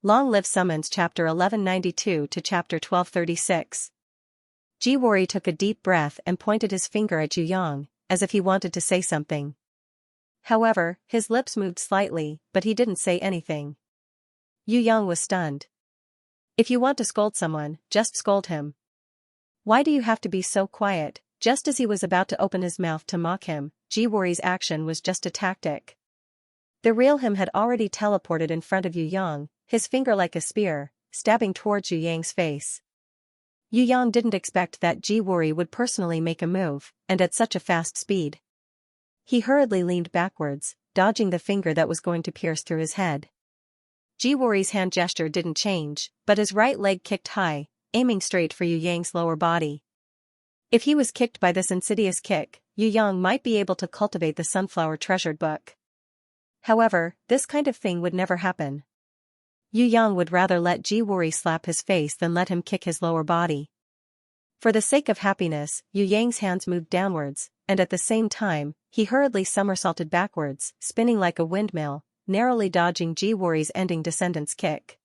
Long Live Summons Chapter 1192 to Chapter 1236. Jiwori took a deep breath and pointed his finger at Yu Yang, as if he wanted to say something. However, his lips moved slightly, but he didn't say anything. Yu Yang was stunned. If you want to scold someone, just scold him. Why do you have to be so quiet? Just as he was about to open his mouth to mock him, Jiwori's action was just a tactic. The real him had already teleported in front of Yu Yang, his finger like a spear, stabbing towards Yu Yang's face. Yu Yang didn't expect that Jiwori would personally make a move, and at such a fast speed. He hurriedly leaned backwards, dodging the finger that was going to pierce through his head. Jiwori's hand gesture didn't change, but his right leg kicked high, aiming straight for Yu Yang's lower body. If he was kicked by this insidious kick, Yu Yang might be able to cultivate the Sunflower Treasured Book. However, this kind of thing would never happen. Yu Yang would rather let Jiwori slap his face than let him kick his lower body. For the sake of happiness, Yu Yang's hands moved downwards, and at the same time, he hurriedly somersaulted backwards, spinning like a windmill, narrowly dodging Jiwori's ending descendant's kick.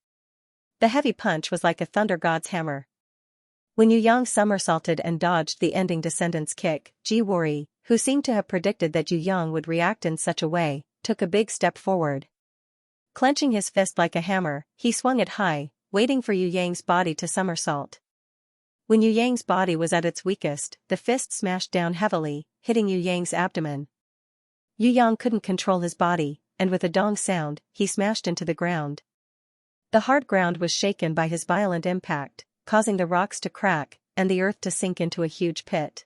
The heavy punch was like a thunder god's hammer. When Yu Yang somersaulted and dodged the ending descendant's kick, Jiwori, who seemed to have predicted that Yu Yang would react in such a way, took a big step forward. Clenching his fist like a hammer, he swung it high, waiting for Yu Yang's body to somersault. When Yu Yang's body was at its weakest, the fist smashed down heavily, hitting Yu Yang's abdomen. Yu Yang couldn't control his body, and with a dong sound, he smashed into the ground. The hard ground was shaken by his violent impact, causing the rocks to crack, and the earth to sink into a huge pit.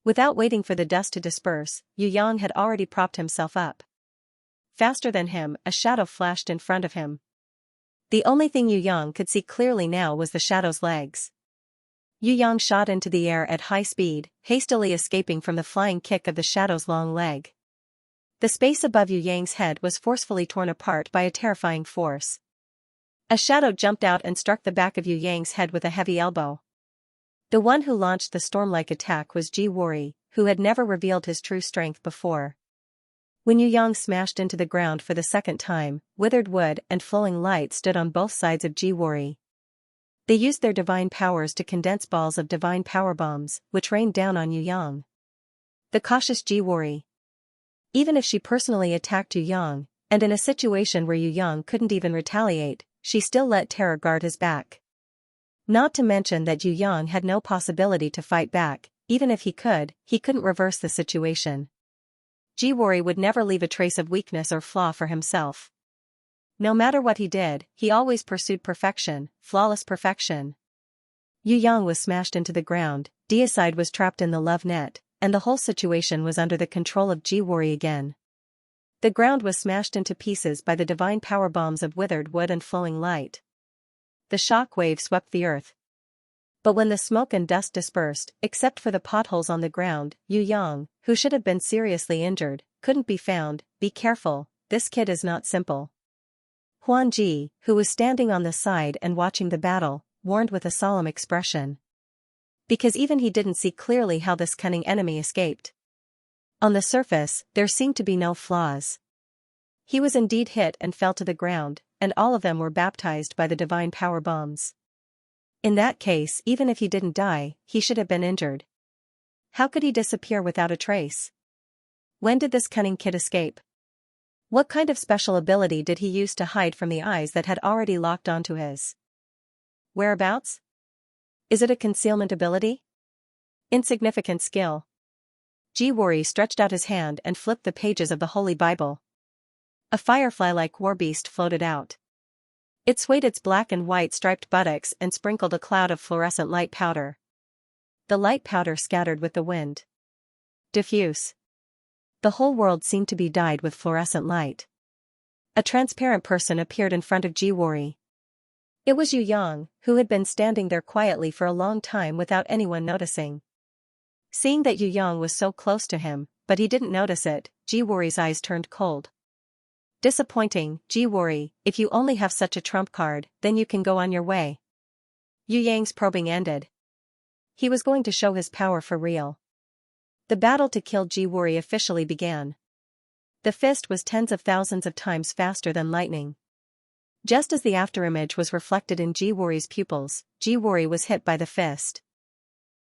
Without waiting for the dust to disperse, Yu Yang had already propped himself up. Faster than him, a shadow flashed in front of him. The only thing Yu Yang could see clearly now was the shadow's legs. Yu Yang shot into the air at high speed, hastily escaping from the flying kick of the shadow's long leg. The space above Yu Yang's head was forcefully torn apart by a terrifying force. A shadow jumped out and struck the back of Yu Yang's head with a heavy elbow. The one who launched the storm-like attack was Jiwori, who had never revealed his true strength before. When Yu Yang smashed into the ground for the second time, withered wood and flowing light stood on both sides of Jiwori. They used their divine powers to condense balls of divine power bombs, which rained down on Yu Yang. The cautious Jiwori. Even if she personally attacked Yu Yang, and in a situation where Yu Yang couldn't even retaliate, she still let terror guard his back. Not to mention that Yu Yang had no possibility to fight back, even if he couldn't reverse the situation. Jiwori would never leave a trace of weakness or flaw for himself. No matter what he did, he always pursued perfection, flawless perfection. Yu Yang was smashed into the ground, Deicide was trapped in the love net, and the whole situation was under the control of Jiwori again. The ground was smashed into pieces by the divine power bombs of withered wood and flowing light. The shock wave swept the earth. But when the smoke and dust dispersed, except for the potholes on the ground, Yu Yang, who should have been seriously injured, couldn't be found. Be careful, this kid is not simple. Huan Ji, who was standing on the side and watching the battle, warned with a solemn expression. Because even he didn't see clearly how this cunning enemy escaped. On the surface, there seemed to be no flaws. He was indeed hit and fell to the ground, and all of them were baptized by the divine power bombs. In that case, even if he didn't die, he should have been injured. How could he disappear without a trace? When did this cunning kid escape? What kind of special ability did he use to hide from the eyes that had already locked onto his whereabouts? Is it a concealment ability? Insignificant skill. Jiwori stretched out his hand and flipped the pages of the Holy Bible. A firefly-like warbeast floated out. It swayed its black and white striped buttocks and sprinkled a cloud of fluorescent light powder. The light powder scattered with the wind. Diffuse. The whole world seemed to be dyed with fluorescent light. A transparent person appeared in front of Jiwori. It was Yu Yang, who had been standing there quietly for a long time without anyone noticing. Seeing that Yu Yang was so close to him, but he didn't notice it, Jiwori's eyes turned cold. Disappointing, Jiwori, if you only have such a trump card, then you can go on your way. Yu Yang's probing ended. He was going to show his power for real. The battle to kill Jiwori officially began. The fist was tens of thousands of times faster than lightning. Just as the afterimage was reflected in Jiwori's pupils, Jiwori was hit by the fist.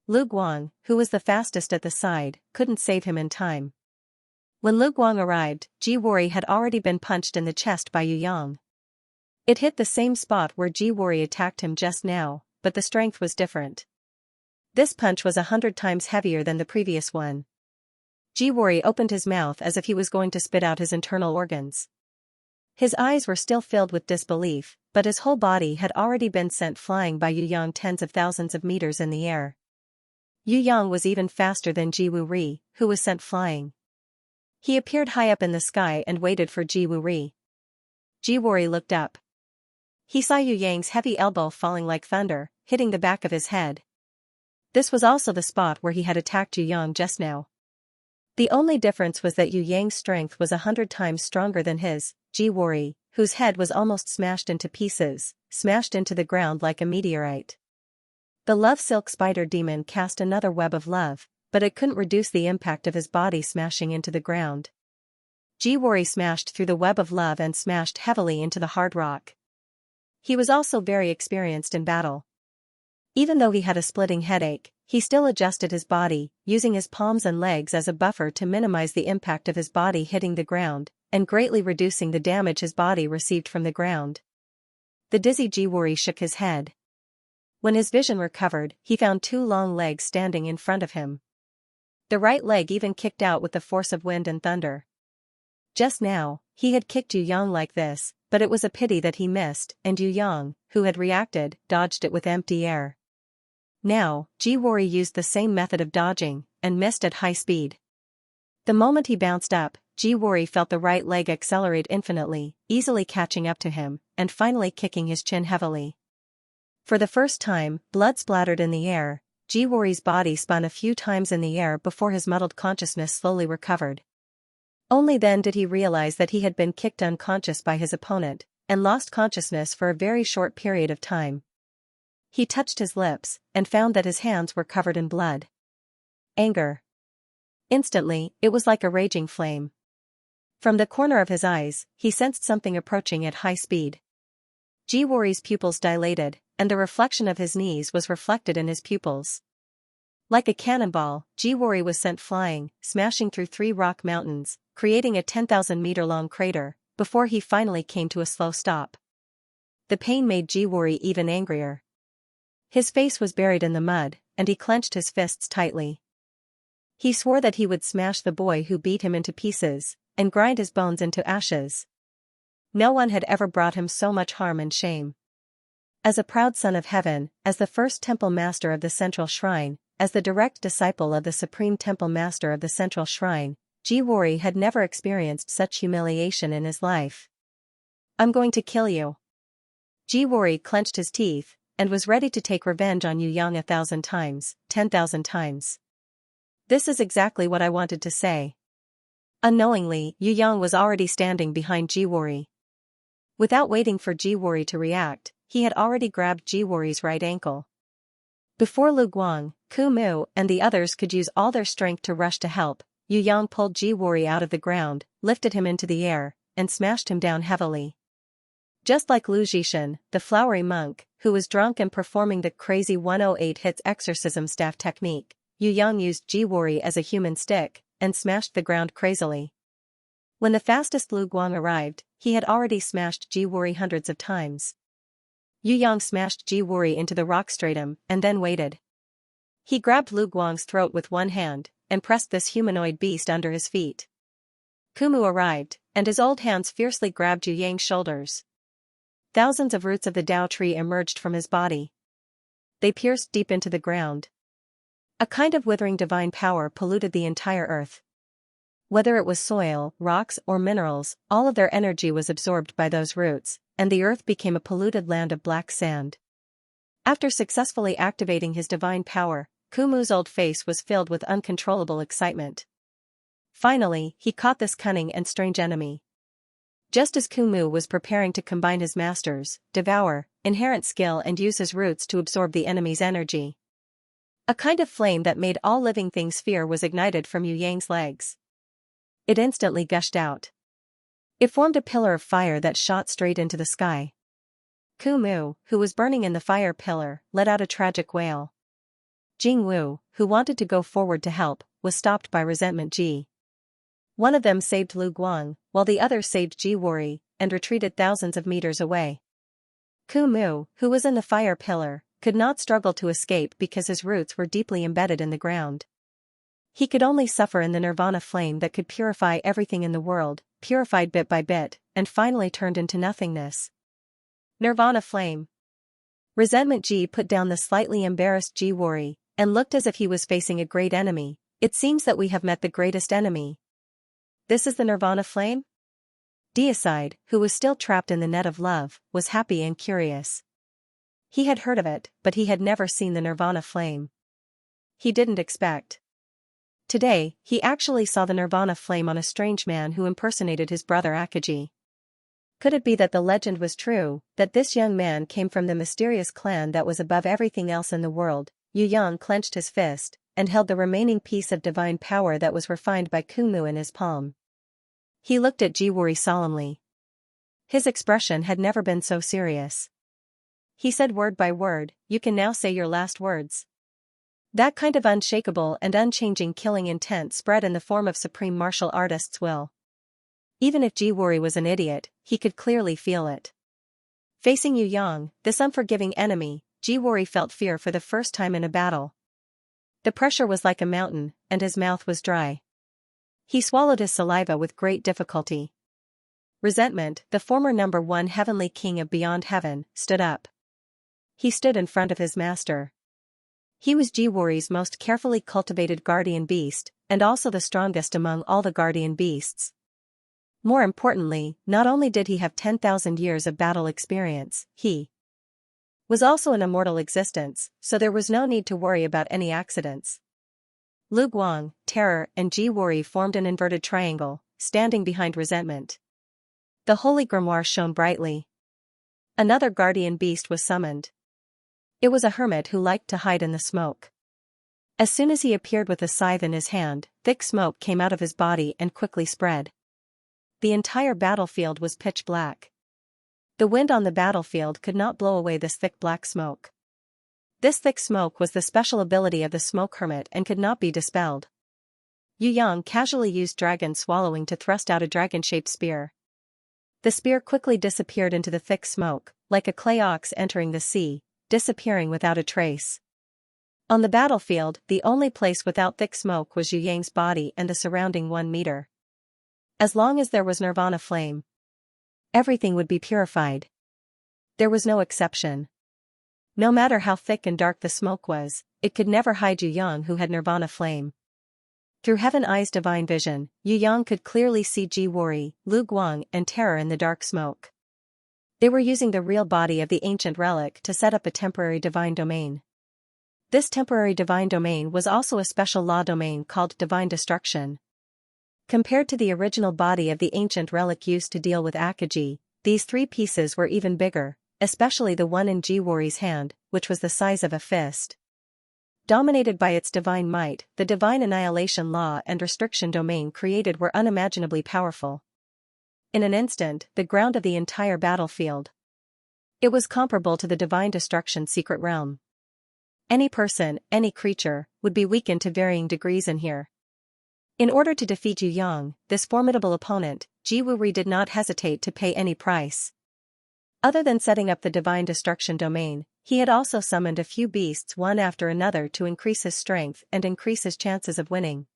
Lu Guang, who was the fastest at the side, couldn't save him in time. When Lu Guang arrived, Jiwori had already been punched in the chest by Yu Yang. It hit the same spot where Jiwori attacked him just now, but the strength was different. This punch was 100 times heavier than the previous one. Jiwori opened his mouth as if he was going to spit out his internal organs. His eyes were still filled with disbelief, but his whole body had already been sent flying by Yu Yang tens of thousands of meters in the air. Yu Yang was even faster than Jiwu Ri, who was sent flying. He appeared high up in the sky and waited for Jiwu Ri. Jiwori looked up. He saw Yu Yang's heavy elbow falling like thunder, hitting the back of his head. This was also the spot where he had attacked Yu Yang just now. The only difference was that Yu Yang's strength was 100 times stronger than his. Jiwori, whose head was almost smashed into pieces, smashed into the ground like a meteorite. The love silk spider demon cast another web of love, but it couldn't reduce the impact of his body smashing into the ground. Jiwori smashed through the web of love and smashed heavily into the hard rock. He was also very experienced in battle. Even though he had a splitting headache, he still adjusted his body, using his palms and legs as a buffer to minimize the impact of his body hitting the ground, and greatly reducing the damage his body received from the ground. The dizzy Jiwori shook his head. When his vision recovered, he found 2 long legs standing in front of him. The right leg even kicked out with the force of wind and thunder. Just now, he had kicked Yu Yang like this, but it was a pity that he missed, and Yu Yang, who had reacted, dodged it with empty air. Now, Jiwori used the same method of dodging, and missed at high speed. The moment he bounced up, Jiwori felt the right leg accelerate infinitely, easily catching up to him, and finally kicking his chin heavily. For the first time, blood splattered in the air. Jiwori's body spun a few times in the air before his muddled consciousness slowly recovered. Only then did he realize that he had been kicked unconscious by his opponent, and lost consciousness for a very short period of time. He touched his lips, and found that his hands were covered in blood. Anger. Instantly, it was like a raging flame. From the corner of his eyes, he sensed something approaching at high speed. Jiwori's pupils dilated, and the reflection of his knees was reflected in his pupils. Like a cannonball, Jiwori was sent flying, smashing through 3 rock mountains, creating a 10,000-meter-long crater, before he finally came to a slow stop. The pain made Jiwori even angrier. His face was buried in the mud, and he clenched his fists tightly. He swore that he would smash the boy who beat him into pieces, and grind his bones into ashes. No one had ever brought him so much harm and shame. As a proud son of heaven, as the first temple master of the central shrine, as the direct disciple of the supreme temple master of the central shrine, Jiwori had never experienced such humiliation in his life. "I'm going to kill you." Jiwori clenched his teeth, and was ready to take revenge on Yu Yang 1,000 times, 10,000 times. This is exactly what I wanted to say. Unknowingly, Yu Yang was already standing behind Jiwori. Without waiting for Jiwori to react, he had already grabbed Jiwori's right ankle. Before Lu Guang, Ku Mu, and the others could use all their strength to rush to help, Yu Yang pulled Jiwori out of the ground, lifted him into the air, and smashed him down heavily. Just like Lu Zhishan, the flowery monk, who was drunk and performing the crazy 108 hits exorcism staff technique, Yu Yang used Jiwori as a human stick, and smashed the ground crazily. When the fastest Lu Guang arrived, he had already smashed Jiwori hundreds of times. Yu Yang smashed Jiwori into the rock stratum, and then waited. He grabbed Lu Guang's throat with one hand, and pressed this humanoid beast under his feet. Kumu arrived, and his old hands fiercely grabbed Yu Yang's shoulders. Thousands of roots of the Dao tree emerged from his body. They pierced deep into the ground. A kind of withering divine power polluted the entire earth. Whether it was soil, rocks, or minerals, all of their energy was absorbed by those roots, and the earth became a polluted land of black sand. After successfully activating his divine power, Kumu's old face was filled with uncontrollable excitement. Finally, he caught this cunning and strange enemy. Just as Kumu was preparing to combine his master's devour, inherent skill and use his roots to absorb the enemy's energy, a kind of flame that made all living things fear was ignited from Yu Yang's legs. It instantly gushed out. It formed a pillar of fire that shot straight into the sky. Mu, who was burning in the fire pillar, let out a tragic wail. Jing Wu, who wanted to go forward to help, was stopped by resentment Ji. One of them saved Lu Guang, while the other saved Ji Wuri, and retreated thousands of meters away. Mu, who was in the fire pillar, could not struggle to escape because his roots were deeply embedded in the ground. He could only suffer in the nirvana flame that could purify everything in the world, purified bit by bit, and finally turned into nothingness. Nirvana flame. Resentment Ji put down the slightly embarrassed Ji Wuri, and looked as if he was facing a great enemy. It seems that we have met the greatest enemy. This is the nirvana flame? Deicide, who was still trapped in the net of love, was happy and curious. He had heard of it, but he had never seen the nirvana flame. He didn't expect. Today, he actually saw the nirvana flame on a strange man who impersonated his brother Akaji. Could it be that the legend was true, that this young man came from the mysterious clan that was above everything else in the world? Yu Yang clenched his fist, and held the remaining piece of divine power that was refined by Kumu in his palm. He looked at Ji Wuri solemnly. His expression had never been so serious. He said word by word, "You can now say your last words." That kind of unshakable and unchanging killing intent spread in the form of supreme martial artist's will. Even if Ji Wuri was an idiot, he could clearly feel it. Facing Yu Yang, this unforgiving enemy, Ji Wuri felt fear for the first time in a battle. The pressure was like a mountain, and his mouth was dry. He swallowed his saliva with great difficulty. Resentment, the former #1 heavenly king of beyond heaven, stood up. He stood in front of his master. He was Ji Wuri's most carefully cultivated guardian beast, and also the strongest among all the guardian beasts. More importantly, not only did he have 10,000 years of battle experience, he was also an immortal existence, so there was no need to worry about any accidents. Lu Guang, Terror, and Ji Wuri formed an inverted triangle, standing behind Resentment. The holy grimoire shone brightly. Another guardian beast was summoned. It was a hermit who liked to hide in the smoke. As soon as he appeared with a scythe in his hand, thick smoke came out of his body and quickly spread. The entire battlefield was pitch black. The wind on the battlefield could not blow away this thick black smoke. This thick smoke was the special ability of the smoke hermit and could not be dispelled. Yu Yang casually used dragon swallowing to thrust out a dragon-shaped spear. The spear quickly disappeared into the thick smoke, like a clay ox entering the sea, disappearing without a trace. On the battlefield, the only place without thick smoke was Yu Yang's body and the surrounding 1 meter. As long as there was nirvana flame, everything would be purified. There was no exception. No matter how thick and dark the smoke was, it could never hide Yu Yang who had nirvana flame. Through Heaven Eye's divine vision, Yu Yang could clearly see Ji Wuri, Lu Guang, and Terror in the dark smoke. They were using the real body of the ancient relic to set up a temporary divine domain. This temporary divine domain was also a special law domain called Divine Destruction. Compared to the original body of the ancient relic used to deal with Akaji, these 3 pieces were even bigger, especially the one in Ji Wuri's hand, which was the size of a fist. Dominated by its divine might, the divine annihilation law and restriction domain created were unimaginably powerful. In an instant, the ground of the entire battlefield. It was comparable to the divine destruction secret realm. Any person, any creature, would be weakened to varying degrees in here. In order to defeat Yu Yang, this formidable opponent, Ji Wuri did not hesitate to pay any price. Other than setting up the divine destruction domain, he had also summoned a few beasts one after another to increase his strength and increase his chances of winning.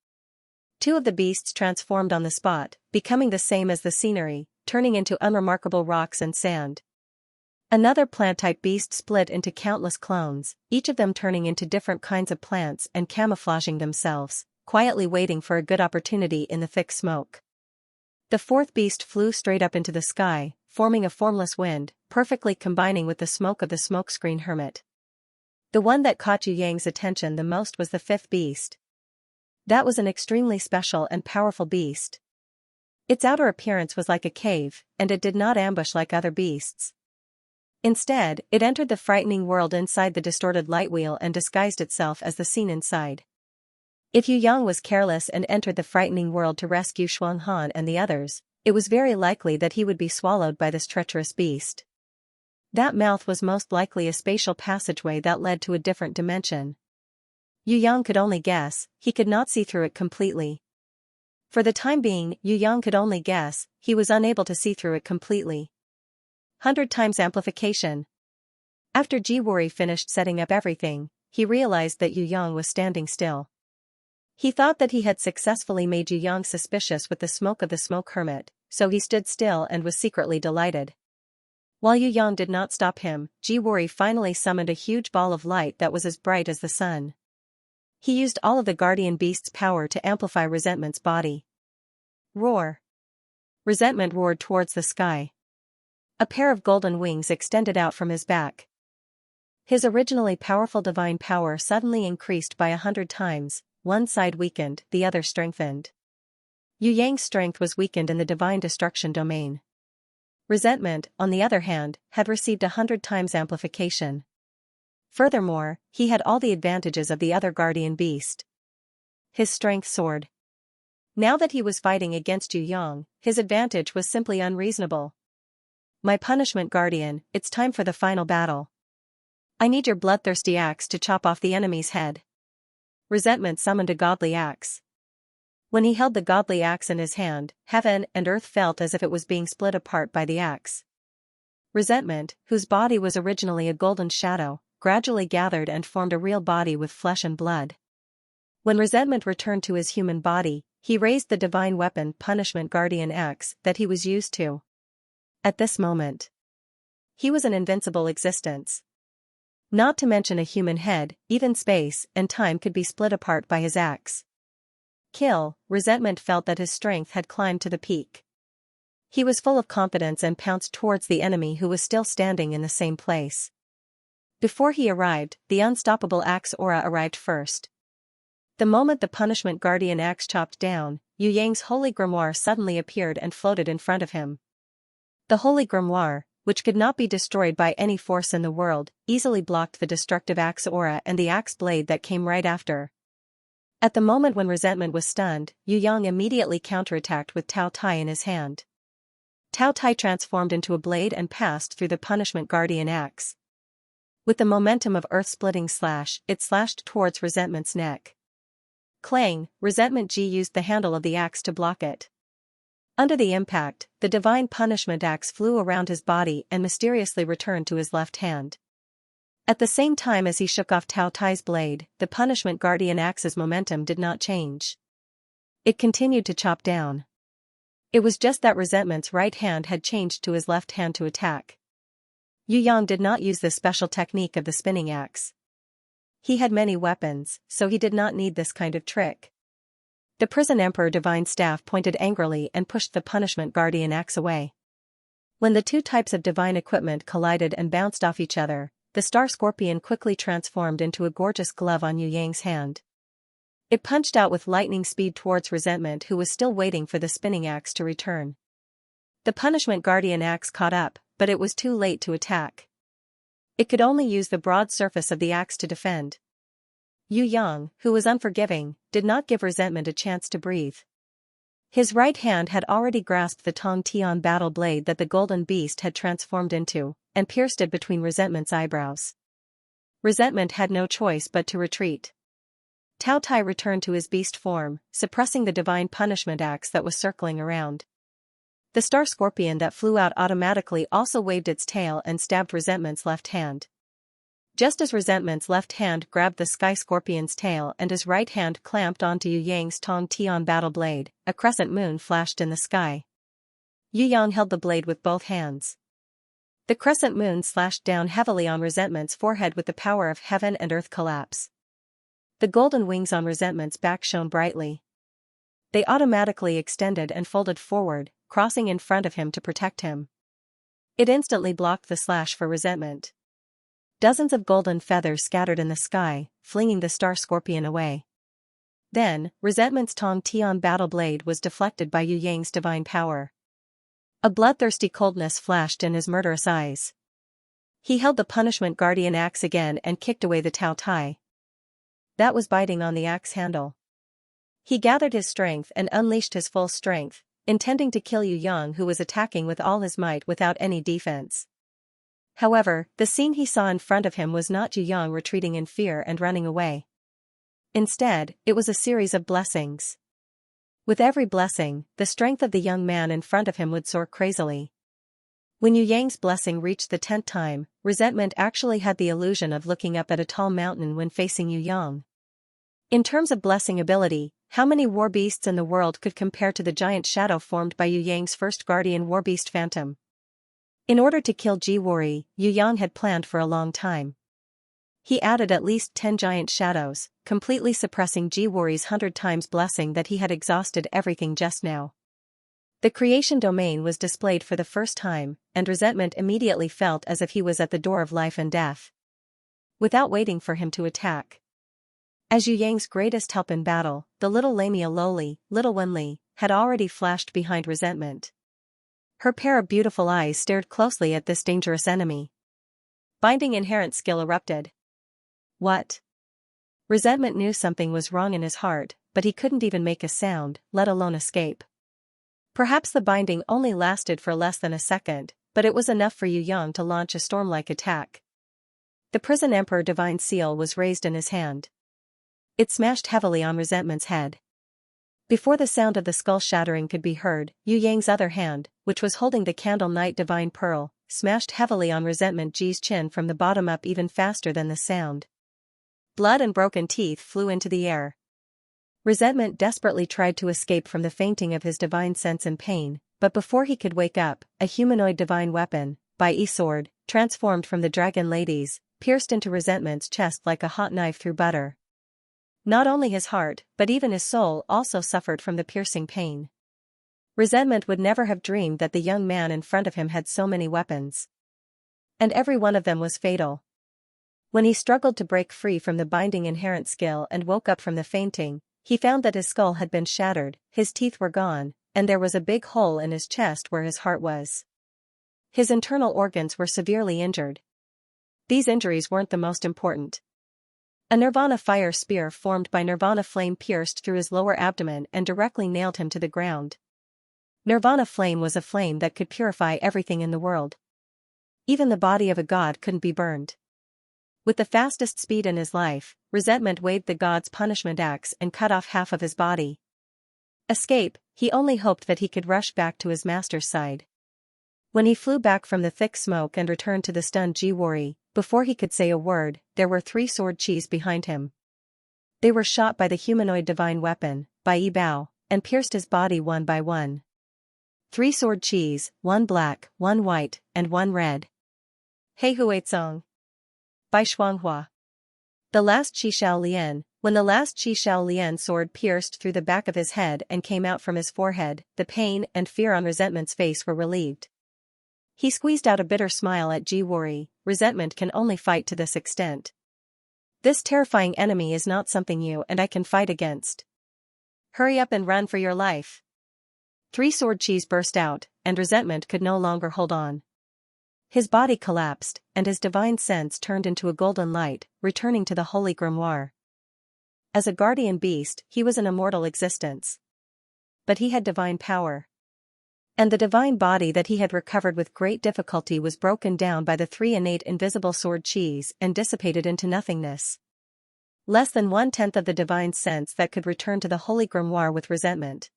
2 of the beasts transformed on the spot, becoming the same as the scenery, turning into unremarkable rocks and sand. Another plant-type beast split into countless clones, each of them turning into different kinds of plants and camouflaging themselves, quietly waiting for a good opportunity in the thick smoke. The 4th beast flew straight up into the sky, forming a formless wind, perfectly combining with the smoke of the smokescreen hermit. The one that caught Yu Yang's attention the most was the 5th beast. That was an extremely special and powerful beast. Its outer appearance was like a cave, and it did not ambush like other beasts. Instead, it entered the frightening world inside the distorted light wheel and disguised itself as the scene inside. If Yu Yang was careless and entered the frightening world to rescue Xuanhan and the others, it was very likely that he would be swallowed by this treacherous beast. That mouth was most likely a spatial passageway that led to a different dimension. Yu Yang could only guess, he could not see through it completely. For the time being, Yu Yang could only guess, he was unable to see through it completely. 100 times amplification. After Jiwori finished setting up everything, he realized that Yu Yang was standing still. He thought that he had successfully made Yu Yang suspicious with the smoke of the smoke hermit, so he stood still and was secretly delighted. While Yu Yang did not stop him, Jiwori finally summoned a huge ball of light that was as bright as the sun. He used all of the guardian beast's power to amplify Resentment's body. Roar! Resentment roared towards the sky. A pair of golden wings extended out from his back. His originally powerful divine power suddenly increased by 100 times, one side weakened, the other strengthened. Yu Yang's strength was weakened in the divine destruction domain. Resentment, on the other hand, had received 100 times amplification. Furthermore, he had all the advantages of the other guardian beast. His strength soared. Now that he was fighting against Yu Yang, his advantage was simply unreasonable. My punishment guardian, it's time for the final battle. I need your bloodthirsty axe to chop off the enemy's head. Resentment summoned a godly axe. When he held the godly axe in his hand, heaven and earth felt as if it was being split apart by the axe. Resentment, whose body was originally a golden shadow, gradually gathered and formed a real body with flesh and blood. When Resentment returned to his human body, he raised the divine weapon Punishment Guardian Axe that he was used to. At this moment, he was an invincible existence. Not to mention a human head, even space and time could be split apart by his axe. Kill. Resentment felt that his strength had climbed to the peak. He was full of confidence and pounced towards the enemy who was still standing in the same place. Before he arrived, the unstoppable axe aura arrived first. The moment the Punishment Guardian axe chopped down, Yu Yang's holy grimoire suddenly appeared and floated in front of him. The holy grimoire, which could not be destroyed by any force in the world, easily blocked the destructive axe aura and the axe blade that came right after. At the moment when Resentment was stunned, Yu Yang immediately counterattacked with Tao Tai in his hand. Tao Tai transformed into a blade and passed through the Punishment Guardian axe. With the momentum of earth-splitting slash, it slashed towards Resentment's neck. Clang, Resentment G used the handle of the axe to block it. Under the impact, the divine punishment axe flew around his body and mysteriously returned to his left hand. At the same time as he shook off Tao Tai's blade, the Punishment Guardian axe's momentum did not change. It continued to chop down. It was just that Resentment's right hand had changed to his left hand to attack. Yu Yang did not use the special technique of the spinning axe. He had many weapons, so he did not need this kind of trick. The Prison Emperor Divine Staff pointed angrily and pushed the Punishment Guardian axe away. When the two types of divine equipment collided and bounced off each other, the Star Scorpion quickly transformed into a gorgeous glove on Yu Yang's hand. It punched out with lightning speed towards Resentment, who was still waiting for the spinning axe to return. The Punishment Guardian axe caught up, but it was too late to attack. It could only use the broad surface of the axe to defend. Yu Yang, who was unforgiving, did not give Resentment a chance to breathe. His right hand had already grasped the Tong Tian battle blade that the golden beast had transformed into, and pierced it between Resentment's eyebrows. Resentment had no choice but to retreat. Tao Tai returned to his beast form, suppressing the divine punishment axe that was circling around. The Star Scorpion that flew out automatically also waved its tail and stabbed Resentment's left hand. Just as Resentment's left hand grabbed the Sky Scorpion's tail and his right hand clamped onto Yu Yang's Tong Tian battle blade, a crescent moon flashed in the sky. Yu Yang held the blade with both hands. The crescent moon slashed down heavily on Resentment's forehead with the power of heaven and earth collapse. The golden wings on Resentment's back shone brightly. They automatically extended and folded forward, crossing in front of him to protect him. It instantly blocked the slash for Resentment. Dozens of golden feathers scattered in the sky, flinging the Star Scorpion away. Then, Resentment's Tong Tian battle blade was deflected by Yu Yang's divine power. A bloodthirsty coldness flashed in his murderous eyes. He held the Punishment Guardian axe again and kicked away the Tao Tai. That was biting on the axe handle. He gathered his strength and unleashed his full strength, intending to kill Yu Yang, who was attacking with all his might without any defense. However, the scene he saw in front of him was not Ji Yang retreating in fear and running away. Instead, it was a series of blessings. With every blessing, the strength of the young man in front of him would soar crazily. When Yu Yang's blessing reached the 10th time, resentment actually had the illusion of looking up at a tall mountain when facing Yu Yang. In terms of blessing ability, how many war beasts in the world could compare to the giant shadow formed by Yu Yang's first guardian war beast Phantom? In order to kill Jiwori, Yu Yang had planned for a long time. He added at least 10 giant shadows, completely suppressing Jiwori's 100 times blessing that he had exhausted everything just now. The creation domain was displayed for the first time, and resentment immediately felt as if he was at the door of life and death. Without waiting for him to attack. As Yu Yang's greatest help in battle, the little Lamia Loli, Little Wenli, had already flashed behind resentment. Her pair of beautiful eyes stared closely at this dangerous enemy. Binding inherent skill erupted. What? Resentment knew something was wrong in his heart, but he couldn't even make a sound, let alone escape. Perhaps the binding only lasted for less than a second, but it was enough for Yu Yang to launch a storm-like attack. The Prison Emperor Divine Seal was raised in his hand. It smashed heavily on resentment's head. Before the sound of the skull shattering could be heard, Yu Yang's other hand, which was holding the Candle Knight Divine Pearl, smashed heavily on resentment Ji's chin from the bottom up even faster than the sound. Blood and broken teeth flew into the air. Resentment desperately tried to escape from the fainting of his divine sense and pain, but before he could wake up, a humanoid divine weapon, Bai sword, transformed from the Dragon Lady's, pierced into resentment's chest like a hot knife through butter. Not only his heart, but even his soul also suffered from the piercing pain. Resentment would never have dreamed that the young man in front of him had so many weapons. And every one of them was fatal. When he struggled to break free from the binding inherent skill and woke up from the fainting, he found that his skull had been shattered, his teeth were gone, and there was a big hole in his chest where his heart was. His internal organs were severely injured. These injuries weren't the most important. A Nirvana fire spear formed by Nirvana flame pierced through his lower abdomen and directly nailed him to the ground. Nirvana flame was a flame that could purify everything in the world. Even the body of a god couldn't be burned. With the fastest speed in his life, resentment waved the god's punishment axe and cut off half of his body. Escape, he only hoped that he could rush back to his master's side. When he flew back from the thick smoke and returned to the stunned Jiwori, before he could say a word, there were 3 sword chis behind him. They were shot by the humanoid divine weapon, Bai Bao, and pierced his body one by one. 3 sword chis, 1 black, 1 white, and 1 red. Hei Huizong. Bai Shuanghua. The last Qi Shao Lian. When the last Qi Shao Lian sword pierced through the back of his head and came out from his forehead, the pain and fear on resentment's face were relieved. He squeezed out a bitter smile at Jiwori. Resentment can only fight to this extent. This terrifying enemy is not something you and I can fight against. Hurry up and run for your life. 3 sword chis burst out, and resentment could no longer hold on. His body collapsed, and his divine sense turned into a golden light, returning to the holy grimoire. As a guardian beast, he was an immortal existence. But he had divine power. And the divine body that he had recovered with great difficulty was broken down by the 3 innate invisible sword chis and dissipated into nothingness. Less than 1/10 of the divine sense that could return to the holy grimoire with resentment.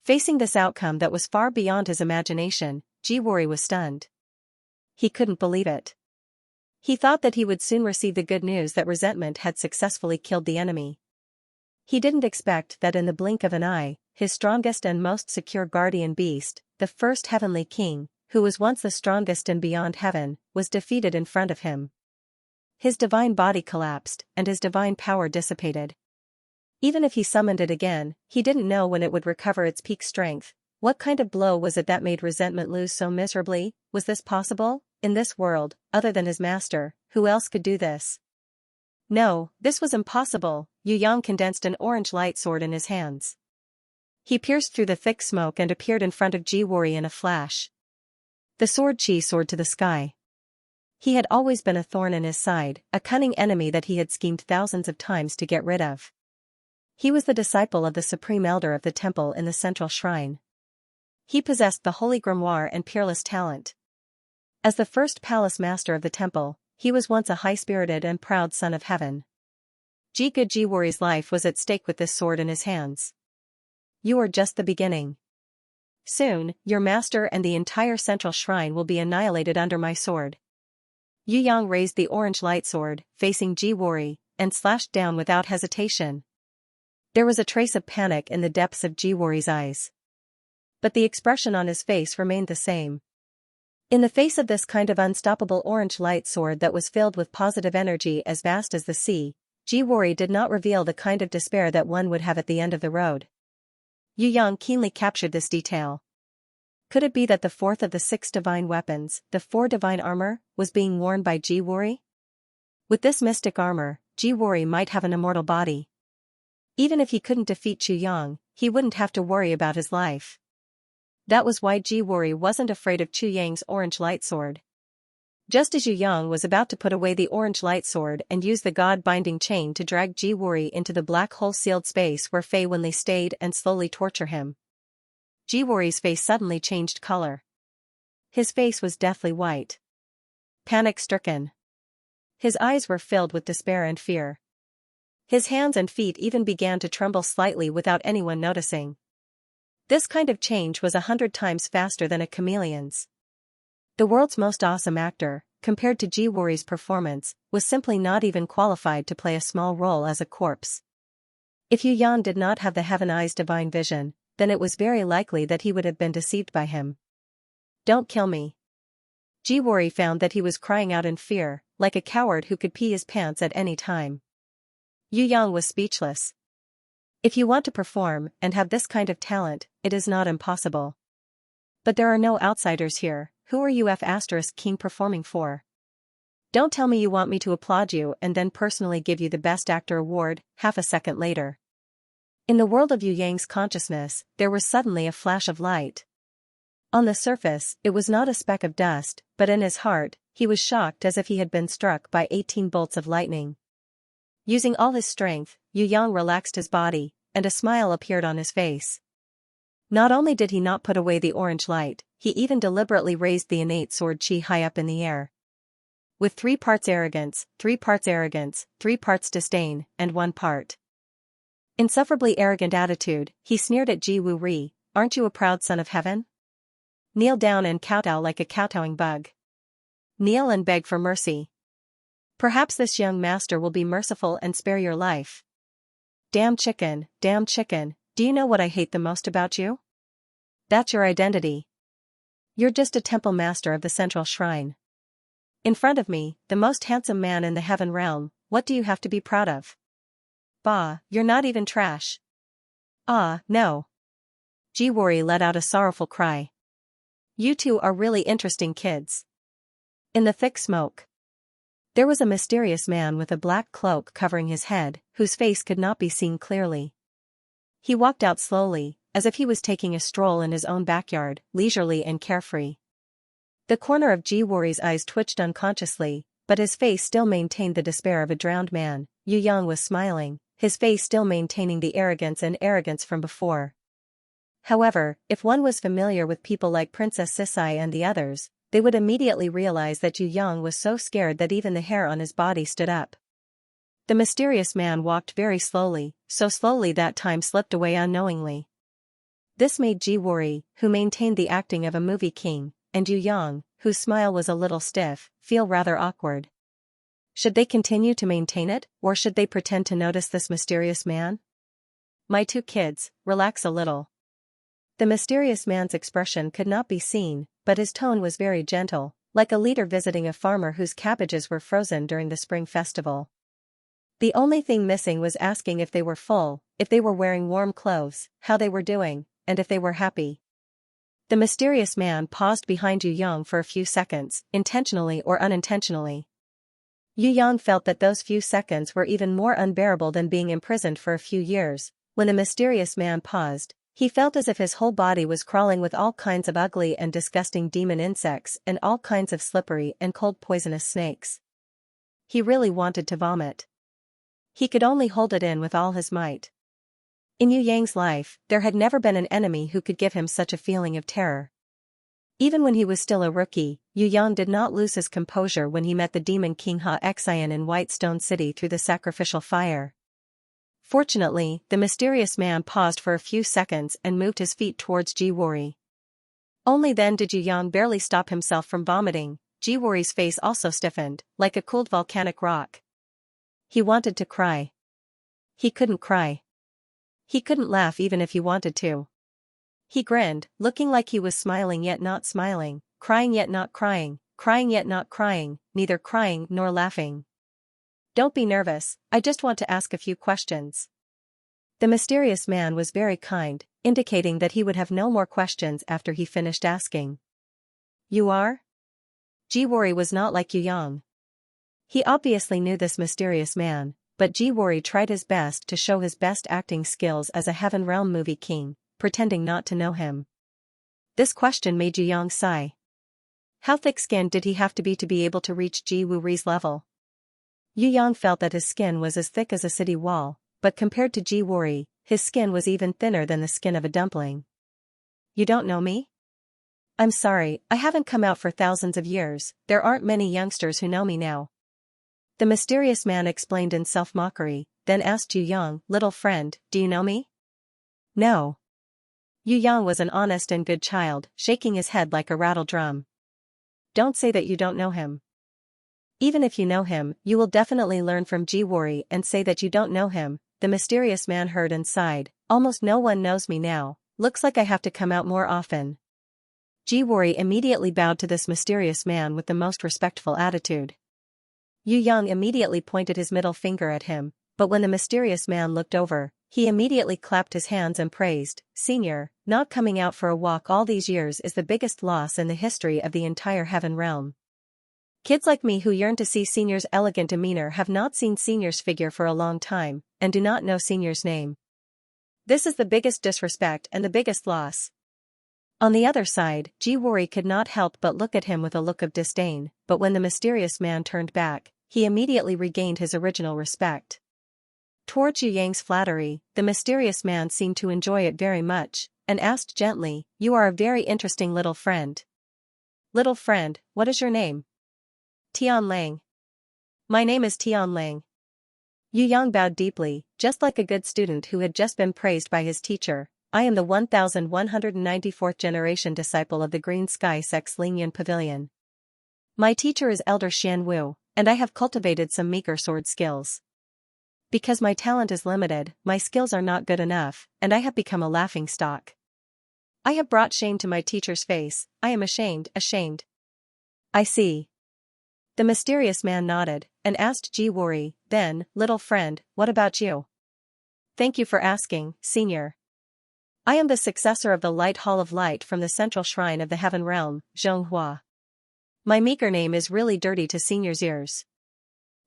Facing this outcome that was far beyond his imagination, Jiwori was stunned. He couldn't believe it. He thought that he would soon receive the good news that resentment had successfully killed the enemy. He didn't expect that in the blink of an eye, his strongest and most secure guardian beast, the first heavenly king, who was once the strongest and beyond heaven, was defeated in front of him. His divine body collapsed, and his divine power dissipated. Even if he summoned it again, he didn't know when it would recover its peak strength. What kind of blow was it that made resentment lose so miserably? Was this possible? In this world, other than his master, who else could do this? No, this was impossible. Yu Yang condensed an orange light sword in his hands. He pierced through the thick smoke and appeared in front of Jiwori in a flash. The sword chi soared to the sky. He had always been a thorn in his side, a cunning enemy that he had schemed thousands of times to get rid of. He was the disciple of the supreme elder of the temple in the central shrine. He possessed the holy grimoire and peerless talent. As the first palace master of the temple, he was once a high-spirited and proud son of heaven. Jiwori's life was at stake with this sword in his hands. You are just the beginning. Soon, your master and the entire central shrine will be annihilated under my sword. Yu Yang raised the orange light sword, facing Jiwori, and slashed down without hesitation. There was a trace of panic in the depths of Jiwori's eyes. But the expression on his face remained the same. In the face of this kind of unstoppable orange light sword that was filled with positive energy as vast as the sea, Jiwori did not reveal the kind of despair that one would have at the end of the road. Yu Yang keenly captured this detail. Could it be that the fourth of the 6 divine weapons, the 4 divine armor, was being worn by Jiwori? With this mystic armor, Jiwori might have an immortal body. Even if he couldn't defeat Yu Yang, he wouldn't have to worry about his life. That was why Jiwori wasn't afraid of Chu Yang's orange light sword. Just as Yu Yang was about to put away the orange light sword and use the god-binding chain to drag Jiwori into the black hole-sealed space where Fei Wenli stayed and slowly torture him, Jiwori's face suddenly changed color. His face was deathly white. Panic-stricken. His eyes were filled with despair and fear. His hands and feet even began to tremble slightly without anyone noticing. This kind of change was 100 times faster than a chameleon's. The world's most awesome actor, compared to Jiwori's performance, was simply not even qualified to play a small role as a corpse. If Yu Yang did not have the Heaven Eye's divine vision, then it was very likely that he would have been deceived by him. Don't kill me. Jiwori found that he was crying out in fear, like a coward who could pee his pants at any time. Yu Yang was speechless. If you want to perform and have this kind of talent, it is not impossible. But there are no outsiders here. Who are you *King performing for? Don't tell me you want me to applaud you and then personally give you the Best Actor award. Half a second later. In the world of Yu Yang's consciousness, there was suddenly a flash of light. On the surface, it was not a speck of dust, but in his heart, he was shocked as if he had been struck by 18 bolts of lightning. Using all his strength, Yu Yang relaxed his body, and a smile appeared on his face. Not only did he not put away the orange light, he even deliberately raised the innate sword chi high up in the air. With 3 parts arrogance, 3 parts disdain, and 1 part insufferably arrogant attitude, he sneered at Ji Wu Ri, aren't you a proud son of heaven? Kneel down and kowtow like a kowtowing bug. Kneel and beg for mercy. Perhaps this young master will be merciful and spare your life. Damn chicken, do you know what I hate the most about you? That's your identity. You're just a temple master of the central shrine. In front of me, the most handsome man in the heaven realm, what do you have to be proud of? Bah, you're not even trash. Ah, no. Jiwori let out a sorrowful cry. You two are really interesting kids. In the thick smoke, there was a mysterious man with a black cloak covering his head, whose face could not be seen clearly. He walked out slowly, as if he was taking a stroll in his own backyard, leisurely and carefree. The corner of Jiwori's eyes twitched unconsciously, but his face still maintained the despair of a drowned man. Yu Yang was smiling, his face still maintaining the arrogance from before. However, if one was familiar with people like Princess Sisai and the others, they would immediately realize that Yu Yang was so scared that even the hair on his body stood up. The mysterious man walked very slowly, so slowly that time slipped away unknowingly. This made Jiwori, who maintained the acting of a movie king, and Yu Yang, whose smile was a little stiff, feel rather awkward. Should they continue to maintain it, or should they pretend to notice this mysterious man? My 2 kids, relax a little. The mysterious man's expression could not be seen, but his tone was very gentle, like a leader visiting a farmer whose cabbages were frozen during the spring festival. The only thing missing was asking if they were full, if they were wearing warm clothes, how they were doing, and if they were happy. The mysterious man paused behind Yu Yang for a few seconds, intentionally or unintentionally. Yu Yang felt that those few seconds were even more unbearable than being imprisoned for a few years. When the mysterious man paused, he felt as if his whole body was crawling with all kinds of ugly and disgusting demon insects and all kinds of slippery and cold poisonous snakes. He really wanted to vomit. He could only hold it in with all his might. In Yu Yang's life, there had never been an enemy who could give him such a feeling of terror. Even when he was still a rookie, Yu Yang did not lose his composure when he met the demon king Xian in White Stone City through the sacrificial fire. Fortunately, the mysterious man paused for a few seconds and moved his feet towards Jiwori. Only then did Yu Yang barely stop himself from vomiting. Jiwori's face also stiffened, like a cooled volcanic rock. He wanted to cry. He couldn't cry. He couldn't laugh even if he wanted to. He grinned, looking like he was smiling yet not smiling, crying yet not crying, crying yet not crying, neither crying nor laughing. Don't be nervous, I just want to ask a few questions. The mysterious man was very kind, indicating that he would have no more questions after he finished asking. You are? Jiwori was not like Yu Yang. He obviously knew this mysterious man, but Jiwori tried his best to show his best acting skills as a Heaven Realm movie king, pretending not to know him. This question made Yu Yang sigh. How thick-skinned did he have to be able to reach Ji Wuri's level? Yu Yang felt that his skin was as thick as a city wall, but compared to Ji Wuri, his skin was even thinner than the skin of a dumpling. You don't know me? I'm sorry, I haven't come out for thousands of years, there aren't many youngsters who know me now. The mysterious man explained in self-mockery, then asked Yu Yang, little friend, do you know me? No. Yu Yang was an honest and good child, shaking his head like a rattle drum. Don't say that you don't know him. Even if you know him, you will definitely learn from Jiwori and say that you don't know him. The mysterious man heard and sighed, almost no one knows me now, looks like I have to come out more often. Jiwori immediately bowed to this mysterious man with the most respectful attitude. Yu Yang immediately pointed his middle finger at him, but when the mysterious man looked over, he immediately clapped his hands and praised, Senior, not coming out for a walk all these years is the biggest loss in the history of the entire Heaven Realm. Kids like me who yearn to see Senior's elegant demeanor have not seen Senior's figure for a long time, and do not know Senior's name. This is the biggest disrespect and the biggest loss. On the other side, Jiwori could not help but look at him with a look of disdain, but when the mysterious man turned back, he immediately regained his original respect. Towards Yu Yang's flattery, the mysterious man seemed to enjoy it very much, and asked gently, You are a very interesting little friend. Little friend, what is your name? Tian Lang. My name is Tian Lang. Yu Yang bowed deeply, just like a good student who had just been praised by his teacher. I am the 1194th generation disciple of the Green Sky Sect's Lingyan Pavilion. My teacher is Elder Xian Wu, and I have cultivated some meager sword skills. Because my talent is limited, my skills are not good enough, and I have become a laughingstock. I have brought shame to my teacher's face, I am ashamed. I see. The mysterious man nodded, and asked Jiwori, then, little friend, what about you? Thank you for asking, Senior. I am the successor of the Light Hall of Light from the central shrine of the Heaven Realm, Xianxia. My meager name is really dirty to Senior's ears.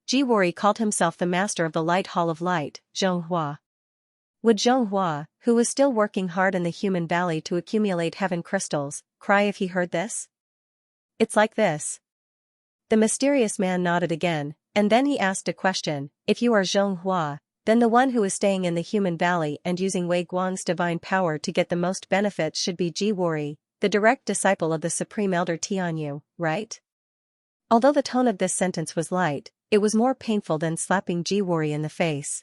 Jiwori called himself the master of the Light Hall of Light, Xianxia. Would Xianxia, who was still working hard in the human valley to accumulate heaven crystals, cry if he heard this? It's like this. The mysterious man nodded again, and then he asked a question, if you are Xianxia, then the one who is staying in the human valley and using Wei Guang's divine power to get the most benefits should be Jiwori, the direct disciple of the Supreme Elder Tianyu, right? Although the tone of this sentence was light, it was more painful than slapping Jiwori in the face.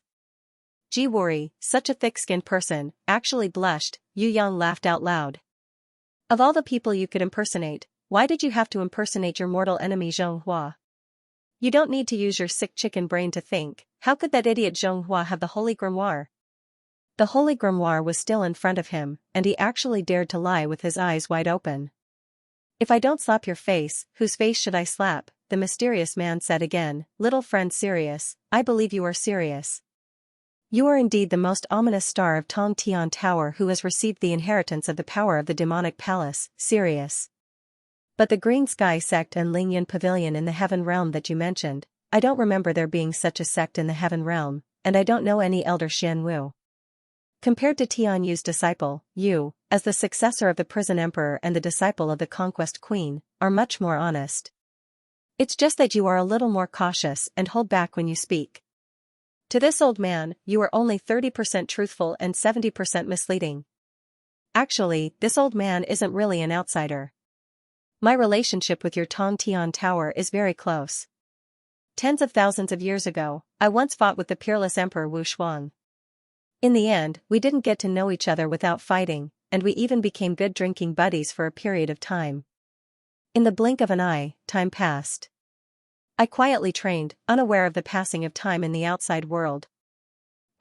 Jiwori, such a thick-skinned person, actually blushed. Yu Yang laughed out loud. Of all the people you could impersonate, why did you have to impersonate your mortal enemy Xianxia? You don't need to use your sick chicken brain to think, how could that idiot Xianxia have the Holy Grimoire? The Holy Grimoire was still in front of him, and he actually dared to lie with his eyes wide open. If I don't slap your face, whose face should I slap? The mysterious man said again, little friend serious, I believe you are serious. You are indeed the most ominous star of Tong Tian Tower who has received the inheritance of the power of the demonic palace, serious. But the Green Sky Sect and Lingyan Pavilion in the Heaven Realm that you mentioned, I don't remember there being such a sect in the Heaven Realm, and I don't know any Elder Xian Wu. Compared to Tianyu's disciple, you, as the successor of the Prison Emperor and the disciple of the Conquest Queen, are much more honest. It's just that you are a little more cautious and hold back when you speak. To this old man, you are only 30% truthful and 70% misleading. Actually, this old man isn't really an outsider. My relationship with your Tongtian Tower is very close. Tens of thousands of years ago, I once fought with the peerless Emperor Wu Shuang. In the end, we didn't get to know each other without fighting, and we even became good drinking buddies for a period of time. In the blink of an eye, time passed. I quietly trained, unaware of the passing of time in the outside world.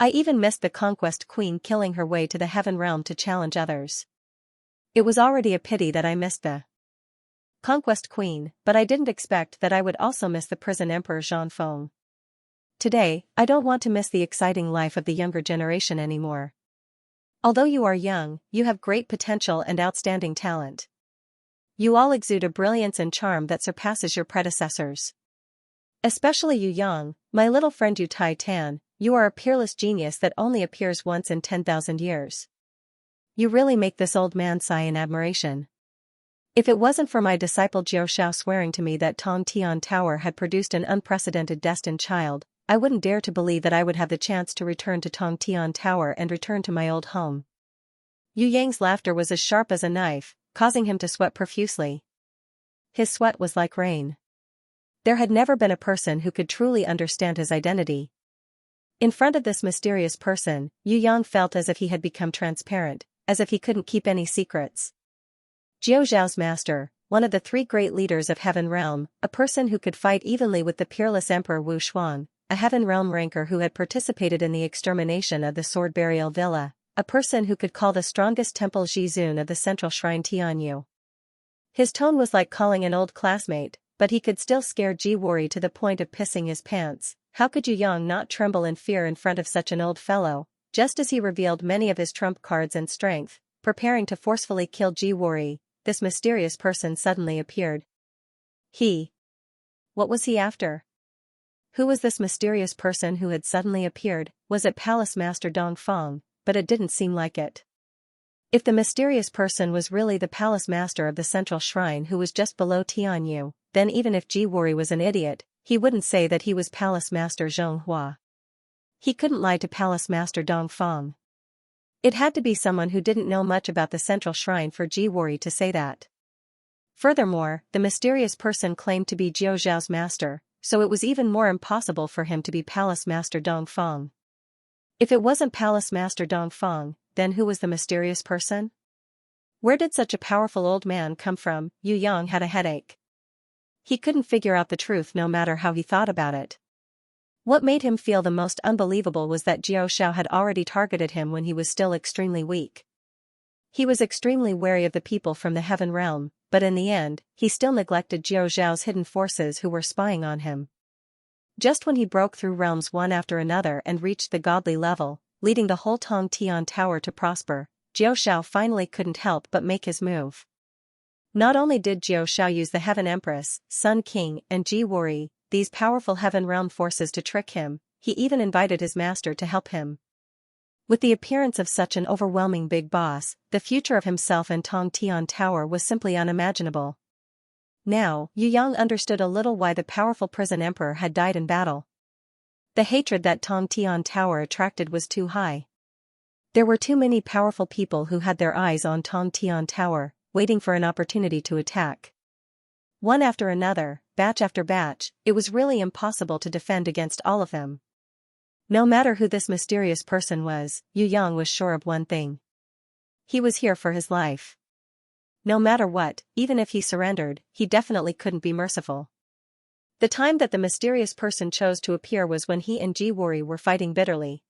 I even missed the conquest queen killing her way to the heaven realm to challenge others. It was already a pity that I missed the conquest queen, but I didn't expect that I would also miss the prison emperor Zhang. Today, I don't want to miss the exciting life of the younger generation anymore. Although you are young, you have great potential and outstanding talent. You all exude a brilliance and charm that surpasses your predecessors. Especially you Yang, my little friend Yu Tai Tan, you are a peerless genius that only appears once in 10,000 years. You really make this old man sigh in admiration. If it wasn't for my disciple Jiao Shao swearing to me that Tongtian Tower had produced an unprecedented destined child, I wouldn't dare to believe that I would have the chance to return to Tongtian Tower and return to my old home. Yu Yang's laughter was as sharp as a knife, causing him to sweat profusely. His sweat was like rain. There had never been a person who could truly understand his identity. In front of this mysterious person, Yu Yang felt as if he had become transparent, as if he couldn't keep any secrets. Jiao Zhao's master, one of the three great leaders of Heaven Realm, a person who could fight evenly with the peerless Emperor Wu Shuang, a Heaven Realm ranker who had participated in the extermination of the Sword Burial Villa, a person who could call the strongest temple Jizun of the central shrine Tianyu. His tone was like calling an old classmate, but he could still scare Jiwori to the point of pissing his pants. How could Yu Yang not tremble in fear in front of such an old fellow? Just as he revealed many of his trump cards and strength, preparing to forcefully kill Jiwori, this mysterious person suddenly appeared. What was he after? Who was this mysterious person who had suddenly appeared? Was it Palace Master Dongfang? But it didn't seem like it. If the mysterious person was really the Palace Master of the Central Shrine who was just below Tianyu, then even if Jiwori was an idiot, he wouldn't say that he was Palace Master Zhonghua. He couldn't lie to Palace Master Dongfang. It had to be someone who didn't know much about the Central Shrine for Jiwori to say that. Furthermore, the mysterious person claimed to be Jiao Zhao's master, so it was even more impossible for him to be Palace Master Dongfang. If it wasn't Palace Master Dongfang, then who was the mysterious person? Where did such a powerful old man come from? Yu Yang had a headache. He couldn't figure out the truth no matter how he thought about it. What made him feel the most unbelievable was that Jiao Shao had already targeted him when he was still extremely weak. He was extremely wary of the people from the Heaven Realm, but in the end, he still neglected Jiao Zhao's hidden forces who were spying on him. Just when he broke through realms one after another and reached the godly level, leading the whole Tongtian Tower to prosper, Jiao Shao finally couldn't help but make his move. Not only did Jiao Shao use the Heaven Empress, Sun King, and Jiwori, these powerful Heaven Realm forces to trick him, he even invited his master to help him. With the appearance of such an overwhelming big boss, the future of himself and Tongtian Tower was simply unimaginable. Now, Yu Yang understood a little why the powerful prison emperor had died in battle. The hatred that Tongtian Tower attracted was too high. There were too many powerful people who had their eyes on Tongtian Tower, waiting for an opportunity to attack. One after another, batch after batch, it was really impossible to defend against all of them. No matter who this mysterious person was, Yu Yang was sure of one thing. He was here for his life. No matter what, even if he surrendered, he definitely couldn't be merciful. The time that the mysterious person chose to appear was when he and Jiwori were fighting bitterly.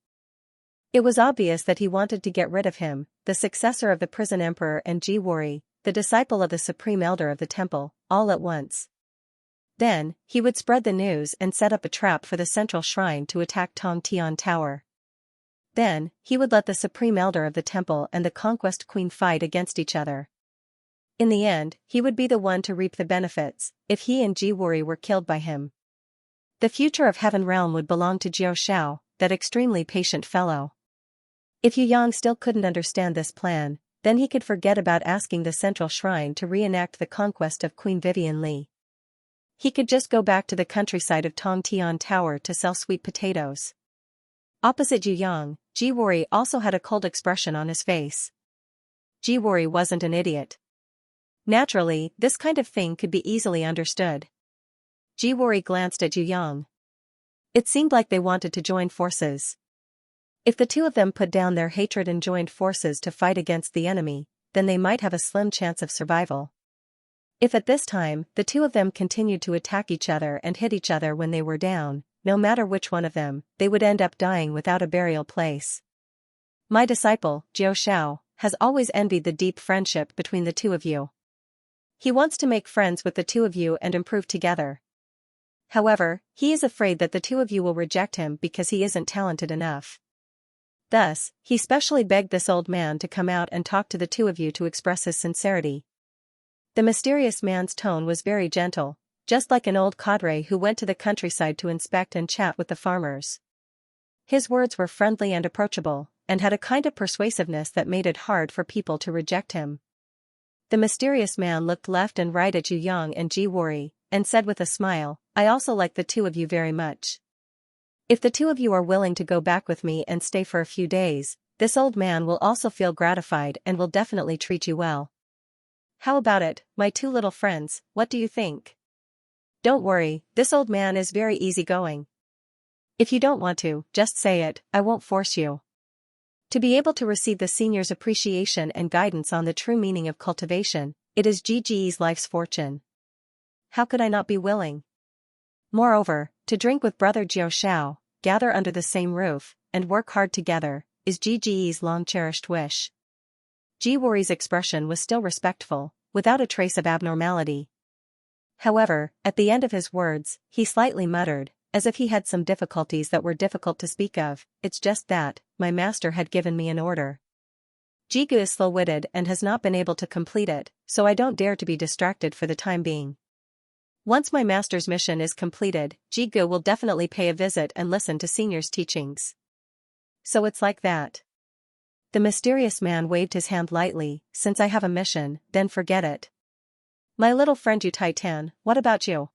It was obvious that he wanted to get rid of him, the successor of the prison emperor and Jiwori, the disciple of the supreme elder of the temple, all at once. Then, he would spread the news and set up a trap for the central shrine to attack Tongtian Tower. Then, he would let the supreme elder of the temple and the conquest queen fight against each other. In the end, he would be the one to reap the benefits, if he and Jiwori were killed by him. The future of Heaven Realm would belong to Jiao Shao, that extremely patient fellow. If Yu Yang still couldn't understand this plan, then he could forget about asking the central shrine to reenact the conquest of Queen Vivian Li. He could just go back to the countryside of Tongtian Tower to sell sweet potatoes. Opposite Yu Yang, Jiwori also had a cold expression on his face. Jiwori wasn't an idiot. Naturally, this kind of thing could be easily understood. Jiwori glanced at Yu Yang. It seemed like they wanted to join forces. If the two of them put down their hatred and joined forces to fight against the enemy, then they might have a slim chance of survival. If at this time, the two of them continued to attack each other and hit each other when they were down, no matter which one of them, they would end up dying without a burial place. My disciple, Jiao Shao, has always envied the deep friendship between the two of you. He wants to make friends with the two of you and improve together. However, he is afraid that the two of you will reject him because he isn't talented enough. Thus, he specially begged this old man to come out and talk to the two of you to express his sincerity. The mysterious man's tone was very gentle, just like an old cadre who went to the countryside to inspect and chat with the farmers. His words were friendly and approachable, and had a kind of persuasiveness that made it hard for people to reject him. The mysterious man looked left and right at Yu Yang and Jiwori, and said with a smile, I also like the two of you very much. If the two of you are willing to go back with me and stay for a few days, this old man will also feel gratified and will definitely treat you well. How about it, my two little friends, what do you think? Don't worry, this old man is very easygoing. If you don't want to, just say it, I won't force you. To be able to receive the senior's appreciation and guidance on the true meaning of cultivation, it is GGE's life's fortune. How could I not be willing? Moreover, to drink with brother Jiao Shao, gather under the same roof, and work hard together, is GGE's long-cherished wish. Jiwori's expression was still respectful, without a trace of abnormality. However, at the end of his words, he slightly muttered, as if he had some difficulties that were difficult to speak of, it's just that, my master had given me an order. Jigu is slow-witted and has not been able to complete it, so I don't dare to be distracted for the time being. Once my master's mission is completed, Jigu will definitely pay a visit and listen to senior's teachings. So it's like that. The mysterious man waved his hand lightly, since I have a mission, then forget it. My little friend Yu Taitan, what about you?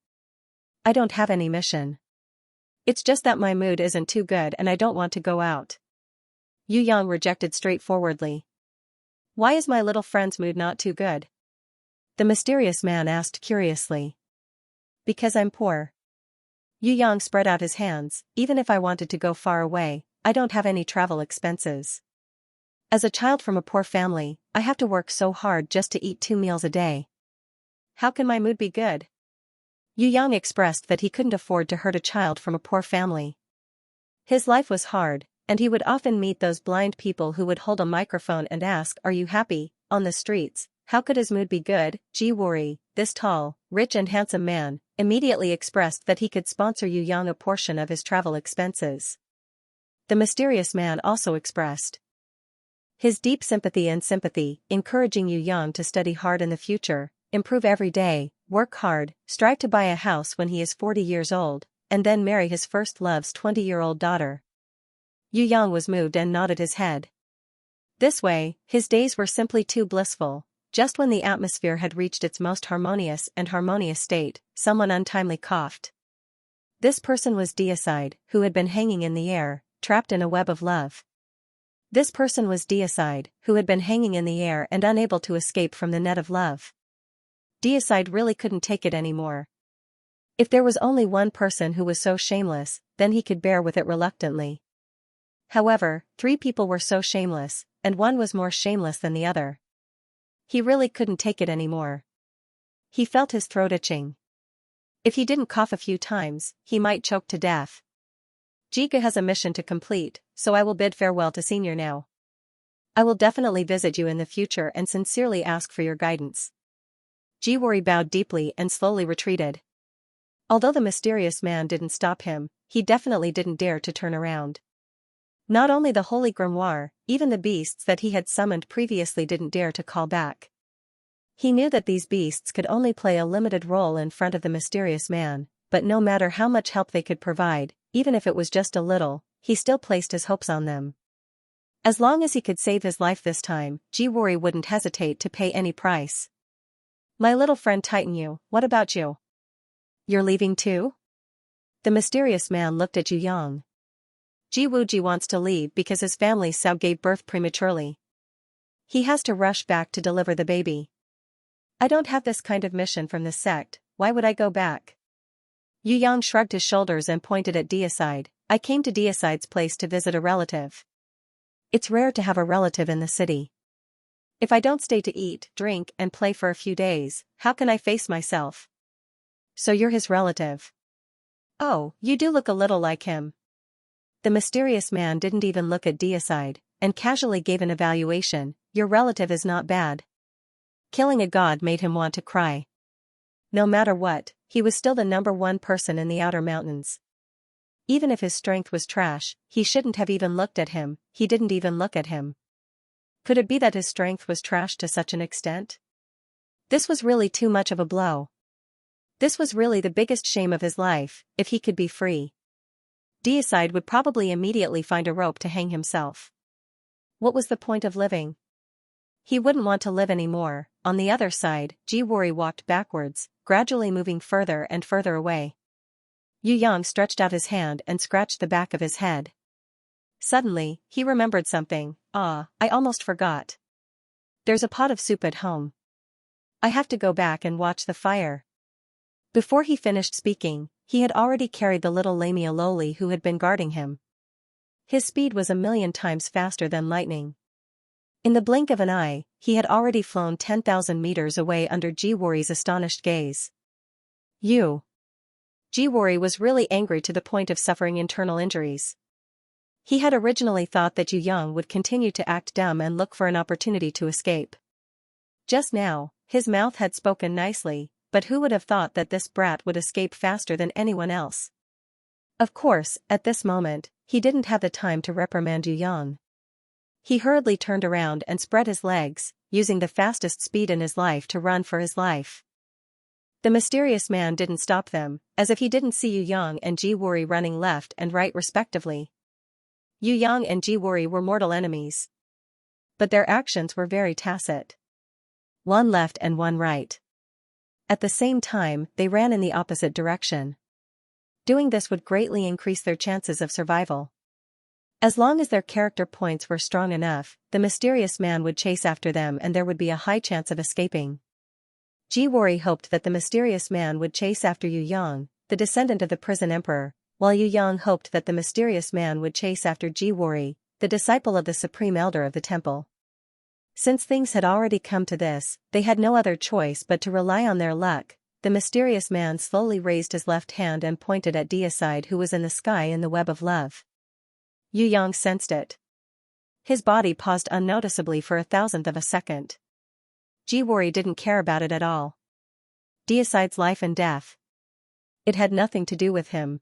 I don't have any mission. It's just that my mood isn't too good and I don't want to go out. Yu Yang rejected straightforwardly. Why is my little friend's mood not too good? The mysterious man asked curiously. Because I'm poor. Yu Yang spread out his hands, even if I wanted to go far away, I don't have any travel expenses. As a child from a poor family, I have to work so hard just to eat 2 meals a day. How can my mood be good? Yu Yang expressed that he couldn't afford to hurt a child from a poor family. His life was hard, and he would often meet those blind people who would hold a microphone and ask, "Are you happy?" on the streets. How could his mood be good? Jiwori, this tall, rich and handsome man, immediately expressed that he could sponsor Yu Yang a portion of his travel expenses. The mysterious man also expressed his deep sympathy, encouraging Yu Yang to study hard in the future, improve every day, work hard, strive to buy a house when he is 40 years old, and then marry his first love's 20-year-old daughter. Yu Yang was moved and nodded his head. This way, his days were simply too blissful. Just when the atmosphere had reached its most harmonious state, someone untimely coughed. This person was Deicide, who had been hanging in the air, trapped in a web of love. This person was Deicide, who had been hanging in the air and unable to escape from the net of love. Deicide really couldn't take it anymore. If there was only one person who was so shameless, then he could bear with it reluctantly. However, 3 people were so shameless, and one was more shameless than the other. He really couldn't take it anymore. He felt his throat itching. If he didn't cough a few times, he might choke to death. Jiga has a mission to complete, so I will bid farewell to Senior now. I will definitely visit you in the future and sincerely ask for your guidance. Jiwori bowed deeply and slowly retreated. Although the mysterious man didn't stop him, he definitely didn't dare to turn around. Not only the holy grimoire, even the beasts that he had summoned previously didn't dare to call back. He knew that these beasts could only play a limited role in front of the mysterious man, but no matter how much help they could provide, even if it was just a little, he still placed his hopes on them. As long as he could save his life this time, Jiwori wouldn't hesitate to pay any price. My little friend Titan, what about you? You're leaving too? The mysterious man looked at Yu Yang. Jiwuji wants to leave because his family Sao gave birth prematurely. He has to rush back to deliver the baby. I don't have this kind of mission from this sect, why would I go back? Yu Yang shrugged his shoulders and pointed at Deicide. I came to Deicide's place to visit a relative. It's rare to have a relative in the city. If I don't stay to eat, drink, and play for a few days, how can I face myself? So you're his relative. Oh, you do look a little like him. The mysterious man didn't even look at Deicide, and casually gave an evaluation. Your relative is not bad. Killing a god made him want to cry. No matter what, he was still the #1 person in the outer mountains. Even if his strength was trash, he shouldn't have even looked at him. He didn't even look at him. Could it be that his strength was trash to such an extent? This was really too much of a blow. This was really the biggest shame of his life. If he could be free, Deicide would probably immediately find a rope to hang himself. What was the point of living? He wouldn't want to live anymore. On the other side, Jiwori walked backwards, gradually moving further and further away. Yu Yang stretched out his hand and scratched the back of his head. Suddenly, he remembered something. I almost forgot. There's a pot of soup at home. I have to go back and watch the fire. Before he finished speaking, he had already carried the little Lamia Loli who had been guarding him. His speed was 1,000,000 times faster than lightning. In the blink of an eye, he had already flown 10,000 meters away under Jiwori's astonished gaze. You. Jiwori was really angry to the point of suffering internal injuries. He had originally thought that Yu Yang would continue to act dumb and look for an opportunity to escape. Just now, his mouth had spoken nicely, but who would have thought that this brat would escape faster than anyone else? Of course, at this moment, he didn't have the time to reprimand Yu Yang. He hurriedly turned around and spread his legs, using the fastest speed in his life to run for his life. The mysterious man didn't stop them, as if he didn't see Yu Yang and Jiwori running left and right respectively. Yu Yang and Jiwori were mortal enemies. But their actions were very tacit. One left and one right. At the same time, they ran in the opposite direction. Doing this would greatly increase their chances of survival. As long as their character points were strong enough, the mysterious man would chase after them and there would be a high chance of escaping. Jiwori hoped that the mysterious man would chase after Yu Yang, the descendant of the prison emperor, while Yu Yang hoped that the mysterious man would chase after Jiwori, the disciple of the supreme elder of the temple. Since things had already come to this, they had no other choice but to rely on their luck. The mysterious man slowly raised his left hand and pointed at Deicide, who was in the sky in the web of love. Yu Yang sensed it. His body paused unnoticeably for 1,000th of a second. Jiwori didn't care about it at all. Deicide's life and death. It had nothing to do with him.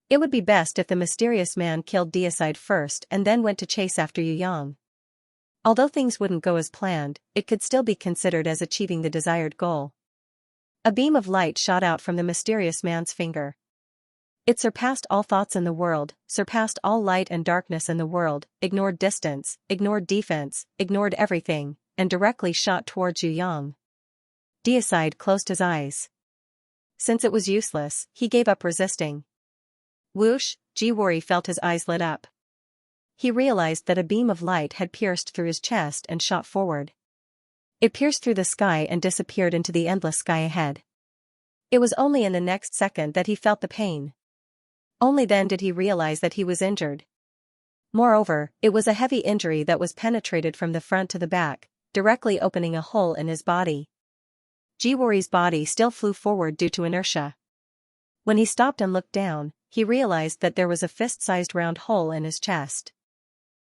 It would be best if the mysterious man killed Deicide first and then went to chase after Yu Yang. Although things wouldn't go as planned, it could still be considered as achieving the desired goal. A beam of light shot out from the mysterious man's finger. It surpassed all thoughts in the world, surpassed all light and darkness in the world, ignored distance, ignored defense, ignored everything, and directly shot towards Yu Yang. Deicide closed his eyes. Since it was useless, he gave up resisting. Whoosh, Jiwori felt his eyes lit up. He realized that a beam of light had pierced through his chest and shot forward. It pierced through the sky and disappeared into the endless sky ahead. It was only in the next second that he felt the pain. Only then did he realize that he was injured. Moreover, it was a heavy injury that was penetrated from the front to the back, directly opening a hole in his body. Jiwori's body still flew forward due to inertia. When he stopped and looked down, he realized that there was a fist-sized round hole in his chest.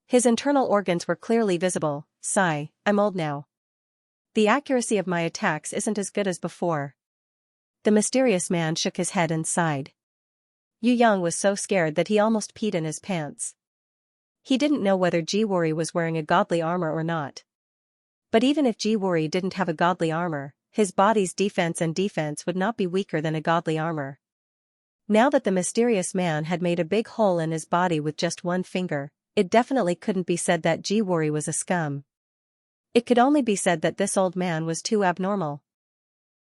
His internal organs were clearly visible. Sigh, I'm old now. The accuracy of my attacks isn't as good as before. The mysterious man shook his head and sighed. Yu Yang was so scared that he almost peed in his pants. He didn't know whether Jiwori was wearing a godly armor or not. But even if Jiwori didn't have a godly armor, his body's defense would not be weaker than a godly armor. Now that the mysterious man had made a big hole in his body with just one finger, it definitely couldn't be said that Jiwori was a scum. It could only be said that this old man was too abnormal.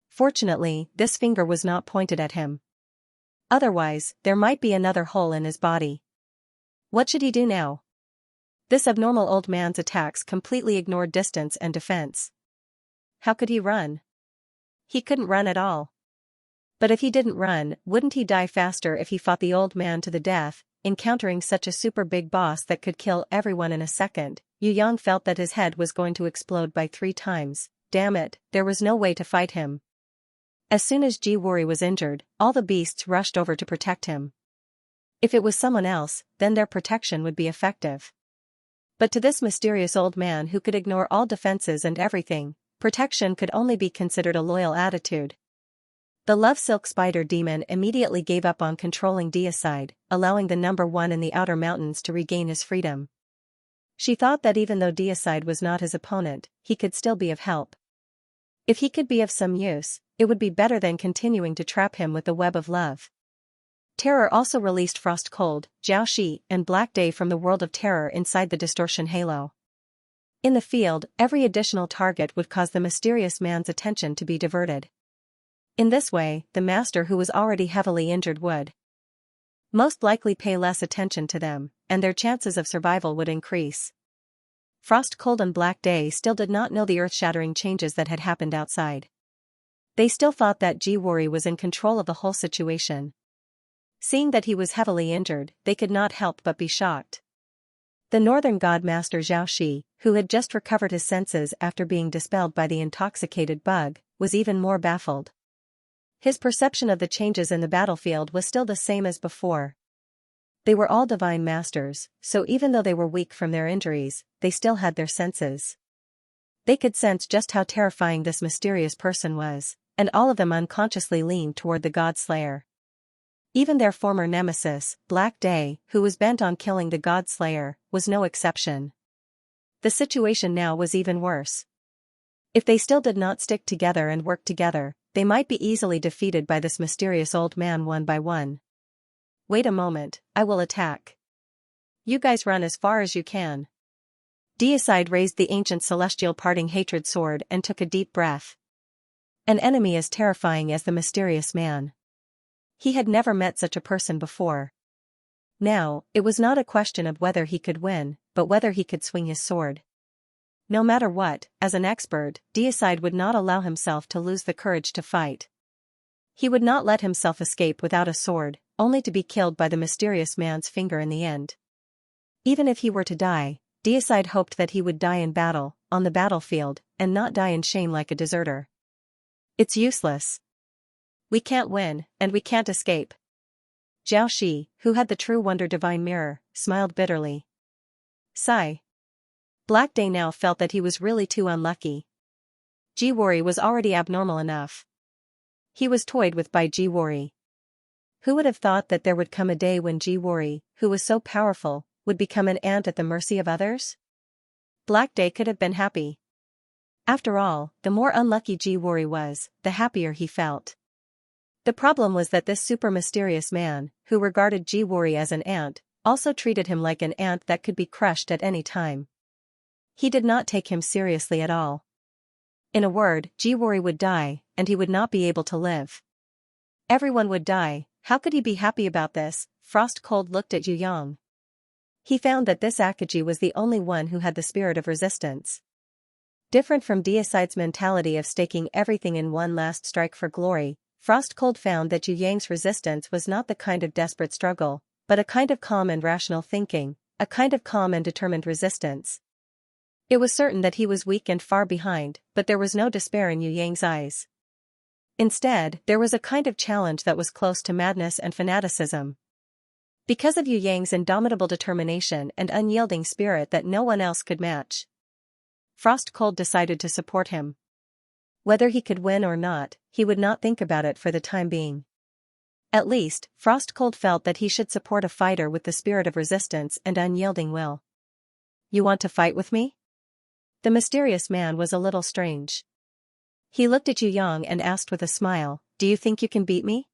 Fortunately, this finger was not pointed at him. Otherwise, there might be another hole in his body. What should he do now? This abnormal old man's attacks completely ignored distance and defense. How could he run? He couldn't run at all. But if he didn't run, wouldn't he die faster if he fought the old man to the death, encountering such a super big boss that could kill everyone in a second? Yu Yang felt that his head was going to explode by 3 times. Damn it, there was no way to fight him. As soon as Jiwori was injured, all the beasts rushed over to protect him. If it was someone else, then their protection would be effective. But to this mysterious old man who could ignore all defenses and everything, protection could only be considered a loyal attitude. The love silk spider demon immediately gave up on controlling Deicide, allowing the number 1 in the outer mountains to regain his freedom. She thought that even though Deicide was not his opponent, he could still be of help. If he could be of some use, it would be better than continuing to trap him with the web of love. Terror also released Frost Cold, Xiaoxi, and Black Day from the world of terror inside the distortion halo. In the field, every additional target would cause the mysterious man's attention to be diverted. In this way, the master who was already heavily injured would most likely pay less attention to them, and their chances of survival would increase. Frost Cold and Black Day still did not know the earth-shattering changes that had happened outside. They still thought that Jiwori was in control of the whole situation. Seeing that he was heavily injured, they could not help but be shocked. The northern god master Xiaoxi, who had just recovered his senses after being dispelled by the intoxicated bug, was even more baffled. His perception of the changes in the battlefield was still the same as before. They were all divine masters, so even though they were weak from their injuries, they still had their senses. They could sense just how terrifying this mysterious person was, and all of them unconsciously leaned toward the god slayer. Even their former nemesis, Black Day, who was bent on killing the god slayer, was no exception. The situation now was even worse. If they still did not stick together and work together, they might be easily defeated by this mysterious old man one by one. Wait a moment, I will attack. You guys run as far as you can. Deicide raised the ancient celestial parting hatred sword and took a deep breath. An enemy as terrifying as the mysterious man. He had never met such a person before. Now, it was not a question of whether he could win, but whether he could swing his sword. No matter what, as an expert, Deicide would not allow himself to lose the courage to fight. He would not let himself escape without a sword, only to be killed by the mysterious man's finger in the end. Even if he were to die, Deicide hoped that he would die in battle, on the battlefield, and not die in shame like a deserter. It's useless. We can't win, and we can't escape. Xiaoxi, who had the true wonder divine mirror, smiled bitterly. Sigh. Black Day now felt that he was really too unlucky. Jiwori was already abnormal enough. He was toyed with by Jiwori. Who would have thought that there would come a day when Jiwori, who was so powerful, would become an ant at the mercy of others? Black Day could have been happy. After all, the more unlucky Jiwori was, the happier he felt. The problem was that this super mysterious man, who regarded Jiwori as an ant, also treated him like an ant that could be crushed at any time. He did not take him seriously at all. In a word, Jiwori would die, and he would not be able to live. Everyone would die. How could he be happy about this? Frost Cold looked at Yu Yang. He found that this Akaji was the only one who had the spirit of resistance. Different from Deicide's mentality of staking everything in one last strike for glory, Frost Cold found that Yu Yang's resistance was not the kind of desperate struggle, but a kind of calm and rational thinking, a kind of calm and determined resistance. It was certain that he was weak and far behind, but there was no despair in Yu Yang's eyes. Instead, there was a kind of challenge that was close to madness and fanaticism. Because of Yu Yang's indomitable determination and unyielding spirit that no one else could match, Frost Cold decided to support him. Whether he could win or not, he would not think about it for the time being. At least, Frost Cold felt that he should support a fighter with the spirit of resistance and unyielding will. You want to fight with me? The mysterious man was a little strange. He looked at Yu Yang and asked with a smile, do you think you can beat me?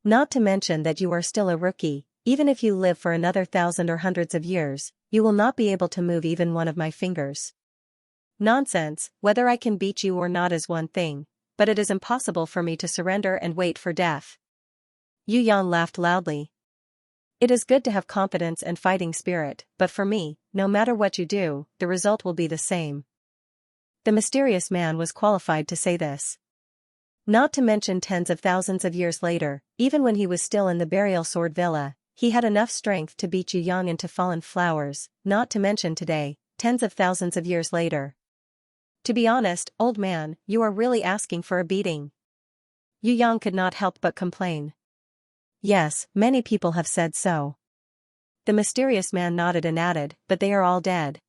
Not to mention that you are still a rookie, even if you live for another 1,000 or hundreds of years, you will not be able to move even one of my fingers. Nonsense, whether I can beat you or not is one thing, but it is impossible for me to surrender and wait for death. Yu Yang laughed loudly. It is good to have confidence and fighting spirit, but for me, no matter what you do, the result will be the same. The mysterious man was qualified to say this. Not to mention tens of thousands of years later, even when he was still in the burial sword villa, he had enough strength to beat Yu Yang into fallen flowers, not to mention today, tens of thousands of years later. To be honest, old man, you are really asking for a beating. Yu Yang could not help but complain. Yes, many people have said so. The mysterious man nodded and added, but they are all dead.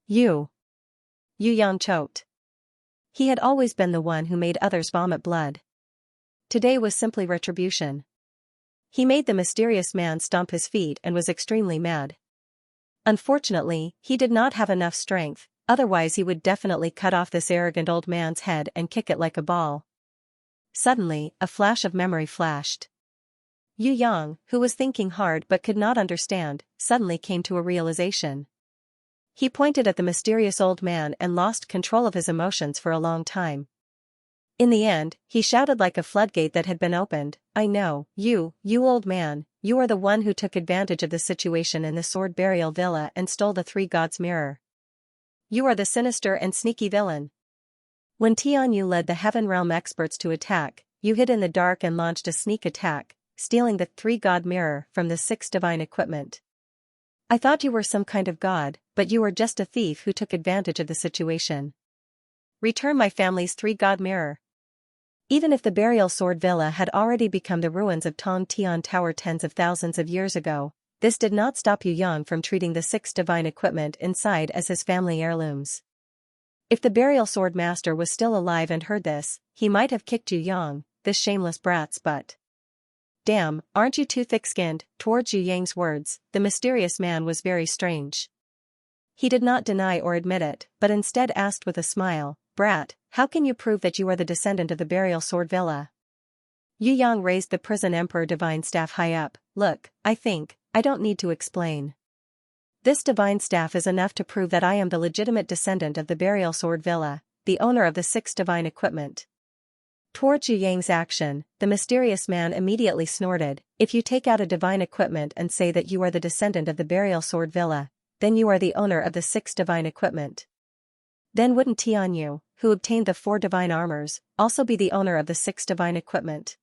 Yu Yang choked. He had always been the one who made others vomit blood. Today was simply retribution. He made the mysterious man stomp his feet and was extremely mad. Unfortunately, he did not have enough strength, otherwise he would definitely cut off this arrogant old man's head and kick it like a ball. Suddenly, a flash of memory flashed. Yu Yang, who was thinking hard but could not understand, suddenly came to a realization. He pointed at the mysterious old man and lost control of his emotions for a long time. In the end, he shouted like a floodgate that had been opened, "I know, you old man, you are the one who took advantage of the situation in the sword burial villa and stole the three gods' mirror. You are the sinister and sneaky villain. When Tianyu led the Heaven Realm experts to attack, you hid in the dark and launched a sneak attack, stealing the three-god mirror from the six divine equipment. I thought you were some kind of god, but you were just a thief who took advantage of the situation. Return my family's three-god mirror." Even if the burial sword villa had already become the ruins of Tong Tian Tower tens of thousands of years ago, this did not stop Yu Yang from treating the six divine equipment inside as his family heirlooms. If the burial sword master was still alive and heard this, he might have kicked Yu Yang, this shameless brat's butt. "Damn, aren't you too thick-skinned?" Towards Yu Yang's words, the mysterious man was very strange. He did not deny or admit it, but instead asked with a smile, "Brat, how can you prove that you are the descendant of the burial sword villa?" Yu Yang raised the prison emperor divine staff high up. "Look, I don't need to explain. This divine staff is enough to prove that I am the legitimate descendant of the burial sword villa, the owner of the six divine equipment." Towards Yu Yang's action, the mysterious man immediately snorted, "If you take out a divine equipment and say that you are the descendant of the burial sword villa, then you are the owner of the six divine equipment. Then wouldn't Tianyu, who obtained the four divine armors, also be the owner of the six divine equipment?"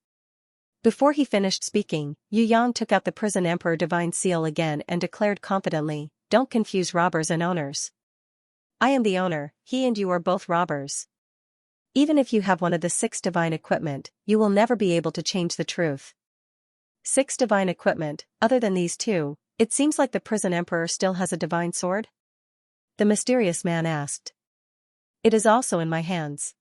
Before he finished speaking, Yu Yang took out the prison emperor divine seal again and declared confidently, "Don't confuse robbers and owners. I am the owner, he and you are both robbers. Even if you have one of the six divine equipment, you will never be able to change the truth." Six divine equipment, other than these two, it seems like the prison emperor still has a divine sword? The mysterious man asked. "It is also in my hands."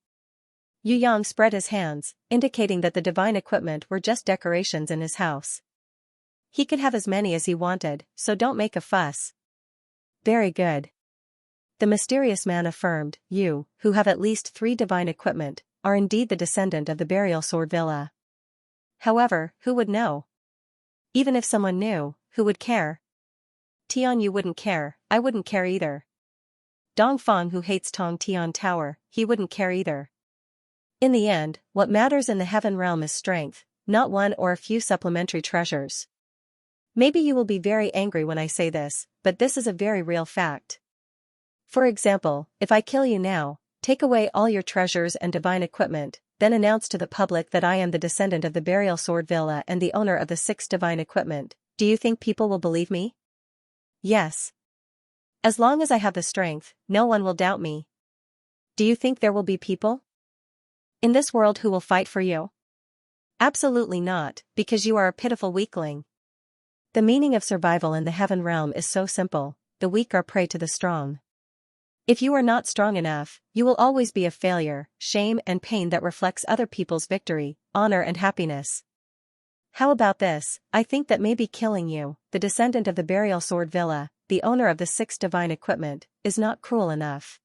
Yu Yang spread his hands, indicating that the divine equipment were just decorations in his house. He could have as many as he wanted, so don't make a fuss. "Very good." The mysterious man affirmed, "You, who have at least three divine equipment, are indeed the descendant of the burial sword villa. However, who would know? Even if someone knew, who would care? Tianyu wouldn't care, I wouldn't care either. Dongfang, who hates Tong Tian Tower, he wouldn't care either. In the end, what matters in the heaven realm is strength, not one or a few supplementary treasures. Maybe you will be very angry when I say this, but this is a very real fact. For example, if I kill you now, take away all your treasures and divine equipment, then announce to the public that I am the descendant of the burial sword villa and the owner of the six divine equipment, do you think people will believe me? Yes. As long as I have the strength, no one will doubt me. Do you think there will be people in this world who will fight for you? Absolutely not, because you are a pitiful weakling. The meaning of survival in the heaven realm is so simple: the weak are prey to the strong. If you are not strong enough, you will always be a failure, shame and pain that reflects other people's victory, honor and happiness. How about this? I think that maybe killing you, the descendant of the burial sword villa, the owner of the six divine equipment, is not cruel enough.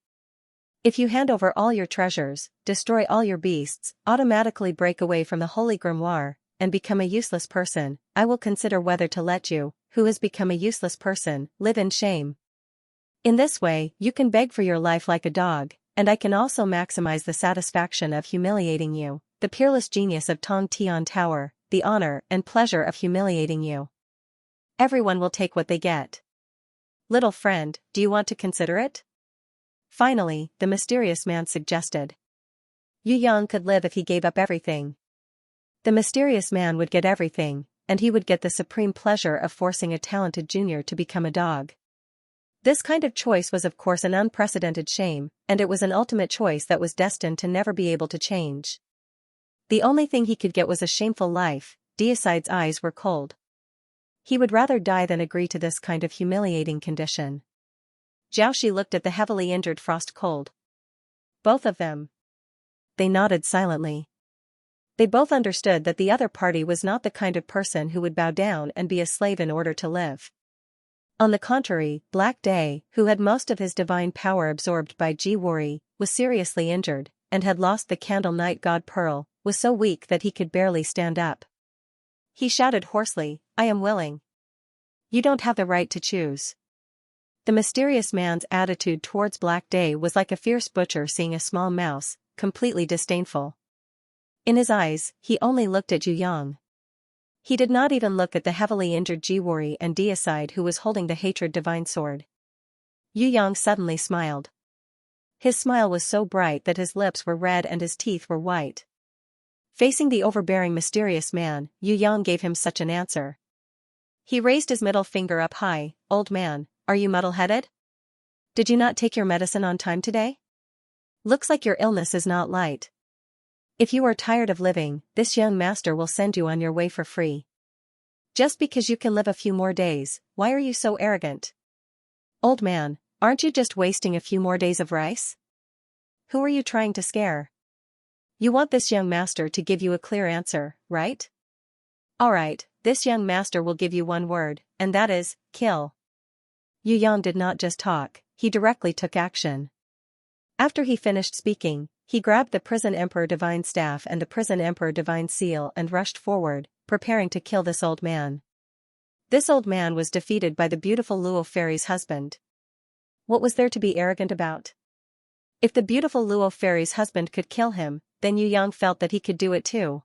If you hand over all your treasures, destroy all your beasts, automatically break away from the holy grimoire, and become a useless person, I will consider whether to let you, who has become a useless person, live in shame. In this way, you can beg for your life like a dog, and I can also maximize the satisfaction of humiliating you, the peerless genius of Tong Tian Tower, the honor and pleasure of humiliating you. Everyone will take what they get. Little friend, do you want to consider it? Finally, the mysterious man suggested. Yu Yang could live if he gave up everything. The mysterious man would get everything, and he would get the supreme pleasure of forcing a talented junior to become a dog. This kind of choice was of course an unprecedented shame, and it was an ultimate choice that was destined to never be able to change. The only thing he could get was a shameful life. Deicide's eyes were cold. He would rather die than agree to this kind of humiliating condition. Xiaoxi looked at the heavily injured Frost Cold. Both of them. They nodded silently. They both understood that the other party was not the kind of person who would bow down and be a slave in order to live. On the contrary, Black Day, who had most of his divine power absorbed by Jiwori, was seriously injured, and had lost the Candle Night God Pearl, was so weak that he could barely stand up. He shouted hoarsely, "I am willing. You don't have the right to choose." The mysterious man's attitude towards Black Day was like a fierce butcher seeing a small mouse, completely disdainful. In his eyes, he only looked at Yu Yang. He did not even look at the heavily injured Jiwori and Deicide who was holding the hatred divine sword. Yu Yang suddenly smiled. His smile was so bright that his lips were red and his teeth were white. Facing the overbearing mysterious man, Yu Yang gave him such an answer. He raised his middle finger up high. "Old man, are you muddle-headed? Did you not take your medicine on time today? Looks like your illness is not light. If you are tired of living, this young master will send you on your way for free. Just because you can live a few more days, why are you so arrogant? Old man, aren't you just wasting a few more days of rice? Who are you trying to scare? You want this young master to give you a clear answer, right? Alright, this young master will give you one word, and that is, kill." Yu Yang did not just talk, he directly took action. After he finished speaking, he grabbed the Prison Emperor Divine Staff and the Prison Emperor Divine Seal and rushed forward, preparing to kill this old man. This old man was defeated by the beautiful Luo Fairy's husband. What was there to be arrogant about? If the beautiful Luo Fairy's husband could kill him, then Yu Yang felt that he could do it too.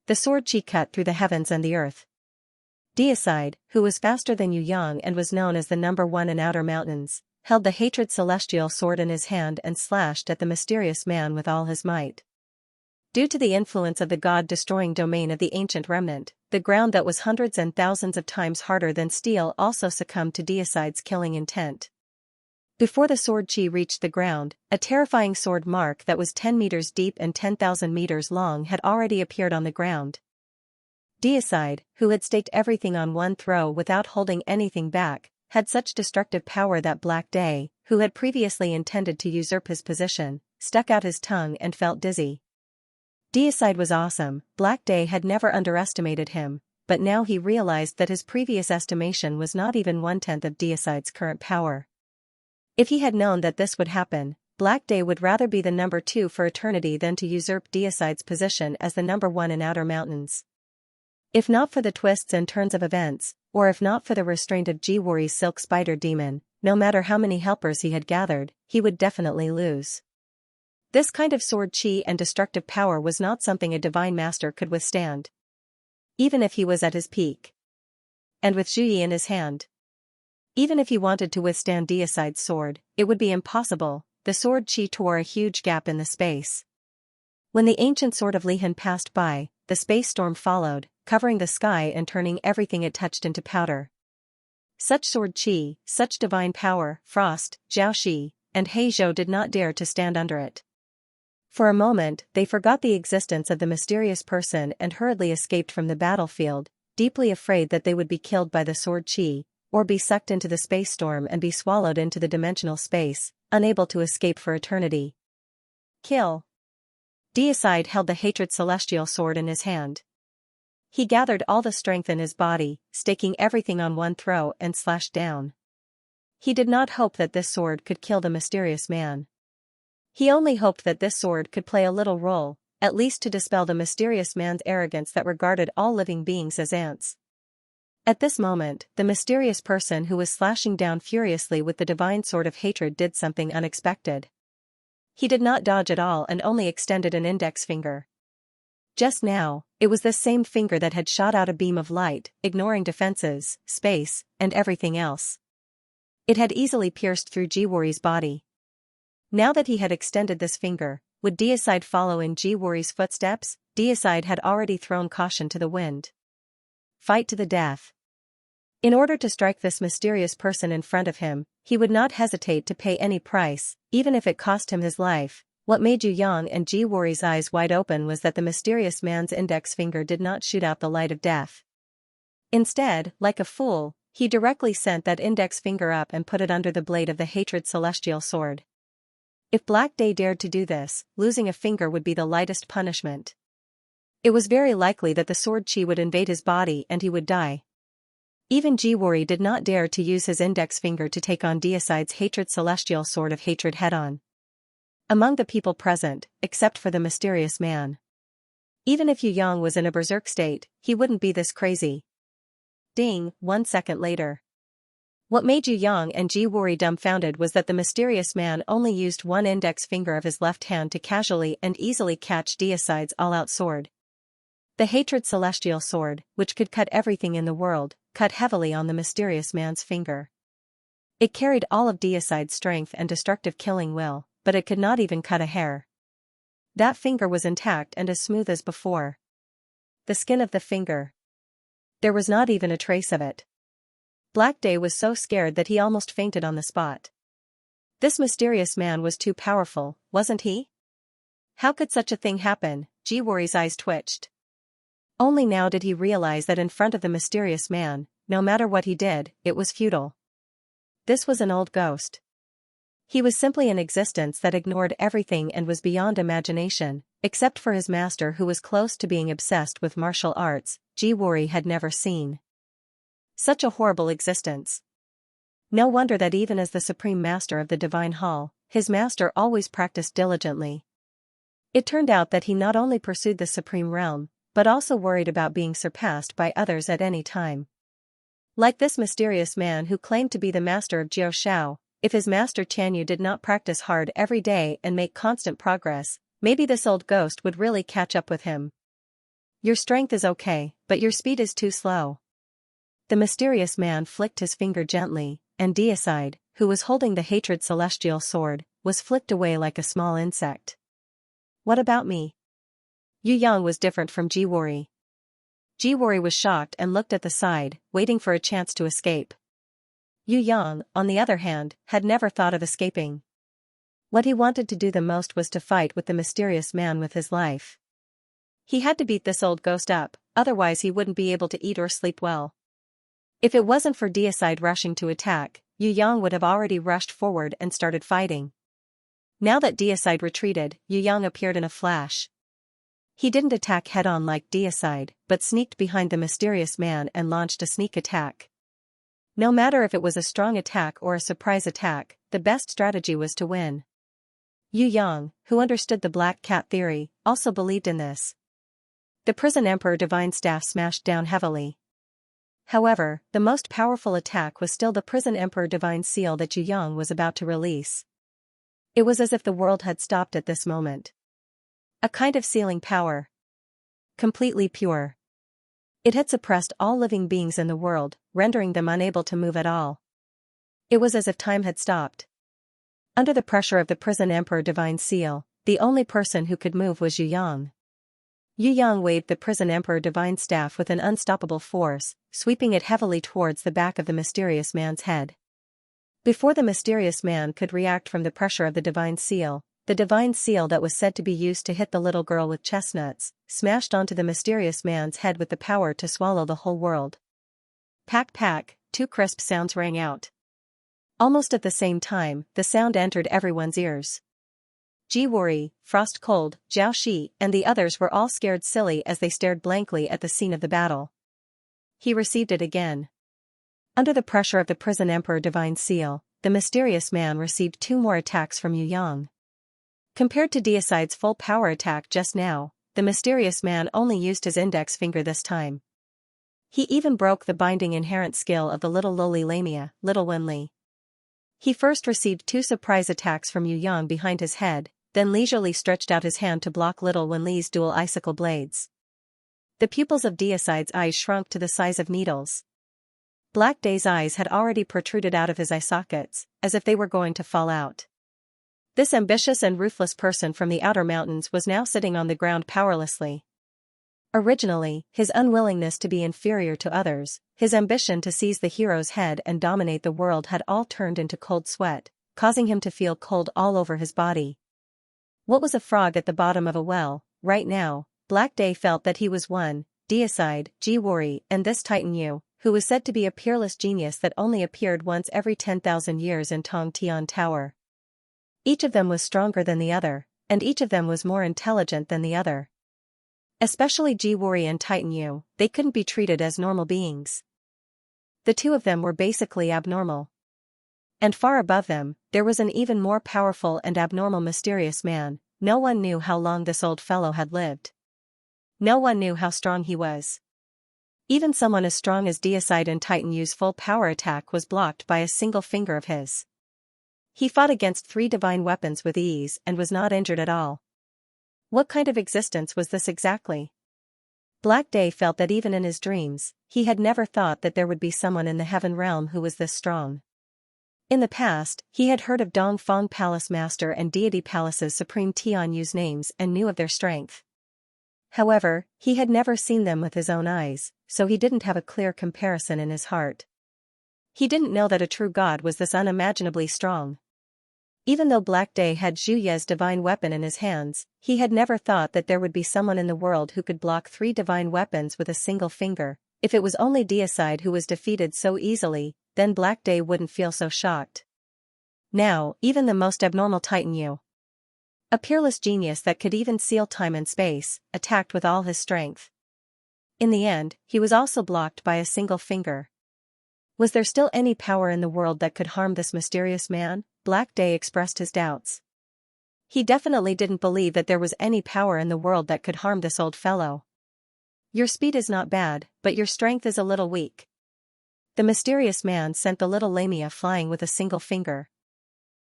The sword chi cut through the heavens and the earth. Deicide, who was faster than Yu Yang and was known as the #1 in Outer Mountains, held the hatred celestial sword in his hand and slashed at the mysterious man with all his might. Due to the influence of the god-destroying domain of the ancient remnant, the ground that was hundreds and thousands of times harder than steel also succumbed to Deicide's killing intent. Before the sword chi reached the ground, a terrifying sword mark that was 10 meters deep and 10,000 meters long had already appeared on the ground. Deicide, who had staked everything on one throw without holding anything back, had such destructive power that Black Day, who had previously intended to usurp his position, stuck out his tongue and felt dizzy. Deicide was awesome. Black Day had never underestimated him, but now he realized that his previous estimation was not even 1/10 of Deicide's current power. If he had known that this would happen, Black Day would rather be the #2 for eternity than to usurp Deicide's position as the #1 in Outer Mountains. If not for the twists and turns of events, or if not for the restraint of Jiwori's silk spider demon, no matter how many helpers he had gathered, he would definitely lose. This kind of sword chi and destructive power was not something a divine master could withstand. Even if he was at his peak. And with Zhuyi in his hand. Even if he wanted to withstand Deicide's sword, it would be impossible. The sword chi tore a huge gap in the space. When the ancient sword of Lihan passed by, the space storm followed, covering the sky and turning everything it touched into powder. Such sword chi, such divine power, Frost, Xiaoxi, and Heizhou did not dare to stand under it. For a moment, they forgot the existence of the mysterious person and hurriedly escaped from the battlefield, deeply afraid that they would be killed by the sword chi, or be sucked into the space storm and be swallowed into the dimensional space, unable to escape for eternity. Kill. Deicide held the hatred celestial sword in his hand. He gathered all the strength in his body, staking everything on one throw and slashed down. He did not hope that this sword could kill the mysterious man. He only hoped that this sword could play a little role, at least to dispel the mysterious man's arrogance that regarded all living beings as ants. At this moment, the mysterious person who was slashing down furiously with the divine sword of hatred did something unexpected. He did not dodge at all and only extended an index finger. Just now, it was this same finger that had shot out a beam of light, ignoring defenses, space, and everything else. It had easily pierced through Jiwori's body. Now that he had extended this finger, would Deicide follow in Jiwori's footsteps? Deicide had already thrown caution to the wind. Fight to the death. In order to strike this mysterious person in front of him, he would not hesitate to pay any price, even if it cost him his life. What made Yu Yang and Jiwori's eyes wide open was that the mysterious man's index finger did not shoot out the light of death. Instead, like a fool, he directly sent that index finger up and put it under the blade of the hatred celestial sword. If Black Day dared to do this, losing a finger would be the lightest punishment. It was very likely that the sword chi would invade his body and he would die. Even Jiwori did not dare to use his index finger to take on Deicide's hatred celestial sword of hatred head-on. Among the people present, except for the mysterious man. Even if Yu Yang was in a berserk state, he wouldn't be this crazy. Ding, 1 second later. What made Yu Yang and Jiwori dumbfounded was that the mysterious man only used one index finger of his left hand to casually and easily catch Deicide's all-out sword. The hatred celestial sword, which could cut everything in the world, cut heavily on the mysterious man's finger. It carried all of Deicide's strength and destructive killing will, but it could not even cut a hair. That finger was intact and as smooth as before. The skin of the finger. There was not even a trace of it. Black Day was so scared that he almost fainted on the spot. This mysterious man was too powerful, wasn't he? How could such a thing happen? Jiwori's eyes twitched. Only now did he realize that in front of the mysterious man, no matter what he did, it was futile. This was an old ghost. He was simply an existence that ignored everything and was beyond imagination, except for his master who was close to being obsessed with martial arts. Jiwori had never seen such a horrible existence. No wonder that even as the supreme master of the divine hall, his master always practiced diligently. It turned out that he not only pursued the supreme realm, but also worried about being surpassed by others at any time. Like this mysterious man who claimed to be the master of Jiao Shao, if his master Chanyu did not practice hard every day and make constant progress, maybe this old ghost would really catch up with him. Your strength is okay, but your speed is too slow. The mysterious man flicked his finger gently, and Deicide, who was holding the hatred celestial sword, was flicked away like a small insect. What about me? Yu Yang was different from Jiwori. Jiwori was shocked and looked at the side, waiting for a chance to escape. Yu Yang, on the other hand, had never thought of escaping. What he wanted to do the most was to fight with the mysterious man with his life. He had to beat this old ghost up, otherwise he wouldn't be able to eat or sleep well. If it wasn't for Deicide rushing to attack, Yu Yang would have already rushed forward and started fighting. Now that Deicide retreated, Yu Yang appeared in a flash. He didn't attack head-on like Deicide, but sneaked behind the mysterious man and launched a sneak attack. No matter if it was a strong attack or a surprise attack, the best strategy was to win. Yu Yang, who understood the Black Cat theory, also believed in this. The Prison Emperor Divine Staff smashed down heavily. However, the most powerful attack was still the Prison Emperor Divine Seal that Yu Yang was about to release. It was as if the world had stopped at this moment. A kind of sealing power. Completely pure. It had suppressed all living beings in the world, rendering them unable to move at all. It was as if time had stopped. Under the pressure of the Prison Emperor Divine Seal, the only person who could move was Yu Yang. Yu Yang waved the Prison Emperor Divine Staff with an unstoppable force, sweeping it heavily towards the back of the mysterious man's head. Before the mysterious man could react from the pressure of the Divine Seal, the Divine Seal that was said to be used to hit the little girl with chestnuts, smashed onto the mysterious man's head with the power to swallow the whole world. Pack pack, 2 crisp sounds rang out. Almost at the same time, the sound entered everyone's ears. Jiwori, Frost Cold, Zhao Shi, and the others were all scared silly as they stared blankly at the scene of the battle. He received it again. Under the pressure of the Prison Emperor Divine Seal, the mysterious man received 2 more attacks from Yu Yang. Compared to Deicide's full power attack just now, the mysterious man only used his index finger this time. He even broke the binding inherent skill of the little lowly Lamia, Little Wenli. He first received 2 surprise attacks from Yu Yang behind his head, then leisurely stretched out his hand to block Little Wenli's dual icicle blades. The pupils of Deicide's eyes shrunk to the size of needles. Black Day's eyes had already protruded out of his eye sockets, as if they were going to fall out. This ambitious and ruthless person from the outer mountains was now sitting on the ground powerlessly. Originally, his unwillingness to be inferior to others, his ambition to seize the hero's head and dominate the world had all turned into cold sweat, causing him to feel cold all over his body. What was a frog at the bottom of a well? Right now, Black Day felt that he was one, deicide, Jiwori, and this Titan Yu, who was said to be a peerless genius that only appeared once every 10,000 years in Tong Tian Tower. Each of them was stronger than the other, and each of them was more intelligent than the other. Especially Jiwori and Titan Yu, they couldn't be treated as normal beings. The two of them were basically abnormal. And far above them, there was an even more powerful and abnormal mysterious man. No one knew how long this old fellow had lived. No one knew how strong he was. Even someone as strong as Deicide and Titan Yu's full power attack was blocked by a single finger of his. He fought against 3 divine weapons with ease and was not injured at all. What kind of existence was this exactly? Black Day felt that even in his dreams, he had never thought that there would be someone in the heaven realm who was this strong. In the past, he had heard of Dongfang Palace Master and Deity Palace's Supreme Tian Yu's names and knew of their strength. However, he had never seen them with his own eyes, so he didn't have a clear comparison in his heart. He didn't know that a true god was this unimaginably strong. Even though Black Day had Zhu Ye's divine weapon in his hands, he had never thought that there would be someone in the world who could block 3 divine weapons with a single finger. If it was only Deicide who was defeated so easily, then Black Day wouldn't feel so shocked. Now, even the most abnormal Titan Yu, a peerless genius that could even seal time and space, attacked with all his strength. In the end, he was also blocked by a single finger. Was there still any power in the world that could harm this mysterious man? Black Day expressed his doubts. He definitely didn't believe that there was any power in the world that could harm this old fellow. Your speed is not bad, but your strength is a little weak. The mysterious man sent the little Lamia flying with a single finger.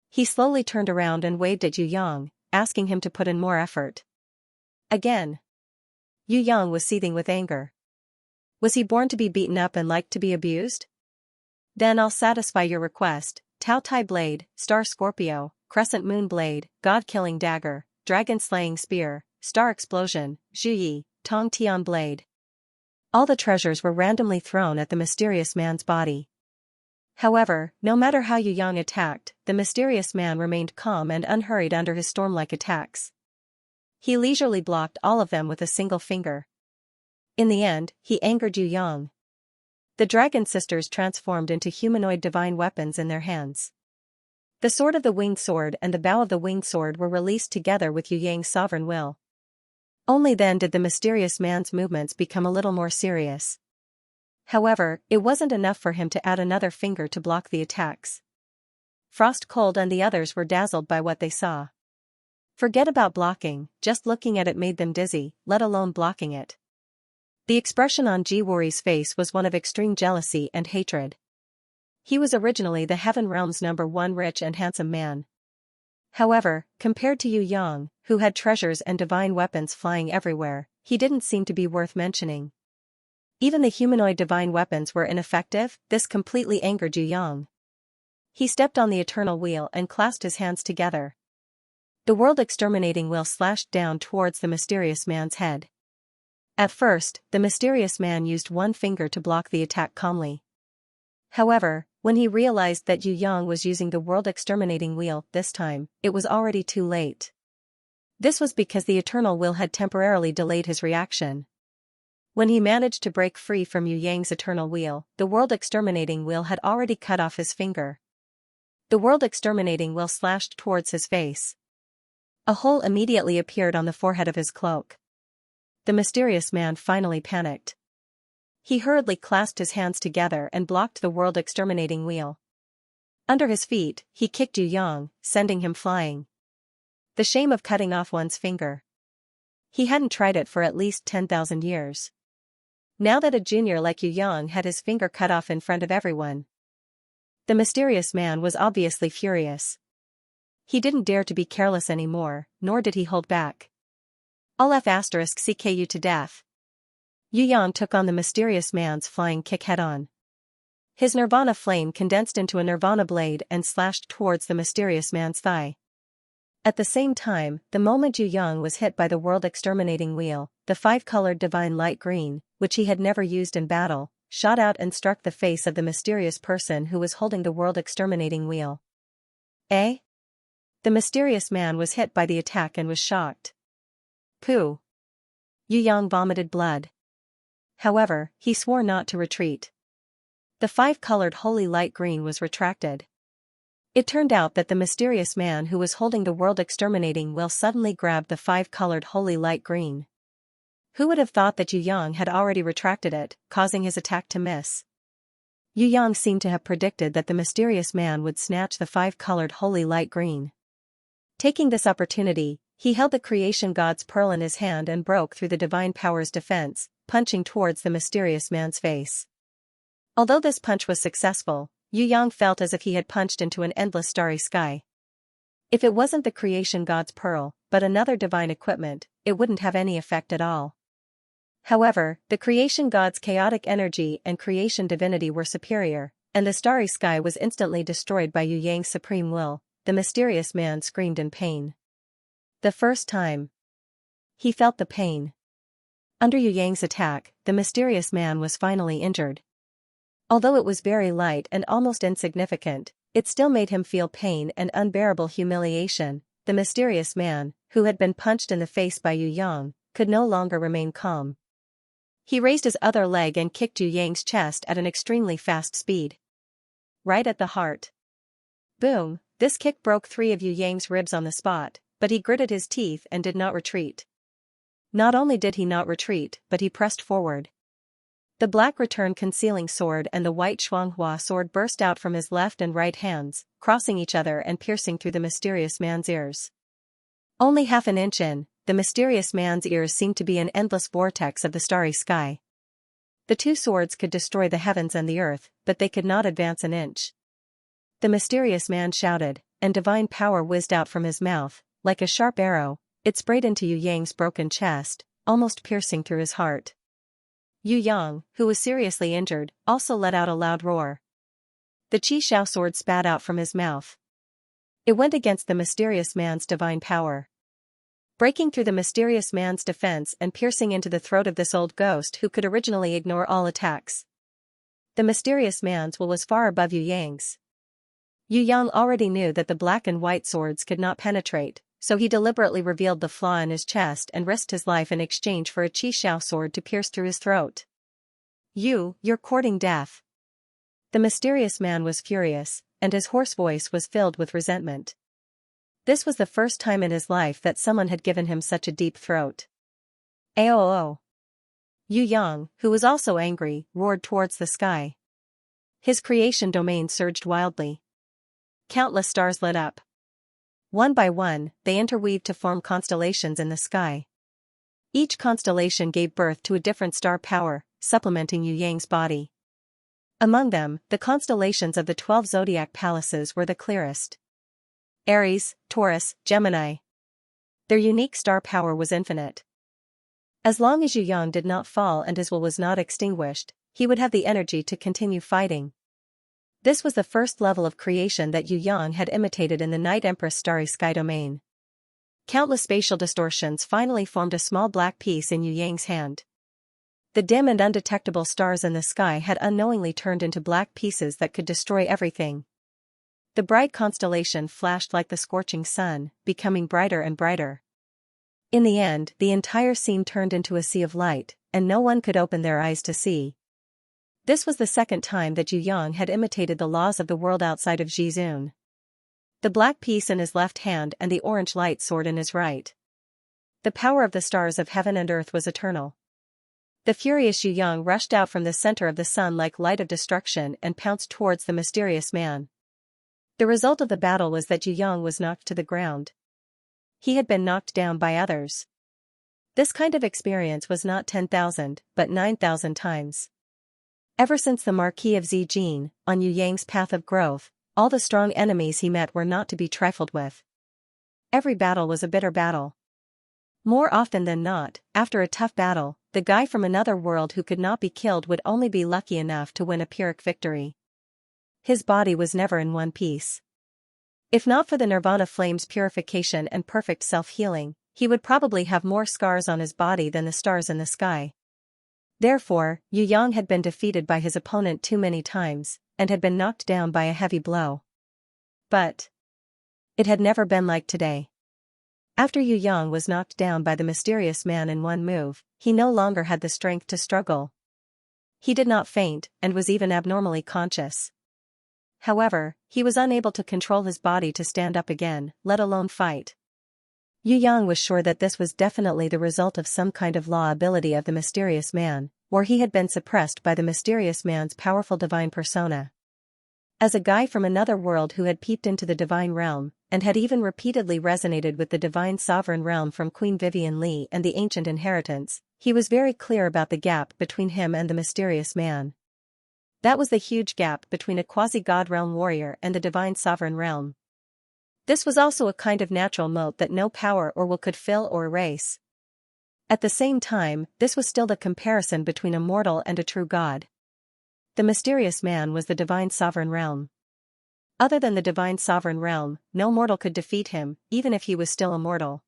He slowly turned around and waved at Yu Yang, asking him to put in more effort. Again. Yu Yang was seething with anger. Was he born to be beaten up and liked to be abused? Then I'll satisfy your request. Tao Tai Blade, Star Scorpio, Crescent Moon Blade, God-Killing Dagger, Dragon-Slaying Spear, Star Explosion, Zhu Yi, Tong Tian Blade. All the treasures were randomly thrown at the mysterious man's body. However, no matter how Yu Yang attacked, the mysterious man remained calm and unhurried under his storm-like attacks. He leisurely blocked all of them with a single finger. In the end, he angered Yu Yang. The Dragon Sisters transformed into humanoid divine weapons in their hands. The Sword of the Winged Sword and the Bow of the Winged Sword were released together with Yu Yang's sovereign will. Only then did the mysterious man's movements become a little more serious. However, it wasn't enough for him to add another finger to block the attacks. Frost Cold and the others were dazzled by what they saw. Forget about blocking, just looking at it made them dizzy, let alone blocking it. The expression on Jiwori's face was one of extreme jealousy and hatred. He was originally the Heaven Realm's #1 rich and handsome man. However, compared to Yu Yang, who had treasures and divine weapons flying everywhere, he didn't seem to be worth mentioning. Even the humanoid divine weapons were ineffective. This completely angered Yu Yang. He stepped on the eternal wheel and clasped his hands together. The world exterminating wheel slashed down towards the mysterious man's head. At first, the mysterious man used one finger to block the attack calmly. However, when he realized that Yu Yang was using the world exterminating wheel this time, it was already too late. This was because the eternal will had temporarily delayed his reaction. When he managed to break free from Yu Yang's eternal wheel, the world exterminating wheel had already cut off his finger. The world exterminating wheel slashed towards his face. A hole immediately appeared on the forehead of his cloak. The mysterious man finally panicked. He hurriedly clasped his hands together and blocked the world exterminating wheel. Under his feet, he kicked Yu Yang, sending him flying. The shame of cutting off one's finger. He hadn't tried it for at least 10,000 years. Now that a junior like Yu Yang had his finger cut off in front of everyone. The mysterious man was obviously furious. He didn't dare to be careless anymore, nor did he hold back. I'll *CK you to death. Yu Yang took on the mysterious man's flying kick head-on. His Nirvana flame condensed into a Nirvana blade and slashed towards the mysterious man's thigh. At the same time, the moment Yu Yang was hit by the world-exterminating wheel, the five-colored divine light green, which he had never used in battle, shot out and struck the face of the mysterious person who was holding the world-exterminating wheel. Eh? The mysterious man was hit by the attack and was shocked. Pooh! Yu Yang vomited blood. However, he swore not to retreat. The five-colored holy light green was retracted. It turned out that the mysterious man who was holding the world-exterminating wheel suddenly grabbed the five-colored holy light green. Who would have thought that Yu Yang had already retracted it, causing his attack to miss? Yu Yang seemed to have predicted that the mysterious man would snatch the five-colored holy light green. Taking this opportunity, he held the creation god's pearl in his hand and broke through the divine power's defense, punching towards the mysterious man's face. Although this punch was successful, Yu Yang felt as if he had punched into an endless starry sky. If it wasn't the creation god's pearl, but another divine equipment, it wouldn't have any effect at all. However, the creation god's chaotic energy and creation divinity were superior, and the starry sky was instantly destroyed by Yu Yang's supreme will. The mysterious man screamed in pain. The first time he felt the pain. Under Yu Yang's attack, the mysterious man was finally injured. Although it was very light and almost insignificant, it still made him feel pain and unbearable humiliation. The mysterious man, who had been punched in the face by Yu Yang, could no longer remain calm. He raised his other leg and kicked Yu Yang's chest at an extremely fast speed. Right at the heart. Boom! This kick broke 3 of Yu Yang's ribs on the spot, but he gritted his teeth and did not retreat. Not only did he not retreat, but he pressed forward. The black return concealing sword and the white Xianxia sword burst out from his left and right hands, crossing each other and piercing through the mysterious man's ears. Only half an inch in, the mysterious man's ears seemed to be an endless vortex of the starry sky. The two swords could destroy the heavens and the earth, but they could not advance an inch. The mysterious man shouted, and divine power whizzed out from his mouth. Like a sharp arrow, it sprayed into Yu Yang's broken chest, almost piercing through his heart. Yu Yang, who was seriously injured, also let out a loud roar. The Qi Shao sword spat out from his mouth. It went against the mysterious man's divine power. Breaking through the mysterious man's defense and piercing into the throat of this old ghost who could originally ignore all attacks. The mysterious man's will was far above Yu Yang's. Yu Yang already knew that the black and white swords could not penetrate, so he deliberately revealed the flaw in his chest and risked his life in exchange for a Qi Shao sword to pierce through his throat. You're courting death. The mysterious man was furious, and his hoarse voice was filled with resentment. This was the first time in his life that someone had given him such a deep throat. Aoo! Yu Yang, who was also angry, roared towards the sky. His creation domain surged wildly. Countless stars lit up. One by one, they interweaved to form constellations in the sky. Each constellation gave birth to a different star power, supplementing Yu Yang's body. Among them, the constellations of the 12 zodiac palaces were the clearest. Aries, Taurus, Gemini. Their unique star power was infinite. As long as Yu Yang did not fall and his will was not extinguished, he would have the energy to continue fighting. This was the first level of creation that Yu Yang had imitated in the Night Empress starry sky domain. Countless spatial distortions finally formed a small black piece in Yu Yang's hand. The dim and undetectable stars in the sky had unknowingly turned into black pieces that could destroy everything. The bright constellation flashed like the scorching sun, becoming brighter and brighter. In the end, the entire scene turned into a sea of light, and no one could open their eyes to see. This was the second time that Yu Yang had imitated the laws of the world outside of Jizun. The black piece in his left hand and the orange light sword in his right. The power of the stars of heaven and earth was eternal. The furious Yu Yang rushed out from the center of the sun like light of destruction and pounced towards the mysterious man. The result of the battle was that Yu Yang was knocked to the ground. He had been knocked down by others. This kind of experience was not 10,000, but 9,000 times. Ever since the Marquis of Zijin, on Yu Yang's path of growth, all the strong enemies he met were not to be trifled with. Every battle was a bitter battle. More often than not, after a tough battle, the guy from another world who could not be killed would only be lucky enough to win a Pyrrhic victory. His body was never in one piece. If not for the Nirvana flame's purification and perfect self-healing, he would probably have more scars on his body than the stars in the sky. Therefore, Yu Yang had been defeated by his opponent too many times, and had been knocked down by a heavy blow. But it had never been like today. After Yu Yang was knocked down by the mysterious man in one move, he no longer had the strength to struggle. He did not faint, and was even abnormally conscious. However, he was unable to control his body to stand up again, let alone fight. Yu Yang was sure that this was definitely the result of some kind of law ability of the mysterious man, or he had been suppressed by the mysterious man's powerful divine persona. As a guy from another world who had peeped into the divine realm, and had even repeatedly resonated with the divine sovereign realm from Queen Vivian Li and the ancient inheritance, he was very clear about the gap between him and the mysterious man. That was the huge gap between a quasi-god realm warrior and the divine sovereign realm. This was also a kind of natural moat that no power or will could fill or erase. At the same time, this was still the comparison between a mortal and a true god. The mysterious man was the divine sovereign realm. Other than the divine sovereign realm, no mortal could defeat him, even if he was still immortal.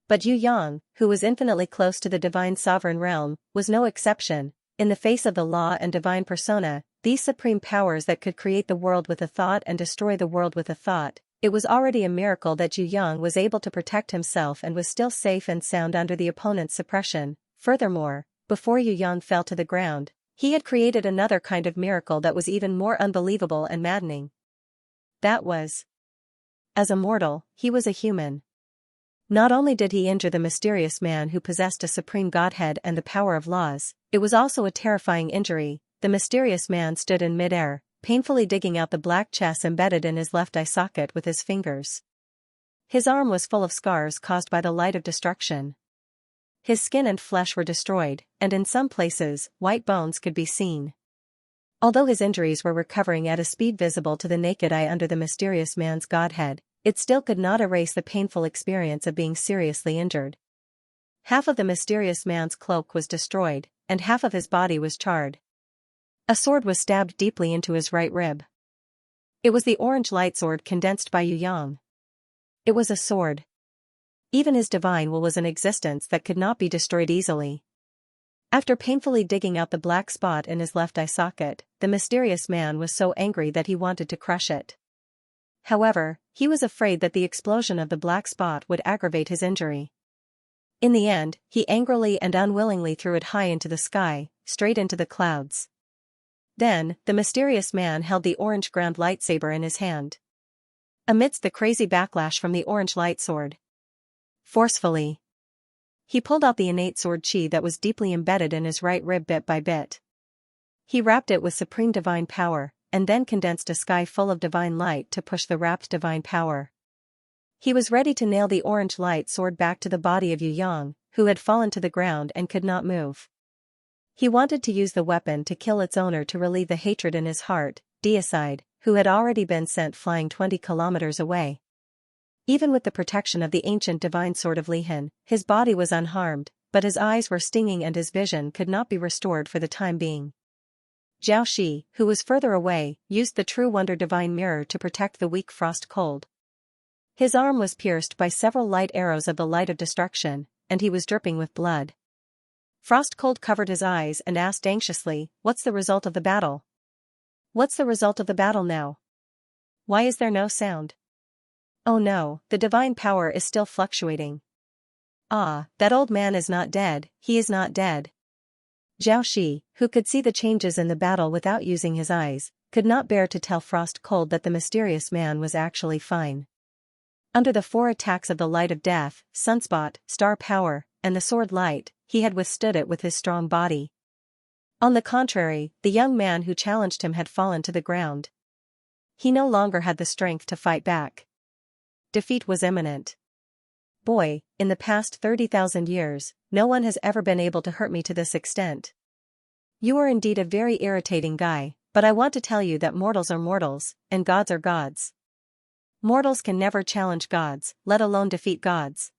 But Yu Yang, who was infinitely close to the divine sovereign realm, was no exception. In the face of the law and divine persona, these supreme powers that could create the world with a thought and destroy the world with a thought, it was already a miracle that Yu Yang was able to protect himself and was still safe and sound under the opponent's suppression. Furthermore, before Yu Yang fell to the ground, he had created another kind of miracle that was even more unbelievable and maddening. That was, as a mortal, he was a human. Not only did he injure the mysterious man who possessed a supreme godhead and the power of laws, it was also a terrifying injury. The mysterious man stood in midair, painfully digging out the black chess embedded in his left eye socket with his fingers. His arm was full of scars caused by the light of destruction. His skin and flesh were destroyed, and in some places, white bones could be seen. Although his injuries were recovering at a speed visible to the naked eye under the mysterious man's godhead, it still could not erase the painful experience of being seriously injured. Half of the mysterious man's cloak was destroyed, and half of his body was charred. A sword was stabbed deeply into his right rib. It was the orange light sword condensed by Yu Yang. It was a sword. Even his divine will was an existence that could not be destroyed easily. After painfully digging out the black spot in his left eye socket, the mysterious man was so angry that he wanted to crush it. However, he was afraid that the explosion of the black spot would aggravate his injury. In the end, he angrily and unwillingly threw it high into the sky, straight into the clouds. Then, the mysterious man held the orange ground lightsaber in his hand. Amidst the crazy backlash from the orange light sword, forcefully, he pulled out the innate sword chi that was deeply embedded in his right rib bit by bit. He wrapped it with supreme divine power, and then condensed a sky full of divine light to push the wrapped divine power. He was ready to nail the orange light sword back to the body of Yu Yang, who had fallen to the ground and could not move. He wanted to use the weapon to kill its owner to relieve the hatred in his heart, deicide, who had already been sent flying 20 kilometers away. Even with the protection of the ancient divine sword of Lihan, his body was unharmed, but his eyes were stinging and his vision could not be restored for the time being. Zhao Shi, who was further away, used the true wonder divine mirror to protect the weak frost cold. His arm was pierced by several light arrows of the light of destruction, and he was dripping with blood. Frost cold covered his eyes and asked anxiously, "What's the result of the battle? What's the result of the battle now? Why is there no sound? Oh no, the divine power is still fluctuating. Ah, that old man is not dead, he is not dead." Zhao Shi, who could see the changes in the battle without using his eyes, could not bear to tell Frost Cold that the mysterious man was actually fine. Under the 4 attacks of the light of death, sunspot, star power, and the sword light, he had withstood it with his strong body. On the contrary, the young man who challenged him had fallen to the ground. He no longer had the strength to fight back. Defeat was imminent. "Boy, in the past 30,000 years, no one has ever been able to hurt me to this extent. You are indeed a very irritating guy, but I want to tell you that mortals are mortals, and gods are gods. Mortals can never challenge gods, let alone defeat gods."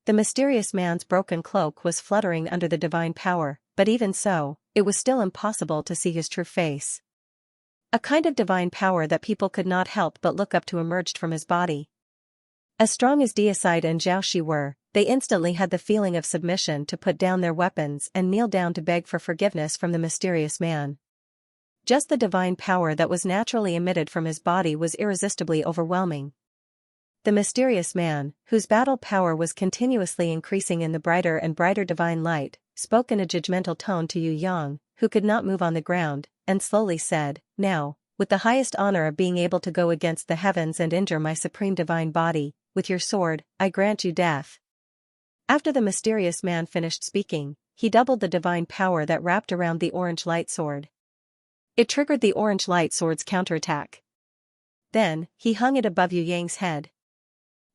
The mysterious man's broken cloak was fluttering under the divine power, but even so, it was still impossible to see his true face. A kind of divine power that people could not help but look up to emerged from his body. As strong as Deicide and Xiaoxi were, they instantly had the feeling of submission to put down their weapons and kneel down to beg for forgiveness from the mysterious man. Just the divine power that was naturally emitted from his body was irresistibly overwhelming. The mysterious man, whose battle power was continuously increasing in the brighter and brighter divine light, spoke in a judgmental tone to Yu Yang, who could not move on the ground, and slowly said, "Now, with the highest honor of being able to go against the heavens and injure my supreme divine body, with your sword, I grant you death." After the mysterious man finished speaking, he doubled the divine power that wrapped around the orange light sword. It triggered the orange light sword's counterattack. Then, he hung it above Yu Yang's head.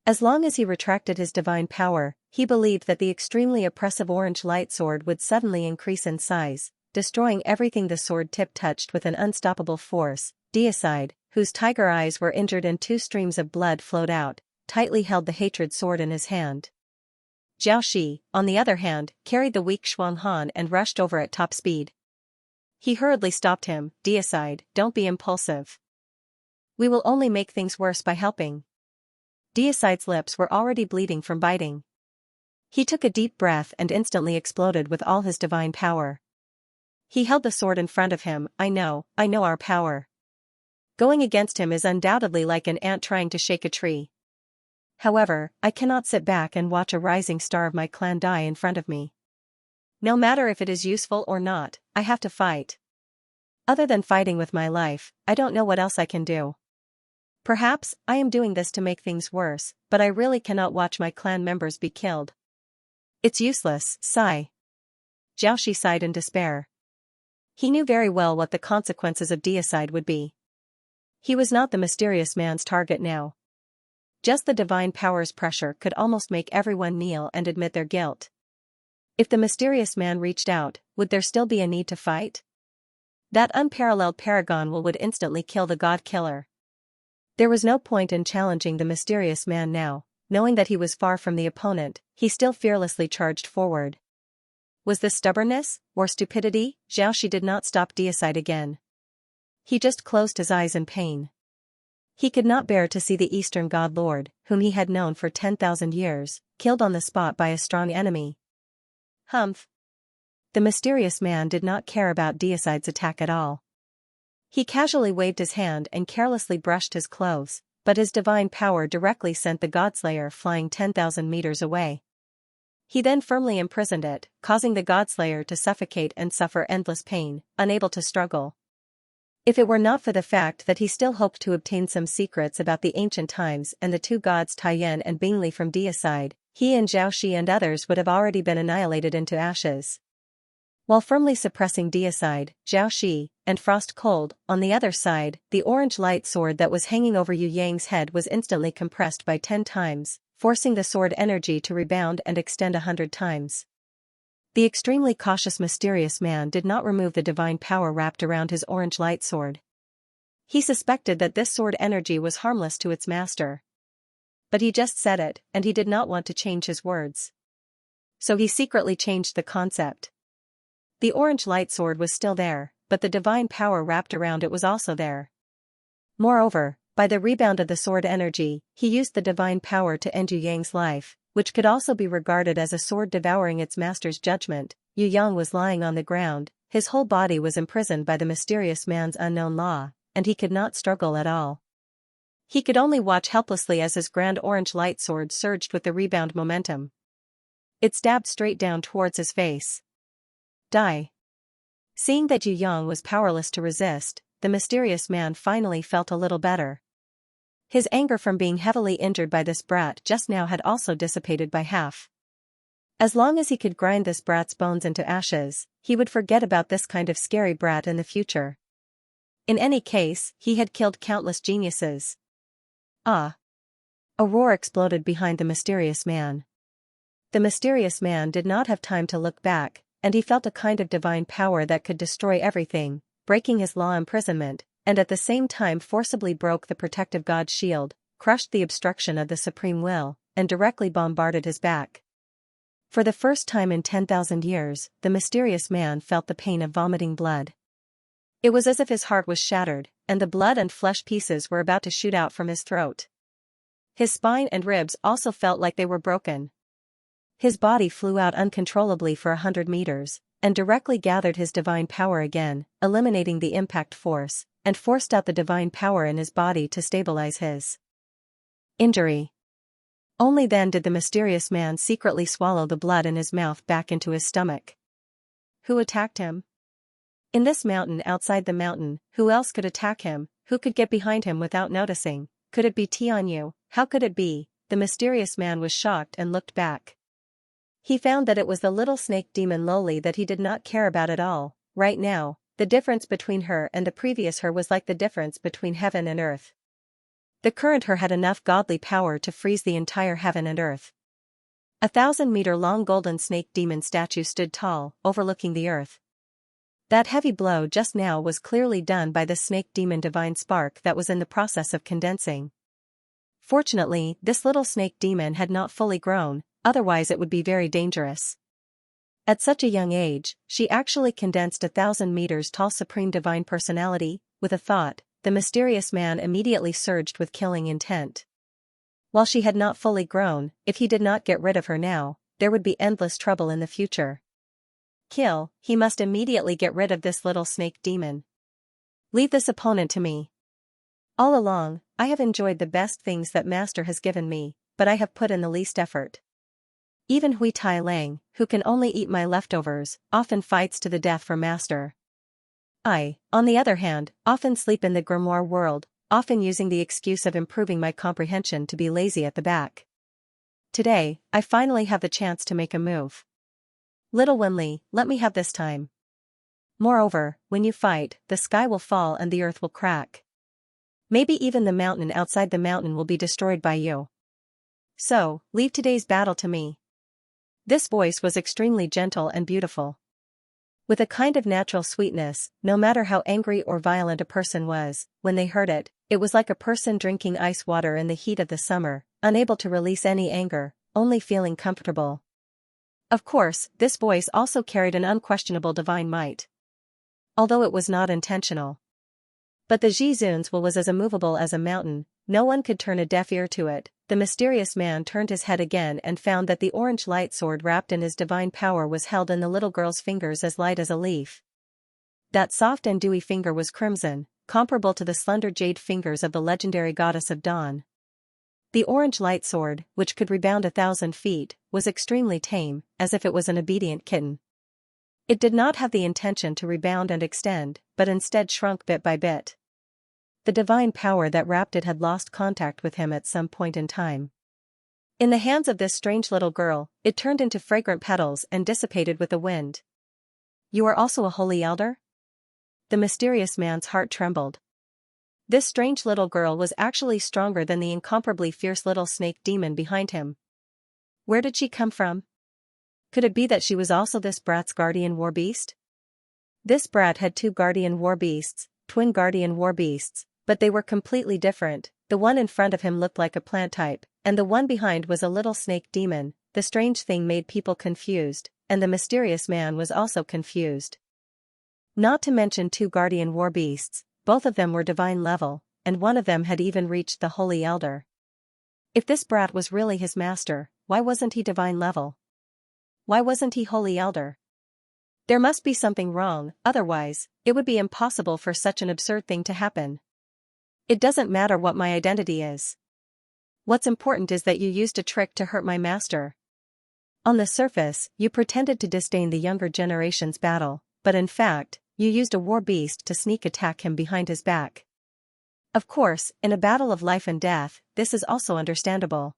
As long as he retracted his divine power, he believed that the extremely oppressive orange light sword would suddenly increase in size, destroying everything the sword tip touched with an unstoppable force. Deicide, whose tiger eyes were injured and 2 streams of blood flowed out, tightly held the hatred sword in his hand. Xiaoxi, on the other hand, carried the weak Xuanghan and rushed over at top speed. He hurriedly stopped him. "Deicide, don't be impulsive. We will only make things worse by helping." Deicide's lips were already bleeding from biting. He took a deep breath and instantly exploded with all his divine power. He held the sword in front of him. I know our power. Going against him is undoubtedly like an ant trying to shake a tree. However, I cannot sit back and watch a rising star of my clan die in front of me. No matter if it is useful or not, I have to fight. Other than fighting with my life, I don't know what else I can do. Perhaps, I am doing this to make things worse, but I really cannot watch my clan members be killed. It's useless, sigh. Xiaoxi sighed in despair. He knew very well what the consequences of deicide would be. He was not the mysterious man's target now. Just the divine power's pressure could almost make everyone kneel and admit their guilt. If the mysterious man reached out, would there still be a need to fight? That unparalleled paragon would instantly kill the god killer. There was no point in challenging the mysterious man now. Knowing that he was far from the opponent, he still fearlessly charged forward. Was this stubbornness, or stupidity? Xiaoxi did not stop deicide again. He just closed his eyes in pain. He could not bear to see the Eastern God Lord, whom he had known for 10,000 years, killed on the spot by a strong enemy. Humph. The mysterious man did not care about deicide's attack at all. He casually waved his hand and carelessly brushed his clothes, but his divine power directly sent the Godslayer flying 10,000 meters away. He then firmly imprisoned it, causing the Godslayer to suffocate and suffer endless pain, unable to struggle. If it were not for the fact that he still hoped to obtain some secrets about the ancient times and the 2 gods Taiyan and Bingli from deicide, he and Xiaoxi and others would have already been annihilated into ashes. While firmly suppressing deicide, Xiaoxi, and Frost Cold, on the other side, the orange light sword that was hanging over Yu Yang's head was instantly compressed by 10 times, forcing the sword energy to rebound and extend 100 times. The extremely cautious mysterious man did not remove the divine power wrapped around his orange light sword. He suspected that this sword energy was harmless to its master. But he just said it, and he did not want to change his words. So he secretly changed the concept. The orange light sword was still there, but the divine power wrapped around it was also there. Moreover, by the rebound of the sword energy, he used the divine power to end Yu Yang's life, which could also be regarded as a sword devouring its master's judgment. Yu Yang was lying on the ground, his whole body was imprisoned by the mysterious man's unknown law, and he could not struggle at all. He could only watch helplessly as his grand orange light sword surged with the rebound momentum. It stabbed straight down towards his face. Die. Seeing that Yu Yang was powerless to resist, the mysterious man finally felt a little better. His anger from being heavily injured by this brat just now had also dissipated by half. As long as he could grind this brat's bones into ashes, he would forget about this kind of scary brat in the future. In any case, he had killed countless geniuses. Ah! A roar exploded behind the mysterious man. The mysterious man did not have time to look back, and he felt a kind of divine power that could destroy everything, breaking his law imprisonment, and at the same time forcibly broke the protective god's shield, crushed the obstruction of the supreme will, and directly bombarded his back. For the first time in 10,000 years, the mysterious man felt the pain of vomiting blood. It was as if his heart was shattered, and the blood and flesh pieces were about to shoot out from his throat. His spine and ribs also felt like they were broken. His body flew out uncontrollably for 100 meters, and directly gathered his divine power again, eliminating the impact force, and forced out the divine power in his body to stabilize his injury. Only then did the mysterious man secretly swallow the blood in his mouth back into his stomach. Who attacked him? In this mountain outside the mountain, who else could attack him, who could get behind him without noticing? Could it be Tianyu? How could it be? The mysterious man was shocked and looked back. He found that it was the little snake demon Loli that he did not care about at all. Right now, the difference between her and the previous her was like the difference between heaven and earth. The current her had enough godly power to freeze the entire heaven and earth. 1,000-meter-long golden snake demon statue stood tall, overlooking the earth. That heavy blow just now was clearly done by the snake demon divine spark that was in the process of condensing. Fortunately, this little snake demon had not fully grown, otherwise it would be very dangerous. At such a young age, she actually condensed 1,000 meters tall supreme divine personality. With a thought, the mysterious man immediately surged with killing intent. While she had not fully grown, if he did not get rid of her now, there would be endless trouble in the future. Kill, he must immediately get rid of this little snake demon. Leave this opponent to me. All along, I have enjoyed the best things that Master has given me, but I have put in the least effort. Even Hui Tai Lang, who can only eat my leftovers, often fights to the death for Master. I, on the other hand, often sleep in the grimoire world, often using the excuse of improving my comprehension to be lazy at the back. Today, I finally have the chance to make a move. Little Wenli, let me have this time. Moreover, when you fight, the sky will fall and the earth will crack. Maybe even the mountain outside the mountain will be destroyed by you. So, leave today's battle to me. This voice was extremely gentle and beautiful. With a kind of natural sweetness, no matter how angry or violent a person was, when they heard it, it was like a person drinking ice water in the heat of the summer, unable to release any anger, only feeling comfortable. Of course, this voice also carried an unquestionable divine might. Although it was not intentional. But the Zhizun's will was as immovable as a mountain, no one could turn a deaf ear to it. The mysterious man turned his head again and found that the orange light sword wrapped in his divine power was held in the little girl's fingers as light as a leaf. That soft and dewy finger was crimson, comparable to the slender jade fingers of the legendary goddess of dawn. The orange light sword, which could rebound 1,000 feet, was extremely tame, as if it was an obedient kitten. It did not have the intention to rebound and extend, but instead shrunk bit by bit. The divine power that wrapped it had lost contact with him at some point in time. In the hands of this strange little girl, it turned into fragrant petals and dissipated with the wind. You are also a holy elder? The mysterious man's heart trembled. This strange little girl was actually stronger than the incomparably fierce little snake demon behind him. Where did she come from? Could it be that she was also this brat's guardian war beast? This brat had two guardian war beasts, twin guardian war beasts, but they were completely different. The one in front of him looked like a plant type, and the one behind was a little snake demon. The strange thing made people confused, and the mysterious man was also confused. Not to mention two guardian war beasts, both of them were divine level, and one of them had even reached the holy elder. If this brat was really his master, why wasn't he divine level? Why wasn't he holy elder? There must be something wrong, otherwise, it would be impossible for such an absurd thing to happen. It doesn't matter what my identity is. What's important is that you used a trick to hurt my master. On the surface, you pretended to disdain the younger generation's battle, but in fact, you used a war beast to sneak attack him behind his back. Of course, in a battle of life and death, this is also understandable.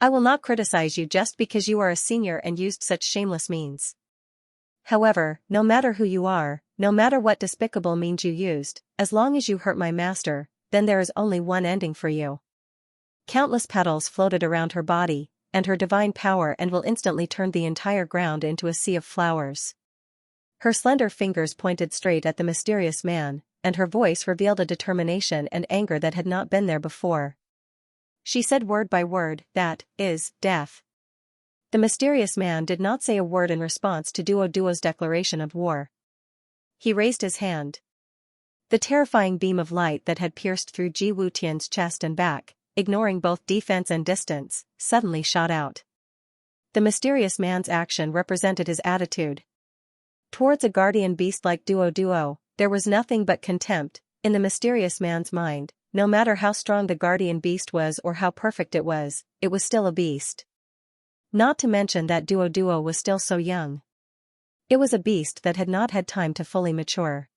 I will not criticize you just because you are a senior and used such shameless means. However, no matter who you are, no matter what despicable means you used, as long as you hurt my master, then there is only one ending for you. Countless petals floated around her body, and her divine power and will instantly turned the entire ground into a sea of flowers. Her slender fingers pointed straight at the mysterious man, and her voice revealed a determination and anger that had not been there before. She said word by word, "That is death." The mysterious man did not say a word in response to Duo's declaration of war. He raised his hand. The terrifying beam of light that had pierced through Ji Wutian's chest and back, ignoring both defense and distance, suddenly shot out. The mysterious man's action represented his attitude. Towards a guardian beast like Duo, there was nothing but contempt in the mysterious man's mind. No matter how strong the guardian beast was or how perfect it was still a beast. Not to mention that Duo was still so young. It was a beast that had not had time to fully mature.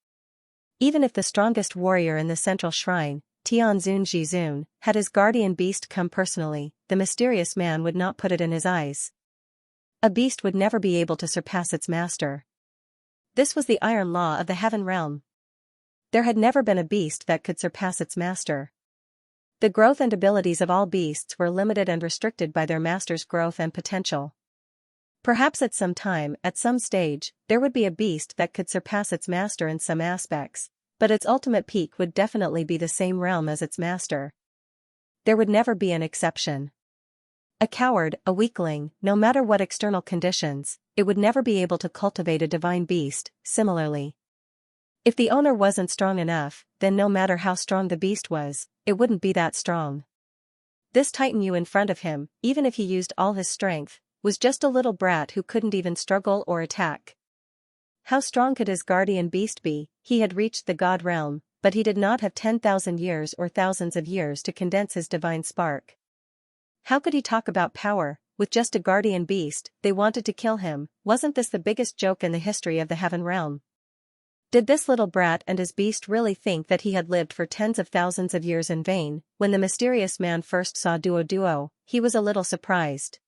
Even if the strongest warrior in the central shrine, Tianzun Jizun, had his guardian beast come personally, the mysterious man would not put it in his eyes. A beast would never be able to surpass its master. This was the iron law of the heaven realm. There had never been a beast that could surpass its master. The growth and abilities of all beasts were limited and restricted by their master's growth and potential. Perhaps at some time, at some stage, there would be a beast that could surpass its master in some aspects, but its ultimate peak would definitely be the same realm as its master. There would never be an exception. A coward, a weakling, no matter what external conditions, it would never be able to cultivate a divine beast. Similarly, if the owner wasn't strong enough, then no matter how strong the beast was, it wouldn't be that strong. This Titan in front of him, even if he used all his strength, was just a little brat who couldn't even struggle or attack. How strong could his guardian beast be? He had reached the god realm, but he did not have 10,000 years or thousands of years to condense his divine spark. How could he talk about power, with just a guardian beast? They wanted to kill him. Wasn't this the biggest joke in the history of the heaven realm? Did this little brat and his beast really think that he had lived for tens of thousands of years in vain? When the mysterious man first saw Duo, he was a little surprised.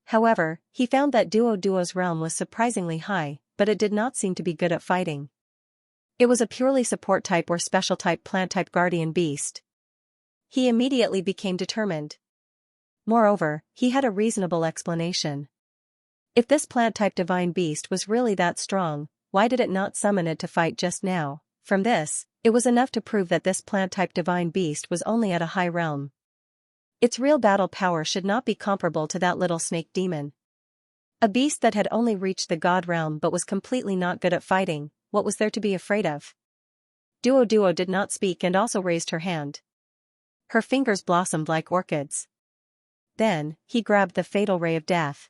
However, he found that Duo's realm was surprisingly high, but it did not seem to be good at fighting. It was a purely support type or special type plant type guardian beast. He immediately became determined. Moreover, he had a reasonable explanation. If this plant type divine beast was really that strong, why did it not summon it to fight just now? From this, it was enough to prove that this plant-type divine beast was only at a high realm. Its real battle power should not be comparable to that little snake demon. A beast that had only reached the god realm but was completely not good at fighting. What was there to be afraid of? Duo did not speak and also raised her hand. Her fingers blossomed like orchids. Then, he grabbed the fatal ray of death.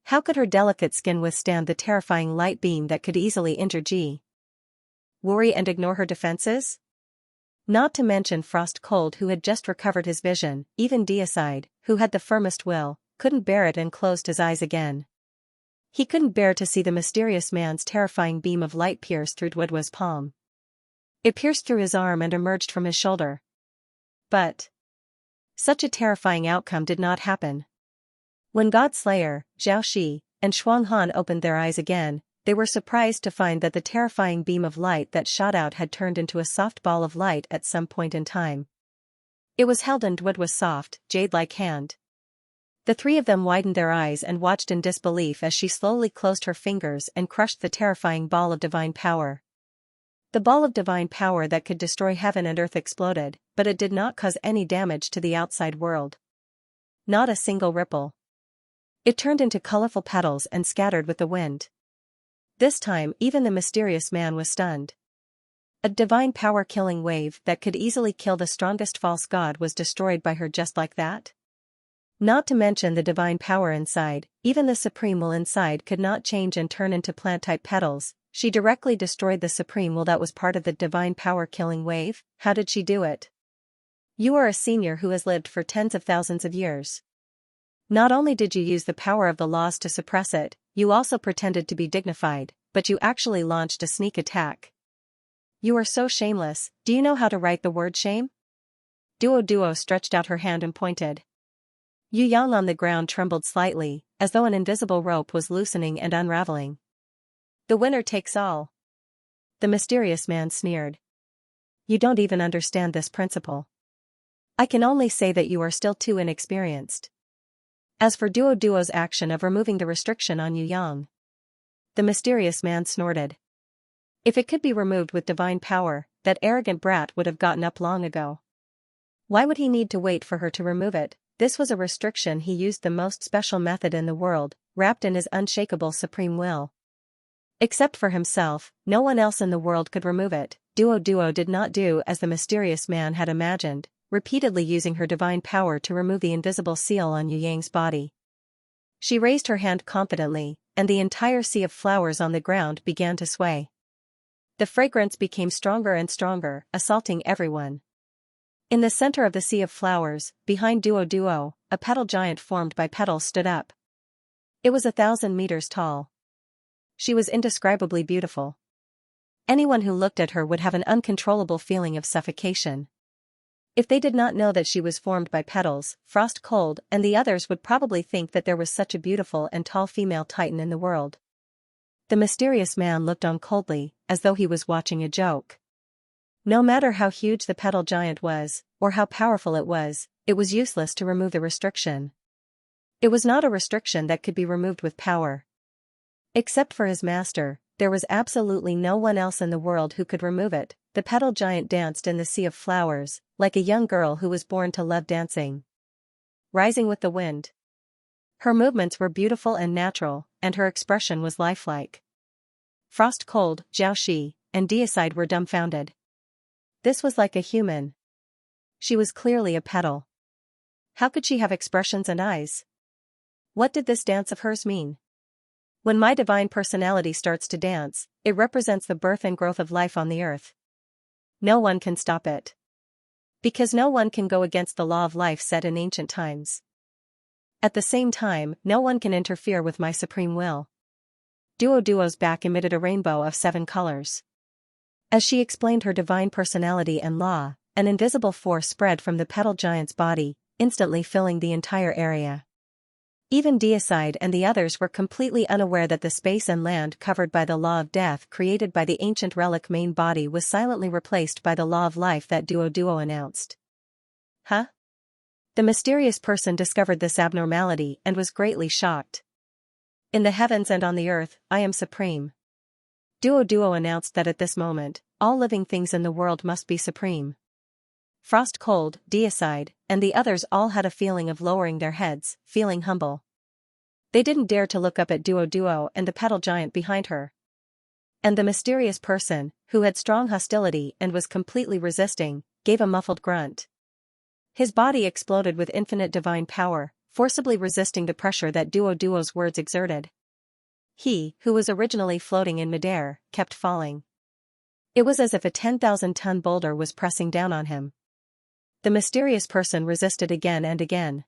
How could her delicate skin withstand the terrifying light beam that could easily injure Ji? Worry and ignore her defenses? Not to mention Frost Cold, who had just recovered his vision. Even Deicide, who had the firmest will, couldn't bear it and closed his eyes again. He couldn't bear to see the mysterious man's terrifying beam of light pierce through Duo's palm. It pierced through his arm and emerged from his shoulder. But such a terrifying outcome did not happen. When God Slayer, Zhao Shi, and Shuang Han opened their eyes again, they were surprised to find that the terrifying beam of light that shot out had turned into a soft ball of light at some point in time. It was held in Duo's soft, jade-like hand. The three of them widened their eyes and watched in disbelief as she slowly closed her fingers and crushed the terrifying ball of divine power. The ball of divine power that could destroy heaven and earth exploded, but it did not cause any damage to the outside world. Not a single ripple. It turned into colorful petals and scattered with the wind. This time even the mysterious man was stunned. A divine power-killing wave that could easily kill the strongest false god was destroyed by her just like that? Not to mention the divine power inside, even the supreme will inside could not change and turn into plant-type petals. She directly destroyed the supreme will that was part of the divine power-killing wave. How did she do it? You are a senior who has lived for tens of thousands of years. Not only did you use the power of the laws to suppress it, you also pretended to be dignified, but you actually launched a sneak attack. You are so shameless. Do you know how to write the word shame? Duo stretched out her hand and pointed. Yu Yang on the ground trembled slightly, as though an invisible rope was loosening and unraveling. The winner takes all. The mysterious man sneered. You don't even understand this principle. I can only say that you are still too inexperienced. As for Duo's action of removing the restriction on Yu Yang, the mysterious man snorted. If it could be removed with divine power, that arrogant brat would have gotten up long ago. Why would he need to wait for her to remove it? This was a restriction he used the most special method in the world, wrapped in his unshakable supreme will. Except for himself, no one else in the world could remove it. Duo did not do as the mysterious man had imagined, repeatedly using her divine power to remove the invisible seal on Yu Yang's body. She raised her hand confidently, and the entire sea of flowers on the ground began to sway. The fragrance became stronger and stronger, assaulting everyone. In the center of the sea of flowers, behind Duo, a petal giant formed by petals stood up. It was 1,000 meters tall. She was indescribably beautiful. Anyone who looked at her would have an uncontrollable feeling of suffocation. If they did not know that she was formed by petals, Frost Cold and the others would probably think that there was such a beautiful and tall female titan in the world. The mysterious man looked on coldly, as though he was watching a joke. No matter how huge the petal giant was, or how powerful it was useless to remove the restriction. It was not a restriction that could be removed with power. Except for his master, there was absolutely no one else in the world who could remove it. The petal giant danced in the sea of flowers, like a young girl who was born to love dancing. Rising with the wind. Her movements were beautiful and natural, and her expression was lifelike. Frost Cold, Xiaoxi, and Deicide were dumbfounded. This was like a human. She was clearly a petal. How could she have expressions and eyes? What did this dance of hers mean? When my divine personality starts to dance, it represents the birth and growth of life on the earth. No one can stop it. Because no one can go against the law of life set in ancient times. At the same time, no one can interfere with my supreme will. Duo's back emitted a rainbow of 7 colors. As she explained her divine personality and law, an invisible force spread from the petal giant's body, instantly filling the entire area. Even Deicide and the others were completely unaware that the space and land covered by the law of death created by the ancient relic main body was silently replaced by the law of life that Duo announced. Huh? The mysterious person discovered this abnormality and was greatly shocked. In the heavens and on the earth, I am supreme. Duo announced that at this moment, all living things in the world must be supreme. Frost Cold, Deicide, and the others all had a feeling of lowering their heads, feeling humble. They didn't dare to look up at Duo and the petal giant behind her. And the mysterious person, who had strong hostility and was completely resisting, gave a muffled grunt. His body exploded with infinite divine power, forcibly resisting the pressure that Duo's words exerted. He, who was originally floating in midair, kept falling. It was as if a 10,000-ton boulder was pressing down on him. The mysterious person resisted again and again.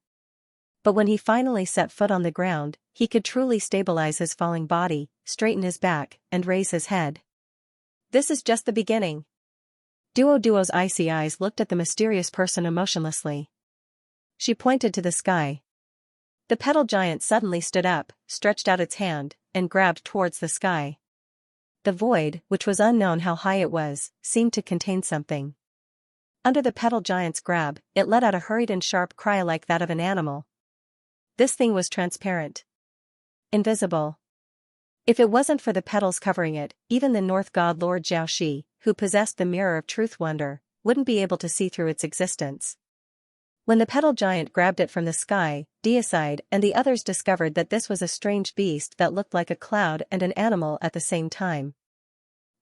But when he finally set foot on the ground, he could truly stabilize his falling body, straighten his back, and raise his head. This is just the beginning. Duo's icy eyes looked at the mysterious person emotionlessly. She pointed to the sky. The petal giant suddenly stood up, stretched out its hand, and grabbed towards the sky. The void, which was unknown how high it was, seemed to contain something. Under the petal giant's grab, it let out a hurried and sharp cry like that of an animal. This thing was transparent. Invisible. If it wasn't for the petals covering it, even the North God Lord Xiaoxi, who possessed the mirror of truth wonder, wouldn't be able to see through its existence. When the petal giant grabbed it from the sky, Deicide and the others discovered that this was a strange beast that looked like a cloud and an animal at the same time.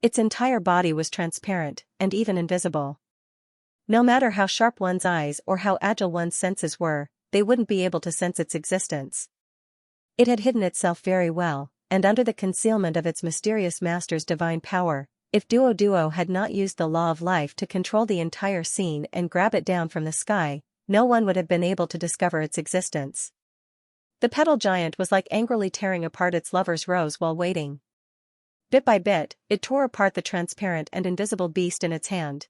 Its entire body was transparent, and even invisible. No matter how sharp one's eyes or how agile one's senses were, they wouldn't be able to sense its existence. It had hidden itself very well, and under the concealment of its mysterious master's divine power, if Duo had not used the law of life to control the entire scene and grab it down from the sky, no one would have been able to discover its existence. The petal giant was like angrily tearing apart its lover's rose while waiting. Bit by bit, it tore apart the transparent and invisible beast in its hand.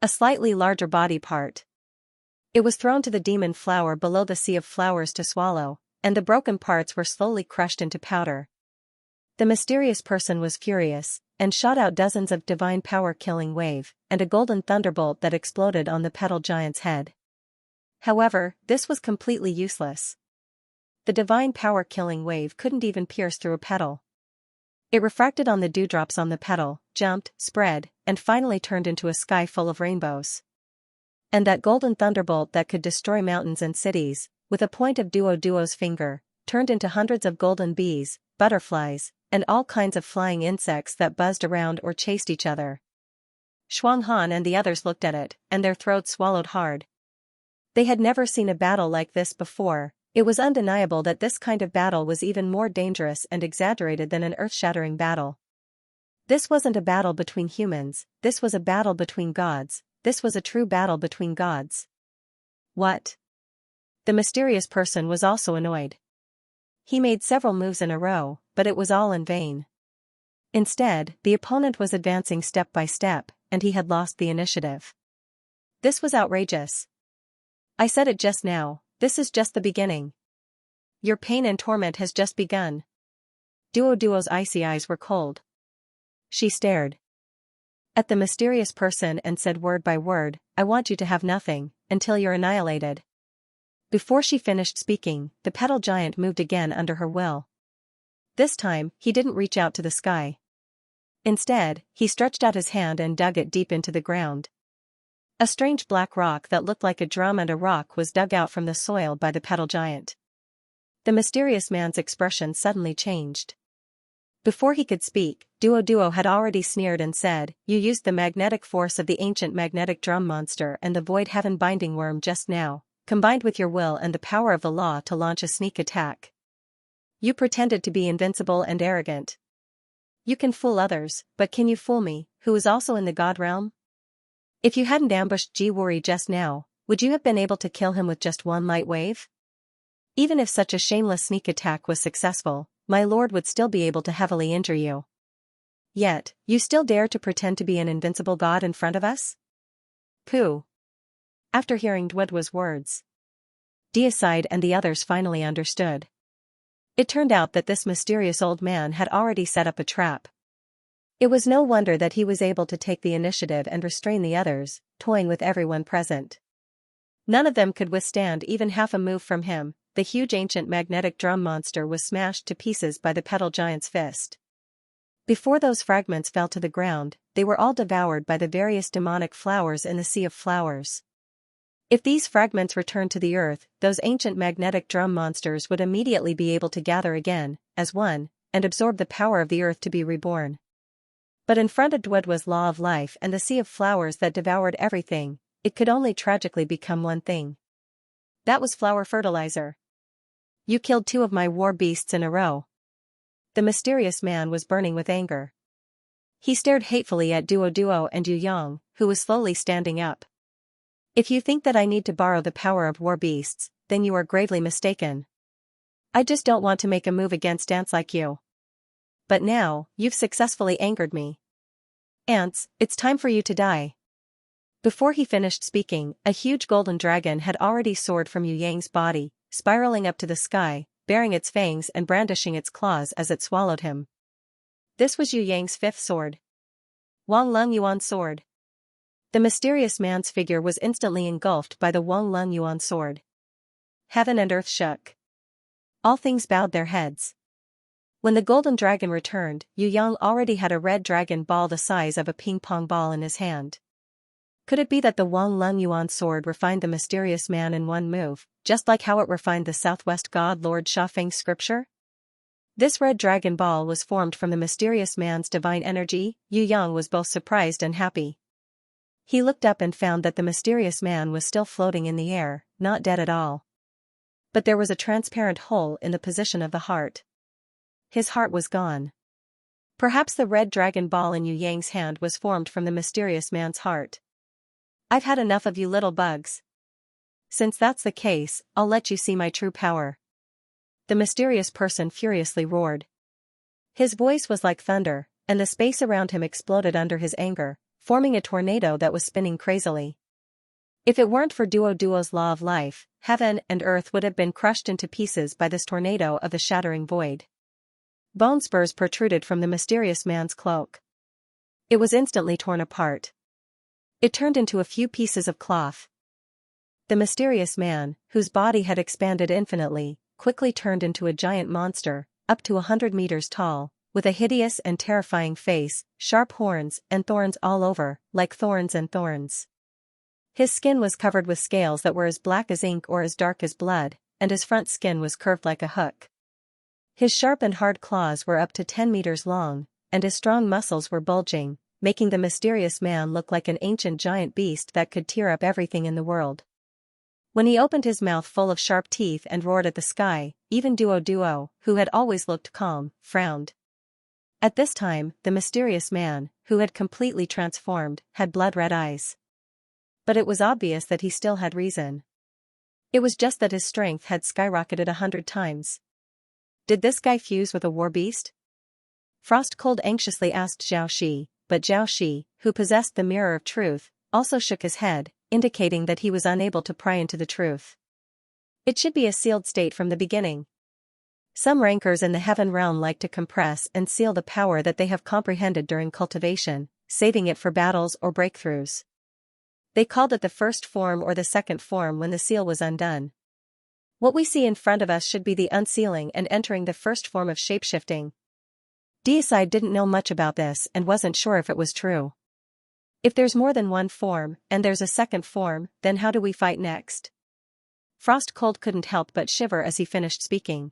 A slightly larger body part. It was thrown to the demon flower below the sea of flowers to swallow, and the broken parts were slowly crushed into powder. The mysterious person was furious, and shot out dozens of divine power killing wave, and a golden thunderbolt that exploded on the petal giant's head. However, this was completely useless. The divine power killing wave couldn't even pierce through a petal. It refracted on the dewdrops on the petal, jumped, spread, and finally turned into a sky full of rainbows. And that golden thunderbolt that could destroy mountains and cities, with a point of Duo's finger, turned into hundreds of golden bees, butterflies, and all kinds of flying insects that buzzed around or chased each other. Shuang Han and the others looked at it, and their throats swallowed hard. They had never seen a battle like this before. It was undeniable that this kind of battle was even more dangerous and exaggerated than an earth-shattering battle. This wasn't a battle between humans, this was a battle between gods, this was a true battle between gods. What? The mysterious person was also annoyed. He made several moves in a row, but it was all in vain. Instead, the opponent was advancing step by step, and he had lost the initiative. This was outrageous. I said it just now, this is just the beginning. Your pain and torment has just begun. Duo's icy eyes were cold. She stared at the mysterious person and said word by word, I want you to have nothing, until you're annihilated. Before she finished speaking, the petal giant moved again under her will. This time, he didn't reach out to the sky. Instead, he stretched out his hand and dug it deep into the ground. A strange black rock that looked like a drum and a rock was dug out from the soil by the petal giant. The mysterious man's expression suddenly changed. Before he could speak, Duo had already sneered and said, You used the magnetic force of the ancient magnetic drum monster and the void heaven binding worm just now, combined with your will and the power of the law to launch a sneak attack. You pretended to be invincible and arrogant. You can fool others, but can you fool me, who is also in the god realm? If you hadn't ambushed Jiwuri just now, would you have been able to kill him with just one light wave? Even if such a shameless sneak attack was successful, my lord would still be able to heavily injure you. Yet, you still dare to pretend to be an invincible god in front of us? Pooh. After hearing Duo's words, Dia sighed and the others finally understood. It turned out that this mysterious old man had already set up a trap. It was no wonder that he was able to take the initiative and restrain the others, toying with everyone present. None of them could withstand even half a move from him. The huge ancient magnetic drum monster was smashed to pieces by the petal giant's fist. Before those fragments fell to the ground, they were all devoured by the various demonic flowers in the sea of flowers. If these fragments returned to the earth, those ancient magnetic drum monsters would immediately be able to gather again, as one, and absorb the power of the earth to be reborn. But in front of Duo's law of life and the sea of flowers that devoured everything, it could only tragically become one thing. That was flower fertilizer. You killed 2 of my war beasts in a row. The mysterious man was burning with anger. He stared hatefully at Duo and Yu Yang, who was slowly standing up. If you think that I need to borrow the power of war beasts, then you are gravely mistaken. I just don't want to make a move against ants like you. But now, you've successfully angered me. Ants, it's time for you to die. Before he finished speaking, a huge golden dragon had already soared from Yu Yang's body, spiraling up to the sky, baring its fangs and brandishing its claws as it swallowed him. This was Yu Yang's 5th sword. Wang Lung Yuan sword. The mysterious man's figure was instantly engulfed by the Wang Lung Yuan sword. Heaven and earth shook. All things bowed their heads. When the golden dragon returned, Yu Yang already had a red dragon ball the size of a ping-pong ball in his hand. Could it be that the Wang Lung Yuan sword refined the mysterious man in one move, just like how it refined the southwest god Lord Shafeng's scripture? This red dragon ball was formed from the mysterious man's divine energy. Yu Yang was both surprised and happy. He looked up and found that the mysterious man was still floating in the air, not dead at all. But there was a transparent hole in the position of the heart. His heart was gone. Perhaps the red dragon ball in Yu Yang's hand was formed from the mysterious man's heart. I've had enough of you little bugs. Since that's the case, I'll let you see my true power. The mysterious person furiously roared. His voice was like thunder, and the space around him exploded under his anger, forming a tornado that was spinning crazily. If it weren't for Duo's law of life, heaven and earth would have been crushed into pieces by this tornado of the shattering void. Bone spurs protruded from the mysterious man's cloak. It was instantly torn apart. It turned into a few pieces of cloth. The mysterious man, whose body had expanded infinitely, quickly turned into a giant monster, up to 100 meters tall, with a hideous and terrifying face, sharp horns and thorns all over, like thorns and thorns. His skin was covered with scales that were as black as ink or as dark as blood, and his front skin was curved like a hook. His sharp and hard claws were up to 10 meters long, and his strong muscles were bulging, making the mysterious man look like an ancient giant beast that could tear up everything in the world. When he opened his mouth full of sharp teeth and roared at the sky, even Duo, who had always looked calm, frowned. At this time, the mysterious man, who had completely transformed, had blood-red eyes. But it was obvious that he still had reason. It was just that his strength had skyrocketed 100 times. Did this guy fuse with a war beast? Frost Cold anxiously asked Xiaoxi, but Xiaoxi, who possessed the mirror of truth, also shook his head, indicating that he was unable to pry into the truth. It should be a sealed state from the beginning. Some rankers in the heaven realm like to compress and seal the power that they have comprehended during cultivation, saving it for battles or breakthroughs. They called it the first form or the second form when the seal was undone. What we see in front of us should be the unsealing and entering the first form of shapeshifting. Deicide didn't know much about this and wasn't sure if it was true. If there's more than one form, and there's a second form, then how do we fight next? Frost Cold couldn't help but shiver as he finished speaking.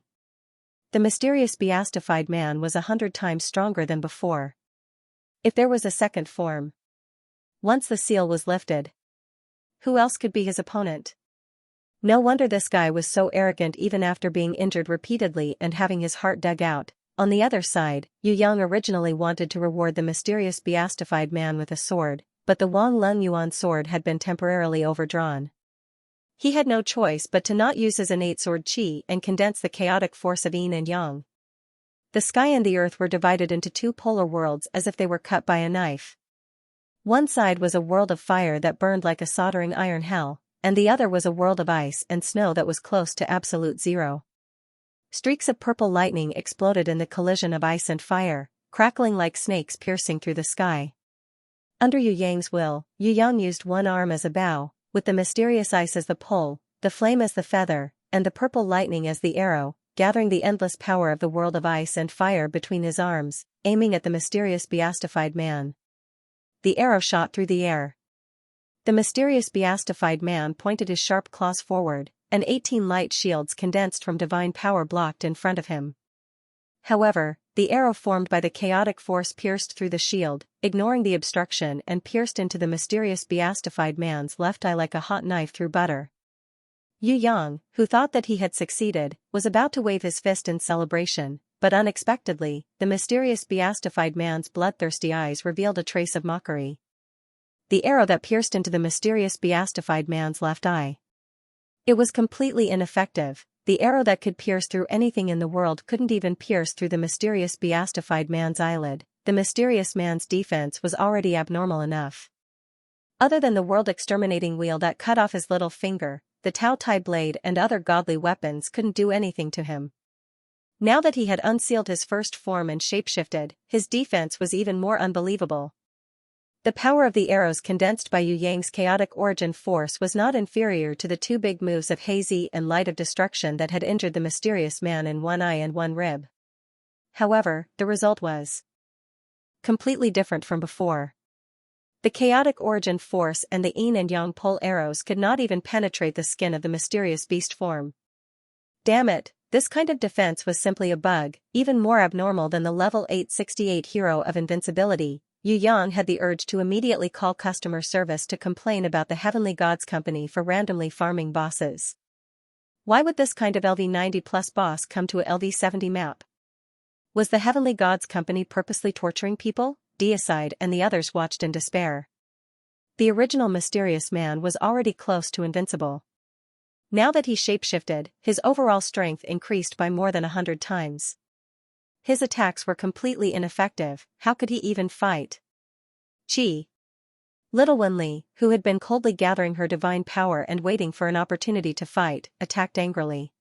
The mysterious beastified man was 100 times stronger than before. If there was a second form. Once the seal was lifted, who else could be his opponent? No wonder this guy was so arrogant even after being injured repeatedly and having his heart dug out. On the other side, Yu Yang originally wanted to reward the mysterious beastified man with a sword, but the Wang Lung Yuan sword had been temporarily overdrawn. He had no choice but to not use his innate sword qi and condense the chaotic force of yin and yang. The sky and the earth were divided into two polar worlds as if they were cut by a knife. One side was a world of fire that burned like a soldering iron hell, and the other was a world of ice and snow that was close to absolute zero. Streaks of purple lightning exploded in the collision of ice and fire, crackling like snakes piercing through the sky. Under Yu Yang's will, Yu Yang used one arm as a bow, with the mysterious ice as the pole, the flame as the feather, and the purple lightning as the arrow, gathering the endless power of the world of ice and fire between his arms, aiming at the mysterious beastified man. The arrow shot through the air. The mysterious beastified man pointed his sharp claws forward, and 18 light shields condensed from divine power blocked in front of him. However, the arrow formed by the chaotic force pierced through the shield, ignoring the obstruction, and pierced into the mysterious beastified man's left eye like a hot knife through butter. Yu Yang, who thought that he had succeeded, was about to wave his fist in celebration, but unexpectedly, the mysterious beastified man's bloodthirsty eyes revealed a trace of mockery. The arrow that pierced into the mysterious beastified man's left eye. It was completely ineffective. The arrow that could pierce through anything in the world couldn't even pierce through the mysterious beastified man's eyelid. The mysterious man's defense was already abnormal enough. Other than the world-exterminating wheel that cut off his little finger, the Tao Tai blade and other godly weapons couldn't do anything to him. Now that he had unsealed his first form and shapeshifted, his defense was even more unbelievable. The power of the arrows condensed by Yu Yang's chaotic origin force was not inferior to the two big moves of Hazy and Light of Destruction that had injured the mysterious man in one eye and one rib. However, the result was completely different from before. The chaotic origin force and the yin and yang pole arrows could not even penetrate the skin of the mysterious beast form. Damn it, this kind of defense was simply a bug, even more abnormal than the level 868 hero of invincibility. Yu Yang had the urge to immediately call customer service to complain about the Heavenly Gods Company for randomly farming bosses. Why would this kind of LV90 plus boss come to a LV70 map? Was the Heavenly Gods Company purposely torturing people? Deicide and the others watched in despair. The original mysterious man was already close to invincible. Now that he shapeshifted, his overall strength increased by more than 100 times. His attacks were completely ineffective. How could he even fight? Chi. Little Wenli, who had been coldly gathering her divine power and waiting for an opportunity to fight, attacked angrily.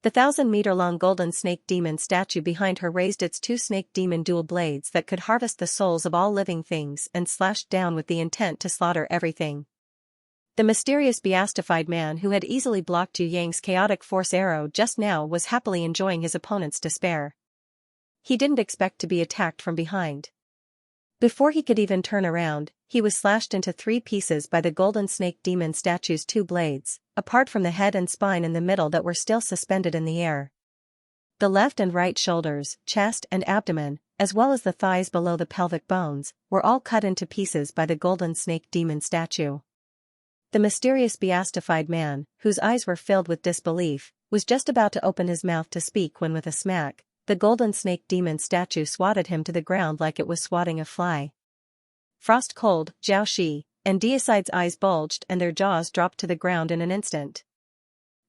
The 1,000-meter-long golden snake demon statue behind her raised its two snake demon dual blades that could harvest the souls of all living things and slashed down with the intent to slaughter everything. The mysterious beastified man who had easily blocked Yu Yang's chaotic force arrow just now was happily enjoying his opponent's despair. He didn't expect to be attacked from behind. Before he could even turn around, he was slashed into 3 pieces by the golden snake demon statue's 2 blades, apart from the head and spine in the middle that were still suspended in the air. The left and right shoulders, chest and abdomen, as well as the thighs below the pelvic bones, were all cut into pieces by the golden snake demon statue. The mysterious beastified man, whose eyes were filled with disbelief, was just about to open his mouth to speak when with a smack, the golden snake demon statue swatted him to the ground like it was swatting a fly. Frost-cold, Xianxia and Deicide's eyes bulged and their jaws dropped to the ground in an instant.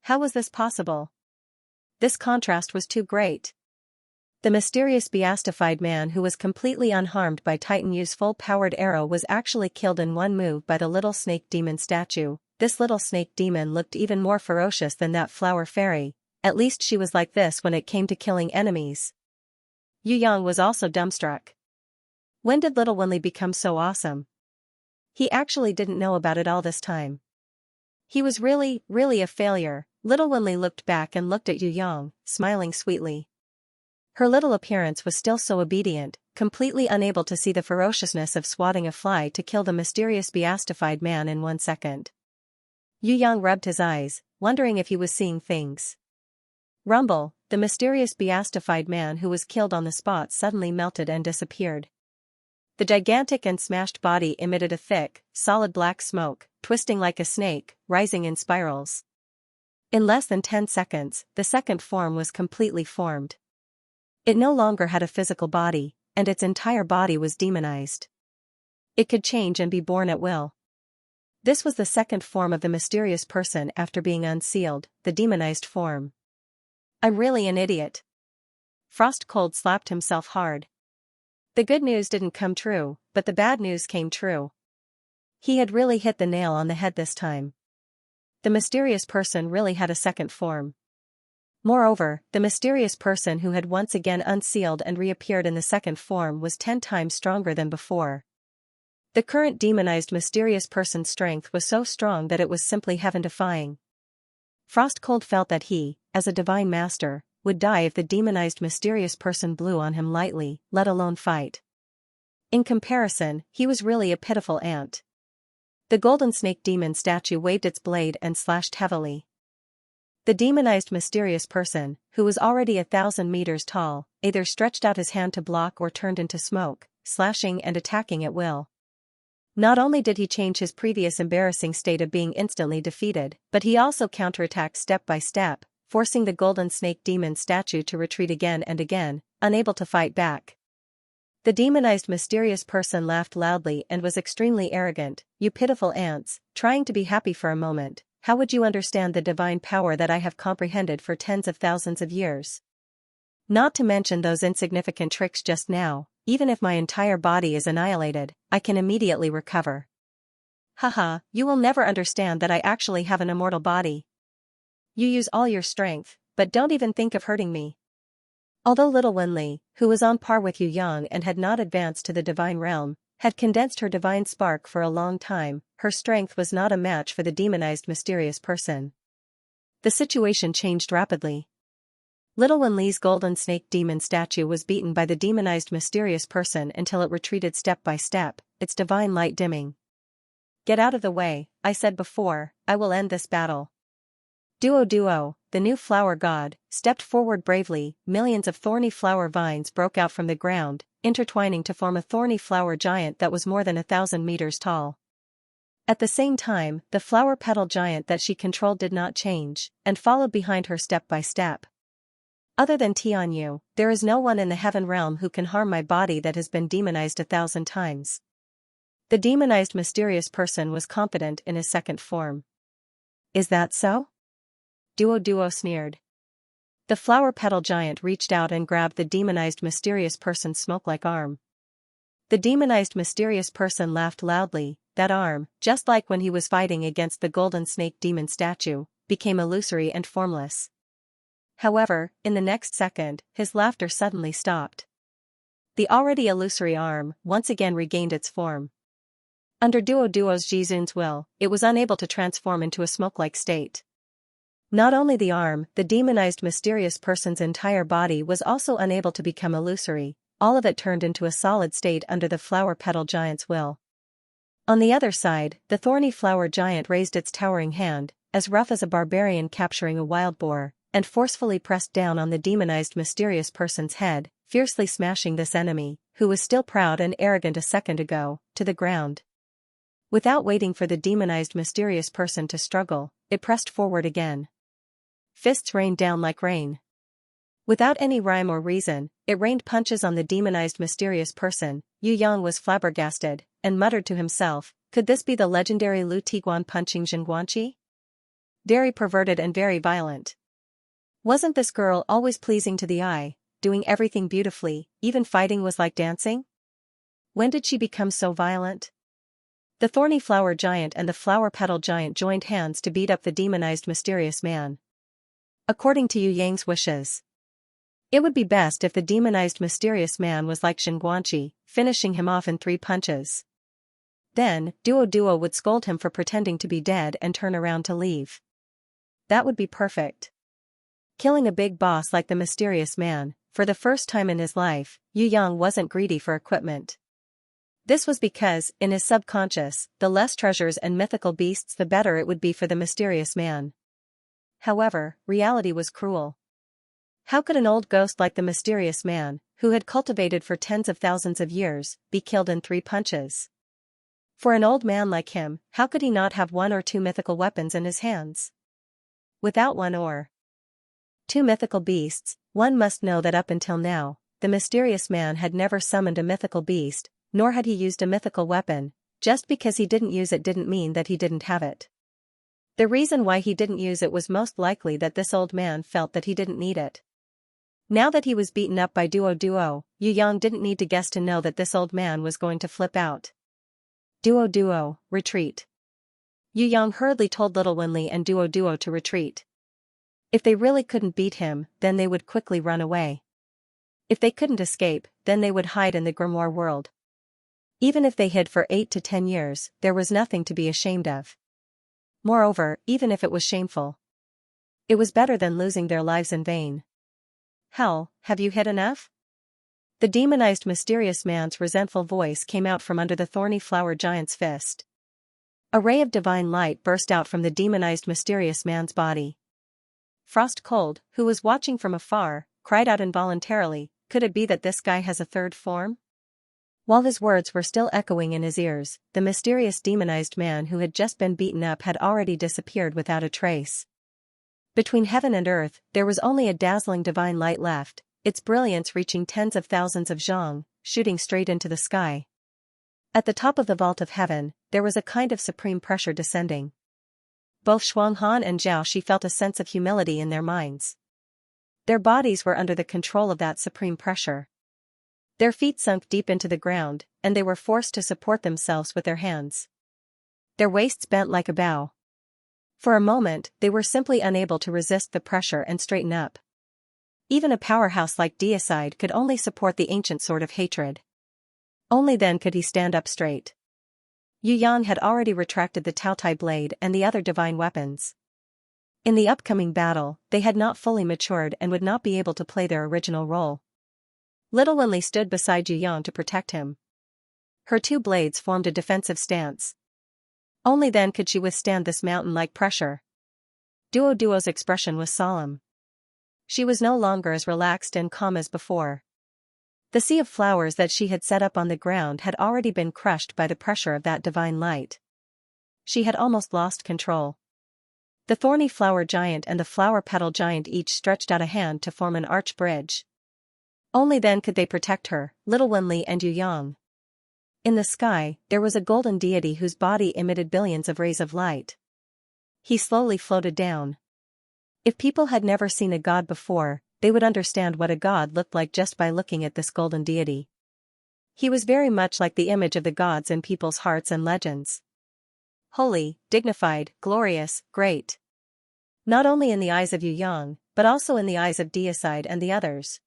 How was this possible? This contrast was too great. The mysterious beastified man who was completely unharmed by Titan Yu's full-powered arrow was actually killed in one move by the little snake demon statue. This little snake demon looked even more ferocious than that flower fairy, at least she was like this when it came to killing enemies. Yu Yang was also dumbstruck. When did Little Wenli become so awesome? He actually didn't know about it all this time. He was really a failure. Little Wenli looked back and looked at Yu Yang, smiling sweetly. Her little appearance was still so obedient, completely unable to see the ferociousness of swatting a fly to kill the mysterious beastified man in 1 second. Yu Yang rubbed his eyes, wondering if he was seeing things. Rumble, the mysterious beastified man who was killed on the spot suddenly melted and disappeared. The gigantic and smashed body emitted a thick, solid black smoke, twisting like a snake, rising in spirals. In less than 10 seconds, the second form was completely formed. It no longer had a physical body, and its entire body was demonized. It could change and be born at will. This was the second form of the mysterious person after being unsealed, the demonized form. I'm really an idiot. Frost-cold slapped himself hard. The good news didn't come true, but the bad news came true. He had really hit the nail on the head this time. The mysterious person really had a second form. Moreover, the mysterious person who had once again unsealed and reappeared in the second form was 10 times stronger than before. The current demonized mysterious person's strength was so strong that it was simply heaven-defying. Frost-cold felt that he, as a divine master, would die if the demonized mysterious person blew on him lightly, let alone fight. In comparison, he was really a pitiful ant. The golden snake demon statue waved its blade and slashed heavily. The demonized mysterious person, who was already 1,000 meters tall, either stretched out his hand to block or turned into smoke, slashing and attacking at will. Not only did he change his previous embarrassing state of being instantly defeated, but he also counterattacked step by step, forcing the golden snake demon statue to retreat again and again, unable to fight back. The demonized mysterious person laughed loudly and was extremely arrogant. You pitiful ants, trying to be happy for a moment, how would you understand the divine power that I have comprehended for tens of thousands of years? Not to mention those insignificant tricks just now, even if my entire body is annihilated, I can immediately recover. Haha, you will never understand that I actually have an immortal body. You use all your strength, but don't even think of hurting me. Although Little Wenli, who was on par with Yu Yang and had not advanced to the divine realm, had condensed her divine spark for a long time, her strength was not a match for the demonized mysterious person. The situation changed rapidly. Little Wenli's golden snake demon statue was beaten by the demonized mysterious person until it retreated step by step, its divine light dimming. Get out of the way, I said before, I will end this battle. Duo, the new flower god, stepped forward bravely. Millions of thorny flower vines broke out from the ground, intertwining to form a thorny flower giant that was more than 1,000 meters tall. At the same time, the flower petal giant that she controlled did not change, and followed behind her step by step. Other than Tianyu, there is no one in the heaven realm who can harm my body that has been demonized 1,000 times. The demonized mysterious person was confident in his second form. Is that so? Duo sneered. The flower petal giant reached out and grabbed the demonized mysterious person's smoke-like arm. The demonized mysterious person laughed loudly. That arm, just like when he was fighting against the golden snake demon statue, became illusory and formless. However, in the next second, his laughter suddenly stopped. The already illusory arm once again regained its form. Under Duo's Jizun's will, it was unable to transform into a smoke-like state. Not only the arm, the demonized mysterious person's entire body was also unable to become illusory, all of it turned into a solid state under the flower petal giant's will. On the other side, the thorny flower giant raised its towering hand, as rough as a barbarian capturing a wild boar, and forcefully pressed down on the demonized mysterious person's head, fiercely smashing this enemy, who was still proud and arrogant a second ago, to the ground. Without waiting for the demonized mysterious person to struggle, it pressed forward again. Fists rained down like rain. Without any rhyme or reason, it rained punches on the demonized mysterious person. Yu Yang was flabbergasted, and muttered to himself, could this be the legendary Lu Tiguan punching Xianxia? Very perverted and very violent. Wasn't this girl always pleasing to the eye, doing everything beautifully, even fighting was like dancing? When did she become so violent? The thorny flower giant and the flower petal giant joined hands to beat up the demonized mysterious man. According to Yu Yang's wishes, it would be best if the demonized mysterious man was like Xianxia, finishing him off in 3 punches. Then, Duo would scold him for pretending to be dead and turn around to leave. That would be perfect. Killing a big boss like the mysterious man, for the first time in his life, Yu Yang wasn't greedy for equipment. This was because, in his subconscious, the less treasures and mythical beasts the better it would be for the mysterious man. However, reality was cruel. How could an old ghost like the mysterious man, who had cultivated for tens of thousands of years, be killed in 3 punches? For an old man like him, how could he not have 1 or 2 mythical weapons in his hands? Without 1 or 2 mythical beasts, one must know that up until now, the mysterious man had never summoned a mythical beast, nor had he used a mythical weapon. Just because he didn't use it didn't mean that he didn't have it. The reason why he didn't use it was most likely that this old man felt that he didn't need it. Now that he was beaten up by Duo, Yu Yang didn't need to guess to know that this old man was going to flip out. Duo, retreat. Yu Yang hurriedly told Little Winli and Duo to retreat. If they really couldn't beat him, then they would quickly run away. If they couldn't escape, then they would hide in the grimoire world. Even if they hid for 8 to 10 years, there was nothing to be ashamed of. Moreover, even if it was shameful, it was better than losing their lives in vain. Hell, have you hid enough? The demonized mysterious man's resentful voice came out from under the thorny flower giant's fist. A ray of divine light burst out from the demonized mysterious man's body. Frost Cold, who was watching from afar, cried out involuntarily, could it be that this guy has a 3rd form? While his words were still echoing in his ears, the mysterious demonized man who had just been beaten up had already disappeared without a trace. Between heaven and earth, there was only a dazzling divine light left, its brilliance reaching tens of thousands of zhang, shooting straight into the sky. At the top of the vault of heaven, there was a kind of supreme pressure descending. Both Shuanghan and Zhao Shi felt a sense of humility in their minds. Their bodies were under the control of that supreme pressure. Their feet sunk deep into the ground, and they were forced to support themselves with their hands. Their waists bent like a bow. For a moment, they were simply unable to resist the pressure and straighten up. Even a powerhouse like Deicide could only support the ancient sword of hatred. Only then could he stand up straight. Yu Yang had already retracted the Taotai blade and the other divine weapons. In the upcoming battle, they had not fully matured and would not be able to play their original role. Little Winli stood beside Yu Yang to protect him. Her 2 blades formed a defensive stance. Only then could she withstand this mountain-like pressure. Duo's expression was solemn. She was no longer as relaxed and calm as before. The sea of flowers that she had set up on the ground had already been crushed by the pressure of that divine light. She had almost lost control. The thorny flower giant and the flower petal giant each stretched out a hand to form an arch bridge. Only then could they protect her, Little Winli and Yu Yang. In the sky, there was a golden deity whose body emitted billions of rays of light. He slowly floated down. If people had never seen a god before, they would understand what a god looked like just by looking at this golden deity. He was very much like the image of the gods in people's hearts and legends. Holy, dignified, glorious, great. Not only in the eyes of Yu Yang, but also in the eyes of Deicide and the others.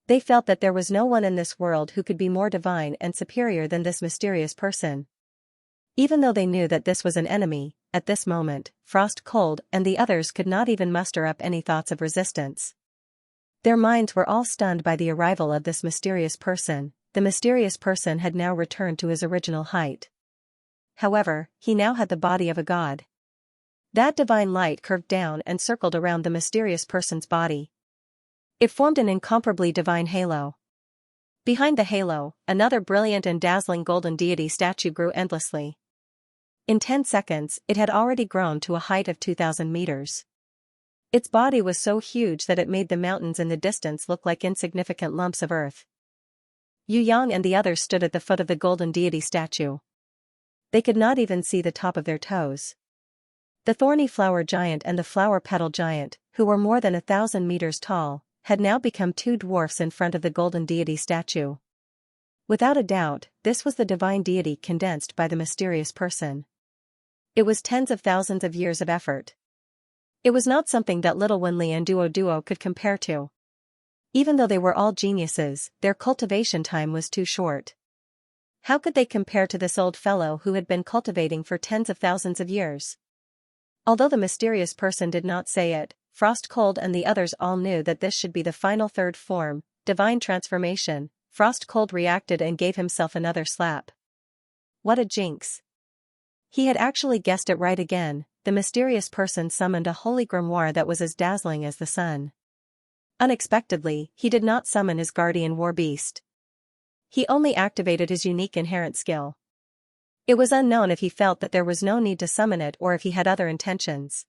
They felt that there was no one in this world who could be more divine and superior than this mysterious person. Even though they knew that this was an enemy, at this moment, Frost Cold and the others could not even muster up any thoughts of resistance. Their minds were all stunned by the arrival of this mysterious person. The mysterious person had now returned to his original height. However, he now had the body of a god. That divine light curved down and circled around the mysterious person's body. It formed an incomparably divine halo. Behind the halo, another brilliant and dazzling golden deity statue grew endlessly. In 10 seconds, it had already grown to a height of 2,000 meters. Its body was so huge that it made the mountains in the distance look like insignificant lumps of earth. Yu Yang and the others stood at the foot of the golden deity statue. They could not even see the top of their toes. The thorny flower giant and the flower petal giant, who were more than 1,000 meters tall, had now become two dwarfs in front of the golden deity statue. Without a doubt, this was the divine deity condensed by the mysterious person. It was tens of thousands of years of effort. It was not something that little Wenli and Duo could compare to. Even though they were all geniuses, their cultivation time was too short. How could they compare to this old fellow who had been cultivating for tens of thousands of years? Although the mysterious person did not say it, Frost Cold and the others all knew that this should be the final third form, divine transformation. Frost Cold reacted and gave himself another slap. What a jinx! He had actually guessed it right again. The mysterious person summoned a holy grimoire that was as dazzling as the sun. Unexpectedly, he did not summon his guardian war beast. He only activated his unique inherent skill. It was unknown if he felt that there was no need to summon it or if he had other intentions.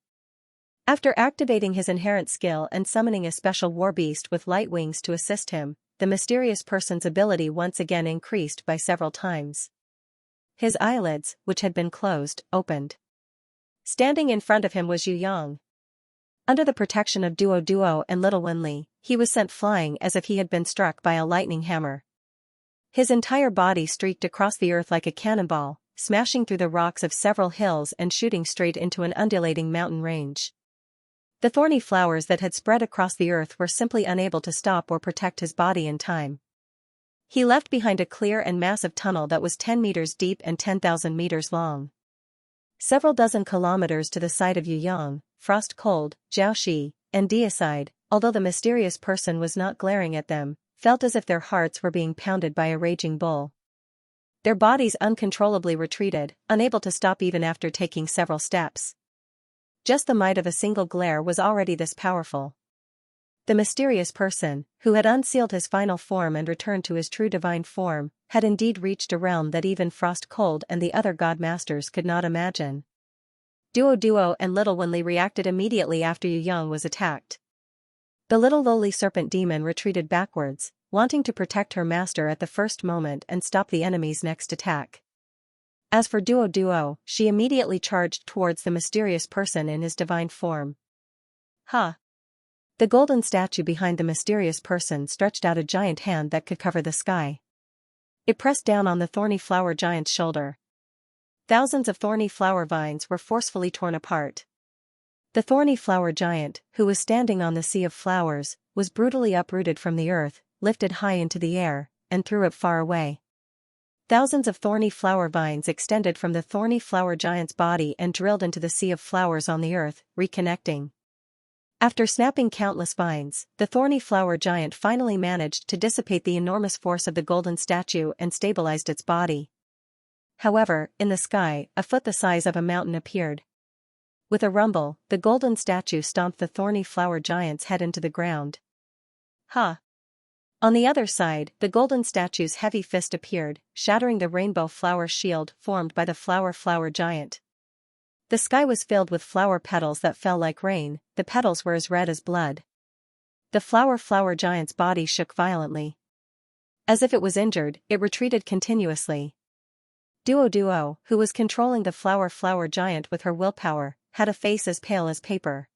After activating his inherent skill and summoning a special war beast with light wings to assist him, the mysterious person's ability once again increased by several times. His eyelids, which had been closed, opened. Standing in front of him was Yu Yang. Under the protection of Duo and little Wenli, he was sent flying as if he had been struck by a lightning hammer. His entire body streaked across the earth like a cannonball, smashing through the rocks of several hills and shooting straight into an undulating mountain range. The thorny flowers that had spread across the earth were simply unable to stop or protect his body in time. He left behind a clear and massive tunnel that was 10 meters deep and 10,000 meters long. Several dozen kilometers to the side of Yu Yang, Frost Cold, Zhao, and Deicide, although the mysterious person was not glaring at them, felt as if their hearts were being pounded by a raging bull. Their bodies uncontrollably retreated, unable to stop even after taking several steps. Just the might of a single glare was already this powerful. The mysterious person, who had unsealed his final form and returned to his true divine form, had indeed reached a realm that even Frost Cold and the other god masters could not imagine. Duo and little Wenli reacted immediately after Yu Yang was attacked. The little lowly serpent demon retreated backwards, wanting to protect her master at the first moment and stop the enemy's next attack. As for Duo, she immediately charged towards the mysterious person in his divine form. Ha! The golden statue behind the mysterious person stretched out a giant hand that could cover the sky. It pressed down on the thorny flower giant's shoulder. Thousands of thorny flower vines were forcefully torn apart. The thorny flower giant, who was standing on the sea of flowers, was brutally uprooted from the earth, lifted high into the air, and threw it far away. Thousands of thorny flower vines extended from the thorny flower giant's body and drilled into the sea of flowers on the earth, reconnecting. After snapping countless vines, the thorny flower giant finally managed to dissipate the enormous force of the golden statue and stabilized its body. However, in the sky, a foot the size of a mountain appeared. With a rumble, the golden statue stomped the thorny flower giant's head into the ground. Ha! On the other side, the golden statue's heavy fist appeared, shattering the rainbow flower shield formed by the flower giant. The sky was filled with flower petals that fell like rain. The petals were as red as blood. The flower giant's body shook violently. As if it was injured, it retreated continuously. Duo, who was controlling the flower giant with her willpower, had a face as pale as paper.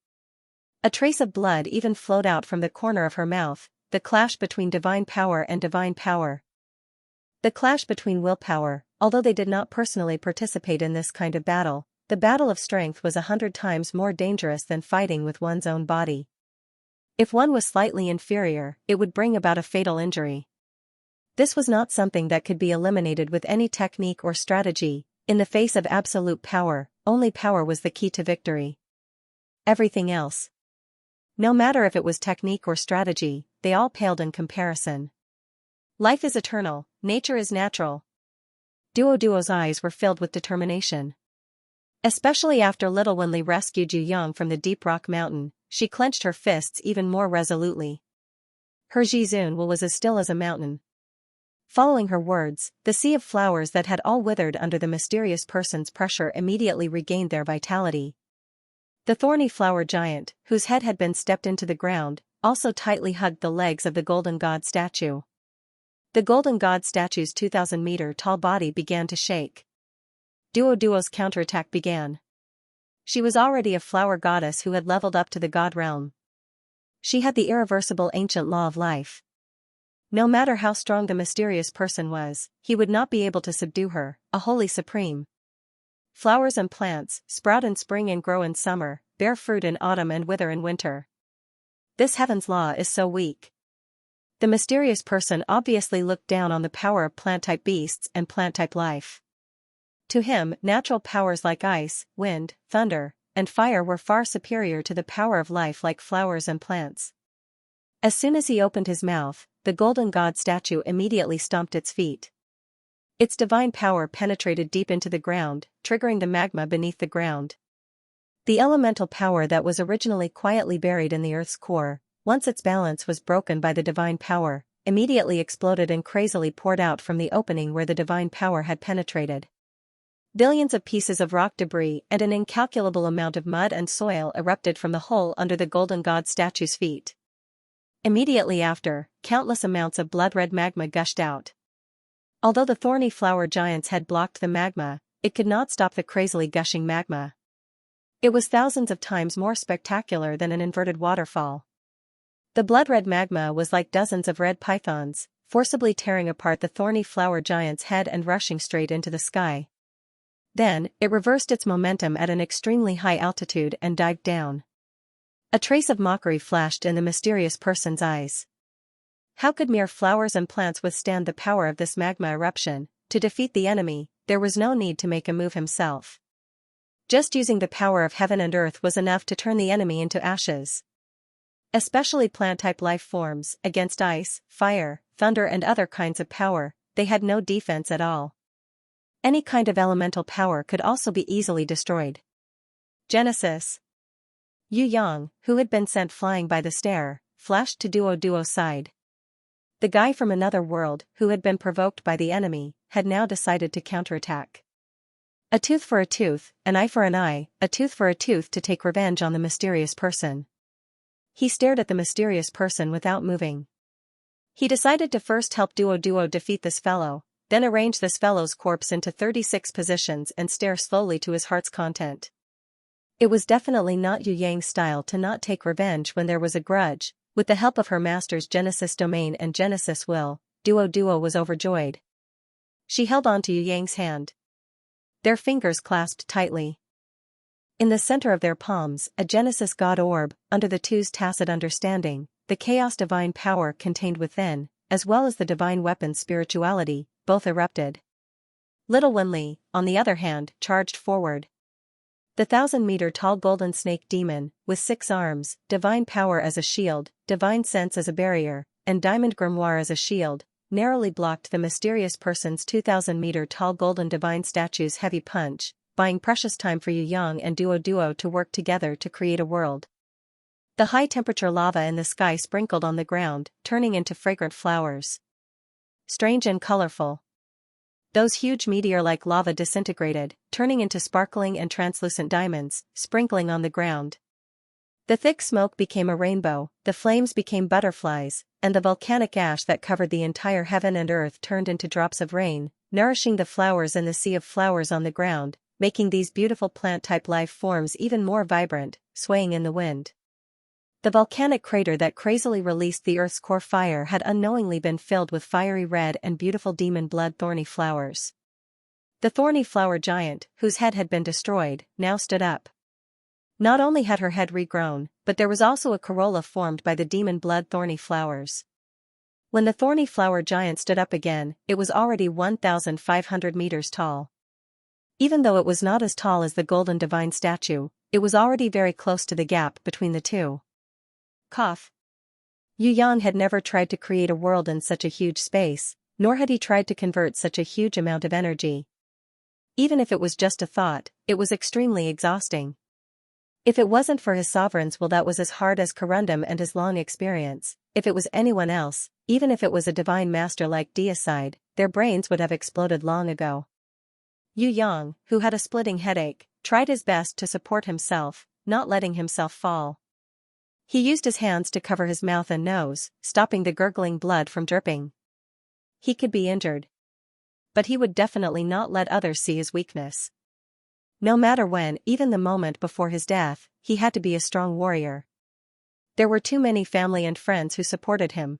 A trace of blood even flowed out from the corner of her mouth, the clash between divine power and divine power. The clash between willpower, although they did not personally participate in this kind of battle, the battle of strength was 100 times more dangerous than fighting with one's own body. If one was slightly inferior, it would bring about a fatal injury. This was not something that could be eliminated with any technique or strategy. In the face of absolute power, only power was the key to victory. Everything else, no matter if it was technique or strategy, they all paled in comparison. Life is eternal, nature is natural. Duo's eyes were filled with determination. Especially after little Wenli rescued Yu Yang from the deep rock mountain, she clenched her fists even more resolutely. Her Jizun will was as still as a mountain. Following her words, the sea of flowers that had all withered under the mysterious person's pressure immediately regained their vitality. The thorny flower giant, whose head had been stepped into the ground, also tightly hugged the legs of the golden god statue. The golden god statue's 2,000-meter-tall body began to shake. Duo's counterattack began. She was already a flower goddess who had leveled up to the god realm. She had the irreversible ancient law of life. No matter how strong the mysterious person was, he would not be able to subdue her, a holy supreme. Flowers and plants sprout in spring and grow in summer, bear fruit in autumn and wither in winter. This heaven's law is so weak. The mysterious person obviously looked down on the power of plant-type beasts and plant-type life. To him, natural powers like ice, wind, thunder, and fire were far superior to the power of life like flowers and plants. As soon as he opened his mouth, the golden god statue immediately stomped its feet. Its divine power penetrated deep into the ground, triggering the magma beneath the ground. The elemental power that was originally quietly buried in the earth's core, once its balance was broken by the divine power, immediately exploded and crazily poured out from the opening where the divine power had penetrated. Billions of pieces of rock debris and an incalculable amount of mud and soil erupted from the hole under the golden god statue's feet. Immediately after, countless amounts of blood-red magma gushed out. Although the thorny flower giant's head blocked the magma, it could not stop the crazily gushing magma. It was thousands of times more spectacular than an inverted waterfall. The blood-red magma was like dozens of red pythons, forcibly tearing apart the thorny flower giant's head and rushing straight into the sky. Then, it reversed its momentum at an extremely high altitude and dived down. A trace of mockery flashed in the mysterious person's eyes. How could mere flowers and plants withstand the power of this magma eruption? To defeat the enemy, there was no need to make a move himself. Just using the power of heaven and earth was enough to turn the enemy into ashes. Especially plant-type life forms, against ice, fire, thunder and other kinds of power, they had no defense at all. Any kind of elemental power could also be easily destroyed. Genesis. Yu Yang, who had been sent flying by the stair, flashed to Duo's side. The guy from another world, who had been provoked by the enemy, had now decided to counterattack. A tooth for a tooth, an eye for an eye, a tooth for a tooth to take revenge on the mysterious person. He stared at the mysterious person without moving. He decided to first help Duo defeat this fellow, then arrange this fellow's corpse into 36 positions and stare slowly to his heart's content. It was definitely not Yu Yang's style to not take revenge when there was a grudge. With the help of her master's Genesis domain and Genesis will, Duo was overjoyed. She held on to Yu Yang's hand. Their fingers clasped tightly. In the center of their palms, a Genesis god orb, under the two's tacit understanding, the chaos divine power contained within, as well as the divine weapon's spirituality, both erupted. Little Wenli, on the other hand, charged forward. The 1,000-meter-tall golden snake demon, with 6 arms, divine power as a shield, divine sense as a barrier, and diamond grimoire as a shield, narrowly blocked the mysterious person's 2,000-meter-tall golden divine statue's heavy punch, buying precious time for Yu Yang and Duo to work together to create a world. The high-temperature lava in the sky sprinkled on the ground, turning into fragrant flowers. Strange and colorful. Those huge meteor-like lava disintegrated, turning into sparkling and translucent diamonds, sprinkling on the ground. The thick smoke became a rainbow, the flames became butterflies, and the volcanic ash that covered the entire heaven and earth turned into drops of rain, nourishing the flowers in the sea of flowers on the ground, making these beautiful plant-type life forms even more vibrant, swaying in the wind. The volcanic crater that crazily released the Earth's core fire had unknowingly been filled with fiery red and beautiful demon blood thorny flowers. The thorny flower giant, whose head had been destroyed, now stood up. Not only had her head regrown, but there was also a corolla formed by the demon blood thorny flowers. When the thorny flower giant stood up again, it was already 1,500 meters tall. Even though it was not as tall as the golden divine statue, it was already very close to the gap between the two. Cough. Yu Yang had never tried to create a world in such a huge space, nor had he tried to convert such a huge amount of energy. Even if it was just a thought, it was extremely exhausting. If it wasn't for his sovereign's will that was as hard as Corundum and his long experience, if it was anyone else, even if it was a divine master like Deicide, their brains would have exploded long ago. Yu Yang, who had a splitting headache, tried his best to support himself, not letting himself fall. He used his hands to cover his mouth and nose, stopping the gurgling blood from dripping. He could be injured. But he would definitely not let others see his weakness. No matter when, even the moment before his death, he had to be a strong warrior. There were too many family and friends who supported him.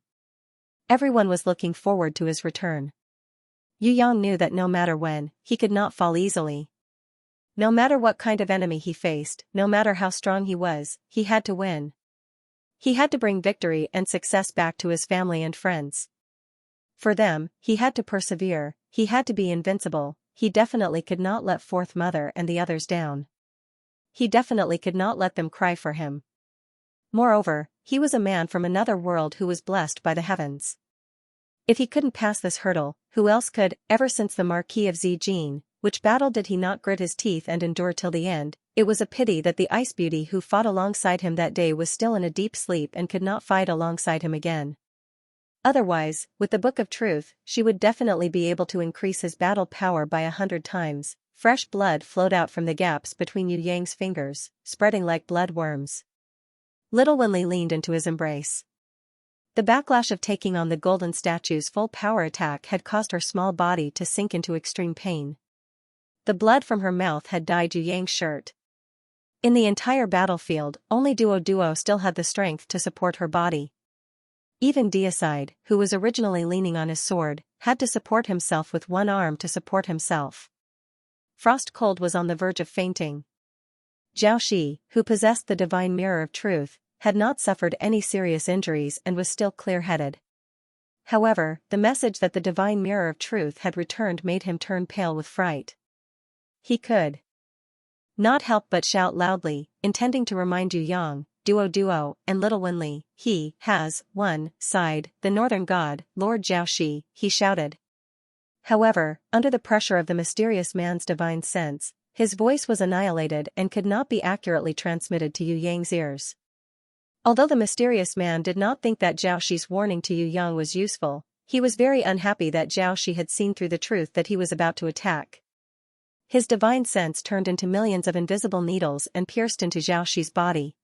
Everyone was looking forward to his return. Yu Yang knew that no matter when, he could not fall easily. No matter what kind of enemy he faced, no matter how strong he was, he had to win. He had to bring victory and success back to his family and friends. For them, he had to persevere, he had to be invincible, he definitely could not let Fourth Mother and the others down. He definitely could not let them cry for him. Moreover, he was a man from another world who was blessed by the heavens. If he couldn't pass this hurdle, who else could? Ever since the Marquis of Zijin, which battle did he not grit his teeth and endure till the end? It was a pity that the ice beauty who fought alongside him that day was still in a deep sleep and could not fight alongside him again. Otherwise, with the Book of Truth, she would definitely be able to increase his battle power by 100 times. Fresh blood flowed out from the gaps between Yu Yang's fingers, spreading like blood worms. Little Winley leaned into his embrace. The backlash of taking on the golden statue's full power attack had caused her small body to sink into extreme pain. The blood from her mouth had dyed Yu Yang's shirt. In the entire battlefield, only Duo still had the strength to support her body. Even Deicide, who was originally leaning on his sword, had to support himself with one arm to support himself. Frost Cold was on the verge of fainting. Xiaoxi, who possessed the divine mirror of truth, had not suffered any serious injuries and was still clear-headed. However, the message that the divine mirror of truth had returned made him turn pale with fright. He could not help but shout loudly, intending to remind Yu Yang, Duo, and Little Winley, he has one side, the northern god, Lord Xiaoxi, he shouted. However, under the pressure of the mysterious man's divine sense, his voice was annihilated and could not be accurately transmitted to Yu Yang's ears. Although the mysterious man did not think that Xiaoxi's warning to Yu Yang was useful, he was very unhappy that Xiaoxi had seen through the truth that he was about to attack. His divine sense turned into millions of invisible needles and pierced into Xiaoxi's body.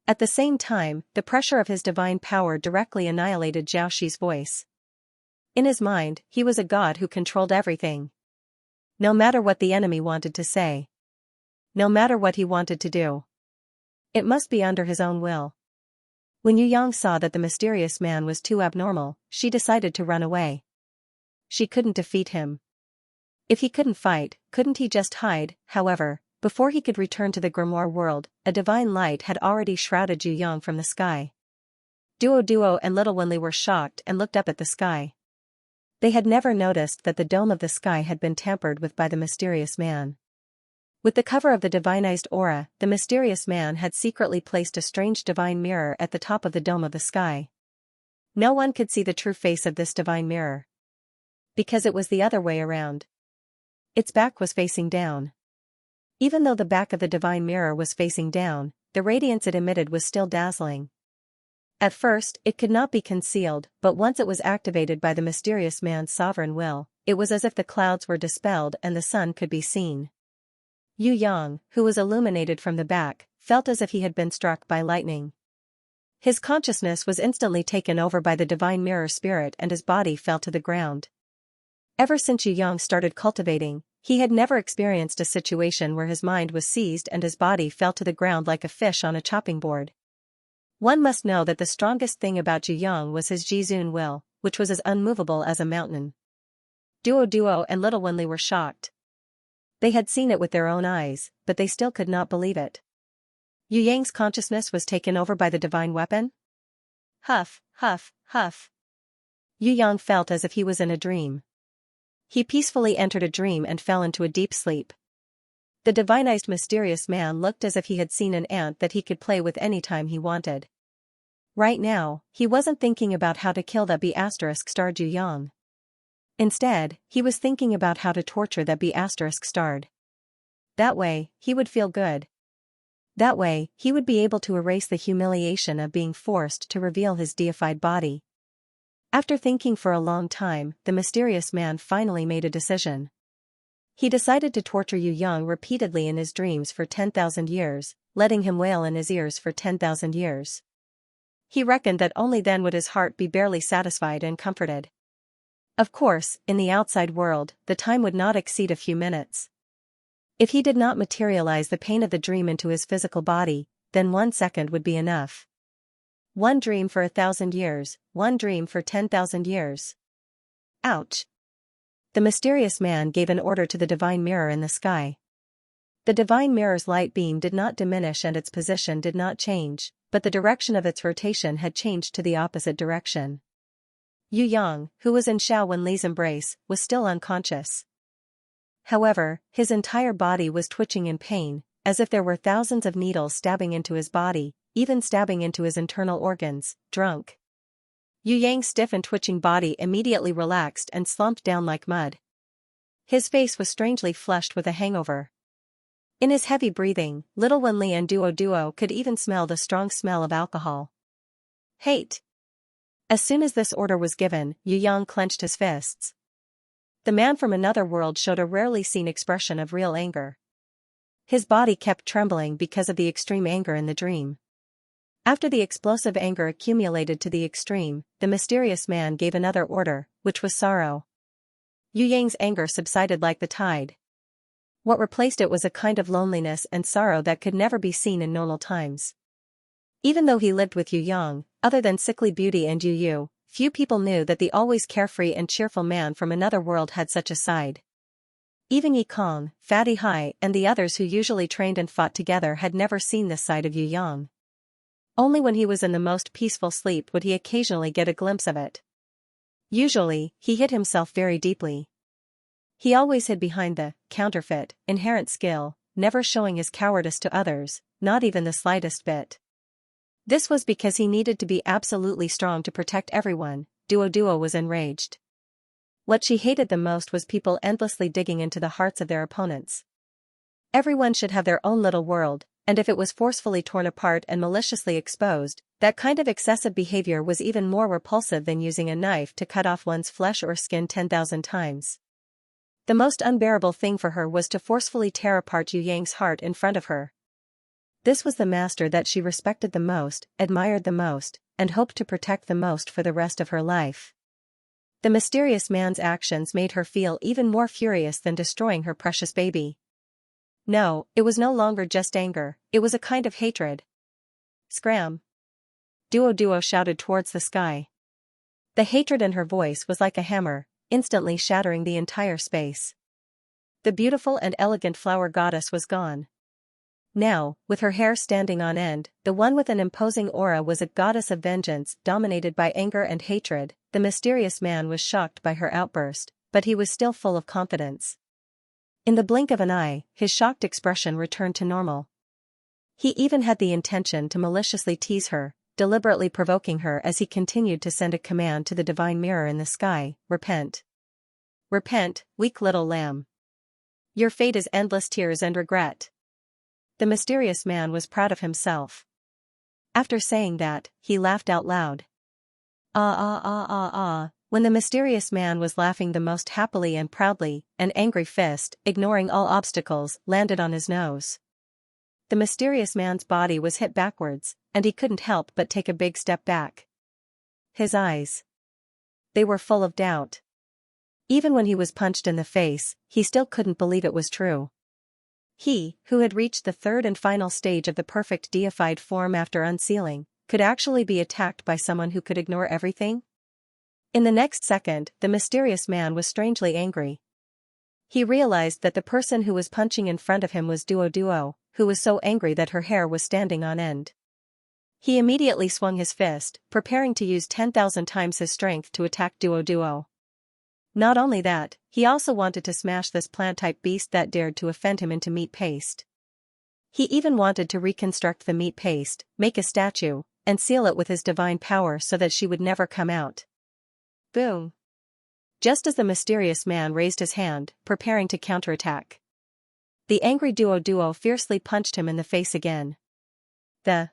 At the same time, the pressure of his divine power directly annihilated Xiaoxi's voice. In his mind, he was a god who controlled everything. No matter what the enemy wanted to say. No matter what he wanted to do. It must be under his own will. When Yu Yang saw that the mysterious man was too abnormal, she decided to run away. She couldn't defeat him. If he couldn't fight, couldn't he just hide? However, before he could return to the grimoire world, a divine light had already shrouded Yu Yang from the sky. Duo and Little Winley were shocked and looked up at the sky. They had never noticed that the dome of the sky had been tampered with by the mysterious man. With the cover of the divinized aura, the mysterious man had secretly placed a strange divine mirror at the top of the dome of the sky. No one could see the true face of this divine mirror. Because it was the other way around. Its back was facing down. Even though the back of the divine mirror was facing down, the radiance it emitted was still dazzling. At first, it could not be concealed, but once it was activated by the mysterious man's sovereign will, it was as if the clouds were dispelled and the sun could be seen. Yu Yang, who was illuminated from the back, felt as if he had been struck by lightning. His consciousness was instantly taken over by the divine mirror spirit and his body fell to the ground. Ever since Yu Yang started cultivating, he had never experienced a situation where his mind was seized and his body fell to the ground like a fish on a chopping board. One must know that the strongest thing about Yu Yang was his Jizun will, which was as unmovable as a mountain. Duo and Little Winley were shocked. They had seen it with their own eyes, but they still could not believe it. Yu Yang's consciousness was taken over by the divine weapon? Huff, huff, huff. Yu Yang felt as if he was in a dream. He peacefully entered a dream and fell into a deep sleep. The divinized mysterious man looked as if he had seen an ant that he could play with any time he wanted. Right now, he wasn't thinking about how to kill that B***** Yu Yang. Instead, he was thinking about how to torture that B*****. That way, he would feel good. That way, he would be able to erase the humiliation of being forced to reveal his deified body. After thinking for a long time, the mysterious man finally made a decision. He decided to torture Yu Yang repeatedly in his dreams for 10,000 years, letting him wail in his ears for 10,000 years. He reckoned that only then would his heart be barely satisfied and comforted. Of course, in the outside world, the time would not exceed a few minutes. If he did not materialize the pain of the dream into his physical body, then 1 second would be enough. One dream for 1,000 years, one dream for 10,000 years. Ouch! The mysterious man gave an order to the divine mirror in the sky. The divine mirror's light beam did not diminish and its position did not change, but the direction of its rotation had changed to the opposite direction. Yu Yang, who was in Xiao Wenli's embrace, was still unconscious. However, his entire body was twitching in pain, as if there were thousands of needles stabbing into his body, even stabbing into his internal organs. Drunk. Yu Yang's stiff and twitching body immediately relaxed and slumped down like mud. His face was strangely flushed with a hangover. In his heavy breathing, little Wenli and Duo could even smell the strong smell of alcohol. Hate! As soon as this order was given, Yu Yang clenched his fists. The man from another world showed a rarely seen expression of real anger. His body kept trembling because of the extreme anger in the dream. After the explosive anger accumulated to the extreme, the mysterious man gave another order, which was sorrow. Yu Yang's anger subsided like the tide. What replaced it was a kind of loneliness and sorrow that could never be seen in normal times. Even though he lived with Yu Yang, other than sickly beauty and Yu, few people knew that the always carefree and cheerful man from another world had such a side. Even Yi Kong, Fatty Hai, and the others who usually trained and fought together had never seen this side of Yu Yang. Only when he was in the most peaceful sleep would he occasionally get a glimpse of it. Usually, he hid himself very deeply. He always hid behind the counterfeit, inherent skill, never showing his cowardice to others, not even the slightest bit. This was because he needed to be absolutely strong to protect everyone. Duo was enraged. What she hated the most was people endlessly digging into the hearts of their opponents. Everyone should have their own little world, and if it was forcefully torn apart and maliciously exposed, that kind of excessive behavior was even more repulsive than using a knife to cut off one's flesh or skin 10,000 times. The most unbearable thing for her was to forcefully tear apart Yu Yang's heart in front of her. This was the master that she respected the most, admired the most, and hoped to protect the most for the rest of her life. The mysterious man's actions made her feel even more furious than destroying her precious baby. No, it was no longer just anger, it was a kind of hatred. Scram! Duo shouted towards the sky. The hatred in her voice was like a hammer, instantly shattering the entire space. The beautiful and elegant flower goddess was gone. Now, with her hair standing on end, the one with an imposing aura was a goddess of vengeance dominated by anger and hatred. The mysterious man was shocked by her outburst, but he was still full of confidence. In the blink of an eye, his shocked expression returned to normal. He even had the intention to maliciously tease her, deliberately provoking her as he continued to send a command to the divine mirror in the sky: repent. Repent, weak little lamb. Your fate is endless tears and regret. The mysterious man was proud of himself. After saying that, he laughed out loud. When the mysterious man was laughing the most happily and proudly, an angry fist, ignoring all obstacles, landed on his nose. The mysterious man's body was hit backwards, and he couldn't help but take a big step back. His eyes. They were full of doubt. Even when he was punched in the face, he still couldn't believe it was true. He, who had reached the third and final stage of the perfect deified form after unsealing, could actually be attacked by someone who could ignore everything? In the next second, the mysterious man was strangely angry. He realized that the person who was punching in front of him was Duo, who was so angry that her hair was standing on end. He immediately swung his fist, preparing to use 10,000 times his strength to attack Duo. Not only that, he also wanted to smash this plant-type beast that dared to offend him into meat paste. He even wanted to reconstruct the meat paste, make a statue, and seal it with his divine power so that she would never come out. Boom! just as the mysterious man raised his hand, preparing to counterattack. The angry duo fiercely punched him in the face again. The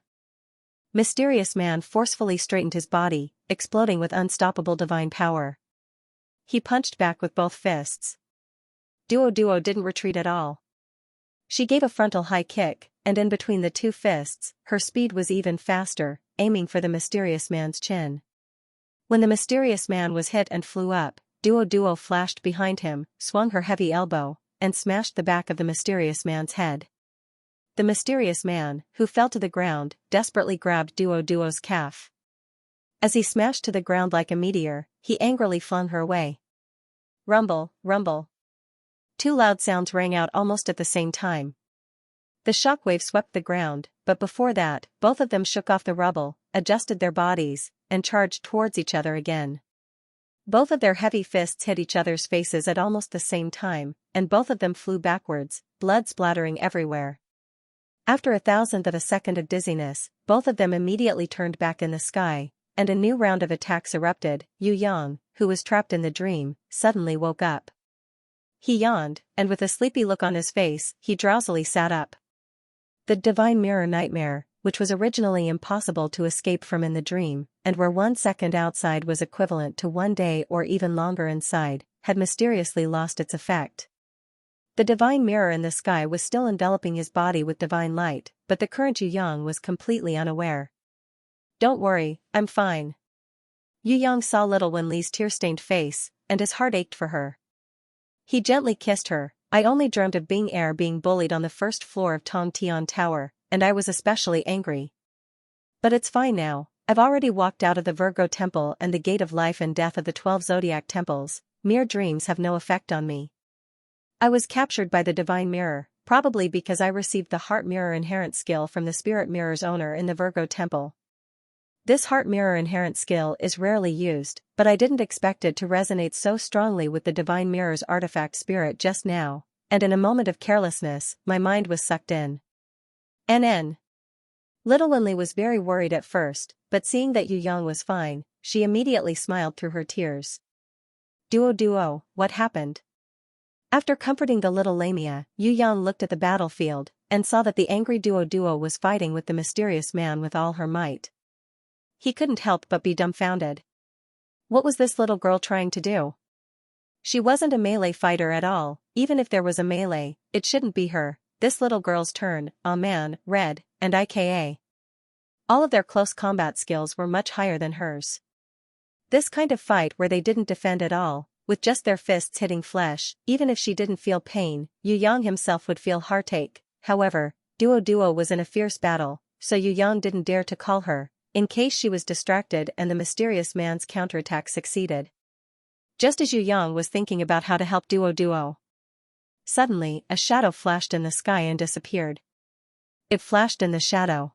mysterious man forcefully straightened his body, exploding with unstoppable divine power. He punched back with both fists. Duo didn't retreat at all. She gave a frontal high kick, and in between the two fists, her speed was even faster, aiming for the mysterious man's chin. When the mysterious man was hit and flew up, Duo flashed behind him, swung her heavy elbow, and smashed the back of the mysterious man's head. The mysterious man, who fell to the ground, desperately grabbed Duo's calf. As he smashed to the ground like a meteor, he angrily flung her away. Rumble, rumble. Two loud sounds rang out almost at the same time. The shockwave swept the ground, but before that, both of them shook off the rubble, adjusted their bodies, and charged towards each other again. Both of their heavy fists hit each other's faces at almost the same time, and both of them flew backwards, blood splattering everywhere. After 1,000th of a second of dizziness, both of them immediately turned back in the sky, and a new round of attacks erupted. Yu Yang, who was trapped in the dream, suddenly woke up. He yawned, and with a sleepy look on his face, he drowsily sat up. The divine mirror nightmare, which was originally impossible to escape from in the dream, and where 1 second outside was equivalent to 1 day or even longer inside, had mysteriously lost its effect. The divine mirror in the sky was still enveloping his body with divine light, but the current Yu Yang was completely unaware. "Don't worry, I'm fine." Yu Yang saw little Wen Li's tear-stained face, and his heart ached for her. He gently kissed her. "I only dreamt of being bullied on the first floor of Tong Tian Tower, and I was especially angry. But it's fine now. I've already walked out of the Virgo Temple and the Gate of Life and Death of the 12 Zodiac Temples. Mere dreams have no effect on me. I was captured by the divine mirror, probably because I received the heart mirror inherent skill from the spirit mirror's owner in the Virgo Temple. This heart mirror inherent skill is rarely used, but I didn't expect it to resonate so strongly with the divine mirror's artifact spirit just now, and in a moment of carelessness, my mind was sucked in. NN. Little Wen Li was very worried at first, but seeing that Yu Yang was fine, she immediately smiled through her tears. Duo, what happened? After comforting the little Lamia, Yu Yang looked at the battlefield, and saw that the angry Duo was fighting with the mysterious man with all her might. He couldn't help but be dumbfounded. What was this little girl trying to do? She wasn't a melee fighter at all. Even if there was a melee, it shouldn't be her. This little girl's turn, Man, Red, and IKA. All of their close combat skills were much higher than hers. This kind of fight where they didn't defend at all, with just their fists hitting flesh, even if she didn't feel pain, Yu Yang himself would feel heartache. However, Duo was in a fierce battle, so Yu Yang didn't dare to call her, in case she was distracted and the mysterious man's counterattack succeeded. Just as Yu Yang was thinking about how to help Duo, suddenly a shadow flashed in the sky and disappeared. It flashed in the shadow.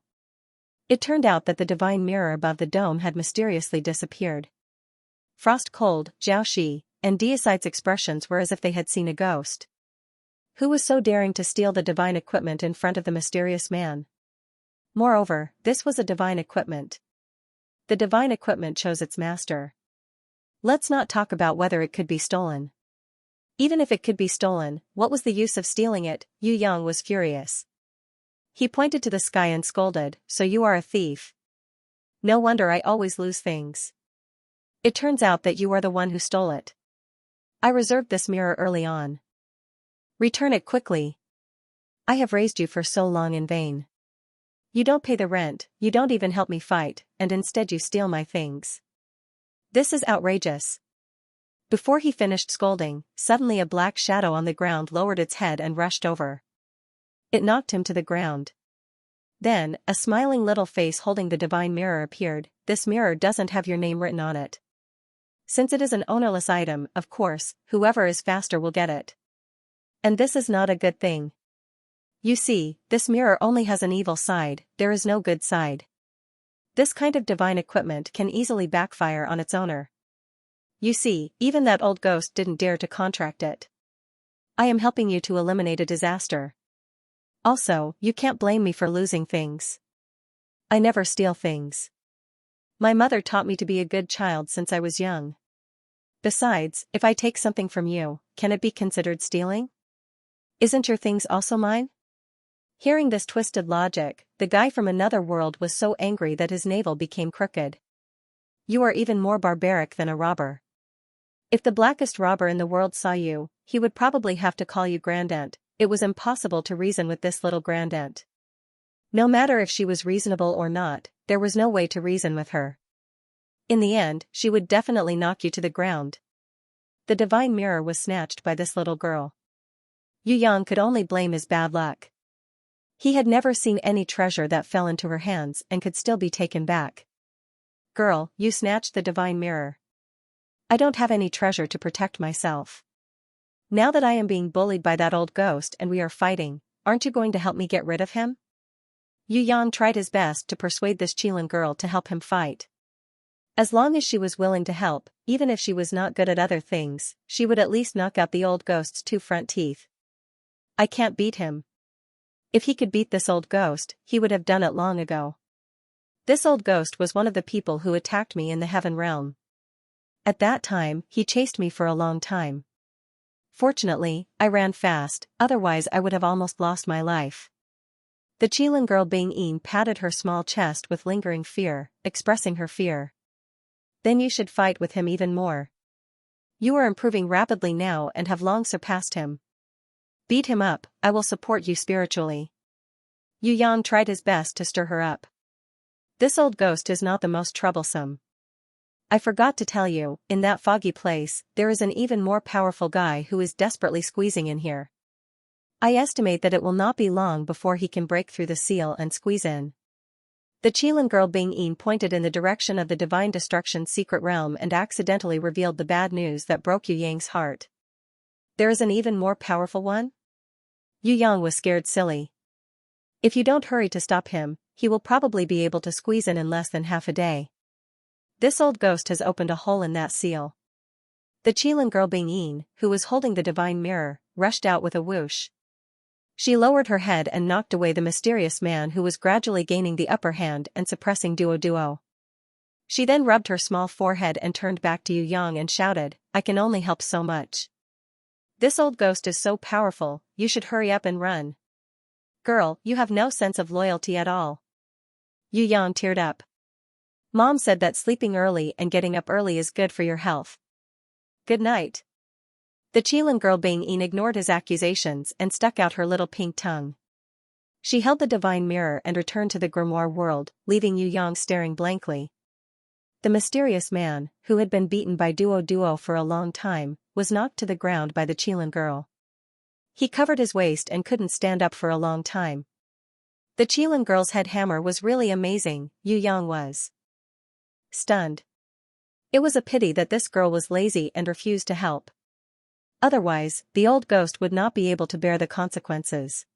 It turned out that the divine mirror above the dome had mysteriously disappeared. Frost Cold, Zhao Shi, and Deicite's expressions were as if they had seen a ghost. Who was so daring to steal the divine equipment in front of the mysterious man? Moreover, this was a divine equipment. The divine equipment chose its master. Let's not talk about whether it could be stolen. Even if it could be stolen, what was the use of stealing it? Yu Yang was furious. He pointed to the sky and scolded, "So you are a thief. No wonder I always lose things. It turns out that you are the one who stole it. I reserved this mirror early on. Return it quickly. I have raised you for so long in vain. You don't pay the rent, you don't even help me fight, and instead you steal my things. This is outrageous." Before he finished scolding, suddenly a black shadow on the ground lowered its head and rushed over. It knocked him to the ground. Then, a smiling little face holding the divine mirror appeared. "This mirror doesn't have your name written on it. Since it is an ownerless item, of course, whoever is faster will get it. And this is not a good thing. You see, this mirror only has an evil side, there is no good side. This kind of divine equipment can easily backfire on its owner. You see, even that old ghost didn't dare to contract it. I am helping you to eliminate a disaster. Also, you can't blame me for losing things. I never steal things. My mother taught me to be a good child since I was young. Besides, if I take something from you, can it be considered stealing? Isn't your things also mine? Hearing this twisted logic, the guy from another world was so angry that his navel became crooked. You are even more barbaric than a robber. If the blackest robber in the world saw you, he would probably have to call you grandaunt. It was impossible to reason with this little grandaunt. No matter if she was reasonable or not, there was no way to reason with her. In the end, she would definitely knock you to the ground. The divine mirror was snatched by this little girl. Yu Yang could only blame his bad luck. He had never seen any treasure that fell into her hands and could still be taken back. Girl, you snatched the divine mirror. I don't have any treasure to protect myself. Now that I am being bullied by that old ghost and we are fighting, aren't you going to help me get rid of him? Yu Yang tried his best to persuade this Qilin girl to help him fight. As long as she was willing to help, even if she was not good at other things, she would at least knock out the old ghost's 2 front teeth. I can't beat him. If he could beat this old ghost, he would have done it long ago. This old ghost was one of the people who attacked me in the heaven realm. At that time, he chased me for a long time. Fortunately, I ran fast, otherwise I would have almost lost my life. The Qilin girl Bing patted her small chest with lingering fear, expressing her fear. Then you should fight with him even more. You are improving rapidly now and have long surpassed him. Beat him up, I will support you spiritually. Yu Yang tried his best to stir her up. This old ghost is not the most troublesome. I forgot to tell you, in that foggy place, there is an even more powerful guy who is desperately squeezing in here. I estimate that it will not be long before he can break through the seal and squeeze in. The Qilin girl Bing pointed in the direction of the Divine Destruction's secret realm and accidentally revealed the bad news that broke Yu Yang's heart. There is an even more powerful one? Yu Yang was scared silly. If you don't hurry to stop him, he will probably be able to squeeze in less than half a day. This old ghost has opened a hole in that seal. The Qilin girl Bing, who was holding the divine mirror, rushed out with a whoosh. She lowered her head and knocked away the mysterious man who was gradually gaining the upper hand and suppressing Duo. She then rubbed her small forehead and turned back to Yu Yang and shouted, I can only help so much. This old ghost is so powerful, you should hurry up and run. Girl, you have no sense of loyalty at all. Yu Yang teared up. Mom said that sleeping early and getting up early is good for your health. Good night. The Qilin girl Bing ignored his accusations and stuck out her little pink tongue. She held the divine mirror and returned to the grimoire world, leaving Yu Yang staring blankly. The mysterious man, who had been beaten by Duo for a long time, was knocked to the ground by the Qilin girl. He covered his waist and couldn't stand up for a long time. The Qilin girl's head hammer was really amazing, Yu Yang was stunned. It was a pity that this girl was lazy and refused to help. Otherwise, the old ghost would not be able to bear the consequences.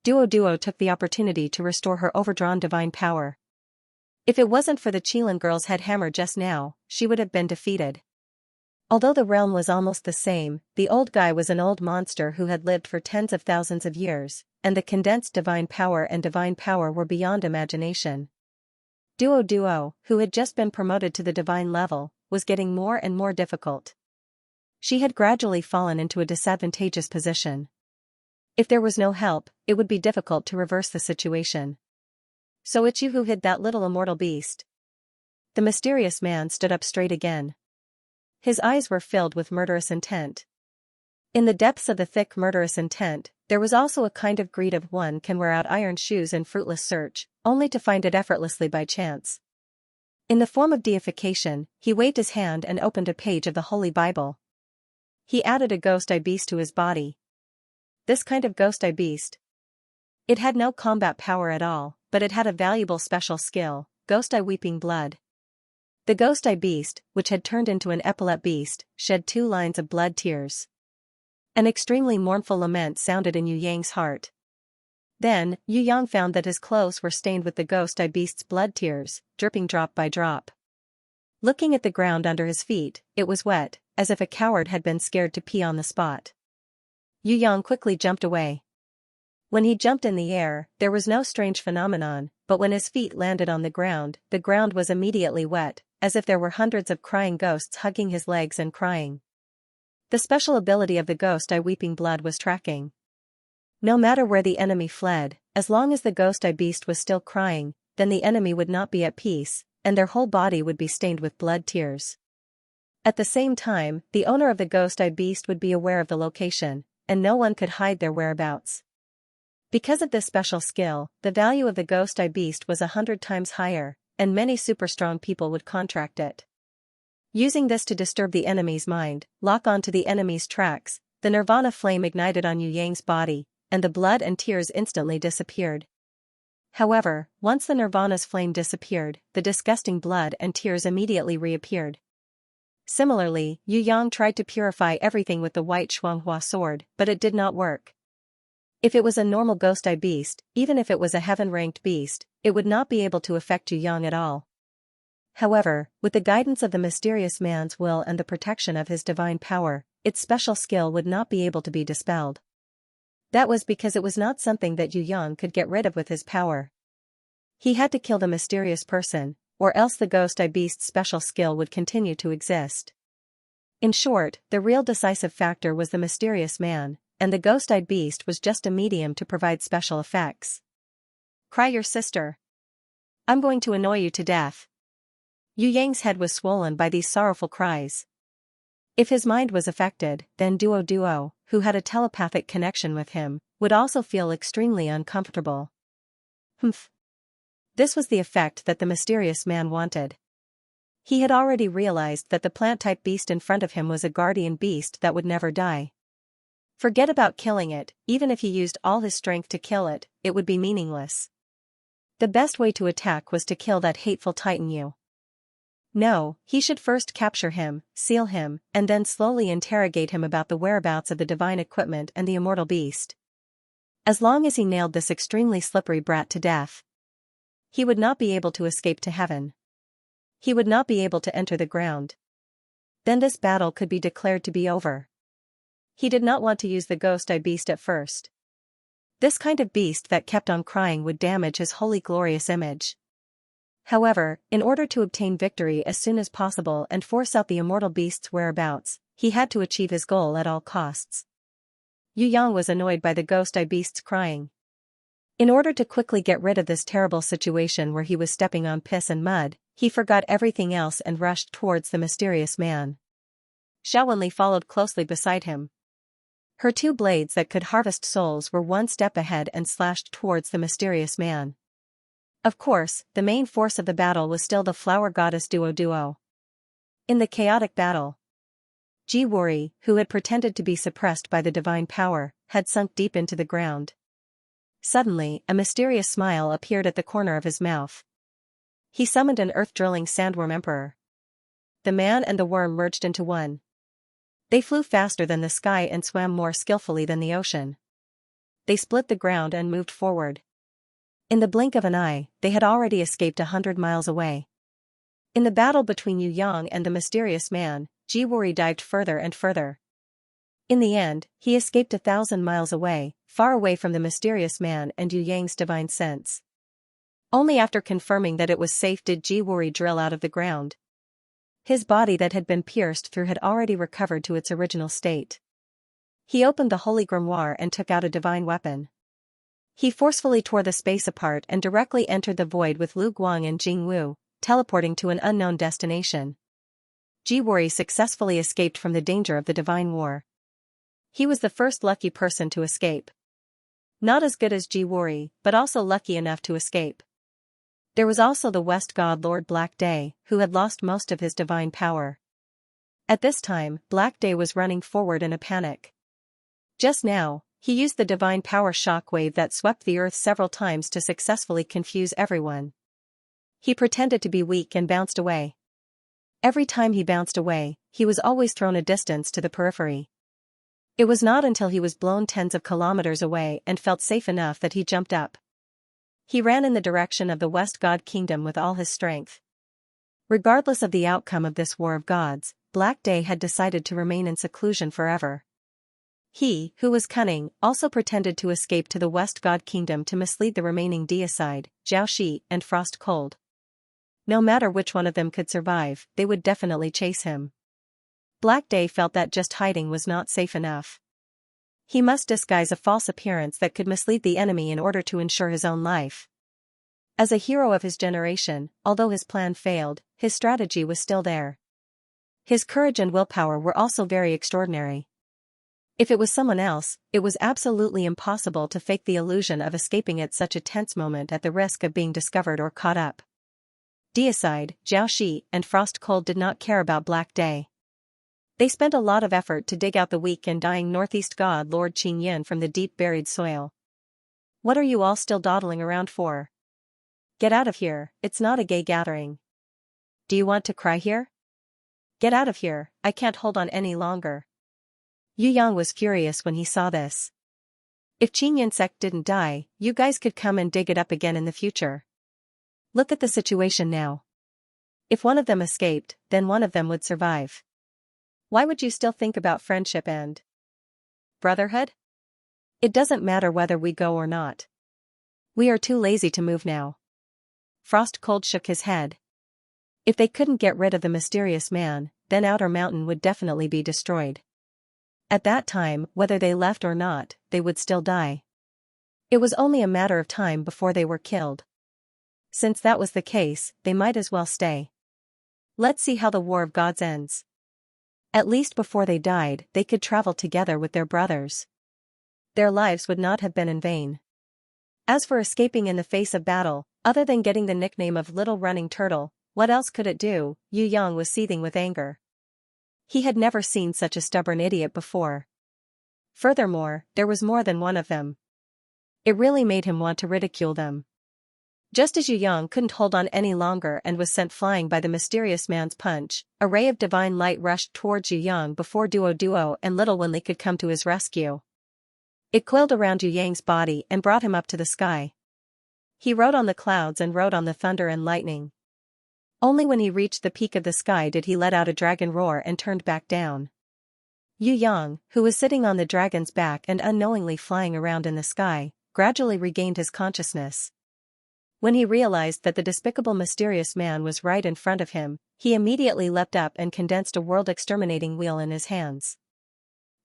Duo took the opportunity to restore her overdrawn divine power. If it wasn't for the Qilin girl's head hammer just now, she would have been defeated. Although the realm was almost the same, the old guy was an old monster who had lived for tens of thousands of years, and the condensed divine power were beyond imagination. Duo, who had just been promoted to the divine level, was getting more and more difficult. She had gradually fallen into a disadvantageous position. If there was no help, it would be difficult to reverse the situation. So it's you who hid that little immortal beast? The mysterious man stood up straight again. His eyes were filled with murderous intent. In the depths of the thick murderous intent, there was also a kind of greed of one can wear out iron shoes in fruitless search, only to find it effortlessly by chance. In the form of deification, he waved his hand and opened a page of the Holy Bible. He added a ghost-eye beast to his body. This kind of ghost-eye beast. It had no combat power at all, but it had a valuable special skill, ghost-eye weeping blood. The ghost-eye beast, which had turned into an epaulette beast, shed 2 lines of blood tears. An extremely mournful lament sounded in Yu Yang's heart. Then, Yu Yang found that his clothes were stained with the ghost-eye beast's blood tears, dripping drop by drop. Looking at the ground under his feet, it was wet, as if a coward had been scared to pee on the spot. Yu Yang quickly jumped away. When he jumped in the air, there was no strange phenomenon, but when his feet landed on the ground was immediately wet, as if there were hundreds of crying ghosts hugging his legs and crying. The special ability of the ghost eye weeping blood was tracking. No matter where the enemy fled, as long as the ghost eye beast was still crying, then the enemy would not be at peace, and their whole body would be stained with blood tears. At the same time, the owner of the ghost eye beast would be aware of the location, and no one could hide their whereabouts. Because of this special skill, the value of the ghost eye beast was 100 times higher, and many super strong people would contract it. Using this to disturb the enemy's mind, lock onto the enemy's tracks, the nirvana flame ignited on Yu Yang's body, and the blood and tears instantly disappeared. However, once the nirvana's flame disappeared, the disgusting blood and tears immediately reappeared. Similarly, Yu Yang tried to purify everything with the white Xianxia sword, but it did not work. If it was a normal ghost eye beast, even if it was a heaven-ranked beast, it would not be able to affect Yu Yang at all. However, with the guidance of the mysterious man's will and the protection of his divine power, its special skill would not be able to be dispelled. That was because it was not something that Yu Yang could get rid of with his power. He had to kill the mysterious person, or else the ghost eye beast's special skill would continue to exist. In short, the real decisive factor was the mysterious man, and the ghost-eyed beast was just a medium to provide special effects. Cry your sister. I'm going to annoy you to death. Yu Yang's head was swollen by these sorrowful cries. If his mind was affected, then Duo, who had a telepathic connection with him, would also feel extremely uncomfortable. Humph. This was the effect that the mysterious man wanted. He had already realized that the plant-type beast in front of him was a guardian beast that would never die. Forget about killing it, even if he used all his strength to kill it, it would be meaningless. The best way to attack was to kill that hateful Titan Yu. No, he should first capture him, seal him, and then slowly interrogate him about the whereabouts of the divine equipment and the immortal beast. As long as he nailed this extremely slippery brat to death, he would not be able to escape to heaven. He would not be able to enter the ground. Then this battle could be declared to be over. He did not want to use the ghost eye beast at first. This kind of beast that kept on crying would damage his holy glorious image. However, in order to obtain victory as soon as possible and force out the immortal beast's whereabouts, he had to achieve his goal at all costs. Yu Yang was annoyed by the ghost eye beast's crying. In order to quickly get rid of this terrible situation where he was stepping on piss and mud, he forgot everything else and rushed towards the mysterious man. Xiaowenli followed closely beside him. Her two blades that could harvest souls were one step ahead and slashed towards the mysterious man. Of course, the main force of the battle was still the flower goddess Duo. In the chaotic battle, Jiwori, who had pretended to be suppressed by the divine power, had sunk deep into the ground. Suddenly, a mysterious smile appeared at the corner of his mouth. He summoned an earth-drilling sandworm emperor. The man and the worm merged into one. They flew faster than the sky and swam more skillfully than the ocean. They split the ground and moved forward. In the blink of an eye, they had already escaped 100 miles away. In the battle between Yu Yang and the mysterious man, Jiwori dived further and further. In the end, he escaped 1,000 miles away, far away from the mysterious man and Yu Yang's divine sense. Only after confirming that it was safe did Jiwori drill out of the ground. His body that had been pierced through had already recovered to its original state. He opened the holy grimoire and took out a divine weapon. He forcefully tore the space apart and directly entered the void with Lu Guang and Jing Wu, teleporting to an unknown destination. Jiwori successfully escaped from the danger of the divine war. He was the first lucky person to escape. Not as good as Jiwori, but also lucky enough to escape. There was also the West God Lord Black Day, who had lost most of his divine power. At this time, Black Day was running forward in a panic. Just now, he used the divine power shockwave that swept the earth several times to successfully confuse everyone. He pretended to be weak and bounced away. Every time he bounced away, he was always thrown a distance to the periphery. It was not until he was blown tens of kilometers away and felt safe enough that he jumped up. He ran in the direction of the West God Kingdom with all his strength. Regardless of the outcome of this war of gods, Black Day had decided to remain in seclusion forever. He, who was cunning, also pretended to escape to the West God Kingdom to mislead the remaining deicide, Jiaoshi, and Frost Cold. No matter which one of them could survive, they would definitely chase him. Black Day felt that just hiding was not safe enough. He must disguise a false appearance that could mislead the enemy in order to ensure his own life. As a hero of his generation, although his plan failed, his strategy was still there. His courage and willpower were also very extraordinary. If it was someone else, it was absolutely impossible to fake the illusion of escaping at such a tense moment at the risk of being discovered or caught up. Deicide, Xiaoxi, and Frost Cold did not care about Black Day. They spent a lot of effort to dig out the weak and dying northeast god Lord Qingyin from the deep buried soil. What are you all still dawdling around for? Get out of here, it's not a gay gathering. Do you want to cry here? Get out of here, I can't hold on any longer. Yu Yang was furious when he saw this. If Qingyin's sect didn't die, you guys could come and dig it up again in the future. Look at the situation now. If one of them escaped, then one of them would survive. Why would you still think about friendship and brotherhood? It doesn't matter whether we go or not. We are too lazy to move now. Frost Cold shook his head. If they couldn't get rid of the mysterious man, then Outer Mountain would definitely be destroyed. At that time, whether they left or not, they would still die. It was only a matter of time before they were killed. Since that was the case, they might as well stay. Let's see how the War of Gods ends. At least before they died, they could travel together with their brothers. Their lives would not have been in vain. As for escaping in the face of battle, other than getting the nickname of Little Running Turtle, what else could it do? Yu Yang was seething with anger. He had never seen such a stubborn idiot before. Furthermore, there was more than one of them. It really made him want to ridicule them. Just as Yu Yang couldn't hold on any longer and was sent flying by the mysterious man's punch, a ray of divine light rushed towards Yu Yang before Duo and Little Winley could come to his rescue. It coiled around Yu Yang's body and brought him up to the sky. He rode on the clouds and rode on the thunder and lightning. Only when he reached the peak of the sky did he let out a dragon roar and turned back down. Yu Yang, who was sitting on the dragon's back and unknowingly flying around in the sky, gradually regained his consciousness. When he realized that the despicable mysterious man was right in front of him, he immediately leapt up and condensed a world-exterminating wheel in his hands.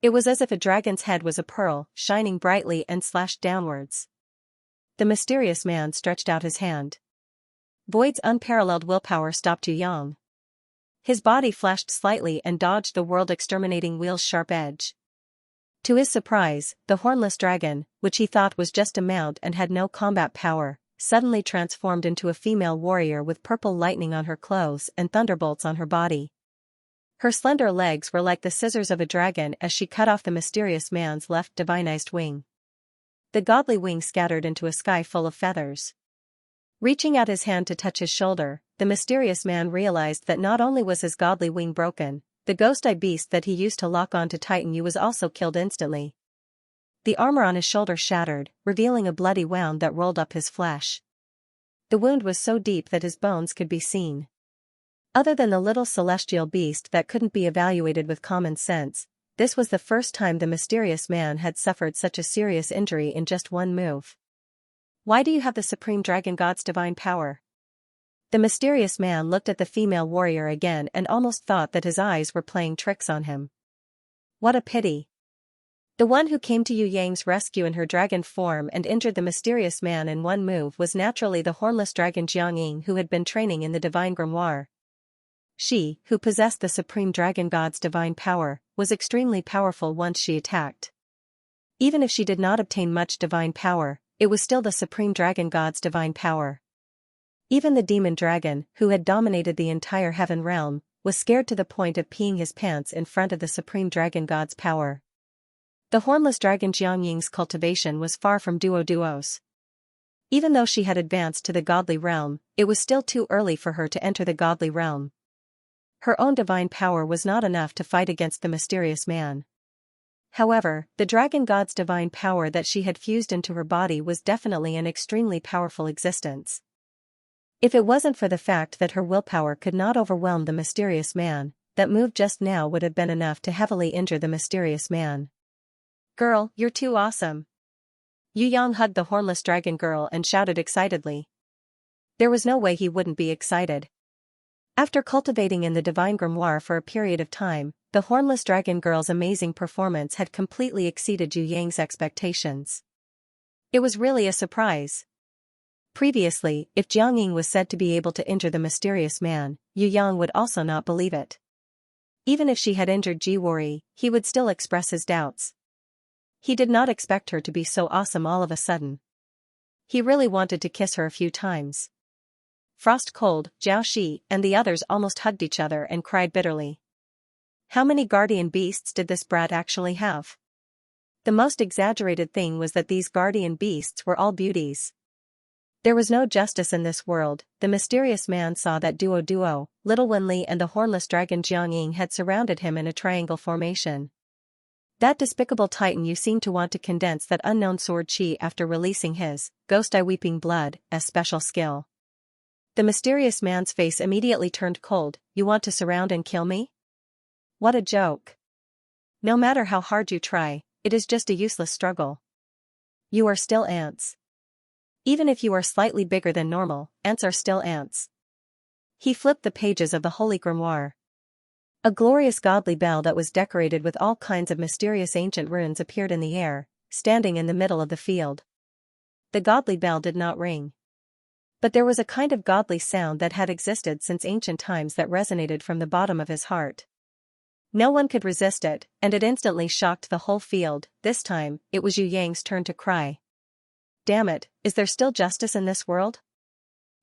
It was as if a dragon's head was a pearl, shining brightly and slashed downwards. The mysterious man stretched out his hand. Void's unparalleled willpower stopped Yu Yang. His body flashed slightly and dodged the world-exterminating wheel's sharp edge. To his surprise, the hornless dragon, which he thought was just a mount and had no combat power, suddenly transformed into a female warrior with purple lightning on her clothes and thunderbolts on her body. Her slender legs were like the scissors of a dragon as she cut off the mysterious man's left divinized wing. The godly wing scattered into a sky full of feathers. Reaching out his hand to touch his shoulder, the mysterious man realized that not only was his godly wing broken, the ghost-eye beast that he used to lock on to Titan Yu was also killed instantly. The armor on his shoulder shattered, revealing a bloody wound that rolled up his flesh. The wound was so deep that his bones could be seen. Other than the little celestial beast that couldn't be evaluated with common sense, this was the first time the mysterious man had suffered such a serious injury in just one move. Why do you have the Supreme Dragon God's divine power? The mysterious man looked at the female warrior again and almost thought that his eyes were playing tricks on him. What a pity. The one who came to Yu Yang's rescue in her dragon form and injured the mysterious man in one move was naturally the hornless dragon Jiangying, who had been training in the divine grimoire. She, who possessed the Supreme Dragon God's divine power, was extremely powerful once she attacked. Even if she did not obtain much divine power, it was still the Supreme Dragon God's divine power. Even the demon dragon, who had dominated the entire heaven realm, was scared to the point of peeing his pants in front of the Supreme Dragon God's power. The hornless dragon Jiangying's cultivation was far from Duo's. Even though she had advanced to the godly realm, it was still too early for her to enter the godly realm. Her own divine power was not enough to fight against the mysterious man. However, the dragon god's divine power that she had fused into her body was definitely an extremely powerful existence. If it wasn't for the fact that her willpower could not overwhelm the mysterious man, that move just now would have been enough to heavily injure the mysterious man. Girl, you're too awesome. Yu Yang hugged the hornless dragon girl and shouted excitedly. There was no way he wouldn't be excited. After cultivating in the divine grimoire for a period of time, the hornless dragon girl's amazing performance had completely exceeded Yu Yang's expectations. It was really a surprise. Previously, if Jiang Ying was said to be able to injure the mysterious man, Yu Yang would also not believe it. Even if she had injured Jiwori, he would still express his doubts. He did not expect her to be so awesome all of a sudden. He really wanted to kiss her a few times. Frost Cold, Jiao Shi, and the others almost hugged each other and cried bitterly. How many guardian beasts did this brat actually have? The most exaggerated thing was that these guardian beasts were all beauties. There was no justice in this world. The mysterious man saw that Duo, Little Wenli and the hornless dragon Jiang Ying had surrounded him in a triangle formation. That despicable titan you seem to want to condense that unknown sword chi after releasing his Ghost Eye Weeping Blood, a special skill. The mysterious man's face immediately turned cold. You want to surround and kill me? What a joke. No matter how hard you try, it is just a useless struggle. You are still ants. Even if you are slightly bigger than normal, ants are still ants. He flipped the pages of the Holy Grimoire. A glorious godly bell that was decorated with all kinds of mysterious ancient runes appeared in the air, standing in the middle of the field. The godly bell did not ring. But there was a kind of godly sound that had existed since ancient times that resonated from the bottom of his heart. No one could resist it, and it instantly shocked the whole field. This time, it was Yu Yang's turn to cry. Damn it, is there still justice in this world?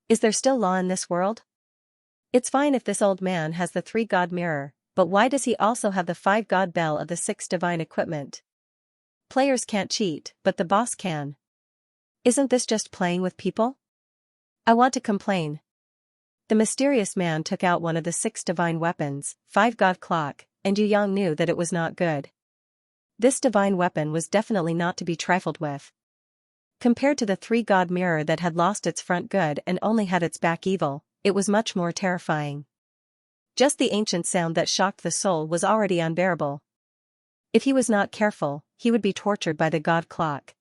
Is there still law in this world? It's fine if this old man has the 3-god mirror, but why does he also have the 5-god bell of the 6 divine equipment? Players can't cheat, but the boss can. Isn't this just playing with people? I want to complain. The mysterious man took out one of the 6 divine weapons, 5-god clock, and Yu Yang knew that it was not good. This divine weapon was definitely not to be trifled with. Compared to the 3-god mirror that had lost its front good and only had its back evil, it was much more terrifying. Just the ancient sound that shocked the soul was already unbearable. If he was not careful, he would be tortured by the god clock.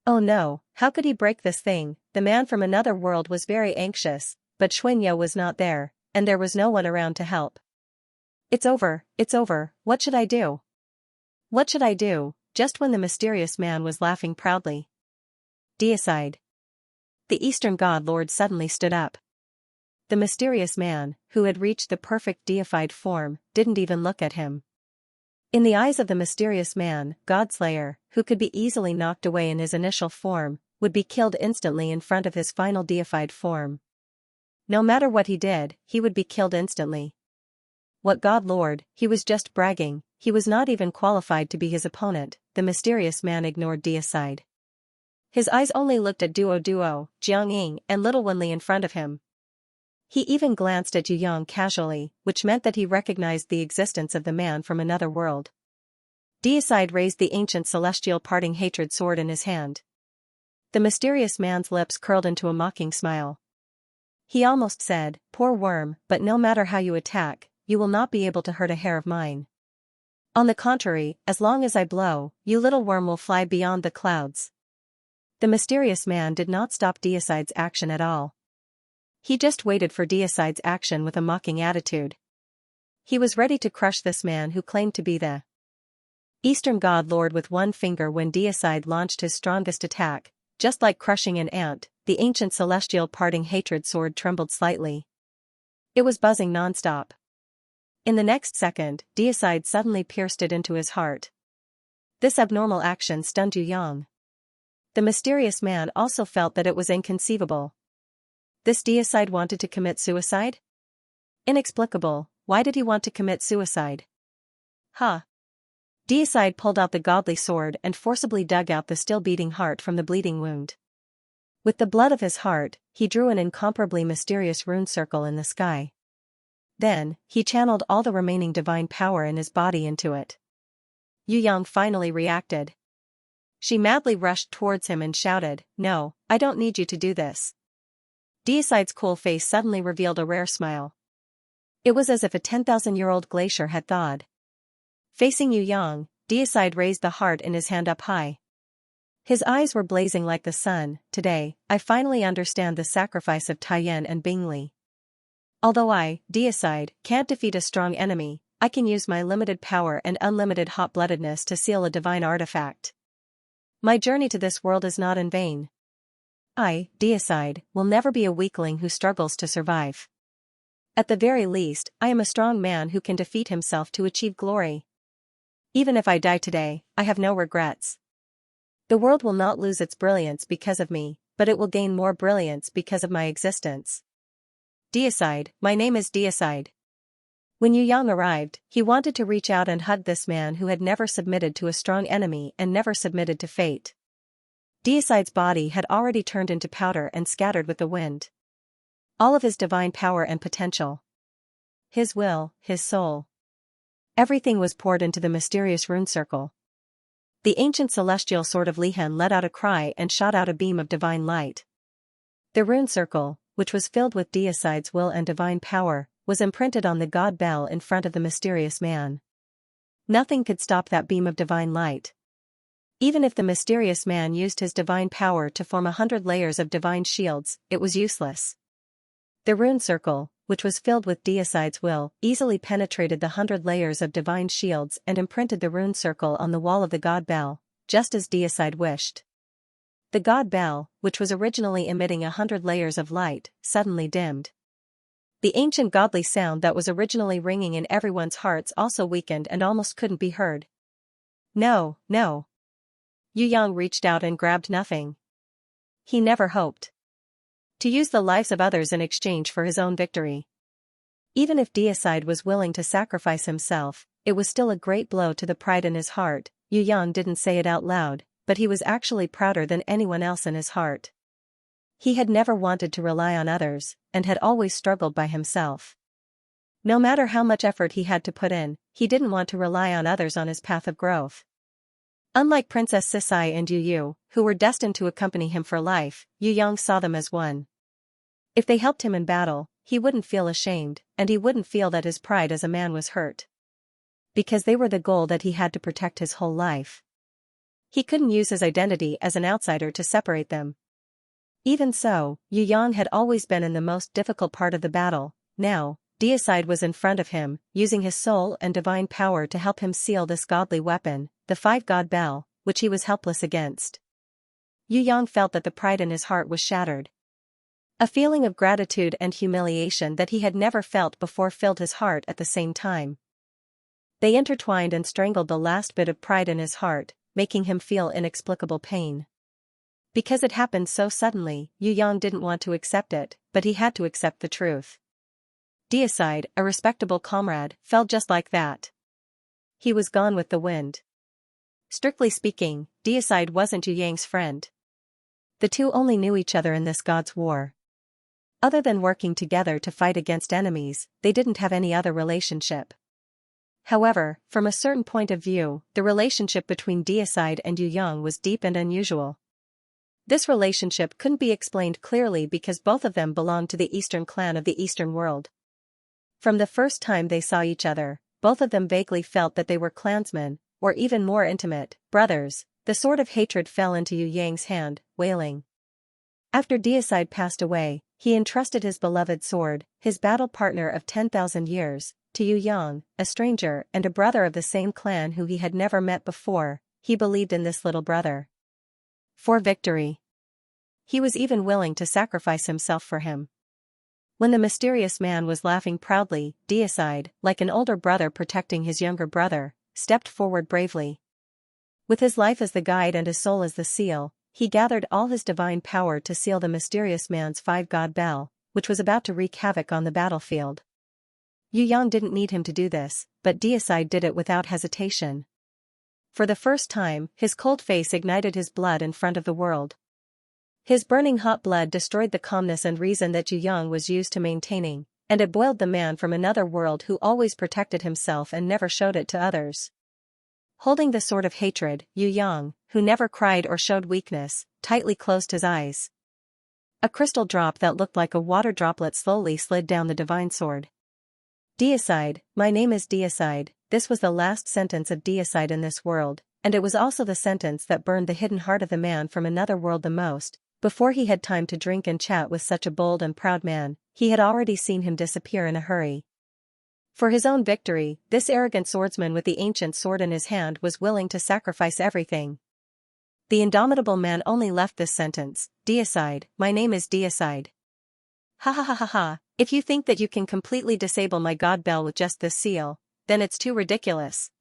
Oh no, how could he break this thing? The man from another world was very anxious, but Xuanyo was not there, and there was no one around to help. It's over, what should I do? What should I do? Just when the mysterious man was laughing proudly. Deicide. The Eastern God Lord suddenly stood up. The mysterious man, who had reached the perfect deified form, didn't even look at him. In the eyes of the mysterious man, Godslayer, who could be easily knocked away in his initial form, would be killed instantly in front of his final deified form. No matter what he did, he would be killed instantly. What God Lord, he was just bragging, he was not even qualified to be his opponent. The mysterious man ignored Deicide. His eyes only looked at Duo, Jiang Ying, and Little Wenli in front of him. He even glanced at Yu Yang casually, which meant that he recognized the existence of the man from another world. Deicide raised the ancient celestial parting hatred sword in his hand. The mysterious man's lips curled into a mocking smile. He almost said, "Poor worm, but no matter how you attack, you will not be able to hurt a hair of mine. On the contrary, as long as I blow, you little worm will fly beyond the clouds." The mysterious man did not stop Deicide's action at all. He just waited for Deicide's action with a mocking attitude. He was ready to crush this man who claimed to be the Eastern God Lord with one finger when Deicide launched his strongest attack. Just like crushing an ant, the ancient celestial parting hatred sword trembled slightly. It was buzzing non-stop. In the next second, Deicide suddenly pierced it into his heart. This abnormal action stunned Yu Yang. The mysterious man also felt that it was inconceivable. This Deicide wanted to commit suicide? Inexplicable, why did he want to commit suicide? Huh. Deicide pulled out the godly sword and forcibly dug out the still beating heart from the bleeding wound. With the blood of his heart, he drew an incomparably mysterious rune circle in the sky. Then, he channeled all the remaining divine power in his body into it. Yu Yang finally reacted. She madly rushed towards him and shouted, "No, I don't need you to do this." Deicide's cool face suddenly revealed a rare smile. It was as if a 10,000-year-old glacier had thawed. Facing Yu Yang, Deicide raised the heart in his hand up high. His eyes were blazing like the sun. Today, I finally understand the sacrifice of Taiyan and Bingli. Although I, deicide, can't defeat a strong enemy, I can use my limited power and unlimited hot-bloodedness to seal a divine artifact. My journey to this world is not in vain. I, deicide, will never be a weakling who struggles to survive. At the very least, I am a strong man who can defeat himself to achieve glory. Even if I die today, I have no regrets. The world will not lose its brilliance because of me, but it will gain more brilliance because of my existence. Deicide, my name is Deicide. When Yu Yang arrived, he wanted to reach out and hug this man who had never submitted to a strong enemy and never submitted to fate. Deicide's body had already turned into powder and scattered with the wind. All of his divine power and potential. His will, his soul. Everything was poured into the mysterious rune circle. The ancient celestial sword of Lihan let out a cry and shot out a beam of divine light. The rune circle, which was filled with Deicide's will and divine power, was imprinted on the god bell in front of the mysterious man. Nothing could stop that beam of divine light. Even if the mysterious man used his divine power to form 100 layers of divine shields, it was useless. The rune circle, which was filled with Deicide's will, easily penetrated the 100 layers of divine shields and imprinted the rune circle on the wall of the god bell, just as Deicide wished. The god bell, which was originally emitting 100 layers of light, suddenly dimmed. The ancient godly sound that was originally ringing in everyone's hearts also weakened and almost couldn't be heard. No, no. Yu Yang reached out and grabbed nothing. He never hoped to use the lives of others in exchange for his own victory. Even if Deicide was willing to sacrifice himself, it was still a great blow to the pride in his heart. Yu Yang didn't say it out loud, but he was actually prouder than anyone else in his heart. He had never wanted to rely on others, and had always struggled by himself. No matter how much effort he had to put in, he didn't want to rely on others on his path of growth. Unlike Princess Sisai and Yu Yu, who were destined to accompany him for life, Yu Yang saw them as one. If they helped him in battle, he wouldn't feel ashamed, and he wouldn't feel that his pride as a man was hurt. Because they were the goal that he had to protect his whole life. He couldn't use his identity as an outsider to separate them. Even so, Yu Yang had always been in the most difficult part of the battle. Now, Deicide was in front of him, using his soul and divine power to help him seal this godly weapon, the 5-god bell, which he was helpless against. Yu Yang felt that the pride in his heart was shattered. A feeling of gratitude and humiliation that he had never felt before filled his heart at the same time. They intertwined and strangled the last bit of pride in his heart, making him feel inexplicable pain. Because it happened so suddenly, Yu Yang didn't want to accept it, but he had to accept the truth. Deicide, a respectable comrade, fell just like that. He was gone with the wind. Strictly speaking, Deicide wasn't Yu Yang's friend. The two only knew each other in this god's war. Other than working together to fight against enemies, they didn't have any other relationship. However, from a certain point of view, the relationship between Deicide and Yu Yang was deep and unusual. This relationship couldn't be explained clearly because both of them belonged to the Eastern clan of the Eastern world. From the first time they saw each other, both of them vaguely felt that they were clansmen, or even more intimate, brothers. The sword of hatred fell into Yu Yang's hand, wailing. After Deicide passed away, he entrusted his beloved sword, his battle partner of 10,000 years, to Yu Yang, a stranger and a brother of the same clan who he had never met before. He believed in this little brother. For victory. He was even willing to sacrifice himself for him. When the mysterious man was laughing proudly, Deicide, like an older brother protecting his younger brother, stepped forward bravely. With his life as the guide and his soul as the seal, he gathered all his divine power to seal the mysterious man's 5-god bell, which was about to wreak havoc on the battlefield. Yu Yang didn't need him to do this, but Deicide did it without hesitation. For the first time, his cold face ignited his blood in front of the world. His burning hot blood destroyed the calmness and reason that Yu Yang was used to maintaining, and it boiled the man from another world who always protected himself and never showed it to others. Holding the sword of hatred, Yu Yang, who never cried or showed weakness, tightly closed his eyes. A crystal drop that looked like a water droplet slowly slid down the divine sword. Deicide, my name is Deicide. This was the last sentence of Deicide in this world. and it was also the sentence that burned the hidden heart of the man from another world the most. Before he had time to drink and chat with such a bold and proud man, he had already seen him disappear in a hurry. For his own victory, this arrogant swordsman with the ancient sword in his hand was willing to sacrifice everything. The indomitable man only left this sentence, "Deicide, my name is Deicide. Ha ha ha ha ha, if you think that you can completely disable my god bell with just this seal, then it's too ridiculous."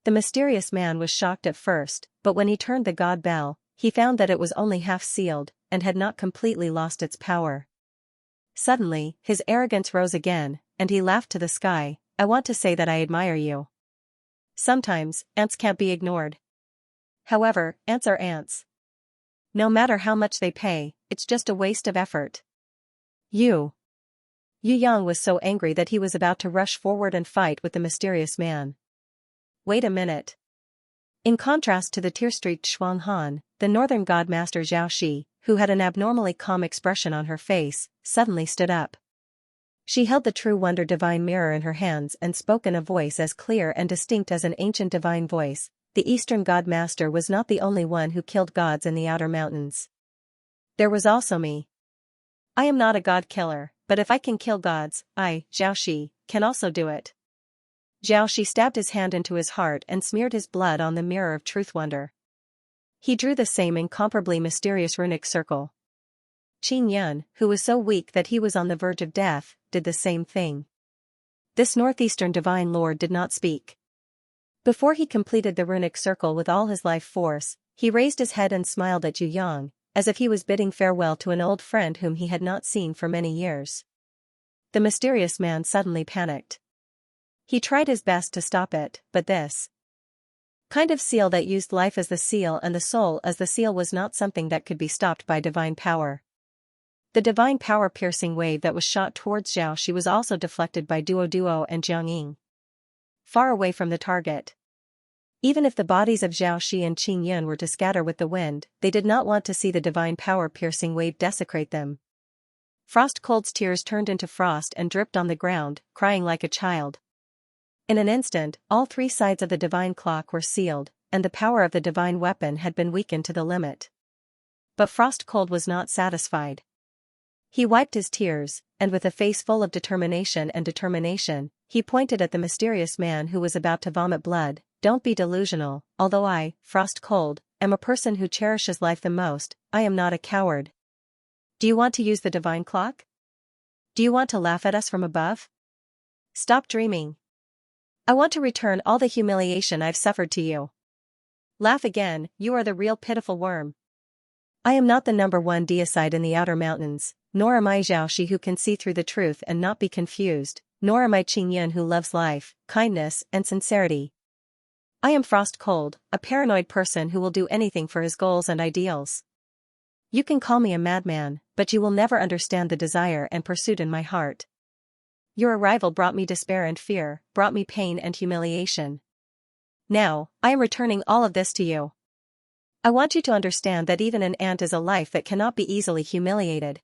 The mysterious man was shocked at first, but when he turned the god bell, he found that it was only half sealed, and had not completely lost its power. Suddenly, his arrogance rose again, and he laughed to the sky. "I want to say that I admire you. Sometimes, ants can't be ignored. However, ants are ants. No matter how much they pay, it's just a waste of effort." Yu Yang was so angry that he was about to rush forward and fight with the mysterious man. Wait a minute. In contrast to the tear-streaked Shuanghan, the northern god master Xiaoxi, who had an abnormally calm expression on her face, suddenly stood up. She held the true wonder divine mirror in her hands and spoke in a voice as clear and distinct as an ancient divine voice. The Eastern God Master was not the only one who killed gods in the outer mountains. There was also me. I am not a god killer, but if I can kill gods, I, Xiaoxi, can also do it. Xiaoxi stabbed his hand into his heart and smeared his blood on the mirror of truth wonder. He drew the same incomparably mysterious runic circle. Qin Yun, who was so weak that he was on the verge of death, did the same thing. This northeastern divine lord did not speak. Before he completed the runic circle with all his life force, he raised his head and smiled at Yu Yang, as if he was bidding farewell to an old friend whom he had not seen for many years. The mysterious man suddenly panicked. He tried his best to stop it, but this kind of seal that used life as the seal and the soul as the seal was not something that could be stopped by divine power. The divine power-piercing wave that was shot towards Xiaoxi was also deflected by Duo and Jiangying, far away from the target. Even if the bodies of Xiaoxi and Qin Yun were to scatter with the wind, they did not want to see the divine power-piercing wave desecrate them. Frost Cold's tears turned into frost and dripped on the ground, crying like a child. In an instant, all three sides of the divine clock were sealed, and the power of the divine weapon had been weakened to the limit. But Frost Cold was not satisfied. He wiped his tears, and with a face full of determination, he pointed at the mysterious man who was about to vomit blood. "Don't be delusional, although I, Frost Cold, am a person who cherishes life the most, I am not a coward. Do you want to use the divine clock? Do you want to laugh at us from above? Stop dreaming. I want to return all the humiliation I've suffered to you. Laugh again, you are the real pitiful worm. I am not the number one deicide in the outer mountains, nor am I Xiaoxi who can see through the truth and not be confused, nor am I Qin Yun who loves life, kindness, and sincerity. I am Frost Cold, a paranoid person who will do anything for his goals and ideals. You can call me a madman, but you will never understand the desire and pursuit in my heart. Your arrival brought me despair and fear, brought me pain and humiliation. Now, I am returning all of this to you. I want you to understand that even an ant is a life that cannot be easily humiliated."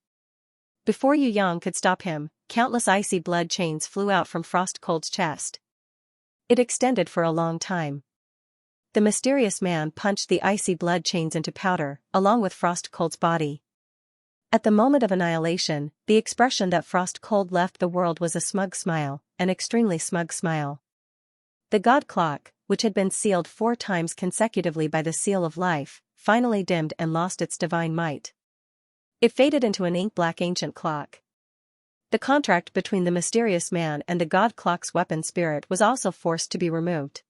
Before Yu Yang could stop him, countless icy blood chains flew out from Frost Cold's chest. It extended for a long time. The mysterious man punched the icy blood chains into powder, along with Frost Cold's body. At the moment of annihilation, the expression that Frost Cold left the world was a smug smile, an extremely smug smile. The god clock, which had been sealed 4 times consecutively by the seal of life, finally dimmed and lost its divine might. It faded into an ink-black ancient clock. The contract between the mysterious man and the god clock's weapon spirit was also forced to be removed.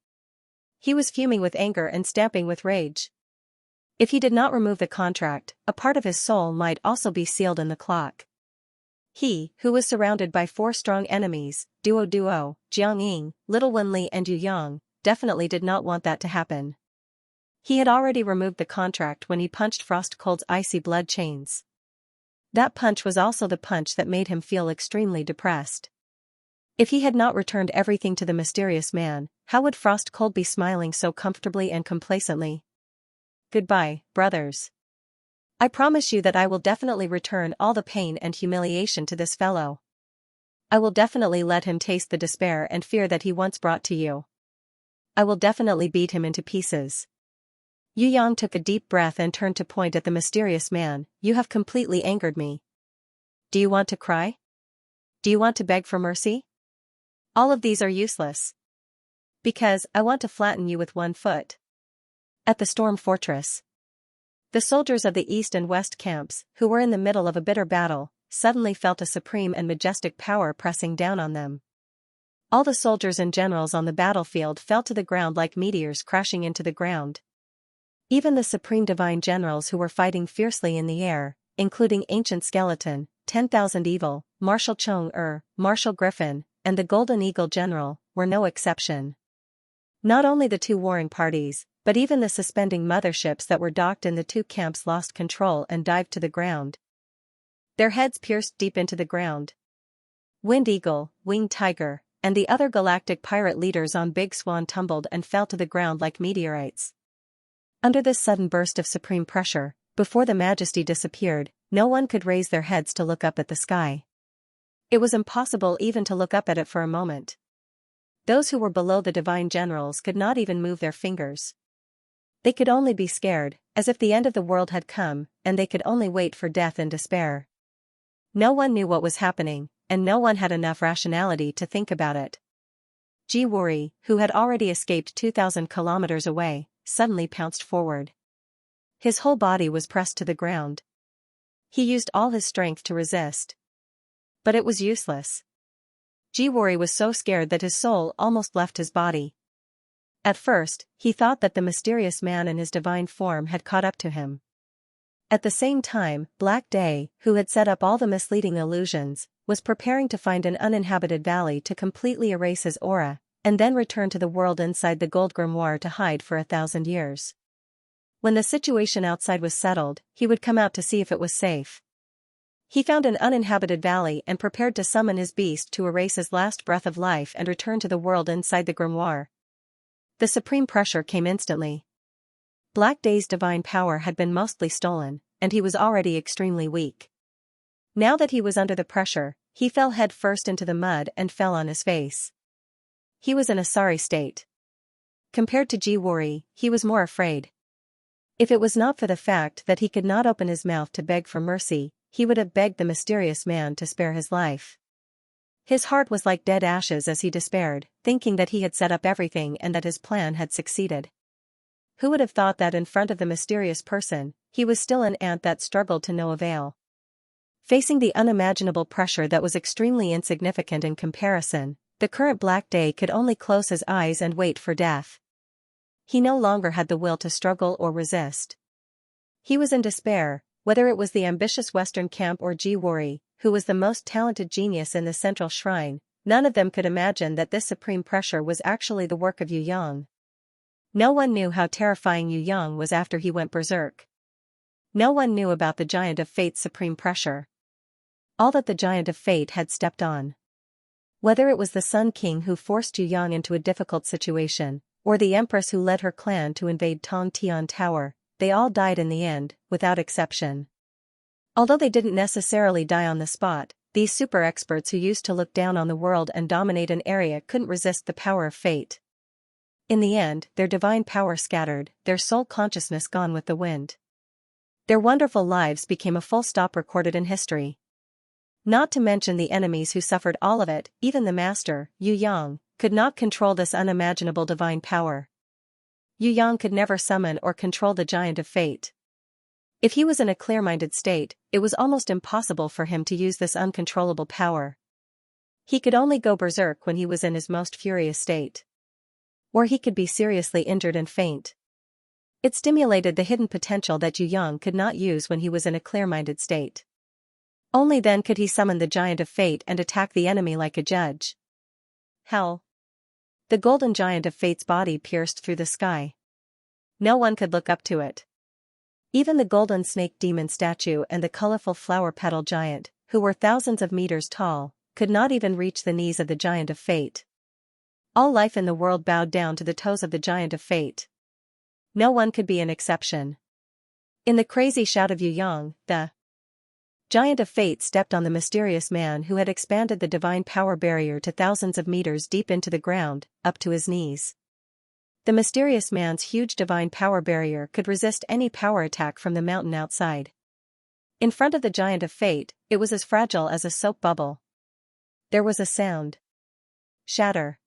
He was fuming with anger and stamping with rage. If he did not remove the contract, a part of his soul might also be sealed in the clock. He, who was surrounded by 4 strong enemies, Duo, Jiangying, Little Wenli and Yu Yang, definitely did not want that to happen. He had already removed the contract when he punched Frost Cold's icy blood chains. That punch was also the punch that made him feel extremely depressed. If he had not returned everything to the mysterious man, how would Frost Cold be smiling so comfortably and complacently? Goodbye, brothers. I promise you that I will definitely return all the pain and humiliation to this fellow. I will definitely let him taste the despair and fear that he once brought to you. I will definitely beat him into pieces. Yu Yang took a deep breath and turned to point at the mysterious man. You have completely angered me. Do you want to cry? Do you want to beg for mercy? All of these are useless. Because I want to flatten you with one foot. At the storm fortress, the soldiers of the east and west camps, who were in the middle of a bitter battle, suddenly felt a supreme and majestic power pressing down on them. All the soldiers and generals on the battlefield fell to the ground like meteors crashing into the ground. Even the supreme divine generals who were fighting fiercely in the air, including Ancient Skeleton, 10,000 Evil, Marshal Chong-er, Marshal Griffin, and the Golden Eagle General, were no exception. Not only the two warring parties, but even the suspending motherships that were docked in the two camps lost control and dived to the ground. Their heads pierced deep into the ground. Wind Eagle, Winged Tiger, and the other galactic pirate leaders on Big Swan tumbled and fell to the ground like meteorites. Under this sudden burst of supreme pressure, before the majesty disappeared, no one could raise their heads to look up at the sky. It was impossible even to look up at it for a moment. Those who were below the divine generals could not even move their fingers. They could only be scared, as if the end of the world had come, and they could only wait for death in despair. No one knew what was happening, and no one had enough rationality to think about it. Jiwuri, who had already escaped 2,000 kilometers away, suddenly pounced forward. His whole body was pressed to the ground. He used all his strength to resist. But it was useless. Jiwuri was so scared that his soul almost left his body. At first, he thought that the mysterious man in his divine form had caught up to him. At the same time, Black Day, who had set up all the misleading illusions, was preparing to find an uninhabited valley to completely erase his aura, and then return to the world inside the gold grimoire to hide for 1,000 years. When the situation outside was settled, he would come out to see if it was safe. He found an uninhabited valley and prepared to summon his beast to erase his last breath of life and return to the world inside the grimoire. The supreme pressure came instantly. Black Day's divine power had been mostly stolen, and he was already extremely weak. Now that he was under the pressure, he fell head first into the mud and fell on his face. He was in a sorry state. Compared to Jiwuri, he was more afraid. If it was not for the fact that he could not open his mouth to beg for mercy, he would have begged the mysterious man to spare his life. His heart was like dead ashes as he despaired, thinking that he had set up everything and that his plan had succeeded. Who would have thought that in front of the mysterious person, he was still an ant that struggled to no avail? Facing the unimaginable pressure that was extremely insignificant in comparison, the current Black Day could only close his eyes and wait for death. He no longer had the will to struggle or resist. He was in despair, whether it was the ambitious Western camp or Jiwuri, who was the most talented genius in the central shrine. None of them could imagine that this supreme pressure was actually the work of Yu Yang. No one knew how terrifying Yu Yang was after he went berserk. No one knew about the Giant of Fate's supreme pressure. All that the Giant of Fate had stepped on. Whether it was the Sun King who forced Yu Yang into a difficult situation, or the Empress who led her clan to invade Tong Tian Tower, they all died in the end, without exception. Although they didn't necessarily die on the spot, these super experts who used to look down on the world and dominate an area couldn't resist the power of fate. In the end, their divine power scattered, their soul consciousness gone with the wind. Their wonderful lives became a full stop recorded in history. Not to mention the enemies who suffered all of it, even the master, Yu Yang, could not control this unimaginable divine power. Yu Yang could never summon or control the Giant of Fate. If he was in a clear-minded state, it was almost impossible for him to use this uncontrollable power. He could only go berserk when he was in his most furious state. Or he could be seriously injured and faint. It stimulated the hidden potential that Yu Yang could not use when he was in a clear-minded state. Only then could he summon the Giant of Fate and attack the enemy like a judge. Hell! The golden Giant of Fate's body pierced through the sky. No one could look up to it. Even the golden snake demon statue and the colorful flower petal giant, who were thousands of meters tall, could not even reach the knees of the Giant of Fate. All life in the world bowed down to the toes of the Giant of Fate. No one could be an exception. In the crazy shout of Yu Yang, the Giant of Fate stepped on the mysterious man who had expanded the divine power barrier to thousands of meters deep into the ground, up to his knees. The mysterious man's huge divine power barrier could resist any power attack from the mountain outside. In front of the giant of fate, it was as fragile as a soap bubble. There was a sound. Shatter.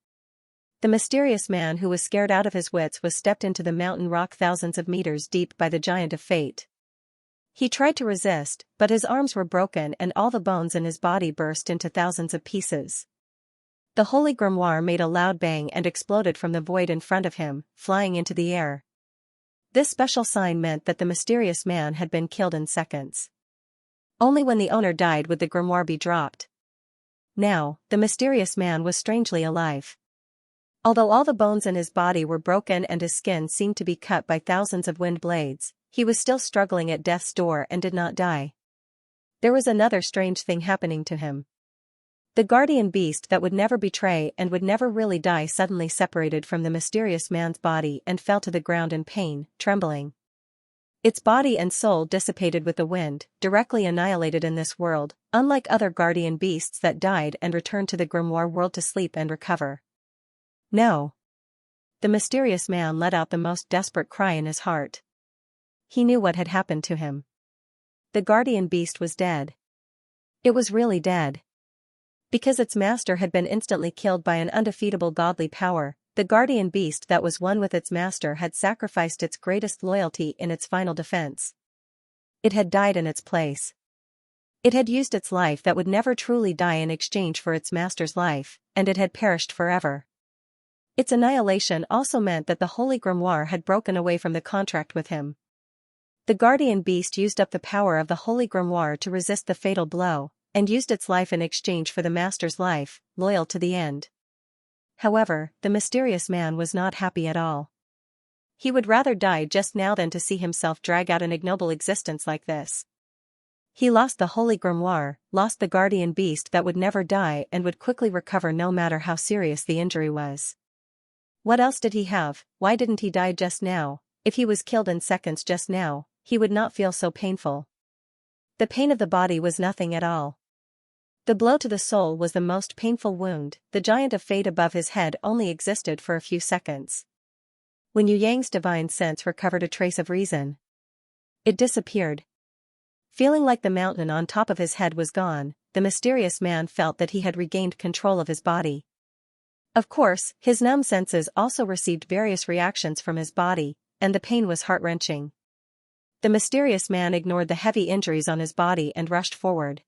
The mysterious man who was scared out of his wits was stepped into the mountain rock thousands of meters deep by the giant of fate. He tried to resist, but his arms were broken and all the bones in his body burst into thousands of pieces. The holy grimoire made a loud bang and exploded from the void in front of him, flying into the air. This special sign meant that the mysterious man had been killed in seconds. Only when the owner died would the grimoire be dropped. Now, the mysterious man was strangely alive. Although all the bones in his body were broken and his skin seemed to be cut by thousands of wind blades, he was still struggling at death's door and did not die. There was another strange thing happening to him. The guardian beast that would never betray and would never really die suddenly separated from the mysterious man's body and fell to the ground in pain, trembling. Its body and soul dissipated with the wind, directly annihilated in this world, unlike other guardian beasts that died and returned to the grimoire world to sleep and recover. No. The mysterious man let out the most desperate cry in his heart. He knew what had happened to him. The guardian beast was dead. It was really dead. Because its master had been instantly killed by an undefeatable godly power, the guardian beast that was one with its master had sacrificed its greatest loyalty in its final defense. It had died in its place. It had used its life that would never truly die in exchange for its master's life, and it had perished forever. Its annihilation also meant that the holy grimoire had broken away from the contract with him. The guardian beast used up the power of the holy grimoire to resist the fatal blow, and used its life in exchange for the master's life, loyal to the end. However, the mysterious man was not happy at all. He would rather die just now than to see himself drag out an ignoble existence like this. He lost the holy grimoire, lost the guardian beast that would never die and would quickly recover no matter how serious the injury was. What else did he have? Why didn't he die just now? If he was killed in seconds just now, he would not feel so painful. The pain of the body was nothing at all. The blow to the soul was the most painful wound. The giant of fate above his head only existed for a few seconds. When Yu Yang's divine sense recovered a trace of reason, it disappeared. Feeling like the mountain on top of his head was gone, the mysterious man felt that he had regained control of his body. Of course, his numb senses also received various reactions from his body, and the pain was heart-wrenching. The mysterious man ignored the heavy injuries on his body and rushed forward.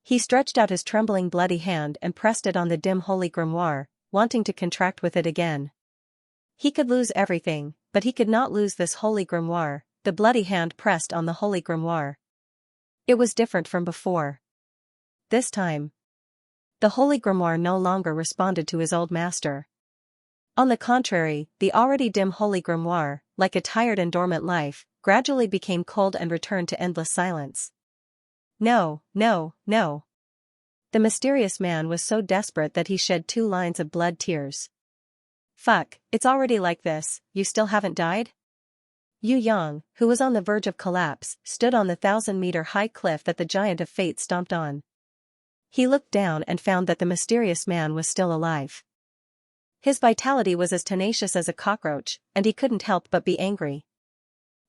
He stretched out his trembling bloody hand and pressed it on the dim holy grimoire, wanting to contract with it again. He could lose everything, but he could not lose this holy grimoire. The bloody hand pressed on the holy grimoire. It was different from before. This time, the holy grimoire no longer responded to his old master. On the contrary, the already dim holy grimoire, like a tired and dormant life, gradually became cold and returned to endless silence. No, no, no. The mysterious man was so desperate that he shed 2 lines of blood tears. Fuck, it's already like this, you still haven't died? Yu Yang, who was on the verge of collapse, stood on the 1,000-meter-high cliff that the giant of fate stomped on. He looked down and found that the mysterious man was still alive. His vitality was as tenacious as a cockroach, and he couldn't help but be angry.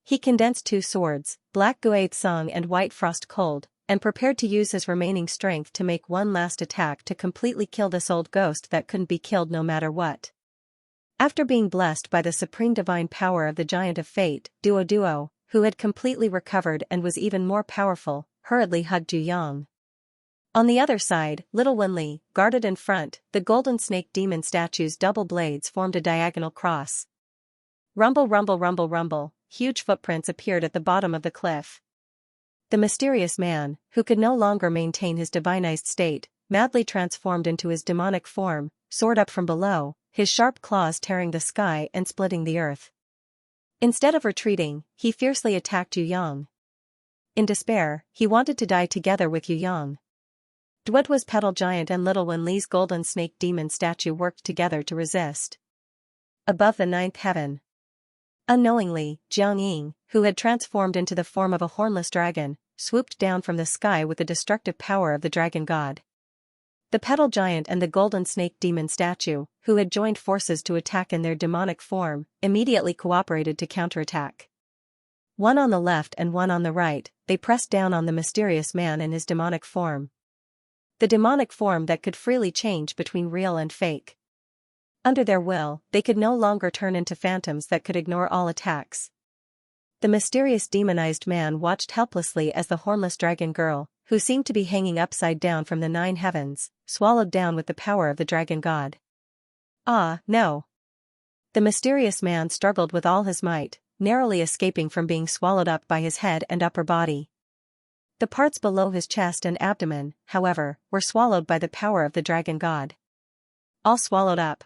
He condensed 2 swords, Black Guade Song and White Frost Cold, and prepared to use his remaining strength to make one last attack to completely kill this old ghost that couldn't be killed no matter what. After being blessed by the supreme divine power of the giant of fate, Duo, who had completely recovered and was even more powerful, hurriedly hugged Yu Yang. On the other side, Little Wenli, guarded in front, the golden snake demon statue's double blades formed a diagonal cross. Rumble, rumble, rumble, rumble, huge footprints appeared at the bottom of the cliff. The mysterious man, who could no longer maintain his divinized state, madly transformed into his demonic form, soared up from below, his sharp claws tearing the sky and splitting the earth. Instead of retreating, he fiercely attacked Yu Yang. In despair, he wanted to die together with Yu Yang. Duetwa's petal giant and Little Wenli's golden snake demon statue worked together to resist. Above the 9th heaven. Unknowingly, Jiang Ying, who had transformed into the form of a hornless dragon, swooped down from the sky with the destructive power of the dragon god. The petal giant and the golden snake demon statue, who had joined forces to attack in their demonic form, immediately cooperated to counterattack. One on the left and one on the right, they pressed down on the mysterious man in his demonic form. The demonic form that could freely change between real and fake. Under their will, they could no longer turn into phantoms that could ignore all attacks. The mysterious demonized man watched helplessly as the hornless dragon girl, who seemed to be hanging upside down from the 9 heavens, swallowed down with the power of the dragon god. Ah, no. The mysterious man struggled with all his might, narrowly escaping from being swallowed up by his head and upper body. The parts below his chest and abdomen, however, were swallowed by the power of the dragon god. All swallowed up.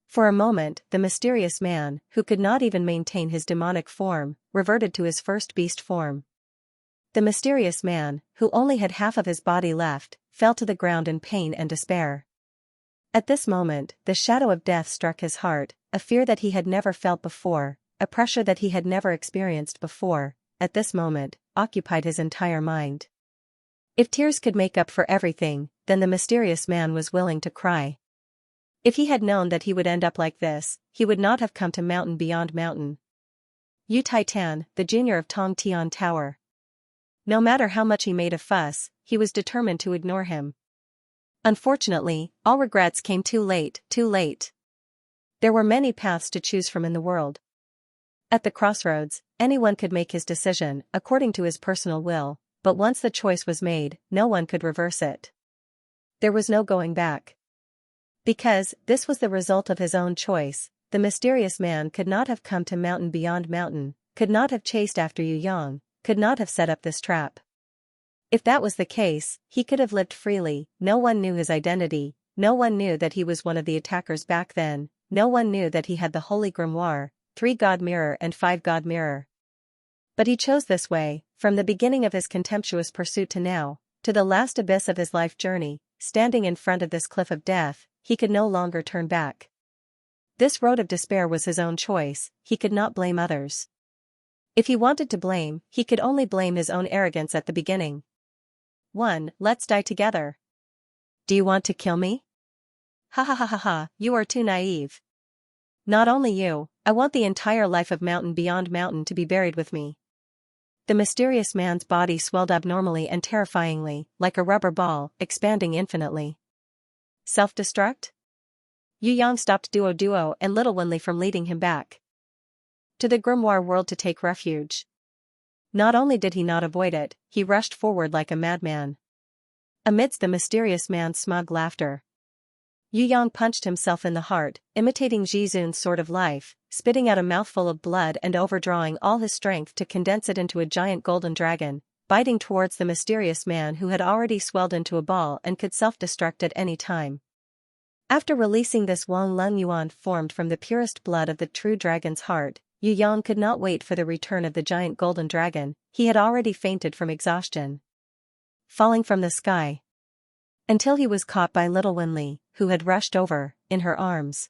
For a moment, the mysterious man, who could not even maintain his demonic form, reverted to his first beast form. The mysterious man, who only had half of his body left, fell to the ground in pain and despair. At this moment, the shadow of death struck his heart, a fear that he had never felt before, a pressure that he had never experienced before, at this moment, occupied his entire mind. If tears could make up for everything, then the mysterious man was willing to cry. If he had known that he would end up like this, he would not have come to mountain beyond mountain. Yu Titan, the junior of Tong Tian Tower. No matter how much he made a fuss, he was determined to ignore him. Unfortunately, all regrets came too late, too late. There were many paths to choose from in the world. At the crossroads, anyone could make his decision, according to his personal will, but once the choice was made, no one could reverse it. There was no going back. Because this was the result of his own choice, the mysterious man could not have come to mountain beyond mountain, could not have chased after Yu Yang, could not have set up this trap. If that was the case, he could have lived freely. No one knew his identity, no one knew that he was one of the attackers back then, no one knew that he had the Holy Grimoire, 3 God Mirror and 5 God Mirror. But he chose this way, from the beginning of his contemptuous pursuit to now, to the last abyss of his life journey, standing in front of this cliff of death, he could no longer turn back. This road of despair was his own choice, he could not blame others. If he wanted to blame, he could only blame his own arrogance at the beginning. 1. Let's die together. Do you want to kill me? Ha ha ha ha ha, you are too naive. Not only you, I want the entire life of mountain beyond mountain to be buried with me. The mysterious man's body swelled abnormally and terrifyingly, like a rubber ball, expanding infinitely. Self-destruct? Yu Yang stopped Duo and Little Winley from leading him back to the grimoire world to take refuge. Not only did he not avoid it, he rushed forward like a madman. Amidst the mysterious man's smug laughter, Yu Yang punched himself in the heart, imitating Jizun's sword of life, spitting out a mouthful of blood and overdrawing all his strength to condense it into a giant golden dragon, biting towards the mysterious man who had already swelled into a ball and could self-destruct at any time. After releasing this Wang Lung Yuan formed from the purest blood of the true dragon's heart, Yu Yang could not wait for the return of the giant golden dragon, he had already fainted from exhaustion. Falling from the sky. Until he was caught by Little Winley, who had rushed over, in her arms.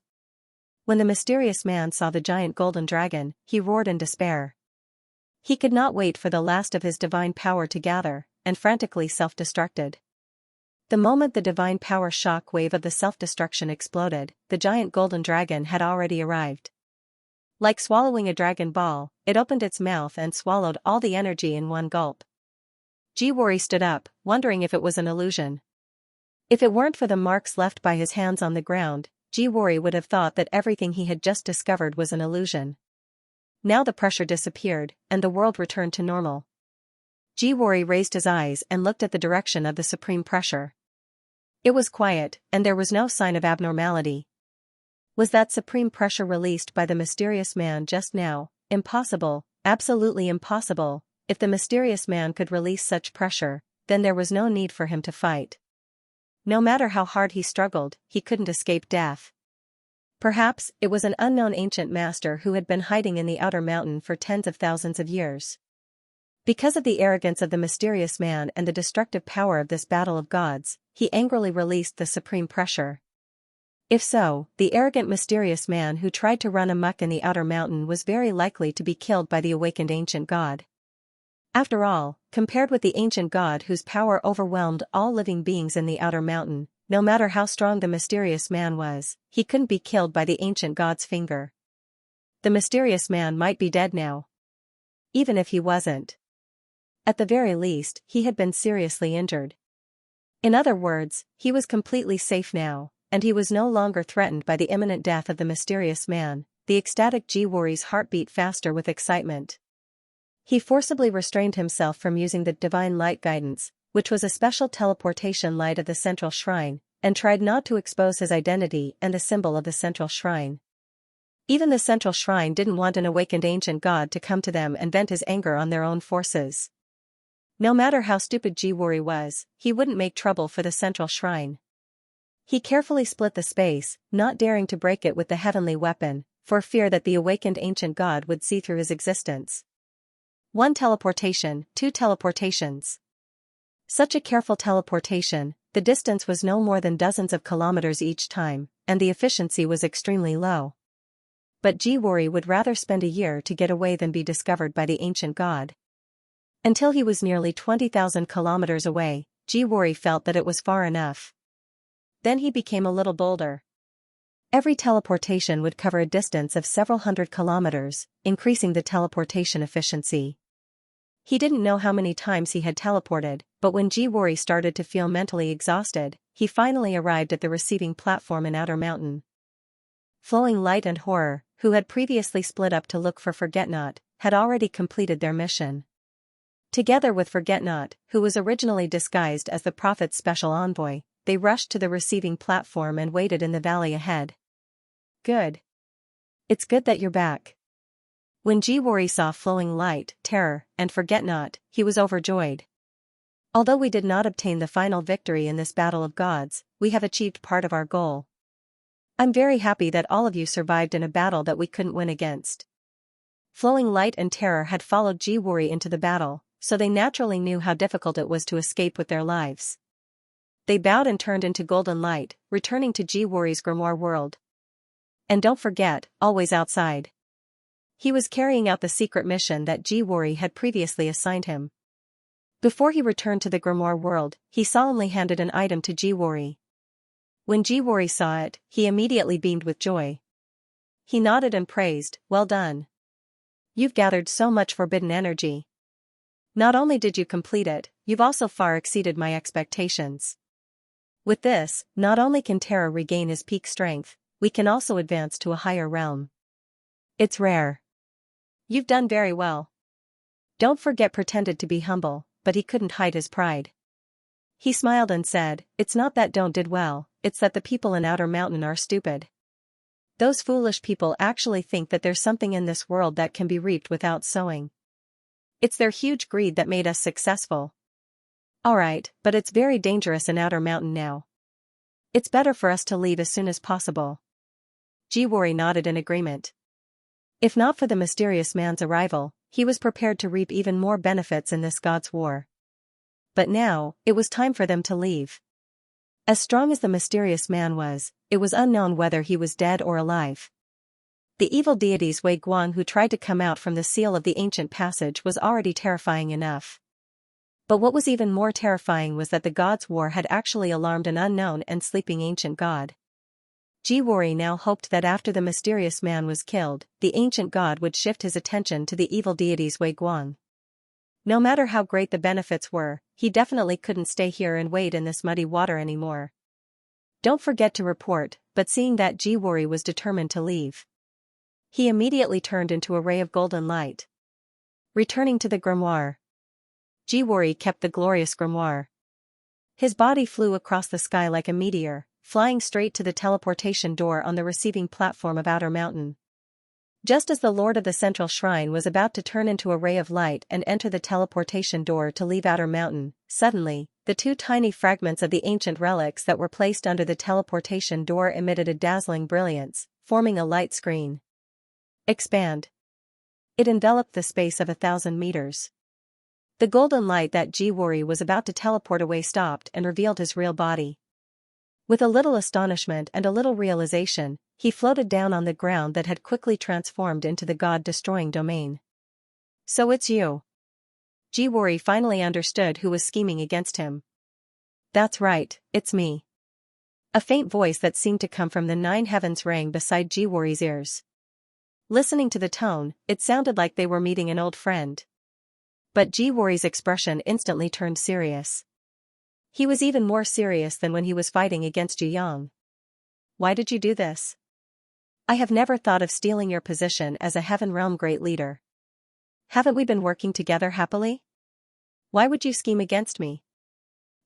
When the mysterious man saw the giant golden dragon, he roared in despair. He could not wait for the last of his divine power to gather, and frantically self-destructed. The moment the divine power shock wave of the self-destruction exploded, the giant golden dragon had already arrived. Like swallowing a dragon ball, it opened its mouth and swallowed all the energy in one gulp. Jiwori stood up, wondering if it was an illusion. If it weren't for the marks left by his hands on the ground, Jiwori would have thought that everything he had just discovered was an illusion. Now the pressure disappeared, and the world returned to normal. Jiwori raised his eyes and looked at the direction of the supreme pressure. It was quiet, and there was no sign of abnormality. Was that supreme pressure released by the mysterious man just now? Impossible, absolutely impossible. If the mysterious man could release such pressure, then there was no need for him to fight. No matter how hard he struggled, he couldn't escape death. Perhaps it was an unknown ancient master who had been hiding in the outer mountain for tens of thousands of years. Because of the arrogance of the mysterious man and the destructive power of this battle of gods, he angrily released the supreme pressure. If so, the arrogant mysterious man who tried to run amok in the outer mountain was very likely to be killed by the awakened ancient god. After all, compared with the ancient god whose power overwhelmed all living beings in the outer mountain, no matter how strong the mysterious man was, he couldn't be killed by the ancient god's finger. The mysterious man might be dead now. Even if he wasn't. At the very least, he had been seriously injured. In other words, he was completely safe now, and he was no longer threatened by the imminent death of the mysterious man. The ecstatic Jiwori's heart beat faster with excitement. He forcibly restrained himself from using the divine light guidance, which was a special teleportation light of the central shrine, and tried not to expose his identity and the symbol of the central shrine. Even the central shrine didn't want an awakened ancient god to come to them and vent his anger on their own forces. No matter how stupid Jiwori was, he wouldn't make trouble for the central shrine. He carefully split the space, not daring to break it with the heavenly weapon, for fear that the awakened ancient god would see through his existence. 1 teleportation, 2 teleportations. Such a careful teleportation, the distance was no more than dozens of kilometers each time, and the efficiency was extremely low. But Jiwori would rather spend a year to get away than be discovered by the ancient god. Until he was nearly 20,000 kilometers away, Jiwori felt that it was far enough. Then he became a little bolder. Every teleportation would cover a distance of several hundred kilometers, increasing the teleportation efficiency. He didn't know how many times he had teleported, but when Jiwori started to feel mentally exhausted, he finally arrived at the receiving platform in Outer Mountain. Flowing Light and Horror, who had previously split up to look for Forget-Not, had already completed their mission. Together with Forget-Not, who was originally disguised as the Prophet's special envoy, they rushed to the receiving platform and waited in the valley ahead. Good. It's good that you're back. When Jiwori saw Flowing Light, Terror, and Forget-Not, he was overjoyed. Although we did not obtain the final victory in this battle of gods, we have achieved part of our goal. I'm very happy that all of you survived in a battle that we couldn't win against. Flowing Light and Terror had followed Jiwori into the battle, so they naturally knew how difficult it was to escape with their lives. They bowed and turned into golden light, returning to Jiwori's grimoire world. And don't forget, always outside. He was carrying out the secret mission that Jiwori had previously assigned him. Before he returned to the grimoire world, he solemnly handed an item to Jiwori. When Jiwori saw it, he immediately beamed with joy. He nodded and praised, "Well done. You've gathered so much forbidden energy. Not only did you complete it, you've also far exceeded my expectations. With this, not only can Terror regain his peak strength, we can also advance to a higher realm. It's rare. You've done very well." Don't Forget pretended to be humble, but he couldn't hide his pride. He smiled and said, "It's not that Don't did well, it's that the people in Outer Mountain are stupid. Those foolish people actually think that there's something in this world that can be reaped without sowing. It's their huge greed that made us successful. Alright, but it's very dangerous in Outer Mountain now. It's better for us to leave as soon as possible." Jiwori nodded in agreement. If not for the mysterious man's arrival, he was prepared to reap even more benefits in this god's war. But now, it was time for them to leave. As strong as the mysterious man was, it was unknown whether he was dead or alive. The evil deities Wei Guang who tried to come out from the seal of the ancient passage was already terrifying enough. But what was even more terrifying was that the god's war had actually alarmed an unknown and sleeping ancient god. Jiwori now hoped that after the mysterious man was killed, the ancient god would shift his attention to the evil deities Wei Guang. No matter how great the benefits were, he definitely couldn't stay here and wade in this muddy water anymore. Don't forget to report, but seeing that Jiwori was determined to leave, he immediately turned into a ray of golden light. Returning to the grimoire. Jiwori kept the glorious grimoire. His body flew across the sky like a meteor, flying straight to the teleportation door on the receiving platform of Outer Mountain. Just as the Lord of the Central Shrine was about to turn into a ray of light and enter the teleportation door to leave Outer Mountain, suddenly, the 2 tiny fragments of the ancient relics that were placed under the teleportation door emitted a dazzling brilliance, forming a light screen. Expand. It enveloped the space of 1,000 meters. The golden light that Jiwori was about to teleport away stopped and revealed his real body. With a little astonishment and a little realization, he floated down on the ground that had quickly transformed into the god-destroying domain. "So it's you." Jiwori finally understood who was scheming against him. "That's right, it's me. A faint voice that seemed to come from the nine heavens rang beside Jiwori's ears. Listening to the tone, it sounded like they were meeting an old friend. But Jiwori's expression instantly turned serious. He was even more serious than when he was fighting against Yang. Why did you do this? I have never thought of stealing your position as a Heaven Realm great leader. Haven't we been working together happily? Why would you scheme against me?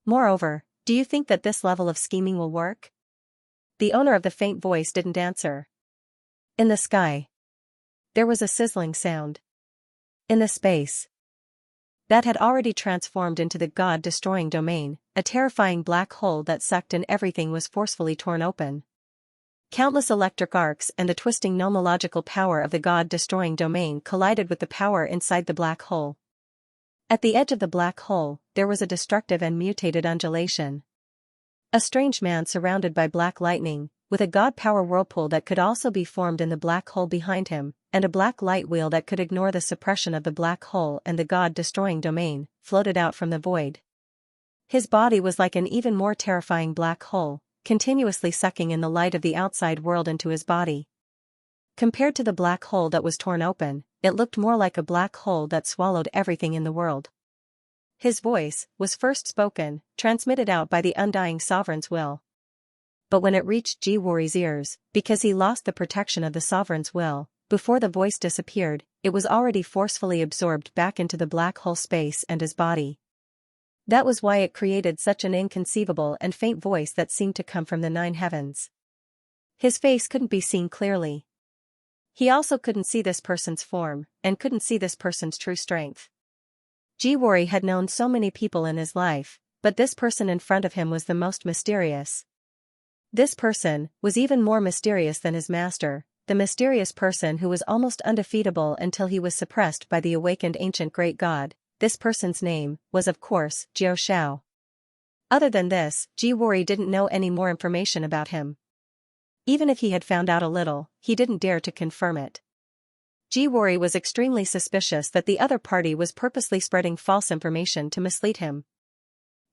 Moreover, do you think that this level of scheming will work? The owner of the faint voice didn't answer. In the sky, there was a sizzling sound. In the space that had already transformed into the god-destroying domain, a terrifying black hole that sucked in everything was forcefully torn open. Countless electric arcs and the twisting nomological power of the god-destroying domain collided with the power inside the black hole. At the edge of the black hole, there was a destructive and mutated undulation. A strange man surrounded by black lightning, with a god power whirlpool that could also be formed in the black hole behind him, and a black light wheel that could ignore the suppression of the black hole and the god-destroying domain, floated out from the void. His body was like an even more terrifying black hole, continuously sucking in the light of the outside world into his body. Compared to the black hole that was torn open, it looked more like a black hole that swallowed everything in the world. His voice was first spoken, transmitted out by the undying sovereign's will. But when it reached Jiwori's ears, because he lost the protection of the sovereign's will, before the voice disappeared, it was already forcefully absorbed back into the black hole space and his body. That was why it created such an inconceivable and faint voice that seemed to come from the nine heavens. His face couldn't be seen clearly. He also couldn't see this person's form, and couldn't see this person's true strength. Jiwori had known so many people in his life, but this person in front of him was the most mysterious. This person was even more mysterious than his master, the mysterious person who was almost undefeatable until he was suppressed by the awakened ancient great god. This person's name was of course Xiao. Other than this, Jiwori didn't know any more information about him. Even if he had found out a little, he didn't dare to confirm it. Jiwori was extremely suspicious that the other party was purposely spreading false information to mislead him.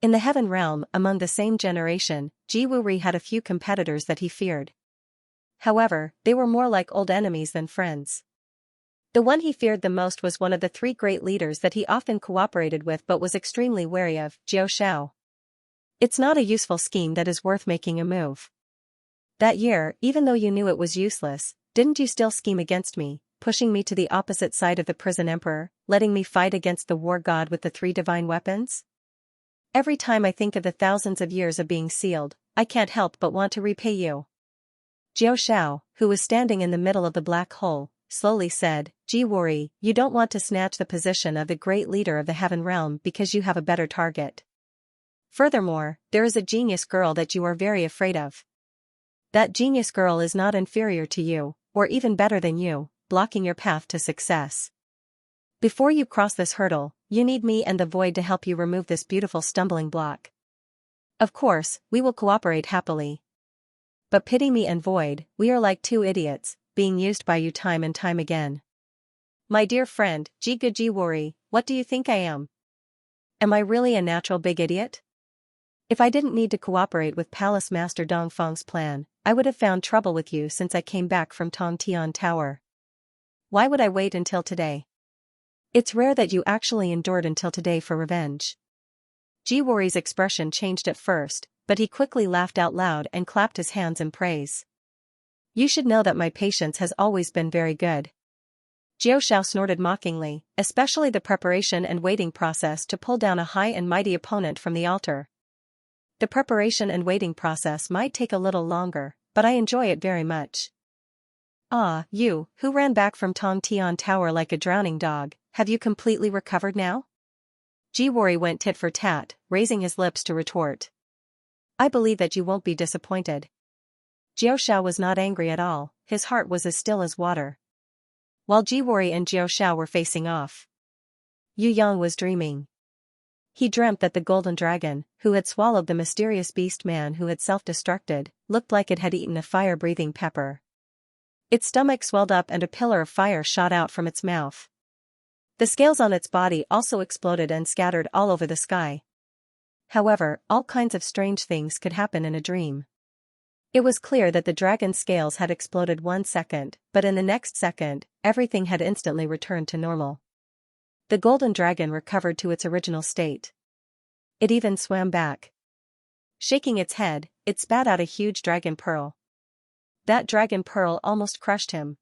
In the Heaven Realm, among the same generation, Jiwori had a few competitors that he feared. However, they were more like old enemies than friends. The one he feared the most was one of the three great leaders that he often cooperated with but was extremely wary of, Xiao. It's not a useful scheme that is worth making a move. That year, even though you knew it was useless, didn't you still scheme against me, pushing me to the opposite side of the prison emperor, letting me fight against the war god with the three divine weapons? Every time I think of the thousands of years of being sealed, I can't help but want to repay you. Xiao, who was standing in the middle of the black hole, slowly said, Jiwori, you don't want to snatch the position of the great leader of the Heaven Realm because you have a better target. Furthermore, there is a genius girl that you are very afraid of. That genius girl is not inferior to you, or even better than you, blocking your path to success. Before you cross this hurdle, you need me and the void to help you remove this beautiful stumbling block. Of course, we will cooperate happily. But pity me and void, we are like two idiots, being used by you time and time again. My dear friend, Jiwori, what do you think I am? Am I really a natural big idiot? If I didn't need to cooperate with Palace Master Dongfeng's plan, I would have found trouble with you since I came back from Tongtian Tower. Why would I wait until today? It's rare that you actually endured until today for revenge. Jiwori's expression changed at first, but he quickly laughed out loud and clapped his hands in praise. You should know that my patience has always been very good. Xiao snorted mockingly, especially the preparation and waiting process to pull down a high and mighty opponent from the altar. The preparation and waiting process might take a little longer, but I enjoy it very much. Ah, you, who ran back from Tongtian Tower like a drowning dog, have you completely recovered now? Jiwori went tit for tat, raising his lips to retort. I believe that you won't be disappointed. Xiao was not angry at all, his heart was as still as water. While Jiwori and Xiao were facing off, Yu Yang was dreaming. He dreamt that the golden dragon, who had swallowed the mysterious beast man who had self-destructed, looked like it had eaten a fire-breathing pepper. Its stomach swelled up and a pillar of fire shot out from its mouth. The scales on its body also exploded and scattered all over the sky. However, all kinds of strange things could happen in a dream. It was clear that the dragon's scales had exploded 1 second, but in the next second, everything had instantly returned to normal. The golden dragon recovered to its original state. It even swam back. Shaking its head, it spat out a huge dragon pearl. That dragon pearl almost crushed him.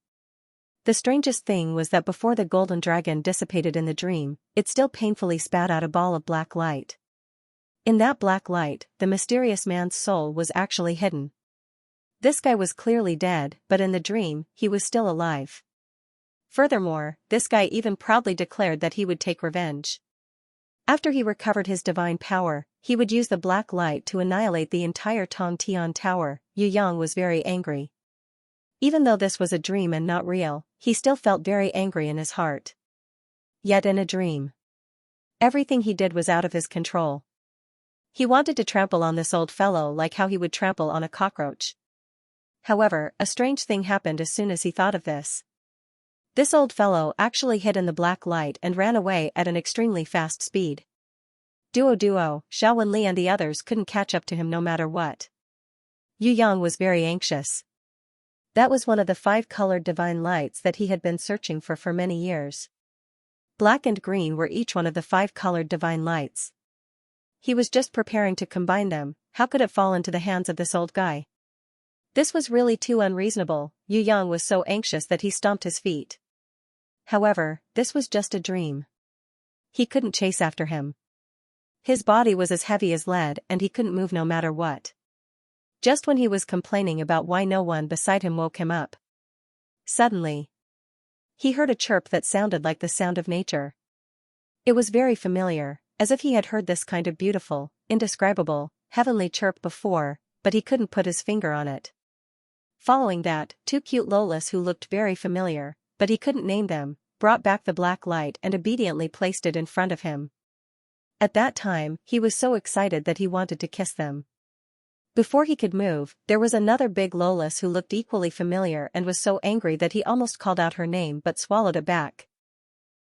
The strangest thing was that before the golden dragon dissipated in the dream, it still painfully spat out a ball of black light. In that black light, the mysterious man's soul was actually hidden. This guy was clearly dead, but in the dream, he was still alive. Furthermore, this guy even proudly declared that he would take revenge. After he recovered his divine power, he would use the black light to annihilate the entire Tongtian Tower. Yu Yang was very angry. Even though this was a dream and not real, he still felt very angry in his heart. Yet in a dream, everything he did was out of his control. He wanted to trample on this old fellow like how he would trample on a cockroach. However, a strange thing happened as soon as he thought of this. This old fellow actually hid in the black light and ran away at an extremely fast speed. Duo, Xiao Wenli and the others couldn't catch up to him no matter what. Yu Yang was very anxious. That was one of the 5-colored divine lights that he had been searching for many years. Black and green were each one of the 5-colored divine lights. He was just preparing to combine them. How could it fall into the hands of this old guy? This was really too unreasonable. Yu Yang was so anxious that he stomped his feet. However, this was just a dream. He couldn't chase after him. His body was as heavy as lead and he couldn't move no matter what. Just when he was complaining about why no one beside him woke him up, suddenly, he heard a chirp that sounded like the sound of nature. It was very familiar, as if he had heard this kind of beautiful, indescribable, heavenly chirp before, but he couldn't put his finger on it. Following that, 2 cute lolas who looked very familiar, but he couldn't name them, brought back the black light and obediently placed it in front of him. At that time, he was so excited that he wanted to kiss them. Before he could move, there was another big lolas who looked equally familiar and was so angry that he almost called out her name but swallowed it back.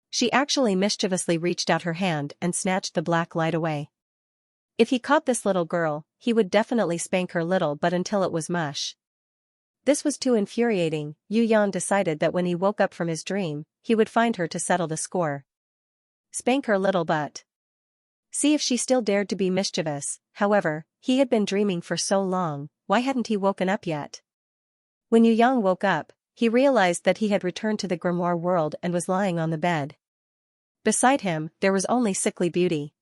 She actually mischievously reached out her hand and snatched the black light away. If he caught this little girl, he would definitely spank her little butt until it was mush. This was too infuriating. Yu Yang decided that when he woke up from his dream, he would find her to settle the score. Spank her little butt. See if she still dared to be mischievous. However, he had been dreaming for so long, why hadn't he woken up yet? When Yu Yang woke up, he realized that he had returned to the grimoire world and was lying on the bed. Beside him, there was only Sickly Beauty.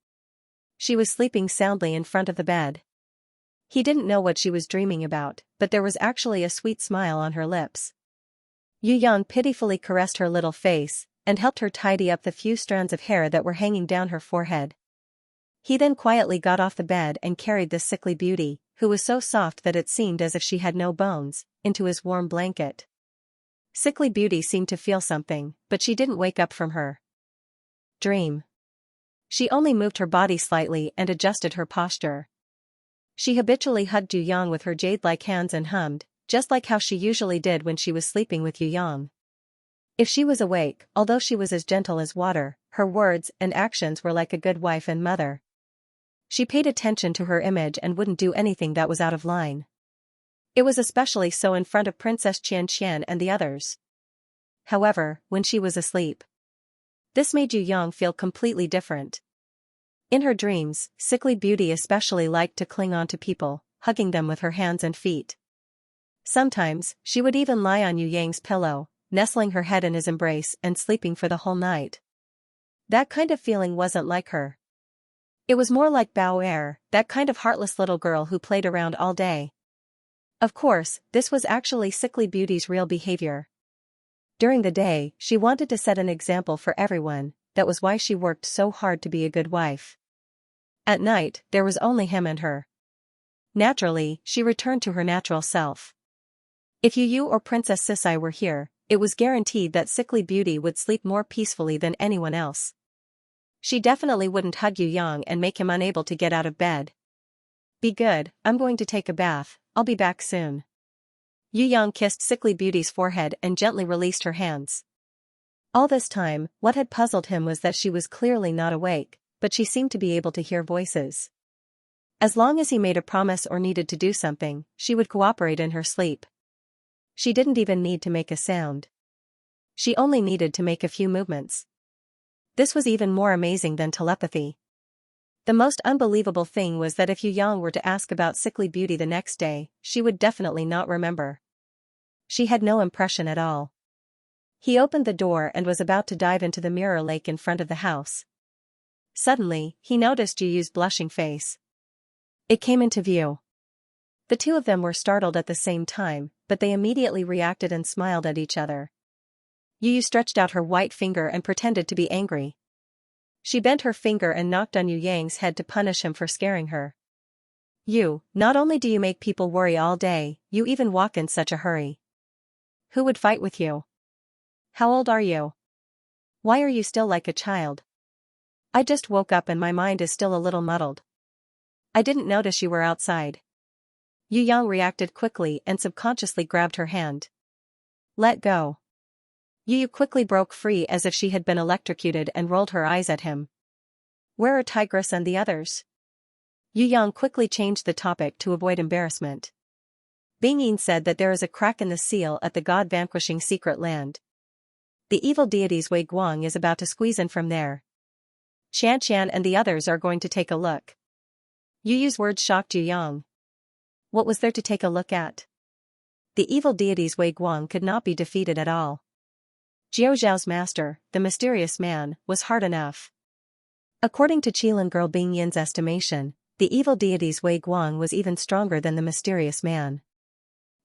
She was sleeping soundly in front of the bed. He didn't know what she was dreaming about, but there was actually a sweet smile on her lips. Yu Yang pitifully caressed her little face, and helped her tidy up the few strands of hair that were hanging down her forehead. He then quietly got off the bed and carried the Sickly Beauty, who was so soft that it seemed as if she had no bones, into his warm blanket. Sickly Beauty seemed to feel something, but she didn't wake up from her dream. She only moved her body slightly and adjusted her posture. She habitually hugged Yu Yang with her jade-like hands and hummed, just like how she usually did when she was sleeping with Yu Yang. If she was awake, although she was as gentle as water, her words and actions were like a good wife and mother. She paid attention to her image and wouldn't do anything that was out of line. It was especially so in front of Princess Xianxia and the others. However, when she was asleep, this made Yu Yang feel completely different. In her dreams, Sickly Beauty especially liked to cling on to people, hugging them with her hands and feet. Sometimes, she would even lie on Yu Yang's pillow, nestling her head in his embrace and sleeping for the whole night. That kind of feeling wasn't like her. It was more like Bao Er, that kind of heartless little girl who played around all day. Of course, this was actually Sickly Beauty's real behavior. During the day, she wanted to set an example for everyone, that was why she worked so hard to be a good wife. At night, there was only him and her. Naturally, she returned to her natural self. If Yu or Princess Sisai were here, it was guaranteed that Sickly Beauty would sleep more peacefully than anyone else. She definitely wouldn't hug Yu Yang and make him unable to get out of bed. Be good, I'm going to take a bath, I'll be back soon. Yu Yang kissed Sickly Beauty's forehead and gently released her hands. All this time, what had puzzled him was that she was clearly not awake, but she seemed to be able to hear voices. As long as he made a promise or needed to do something, she would cooperate in her sleep. She didn't even need to make a sound. She only needed to make a few movements. This was even more amazing than telepathy. The most unbelievable thing was that if Yu Yang were to ask about sickly beauty the next day, she would definitely not remember. She had no impression at all. He opened the door and was about to dive into the mirror lake in front of the house. Suddenly, he noticed Yu Yu's blushing face. It came into view. The two of them were startled at the same time, but they immediately reacted and smiled at each other. Yu Yu stretched out her white finger and pretended to be angry. She bent her finger and knocked on Yu Yang's head to punish him for scaring her. You, not only do you make people worry all day, you even walk in such a hurry. Who would fight with you? How old are you? Why are you still like a child? I just woke up and my mind is still a little muddled. I didn't notice you were outside. Yu Yang reacted quickly and subconsciously grabbed her hand. Let go. Yu Yu quickly broke free as if she had been electrocuted and rolled her eyes at him. Where are Tigress and the others? Yu Yang quickly changed the topic to avoid embarrassment. Bing Yin said that there is a crack in the seal at the god-vanquishing secret land. The evil deity's Wei Guang is about to squeeze in from there. Xianxia and the others are going to take a look. Yu Yu's words shocked Yu Yang. What was there to take a look at? The evil deity's Wei Guang could not be defeated at all. Jiao Zhao's master, the mysterious man, was hard enough. According to Qilin girl Bing Yin's estimation, the evil deity's Wei Guang was even stronger than the mysterious man.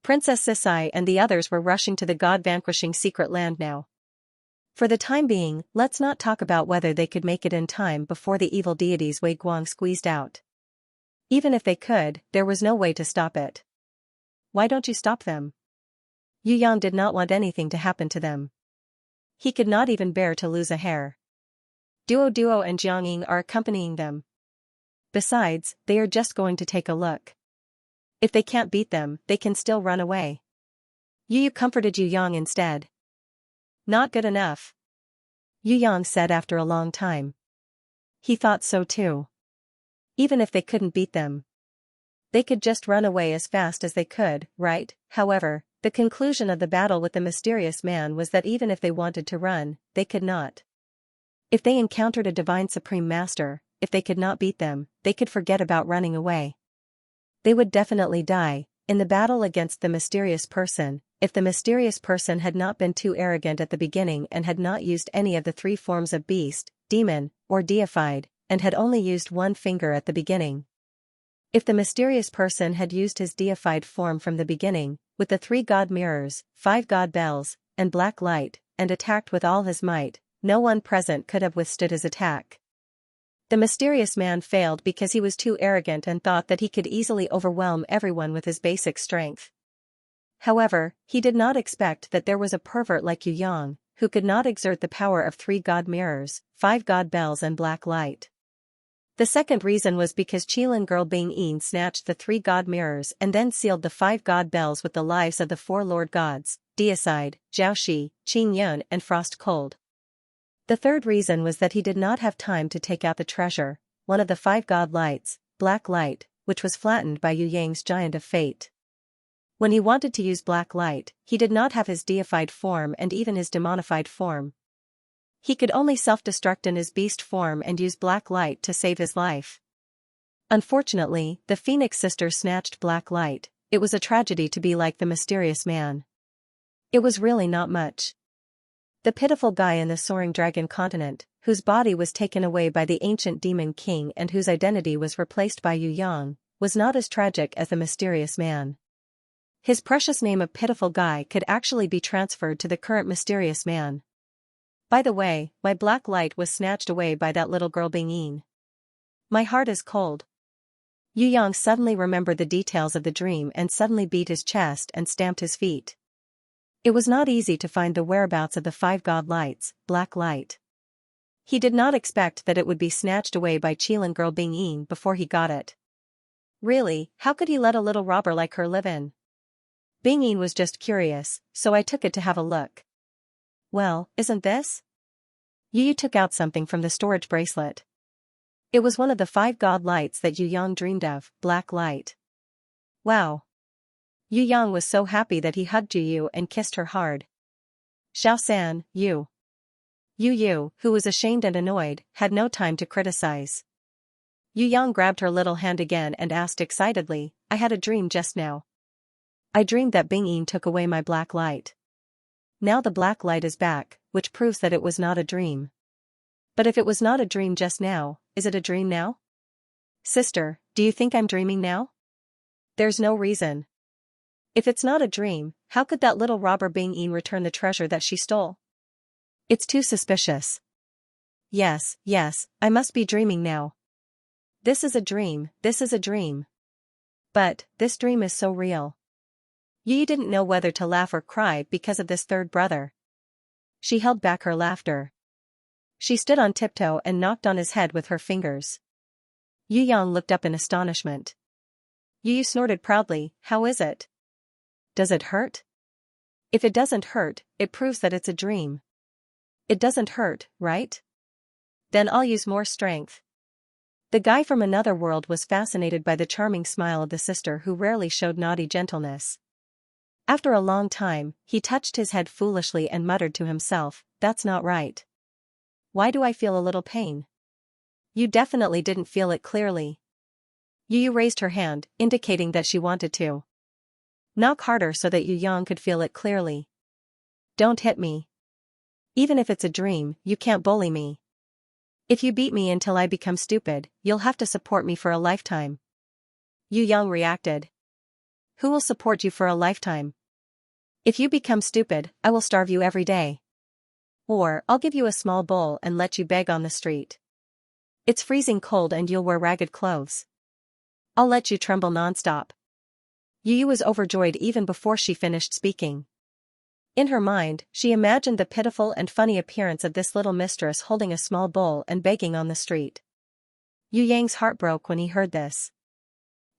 Princess Sisai and the others were rushing to the god-vanquishing secret land now. For the time being, let's not talk about whether they could make it in time before the evil deity's Wei Guang squeezed out. Even if they could, there was no way to stop it. Why don't you stop them? Yu Yang did not want anything to happen to them. He could not even bear to lose a hair. Duo and Jiangying are accompanying them. Besides, they are just going to take a look. If they can't beat them, they can still run away. Yu Yu comforted Yu Yang instead. Not good enough. Yu Yang said after a long time. He thought so too. Even if they couldn't beat them, they could just run away as fast as they could, right? However, the conclusion of the battle with the mysterious man was that even if they wanted to run, they could not. If they encountered a divine supreme master, if they could not beat them, they could forget about running away. They would definitely die, in the battle against the mysterious person, if the mysterious person had not been too arrogant at the beginning and had not used any of the three forms of beast, demon, or deified, and had only used one finger at the beginning. If the mysterious person had used his deified form from the beginning, with the 3 god mirrors, 5 god bells, and black light, and attacked with all his might, no one present could have withstood his attack. The mysterious man failed because he was too arrogant and thought that he could easily overwhelm everyone with his basic strength. However, he did not expect that there was a pervert like Yu Yang, who could not exert the power of 3 god mirrors, 5 god bells and black light. The second reason was because Qilin girl Bing Yin snatched the 3 god mirrors and then sealed the 5 god bells with the lives of the 4 lord gods, Deicide, Zhaoxi, Qing Yun and Frost Cold. The third reason was that he did not have time to take out the treasure, one of the 5 god lights, black light, which was flattened by Yu Yang's giant of fate. When he wanted to use black light, he did not have his deified form and even his demonified form. He could only self-destruct in his beast form and use black light to save his life. Unfortunately, the Phoenix sisters snatched black light. It was a tragedy to be like the mysterious man. It was really not much. The pitiful guy in the soaring dragon continent, whose body was taken away by the ancient demon king and whose identity was replaced by Yu Yang, was not as tragic as the mysterious man. His precious name of pitiful guy could actually be transferred to the current mysterious man. By the way, my black light was snatched away by that little girl Bing Yin. My heart is cold. Yu Yang suddenly remembered the details of the dream and suddenly beat his chest and stamped his feet. It was not easy to find the whereabouts of the 5 god lights, black light. He did not expect that it would be snatched away by Qilin girl Bing Yin before he got it. Really, how could he let a little robber like her live in? Bing Yin was just curious, so I took it to have a look. Well, isn't this? Yu Yu took out something from the storage bracelet. It was one of the 5 god lights that Yu Yang dreamed of, black light. Wow. Yu Yang was so happy that he hugged Yu and kissed her hard. Xiao-san, Yu, who was ashamed and annoyed, had no time to criticize. Yu Yang grabbed her little hand again and asked excitedly, I had a dream just now. I dreamed that Bing-yin took away my black light. Now the black light is back, which proves that it was not a dream. But if it was not a dream just now, is it a dream now? Sister, do you think I'm dreaming now? There's no reason. If it's not a dream, how could that little robber Bing-yin return the treasure that she stole? It's too suspicious. Yes, I must be dreaming now. This is a dream. But, this dream is so real. Yi didn't know whether to laugh or cry because of this third brother. She held back her laughter. She stood on tiptoe and knocked on his head with her fingers. Yu Yang looked up in astonishment. Yu snorted proudly, how is it? Does it hurt? If it doesn't hurt, it proves that it's a dream. It doesn't hurt, right? Then I'll use more strength. The guy from another world was fascinated by the charming smile of the sister who rarely showed naughty gentleness. After a long time, he touched his head foolishly and muttered to himself, that's not right. Why do I feel a little pain? You definitely didn't feel it clearly. Yu raised her hand, indicating that she wanted to knock harder so that Yu Yang could feel it clearly. Don't hit me. Even if it's a dream, you can't bully me. If you beat me until I become stupid, you'll have to support me for a lifetime. Yu Yang reacted. Who will support you for a lifetime? If you become stupid, I will starve you every day. Or, I'll give you a small bowl and let you beg on the street. It's freezing cold and you'll wear ragged clothes. I'll let you tremble nonstop. Yu was overjoyed even before she finished speaking. In her mind, she imagined the pitiful and funny appearance of this little mistress holding a small bowl and begging on the street. Yu Yang's heart broke when he heard this.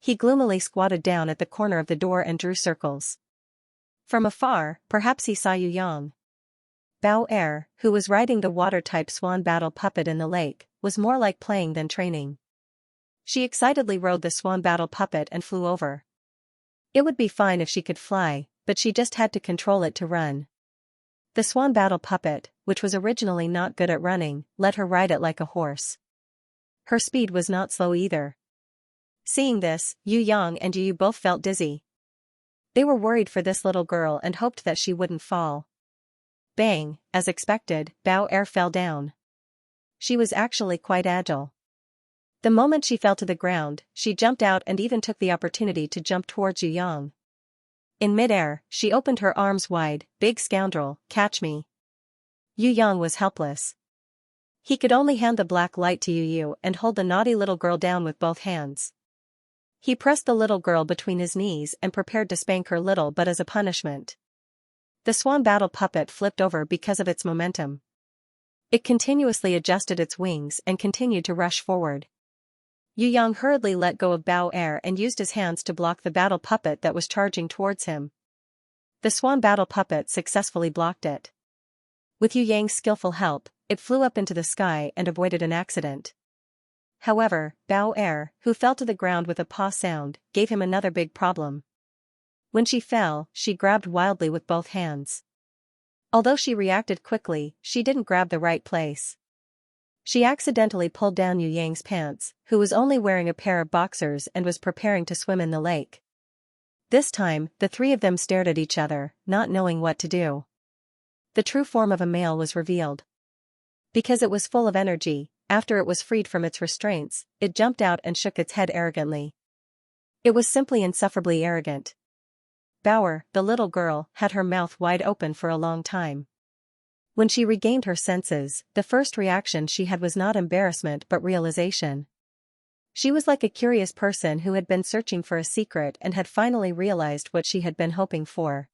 He gloomily squatted down at the corner of the door and drew circles. From afar, perhaps he saw Yu Yang. Bao Er, who was riding the water-type swan battle puppet in the lake, was more like playing than training. She excitedly rode the swan battle puppet and flew over. It would be fine if she could fly, but she just had to control it to run. The swan battle puppet, which was originally not good at running, let her ride it like a horse. Her speed was not slow either. Seeing this, Yu Yang and Yu both felt dizzy. They were worried for this little girl and hoped that she wouldn't fall. Bang, as expected, Bao Er fell down. She was actually quite agile. The moment she fell to the ground, she jumped out and even took the opportunity to jump towards Yu Yang. In midair, she opened her arms wide, big scoundrel, catch me. Yu Yang was helpless. He could only hand the black light to Yu and hold the naughty little girl down with both hands. He pressed the little girl between his knees and prepared to spank her little but as a punishment. The swan battle puppet flipped over because of its momentum. It continuously adjusted its wings and continued to rush forward. Yu Yang hurriedly let go of Bao Er and used his hands to block the battle puppet that was charging towards him. The swan battle puppet successfully blocked it. With Yu Yang's skillful help, it flew up into the sky and avoided an accident. However, Bao Er, who fell to the ground with a paw sound, gave him another big problem. When she fell, she grabbed wildly with both hands. Although she reacted quickly, she didn't grab the right place. She accidentally pulled down Yu Yang's pants, who was only wearing a pair of boxers and was preparing to swim in the lake. This time, the three of them stared at each other, not knowing what to do. The true form of a male was revealed. Because it was full of energy, after it was freed from its restraints, it jumped out and shook its head arrogantly. It was simply insufferably arrogant. Bauer, the little girl, had her mouth wide open for a long time. When she regained her senses, the first reaction she had was not embarrassment but realization. She was like a curious person who had been searching for a secret and had finally realized what she had been hoping for.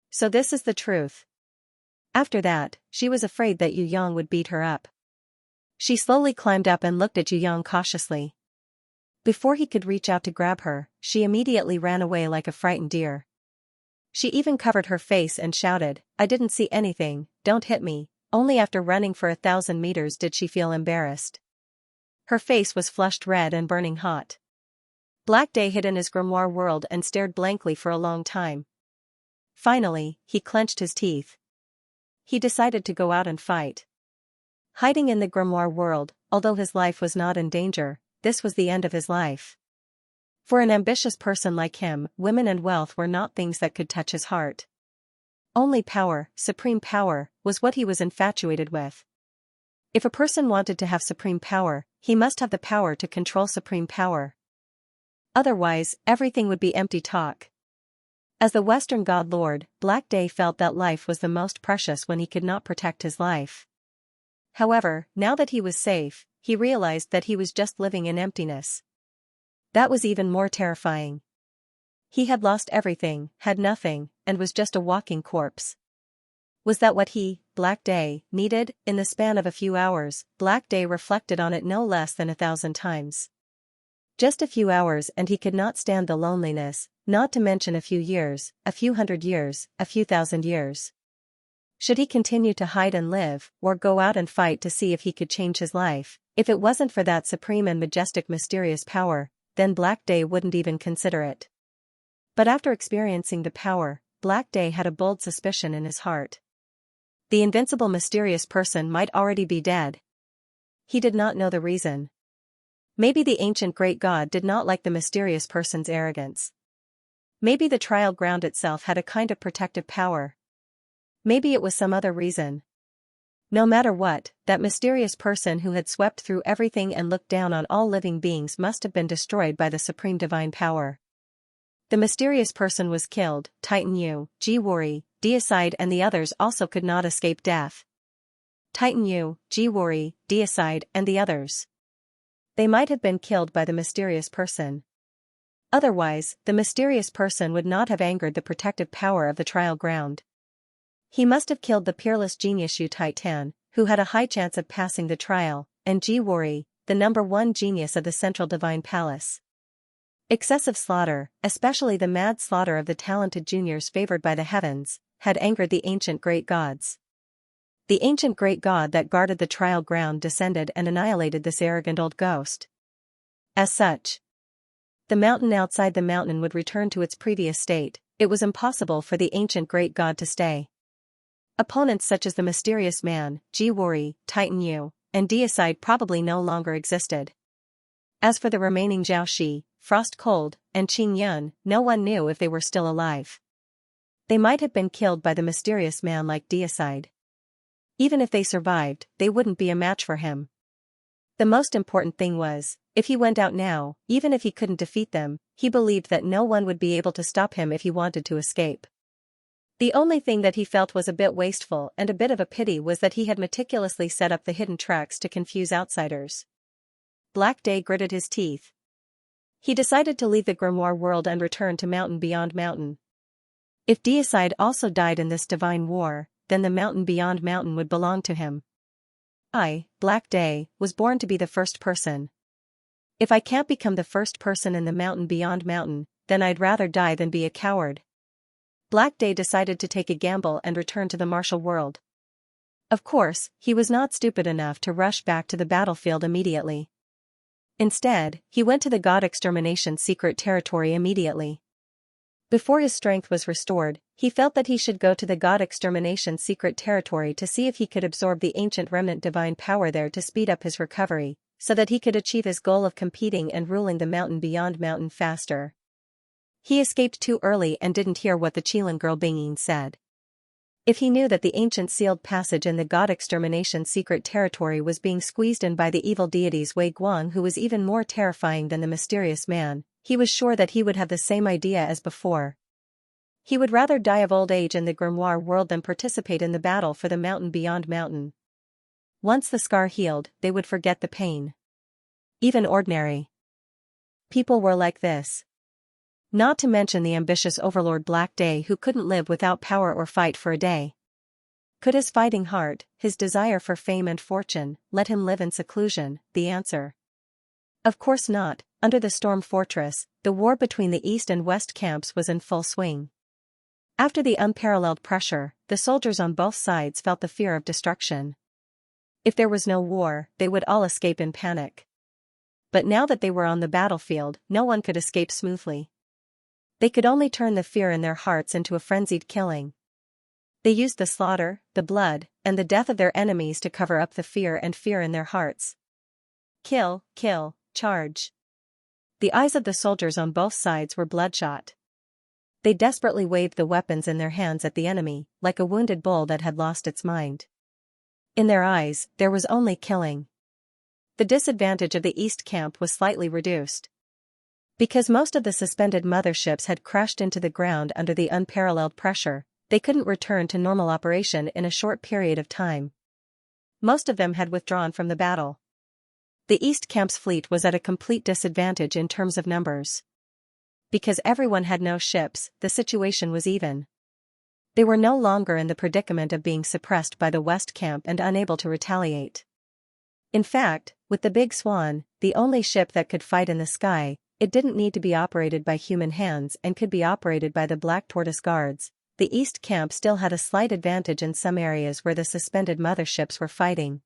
So this is the truth. After that, she was afraid that Yu Yang would beat her up. She slowly climbed up and looked at Yu Yang cautiously. Before he could reach out to grab her, she immediately ran away like a frightened deer. She even covered her face and shouted, I didn't see anything, don't hit me. Only after running for 1,000 meters did she feel embarrassed. Her face was flushed red and burning hot. Black Day hid in his grimoire world and stared blankly for a long time. Finally, he clenched his teeth. He decided to go out and fight. Hiding in the grimoire world, although his life was not in danger, this was the end of his life. For an ambitious person like him, women and wealth were not things that could touch his heart. Only power, supreme power, was what he was infatuated with. If a person wanted to have supreme power, he must have the power to control supreme power. Otherwise, everything would be empty talk. As the Western God Lord, Black Day felt that life was the most precious when he could not protect his life. However, now that he was safe, he realized that he was just living in emptiness. That was even more terrifying. He had lost everything, had nothing, and was just a walking corpse. Was that what he, Black Day, needed? In the span of a few hours, Black Day reflected on it no less than 1,000 times. Just a few hours and he could not stand the loneliness, not to mention a few years, a few hundred years, a few thousand years. Should he continue to hide and live, or go out and fight to see if he could change his life? If it wasn't for that supreme and majestic mysterious power, then Black Day wouldn't even consider it. But after experiencing the power, Black Day had a bold suspicion in his heart. The invincible mysterious person might already be dead. He did not know the reason. Maybe the ancient great god did not like the mysterious person's arrogance. Maybe the trial ground itself had a kind of protective power. Maybe it was some other reason. No matter what, that mysterious person who had swept through everything and looked down on all living beings must have been destroyed by the supreme divine power. The mysterious person was killed. Titan Yu, Jiwori, Deicide and the others also could not escape death. Titan Yu, Jiwori, Deicide and the others. They might have been killed by the mysterious person. Otherwise, the mysterious person would not have angered the protective power of the trial ground. He must have killed the peerless genius Yu Titan, who had a high chance of passing the trial, and Jiwori, the #1 genius of the Central Divine Palace. Excessive slaughter, especially the mad slaughter of the talented juniors favored by the heavens, had angered the ancient great gods. The ancient great god that guarded the trial ground descended and annihilated this arrogant old ghost. As such, the mountain outside the mountain would return to its previous state. It was impossible for the ancient great god to stay. Opponents such as the mysterious man, Jiwori, Titan Yu, and Deicide probably no longer existed. As for the remaining Zhao Shi, Frost Cold, and Qing Yun, no one knew if they were still alive. They might have been killed by the mysterious man like Deicide. Even if they survived, they wouldn't be a match for him. The most important thing was, if he went out now, even if he couldn't defeat them, he believed that no one would be able to stop him if he wanted to escape. The only thing that he felt was a bit wasteful and a bit of a pity was that he had meticulously set up the hidden tracks to confuse outsiders. Black Day gritted his teeth. He decided to leave the grimoire world and return to Mountain Beyond Mountain. If Deicide also died in this divine war, then the Mountain Beyond Mountain would belong to him. I, Black Day, was born to be the first person. If I can't become the first person in the Mountain Beyond Mountain, then I'd rather die than be a coward. Black Day decided to take a gamble and return to the martial world. Of course, he was not stupid enough to rush back to the battlefield immediately. Instead, he went to the God Extermination secret territory immediately. Before his strength was restored, he felt that he should go to the God Extermination secret territory to see if he could absorb the ancient remnant divine power there to speed up his recovery, so that he could achieve his goal of competing and ruling the Mountain Beyond Mountain faster. He escaped too early and didn't hear what the Qilin girl Bingyin said. If he knew that the ancient sealed passage in the God Extermination secret territory was being squeezed in by the evil deities Wei Guang, who was even more terrifying than the mysterious man, he was sure that he would have the same idea as before. He would rather die of old age in the grimoire world than participate in the battle for the Mountain Beyond Mountain. Once the scar healed, they would forget the pain. Even ordinary people were like this. Not to mention the ambitious overlord Black Day, who couldn't live without power or fight for a day. Could his fighting heart, his desire for fame and fortune, let him live in seclusion? The answer: of course not. Under the Storm Fortress, the war between the East and West camps was in full swing. After the unparalleled pressure, the soldiers on both sides felt the fear of destruction. If there was no war, they would all escape in panic. But now that they were on the battlefield, no one could escape smoothly. They could only turn the fear in their hearts into a frenzied killing. They used the slaughter, the blood, and the death of their enemies to cover up the fear in their hearts. Kill, kill, charge. The eyes of the soldiers on both sides were bloodshot. They desperately waved the weapons in their hands at the enemy, like a wounded bull that had lost its mind. In their eyes, there was only killing. The disadvantage of the East camp was slightly reduced. Because most of the suspended motherships had crashed into the ground under the unparalleled pressure, they couldn't return to normal operation in a short period of time. Most of them had withdrawn from the battle. The East camp's fleet was at a complete disadvantage in terms of numbers. Because everyone had no ships, the situation was even. They were no longer in the predicament of being suppressed by the West camp and unable to retaliate. In fact, with the Big Swan, the only ship that could fight in the sky, it didn't need to be operated by human hands and could be operated by the Black Tortoise Guards. The East camp still had a slight advantage in some areas where the suspended motherships were fighting.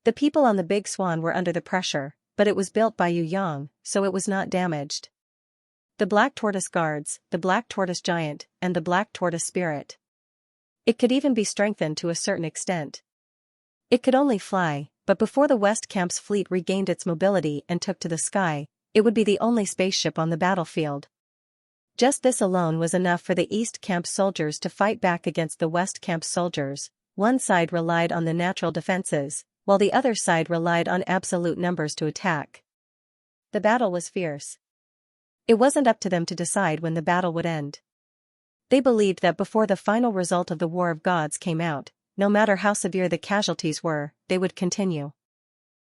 The people on the Big Swan were under the pressure, but it was built by Yu Yang, so it was not damaged. The Black Tortoise Guards, the Black Tortoise Giant, and the Black Tortoise Spirit. It could even be strengthened to a certain extent. It could only fly, but before the West camp's fleet regained its mobility and took to the sky, it would be the only spaceship on the battlefield. Just this alone was enough for the East camp soldiers to fight back against the West camp soldiers. One side relied on the natural defenses, while the other side relied on absolute numbers to attack. The battle was fierce. It wasn't up to them to decide when the battle would end. They believed that before the final result of the War of Gods came out, no matter how severe the casualties were, they would continue.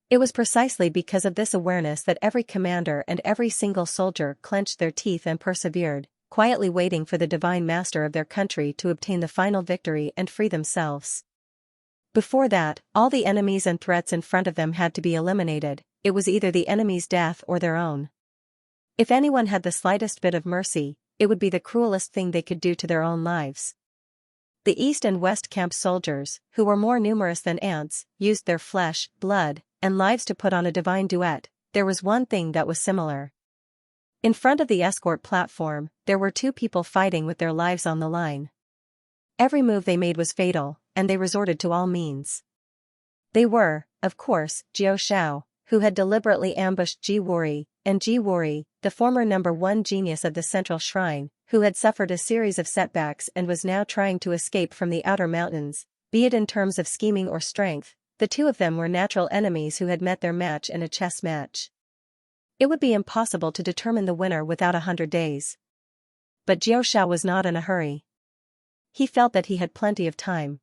It was precisely because of this awareness that every commander and every single soldier clenched their teeth and persevered, quietly waiting for the divine master of their country to obtain the final victory and free themselves. Before that, all the enemies and threats in front of them had to be eliminated. It was either the enemy's death or their own. If anyone had the slightest bit of mercy, it would be the cruelest thing they could do to their own lives. The East and West camp soldiers, who were more numerous than ants, used their flesh, blood, and lives to put on a divine duet. There was one thing that was similar. In front of the escort platform, there were two people fighting with their lives on the line. Every move they made was fatal, and they resorted to all means. They were, of course, Jiao Shao, who had deliberately ambushed Ji Wuri, and Ji Wuri, the former #1 genius of the Central Shrine, who had suffered a series of setbacks and was now trying to escape from the outer mountains. Be it in terms of scheming or strength, the two of them were natural enemies who had met their match in a chess match. It would be impossible to determine the winner without 100 days. But Jiao Shao was not in a hurry. He felt that he had plenty of time.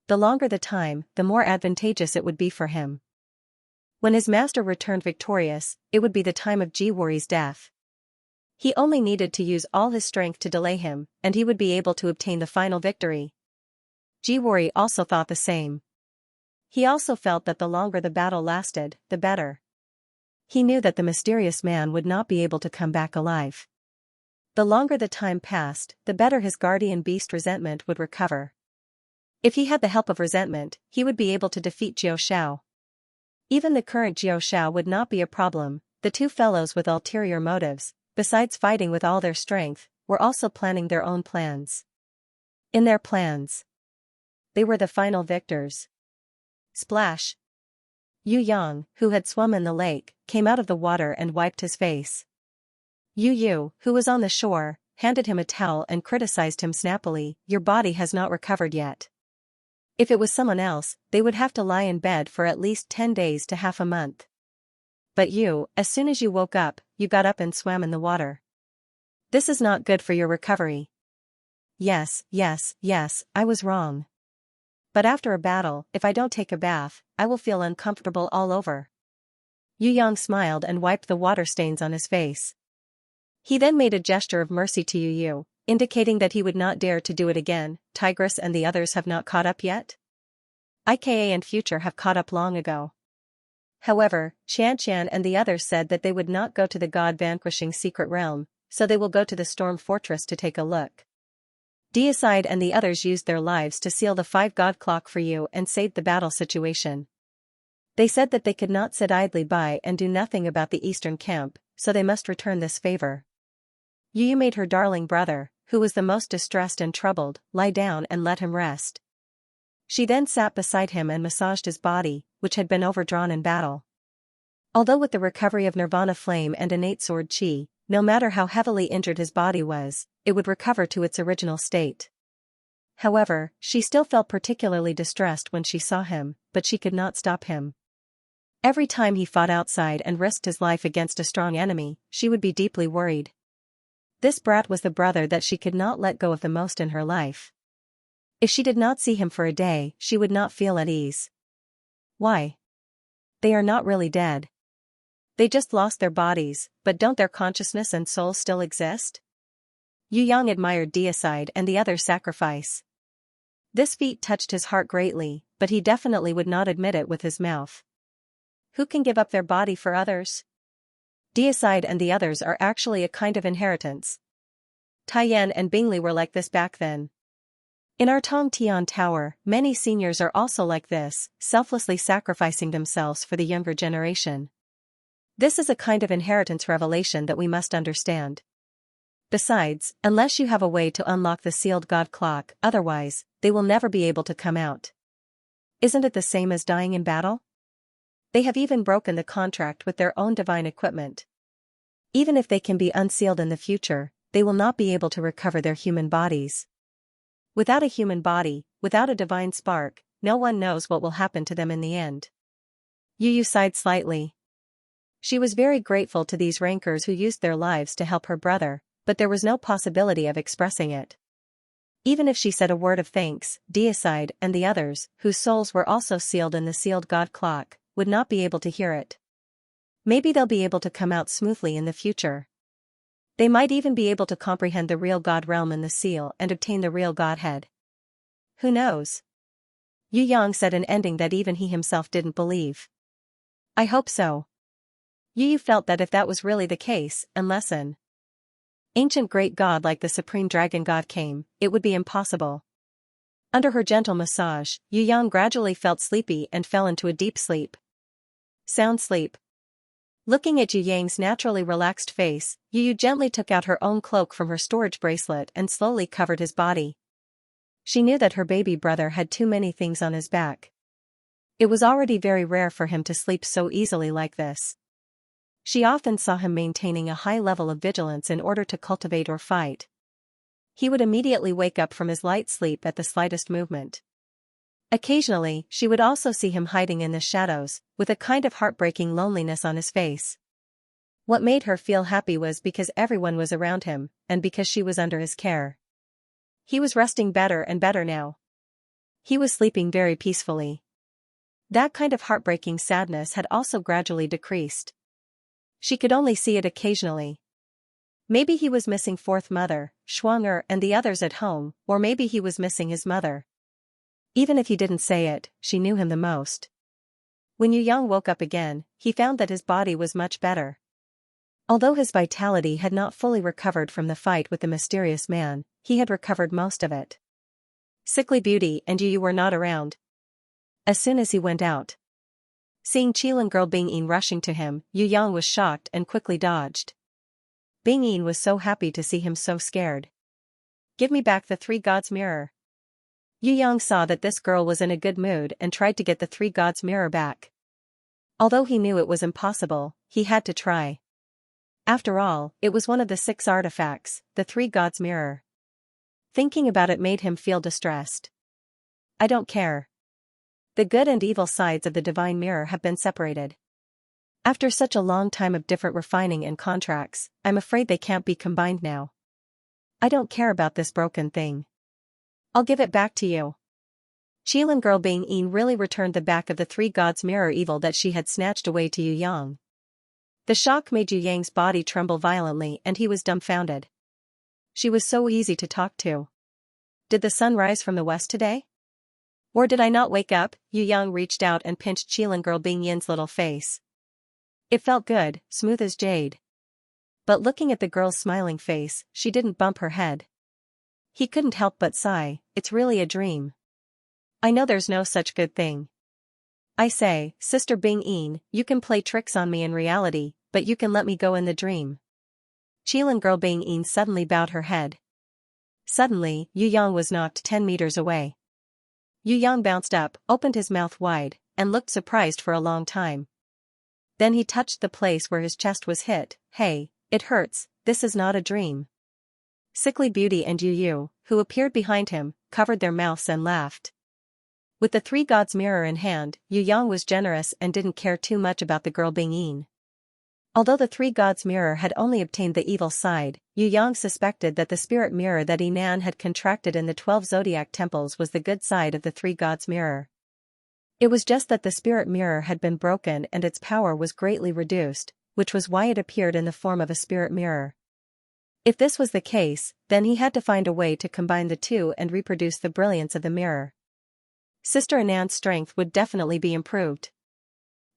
The longer the time, the more advantageous it would be for him. When his master returned victorious, it would be the time of Ji Wuri's death. He only needed to use all his strength to delay him, and he would be able to obtain the final victory. Ji Wuri also thought the same. He also felt that the longer the battle lasted, the better. He knew that the mysterious man would not be able to come back alive. The longer the time passed, the better his guardian beast resentment would recover. If he had the help of resentment, he would be able to defeat Jiao Shao. Even the current Jiao Shao would not be a problem. The two fellows with ulterior motives, besides fighting with all their strength, were also planning their own plans. In their plans, they were the final victors. Splash! Yu Yang, who had swum in the lake, came out of the water and wiped his face. Yu, who was on the shore, handed him a towel and criticized him snappily. "Your body has not recovered yet." If it was someone else, they would have to lie in bed for at least 10 days to half a month. But you, as soon as you woke up, you got up and swam in the water. This is not good for your recovery. Yes, I was wrong. But after a battle, if I don't take a bath, I will feel uncomfortable all over. Yu Yang smiled and wiped the water stains on his face. He then made a gesture of mercy to Yu, indicating that he would not dare to do it again. Tigress and the others have not caught up yet? IKA and Future have caught up long ago. However, Xianxia and the others said that they would not go to the god-vanquishing secret realm, so they will go to the storm fortress to take a look. Deicide and the others used their lives to seal the 5-god clock for you and saved the battle situation. They said that they could not sit idly by and do nothing about the eastern camp, so they must return this favor. Yu made her darling brother, who was the most distressed and troubled, lie down and let him rest. She then sat beside him and massaged his body, which had been overdrawn in battle. Although with the recovery of nirvana flame and innate sword chi, no matter how heavily injured his body was, it would recover to its original state. However, she still felt particularly distressed when she saw him, but she could not stop him. Every time he fought outside and risked his life against a strong enemy, she would be deeply worried. This brat was the brother that she could not let go of the most in her life. If she did not see him for a day, she would not feel at ease. Why? They are not really dead. They just lost their bodies, but don't their consciousness and soul still exist? Yu Yang admired deicide and the other's sacrifice. This feat touched his heart greatly, but he definitely would not admit it with his mouth. Who can give up their body for others? Deicide and the others are actually a kind of inheritance. Taiyan and Bingli were like this back then. In our Tong Tian Tower, many seniors are also like this, selflessly sacrificing themselves for the younger generation. This is a kind of inheritance revelation that we must understand. Besides, unless you have a way to unlock the sealed God clock, otherwise, they will never be able to come out. Isn't it the same as dying in battle? They have even broken the contract with their own divine equipment. Even if they can be unsealed in the future, they will not be able to recover their human bodies. Without a human body, without a divine spark, no one knows what will happen to them in the end. Yu sighed slightly. She was very grateful to these rankers who used their lives to help her brother, but there was no possibility of expressing it. Even if she said a word of thanks, deicide and the others, whose souls were also sealed in the sealed God clock, would not be able to hear it. Maybe they'll be able to come out smoothly in the future. They might even be able to comprehend the real God realm in the seal and obtain the real Godhead. Who knows? Yu Yang said an ending that even he himself didn't believe. I hope so. Yu felt that if that was really the case, unless an ancient great god like the supreme dragon god came, it would be impossible. Under her gentle massage, Yu Yang gradually felt sleepy and fell into a deep sleep. Sound sleep. Looking at Yu Yang's naturally relaxed face, Yu gently took out her own cloak from her storage bracelet and slowly covered his body. She knew that her baby brother had too many things on his back. It was already very rare for him to sleep so easily like this. She often saw him maintaining a high level of vigilance in order to cultivate or fight. He would immediately wake up from his light sleep at the slightest movement. Occasionally, she would also see him hiding in the shadows, with a kind of heartbreaking loneliness on his face. What made her feel happy was because everyone was around him, and because she was under his care. He was resting better and better now. He was sleeping very peacefully. That kind of heartbreaking sadness had also gradually decreased. She could only see it occasionally. Maybe he was missing fourth mother, Xianxia and the others at home, or maybe he was missing his mother. Even if he didn't say it, she knew him the most. When Yu Yang woke up again, he found that his body was much better. Although his vitality had not fully recovered from the fight with the mysterious man, he had recovered most of it. Sickly Beauty and Yu were not around. As soon as he went out, seeing Qilin girl Bingyin rushing to him, Yu Yang was shocked and quickly dodged. Bingyin was so happy to see him so scared. Give me back the three gods' mirror. Yu Yang saw that this girl was in a good mood and tried to get the three gods' mirror back. Although he knew it was impossible, he had to try. After all, it was one of the 6 artifacts, the three gods' mirror. Thinking about it made him feel distressed. I don't care. The good and evil sides of the divine mirror have been separated. After such a long time of different refining and contracts, I'm afraid they can't be combined now. I don't care about this broken thing. I'll give it back to you. Qilin girl Bingyin really returned the back of the three gods' mirror evil that she had snatched away to Yu Yang. The shock made Yu Yang's body tremble violently and he was dumbfounded. She was so easy to talk to. Did the sun rise from the west today? Or did I not wake up? Yu Yang reached out and pinched Qilin girl Bingyin's little face. It felt good, smooth as jade. But looking at the girl's smiling face, she didn't bump her head. He couldn't help but sigh, it's really a dream. I know there's no such good thing. I say, Sister Bing-een, you can play tricks on me in reality, but you can let me go in the dream. Qilin girl Bing-een suddenly bowed her head. Suddenly, Yu Yang was knocked 10 meters away. Yu Yang bounced up, opened his mouth wide, and looked surprised for a long time. Then he touched the place where his chest was hit. Hey, it hurts, this is not a dream. Sickly Beauty and Yu Yu, who appeared behind him, covered their mouths and laughed. With the three gods' mirror in hand, Yu Yang was generous and didn't care too much about the girl Bing-een. Although the three gods' mirror had only obtained the evil side, Yu Yang suspected that the spirit mirror that Inan had contracted in the 12 zodiac temples was the good side of the three gods' mirror. It was just that the spirit mirror had been broken and its power was greatly reduced, which was why it appeared in the form of a spirit mirror. If this was the case, then he had to find a way to combine the two and reproduce the brilliance of the mirror. Sister Anand's strength would definitely be improved.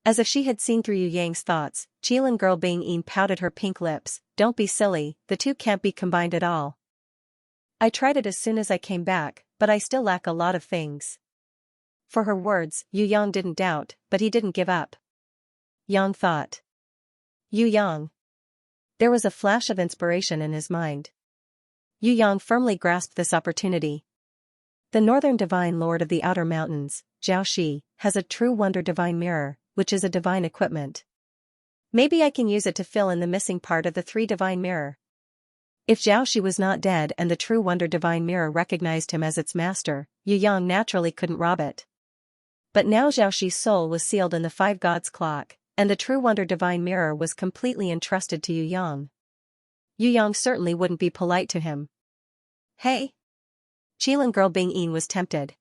As if she had seen through Yu Yang's thoughts, Qilin girl Bing-een pouted her pink lips. Don't be silly, the two can't be combined at all. I tried it as soon as I came back, but I still lack a lot of things. For her words, Yu Yang didn't doubt, but he didn't give up. Yang thought. Yu Yang. There was a flash of inspiration in his mind. Yu Yang firmly grasped this opportunity. The northern divine lord of the outer mountains, Xiaoxi, has a true wonder divine mirror, which is a divine equipment. Maybe I can use it to fill in the missing part of the three divine mirror. If Xiaoxi was not dead and the true wonder divine mirror recognized him as its master, Yu Yang naturally couldn't rob it. But now Xiaoxi's soul was sealed in the five gods' clock, and the true wonder divine mirror was completely entrusted to Yu Yang. Yu Yang certainly wouldn't be polite to him. Hey! Qilin girl Bing-een was tempted.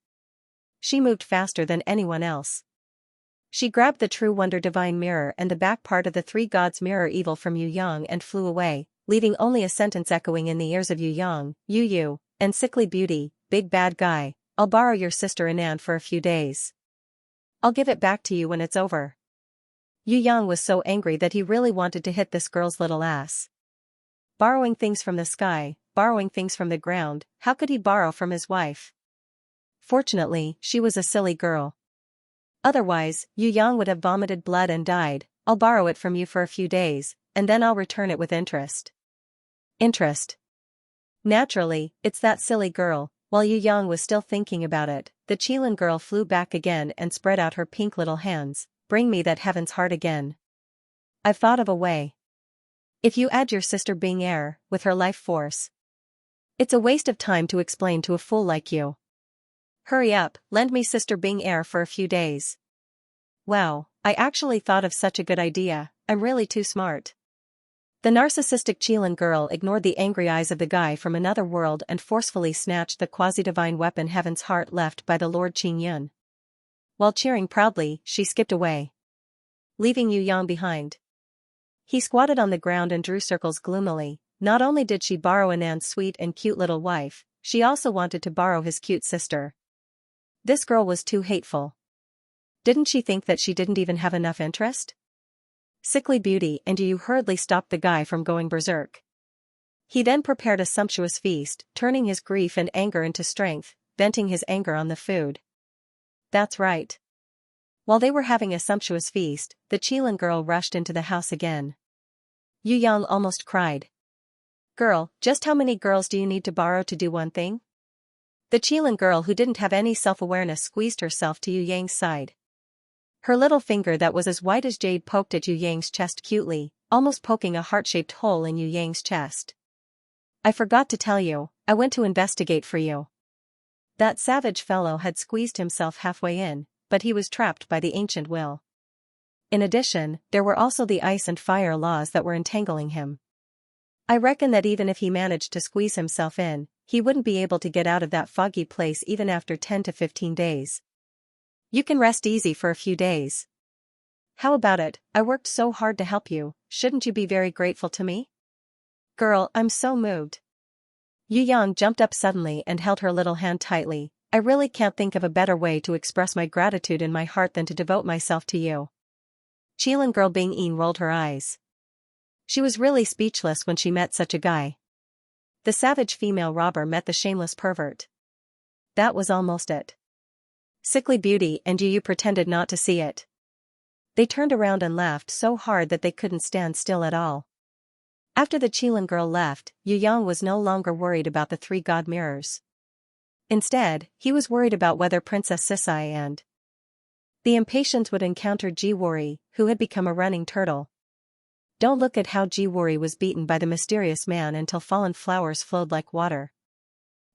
She moved faster than anyone else. She grabbed the true wonder divine mirror and the back part of the three gods' mirror evil from Yu Yang and flew away, leaving only a sentence echoing in the ears of Yu Yang. Yu Yu, and Sickly Beauty, big bad guy, I'll borrow your sister Anand for a few days. I'll give it back to you when it's over. Yu Yang was so angry that he really wanted to hit this girl's little ass. Borrowing things from the sky, borrowing things from the ground, how could he borrow from his wife? Fortunately, she was a silly girl. Otherwise, Yu Yang would have vomited blood and died. I'll borrow it from you for a few days, and then I'll return it with interest. Interest. Naturally, it's that silly girl. While Yu Yang was still thinking about it, the Qilin girl flew back again and spread out her pink little hands. Bring me that heaven's heart again. I've thought of a way. If you add your sister Bing Er, with her life force. It's a waste of time to explain to a fool like you. Hurry up, lend me sister Bing Er for a few days. Wow, I actually thought of such a good idea, I'm really too smart. The narcissistic Qilin girl ignored the angry eyes of the guy from another world and forcefully snatched the quasi-divine weapon Heaven's Heart left by the Lord Qingyun. While cheering proudly, she skipped away, leaving Yu Yang behind. He squatted on the ground and drew circles gloomily. Not only did she borrow Anand's sweet and cute little wife, she also wanted to borrow his cute sister. This girl was too hateful. Didn't she think that she didn't even have enough interest? Sickly Beauty and Yu hurriedly stopped the guy from going berserk. He then prepared a sumptuous feast, turning his grief and anger into strength, venting his anger on the food. That's right. While they were having a sumptuous feast, the Qilin girl rushed into the house again. Yu Yang almost cried. Girl, just how many girls do you need to borrow to do one thing? The Qilin girl who didn't have any self-awareness squeezed herself to Yu Yang's side. Her little finger that was as white as jade poked at Yu Yang's chest cutely, almost poking a heart-shaped hole in Yu Yang's chest. I forgot to tell you, I went to investigate for you. That savage fellow had squeezed himself halfway in, but he was trapped by the ancient will. In addition, there were also the ice and fire laws that were entangling him. I reckon that even if he managed to squeeze himself in, he wouldn't be able to get out of that foggy place even after 10 to 15 days. You can rest easy for a few days. How about it? I worked so hard to help you, shouldn't you be very grateful to me? Girl, I'm so moved. Yu Yang jumped up suddenly and held her little hand tightly. I really can't think of a better way to express my gratitude in my heart than to devote myself to you. Qilin girl Bing-een rolled her eyes. She was really speechless when she met such a guy. The savage female robber met the shameless pervert. That was almost it. Sickly Beauty and Yu pretended not to see it. They turned around and laughed so hard that they couldn't stand still at all. After the Qilin girl left, Yu was no longer worried about the three god mirrors. Instead, he was worried about whether Princess Sisai and the impatience would encounter Jiwori, who had become a running turtle. Don't look at how Jiwori was beaten by the mysterious man until fallen flowers flowed like water.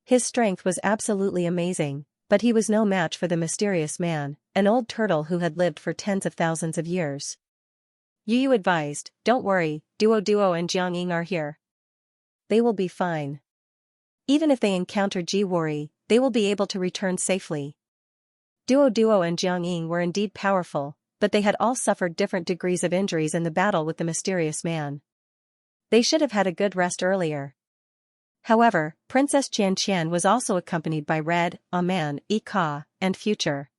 His strength was absolutely amazing, but he was no match for the mysterious man, an old turtle who had lived for tens of thousands of years. Yu advised, "Don't worry, Duo and Jiangying are here. They will be fine. Even if they encounter Jiwori, they will be able to return safely." Duo and Jiangying were indeed powerful, but they had all suffered different degrees of injuries in the battle with the mysterious man. They should have had a good rest earlier. However, Princess Xianxia was also accompanied by Red, Aman, Ika, and Future.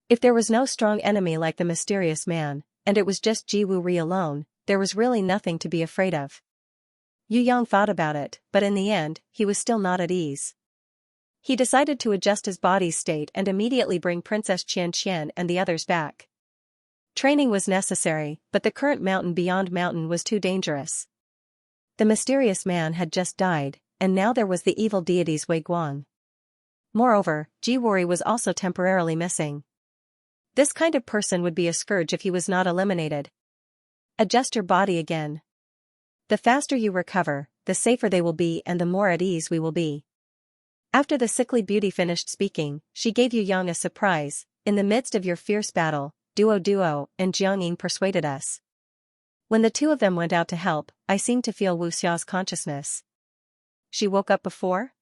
If there was no strong enemy like the mysterious man, and it was just Jiwuri alone, there was really nothing to be afraid of. Yu thought about it, but in the end, he was still not at ease. He decided to adjust his body's state and immediately bring Princess Xianxia and the others back. Training was necessary, but the current mountain beyond mountain was too dangerous. The mysterious man had just died, and now there was the evil deity's Wei Guang. Moreover, Jiwori was also temporarily missing. This kind of person would be a scourge if he was not eliminated. Adjust your body again. The faster you recover, the safer they will be and the more at ease we will be. After the Sickly Beauty finished speaking, she gave Yu a surprise. "In the midst of your fierce battle, Duo and Jiangying persuaded us. When the two of them went out to help, I seemed to feel Wuxia's consciousness." "She woke up before?"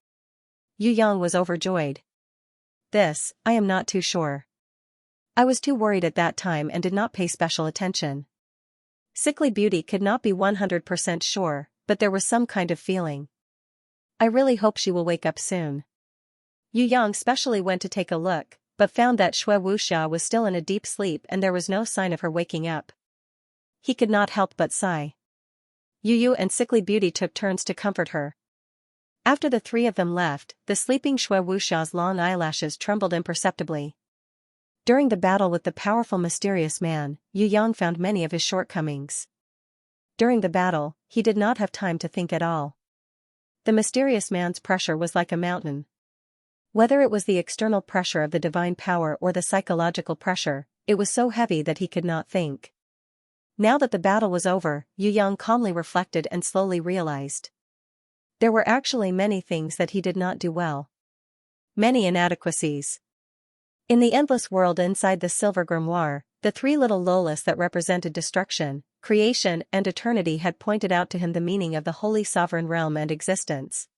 Yu was overjoyed. "This, I am not too sure. I was too worried at that time and did not pay special attention." Sickly Beauty could not be 100% sure, but there was some kind of feeling. "I really hope she will wake up soon." Yu specially went to take a look, but found that Shui Wuxia was still in a deep sleep and there was no sign of her waking up. He could not help but sigh. Yu and Sickly Beauty took turns to comfort her. After the three of them left, the sleeping Shui Wuxia's long eyelashes trembled imperceptibly. During the battle with the powerful mysterious man, Yu found many of his shortcomings. During the battle, he did not have time to think at all. The mysterious man's pressure was like a mountain. Whether it was the external pressure of the divine power or the psychological pressure, it was so heavy that he could not think. Now that the battle was over, Yu calmly reflected and slowly realized. There were actually many things that he did not do well. Many inadequacies. In the endless world inside the silver grimoire, the three little Lolas that represented destruction, creation and eternity had pointed out to him the meaning of the holy sovereign realm and existence.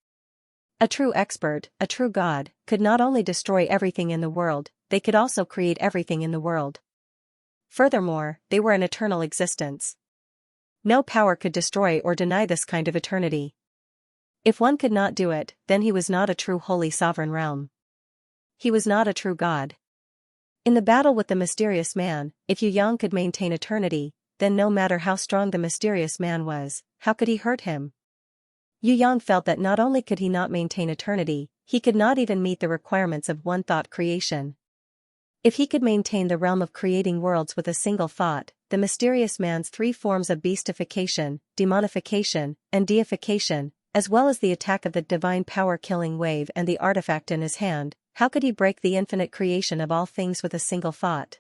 A true expert, a true god, could not only destroy everything in the world, they could also create everything in the world. Furthermore, they were an eternal existence. No power could destroy or deny this kind of eternity. If one could not do it, then he was not a true holy sovereign realm. He was not a true god. In the battle with the mysterious man, if Yu could maintain eternity, then no matter how strong the mysterious man was, how could he hurt him? Yu felt that not only could he not maintain eternity, he could not even meet the requirements of one-thought creation. If he could maintain the realm of creating worlds with a single thought, the mysterious man's three forms of beastification, demonification, and deification, as well as the attack of the divine power-killing wave and the artifact in his hand, how could he break the infinite creation of all things with a single thought?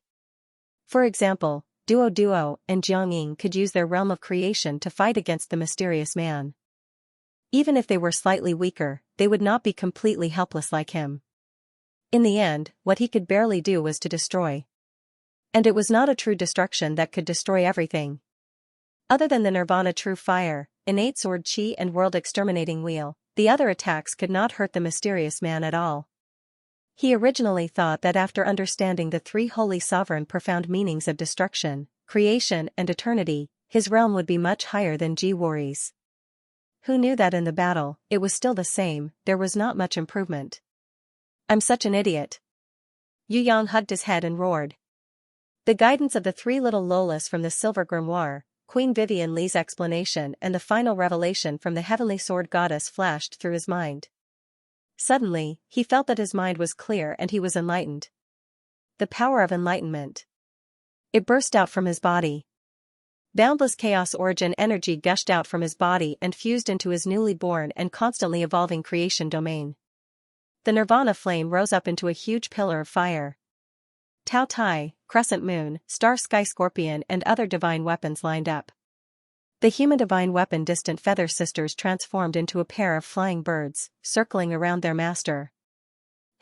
For example, Duo and Jiangying could use their realm of creation to fight against the mysterious man. Even if they were slightly weaker, they would not be completely helpless like him. In the end, what he could barely do was to destroy. And it was not a true destruction that could destroy everything. Other than the Nirvana true fire, innate sword chi and world exterminating wheel, the other attacks could not hurt the mysterious man at all. He originally thought that after understanding the three holy sovereign profound meanings of destruction, creation and eternity, his realm would be much higher than Jiwori's. Who knew that in the battle, it was still the same, there was not much improvement. "I'm such an idiot." Yu hugged his head and roared. The guidance of the three little Lolas from the silver grimoire, Queen Vivian Lee's explanation and the final revelation from the heavenly sword goddess flashed through his mind. Suddenly, he felt that his mind was clear and he was enlightened. the power of enlightenment. It burst out from his body. Boundless chaos origin energy gushed out from his body and fused into his newly born and constantly evolving creation domain. The nirvana flame rose up into a huge pillar of fire. Tao Tai, crescent moon, star sky scorpion and other divine weapons lined up. The human divine weapon distant feather sisters transformed into a pair of flying birds, circling around their master.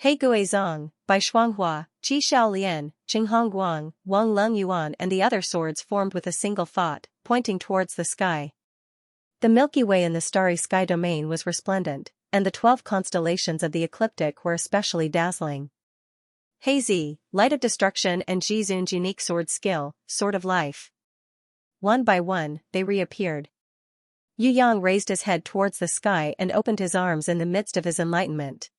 He Gui Zong, Bai Shuanghua, Qi Xiao Lian, Qinghong Guang, Wang Leng Yuan and the other swords formed with a single thought, pointing towards the sky. The Milky Way in the starry sky domain was resplendent, and the 12 constellations of the ecliptic were especially dazzling. He Zi, light of destruction and Ji Zun's unique sword skill, sword of life. One by one, they reappeared. Yu Yang raised his head towards the sky and opened his arms in the midst of his enlightenment.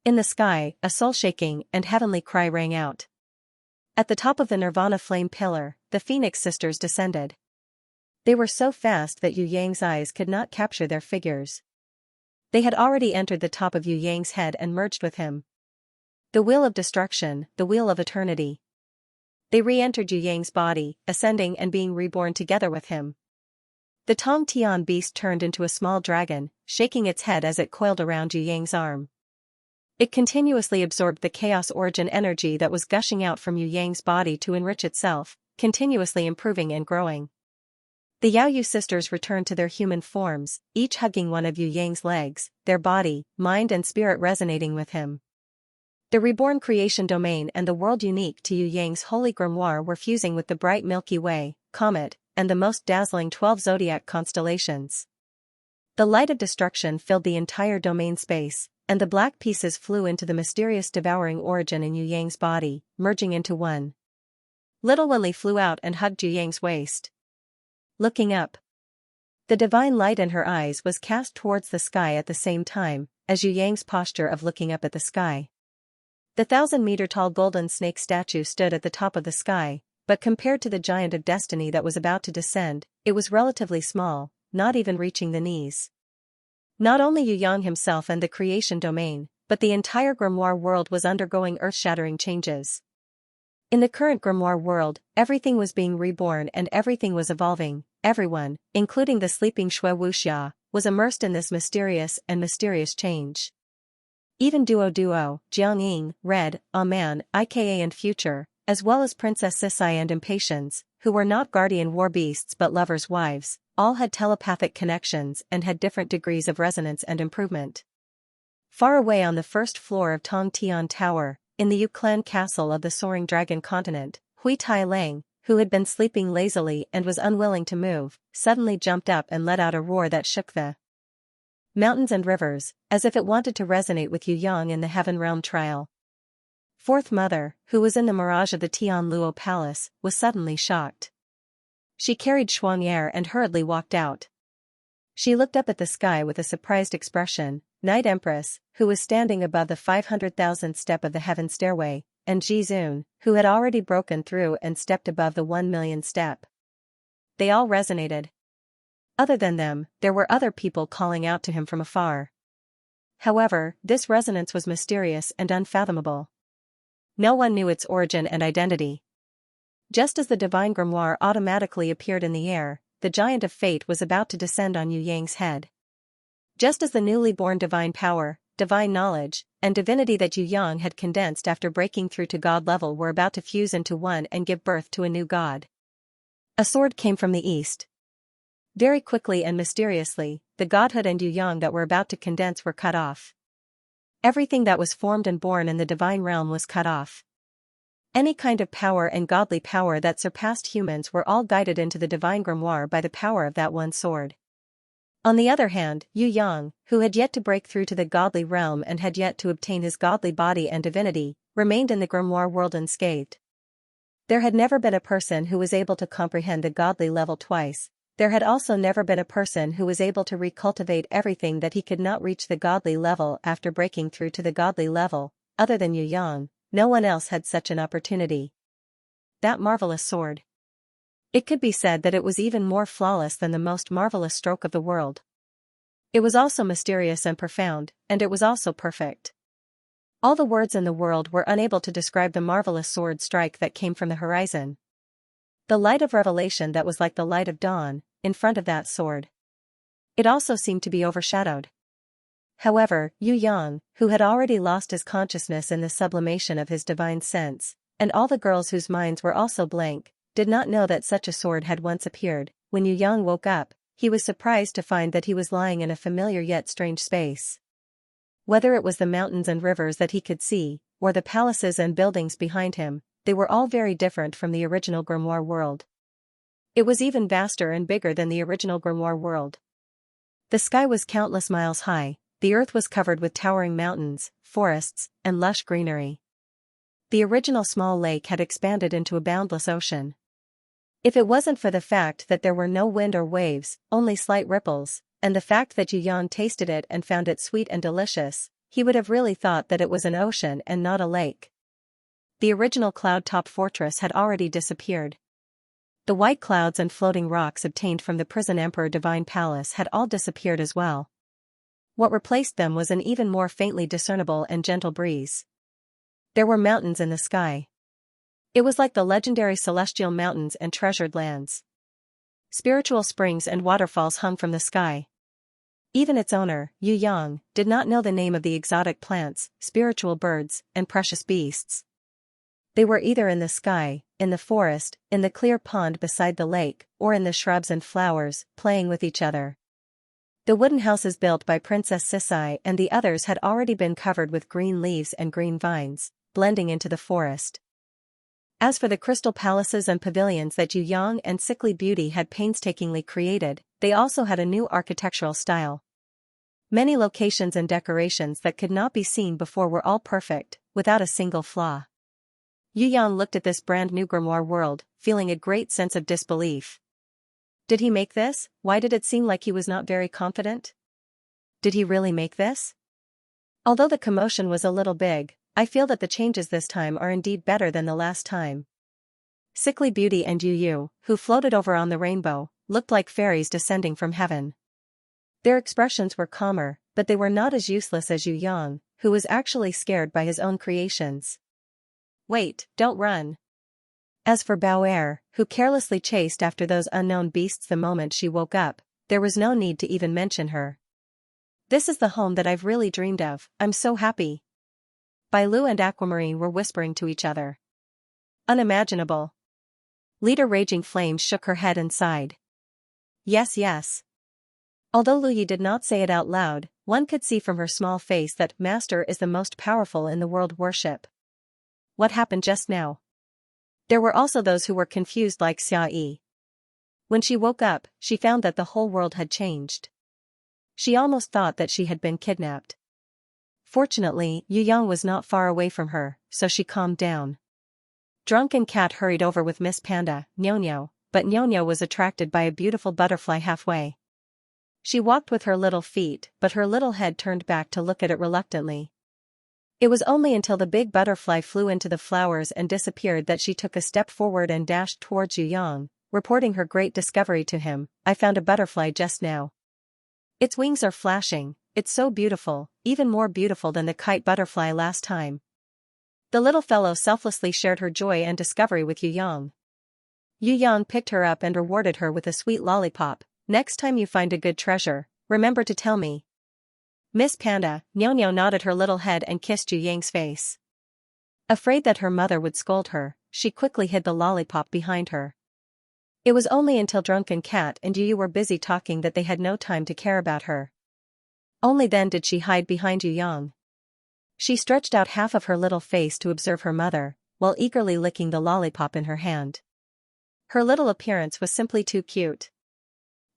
In the sky, a soul-shaking and heavenly cry rang out. At the top of the nirvana flame pillar, the Phoenix sisters descended. They were so fast that Yu Yang's eyes could not capture their figures. They had already entered the top of Yu Yang's head and merged with him. The wheel of destruction, the wheel of eternity. They re-entered Yu Yang's body, ascending and being reborn together with him. The Tong Tian beast turned into a small dragon, shaking its head as it coiled around Yu Yang's arm. It continuously absorbed the chaos origin energy that was gushing out from Yu Yang's body to enrich itself, continuously improving and growing. The Yao Yu sisters returned to their human forms, each hugging one of Yu Yang's legs, their body, mind and spirit resonating with him. The reborn creation domain and the world unique to Yu Yang's holy grimoire were fusing with the bright Milky Way, comet, and the most dazzling 12 zodiac constellations. The light of destruction filled the entire domain space, and the black pieces flew into the mysterious devouring origin in Yu Yang's body, merging into one. Little Wenli flew out and hugged Yu Yang's waist. Looking up. The divine light in her eyes was cast towards the sky at the same time, as Yu Yang's posture of looking up at the sky. The 1,000-meter-tall golden snake statue stood at the top of the sky, but compared to the giant of destiny that was about to descend, it was relatively small, not even reaching the knees. Not only Yu Yang himself and the creation domain, but the entire grimoire world was undergoing earth-shattering changes. In the current grimoire world, everything was being reborn and everything was evolving. Everyone, including the sleeping Shui Wuxia, was immersed in this mysterious change. Even Duo, Jiang Ying, Red, Aman, IKA and Future, as well as Princess Sisai and Impatience, who were not guardian war beasts but lovers' wives, all had telepathic connections and had different degrees of resonance and improvement. Far away on the first floor of Tong Tian Tower, in the Yuklan castle of the soaring dragon continent, Hui Tai Lang, who had been sleeping lazily and was unwilling to move, suddenly jumped up and let out a roar that shook the mountains and rivers, as if it wanted to resonate with Yu Yang in the heaven realm trial. Fourth Mother, who was in the mirage of the Tian Luo Palace, was suddenly shocked. She carried Xuan'er and hurriedly walked out. She looked up at the sky with a surprised expression. Night Empress, who was standing above the 500,000th step of the heaven stairway, and Ji Zun, who had already broken through and stepped above the 1,000,000th step. They all resonated. Other than them, there were other people calling out to him from afar. However, this resonance was mysterious and unfathomable. No one knew its origin and identity. Just as the divine grimoire automatically appeared in the air, the giant of fate was about to descend on Yu Yang's head. Just as the newly born divine power, divine knowledge, and divinity that Yu Yang had condensed after breaking through to god level were about to fuse into one and give birth to a new god. A sword came from the east. Very quickly and mysteriously, the godhood and Yu Yang that were about to condense were cut off. Everything that was formed and born in the divine realm was cut off. Any kind of power and godly power that surpassed humans were all guided into the divine grimoire by the power of that one sword. On the other hand, Yu Yang, who had yet to break through to the godly realm and had yet to obtain his godly body and divinity, remained in the grimoire world unscathed. There had never been a person who was able to comprehend the godly level twice. There had also never been a person who was able to recultivate everything that he could not reach the godly level after breaking through to the godly level. Other than Yu Yang, no one else had such an opportunity. That marvelous sword. It could be said that it was even more flawless than the most marvelous stroke of the world. It was also mysterious and profound, and it was also perfect. All the words in the world were unable to describe the marvelous sword strike that came from the horizon. The light of revelation that was like the light of dawn, in front of that sword. It also seemed to be overshadowed. However, Yu Yang, who had already lost his consciousness in the sublimation of his divine sense, and all the girls whose minds were also blank, did not know that such a sword had once appeared. When Yu Yang woke up, he was surprised to find that he was lying in a familiar yet strange space. Whether it was the mountains and rivers that he could see, or the palaces and buildings behind him, they were all very different from the original grimoire world. It was even vaster and bigger than the original grimoire world. The sky was countless miles high, the earth was covered with towering mountains, forests, and lush greenery. The original small lake had expanded into a boundless ocean. If it wasn't for the fact that there were no wind or waves, only slight ripples, and the fact that Yu Yang tasted it and found it sweet and delicious, he would have really thought that it was an ocean and not a lake. The original cloud-top fortress had already disappeared. The white clouds and floating rocks obtained from the prison Emperor Divine Palace had all disappeared as well. What replaced them was an even more faintly discernible and gentle breeze. There were mountains in the sky. It was like the legendary celestial mountains and treasured lands. Spiritual springs and waterfalls hung from the sky. Even its owner, Yu Yang, did not know the name of the exotic plants, spiritual birds, and precious beasts. They were either in the sky, in the forest, in the clear pond beside the lake, or in the shrubs and flowers, playing with each other. The wooden houses built by Princess Sisai and the others had already been covered with green leaves and green vines, blending into the forest. As for the crystal palaces and pavilions that Yu Yang and Sickly Beauty had painstakingly created, they also had a new architectural style. Many locations and decorations that could not be seen before were all perfect, without a single flaw. Yu Yang looked at this brand new grimoire world, feeling a great sense of disbelief. Did he make this? Why did it seem like he was not very confident? Did he really make this? Although the commotion was a little big, I feel that the changes this time are indeed better than the last time. Sickly Beauty and Yu Yu, who floated over on the rainbow, looked like fairies descending from heaven. Their expressions were calmer, but they were not as useless as Yu Yang, who was actually scared by his own creations. Wait, don't run. As for Bauer, who carelessly chased after those unknown beasts the moment she woke up, there was no need to even mention her. This is the home that I've really dreamed of, I'm so happy. Bailu and Aquamarine were whispering to each other. Unimaginable. Leader Raging Flame shook her head and sighed. Yes, yes. Although Lu Yi did not say it out loud, one could see from her small face that Master is the most powerful in the world worship. What happened just now? There were also those who were confused like Xia. When she woke up, she found that the whole world had changed. She almost thought that she had been kidnapped. Fortunately, Yu Yang was not far away from her, so she calmed down. Drunken Cat hurried over with Miss Panda, Nyo-Nyo, but Nyo-Nyo was attracted by a beautiful butterfly halfway. She walked with her little feet, but her little head turned back to look at it reluctantly. It was only until the big butterfly flew into the flowers and disappeared that she took a step forward and dashed towards Yu Yang, reporting her great discovery to him. I found a butterfly just now. Its wings are flashing, it's so beautiful, even more beautiful than the kite butterfly last time. The little fellow selflessly shared her joy and discovery with Yu Yang. Yu Yang picked her up and rewarded her with a sweet lollipop. Next time you find a good treasure, remember to tell me. Miss Panda, Nyo-Nyo nodded her little head and kissed Yu Yang's face. Afraid that her mother would scold her, she quickly hid the lollipop behind her. It was only until Drunken Cat and Yu Yu were busy talking that they had no time to care about her. Only then did she hide behind Yu Yang. She stretched out half of her little face to observe her mother, while eagerly licking the lollipop in her hand. Her little appearance was simply too cute.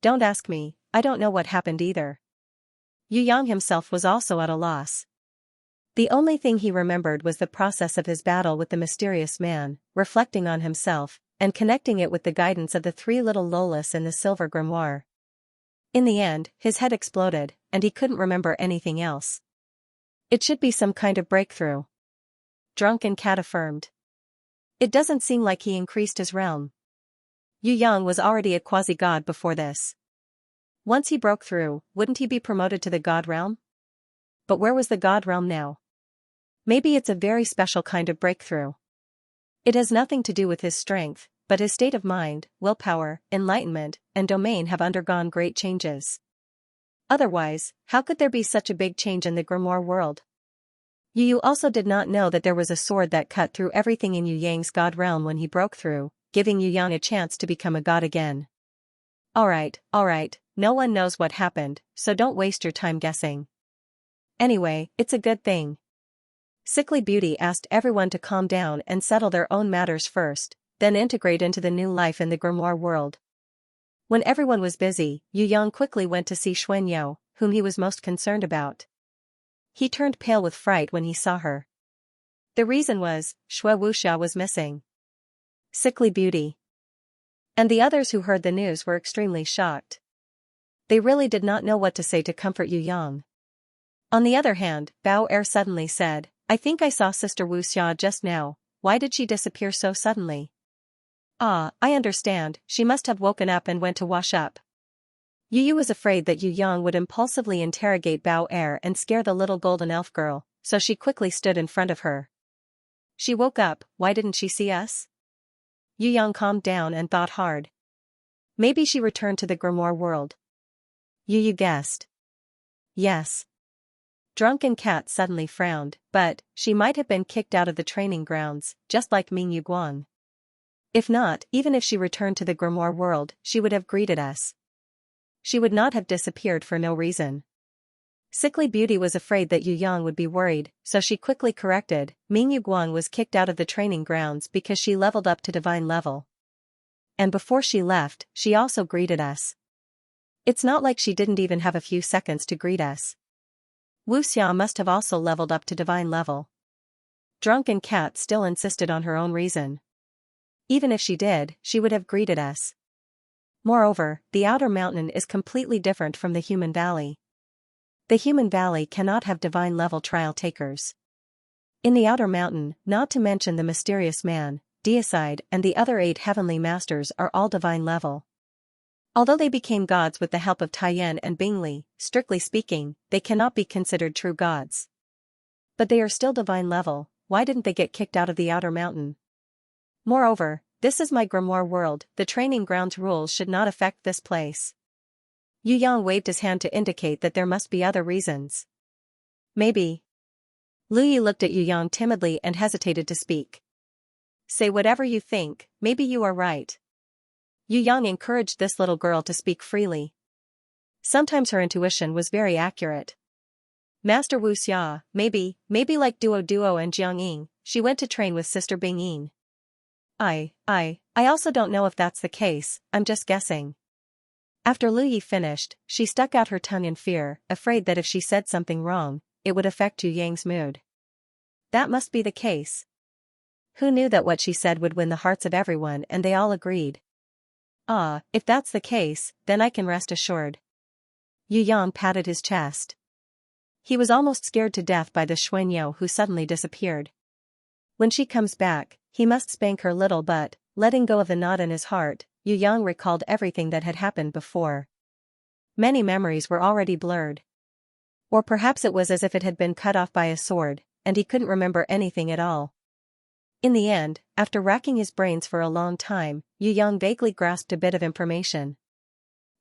Don't ask me, I don't know what happened either. Yu Yang himself was also at a loss. The only thing he remembered was the process of his battle with the mysterious man, reflecting on himself, and connecting it with the guidance of the three little Lolas in the silver grimoire. In the end, his head exploded, and he couldn't remember anything else. It should be some kind of breakthrough. Drunken Cat affirmed. It doesn't seem like he increased his realm. Yu Yang was already a quasi-god before this. Once he broke through, wouldn't he be promoted to the god realm? But where was the god realm now? Maybe it's a very special kind of breakthrough. It has nothing to do with his strength, but his state of mind, willpower, enlightenment, and domain have undergone great changes. Otherwise, how could there be such a big change in the grimoire world? Yu also did not know that there was a sword that cut through everything in Yu Yang's god realm when he broke through, giving Yu Yang a chance to become a god again. Alright, no one knows what happened, so don't waste your time guessing. Anyway, it's a good thing. Sickly Beauty asked everyone to calm down and settle their own matters first, then integrate into the new life in the grimoire world. When everyone was busy, Yu Yang quickly went to see Xianxia, whom he was most concerned about. He turned pale with fright when he saw her. The reason was, Shui Wuxia was missing. Sickly Beauty and the others who heard the news were extremely shocked. They really did not know what to say to comfort Yu Yang. On the other hand, Bao Er suddenly said, I think I saw Sister Wuxia just now. Why did she disappear so suddenly? Ah, I understand, she must have woken up and went to wash up. Yu was afraid that Yu Yang would impulsively interrogate Bao Er and scare the little golden elf girl, so she quickly stood in front of her. She woke up, why didn't she see us? Yu Yang calmed down and thought hard. Maybe she returned to the grimoire world. Yu guessed. Yes. Drunken Cat suddenly frowned, but she might have been kicked out of the training grounds, just like Ming Yu Guang. If not, even if she returned to the grimoire world, she would have greeted us. She would not have disappeared for no reason. Sickly Beauty was afraid that Yu Yang would be worried, so she quickly corrected, Ming Yu Guang was kicked out of the training grounds because she leveled up to divine level. And before she left, she also greeted us. It's not like she didn't even have a few seconds to greet us. Wuxia must have also leveled up to divine level. Drunken Cat still insisted on her own reason. Even if she did, she would have greeted us. Moreover, the outer mountain is completely different from the human valley. The human valley cannot have divine level trial takers. In the outer mountain, not to mention the mysterious man, Deicide and the other 8 heavenly masters are all divine level. Although they became gods with the help of Taiyan and Bingli, strictly speaking, they cannot be considered true gods. But they are still divine level, why didn't they get kicked out of the outer mountain? Moreover, this is my grimoire world, the training grounds rules should not affect this place. Yu Yang waved his hand to indicate that there must be other reasons. Maybe. Lu Yi looked at Yu Yang timidly and hesitated to speak. Say whatever you think, maybe you are right. Yu Yang encouraged this little girl to speak freely. Sometimes her intuition was very accurate. Master Wuxia, maybe like Duo and Jiang Ying, she went to train with Sister Bing Yin. I also don't know if that's the case, I'm just guessing. After Lu Yi finished, she stuck out her tongue in fear, afraid that if she said something wrong, it would affect Yu Yang's mood. That must be the case. Who knew that what she said would win the hearts of everyone, and they all agreed. Ah, if that's the case, then I can rest assured. Yu Yang patted his chest. He was almost scared to death by the Xuanyou who suddenly disappeared. When she comes back, he must spank her little but, letting go of the knot in his heart, Yu Yang recalled everything that had happened before. Many memories were already blurred. Or perhaps it was as if it had been cut off by a sword, and he couldn't remember anything at all. In the end, after racking his brains for a long time, Yu Yang vaguely grasped a bit of information.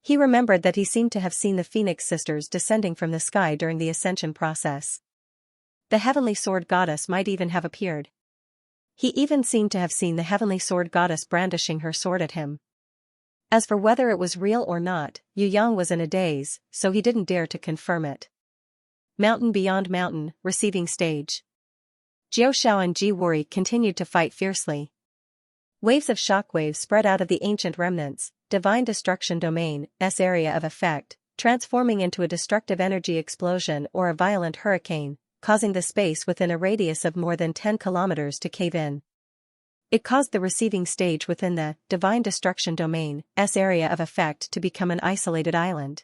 He remembered that he seemed to have seen the Phoenix sisters descending from the sky during the ascension process. The heavenly sword goddess might even have appeared. He even seemed to have seen the heavenly sword goddess brandishing her sword at him. As for whether it was real or not, Yu Yang was in a daze, so he didn't dare to confirm it. Mountain beyond mountain, receiving stage. Jiao Shao and Ji Wuri continued to fight fiercely. Waves of shockwaves spread out of the ancient remnants, divine destruction domain, S area of effect, transforming into a destructive energy explosion or a violent hurricane, causing the space within a radius of more than 10 kilometers to cave in. It caused the receiving stage within the divine destruction domain, S area of effect to become an isolated island.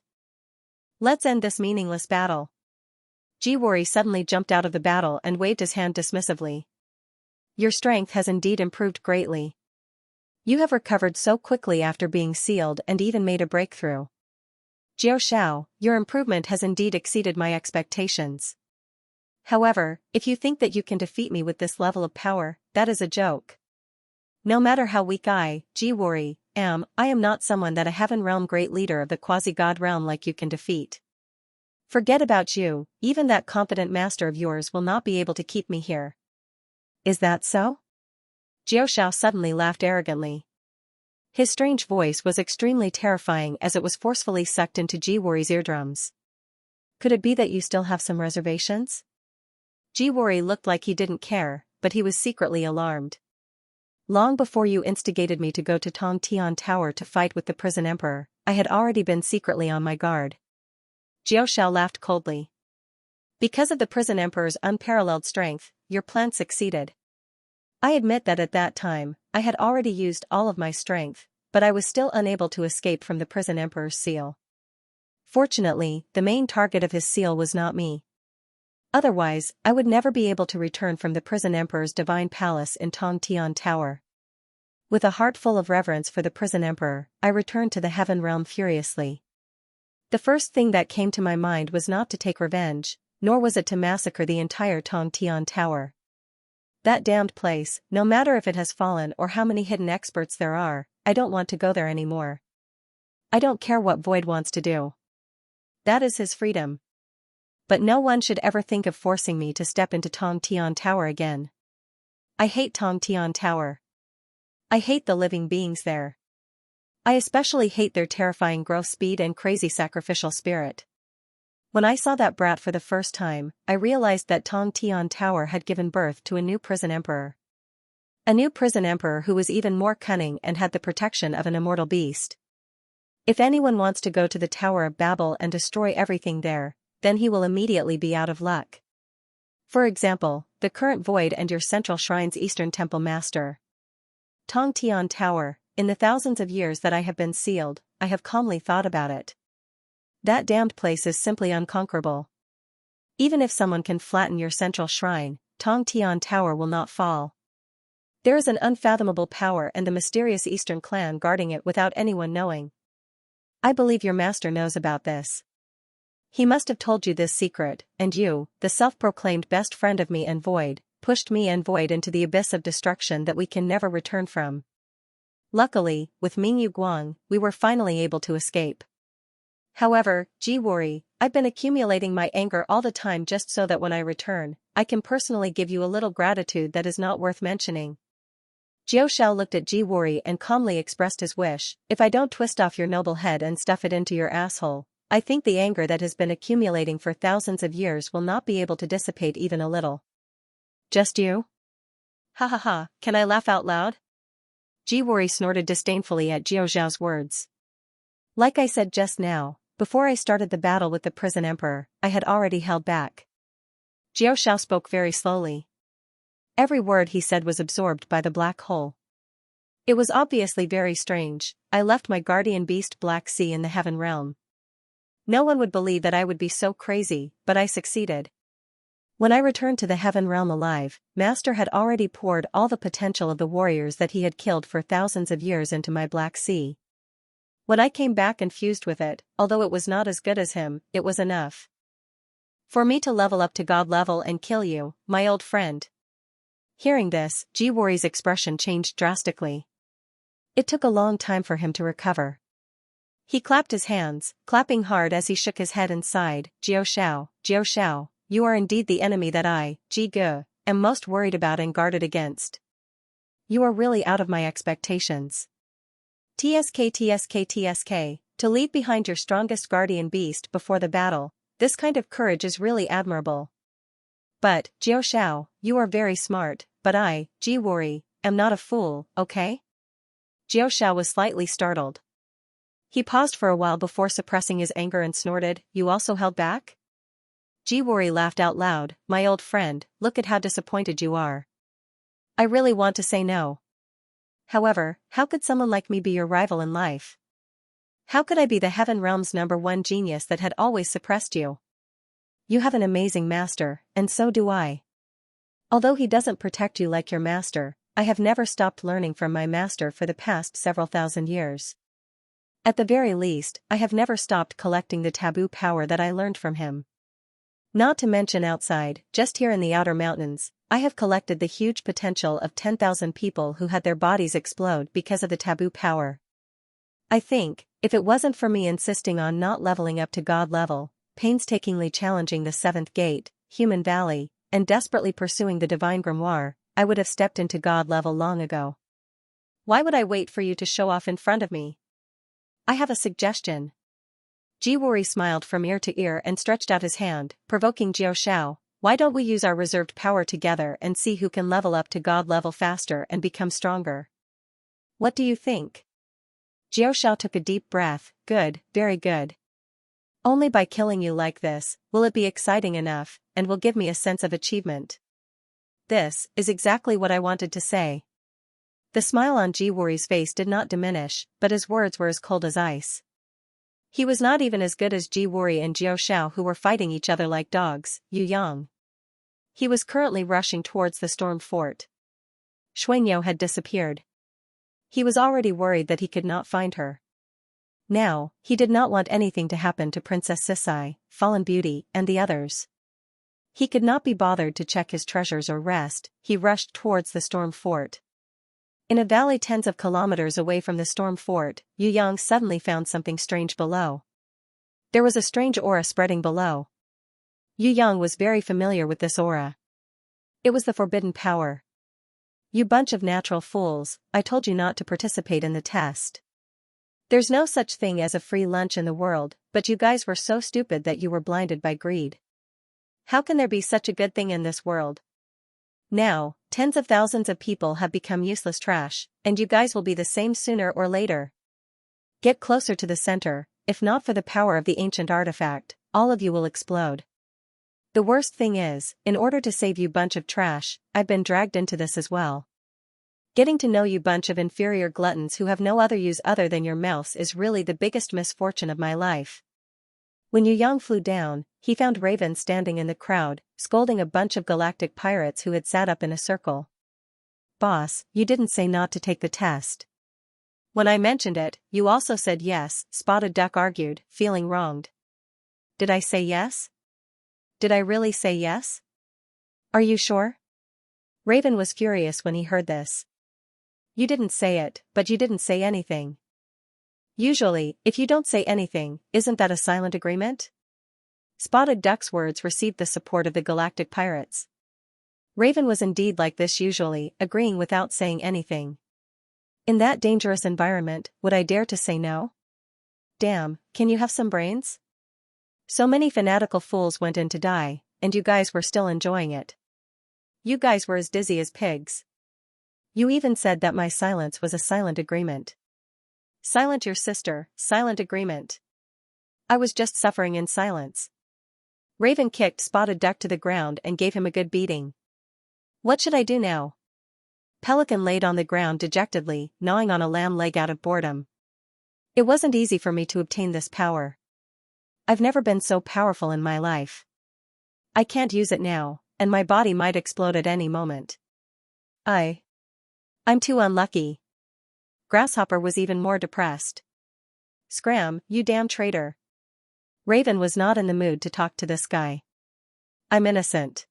Let's end this meaningless battle. Ji Wuri suddenly jumped out of the battle and waved his hand dismissively. Your strength has indeed improved greatly. You have recovered so quickly after being sealed and even made a breakthrough. Jiao Shao, your improvement has indeed exceeded my expectations. However, if you think that you can defeat me with this level of power, that is a joke. No matter how weak I, Jiwori, I am not someone that a heaven realm great leader of the quasi-god realm like you can defeat. Forget about you, even that confident master of yours will not be able to keep me here. Is that so? Jiao suddenly laughed arrogantly. His strange voice was extremely terrifying as it was forcefully sucked into Jiwori's eardrums. Could it be that you still have some reservations? Jiwori looked like he didn't care, but he was secretly alarmed. Long before you instigated me to go to Tongtian Tower to fight with the prison emperor, I had already been secretly on my guard. Jiao laughed coldly. Because of the prison emperor's unparalleled strength, your plan succeeded. I admit that at that time, I had already used all of my strength, but I was still unable to escape from the prison emperor's seal. Fortunately, the main target of his seal was not me. Otherwise, I would never be able to return from the prison emperor's divine palace in Tongtian Tower. With a heart full of reverence for the prison emperor, I returned to the heaven realm furiously. The first thing that came to my mind was not to take revenge, nor was it to massacre the entire Tongtian Tower. That damned place, no matter if it has fallen or how many hidden experts there are, I don't want to go there anymore. I don't care what Void wants to do. That is his freedom. But no one should ever think of forcing me to step into Tongtian Tower again. I hate Tongtian Tower. I hate the living beings there. I especially hate their terrifying growth speed and crazy sacrificial spirit. When I saw that brat for the first time, I realized that Tongtian Tower had given birth to a new prison emperor. A new prison emperor who was even more cunning and had the protection of an immortal beast. If anyone wants to go to the Tower of Babel and destroy everything there, then he will immediately be out of luck. For example, the current Void and your Central Shrine's Eastern Temple Master. Tongtian Tower, in the thousands of years that I have been sealed, I have calmly thought about it. That damned place is simply unconquerable. Even if someone can flatten your Central Shrine, Tongtian Tower will not fall. There is an unfathomable power and the mysterious Eastern clan guarding it without anyone knowing. I believe your master knows about this. He must have told you this secret, and you, the self-proclaimed best friend of me and Void, pushed me and Void into the abyss of destruction that we can never return from. Luckily, with Mingyu Guang, we were finally able to escape. However, Jiwori, I've been accumulating my anger all the time just so that when I return, I can personally give you a little gratitude that is not worth mentioning. Jiao looked at Jiwori and calmly expressed his wish, if I don't twist off your noble head and stuff it into your asshole, I think the anger that has been accumulating for thousands of years will not be able to dissipate even a little. Just you? Ha ha ha, can I laugh out loud? Jiwori snorted disdainfully at Jiao words. Like I said just now, before I started the battle with the prison emperor, I had already held back. Jiao spoke very slowly. Every word he said was absorbed by the black hole. It was obviously very strange. I left my guardian beast Black Sea in the heaven realm. No one would believe that I would be so crazy, but I succeeded. When I returned to the heaven realm alive, Master had already poured all the potential of the warriors that he had killed for thousands of years into my Black Sea. When I came back and fused with it, although it was not as good as him, it was enough for me to level up to God level and kill you, my old friend. Hearing this, Jiwori's expression changed drastically. It took a long time for him to recover. He clapped his hands, clapping hard as he shook his head and sighed, Jiao, you are indeed the enemy that I, Ji Ge, am most worried about and guarded against. You are really out of my expectations. TSK, to leave behind your strongest guardian beast before the battle, this kind of courage is really admirable. But, Jiao, you are very smart, but I, Jiwori, am not a fool, okay? Jiao was slightly startled. He paused for a while before suppressing his anger and snorted, you also held back? Jiwori laughed out loud, my old friend, look at how disappointed you are. I really want to say no. However, how could someone like me be your rival in life? How could I be the Heaven Realm's #1 genius that had always suppressed you? You have an amazing master, and so do I. Although he doesn't protect you like your master, I have never stopped learning from my master for the past several thousand years. At the very least, I have never stopped collecting the taboo power that I learned from him. Not to mention outside, just here in the outer mountains, I have collected the huge potential of 10,000 people who had their bodies explode because of the taboo power. I think, if it wasn't for me insisting on not leveling up to God level, painstakingly challenging the seventh gate, Human Valley, and desperately pursuing the divine grimoire, I would have stepped into God level long ago. Why would I wait for you to show off in front of me? I have a suggestion. Jiwuri smiled from ear to ear and stretched out his hand, provoking Jiao Shao. Why don't we use our reserved power together and see who can level up to God level faster and become stronger? What do you think? Jiao Shao took a deep breath. Good, very good. Only by killing you like this, will it be exciting enough, and will give me a sense of achievement. This is exactly what I wanted to say. The smile on Jiwuri's face did not diminish, but his words were as cold as ice. He was not even as good as Jiwuri and Jiao Shao, who were fighting each other like dogs. Yu Yang. He was currently rushing towards the storm fort. Xuanyo had disappeared. He was already worried that he could not find her. Now, he did not want anything to happen to Princess Sisai, Fallen Beauty, and the others. He could not be bothered to check his treasures or rest. He rushed towards the storm fort. In a valley tens of kilometers away from the storm fort, Yu Yang suddenly found something strange below. There was a strange aura spreading below. Yu Yang was very familiar with this aura. It was the forbidden power. You bunch of natural fools, I told you not to participate in the test. There's no such thing as a free lunch in the world, but you guys were so stupid that you were blinded by greed. How can there be such a good thing in this world? Now, tens of thousands of people have become useless trash, and you guys will be the same sooner or later. Get closer to the center. If not for the power of the ancient artifact, all of you will explode. The worst thing is, in order to save you bunch of trash, I've been dragged into this as well. Getting to know you bunch of inferior gluttons who have no other use other than your mouths is really the biggest misfortune of my life. When Yu Yang flew down, he found Raven standing in the crowd, scolding a bunch of galactic pirates who had sat up in a circle. Boss, you didn't say not to take the test. When I mentioned it, you also said yes, Spotted Duck argued, feeling wronged. Did I say yes? Did I really say yes? Are you sure? Raven was furious when he heard this. You didn't say it, but you didn't say anything. Usually, if you don't say anything, isn't that a silent agreement? Spotted Duck's words received the support of the galactic pirates. Raven was indeed like this usually, agreeing without saying anything. In that dangerous environment, would I dare to say no? Damn, can you have some brains? So many fanatical fools went in to die, and you guys were still enjoying it. You guys were as dizzy as pigs. You even said that my silence was a silent agreement. Silent your sister, silent agreement. I was just suffering in silence. Raven kicked Spotted Duck to the ground and gave him a good beating. What should I do now? Pelican laid on the ground dejectedly, gnawing on a lamb leg out of boredom. It wasn't easy for me to obtain this power. I've never been so powerful in my life. I can't use it now, and my body might explode at any moment. I'm too unlucky. Grasshopper was even more depressed. Scram, you damn traitor. Raven was not in the mood to talk to this guy. I'm innocent.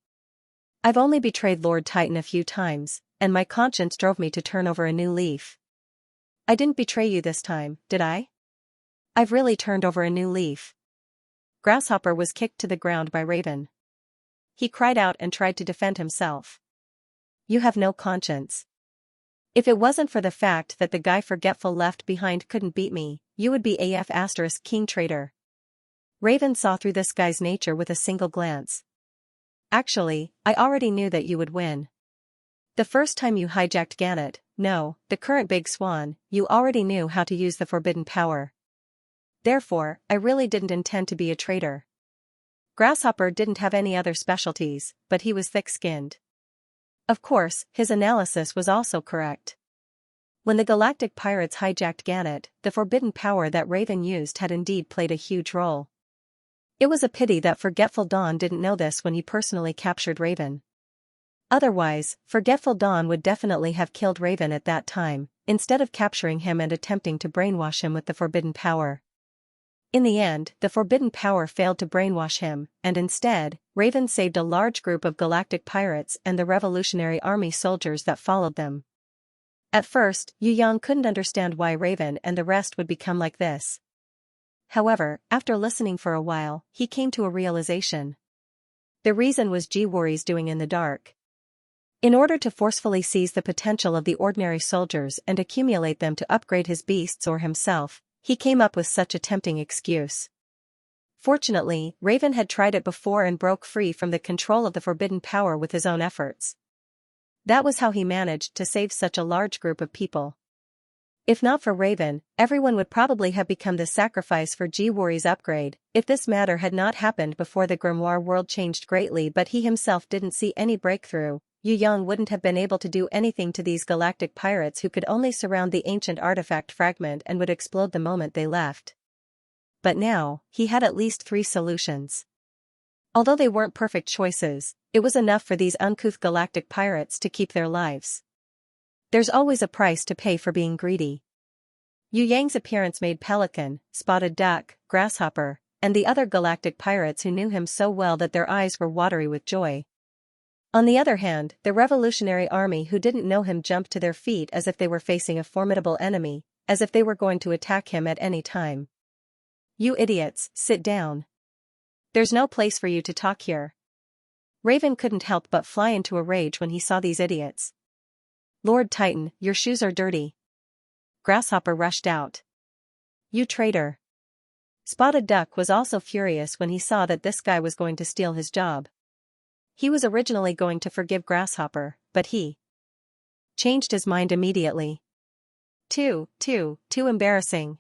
I've only betrayed Lord Titan a few times, and my conscience drove me to turn over a new leaf. I didn't betray you this time, did I? I've really turned over a new leaf. Grasshopper was kicked to the ground by Raven. He cried out and tried to defend himself. You have no conscience. If it wasn't for the fact that the guy forgetful left behind couldn't beat me, you would be AF * king traitor. Raven saw through this guy's nature with a single glance. Actually, I already knew that you would win. The first time you hijacked Gannett, no, the current Big Swan, you already knew how to use the forbidden power. Therefore, I really didn't intend to be a traitor. Grasshopper didn't have any other specialties, but he was thick-skinned. Of course, his analysis was also correct. When the galactic pirates hijacked Gannett, the forbidden power that Raven used had indeed played a huge role. It was a pity that Forgetful Dawn didn't know this when he personally captured Raven. Otherwise, Forgetful Dawn would definitely have killed Raven at that time, instead of capturing him and attempting to brainwash him with the forbidden power. In the end, the forbidden power failed to brainwash him, and instead, Raven saved a large group of galactic pirates and the Revolutionary Army soldiers that followed them. At first, Yu Yang couldn't understand why Raven and the rest would become like this. However, after listening for a while, he came to a realization. The reason was Jiwori's doing in the dark. In order to forcefully seize the potential of the ordinary soldiers and accumulate them to upgrade his beasts or himself, he came up with such a tempting excuse. Fortunately, Raven had tried it before and broke free from the control of the forbidden power with his own efforts. That was how he managed to save such a large group of people. If not for Raven, everyone would probably have become the sacrifice for Jiwori's upgrade. If this matter had not happened before the grimoire world changed greatly but he himself didn't see any breakthrough, Yu Yang wouldn't have been able to do anything to these galactic pirates who could only surround the ancient artifact fragment and would explode the moment they left. But now, he had at least 3 solutions. Although they weren't perfect choices, it was enough for these uncouth galactic pirates to keep their lives. There's always a price to pay for being greedy. Yu Yang's appearance made Pelican, Spotted Duck, Grasshopper, and the other galactic pirates who knew him so well that their eyes were watery with joy. On the other hand, the Revolutionary Army who didn't know him jumped to their feet as if they were facing a formidable enemy, as if they were going to attack him at any time. "You idiots, sit down. There's no place for you to talk here." Raven couldn't help but fly into a rage when he saw these idiots. "Lord Titan, your shoes are dirty." Grasshopper rushed out. "You traitor." Spotted Duck was also furious when he saw that this guy was going to steal his job. He was originally going to forgive Grasshopper, but he changed his mind immediately. Too embarrassing.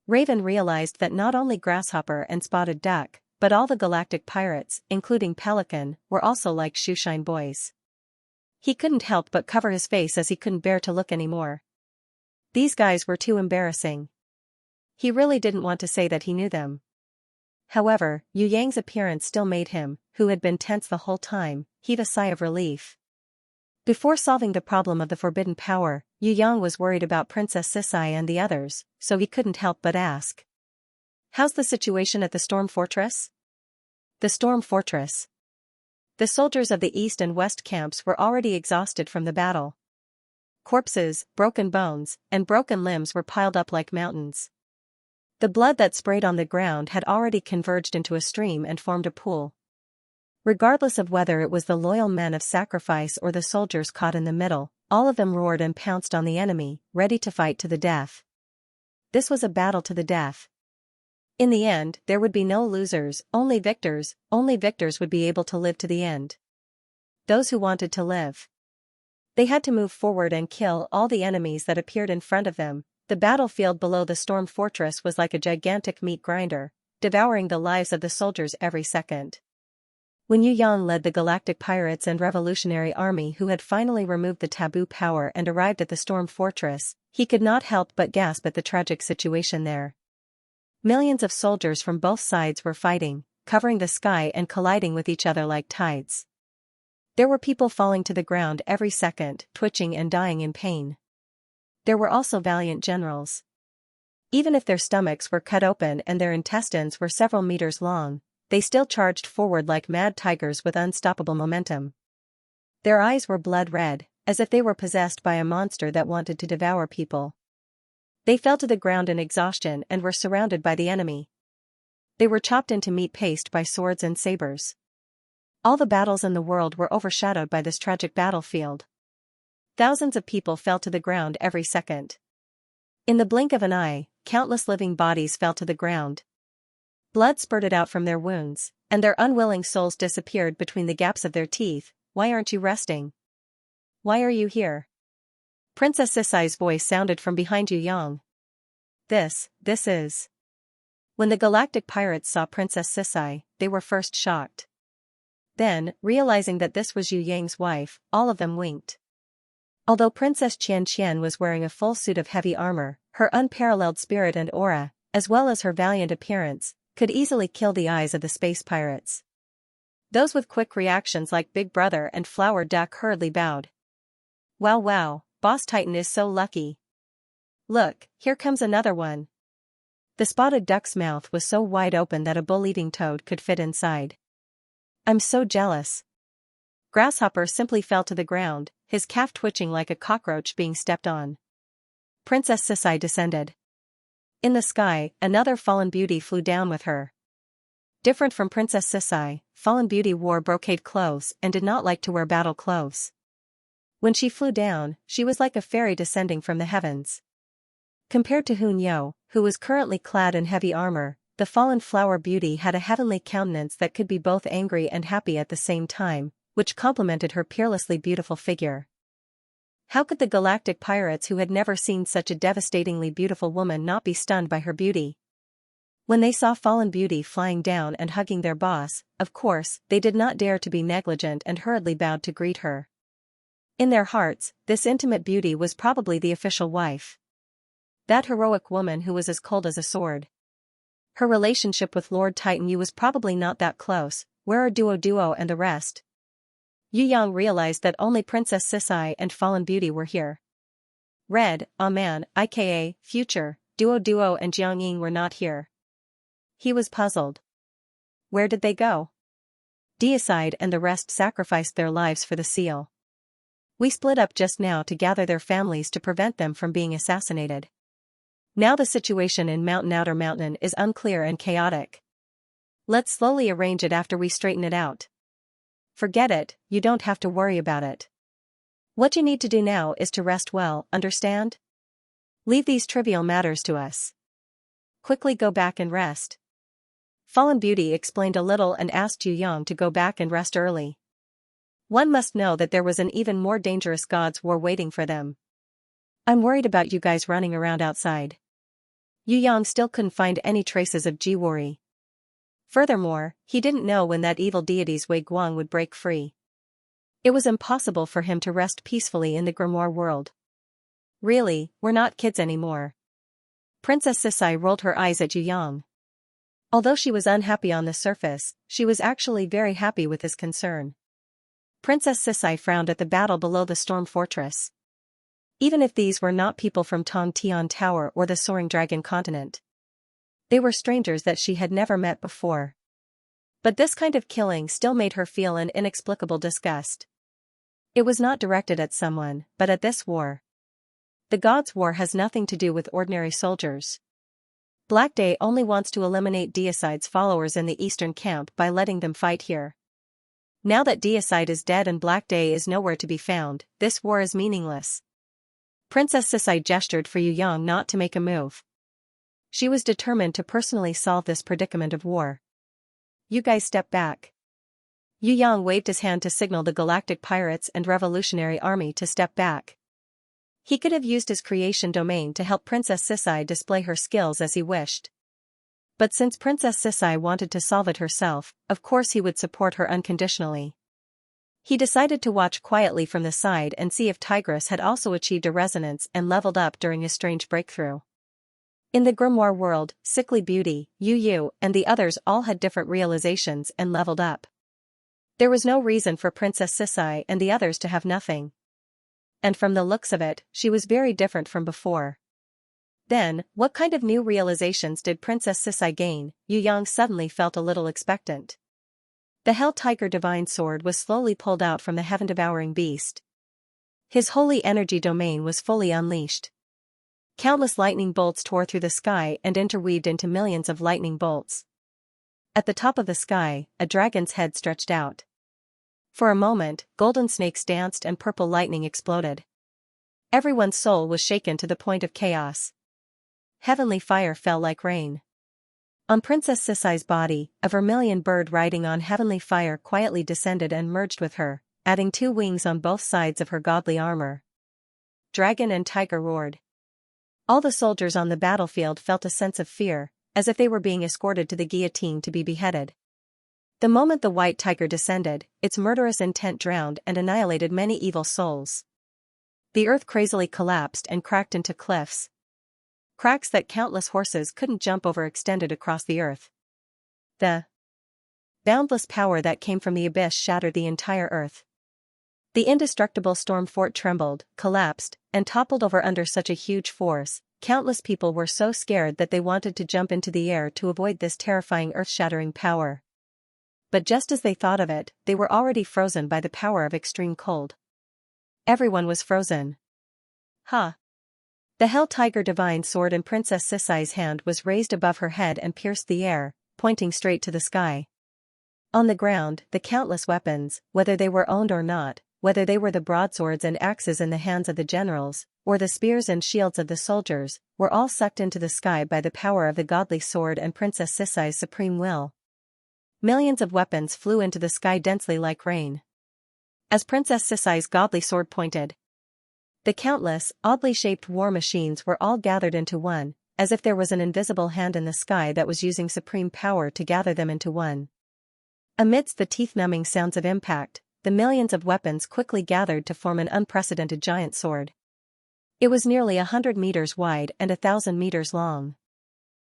Raven realized that not only Grasshopper and Spotted Duck, but all the galactic pirates, including Pelican, were also like shoeshine boys. He couldn't help but cover his face as he couldn't bear to look anymore. These guys were too embarrassing. He really didn't want to say that he knew them. However, Yu Yang's appearance still made him, who had been tense the whole time, heave a sigh of relief. Before solving the problem of the forbidden power, Yu Yang was worried about Princess Sisai and the others, so he couldn't help but ask. "How's the situation at the Storm Fortress?" The Storm Fortress. The soldiers of the East and West camps were already exhausted from the battle. Corpses, broken bones, and broken limbs were piled up like mountains. The blood that sprayed on the ground had already converged into a stream and formed a pool. Regardless of whether it was the loyal men of sacrifice or the soldiers caught in the middle, all of them roared and pounced on the enemy, ready to fight to the death. This was a battle to the death. In the end, there would be no losers, only victors would be able to live to the end. Those who wanted to live. They had to move forward and kill all the enemies that appeared in front of them. The battlefield below the Storm Fortress was like a gigantic meat grinder, devouring the lives of the soldiers every second. When Yu Yang led the Galactic Pirates and Revolutionary Army who had finally removed the taboo power and arrived at the Storm Fortress, he could not help but gasp at the tragic situation there. Millions of soldiers from both sides were fighting, covering the sky and colliding with each other like tides. There were people falling to the ground every second, twitching and dying in pain. There were also valiant generals. Even if their stomachs were cut open and their intestines were several meters long, they still charged forward like mad tigers with unstoppable momentum. Their eyes were blood red, as if they were possessed by a monster that wanted to devour people. They fell to the ground in exhaustion and were surrounded by the enemy. They were chopped into meat paste by swords and sabers. All the battles in the world were overshadowed by this tragic battlefield. Thousands of people fell to the ground every second. In the blink of an eye, countless living bodies fell to the ground. Blood spurted out from their wounds, and their unwilling souls disappeared between the gaps of their teeth. "Why aren't you resting? Why are you here?" Princess Sisai's voice sounded from behind Yu Yang. This is... When the galactic pirates saw Princess Sisai, they were first shocked. Then, realizing that this was Yu Yang's wife, all of them winked. Although Princess Xianxia was wearing a full suit of heavy armor, her unparalleled spirit and aura, as well as her valiant appearance, could easily kill the eyes of the space pirates. Those with quick reactions like Big Brother and Flower Duck hurriedly bowed. Wow, Boss Titan is so lucky. Look, here comes another one." The Spotted Duck's mouth was so wide open that a bull-eating toad could fit inside. I'm so jealous. Grasshopper simply fell to the ground, his calf twitching like a cockroach being stepped on. Princess Sisai descended. In the sky, another fallen beauty flew down with her. Different from Princess Sisai, fallen beauty wore brocade clothes and did not like to wear battle clothes. When she flew down, she was like a fairy descending from the heavens. Compared to Hunyo, who was currently clad in heavy armor, the fallen flower beauty had a heavenly countenance that could be both angry and happy at the same time, which complemented her peerlessly beautiful figure. How could the galactic pirates who had never seen such a devastatingly beautiful woman not be stunned by her beauty? When they saw fallen beauty flying down and hugging their boss, of course, they did not dare to be negligent and hurriedly bowed to greet her. In their hearts, this intimate beauty was probably the official wife. That heroic woman who was as cold as a sword. Her relationship with Lord Titan Yu was probably not that close. Where are Duo and the rest? Yu Yang realized that only Princess Sisai and Fallen Beauty were here. Red, man, aka, Future, Duo and Jiang Ying were not here. He was puzzled. Where did they go? Deicide and the rest sacrificed their lives for the seal. We split up just now to gather their families to prevent them from being assassinated. Now the situation in Outer Mountain is unclear and chaotic. Let's slowly arrange it after we straighten it out. Forget it, you don't have to worry about it. What you need to do now is to rest well, understand? Leave these trivial matters to us. Quickly go back and rest. Fallen Beauty explained a little and asked Yu Yang to go back and rest early. One must know that there was an even more dangerous God's war waiting for them. I'm worried about you guys running around outside. Yu Yang still couldn't find any traces of Jiwori. Furthermore, he didn't know when that evil deity's Wei Guang would break free. It was impossible for him to rest peacefully in the grimoire world. Really, we're not kids anymore. Princess Sisai rolled her eyes at Yu Yang. Although she was unhappy on the surface, she was actually very happy with his concern. Princess Sisai frowned at the battle below the storm fortress. Even if these were not people from Tong Tian Tower or the Soaring Dragon continent. They were strangers that she had never met before. But this kind of killing still made her feel an inexplicable disgust. It was not directed at someone, but at this war. The God's War has nothing to do with ordinary soldiers. Black Day only wants to eliminate Deicide's followers in the eastern camp by letting them fight here. Now that Deicide is dead and Black Day is nowhere to be found, this war is meaningless. Princess Sisai gestured for Yu Yang not to make a move. She was determined to personally solve this predicament of war. You guys step back. Yu Yang waved his hand to signal the Galactic Pirates and Revolutionary Army to step back. He could have used his creation domain to help Princess Sisai display her skills as he wished. But since Princess Sisai wanted to solve it herself, of course he would support her unconditionally. He decided to watch quietly from the side and see if Tigress had also achieved a resonance and leveled up during his strange breakthrough. In the grimoire world, Sickly Beauty, Yu, and the others all had different realizations and leveled up. There was no reason for Princess Sisai and the others to have nothing. And from the looks of it, she was very different from before. Then, what kind of new realizations did Princess Sisai gain? Yu Yang suddenly felt a little expectant. The Hell Tiger Divine Sword was slowly pulled out from the heaven-devouring beast. His holy energy domain was fully unleashed. Countless lightning bolts tore through the sky and interweaved into millions of lightning bolts. At the top of the sky, a dragon's head stretched out. For a moment, golden snakes danced and purple lightning exploded. Everyone's soul was shaken to the point of chaos. Heavenly fire fell like rain. On Princess Sisai's body, a vermilion bird riding on heavenly fire quietly descended and merged with her, adding 2 wings on both sides of her godly armor. Dragon and tiger roared. All the soldiers on the battlefield felt a sense of fear, as if they were being escorted to the guillotine to be beheaded. The moment the white tiger descended, its murderous intent drowned and annihilated many evil souls. The earth crazily collapsed and cracked into cliffs. Cracks that countless horses couldn't jump over extended across the earth. The boundless power that came from the abyss shattered the entire earth. The indestructible storm fort trembled, collapsed, and toppled over under such a huge force. Countless people were so scared that they wanted to jump into the air to avoid this terrifying earth-shattering power. but just as they thought of it, they were already frozen by the power of extreme cold. Everyone was frozen. Ha! The Hell Tiger divine sword in Princess Sisai's hand was raised above her head and pierced the air, pointing straight to the sky. On the ground, the countless weapons, whether they were owned or not, whether they were the broadswords and axes in the hands of the generals, or the spears and shields of the soldiers, were all sucked into the sky by the power of the godly sword and Princess Sisai's supreme will. Millions of weapons flew into the sky densely like rain. As Princess Sisai's godly sword pointed, the countless, oddly shaped war machines were all gathered into one, as if there was an invisible hand in the sky that was using supreme power to gather them into one. Amidst the teeth-numbing sounds of impact, the millions of weapons quickly gathered to form an unprecedented giant sword. It was nearly 100 meters wide and 1,000 meters long.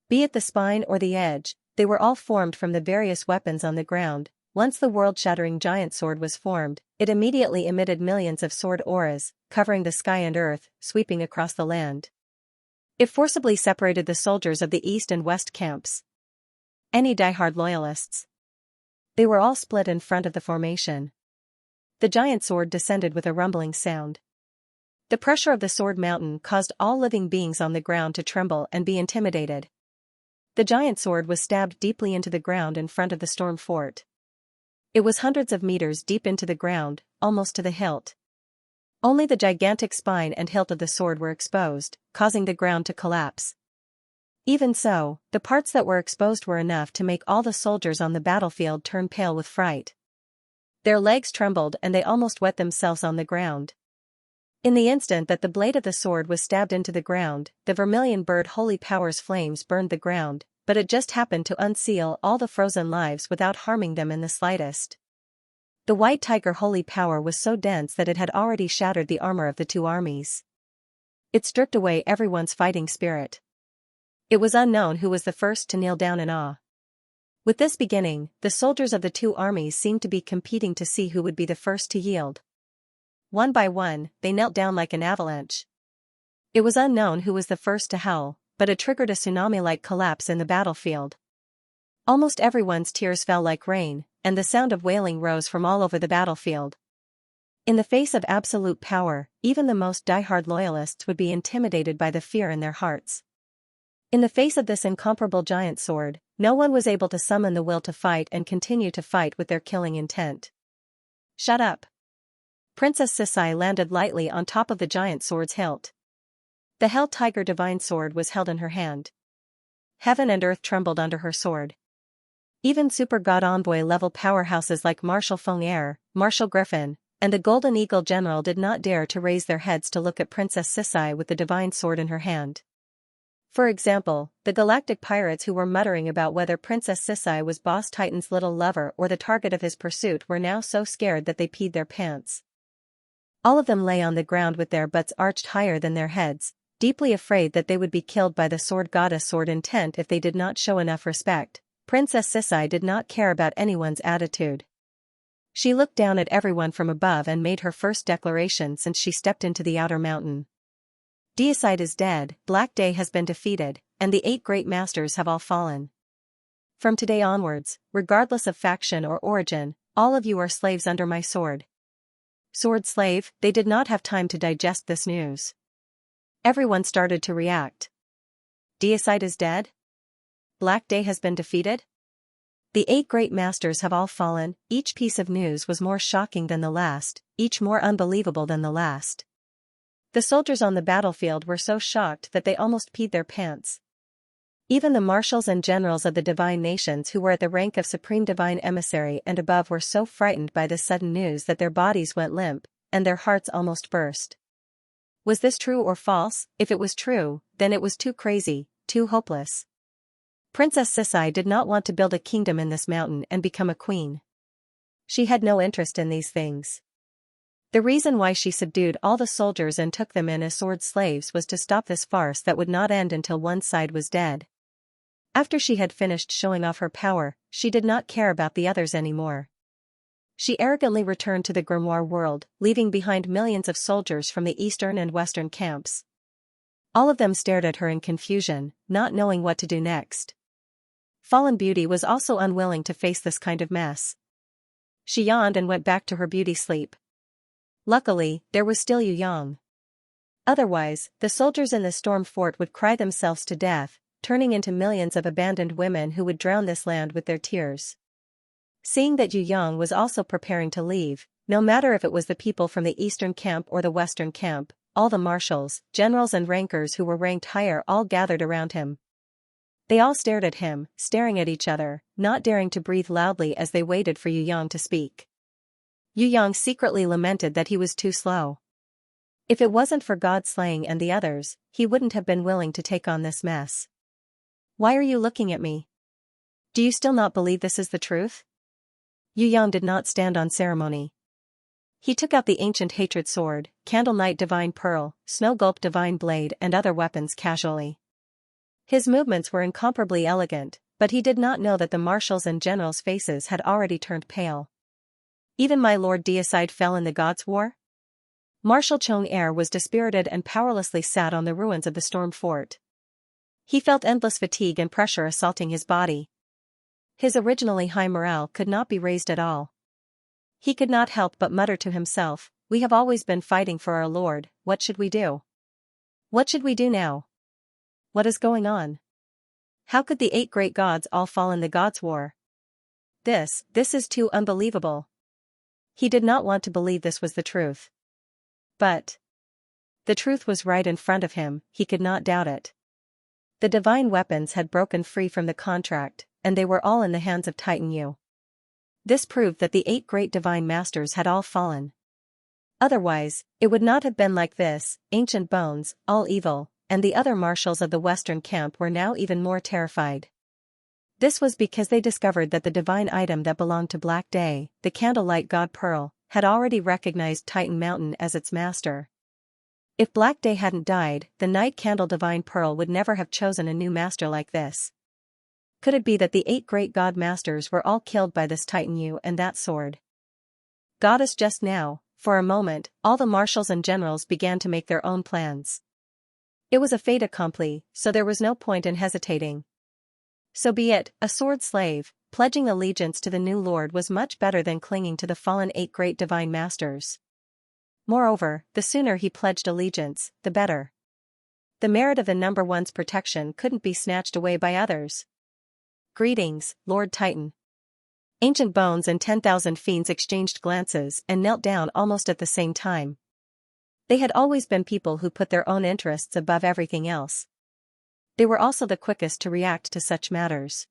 Be it the spine or the edge, they were all formed from the various weapons on the ground. Once the world-shattering giant sword was formed, it immediately emitted millions of sword auras, covering the sky and earth, sweeping across the land. It forcibly separated the soldiers of the east and west camps. Any die-hard loyalists. They were all split in front of the formation. The giant sword descended with a rumbling sound. The pressure of the sword mountain caused all living beings on the ground to tremble and be intimidated. The giant sword was stabbed deeply into the ground in front of the storm fort. It was hundreds of meters deep into the ground, almost to the hilt. Only the gigantic spine and hilt of the sword were exposed, causing the ground to collapse. Even so, the parts that were exposed were enough to make all the soldiers on the battlefield turn pale with fright. Their legs trembled and they almost wet themselves on the ground. In the instant that the blade of the sword was stabbed into the ground, the vermilion bird holy power's flames burned the ground, but it just happened to unseal all the frozen lives without harming them in the slightest. The white tiger holy power was so dense that it had already shattered the armor of the two armies. It stripped away everyone's fighting spirit. It was unknown who was the first to kneel down in awe. With this beginning, the soldiers of the two armies seemed to be competing to see who would be the first to yield. One by one, they knelt down like an avalanche. It was unknown who was the first to howl, but it triggered a tsunami-like collapse in the battlefield. Almost everyone's tears fell like rain, and the sound of wailing rose from all over the battlefield. In the face of absolute power, even the most die-hard loyalists would be intimidated by the fear in their hearts. In the face of this incomparable giant sword, no one was able to summon the will to fight and continue to fight with their killing intent. Shut up. Princess Sisai landed lightly on top of the giant sword's hilt. The Hell Tiger divine sword was held in her hand. Heaven and earth trembled under her sword. Even super god envoy level powerhouses like Marshal Feng-Er, Marshal Griffin, and the Golden Eagle General did not dare to raise their heads to look at Princess Sisai with the divine sword in her hand. For example, the galactic pirates who were muttering about whether Princess Sisai was Boss Titan's little lover or the target of his pursuit were now so scared that they peed their pants. All of them lay on the ground with their butts arched higher than their heads, deeply afraid that they would be killed by the sword goddess Sword Intent if they did not show enough respect. Princess Sisai did not care about anyone's attitude. She looked down at everyone from above and made her first declaration since she stepped into the outer mountain. Deicide is dead, Black Day has been defeated, and the 8 great masters have all fallen. From today onwards, regardless of faction or origin, all of you are slaves under my sword. Sword slave, they did not have time to digest this news. Everyone started to react. Deicide is dead? Black Day has been defeated? The 8 great masters have all fallen. Each piece of news was more shocking than the last, each more unbelievable than the last. The soldiers on the battlefield were so shocked that they almost peed their pants. Even the marshals and generals of the divine nations who were at the rank of supreme divine emissary and above were so frightened by this sudden news that their bodies went limp, and their hearts almost burst. Was this true or false? If it was true, then it was too crazy, too hopeless. Princess Sisai did not want to build a kingdom in this mountain and become a queen. She had no interest in these things. The reason why she subdued all the soldiers and took them in as sword slaves was to stop this farce that would not end until one side was dead. After she had finished showing off her power, she did not care about the others anymore. She arrogantly returned to the grimoire world, leaving behind millions of soldiers from the eastern and western camps. All of them stared at her in confusion, not knowing what to do next. Fallen Beauty was also unwilling to face this kind of mess. She yawned and went back to her beauty sleep. Luckily, there was still Yu Yang. Otherwise, the soldiers in the storm fort would cry themselves to death, turning into millions of abandoned women who would drown this land with their tears. Seeing that Yu Yang was also preparing to leave, no matter if it was the people from the eastern camp or the western camp, all the marshals, generals and rankers who were ranked higher all gathered around him. They all stared at him, staring at each other, not daring to breathe loudly as they waited for Yu Yang to speak. Yu Yang secretly lamented that he was too slow. If it wasn't for God Slaying and the others, he wouldn't have been willing to take on this mess. Why are you looking at me? Do you still not believe this is the truth? Yu Yang did not stand on ceremony. He took out the ancient hatred sword, Candle Knight Divine Pearl, Snow Gulp Divine Blade and other weapons casually. His movements were incomparably elegant, but he did not know that the marshals and generals' faces had already turned pale. Even my Lord Deicide fell in the gods' war? Marshal Chong Er was dispirited and powerlessly sat on the ruins of the storm fort. He felt endless fatigue and pressure assaulting his body. His originally high morale could not be raised at all. He could not help but mutter to himself, "We have always been fighting for our Lord, what should we do? What should we do now? What is going on? How could the 8 great gods all fall in the gods' war? This is too unbelievable." He did not want to believe this was the truth. But the truth was right in front of him, he could not doubt it. The divine weapons had broken free from the contract, and they were all in the hands of Titan Yu. This proved that the 8 great divine masters had all fallen. Otherwise, it would not have been like this. Ancient Bones, all evil, and the other marshals of the western camp were now even more terrified. This was because they discovered that the divine item that belonged to Black Day, the Candlelight God Pearl, had already recognized Titan Mountain as its master. If Black Day hadn't died, the Night Candle Divine Pearl would never have chosen a new master like this. Could it be that the 8 great god masters were all killed by this Titan Yu and that sword? Goddess, just now, for a moment, all the marshals and generals began to make their own plans. It was a fait accompli, so there was no point in hesitating. So be it, a sword slave, pledging allegiance to the new lord was much better than clinging to the fallen 8 great divine masters. Moreover, the sooner he pledged allegiance, the better. The merit of the number one's protection couldn't be snatched away by others. Greetings, Lord Titan. Ancient Bones and 10,000 fiends exchanged glances and knelt down almost at the same time. They had always been people who put their own interests above everything else. They were also the quickest to react to such matters.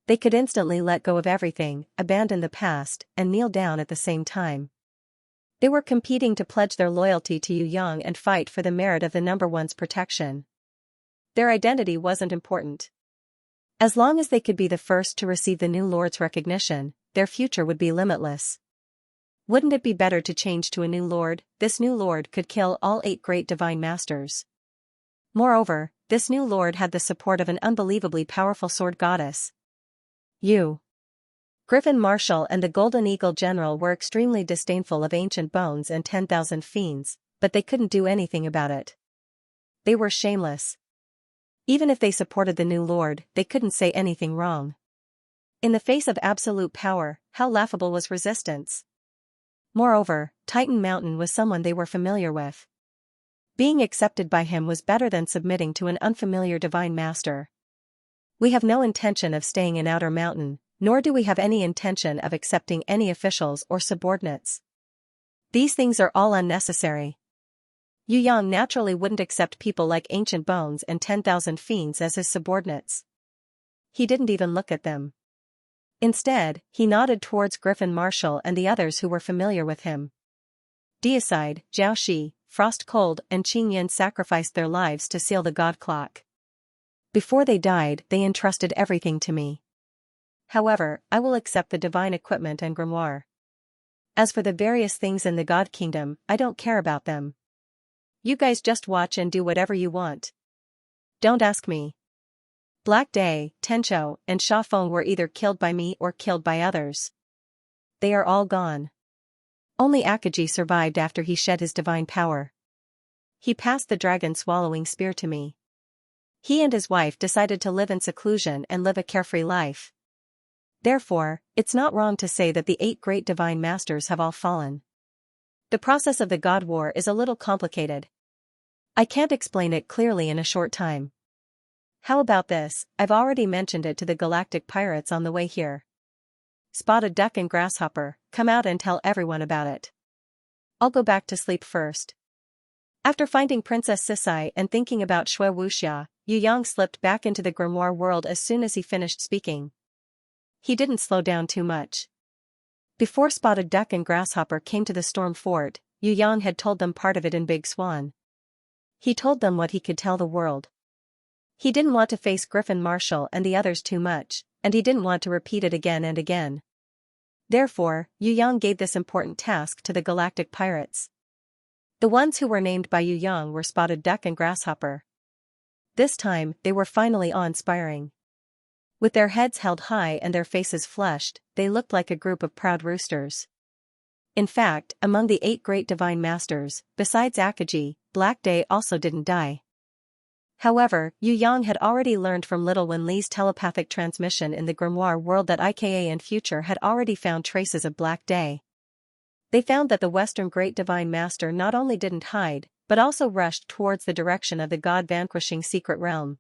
They could instantly let go of everything, abandon the past, and kneel down at the same time. They were competing to pledge their loyalty to Yu Yang and fight for the merit of the number one's protection. Their identity wasn't important. As long as they could be the first to receive the new lord's recognition, their future would be limitless. Wouldn't it be better to change to a new lord? This new lord could kill all 8 great divine masters. Moreover, this new lord had the support of an unbelievably powerful sword goddess. Yu. Griffin Marshal and the Golden Eagle General were extremely disdainful of Ancient Bones and 10,000 fiends, but they couldn't do anything about it. They were shameless. Even if they supported the new lord, they couldn't say anything wrong. In the face of absolute power, how laughable was resistance? Moreover, Titan Mountain was someone they were familiar with. Being accepted by him was better than submitting to an unfamiliar divine master. We have no intention of staying in Outer Mountain, nor do we have any intention of accepting any officials or subordinates. These things are all unnecessary. Yu Yang naturally wouldn't accept people like Ancient Bones and 10,000 fiends as his subordinates. He didn't even look at them. Instead, he nodded towards Griffin Marshal and the others who were familiar with him. Deicide, Zhao Shi, Frost Cold and Qing Yin sacrificed their lives to seal the God Clock. Before they died, they entrusted everything to me. However, I will accept the divine equipment and grimoire. As for the various things in the God Kingdom, I don't care about them. You guys just watch and do whatever you want. Don't ask me. Black Day, Tencho, and Sha Feng were either killed by me or killed by others. They are all gone. Only Akaji survived after he shed his divine power. He passed the dragon swallowing spear to me. He and his wife decided to live in seclusion and live a carefree life. Therefore, it's not wrong to say that the 8 great divine masters have all fallen. The process of the God War is a little complicated. I can't explain it clearly in a short time. How about this? I've already mentioned it to the galactic pirates on the way here. Spotted Duck and Grasshopper, come out and tell everyone about it. I'll go back to sleep first. After finding Princess Sisai and thinking about Shui Wuxia, Yu Yang slipped back into the grimoire world as soon as he finished speaking. He didn't slow down too much. Before Spotted Duck and Grasshopper came to the Storm Fort, Yu Yang had told them part of it in Big Swan. He told them what he could tell the world. He didn't want to face Griffin Marshall and the others too much, and he didn't want to repeat it again and again. Therefore, Yu Yang gave this important task to the galactic pirates. The ones who were named by Yu Yang were Spotted Duck and Grasshopper. This time, they were finally awe-inspiring. With their heads held high and their faces flushed, they looked like a group of proud roosters. In fact, among the 8 great divine masters, besides Akaji, Black Day also didn't die. However, Yu Yang had already learned from Little Wen Li's telepathic transmission in the grimoire world that IKA and Future had already found traces of Black Day. They found that the Western Great Divine Master not only didn't hide, but also rushed towards the direction of the god-vanquishing secret realm.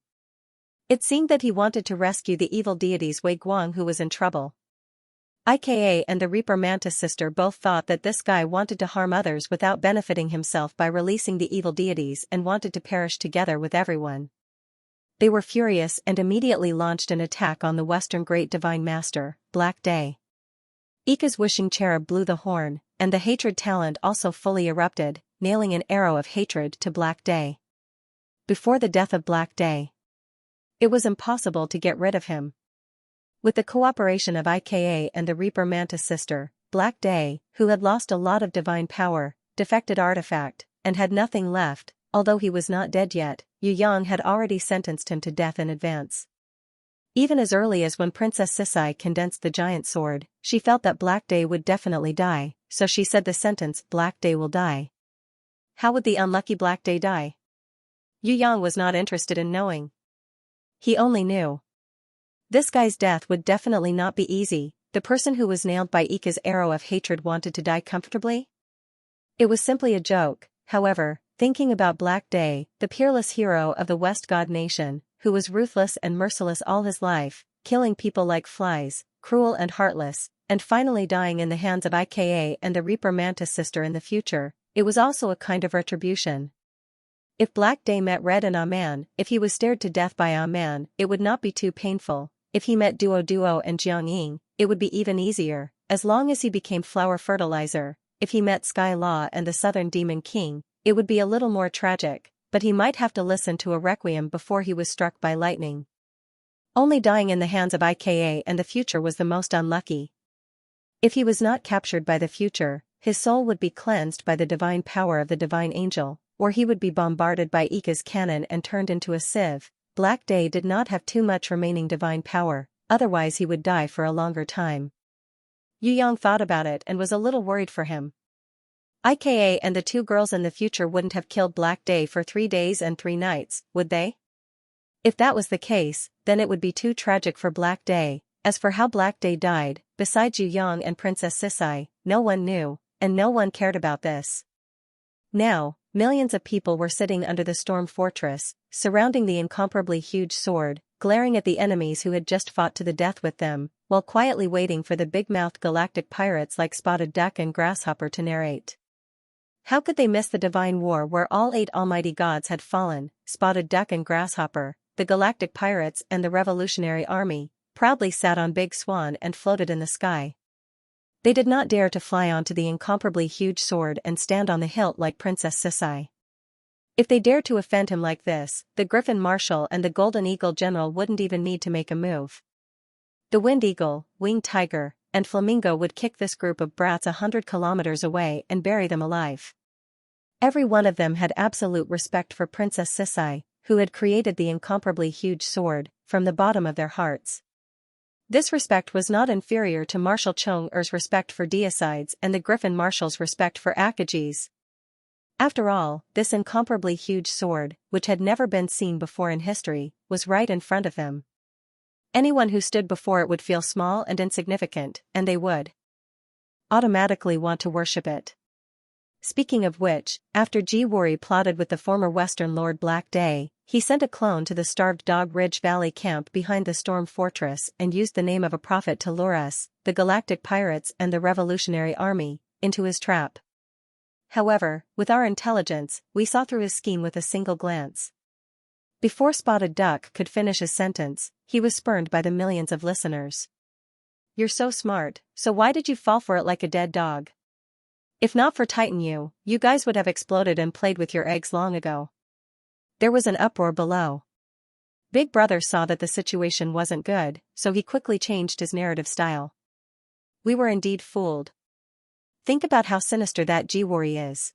It seemed that he wanted to rescue the evil deities Wei Guang, who was in trouble. IKA and the Reaper Mantis sister both thought that this guy wanted to harm others without benefiting himself by releasing the evil deities and wanted to perish together with everyone. They were furious and immediately launched an attack on the Western Great Divine Master, Black Day. Ika's wishing cherub blew the horn, and the hatred talent also fully erupted, nailing an arrow of hatred to Black Day. Before the death of Black Day, it was impossible to get rid of him. With the cooperation of IKA and the Reaper Mantis sister, Black Day, who had lost a lot of divine power, defected artifact, and had nothing left, although he was not dead yet, Yu Yang had already sentenced him to death in advance. Even as early as when Princess Sisai condensed the giant sword, she felt that Black Day would definitely die, so she said the sentence, "Black Day will die." How would the unlucky Black Day die? Yu Yang was not interested in knowing. He only knew. This guy's death would definitely not be easy. The person who was nailed by Ika's arrow of hatred wanted to die comfortably? It was simply a joke. However, thinking about Black Day, the peerless hero of the West God Nation, who was ruthless and merciless all his life, killing people like flies, cruel and heartless, and finally dying in the hands of IKA and the Reaper Mantis sister in the future, it was also a kind of retribution. If Black Day met Red and Aman, if he was stared to death by Aman, it would not be too painful. If he met Duo Duo and Jiang Ying, it would be even easier, as long as he became flower fertilizer. If he met Sky Law and the Southern Demon King, it would be a little more tragic, but he might have to listen to a requiem before he was struck by lightning. Only dying in the hands of IKA and the future was the most unlucky. If he was not captured by the future, his soul would be cleansed by the divine power of the divine angel, or he would be bombarded by Ika's cannon and turned into a sieve. Black Day did not have too much remaining divine power, otherwise he would die for a longer time. Yu Yang thought about it and was a little worried for him. IKA and the 2 girls in the future wouldn't have killed Black Day for 3 days and 3 nights, would they? If that was the case, then it would be too tragic for Black Day. As for how Black Day died, besides Yu Yang and Princess Sisai, no one knew, and no one cared about this. Now, millions of people were sitting under the storm fortress, surrounding the incomparably huge sword, glaring at the enemies who had just fought to the death with them, while quietly waiting for the big-mouthed galactic pirates like Spotted Duck and Grasshopper to narrate. How could they miss the divine war where all 8 almighty gods had fallen? Spotted Duck and Grasshopper, the galactic pirates and the revolutionary army, proudly sat on Big Swan and floated in the sky. They did not dare to fly onto the incomparably huge sword and stand on the hilt like Princess Sisai. If they dared to offend him like this, the Griffin Marshal and the Golden Eagle General wouldn't even need to make a move. The Wind Eagle, Winged Tiger, and Flamingo would kick this group of brats 100 kilometers away and bury them alive. Every one of them had absolute respect for Princess Sisai, who had created the incomparably huge sword, from the bottom of their hearts. This respect was not inferior to Marshal Chong-er's respect for deicides and the Griffin Marshal's respect for Akaji's. After all, this incomparably huge sword, which had never been seen before in history, was right in front of him. Anyone who stood before it would feel small and insignificant, and they would automatically want to worship it. Speaking of which, after Jiwori plotted with the former Western Lord Black Day, he sent a clone to the starved Dog Ridge Valley camp behind the Storm Fortress and used the name of a prophet to lure us, the Galactic Pirates and the Revolutionary Army, into his trap. However, with our intelligence, we saw through his scheme with a single glance. Before Spotted Duck could finish his sentence, he was spurned by the millions of listeners. "You're so smart, so why did you fall for it like a dead dog? If not for Titan you guys would have exploded and played with your eggs long ago." There was an uproar below. Big Brother saw that the situation wasn't good, so he quickly changed his narrative style. "We were indeed fooled. Think about how sinister that Jiwori is.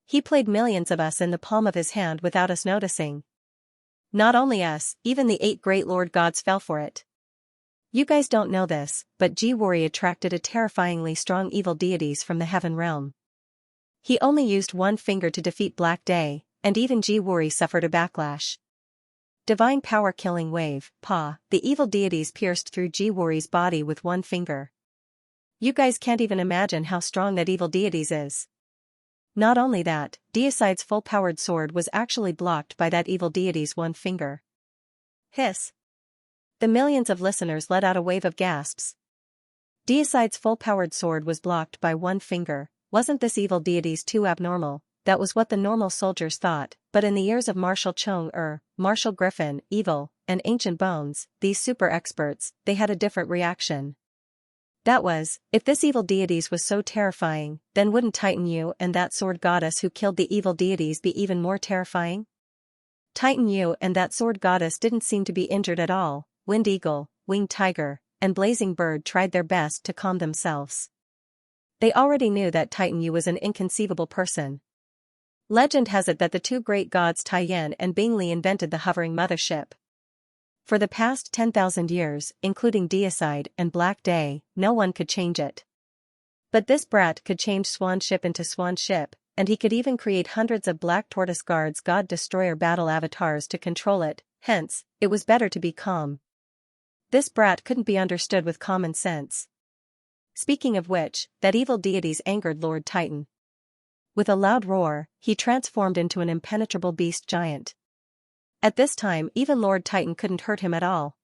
He played millions of us in the palm of his hand without us noticing. Not only us, even the 8 great Lord Gods fell for it. You guys don't know this, but Jiwori attracted a terrifyingly strong evil deities from the heaven realm. He only used one finger to defeat Black Day, and even Jiwori suffered a backlash. Divine power killing wave, Pa, the evil deities pierced through Jiwori's body with one finger. You guys can't even imagine how strong that evil deities is. Not only that, Deicide's full-powered sword was actually blocked by that evil deity's one finger." Hiss. The millions of listeners let out a wave of gasps. Deicide's full-powered sword was blocked by one finger. Wasn't this evil deity's too abnormal? That was what the normal soldiers thought, but in the ears of Marshal Chung-er, Marshal Griffin, Evil, and Ancient Bones, these super experts, they had a different reaction. That was, if this evil deities was so terrifying, then wouldn't Titan Yu and that sword goddess who killed the evil deities be even more terrifying? Titan Yu and that sword goddess didn't seem to be injured at all. Wind Eagle, Winged Tiger, and Blazing Bird tried their best to calm themselves. They already knew that Titan Yu was an inconceivable person. Legend has it that the 2 great gods Taiyan and Bingli invented the hovering mothership. For the past 10,000 years, including Deicide and Black Day, no one could change it. But this brat could change Swan Ship into Swan Ship, and he could even create hundreds of Black Tortoise Guards God Destroyer battle avatars to control it, hence, it was better to be calm. This brat couldn't be understood with common sense. Speaking of which, that evil deities angered Lord Titan. With a loud roar, he transformed into an impenetrable beast giant. At this time even Lord Titan couldn't hurt him at all.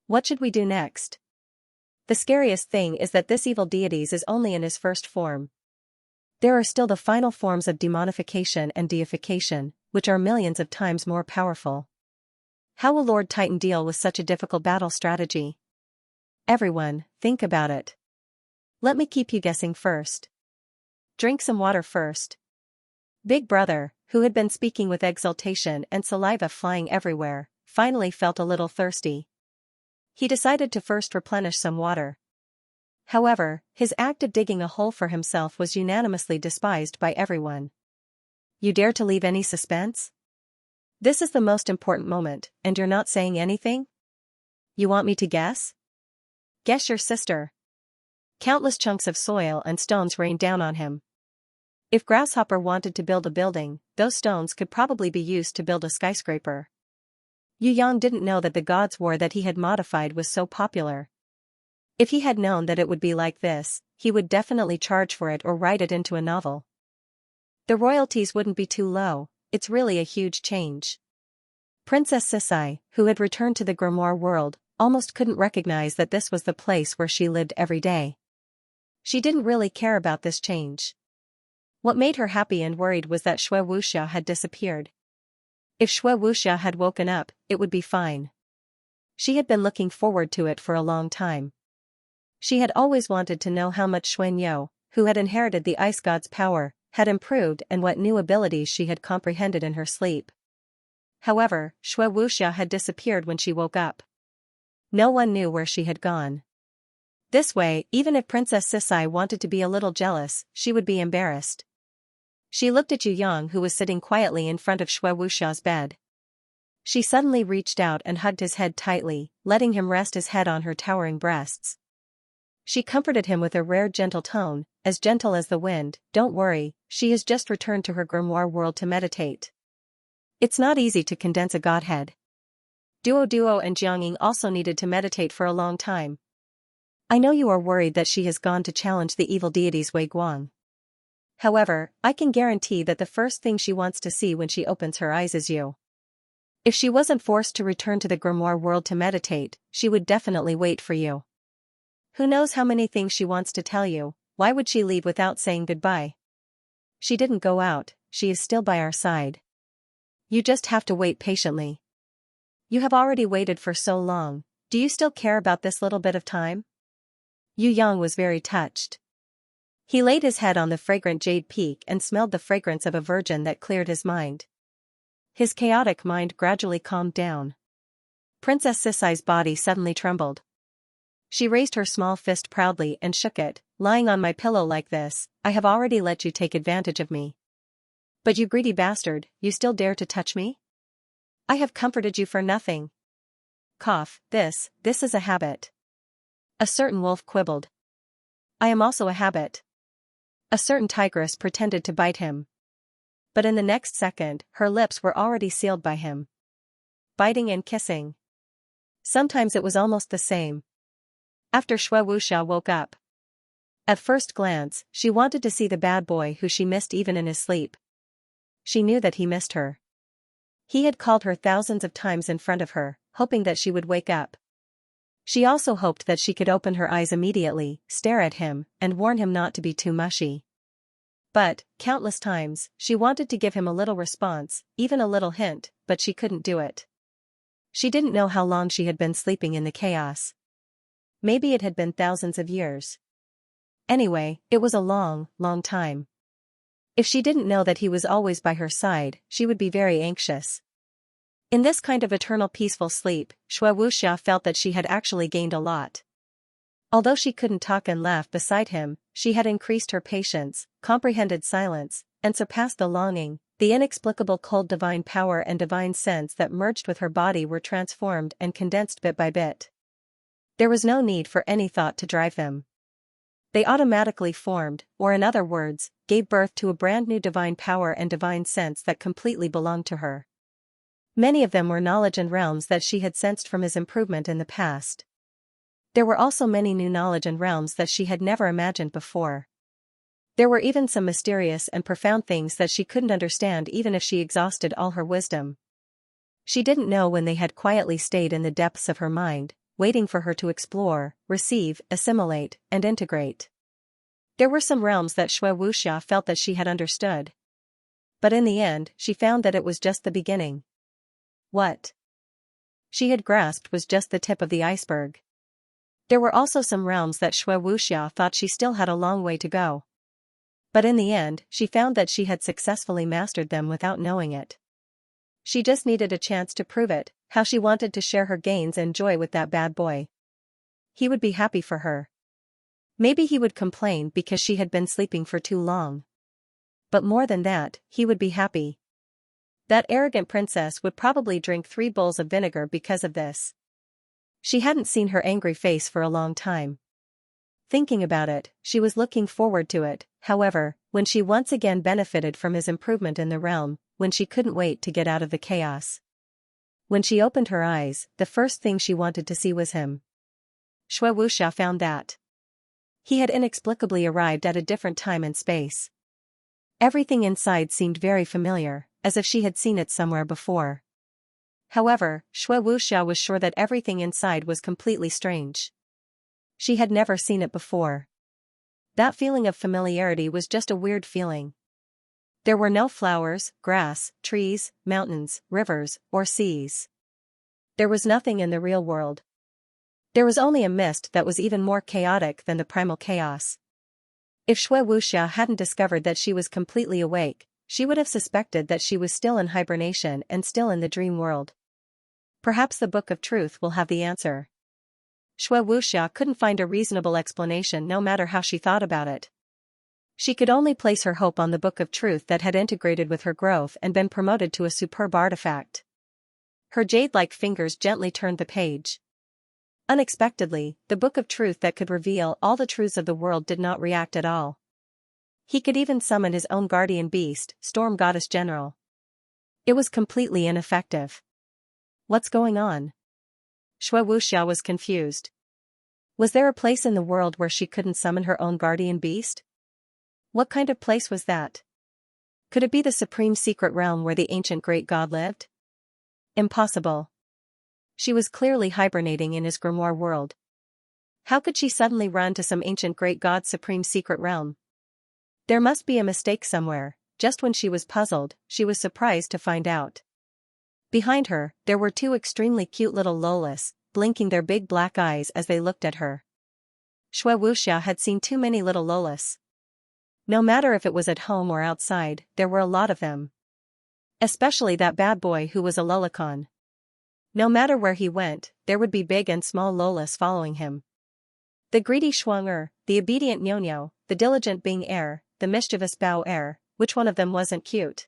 What should we do next? The scariest thing is that this evil deities is only in his first form. There are still the final forms of demonification and deification, which are millions of times more powerful. How will Lord Titan deal with such a difficult battle strategy? Everyone, think about it. Let me keep you guessing first. Drink some water first. Big Brother, who had been speaking with exultation and saliva flying everywhere, finally felt a little thirsty. He decided to first replenish some water. However, his act of digging a hole for himself was unanimously despised by everyone. You dare to leave any suspense? This is the most important moment, and you're not saying anything? You want me to guess? Guess your sister. Countless chunks of soil and stones rained down on him. If Grasshopper wanted to build a building, those stones could probably be used to build a skyscraper. Yu Yang didn't know that the God's War that he had modified was so popular. If he had known that it would be like this, he would definitely charge for it or write it into a novel. The royalties wouldn't be too low. It's really a huge change. Princess Sisai, who had returned to the grimoire world, almost couldn't recognize that this was the place where she lived every day. She didn't really care about this change. What made her happy and worried was that Shui Wuxia had disappeared. If Shui Wuxia had woken up, it would be fine. She had been looking forward to it for a long time. She had always wanted to know how much Xuanyo, who had inherited the ice god's power, had improved and what new abilities she had comprehended in her sleep. However, Shui Wuxia had disappeared when she woke up. No one knew where she had gone. This way, even if Princess Sisai wanted to be a little jealous, she would be embarrassed. She looked at Yu Yang, who was sitting quietly in front of Shui Wuxia's bed. She suddenly reached out and hugged his head tightly, letting him rest his head on her towering breasts. She comforted him with a rare gentle tone, as gentle as the wind, "Don't worry, she has just returned to her grimoire world to meditate." It's not easy to condense a godhead. Duo and Jiangying also needed to meditate for a long time. I know you are worried that she has gone to challenge the evil deities Wei Guang. However, I can guarantee that the first thing she wants to see when she opens her eyes is you. If she wasn't forced to return to the grimoire world to meditate, she would definitely wait for you. Who knows how many things she wants to tell you? Why would she leave without saying goodbye? She didn't go out, she is still by our side. You just have to wait patiently. You have already waited for so long, do you still care about this little bit of time? Yu Yang was very touched. He laid his head on the fragrant jade peak and smelled the fragrance of a virgin that cleared his mind. His chaotic mind gradually calmed down. Princess Sisai's body suddenly trembled. She raised her small fist proudly and shook it. "Lying on my pillow like this, I have already let you take advantage of me. But you greedy bastard, you still dare to touch me? I have comforted you for nothing." Cough, this is a habit. A certain wolf quibbled. "I am also a habit." A certain tigress pretended to bite him. But in the next second, her lips were already sealed by him. Biting and kissing. Sometimes it was almost the same. After Shui Wuxia woke up. At first glance, she wanted to see the bad boy who she missed even in his sleep. She knew that he missed her. He had called her thousands of times in front of her, hoping that she would wake up. She also hoped that she could open her eyes immediately, stare at him, and warn him not to be too mushy. But, countless times, she wanted to give him a little response, even a little hint, but she couldn't do it. She didn't know how long she had been sleeping in the chaos. Maybe it had been thousands of years. Anyway, it was a long, long time. If she didn't know that he was always by her side, she would be very anxious. In this kind of eternal peaceful sleep, Shui Wuxia felt that she had actually gained a lot. Although she couldn't talk and laugh beside him, she had increased her patience, comprehended silence, and surpassed the longing. The inexplicable cold divine power and divine sense that merged with her body were transformed and condensed bit by bit. There was no need for any thought to drive them. They automatically formed, or in other words, gave birth to a brand new divine power and divine sense that completely belonged to her. Many of them were knowledge and realms that she had sensed from his improvement in the past. There were also many new knowledge and realms that she had never imagined before. There were even some mysterious and profound things that she couldn't understand even if she exhausted all her wisdom. She didn't know when they had quietly stayed in the depths of her mind, waiting for her to explore, receive, assimilate, and integrate. There were some realms that Shui Wuxia felt that she had understood. But in the end, she found that it was just the beginning. What she had grasped was just the tip of the iceberg. There were also some realms that Shui Wuxia thought she still had a long way to go. But in the end, she found that she had successfully mastered them without knowing it. She just needed a chance to prove it. How she wanted to share her gains and joy with that bad boy. He would be happy for her. Maybe he would complain because she had been sleeping for too long. But more than that, he would be happy. That arrogant princess would probably drink 3 bowls of vinegar because of this. She hadn't seen her angry face for a long time. Thinking about it, she was looking forward to it. However, when she once again benefited from his improvement in the realm, when she couldn't wait to get out of the chaos. When she opened her eyes, the first thing she wanted to see was him. Shui Wuxia found that he had inexplicably arrived at a different time and space. Everything inside seemed very familiar, as if she had seen it somewhere before. However, Shui Wuxia was sure that everything inside was completely strange. She had never seen it before. That feeling of familiarity was just a weird feeling. There were no flowers, grass, trees, mountains, rivers, or seas. There was nothing in the real world. There was only a mist that was even more chaotic than the primal chaos. If Shui Wuxia hadn't discovered that she was completely awake, she would have suspected that she was still in hibernation and still in the dream world. Perhaps the Book of Truth will have the answer. Shui Wuxia couldn't find a reasonable explanation no matter how she thought about it. She could only place her hope on the Book of Truth that had integrated with her growth and been promoted to a superb artifact. Her jade-like fingers gently turned the page. Unexpectedly, the Book of Truth that could reveal all the truths of the world did not react at all. He could even summon his own guardian beast, Storm Goddess General. It was completely ineffective. What's going on? Shui Wuxia was confused. Was there a place in the world where she couldn't summon her own guardian beast? What kind of place was that? Could it be the supreme secret realm where the ancient great god lived? Impossible. She was clearly hibernating in his grimoire world. How could she suddenly run to some ancient great god's supreme secret realm? There must be a mistake somewhere. Just when she was puzzled, she was surprised to find out. Behind her, there were two extremely cute little lolas, blinking their big black eyes as they looked at her. Shui Wuxia had seen too many little lolas. No matter if it was at home or outside, there were a lot of them. Especially that bad boy who was a lolicon. No matter where he went, there would be big and small lolas following him. The greedy Shuang, the obedient Nyonyo, the diligent Bing heir, the mischievous Bao heir, which one of them wasn't cute?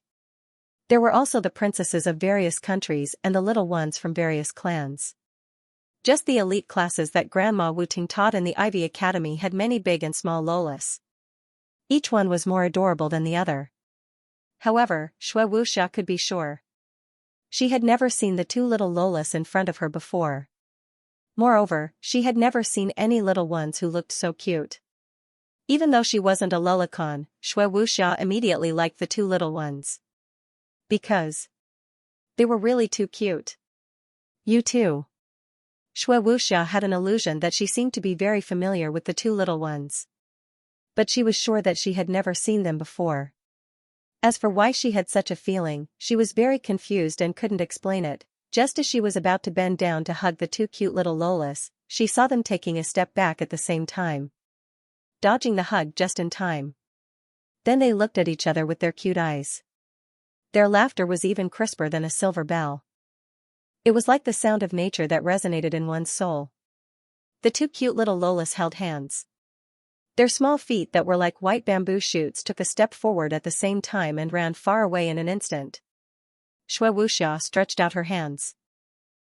There were also the princesses of various countries and the little ones from various clans. Just the elite classes that Grandma Wu Ting taught in the Ivy Academy had many big and small lolas. Each one was more adorable than the other. However, Shui Wuxia could be sure. She had never seen the two little lolas in front of her before. Moreover, she had never seen any little ones who looked so cute. Even though she wasn't a lolicon, Shui Wuxia immediately liked the two little ones. Because they were really too cute. You too. Shui Wuxia had an illusion that she seemed to be very familiar with the two little ones. But she was sure that she had never seen them before. As for why she had such a feeling, she was very confused and couldn't explain it. Just as she was about to bend down to hug the two cute little lolas, she saw them taking a step back at the same time. Dodging the hug just in time. Then they looked at each other with their cute eyes. Their laughter was even crisper than a silver bell. It was like the sound of nature that resonated in one's soul. The two cute little lolas held hands. Their small feet that were like white bamboo shoots took a step forward at the same time and ran far away in an instant. Shui Wuxia stretched out her hands.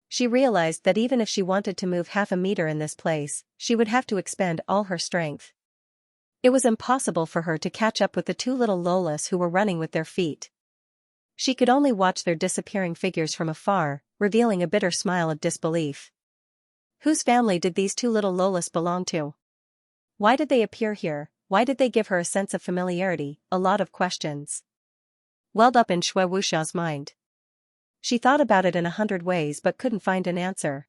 She realized that even if she wanted to move half a meter in this place, she would have to expend all her strength. It was impossible for her to catch up with the two little lolas who were running with their feet. She could only watch their disappearing figures from afar, revealing a bitter smile of disbelief. Whose family did these two little lolas belong to? Why did they appear here? Why did they give her a sense of familiarity? A lot of questions welled up in Shui Wuxia's mind. She thought about it in 100 ways but couldn't find an answer.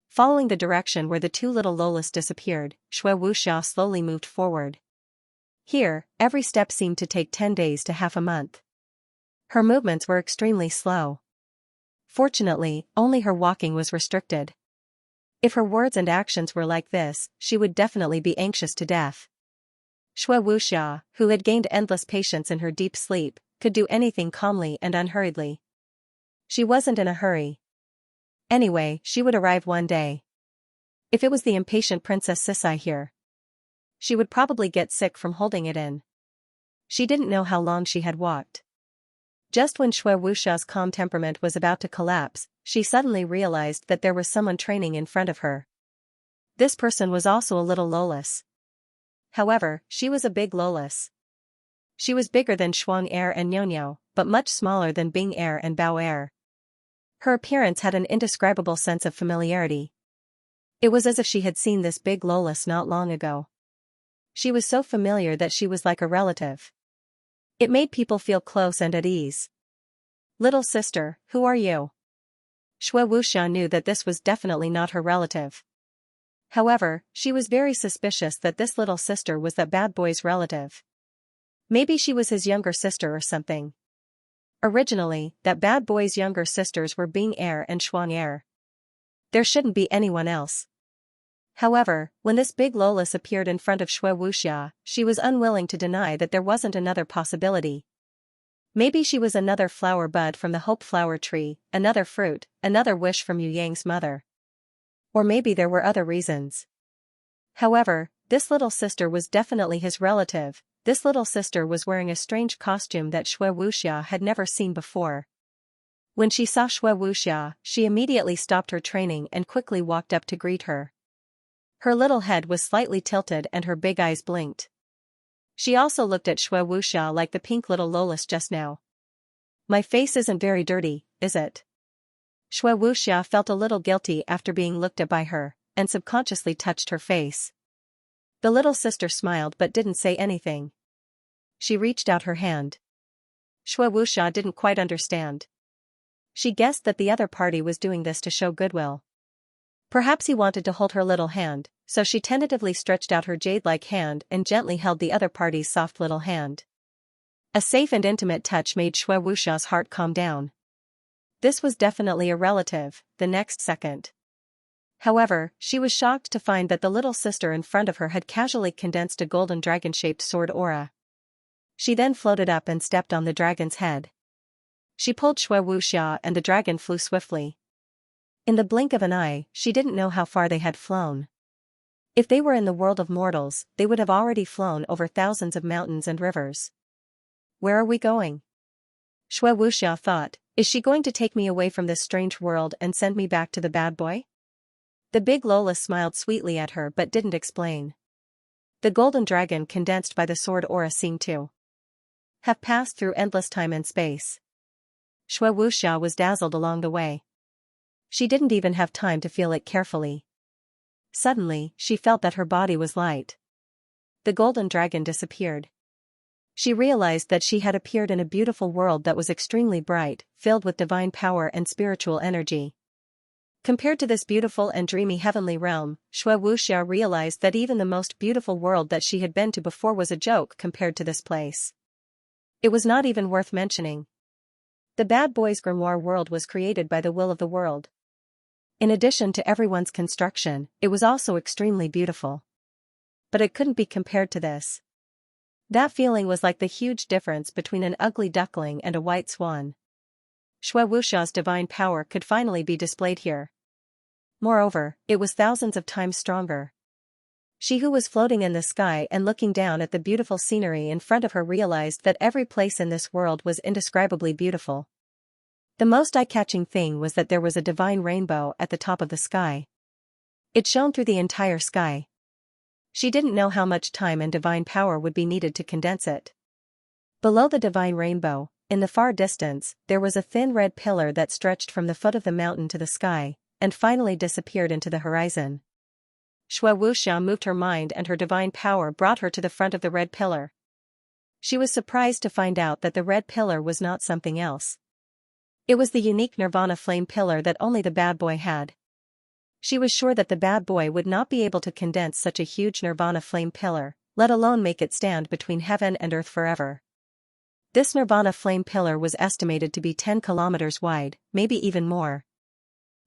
Following the direction where the two little lolas disappeared, Shui Wuxia slowly moved forward. Here, every step seemed to take 10 days to half a month. Her movements were extremely slow. Fortunately, only her walking was restricted. If her words and actions were like this, she would definitely be anxious to death. Shui Wuxia, who had gained endless patience in her deep sleep, could do anything calmly and unhurriedly. She wasn't in a hurry. Anyway, she would arrive one day. If it was the impatient Princess Sisai here, she would probably get sick from holding it in. She didn't know how long she had walked. Just when Shui Wuxia's calm temperament was about to collapse, she suddenly realized that there was someone training in front of her. This person was also a little lolas. However, she was a big lolas. She was bigger than Shuang heir and Nyonyo, but much smaller than Bing heir and Bao heir. Her appearance had an indescribable sense of familiarity. It was as if she had seen this big lolas not long ago. She was so familiar that she was like a relative. It made people feel close and at ease. Little sister, who are you? Shui Wuxia knew that this was definitely not her relative. However, she was very suspicious that this little sister was that bad boy's relative. Maybe she was his younger sister or something. Originally, that bad boy's younger sisters were Bing heir and Shuang heir. There shouldn't be anyone else. However, when this big lolas appeared in front of Shui Wuxia, she was unwilling to deny that there wasn't another possibility. Maybe she was another flower bud from the hope flower tree, another fruit, another wish from Yu Yang's mother. Or maybe there were other reasons. However, this little sister was definitely his relative. This little sister was wearing a strange costume that Shui Wuxia had never seen before. When she saw Shui Wuxia, she immediately stopped her training and quickly walked up to greet her. Her little head was slightly tilted and her big eyes blinked. She also looked at Xue Wuxia like the pink little Lolis just now. My face isn't very dirty, is it? Xue Wuxia felt a little guilty after being looked at by her, and subconsciously touched her face. The little sister smiled but didn't say anything. She reached out her hand. Xue Wuxia didn't quite understand. She guessed that the other party was doing this to show goodwill. Perhaps he wanted to hold her little hand, so she tentatively stretched out her jade-like hand and gently held the other party's soft little hand. A safe and intimate touch made Xue Wuxia's heart calm down. This was definitely a relative, the next second. However, she was shocked to find that the little sister in front of her had casually condensed a golden dragon-shaped sword aura. She then floated up and stepped on the dragon's head. She pulled Xue Wuxia and the dragon flew swiftly. In the blink of an eye, she didn't know how far they had flown. If they were in the world of mortals, they would have already flown over thousands of mountains and rivers. Where are we going? Xue Wuxia thought, is she going to take me away from this strange world and send me back to the bad boy? The big Lola smiled sweetly at her but didn't explain. The golden dragon condensed by the sword aura seemed to have passed through endless time and space. Xue Wuxia was dazzled along the way. She didn't even have time to feel it carefully. Suddenly, she felt that her body was light. The golden dragon disappeared. She realized that she had appeared in a beautiful world that was extremely bright, filled with divine power and spiritual energy. Compared to this beautiful and dreamy heavenly realm, Xue Wuxia realized that even the most beautiful world that she had been to before was a joke compared to this place. It was not even worth mentioning. The bad boy's grimoire world was created by the will of the world. In addition to everyone's construction, it was also extremely beautiful. But it couldn't be compared to this. That feeling was like the huge difference between an ugly duckling and a white swan. Xue Wuxia's divine power could finally be displayed here. Moreover, it was thousands of times stronger. She who was floating in the sky and looking down at the beautiful scenery in front of her realized that every place in this world was indescribably beautiful. The most eye-catching thing was that there was a divine rainbow at the top of the sky. It shone through the entire sky. She didn't know how much time and divine power would be needed to condense it. Below the divine rainbow, in the far distance, there was a thin red pillar that stretched from the foot of the mountain to the sky, and finally disappeared into the horizon. Xue Wuxia moved her mind and her divine power brought her to the front of the red pillar. She was surprised to find out that the red pillar was not something else. It was the unique Nirvana flame pillar that only the bad boy had. She was sure that the bad boy would not be able to condense such a huge Nirvana flame pillar, let alone make it stand between heaven and earth forever. This Nirvana flame pillar was estimated to be 10 kilometers wide, maybe even more.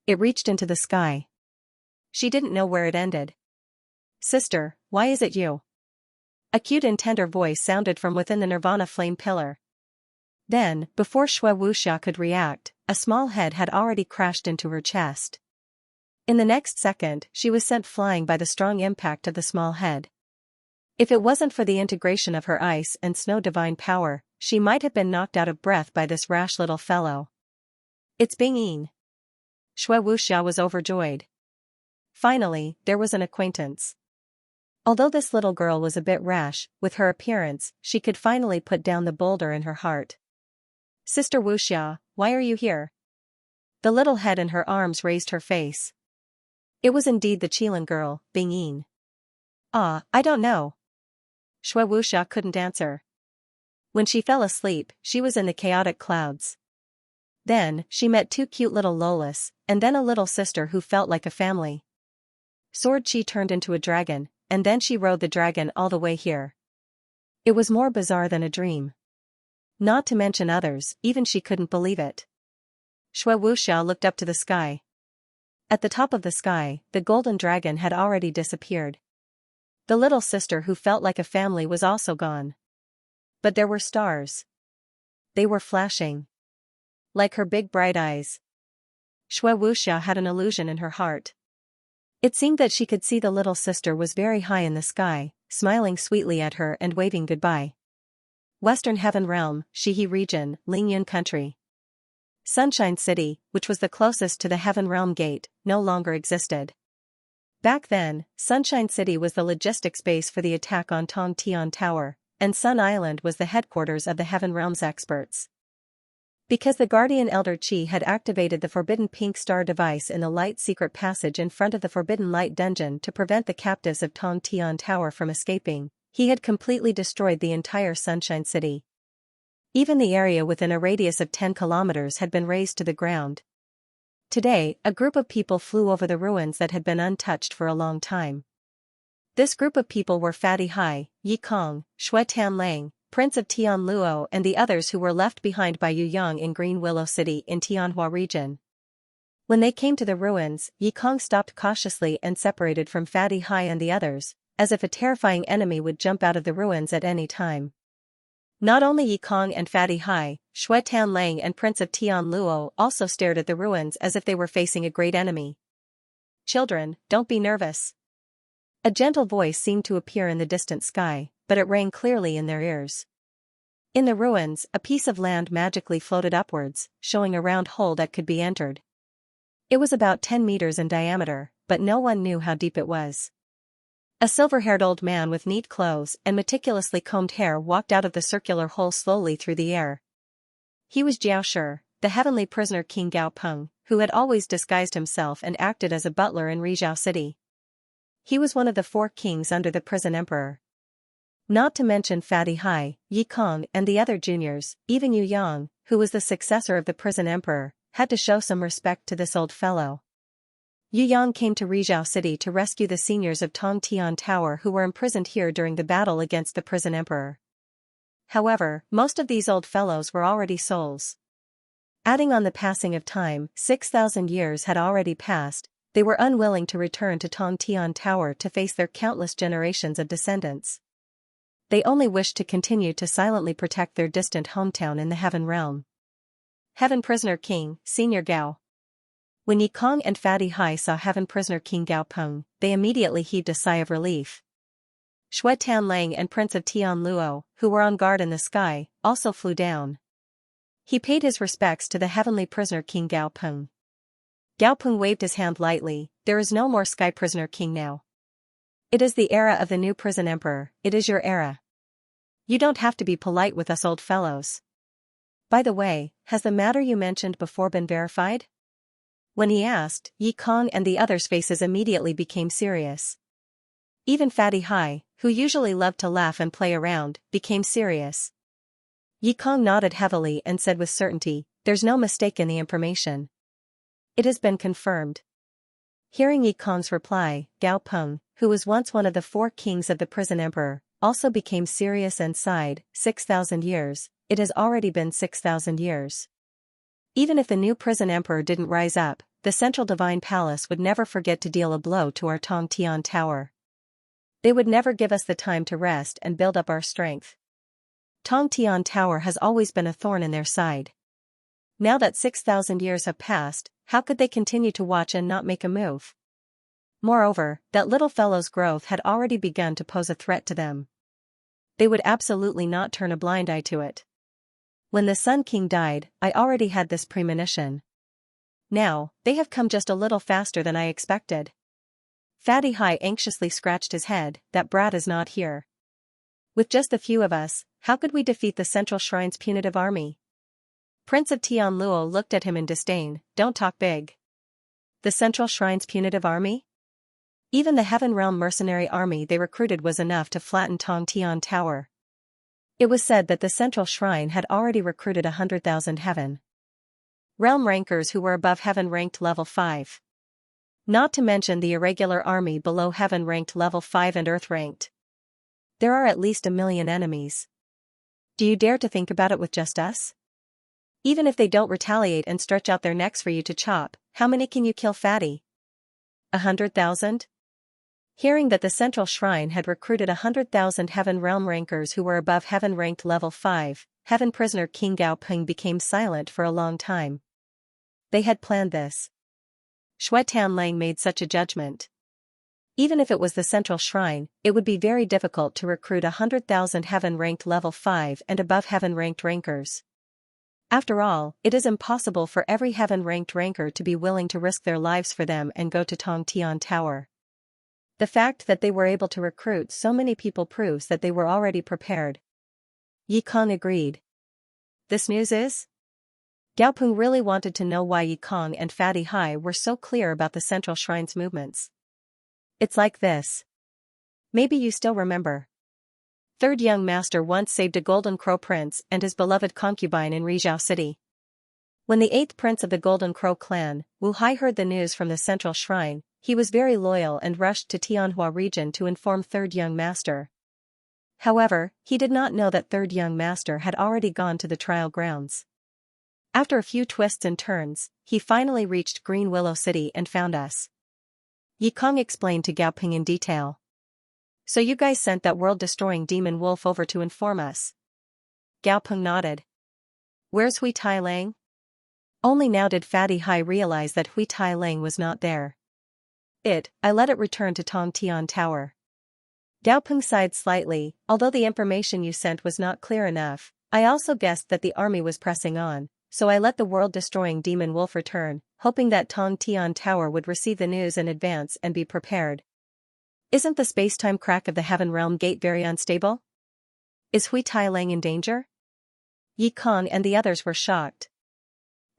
It reached into the sky. She didn't know where it ended. Sister, why is it you? A cute and tender voice sounded from within the Nirvana flame pillar. Then, before Xue Wuxia could react, a small head had already crashed into her chest. In the next second, she was sent flying by the strong impact of the small head. If it wasn't for the integration of her ice and snow divine power, she might have been knocked out of breath by this rash little fellow. It's Bing Yin. Xue Wuxia was overjoyed. Finally, there was an acquaintance. Although this little girl was a bit rash, with her appearance, she could finally put down the boulder in her heart. Sister Wuxia, why are you here? The little head in her arms raised her face. It was indeed the Qilin girl, Bing Yin. I don't know. Xue Wuxia couldn't answer. When she fell asleep, she was in the chaotic clouds. Then, she met two cute little Lolas, and then a little sister who felt like a family. Sword Chi turned into a dragon, and then she rode the dragon all the way here. It was more bizarre than a dream. Not to mention others, even she couldn't believe it. Xue Wuxia looked up to the sky. At the top of the sky, the golden dragon had already disappeared. The little sister who felt like a family was also gone. But there were stars. They were flashing. Like her big bright eyes. Xue Wuxia had an illusion in her heart. It seemed that she could see the little sister was very high in the sky, smiling sweetly at her and waving goodbye. Western Heaven Realm, Shihe Region, Lingyun Country. Sunshine City, which was the closest to the Heaven Realm Gate, no longer existed. Back then, Sunshine City was the logistics base for the attack on Tong Tian Tower, and Sun Island was the headquarters of the Heaven Realms experts. Because the Guardian Elder Chi had activated the Forbidden Pink Star device in the light secret passage in front of the Forbidden Light dungeon to prevent the captives of Tong Tian Tower from escaping, he had completely destroyed the entire Sunshine City. Even the area within a radius of 10 kilometers had been razed to the ground. Today, a group of people flew over the ruins that had been untouched for a long time. This group of people were Fatty Hai, Yi Kong, Shui Tanlang, Prince of Tianluo and the others who were left behind by Yu Yang in Green Willow City in Tianhua region. When they came to the ruins, Yi Kong stopped cautiously and separated from Fatty Hai and the others, as if a terrifying enemy would jump out of the ruins at any time. Not only Yi Kong and Fatty Hai, Shui Tanlang and Prince of Tianluo also stared at the ruins as if they were facing a great enemy. "Children, don't be nervous." A gentle voice seemed to appear in the distant sky, but it rang clearly in their ears. In the ruins, a piece of land magically floated upwards, showing a round hole that could be entered. It was about 10 meters in diameter, but no one knew how deep it was. A silver-haired old man with neat clothes and meticulously combed hair walked out of the circular hole slowly through the air. He was Jiao Shi, the heavenly prisoner King Gao Peng, who had always disguised himself and acted as a butler in Rizhao City. He was one of the 4 kings under the prison emperor. Not to mention Fatty Hai, Yi Kong and the other juniors, even Yu Yang, who was the successor of the prison emperor, had to show some respect to this old fellow. Yu Yang came to Rizhao City to rescue the seniors of Tong Tian Tower who were imprisoned here during the battle against the prison emperor. However, most of these old fellows were already souls. Adding on the passing of time, 6,000 years had already passed. They were unwilling to return to Tong Tian Tower to face their countless generations of descendants. They only wished to continue to silently protect their distant hometown in the Heaven Realm. Heaven Prisoner King, Senior Gao. When Yi Kong and Fatty Hai saw Heaven Prisoner King Gao Peng, they immediately heaved a sigh of relief. Shui Tanlang and Prince of Tianluo, who were on guard in the sky, also flew down. He paid his respects to the heavenly prisoner King Gao Peng. Gao Peng waved his hand lightly. "There is no more Sky Prisoner King now. It is the era of the new prison emperor, it is your era. You don't have to be polite with us old fellows. By the way, has the matter you mentioned before been verified?" When he asked, Yi Kong and the others' faces immediately became serious. Even Fatty Hai, who usually loved to laugh and play around, became serious. Yi Kong nodded heavily and said with certainty, "There's no mistake in the information. It has been confirmed." Hearing Yi Kong's reply, Gao Peng, who was once one of the 4 kings of the prison emperor, also became serious and sighed. 6,000 years, it has already been 6,000 years. Even if the new prison emperor didn't rise up, the Central Divine Palace would never forget to deal a blow to our Tong Tian Tower. They would never give us the time to rest and build up our strength. Tong Tian Tower has always been a thorn in their side. Now that 6,000 years have passed, how could they continue to watch and not make a move? Moreover, that little fellow's growth had already begun to pose a threat to them. They would absolutely not turn a blind eye to it. When the Sun King died, I already had this premonition. Now, they have come just a little faster than I expected. Fatty Hai anxiously scratched his head. "That brat is not here. With just a few of us, how could we defeat the Central Shrine's punitive army?" Prince of Tianluo looked at him in disdain. "Don't talk big. The Central Shrine's punitive army? Even the Heaven Realm mercenary army they recruited was enough to flatten Tong Tian Tower. It was said that the Central Shrine had already recruited 100,000 Heaven Realm rankers who were above Heaven ranked level 5. Not to mention the irregular army below Heaven ranked level 5 and Earth ranked. There are at least 1 million enemies. Do you dare to think about it with just us? Even if they don't retaliate and stretch out their necks for you to chop, how many can you kill, Fatty? 100,000? Hearing that the Central Shrine had recruited 100,000 Heaven Realm rankers who were above Heaven ranked level 5, Heaven Prisoner King Gao Peng became silent for a long time. They had planned this. Shui Tanlang made such a judgment. Even if it was the Central Shrine, it would be very difficult to recruit 100,000 Heaven ranked level 5 and above Heaven ranked rankers. After all, it is impossible for every Heaven ranked ranker to be willing to risk their lives for them and go to Tong Tian Tower. The fact that they were able to recruit so many people proves that they were already prepared. Yi Kong agreed. This news is? Gao Peng really wanted to know why Yi Kong and Fatty Hai were so clear about the Central Shrine's movements. It's like this. Maybe you still remember. Third young master once saved a Golden Crow prince and his beloved concubine in Rizhao City. When the 8th prince of the Golden Crow clan, Wu Hai, heard the news from the Central Shrine, he was very loyal and rushed to Tianhua region to inform Third Young Master. However, he did not know that Third Young Master had already gone to the trial grounds. After a few twists and turns, he finally reached Green Willow City and found us. Yi Kong explained to Gao Ping in detail. So you guys sent that world-destroying demon wolf over to inform us? Gao Peng nodded. Where's Hui Tai Lang? Only now did Fatty Hai realize that Hui Tai Lang was not there. I let it return to Tong Tian Tower. Gao Peng sighed slightly. Although the information you sent was not clear enough, I also guessed that the army was pressing on, so I let the world-destroying demon wolf return, hoping that Tong Tian Tower would receive the news in advance and be prepared. Isn't the space-time crack of the Heaven Realm Gate very unstable? Is Hui Tai Lang in danger? Yi Kong and the others were shocked.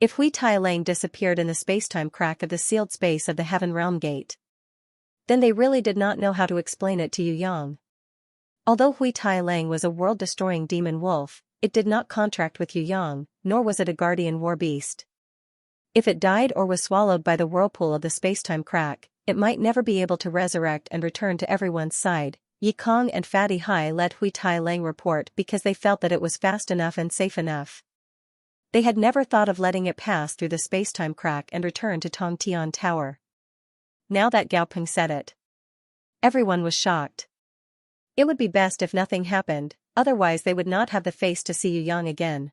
If Hui Tai Lang disappeared in the space-time crack of the sealed space of the Heaven Realm Gate, then they really did not know how to explain it to Yu Yang. Although Hui Tai Lang was a world-destroying demon wolf, it did not contract with Yu Yang, nor was it a guardian war beast. If it died or was swallowed by the whirlpool of the space-time crack, it might never be able to resurrect and return to everyone's side. Yi Kong and Fatty Hai let Hui Tai Lang report because they felt that it was fast enough and safe enough. They had never thought of letting it pass through the space-time crack and return to Tong Tian Tower. Now that Gao Peng said it, everyone was shocked. It would be best if nothing happened, otherwise they would not have the face to see Yu Yang again.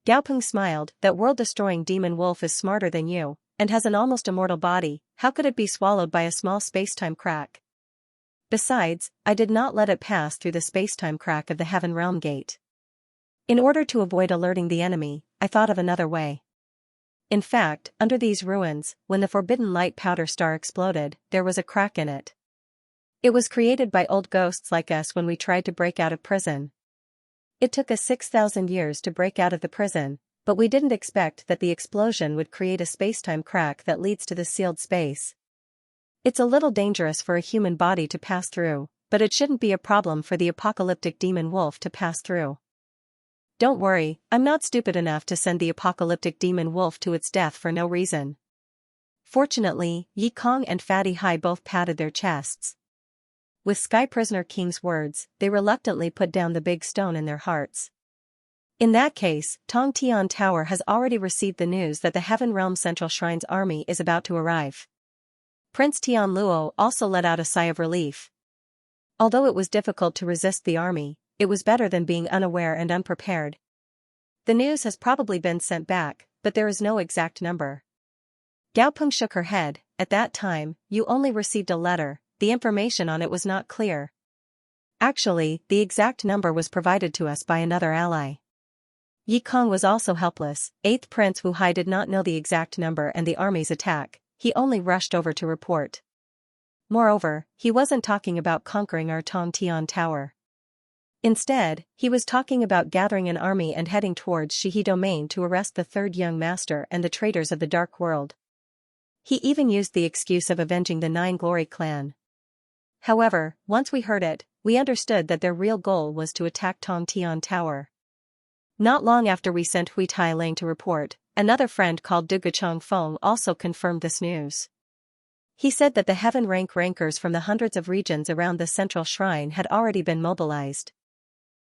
Gao Peng smiled. That world-destroying demon wolf is smarter than you, and has an almost immortal body. How could it be swallowed by a small space-time crack? Besides, I did not let it pass through the space-time crack of the Heaven Realm Gate. In order to avoid alerting the enemy, I thought of another way. In fact, under these ruins, when the Forbidden Light powder star exploded, there was a crack in it. It was created by old ghosts like us when we tried to break out of prison. It took us 6,000 years to break out of the prison, but we didn't expect that the explosion would create a space-time crack that leads to the sealed space. It's a little dangerous for a human body to pass through, but it shouldn't be a problem for the apocalyptic demon wolf to pass through. Don't worry, I'm not stupid enough to send the apocalyptic demon wolf to its death for no reason. Fortunately, Yi Kong and Fatty Hai both patted their chests. With Sky Prisoner King's words, they reluctantly put down the big stone in their hearts. In that case, Tong Tian Tower has already received the news that the Heaven Realm Central Shrine's army is about to arrive. Prince Tian Luo also let out a sigh of relief. Although it was difficult to resist the army, it was better than being unaware and unprepared. The news has probably been sent back, but there is no exact number. Gao Peng shook her head. At that time, you only received a letter. The information on it was not clear. Actually, the exact number was provided to us by another ally. Yi Kong was also helpless. 8th Prince Wu Hai did not know the exact number and the army's attack. He only rushed over to report. Moreover, he wasn't talking about conquering our Tong Tian Tower. Instead, he was talking about gathering an army and heading towards Shihe Domain to arrest the Third Young Master and the traitors of the Dark World. He even used the excuse of avenging the Nine Glory clan. However, once we heard it, we understood that their real goal was to attack Tong Tian Tower. Not long after we sent Hui Tai Lang to report, another friend called Du Guchong Feng also confirmed this news. He said that the Heaven Rank rankers from the hundreds of regions around the Central Shrine had already been mobilized.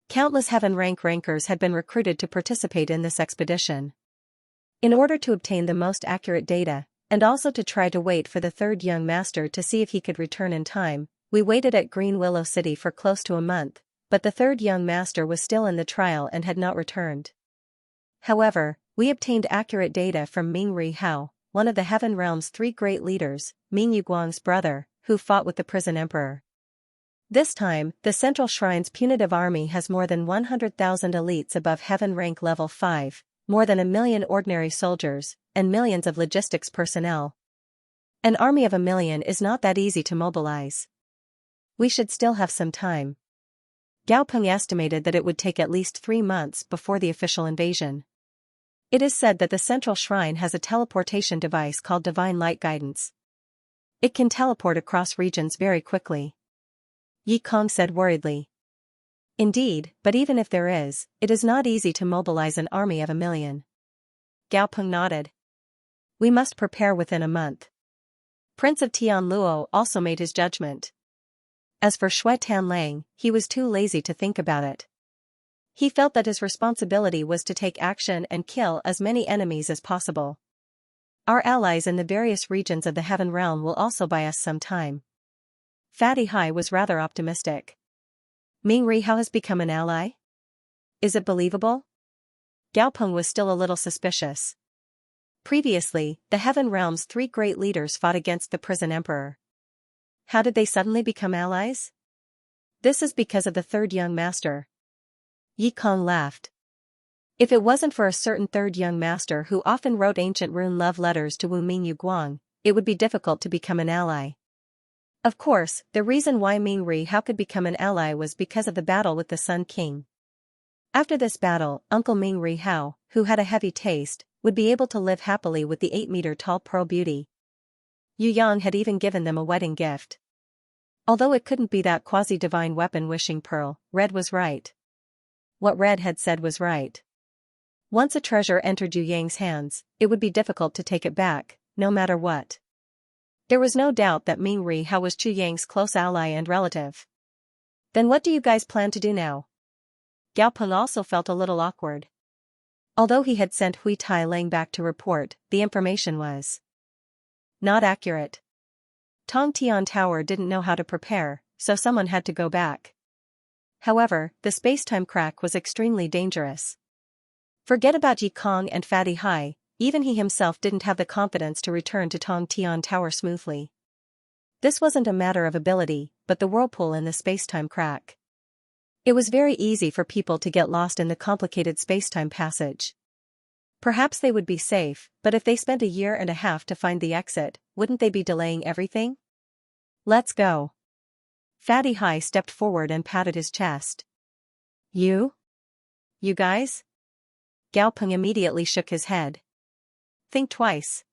Countless Heaven Rank rankers had been recruited to participate in this expedition. In order to obtain the most accurate data, and also to try to wait for the Third Young Master to see if he could return in time, we waited at Green Willow City for close to a month, but the Third Young Master was still in the trial and had not returned. However, we obtained accurate data from Ming Ri Hao, one of the Heaven Realm's 3 great leaders, Ming Yuguang's brother, who fought with the prison emperor. This time, the Central Shrine's punitive army has more than 100,000 elites above Heaven Rank Level 5, more than 1 million ordinary soldiers, and millions of logistics personnel. An army of 1 million is not that easy to mobilize. We should still have some time. Gao Peng estimated that it would take at least 3 months before the official invasion. It is said that the central shrine has a teleportation device called Divine Light Guidance. It can teleport across regions very quickly. Yi Kong said worriedly. Indeed, but even if there is, it is not easy to mobilize an army of 1,000,000. Gao Peng nodded. We must prepare within a month. Prince of Tianluo also made his judgment. As for Shui Tanlang, he was too lazy to think about it. He felt that his responsibility was to take action and kill as many enemies as possible. Our allies in the various regions of the Heaven Realm will also buy us some time. Fatty Hai was rather optimistic. Ming Rihao has become an ally? Is it believable? Gao Peng was still a little suspicious. Previously, the Heaven Realm's 3 great leaders fought against the prison emperor. How did they suddenly become allies? This is because of the third young master. Yi Kong laughed. If it wasn't for a certain third young master who often wrote ancient rune love letters to Wu Ming Yu Guang, it would be difficult to become an ally. Of course, the reason why Ming Rihao could become an ally was because of the battle with the Sun King. After this battle, Uncle Ming Rihao, who had a heavy taste, would be able to live happily with the 8-meter-tall pearl beauty. Yu Yang had even given them a wedding gift. Although it couldn't be that quasi-divine weapon wishing pearl, Red was right. What Red had said was right. Once a treasure entered Yu Yang's hands, it would be difficult to take it back, no matter what. There was no doubt that Ming Rihao was Chu Yang's close ally and relative. Then what do you guys plan to do now? Gao Peng also felt a little awkward. Although he had sent Hui Tai Lang back to report, the information was not accurate. Tong Tian Tower didn't know how to prepare, so someone had to go back. However, the space-time crack was extremely dangerous. Forget about Yi Kong and Fatty Hai, even he himself didn't have the confidence to return to Tong Tian Tower smoothly. This wasn't a matter of ability, but the whirlpool in the space-time crack. It was very easy for people to get lost in the complicated space-time passage. Perhaps they would be safe, but if they spent 1.5 years to find the exit, wouldn't they be delaying everything? Let's go. Fatty Hai stepped forward and patted his chest. You? You guys? Gao Peng immediately shook his head. Think twice.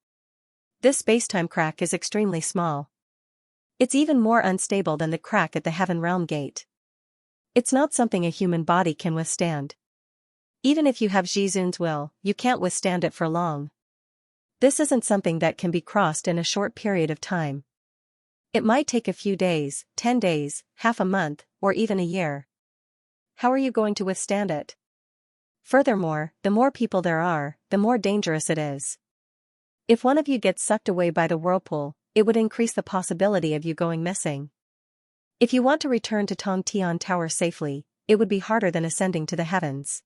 This space-time crack is extremely small. It's even more unstable than the crack at the Heaven Realm Gate. It's not something a human body can withstand. Even if you have Jizun's will, you can't withstand it for long. This isn't something that can be crossed in a short period of time. It might take a few days, 10 days, half a month, or even a year. How are you going to withstand it? Furthermore, the more people there are, the more dangerous it is. If one of you gets sucked away by the whirlpool, it would increase the possibility of you going missing. If you want to return to Tong Tian Tower safely, it would be harder than ascending to the heavens.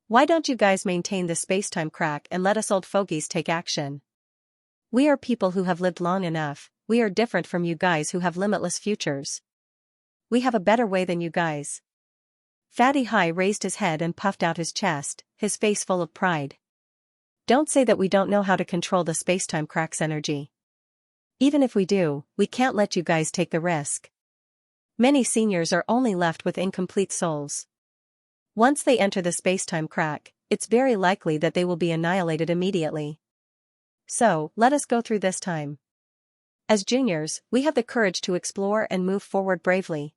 Why don't you guys maintain the space-time crack and let us old fogies take action? We are people who have lived long enough, we are different from you guys who have limitless futures. We have a better way than you guys. Fatty Hai raised his head and puffed out his chest, his face full of pride. Don't say that we don't know how to control the space-time crack's energy. Even if we do, we can't let you guys take the risk. Many seniors are only left with incomplete souls. Once they enter the space-time crack, it's very likely that they will be annihilated immediately. So, let us go through this time. As juniors, we have the courage to explore and move forward bravely.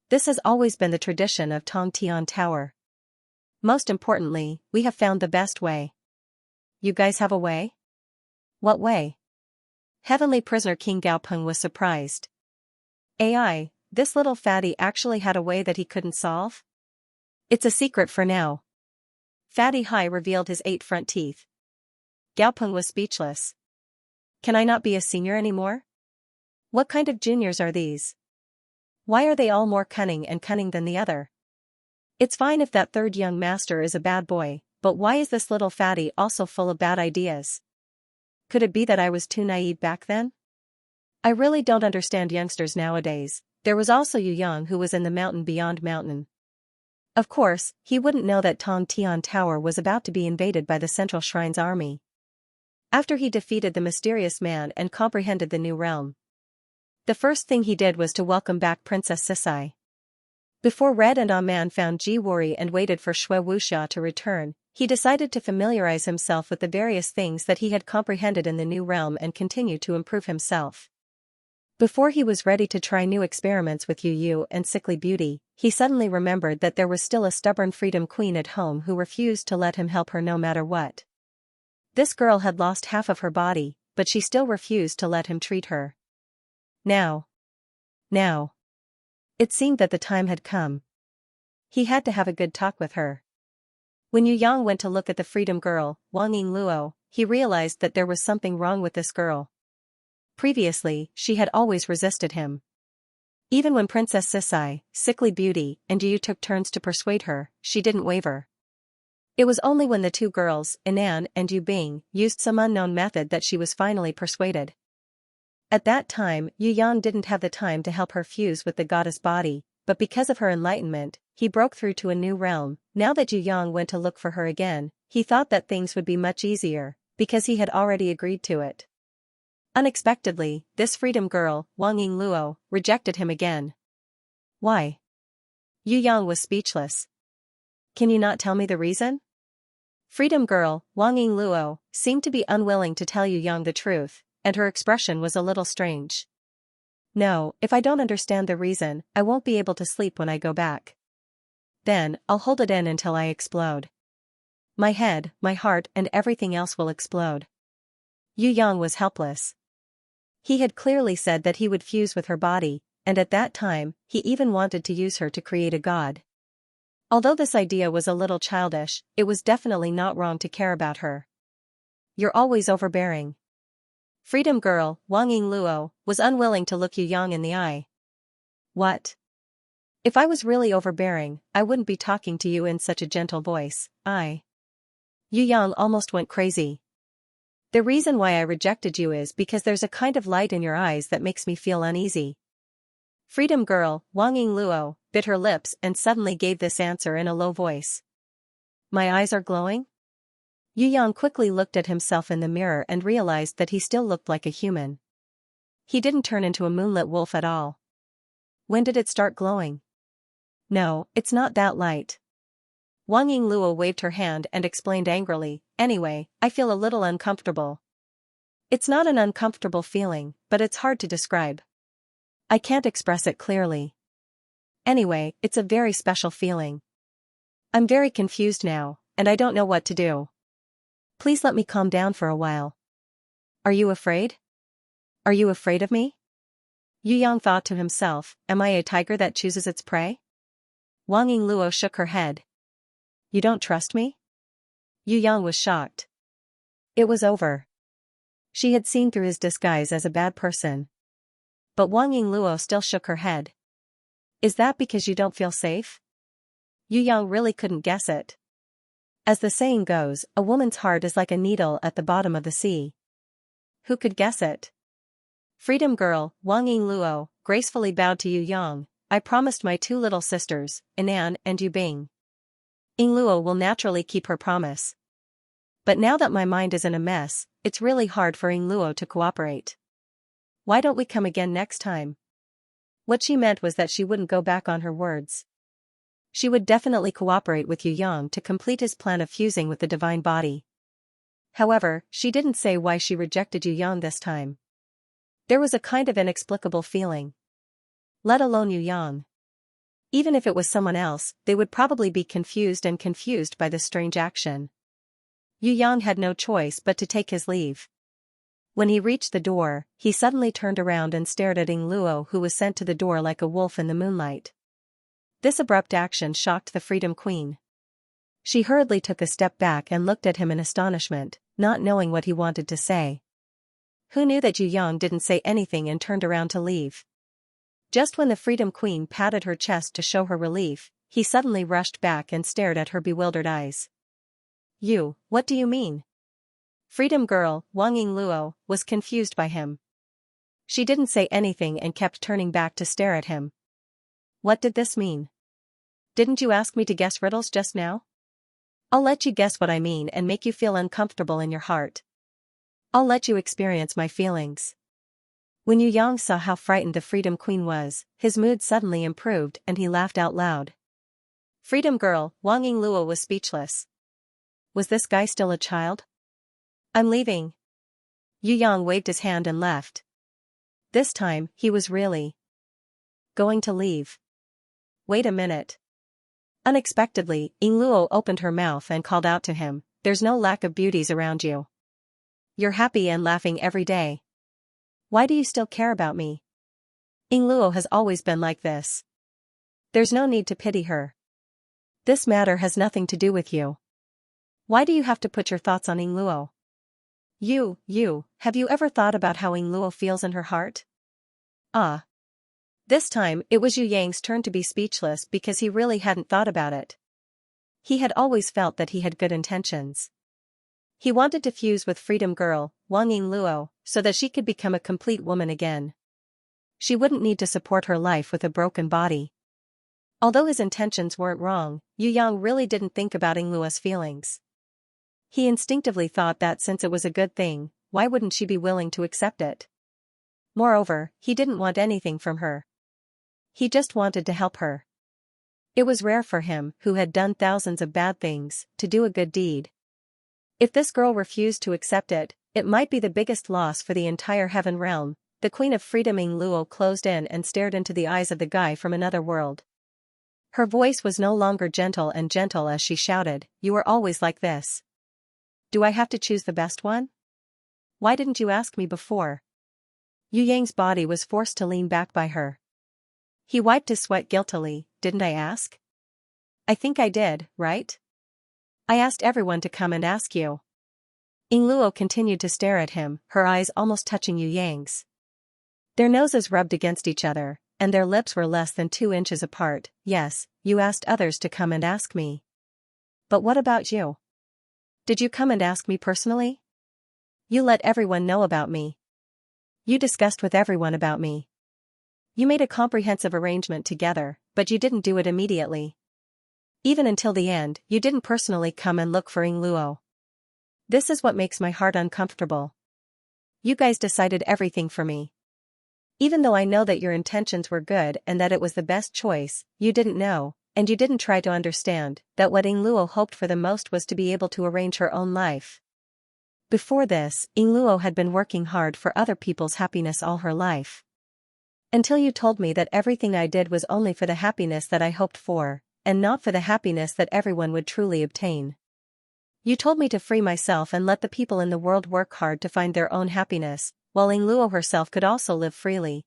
This has always been the tradition of Tong Tian Tower. Most importantly, we have found the best way. You guys have a way? What way? Heavenly Prisoner King Gao Peng was surprised. AI, this little fatty actually had a way that he couldn't solve? It's a secret for now. Fatty Hai revealed his 8 front teeth. Gao Peng was speechless. Can I not be a senior anymore? What kind of juniors are these? Why are they all more cunning than the other? It's fine if that third young master is a bad boy, but why is this little fatty also full of bad ideas? Could it be that I was too naive back then? I really don't understand youngsters nowadays. There was also Yu Yang who was in the mountain beyond mountain. Of course, he wouldn't know that Tong Tian Tower was about to be invaded by the Central Shrine's army. After he defeated the mysterious man and comprehended the new realm, the first thing he did was to welcome back Princess Sisai. Before Red and Man found Jiwori and waited for Shui Wuxia to return, he decided to familiarize himself with the various things that he had comprehended in the new realm and continue to improve himself. Before he was ready to try new experiments with Yu Yu and Sickly Beauty, he suddenly remembered that there was still a stubborn Freedom Queen at home who refused to let him help her no matter what. This girl had lost half of her body, but she still refused to let him treat her. Now. It seemed that the time had come. He had to have a good talk with her. When Yu Yang went to look at the Freedom Girl, Wang Yingluo, he realized that there was something wrong with this girl. Previously, she had always resisted him. Even when Princess Sisai, Sickly Beauty, and Yu took turns to persuade her, she didn't waver. It was only when the two girls, Inan and Yu Bing, used some unknown method that she was finally persuaded. At that time, Yu Yang didn't have the time to help her fuse with the goddess body, but because of her enlightenment, he broke through to a new realm. Now that Yu Yang went to look for her again, he thought that things would be much easier, because he had already agreed to it. Unexpectedly, this Freedom Girl, Wang Yingluo, rejected him again. Why? Yu Yang was speechless. Can you not tell me the reason? Freedom Girl, Wang Yingluo, seemed to be unwilling to tell Yu Yang the truth, and her expression was a little strange. No, if I don't understand the reason, I won't be able to sleep when I go back. Then, I'll hold it in until I explode. My head, my heart and everything else will explode. Yu Yang was helpless. He had clearly said that he would fuse with her body, and at that time, he even wanted to use her to create a god. Although this idea was a little childish, it was definitely not wrong to care about her. You're always overbearing. Freedom Girl, Wang Yingluo, was unwilling to look Yu Yang in the eye. What? If I was really overbearing, I wouldn't be talking to you in such a gentle voice. Yu Yang almost went crazy. The reason why I rejected you is because there's a kind of light in your eyes that makes me feel uneasy. Freedom Girl, Wang Yingluo, bit her lips and suddenly gave this answer in a low voice. My eyes are glowing? Yu Yang quickly looked at himself in the mirror and realized that he still looked like a human. He didn't turn into a moonlit wolf at all. When did it start glowing? No, it's not that light. Wang Yingluo waved her hand and explained angrily, anyway, I feel a little uncomfortable. It's not an uncomfortable feeling, but it's hard to describe. I can't express it clearly. Anyway, it's a very special feeling. I'm very confused now, and I don't know what to do. Please let me calm down for a while. Are you afraid? Are you afraid of me? Yu Yang thought to himself, am I a tiger that chooses its prey? Wang Yingluo shook her head. You don't trust me? Yu Yang was shocked. It was over. She had seen through his disguise as a bad person. But Wang Yingluo still shook her head. Is that because you don't feel safe? Yu Yang really couldn't guess it. As the saying goes, a woman's heart is like a needle at the bottom of the sea. Who could guess it? Freedom Girl, Wang Yingluo, gracefully bowed to Yu Yang. I promised my two little sisters, Inan and Yu Bing. Yingluo will naturally keep her promise. But now that my mind is in a mess, it's really hard for Yingluo to cooperate. Why don't we come again next time? What she meant was that she wouldn't go back on her words. She would definitely cooperate with Yu Yang to complete his plan of fusing with the divine body. However, she didn't say why she rejected Yu Yang this time. There was a kind of inexplicable feeling. Let alone Yu Yang. Even if it was someone else, they would probably be confused by this strange action. Yu Yang had no choice but to take his leave. When he reached the door, he suddenly turned around and stared at Yingluo, who was sent to the door like a wolf in the moonlight. This abrupt action shocked the Freedom Queen. She hurriedly took a step back and looked at him in astonishment, not knowing what he wanted to say. Who knew that Yu Yang didn't say anything and turned around to leave? Just when the Freedom Queen patted her chest to show her relief, he suddenly rushed back and stared at her bewildered eyes. You, what do you mean? Freedom Girl, Wang Yingluo, was confused by him. She didn't say anything and kept turning back to stare at him. What did this mean? Didn't you ask me to guess riddles just now? I'll let you guess what I mean and make you feel uncomfortable in your heart. I'll let you experience my feelings. When Yu Yang saw how frightened the Freedom Queen was, his mood suddenly improved and he laughed out loud. Freedom Girl, Wang Yingluo was speechless. Was this guy still a child? I'm leaving. Yu Yang waved his hand and left. This time, he was really going to leave. Wait a minute. Unexpectedly, Yingluo opened her mouth and called out to him, there's no lack of beauties around you. You're happy and laughing every day. Why do you still care about me? Yingluo has always been like this. There's no need to pity her. This matter has nothing to do with you. Why do you have to put your thoughts on Yingluo? Have you ever thought about how Yingluo feels in her heart? Ah. This time, it was Yu Yang's turn to be speechless because he really hadn't thought about it. He had always felt that he had good intentions. He wanted to fuse with Freedom Girl, Wang Yingluo, so that she could become a complete woman again. She wouldn't need to support her life with a broken body. Although his intentions weren't wrong, Yu Yang really didn't think about Yingluo's feelings. He instinctively thought that since it was a good thing, why wouldn't she be willing to accept it? Moreover, he didn't want anything from her. He just wanted to help her. It was rare for him, who had done thousands of bad things, to do a good deed. If this girl refused to accept it, it might be the biggest loss for the entire heaven realm. The Queen of Freedom Yingluo closed in and stared into the eyes of the guy from another world. Her voice was no longer gentle as she shouted, you are always like this. Do I have to choose the best one? Why didn't you ask me before? Yu Yang's body was forced to lean back by her. He wiped his sweat guiltily, didn't I ask? I think I did, right? I asked everyone to come and ask you. Yingluo continued to stare at him, her eyes almost touching Yu Yang's. Their noses rubbed against each other, and their lips were less than 2 inches apart. Yes, you asked others to come and ask me. But what about you? Did you come and ask me personally? You let everyone know about me. You discussed with everyone about me. You made a comprehensive arrangement together, but you didn't do it immediately. Even until the end, you didn't personally come and look for Yingluo. This is what makes my heart uncomfortable. You guys decided everything for me. Even though I know that your intentions were good and that it was the best choice, you didn't know, and you didn't try to understand, that what Yingluo hoped for the most was to be able to arrange her own life. Before this, Yingluo had been working hard for other people's happiness all her life. Until you told me that everything I did was only for the happiness that I hoped for, and not for the happiness that everyone would truly obtain. You told me to free myself and let the people in the world work hard to find their own happiness, while Yingluo herself could also live freely.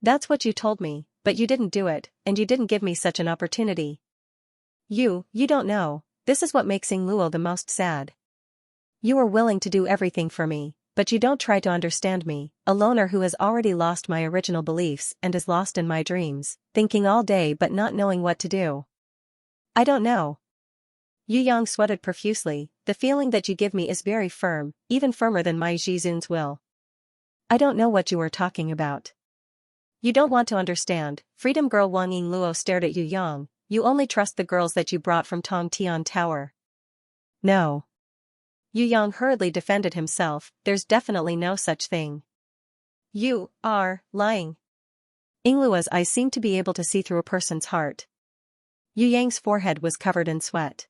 That's what you told me, but you didn't do it, and you didn't give me such an opportunity. You don't know, this is what makes Yingluo the most sad. You are willing to do everything for me, but you don't try to understand me, a loner who has already lost my original beliefs and is lost in my dreams, thinking all day but not knowing what to do. I don't know. Yu Yang sweated profusely, the feeling that you give me is very firm, even firmer than my Jizun's will. I don't know what you are talking about. You don't want to understand. Freedom Girl Wang Yingluo stared at Yu Yang. You only trust the girls that you brought from Tongtian Tower. No. Yu Yang hurriedly defended himself, there's definitely no such thing. You are lying. Yingluo's eyes seemed to be able to see through a person's heart. Yu Yang's forehead was covered in sweat.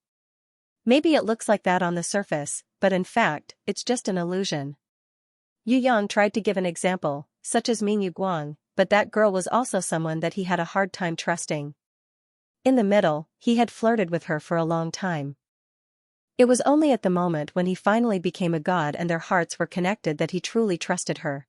Maybe it looks like that on the surface, but in fact, it's just an illusion. Yu Yang tried to give an example, such as Ming Yu Guang, but that girl was also someone that he had a hard time trusting. In the middle, he had flirted with her for a long time. It was only at the moment when he finally became a god and their hearts were connected that he truly trusted her.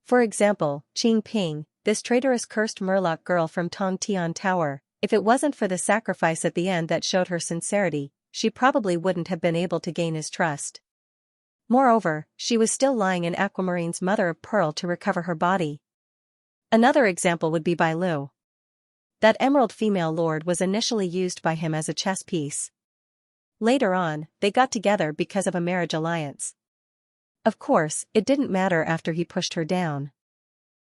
For example, Qing Ping, this traitorous cursed Murloc girl from Tongtian Tower, if it wasn't for the sacrifice at the end that showed her sincerity, she probably wouldn't have been able to gain his trust. Moreover, she was still lying in Aquamarine's mother of pearl to recover her body. Another example would be Bai Lu. That emerald female lord was initially used by him as a chess piece. Later on, they got together because of a marriage alliance. Of course, it didn't matter after he pushed her down.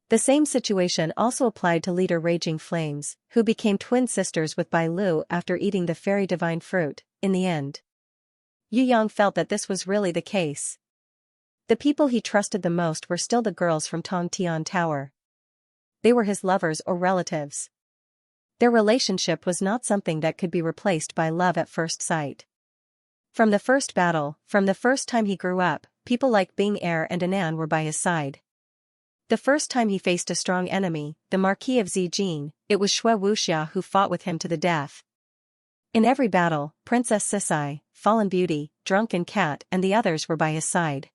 The same situation also applied to leader Raging Flames, who became twin sisters with Bai Lu after eating the fairy divine fruit, in the end. Yu Yang felt that this was really the case. The people he trusted the most were still the girls from Tongtian Tower. They were his lovers or relatives. Their relationship was not something that could be replaced by love at first sight. From the first battle, from the first time he grew up, people like Bing Er and Anan were by his side. The first time he faced a strong enemy, the Marquis of Zijin, it was Shui Wuxia who fought with him to the death. In every battle, Princess Sisai, Fallen Beauty, Drunken Cat and the others were by his side.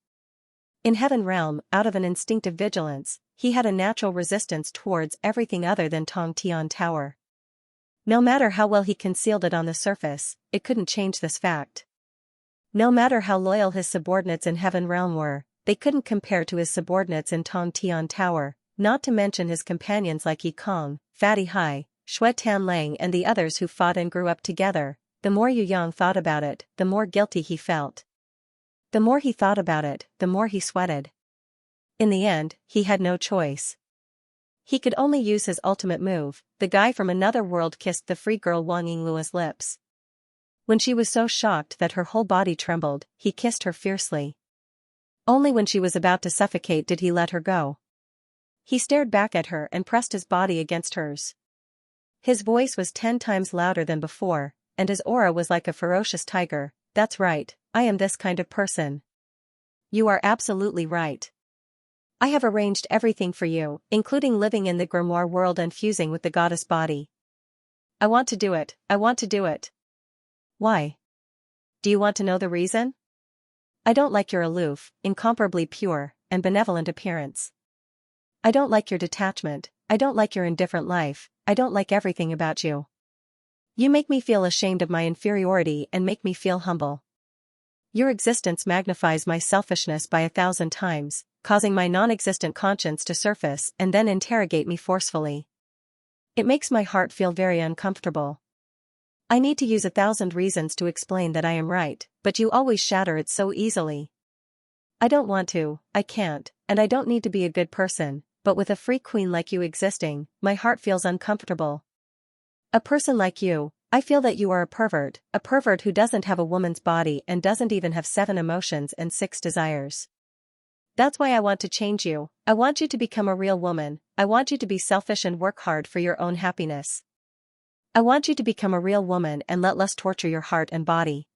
In Heaven Realm, out of an instinctive vigilance, he had a natural resistance towards everything other than Tongtian Tower. No matter how well he concealed it on the surface, it couldn't change this fact. No matter how loyal his subordinates in Heaven Realm were, they couldn't compare to his subordinates in Tongtian Tower, not to mention his companions like Yi Kong, Fatty Hai, Shui Tanlang and the others who fought and grew up together. The more Yu Yang thought about it, the more guilty he felt. The more he thought about it, the more he sweated. In the end, he had no choice. He could only use his ultimate move. The guy from another world kissed the free girl Wang Yingluo's lips. When she was so shocked that her whole body trembled, he kissed her fiercely. Only when she was about to suffocate did he let her go. He stared back at her and pressed his body against hers. His voice was 10 times louder than before, and his aura was like a ferocious tiger. That's right, I am this kind of person. You are absolutely right. I have arranged everything for you, including living in the grimoire world and fusing with the goddess body. I want to do it, I want to do it. Why? Do you want to know the reason? I don't like your aloof, incomparably pure, and benevolent appearance. I don't like your detachment, I don't like your indifferent life, I don't like everything about you. You make me feel ashamed of my inferiority and make me feel humble. Your existence magnifies my selfishness by 1,000 times, causing my non-existent conscience to surface and then interrogate me forcefully. It makes my heart feel very uncomfortable. I need to use 1,000 reasons to explain that I am right, but you always shatter it so easily. I don't want to, I can't, and I don't need to be a good person, but with a free queen like you existing, my heart feels uncomfortable. A person like you, I feel that you are a pervert who doesn't have a woman's body and doesn't even have 7 emotions and 6 desires. That's why I want to change you. I want you to become a real woman. I want you to be selfish and work hard for your own happiness. I want you to become a real woman and let less torture your heart and body.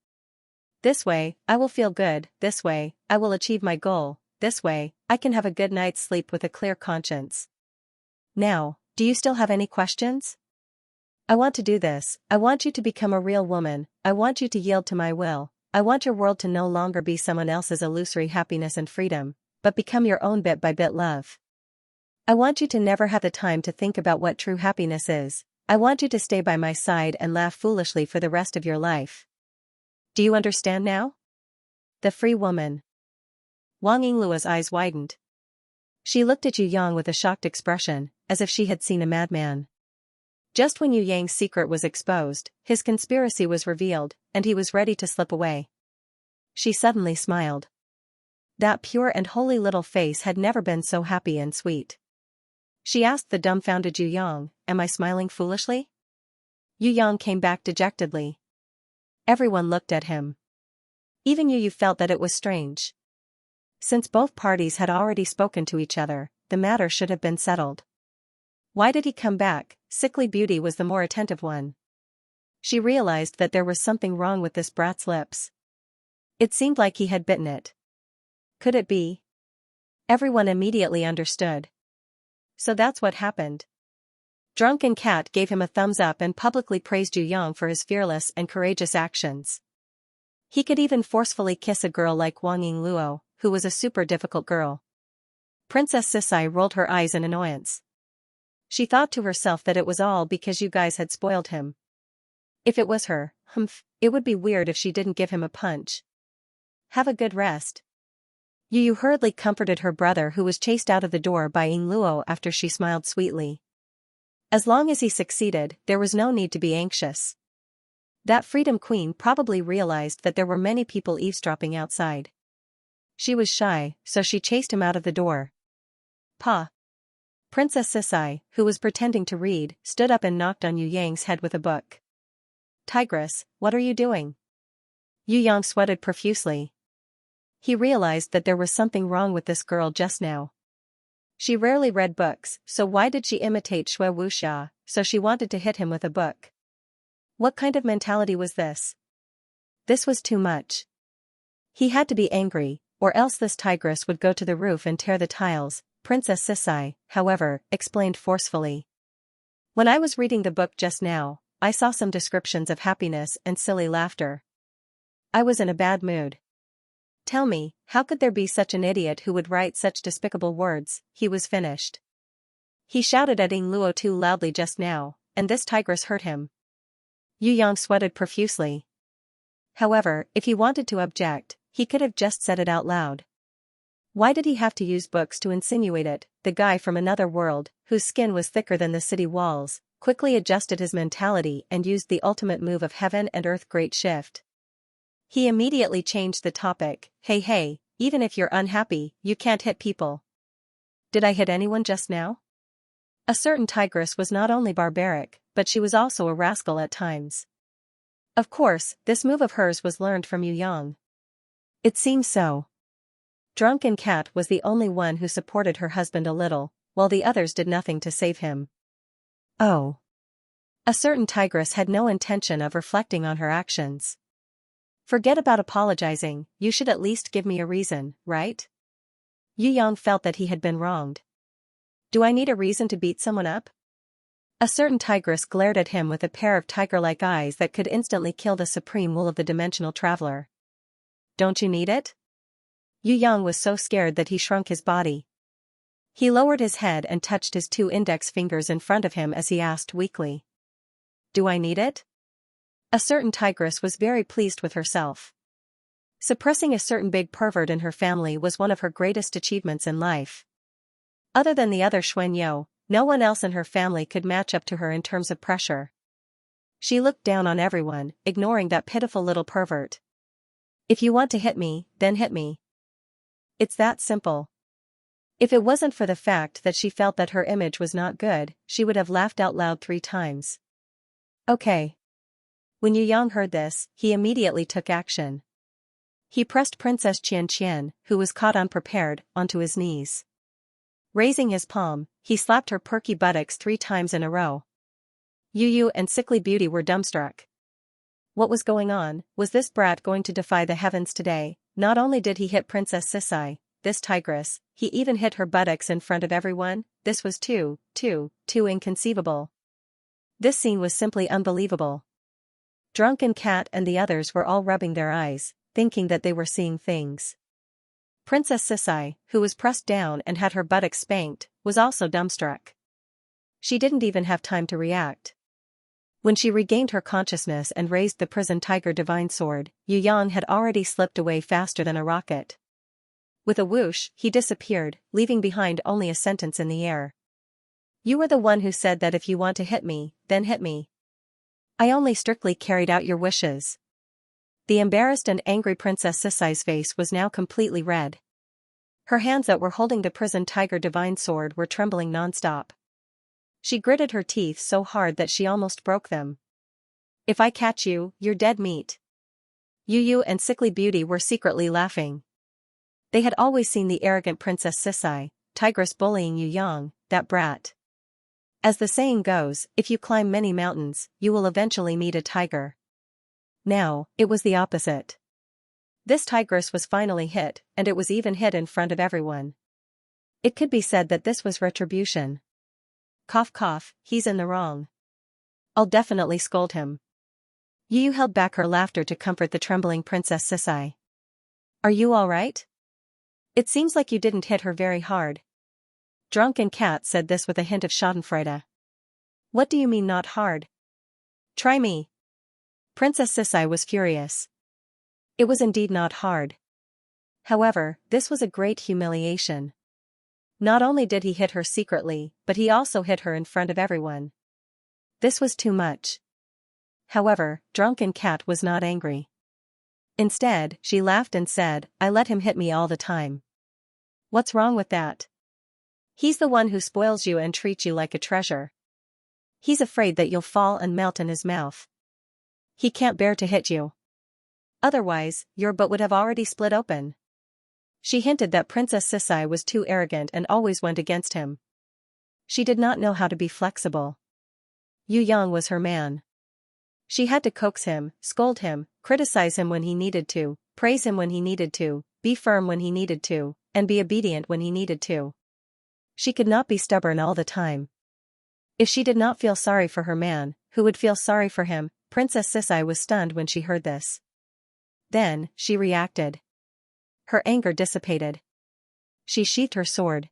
This way, I will feel good. This way, I will achieve my goal. This way, I can have a good night's sleep with a clear conscience. Now, do you still have any questions? I want to do this. I want you to become a real woman. I want you to yield to my will. I want your world to no longer be someone else's illusory happiness and freedom, but become your own bit by bit love. I want you to never have the time to think about what true happiness is. I want you to stay by my side and laugh foolishly for the rest of your life. Do you understand now? The free woman. Wang Yingluo's eyes widened. She looked at Yu Yang with a shocked expression, as if she had seen a madman. Just when Yu Yang's secret was exposed, his conspiracy was revealed, and he was ready to slip away. She suddenly smiled. That pure and holy little face had never been so happy and sweet. She asked the dumbfounded Yu Yang, "Am I smiling foolishly?" Yu Yang came back dejectedly. Everyone looked at him. Even Yu felt that it was strange. Since both parties had already spoken to each other, the matter should have been settled. Why did he come back? Sickly Beauty was the more attentive one. She realized that there was something wrong with this brat's lips. It seemed like he had bitten it. Could it be? Everyone immediately understood. So that's what happened. Drunken Cat gave him a thumbs up and publicly praised Yu Yang for his fearless and courageous actions. He could even forcefully kiss a girl like Wang Yingluo, who was a super difficult girl. Princess Sisai rolled her eyes in annoyance. She thought to herself that it was all because you guys had spoiled him. If it was her, it would be weird if she didn't give him a punch. Have a good rest. Yu hurriedly comforted her brother who was chased out of the door by Yingluo after she smiled sweetly. As long as he succeeded, there was no need to be anxious. That Freedom Queen probably realized that there were many people eavesdropping outside. She was shy, so she chased him out of the door. Pa! Princess Sisai, who was pretending to read, stood up and knocked on Yu Yang's head with a book. Tigress, what are you doing? Yu Yang sweated profusely. He realized that there was something wrong with this girl just now. She rarely read books, so why did she imitate Shui Wuxia, so she wanted to hit him with a book? What kind of mentality was this? This was too much. He had to be angry, or else this tigress would go to the roof and tear the tiles. Princess Sisai, however, explained forcefully. When I was reading the book just now, I saw some descriptions of happiness and silly laughter. I was in a bad mood. Tell me, how could there be such an idiot who would write such despicable words? He was finished. He shouted at Ying Luo too loudly just now, and this tigress hurt him. Yu Yang sweated profusely. However, if he wanted to object, he could have just said it out loud. Why did he have to use books to insinuate it? The guy from another world, whose skin was thicker than the city walls, quickly adjusted his mentality and used the ultimate move of heaven and earth great shift. He immediately changed the topic. Hey, even if you're unhappy, you can't hit people. Did I hit anyone just now? A certain tigress was not only barbaric, but she was also a rascal at times. Of course, this move of hers was learned from Yu Yang. It seems so. Drunken Cat was the only one who supported her husband a little, while the others did nothing to save him. Oh. A certain tigress had no intention of reflecting on her actions. Forget about apologizing, you should at least give me a reason, right? Yu Yang felt that he had been wronged. Do I need a reason to beat someone up? A certain tigress glared at him with a pair of tiger-like eyes that could instantly kill the supreme will of the dimensional traveler. Don't you need it? Yu Yang was so scared that he shrunk his body. He lowered his head and touched his 2 index fingers in front of him as he asked weakly. Do I need it? A certain tigress was very pleased with herself. Suppressing a certain big pervert in her family was one of her greatest achievements in life. Other than the other Xuanyo, no one else in her family could match up to her in terms of pressure. She looked down on everyone, ignoring that pitiful little pervert. If you want to hit me, then hit me. It's that simple. If it wasn't for the fact that she felt that her image was not good, she would have laughed out loud 3 times. Okay. When Yu Yang heard this, he immediately took action. He pressed Princess Xianxia, who was caught unprepared, onto his knees. Raising his palm, he slapped her perky buttocks 3 times in a row. Yu and Sickly Beauty were dumbstruck. What was going on? Was this brat going to defy the heavens today? Not only did he hit Princess Sisai, this tigress, he even hit her buttocks in front of everyone. This was too inconceivable. This scene was simply unbelievable. Drunken Cat and the others were all rubbing their eyes, thinking that they were seeing things. Princess Sisai, who was pressed down and had her buttocks spanked, was also dumbstruck. She didn't even have time to react. When she regained her consciousness and raised the prison tiger divine sword, Yu Yang had already slipped away faster than a rocket. With a whoosh, he disappeared, leaving behind only a sentence in the air. You were the one who said that if you want to hit me, then hit me. I only strictly carried out your wishes. The embarrassed and angry Princess Sisai's face was now completely red. Her hands that were holding the prison tiger divine sword were trembling non-stop. She gritted her teeth so hard that she almost broke them. If I catch you, you're dead meat. Yu and Sickly Beauty were secretly laughing. They had always seen the arrogant Princess Sisai, tigress bullying Yu Yang, that brat. As the saying goes, if you climb many mountains, you will eventually meet a tiger. Now, it was the opposite. This tigress was finally hit, and it was even hit in front of everyone. It could be said that this was retribution. Cough cough, he's in the wrong. I'll definitely scold him. Yu held back her laughter to comfort the trembling Princess Sisai. Are you all right? It seems like you didn't hit her very hard. Drunken Cat said this with a hint of schadenfreude. What do you mean not hard? Try me. Princess Sisai was furious. It was indeed not hard. However, this was a great humiliation. Not only did he hit her secretly, but he also hit her in front of everyone. This was too much. However, Drunken Cat was not angry. Instead, she laughed and said, I let him hit me all the time. What's wrong with that? He's the one who spoils you and treats you like a treasure. He's afraid that you'll fall and melt in his mouth. He can't bear to hit you. Otherwise, your butt would have already split open. She hinted that Princess Sisai was too arrogant and always went against him. She did not know how to be flexible. Yu Yang was her man. She had to coax him, scold him, criticize him when he needed to, praise him when he needed to, be firm when he needed to, and be obedient when he needed to. She could not be stubborn all the time. If she did not feel sorry for her man, who would feel sorry for him? Princess Sisai was stunned when she heard this. Then, she reacted. Her anger dissipated. She sheathed her sword.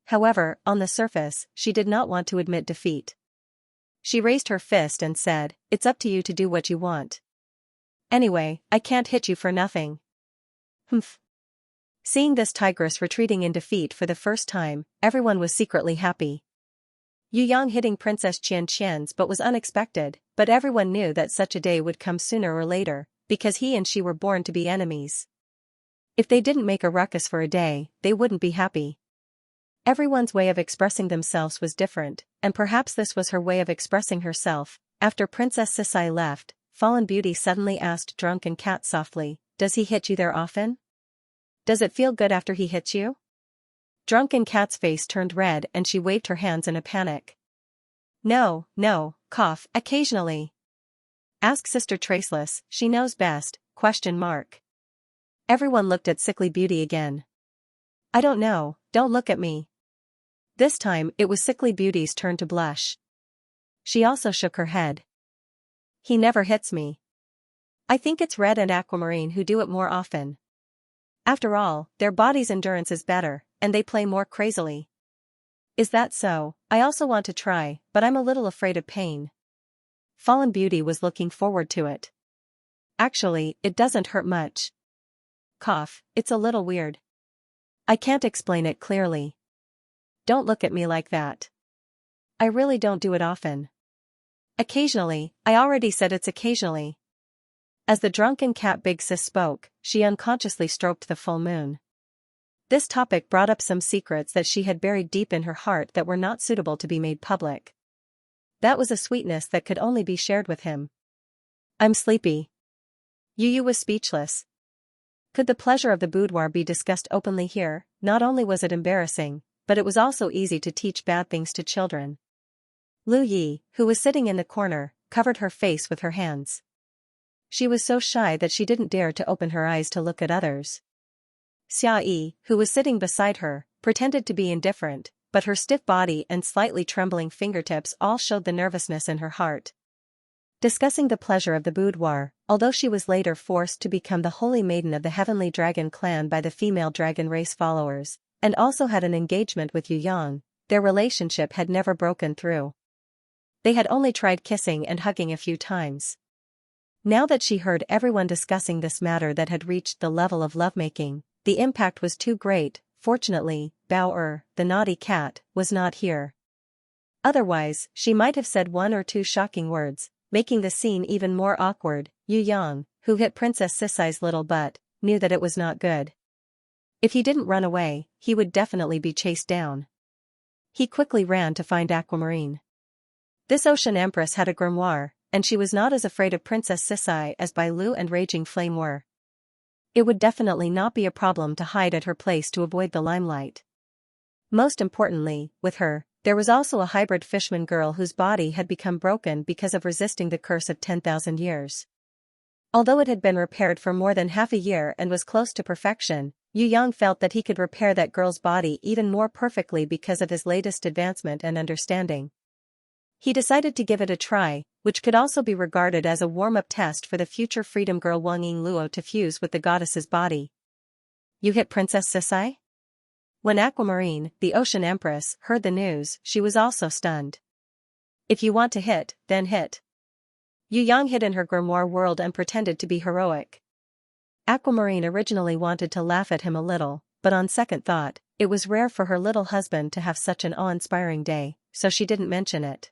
However, on the surface, she did not want to admit defeat. She raised her fist and said, "It's up to you to do what you want. Anyway, I can't hit you for nothing." Humph. Seeing this tigress retreating in defeat for the first time, everyone was secretly happy. Yu Yang hitting Princess Xianxia's but was unexpected, but everyone knew that such a day would come sooner or later, because he and she were born to be enemies. If they didn't make a ruckus for a day, they wouldn't be happy. Everyone's way of expressing themselves was different, and perhaps this was her way of expressing herself. After Princess Sisai left, Fallen Beauty suddenly asked Drunken Cat softly, "Does he hit you there often? Does it feel good after he hits you?" Drunken Cat's face turned red and she waved her hands in a panic. No, cough, occasionally. Ask Sister Traceless, she knows best, ? Everyone looked at Sickly Beauty again. I don't know, don't look at me. This time it was Sickly Beauty's turn to blush. She also shook her head. He never hits me. I think it's Red and Aquamarine who do it more often. After all, their body's endurance is better, and they play more crazily. Is that so? I also want to try, but I'm a little afraid of pain. Fallen Beauty was looking forward to it. Actually, it doesn't hurt much. Cough, it's a little weird. I can't explain it clearly. Don't look at me like that. I really don't do it often. Occasionally, I already said it's occasionally. As the Drunken Cat Big Sis spoke, she unconsciously stroked the full moon. This topic brought up some secrets that she had buried deep in her heart that were not suitable to be made public. That was a sweetness that could only be shared with him. I'm sleepy. Yu Yu was speechless. Could the pleasure of the boudoir be discussed openly here? Not only was it embarrassing, but it was also easy to teach bad things to children. Lu Yi, who was sitting in the corner, covered her face with her hands. She was so shy that she didn't dare to open her eyes to look at others. Xia Yi, who was sitting beside her, pretended to be indifferent, but her stiff body and slightly trembling fingertips all showed the nervousness in her heart. Discussing the pleasure of the boudoir, although she was later forced to become the holy maiden of the Heavenly Dragon clan by the female dragon race followers, and also had an engagement with Yu Yang, their relationship had never broken through. They had only tried kissing and hugging a few times. Now that she heard everyone discussing this matter that had reached the level of lovemaking, the impact was too great. Fortunately, Bao the naughty cat, was not here. Otherwise, she might have said one or two shocking words, making the scene even more awkward. Yu Yang, who hit Princess Sisai's little butt, knew that it was not good. If he didn't run away, he would definitely be chased down. He quickly ran to find Aquamarine. This Ocean Empress had a grimoire, and she was not as afraid of Princess Sisai as Bai Lu and Raging Flame were. It would definitely not be a problem to hide at her place to avoid the limelight. Most importantly, with her, there was also a hybrid fishman girl whose body had become broken because of resisting the curse of 10,000 years. Although it had been repaired for more than half a year and was close to perfection, Yu Yang felt that he could repair that girl's body even more perfectly because of his latest advancement and understanding. He decided to give it a try, which could also be regarded as a warm-up test for the future freedom girl Wang Yingluo to fuse with the goddess's body. You hit Princess Sisai? When Aquamarine, the Ocean Empress, heard the news, she was also stunned. If you want to hit, then hit. Yu Yang hid in her grimoire world and pretended to be heroic. Aquamarine originally wanted to laugh at him a little, but on second thought, it was rare for her little husband to have such an awe-inspiring day, so she didn't mention it.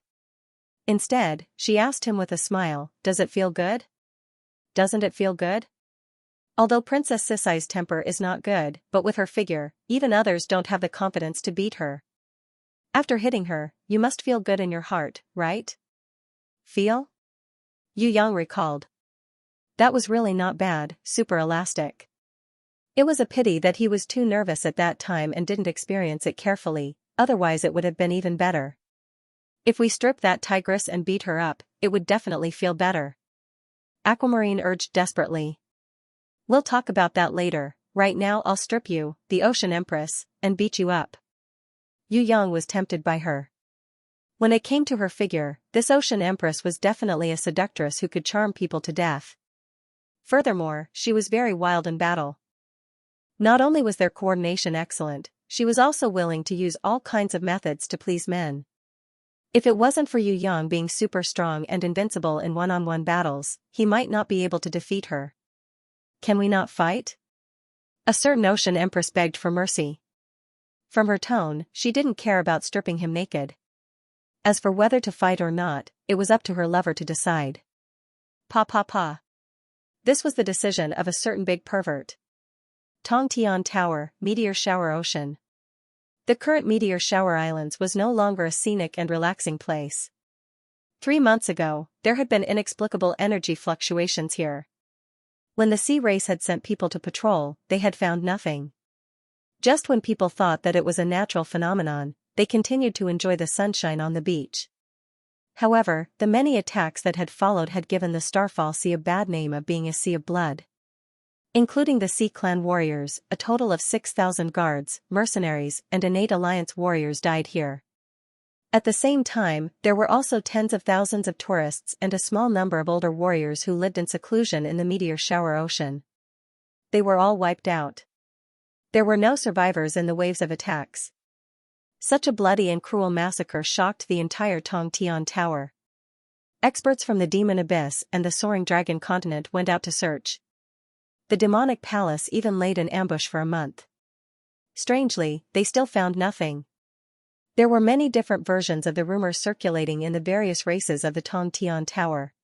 Instead, she asked him with a smile, "Does it feel good? Doesn't it feel good?" Although Princess Sisai's temper is not good, but with her figure, even others don't have the confidence to beat her. After hitting her, you must feel good in your heart, right? Feel? Yu Yang recalled. That was really not bad, super elastic. It was a pity that he was too nervous at that time and didn't experience it carefully, otherwise it would have been even better. If we strip that tigress and beat her up, it would definitely feel better. Aquamarine urged desperately. We'll talk about that later, right now I'll strip you, the Ocean Empress, and beat you up. Yu Yang was tempted by her. When it came to her figure, this Ocean Empress was definitely a seductress who could charm people to death. Furthermore, she was very wild in battle. Not only was their coordination excellent, she was also willing to use all kinds of methods to please men. If it wasn't for Yu Yang being super strong and invincible in one-on-one battles, he might not be able to defeat her. Can we not fight? A certain Ocean Empress begged for mercy. From her tone, she didn't care about stripping him naked. As for whether to fight or not, it was up to her lover to decide. Pa. This was the decision of a certain big pervert. Tongtian Tower, Meteor Shower Ocean. The current Meteor Shower Islands was no longer a scenic and relaxing place. 3 months ago, there had been inexplicable energy fluctuations here. When the sea race had sent people to patrol, they had found nothing. Just when people thought that it was a natural phenomenon, they continued to enjoy the sunshine on the beach. However, the many attacks that had followed had given the Starfall Sea a bad name of being a sea of blood. Including the Sea Clan warriors, a total of 6,000 guards, mercenaries, and innate alliance warriors died here. At the same time, there were also tens of thousands of tourists and a small number of older warriors who lived in seclusion in the Meteor Shower Ocean. They were all wiped out. There were no survivors in the waves of attacks. Such a bloody and cruel massacre shocked the entire Tongtian Tower. Experts from the Demon Abyss and the Soaring Dragon Continent went out to search. The demonic palace even laid an ambush for a month. Strangely, they still found nothing. There were many different versions of the rumors circulating in the various races of the Tongtian Tower.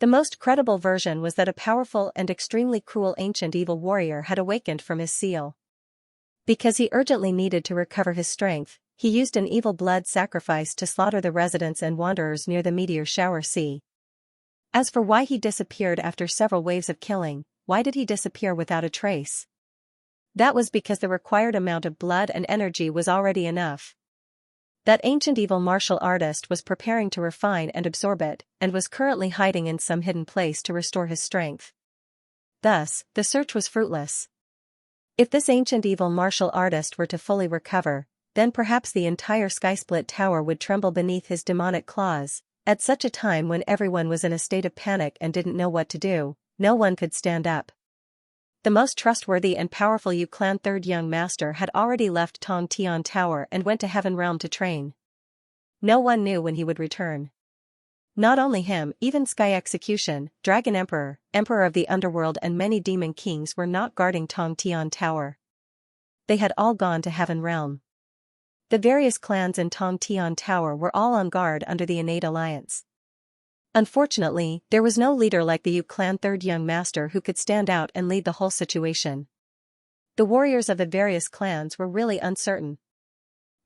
The most credible version was that a powerful and extremely cruel ancient evil warrior had awakened from his seal. Because he urgently needed to recover his strength, he used an evil blood sacrifice to slaughter the residents and wanderers near the Meteor Shower Sea. As for why he disappeared after several waves of killing, why did he disappear without a trace? That was because the required amount of blood and energy was already enough. That ancient evil martial artist was preparing to refine and absorb it, and was currently hiding in some hidden place to restore his strength. Thus, the search was fruitless. If this ancient evil martial artist were to fully recover, then perhaps the entire Skysplit Tower would tremble beneath his demonic claws. At such a time when everyone was in a state of panic and didn't know what to do, no one could stand up. The most trustworthy and powerful Yu Clan third young master had already left Tongtian Tower and went to Heaven Realm to train. No one knew when he would return. Not only him, even Sky Execution, Dragon Emperor, Emperor of the Underworld and many demon kings were not guarding Tongtian Tower. They had all gone to Heaven Realm. The various clans in Tongtian Tower were all on guard under the innate alliance. Unfortunately, there was no leader like the Yu Clan third young master who could stand out and lead the whole situation. The warriors of the various clans were really uncertain.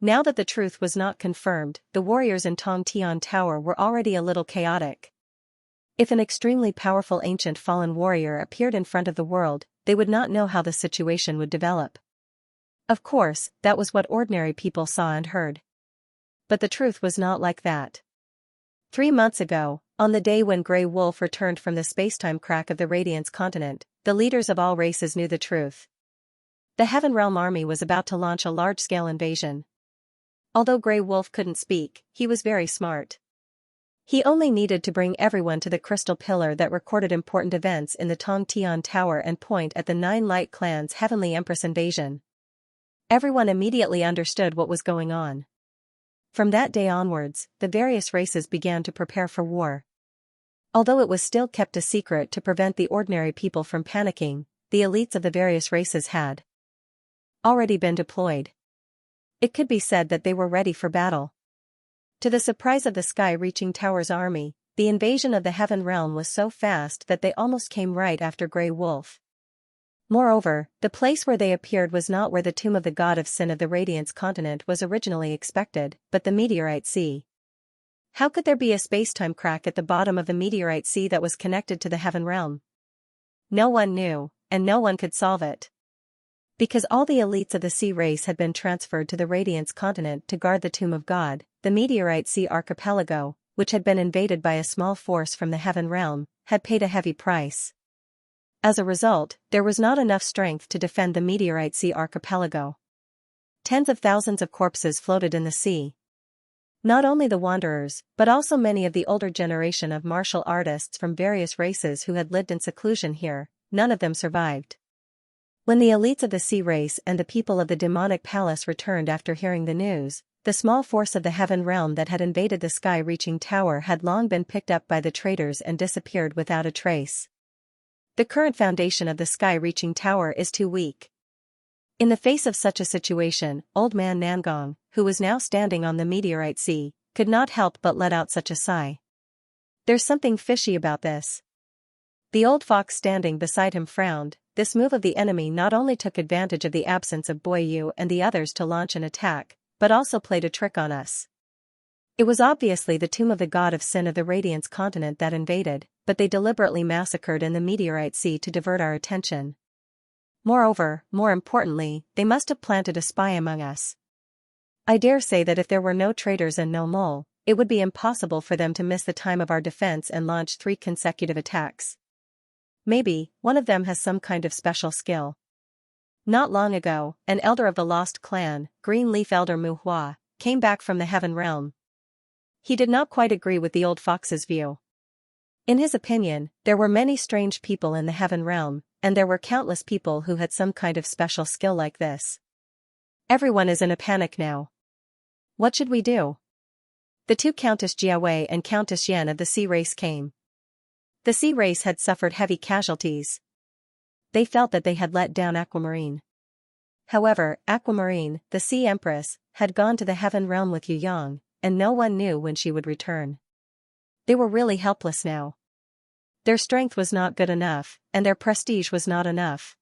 Now that the truth was not confirmed, the warriors in Tongtian Tower were already a little chaotic. If an extremely powerful ancient fallen warrior appeared in front of the world, they would not know how the situation would develop. Of course, that was what ordinary people saw and heard. But the truth was not like that. 3 months ago, on the day when Grey Wolf returned from the spacetime crack of the Radiance continent, the leaders of all races knew the truth. The Heaven Realm army was about to launch a large-scale invasion. Although Grey Wolf couldn't speak, he was very smart. He only needed to bring everyone to the crystal pillar that recorded important events in the Tongtian Tower and point at the 9 Light Clans' Heavenly Empress invasion. Everyone immediately understood what was going on. From that day onwards, the various races began to prepare for war. Although it was still kept a secret to prevent the ordinary people from panicking, the elites of the various races had already been deployed. It could be said that they were ready for battle. To the surprise of the Sky-reaching Tower's army, the invasion of the Heaven Realm was so fast that they almost came right after Grey Wolf. Moreover, the place where they appeared was not where the tomb of the god of sin of the Radiance continent was originally expected, but the Meteorite Sea. How could there be a space-time crack at the bottom of the Meteorite Sea that was connected to the Heaven Realm? No one knew, and no one could solve it. Because all the elites of the sea race had been transferred to the Radiance continent to guard the Tomb of God, the Meteorite Sea archipelago, which had been invaded by a small force from the Heaven Realm, had paid a heavy price. As a result, there was not enough strength to defend the Meteorite Sea archipelago. Tens of thousands of corpses floated in the sea. Not only the wanderers, but also many of the older generation of martial artists from various races who had lived in seclusion here, none of them survived. When the elites of the sea race and the people of the demonic palace returned after hearing the news, the small force of the Heaven Realm that had invaded the sky-reaching tower had long been picked up by the traitors and disappeared without a trace. The current foundation of the sky-reaching tower is too weak. In the face of such a situation, Old Man Nangong, who was now standing on the Meteorite Sea, could not help but let out such a sigh. There's something fishy about this. The old fox standing beside him frowned. This move of the enemy not only took advantage of the absence of Boy Yu and the others to launch an attack, but also played a trick on us. It was obviously the tomb of the god of sin of the Radiance continent that invaded, but they deliberately massacred in the Meteorite Sea to divert our attention. Moreover, more importantly, they must have planted a spy among us. I dare say that if there were no traitors and no mole, it would be impossible for them to miss the time of our defense and launch 3 consecutive attacks. Maybe, one of them has some kind of special skill. Not long ago, an elder of the lost clan, Green Leaf Elder Mu Hua, came back from the Heaven Realm. He did not quite agree with the old fox's view. In his opinion, there were many strange people in the Heaven Realm, and there were countless people who had some kind of special skill like this. Everyone is in a panic now. What should we do? The 2 Countess Jiawei and Countess Yan of the sea race came. The sea race had suffered heavy casualties. They felt that they had let down Aquamarine. However, Aquamarine, the Sea Empress, had gone to the Heaven Realm with Yu Yang, and no one knew when she would return. They were really helpless now. Their strength was not good enough, and their prestige was not enough.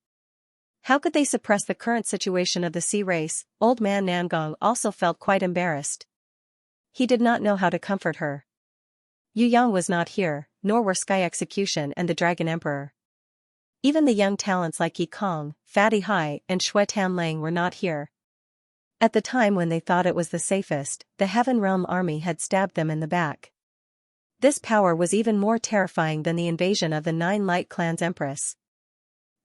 How could they suppress the current situation of the sea race? Old Man Nangong also felt quite embarrassed. He did not know how to comfort her. Yu Yang was not here, nor were Sky Execution and the Dragon Emperor. Even the young talents like Yi Kong, Fatty Hai, and Shui Tan Lang were not here. At the time when they thought it was the safest, the Heaven Realm army had stabbed them in the back. This power was even more terrifying than the invasion of the 9 Light Clan's Empress.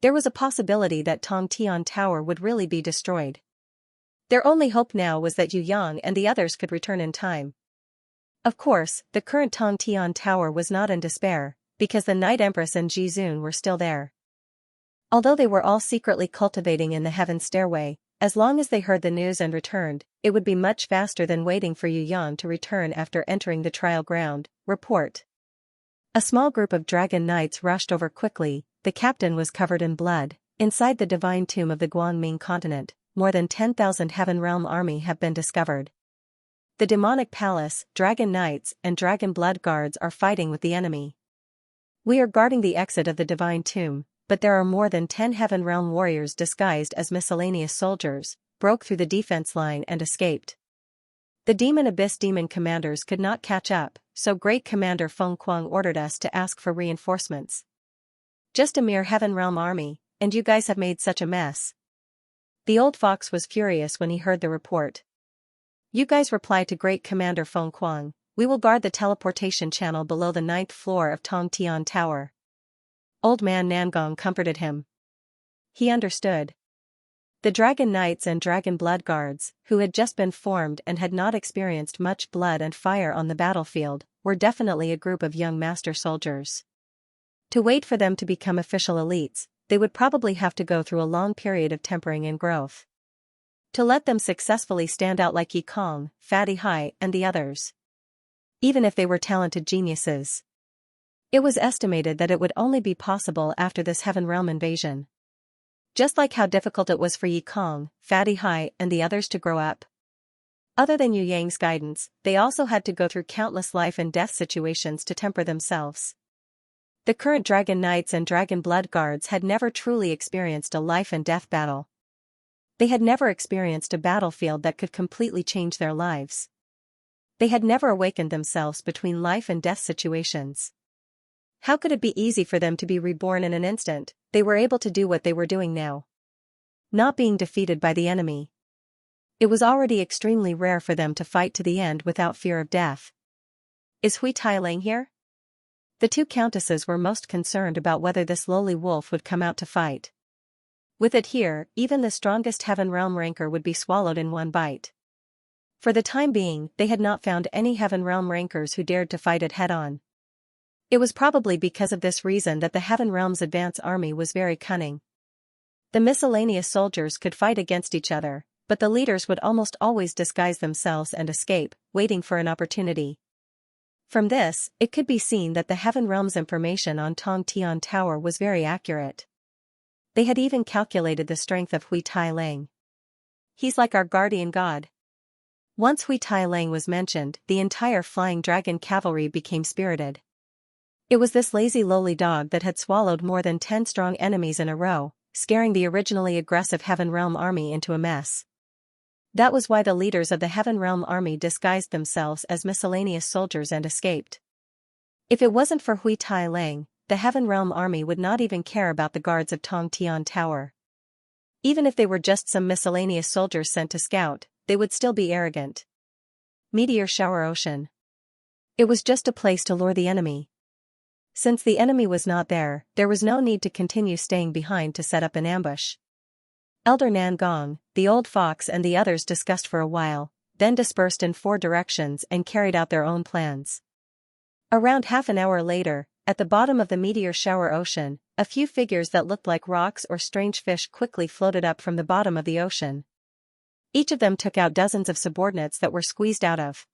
There was a possibility that Tong Tian Tower would really be destroyed. Their only hope now was that Yu Yang and the others could return in time. Of course, the current Tong Tian Tower was not in despair, because the Night Empress and Ji Zun were still there. Although they were all secretly cultivating in the Heaven Stairway, as long as they heard the news and returned, it would be much faster than waiting for Yu Yang to return after entering the trial ground. Report. A small group of Dragon Knights rushed over quickly. The captain was covered in blood. Inside the divine tomb of the Guangming continent, more than 10,000 Heaven Realm army have been discovered. The demonic palace, Dragon Knights, and Dragon Blood Guards are fighting with the enemy. We are guarding the exit of the divine tomb, but there are more than 10 Heaven Realm warriors disguised as miscellaneous soldiers, broke through the defense line and escaped. The Demon Abyss demon commanders could not catch up, so Great Commander Feng Kuang ordered us to ask for reinforcements. Just a mere Heaven Realm army, and you guys have made such a mess. The old fox was furious when he heard the report. You guys reply to Great Commander Feng Kuang, we will guard the teleportation channel below the 9th floor of Tong Tian Tower. Old Man Nangong comforted him. He understood. The Dragon Knights and Dragon Blood Guards, who had just been formed and had not experienced much blood and fire on the battlefield, were definitely a group of young master soldiers. To wait for them to become official elites, they would probably have to go through a long period of tempering and growth. To let them successfully stand out like Yi Kong, Fatty Hai, and the others. Even if they were talented geniuses. It was estimated that it would only be possible after this Heaven Realm invasion. Just like how difficult it was for Yi Kong, Fatty Hai, and the others to grow up. Other than Yu Yang's guidance, they also had to go through countless life and death situations to temper themselves. The current Dragon Knights and Dragon Blood Guards had never truly experienced a life and death battle. They had never experienced a battlefield that could completely change their lives. They had never awakened themselves between life and death situations. How could it be easy for them to be reborn in an instant? They were able to do what they were doing now. not being defeated by the enemy. It was already extremely rare for them to fight to the end without fear of death. Is Hui Tailang here? The two countesses were most concerned about whether this lowly wolf would come out to fight. With it here, even the strongest Heaven Realm ranker would be swallowed in one bite. For the time being, they had not found any Heaven Realm rankers who dared to fight it head-on. It was probably because of this reason that the Heaven Realm's advance army was very cunning. The miscellaneous soldiers could fight against each other, but the leaders would almost always disguise themselves and escape, waiting for an opportunity. From this, it could be seen that the Heaven Realm's information on Tong Tian Tower was very accurate. They had even calculated the strength of Hui Tailang. He's like our guardian god. Once Hui Tailang was mentioned, the entire Flying Dragon cavalry became spirited. It was this lazy lowly dog that had swallowed more than 10 strong enemies in a row, scaring the originally aggressive Heaven Realm army into a mess. That was why the leaders of the Heaven Realm army disguised themselves as miscellaneous soldiers and escaped. If it wasn't for Hui Tailang, the Heaven Realm army would not even care about the guards of Tong Tian Tower. Even if they were just some miscellaneous soldiers sent to scout, they would still be arrogant. Meteor Shower Ocean. It was just a place to lure the enemy. Since the enemy was not there, there was no need to continue staying behind to set up an ambush. Elder Nan Gong, the old fox and the others discussed for a while, then dispersed in 4 directions and carried out their own plans. Around half an hour later, at the bottom of the Meteor Shower Ocean, a few figures that looked like rocks or strange fish quickly floated up from the bottom of the ocean. Each of them took out dozens of subordinates that were squeezed out of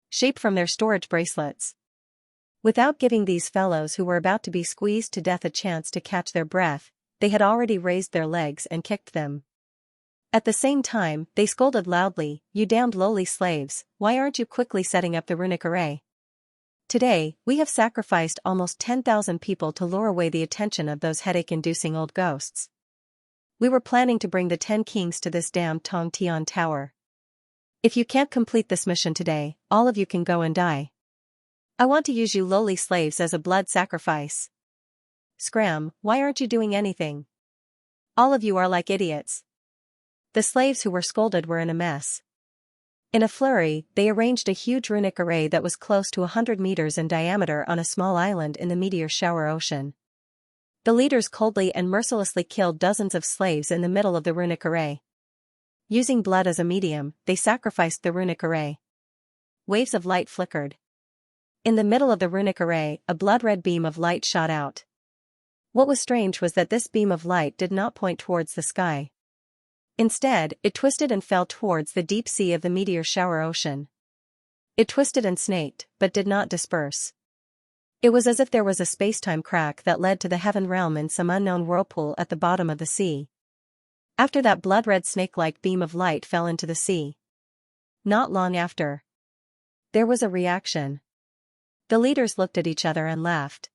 shape from their storage bracelets. Without giving these fellows who were about to be squeezed to death a chance to catch their breath, they had already raised their legs and kicked them. At the same time, they scolded loudly, "You damned lowly slaves, why aren't you quickly setting up the runic array? Today, we have sacrificed almost 10,000 people to lure away the attention of those headache-inducing old ghosts. We were planning to bring the 10 kings to this damned Tong Tian Tower. If you can't complete this mission today, all of you can go and die. I want to use you lowly slaves as a blood sacrifice. Scram, why aren't you doing anything? All of you are like idiots." The slaves who were scolded were in a mess. In a flurry, they arranged a huge runic array that was close to 100 meters in diameter on a small island in the Meteor Shower Ocean. The leaders coldly and mercilessly killed dozens of slaves in the middle of the runic array. Using blood as a medium, they sacrificed the runic array. Waves of light flickered. In the middle of the runic array, a blood-red beam of light shot out. What was strange was that this beam of light did not point towards the sky. Instead, it twisted and fell towards the deep sea of the Meteor Shower Ocean. It twisted and snaked, but did not disperse. It was as if there was a space-time crack that led to the Heaven Realm in some unknown whirlpool at the bottom of the sea. After that blood-red snake-like beam of light fell into the sea. Not long after, there was a reaction. The leaders looked at each other and laughed.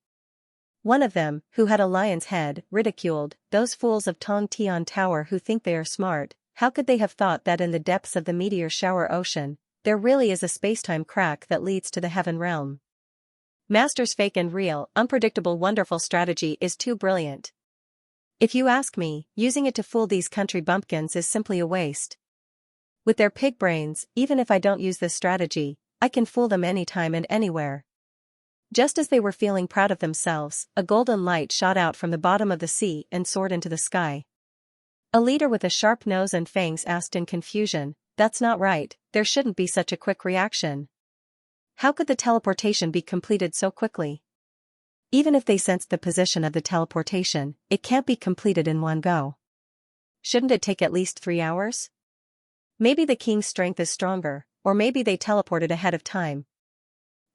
One of them, who had a lion's head, ridiculed, "Those fools of Tong Tian Tower who think they are smart, how could they have thought that in the depths of the Meteor Shower Ocean, there really is a space-time crack that leads to the Heaven Realm? Master's fake and real, unpredictable wonderful strategy is too brilliant. If you ask me, using it to fool these country bumpkins is simply a waste. With their pig brains, even if I don't use this strategy, I can fool them anytime and anywhere." Just as they were feeling proud of themselves, a golden light shot out from the bottom of the sea and soared into the sky. A leader with a sharp nose and fangs asked in confusion, "That's not right, there shouldn't be such a quick reaction. How could the teleportation be completed so quickly? Even if they sensed the position of the teleportation, it can't be completed in one go. Shouldn't it take at least 3 hours? Maybe the king's strength is stronger, or maybe they teleported ahead of time."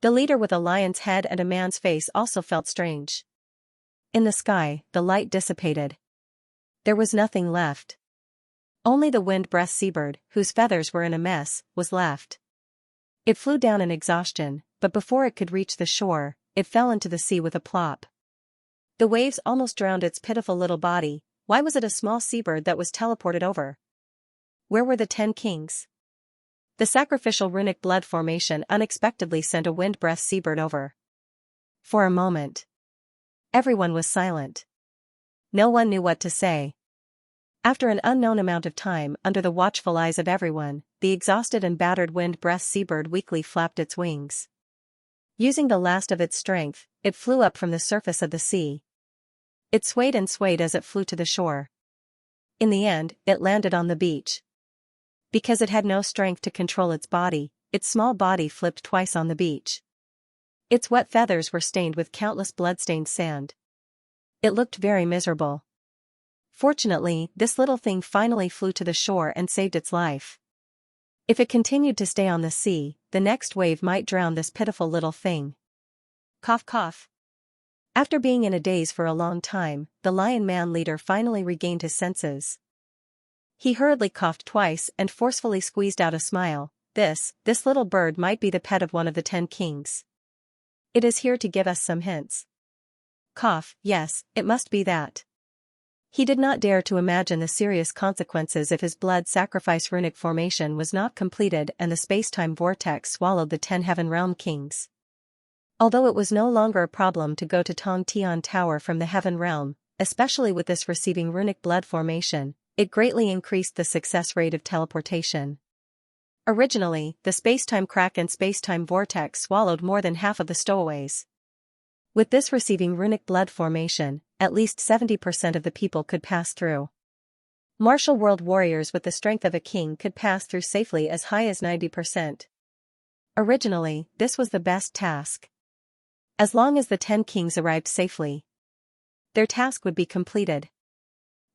The leader with a lion's head and a man's face also felt strange. In the sky, the light dissipated. There was nothing left. Only the wind-breathed seabird, whose feathers were in a mess, was left. It flew down in exhaustion, but before it could reach the shore, it fell into the sea with a plop. The waves almost drowned its pitiful little body. Why was it a small seabird that was teleported over? Where were the 10 kings? The sacrificial runic blood formation unexpectedly sent a wind-breathed seabird over. For a moment, everyone was silent. No one knew what to say. After an unknown amount of time under the watchful eyes of everyone, the exhausted and battered wind-breathed seabird weakly flapped its wings. Using the last of its strength, it flew up from the surface of the sea. It swayed and swayed as it flew to the shore. In the end, it landed on the beach. Because it had no strength to control its small body flipped twice on the beach. Its wet feathers were stained with countless blood-stained sand. It looked very miserable. Fortunately, this little thing finally flew to the shore and saved its life. If it continued to stay on the sea, the next wave might drown this pitiful little thing. Cough cough. After being in a daze for a long time, the lion man leader finally regained his senses. He hurriedly coughed twice and forcefully squeezed out a smile. This little bird might be the pet of one of the 10 kings. It is here to give us some hints. Cough, yes, it must be that. He did not dare to imagine the serious consequences if his blood sacrifice runic formation was not completed and the space-time vortex swallowed the 10 heaven realm kings. Although it was no longer a problem to go to Tong Tian Tower from the heaven realm, especially with this receiving runic blood formation, it greatly increased the success rate of teleportation. Originally, the space-time crack and space-time vortex swallowed more than half of the stowaways. With this receiving runic blood formation, at least 70% of the people could pass through. Martial world warriors with the strength of a king could pass through safely as high as 90%. Originally, this was the best task. As long as the 10 kings arrived safely, their task would be completed.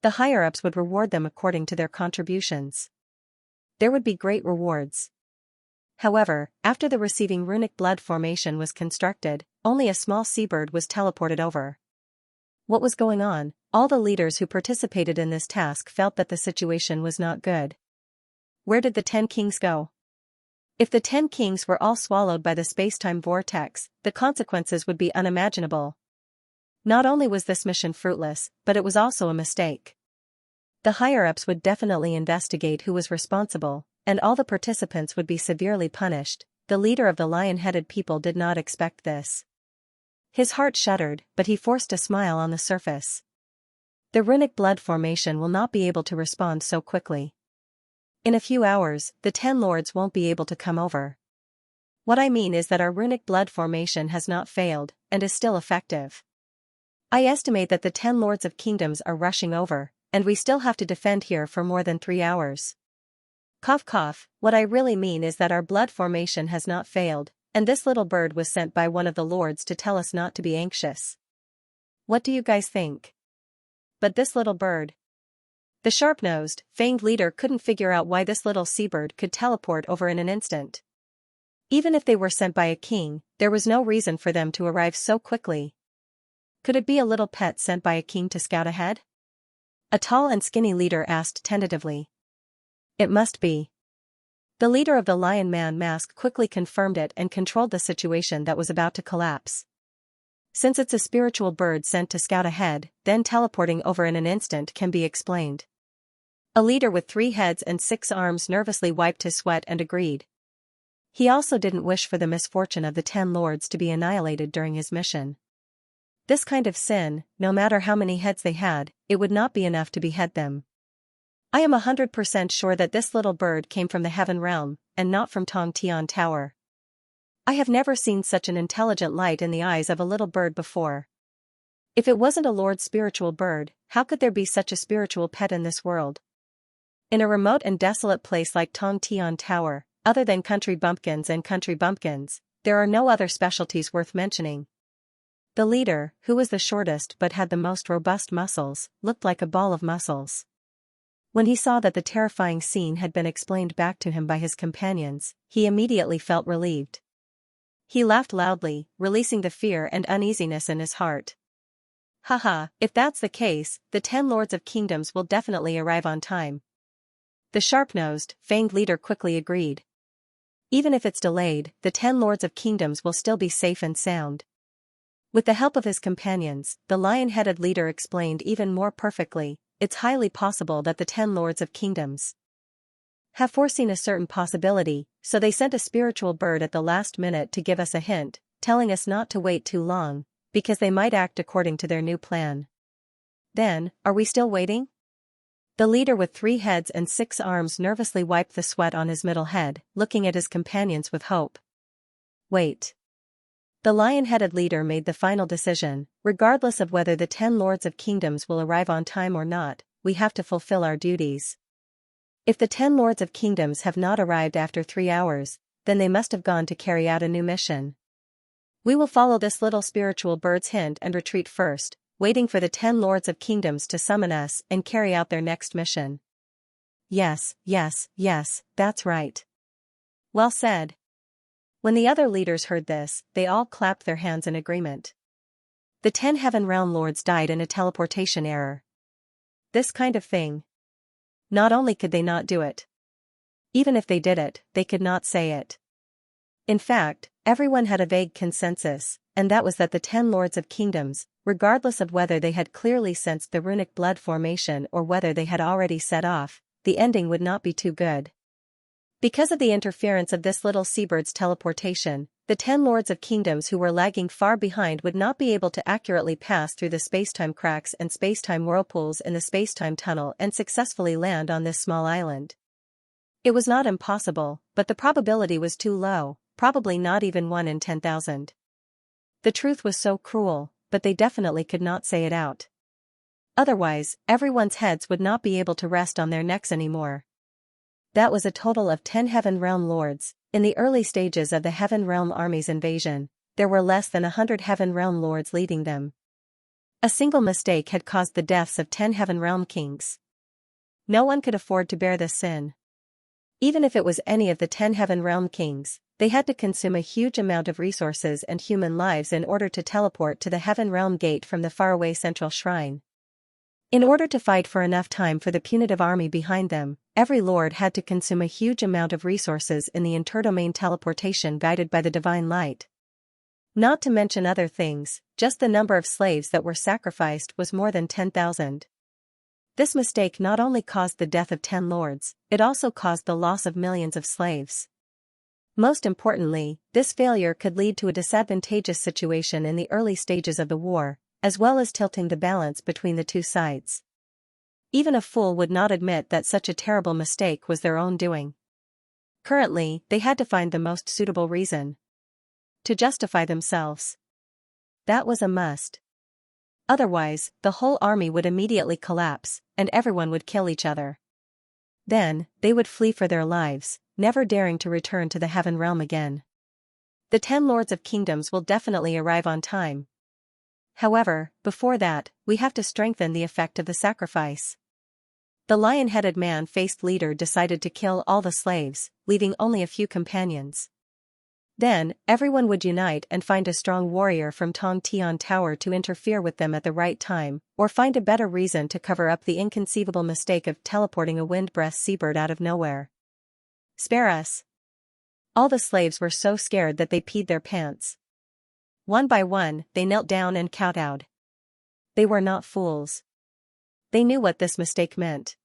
The higher-ups would reward them according to their contributions. There would be great rewards. However, after the receiving runic blood formation was constructed, only a small seabird was teleported over. What was going on? All the leaders who participated in this task felt that the situation was not good. Where did the 10 kings go? If the 10 kings were all swallowed by the space-time vortex, the consequences would be unimaginable. Not only was this mission fruitless, but it was also a mistake. The higher-ups would definitely investigate who was responsible, and all the participants would be severely punished. The leader of the lion-headed people did not expect this. His heart shuddered, but he forced a smile on the surface. The runic blood formation will not be able to respond so quickly. In a few hours, the 10 lords won't be able to come over. What I mean is that our runic blood formation has not failed, and is still effective. I estimate that the 10 lords of kingdoms are rushing over, and we still have to defend here for more than 3 hours. Cough cough, what I really mean is that our blood formation has not failed, and this little bird was sent by one of the lords to tell us not to be anxious. What do you guys think? But this little bird. The sharp-nosed, fanged leader couldn't figure out why this little seabird could teleport over in an instant. Even if they were sent by a king, there was no reason for them to arrive so quickly. Could it be a little pet sent by a king to scout ahead? A tall and skinny leader asked tentatively. It must be. The leader of the Lion Man mask quickly confirmed it and controlled the situation that was about to collapse. Since it's a spiritual bird sent to scout ahead, then teleporting over in an instant can be explained. A leader with 3 heads and 6 arms nervously wiped his sweat and agreed. He also didn't wish for the misfortune of the 10 lords to be annihilated during his mission. This kind of sin, no matter how many heads they had, it would not be enough to behead them. I am 100% sure that this little bird came from the heaven realm, and not from Tong Tian Tower. I have never seen such an intelligent light in the eyes of a little bird before. If it wasn't a lord's spiritual bird, how could there be such a spiritual pet in this world? In a remote and desolate place like Tong Tian Tower, other than country bumpkins and country bumpkins, there are no other specialties worth mentioning. The leader, who was the shortest but had the most robust muscles, looked like a ball of muscles. When he saw that the terrifying scene had been explained back to him by his companions, he immediately felt relieved. He laughed loudly, releasing the fear and uneasiness in his heart. Haha, if that's the case, the 10 lords of kingdoms will definitely arrive on time. The sharp-nosed, fanged leader quickly agreed. Even if it's delayed, the 10 lords of kingdoms will still be safe and sound. With the help of his companions, the lion-headed leader explained even more perfectly. It's highly possible that the 10 lords of kingdoms have foreseen a certain possibility, so they sent a spiritual bird at the last minute to give us a hint, telling us not to wait too long, because they might act according to their new plan. Then, are we still waiting? The leader with 3 heads and 6 arms nervously wiped the sweat on his middle head, looking at his companions with hope. Wait. The lion-headed leader made the final decision. Regardless of whether the 10 lords of kingdoms will arrive on time or not, we have to fulfill our duties. If the 10 lords of kingdoms have not arrived after 3 hours, then they must have gone to carry out a new mission. We will follow this little spiritual bird's hint and retreat first, waiting for the 10 lords of kingdoms to summon us and carry out their next mission. Yes, yes, yes, that's right. Well said. When the other leaders heard this, they all clapped their hands in agreement. The 10 Heaven Realm Lords died in a teleportation error. This kind of thing. Not only could they not do it. Even if they did it, they could not say it. In fact, everyone had a vague consensus, and that was that the 10 Lords of Kingdoms, regardless of whether they had clearly sensed the runic blood formation or whether they had already set off, the ending would not be too good. Because of the interference of this little seabird's teleportation, the 10 Lords of Kingdoms who were lagging far behind would not be able to accurately pass through the spacetime cracks and spacetime whirlpools in the spacetime tunnel and successfully land on this small island. It was not impossible, but the probability was too low, probably not even 1 in 10,000. The truth was so cruel, but they definitely could not say it out. Otherwise, everyone's heads would not be able to rest on their necks anymore. That was a total of 10 Heaven Realm Lords. In the early stages of the Heaven Realm Army's invasion, there were less than 100 Heaven Realm Lords leading them. A single mistake had caused the deaths of 10 Heaven Realm Kings. No one could afford to bear this sin. Even if it was any of the 10 Heaven Realm Kings, they had to consume a huge amount of resources and human lives in order to teleport to the Heaven Realm Gate from the faraway central shrine. In order to fight for enough time for the punitive army behind them, every lord had to consume a huge amount of resources in the interdomain teleportation guided by the divine light. Not to mention other things, just the number of slaves that were sacrificed was more than 10,000. This mistake not only caused the death of 10 lords, it also caused the loss of millions of slaves. Most importantly, this failure could lead to a disadvantageous situation in the early stages of the war, as well as tilting the balance between the two sides. Even a fool would not admit that such a terrible mistake was their own doing. Currently, they had to find the most suitable reason to justify themselves. That was a must. Otherwise, the whole army would immediately collapse, and everyone would kill each other. Then, they would flee for their lives, never daring to return to the Heaven Realm again. The 10 Lords of Kingdoms will definitely arrive on time. However, before that, we have to strengthen the effect of the sacrifice. The lion-headed man-faced leader decided to kill all the slaves, leaving only a few companions. Then, everyone would unite and find a strong warrior from Tong Tian Tower to interfere with them at the right time, or find a better reason to cover up the inconceivable mistake of teleporting a wind-breath seabird out of nowhere. Spare us. All the slaves were so scared that they peed their pants. One by one, they knelt down and kowtowed. They were not fools. They knew what this mistake meant.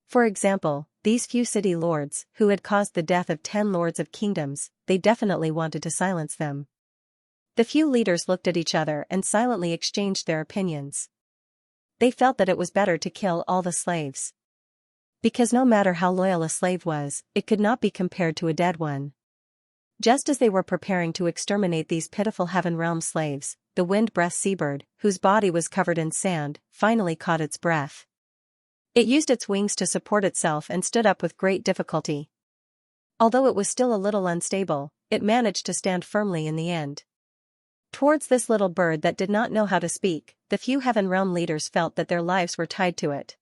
For example, these few city lords, who had caused the death of 10 lords of kingdoms, they definitely wanted to silence them. The few leaders looked at each other and silently exchanged their opinions. They felt that it was better to kill all the slaves. Because no matter how loyal a slave was, it could not be compared to a dead one. Just as they were preparing to exterminate these pitiful Heaven Realm slaves, the wind-breath seabird, whose body was covered in sand, finally caught its breath. It used its wings to support itself and stood up with great difficulty. Although it was still a little unstable, it managed to stand firmly in the end. Towards this little bird that did not know how to speak, the few Heaven Realm leaders felt that their lives were tied to it.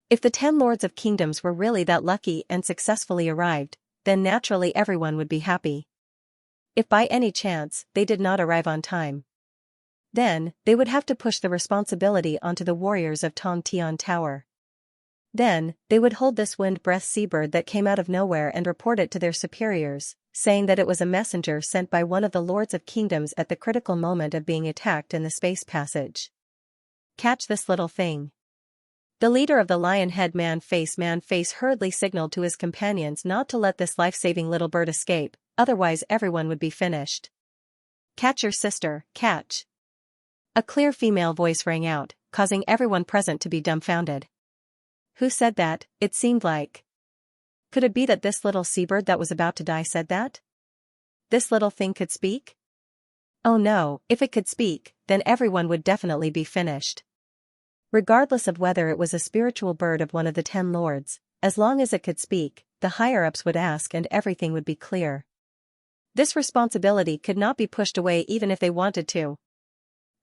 If the 10 Lords of Kingdoms were really that lucky and successfully arrived, then naturally everyone would be happy. If by any chance they did not arrive on time, then they would have to push the responsibility onto the warriors of Tong Tian Tower. Then, they would hold this wind-breath seabird that came out of nowhere and report it to their superiors, saying that it was a messenger sent by one of the Lords of Kingdoms at the critical moment of being attacked in the space passage. Catch this little thing. The leader of the lion-head man-face hurriedly signaled to his companions not to let this life-saving little bird escape, otherwise everyone would be finished. Catch your sister, catch. A clear female voice rang out, causing everyone present to be dumbfounded. Who said that? It seemed like. Could it be that this little seabird that was about to die said that? This little thing could speak? Oh no, if it could speak, then everyone would definitely be finished. Regardless of whether it was a spiritual bird of one of the 10 lords, as long as it could speak, the higher-ups would ask and everything would be clear. This responsibility could not be pushed away even if they wanted to.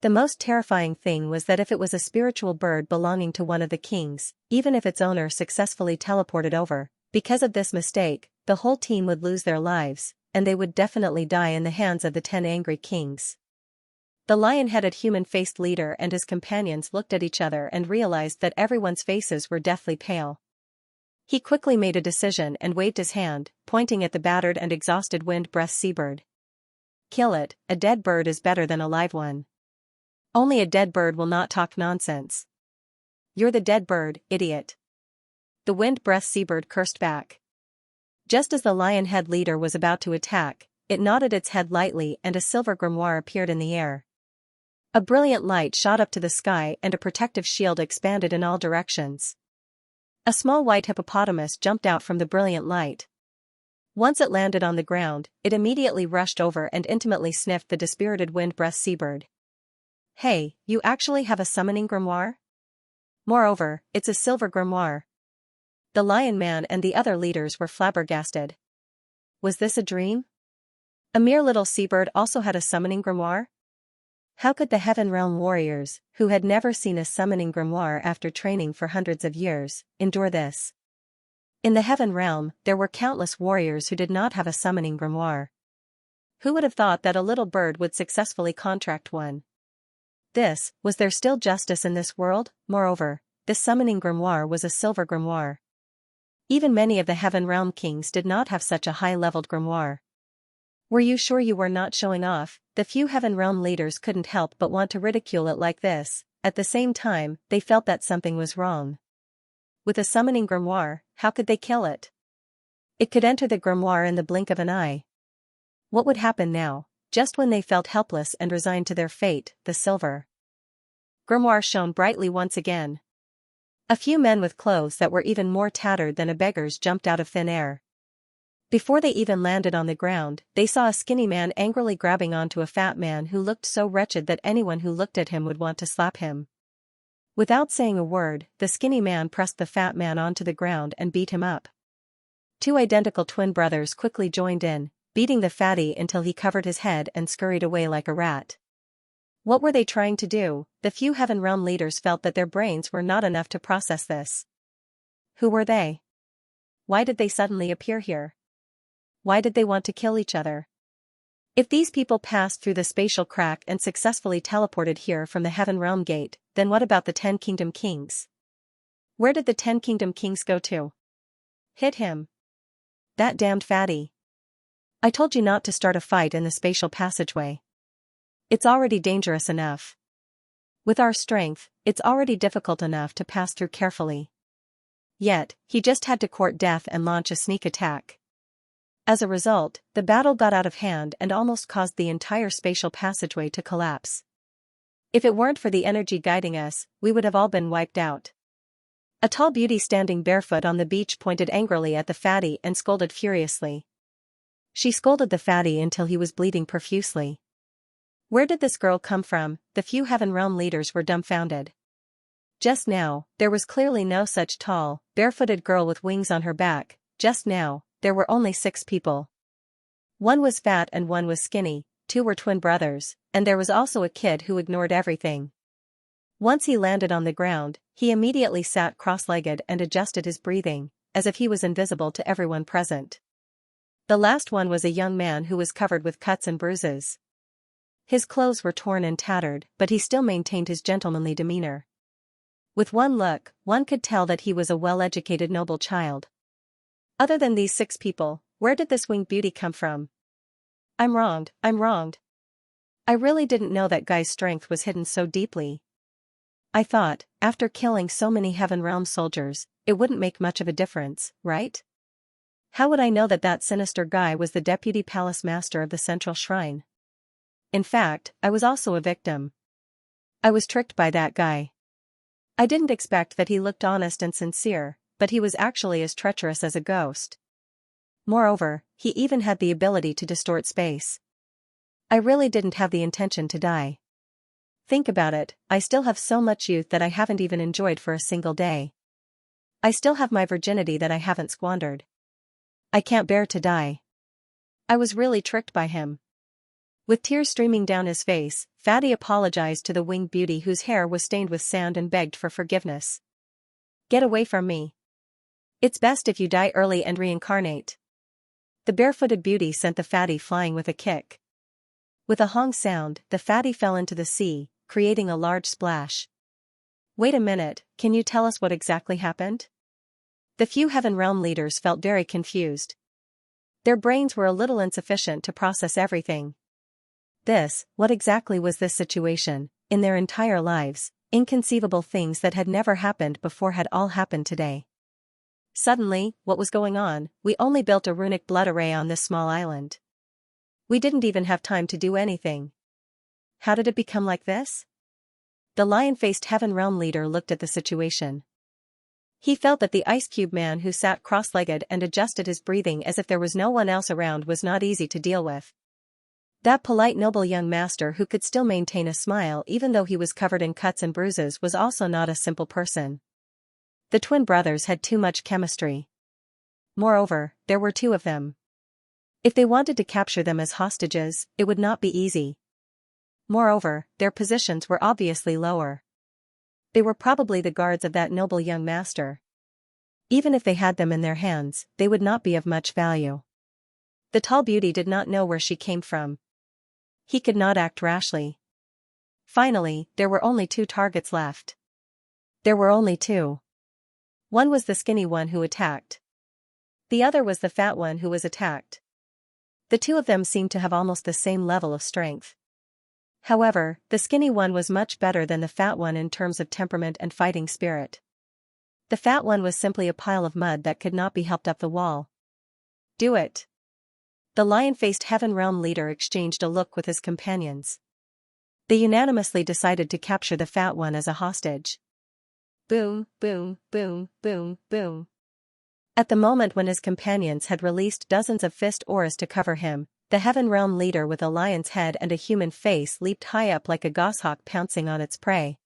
The most terrifying thing was that if it was a spiritual bird belonging to one of the kings, even if its owner successfully teleported over, because of this mistake, the whole team would lose their lives, and they would definitely die in the hands of the 10 angry kings. The lion-headed human-faced leader and his companions looked at each other and realized that everyone's faces were deathly pale. He quickly made a decision and waved his hand, pointing at the battered and exhausted wind-breathed seabird. Kill it, a dead bird is better than a live one. Only a dead bird will not talk nonsense. You're the dead bird, idiot. The wind-breathed seabird cursed back. Just as the lion-head leader was about to attack, it nodded its head lightly and a silver grimoire appeared in the air. A brilliant light shot up to the sky and a protective shield expanded in all directions. A small white hippopotamus jumped out from the brilliant light. Once it landed on the ground, it immediately rushed over and intimately sniffed the dispirited wind-breathed seabird. Hey, you actually have a summoning grimoire? Moreover, it's a silver grimoire. The lion man and the other leaders were flabbergasted. Was this a dream? A mere little seabird also had a summoning grimoire? How could the Heaven Realm warriors, who had never seen a summoning grimoire after training for hundreds of years, endure this? In the Heaven Realm, there were countless warriors who did not have a summoning grimoire. Who would have thought that a little bird would successfully contract one? Was there still justice in this world? Moreover, this summoning grimoire was a silver grimoire. Even many of the Heaven Realm kings did not have such a high-leveled grimoire. Were you sure you were not showing off? The few Heaven Realm leaders couldn't help but want to ridicule it like this. At the same time, they felt that something was wrong. With a summoning grimoire, how could they kill it? It could enter the grimoire in the blink of an eye. What would happen now? Just when they felt helpless and resigned to their fate, the silver grimoire shone brightly once again. A few men with clothes that were even more tattered than a beggar's jumped out of thin air. Before they even landed on the ground, they saw a skinny man angrily grabbing onto a fat man who looked so wretched that anyone who looked at him would want to slap him. Without saying a word, the skinny man pressed the fat man onto the ground and beat him up. 2 identical twin brothers quickly joined in, beating the fatty until he covered his head and scurried away like a rat. What were they trying to do? The few Heaven Realm leaders felt that their brains were not enough to process this. Who were they? Why did they suddenly appear here? Why did they want to kill each other? If these people passed through the spatial crack and successfully teleported here from the Heaven Realm gate, then what about the 10 Kingdom Kings? Where did the 10 Kingdom Kings go to? Hit him. That damned fatty. I told you not to start a fight in the spatial passageway. It's already dangerous enough. With our strength, it's already difficult enough to pass through carefully. Yet, he just had to court death and launch a sneak attack. As a result, the battle got out of hand and almost caused the entire spatial passageway to collapse. If it weren't for the energy guiding us, we would have all been wiped out. A tall beauty standing barefoot on the beach pointed angrily at the fatty and scolded furiously. She scolded the fatty until he was bleeding profusely. Where did this girl come from? The few Heaven Realm leaders were dumbfounded. Just now, there was clearly no such tall, barefooted girl with wings on her back. Just now, there were only 6 people. One was fat and one was skinny, 2 were twin brothers, and there was also a kid who ignored everything. Once he landed on the ground, he immediately sat cross-legged and adjusted his breathing, as if he was invisible to everyone present. The last one was a young man who was covered with cuts and bruises. His clothes were torn and tattered, but he still maintained his gentlemanly demeanor. With one look, one could tell that he was a well-educated noble child. Other than these 6 people, where did this winged beauty come from? I'm wronged. I really didn't know that guy's strength was hidden so deeply. I thought, after killing so many Heaven Realm soldiers, it wouldn't make much of a difference, right? How would I know that that sinister guy was the deputy palace master of the central shrine? In fact, I was also a victim. I was tricked by that guy. I didn't expect that he looked honest and sincere, but he was actually as treacherous as a ghost. Moreover, he even had the ability to distort space. I really didn't have the intention to die. Think about it, I still have so much youth that I haven't even enjoyed for a single day. I still have my virginity that I haven't squandered. I can't bear to die. I was really tricked by him. With tears streaming down his face, Fatty apologized to the winged beauty whose hair was stained with sand and begged for forgiveness. Get away from me. It's best if you die early and reincarnate. The barefooted beauty sent the fatty flying with a kick. With a hong sound, the fatty fell into the sea, creating a large splash. Wait a minute, can you tell us what exactly happened? The few Heaven Realm leaders felt very confused. Their brains were a little insufficient to process everything. What exactly was this situation? In their entire lives, inconceivable things that had never happened before had all happened today. Suddenly, what was going on? We only built a runic blood array on this small island. We didn't even have time to do anything. How did it become like this? The lion-faced Heaven Realm leader looked at the situation. He felt that the ice cube man who sat cross-legged and adjusted his breathing as if there was no one else around was not easy to deal with. That polite noble young master who could still maintain a smile even though he was covered in cuts and bruises was also not a simple person. The twin brothers had too much chemistry. Moreover, there were two of them. If they wanted to capture them as hostages, it would not be easy. Moreover, their positions were obviously lower. They were probably the guards of that noble young master. Even if they had them in their hands, they would not be of much value. The tall beauty did not know where she came from. He could not act rashly. Finally, there were only two targets left. There were only two. One was the skinny one who attacked. The other was the fat one who was attacked. The two of them seemed to have almost the same level of strength. However, the skinny one was much better than the fat one in terms of temperament and fighting spirit. The fat one was simply a pile of mud that could not be helped up the wall. Do it. The lion-faced Heaven Realm leader exchanged a look with his companions. They unanimously decided to capture the fat one as a hostage. Boom, boom, boom, boom, boom. At the moment when his companions had released dozens of fist auras to cover him, the Heaven Realm leader with a lion's head and a human face leaped high up like a goshawk pouncing on its prey.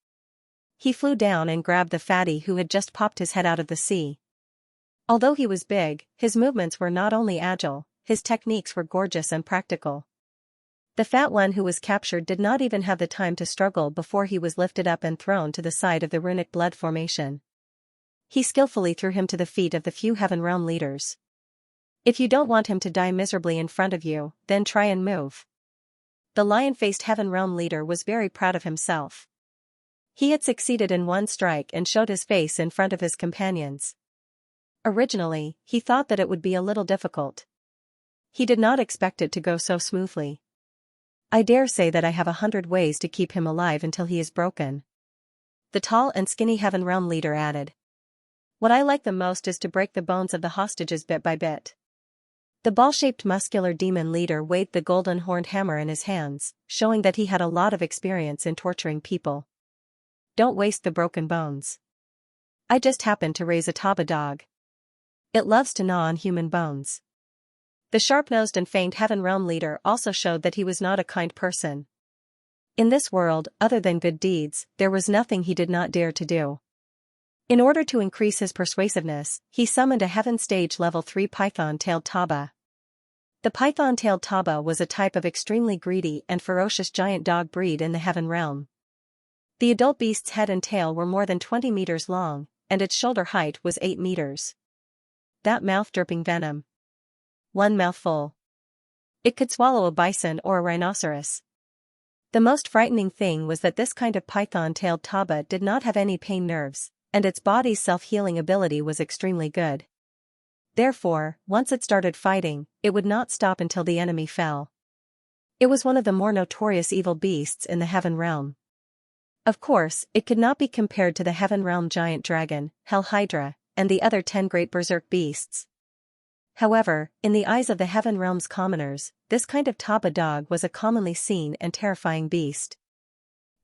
He flew down and grabbed the fatty who had just popped his head out of the sea. Although he was big, his movements were not only agile, his techniques were gorgeous and practical. The fat one who was captured did not even have the time to struggle before he was lifted up and thrown to the side of the runic blood formation. He skillfully threw him to the feet of the few Heaven Realm leaders. If you don't want him to die miserably in front of you, then try and move. The lion-faced Heaven Realm leader was very proud of himself. He had succeeded in one strike and showed his face in front of his companions. Originally, he thought that it would be a little difficult. He did not expect it to go so smoothly. I dare say that I have 100 ways to keep him alive until he is broken. The tall and skinny Heaven Realm leader added. What I like the most is to break the bones of the hostages bit by bit. The ball-shaped muscular demon leader waved the golden horned hammer in his hands, showing that he had a lot of experience in torturing people. Don't waste the broken bones. I just happened to raise a Taba dog. It loves to gnaw on human bones. The sharp-nosed and feigned Heaven Realm leader also showed that he was not a kind person. In this world, other than good deeds, there was nothing he did not dare to do. In order to increase his persuasiveness, he summoned a Heaven Stage Level 3 python-tailed Taba. The python-tailed Taba was a type of extremely greedy and ferocious giant dog breed in the Heaven Realm. The adult beast's head and tail were more than 20 meters long, and its shoulder height was 8 meters. That mouth dripping venom. One mouthful. It could swallow a bison or a rhinoceros. The most frightening thing was that this kind of python-tailed Taba did not have any pain nerves, and its body's self-healing ability was extremely good. Therefore, once it started fighting, it would not stop until the enemy fell. It was one of the more notorious evil beasts in the Heaven Realm. Of course, it could not be compared to the Heaven Realm giant dragon, Hell Hydra, and the other 10 great berserk beasts. However, in the eyes of the Heaven Realm's commoners, this kind of Taba dog was a commonly seen and terrifying beast.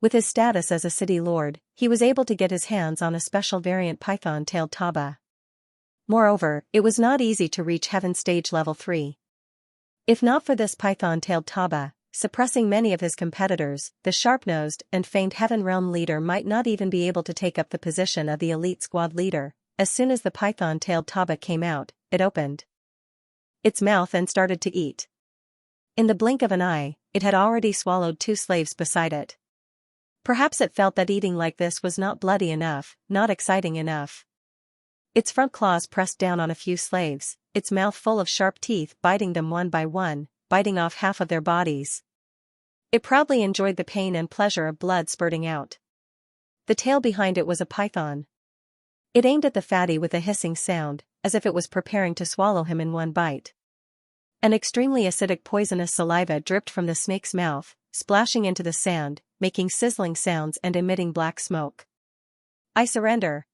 With his status as a city lord, he was able to get his hands on a special variant python-tailed taba. Moreover, it was not easy to reach Heaven Stage Level 3. If not for this python-tailed taba, suppressing many of his competitors, the sharp-nosed and famed Heaven Realm leader might not even be able to take up the position of the elite squad leader. As soon as the python-tailed taba came out, it opened its mouth and started to eat. In the blink of an eye, it had already swallowed 2 slaves beside it. Perhaps it felt that eating like this was not bloody enough, not exciting enough. Its front claws pressed down on a few slaves, its mouth full of sharp teeth biting them one by one, biting off half of their bodies. It proudly enjoyed the pain and pleasure of blood spurting out. The tail behind it was a python. It aimed at the fatty with a hissing sound, as if it was preparing to swallow him in one bite. An extremely acidic poisonous saliva dripped from the snake's mouth, splashing into the sand, making sizzling sounds and emitting black smoke. "I surrender."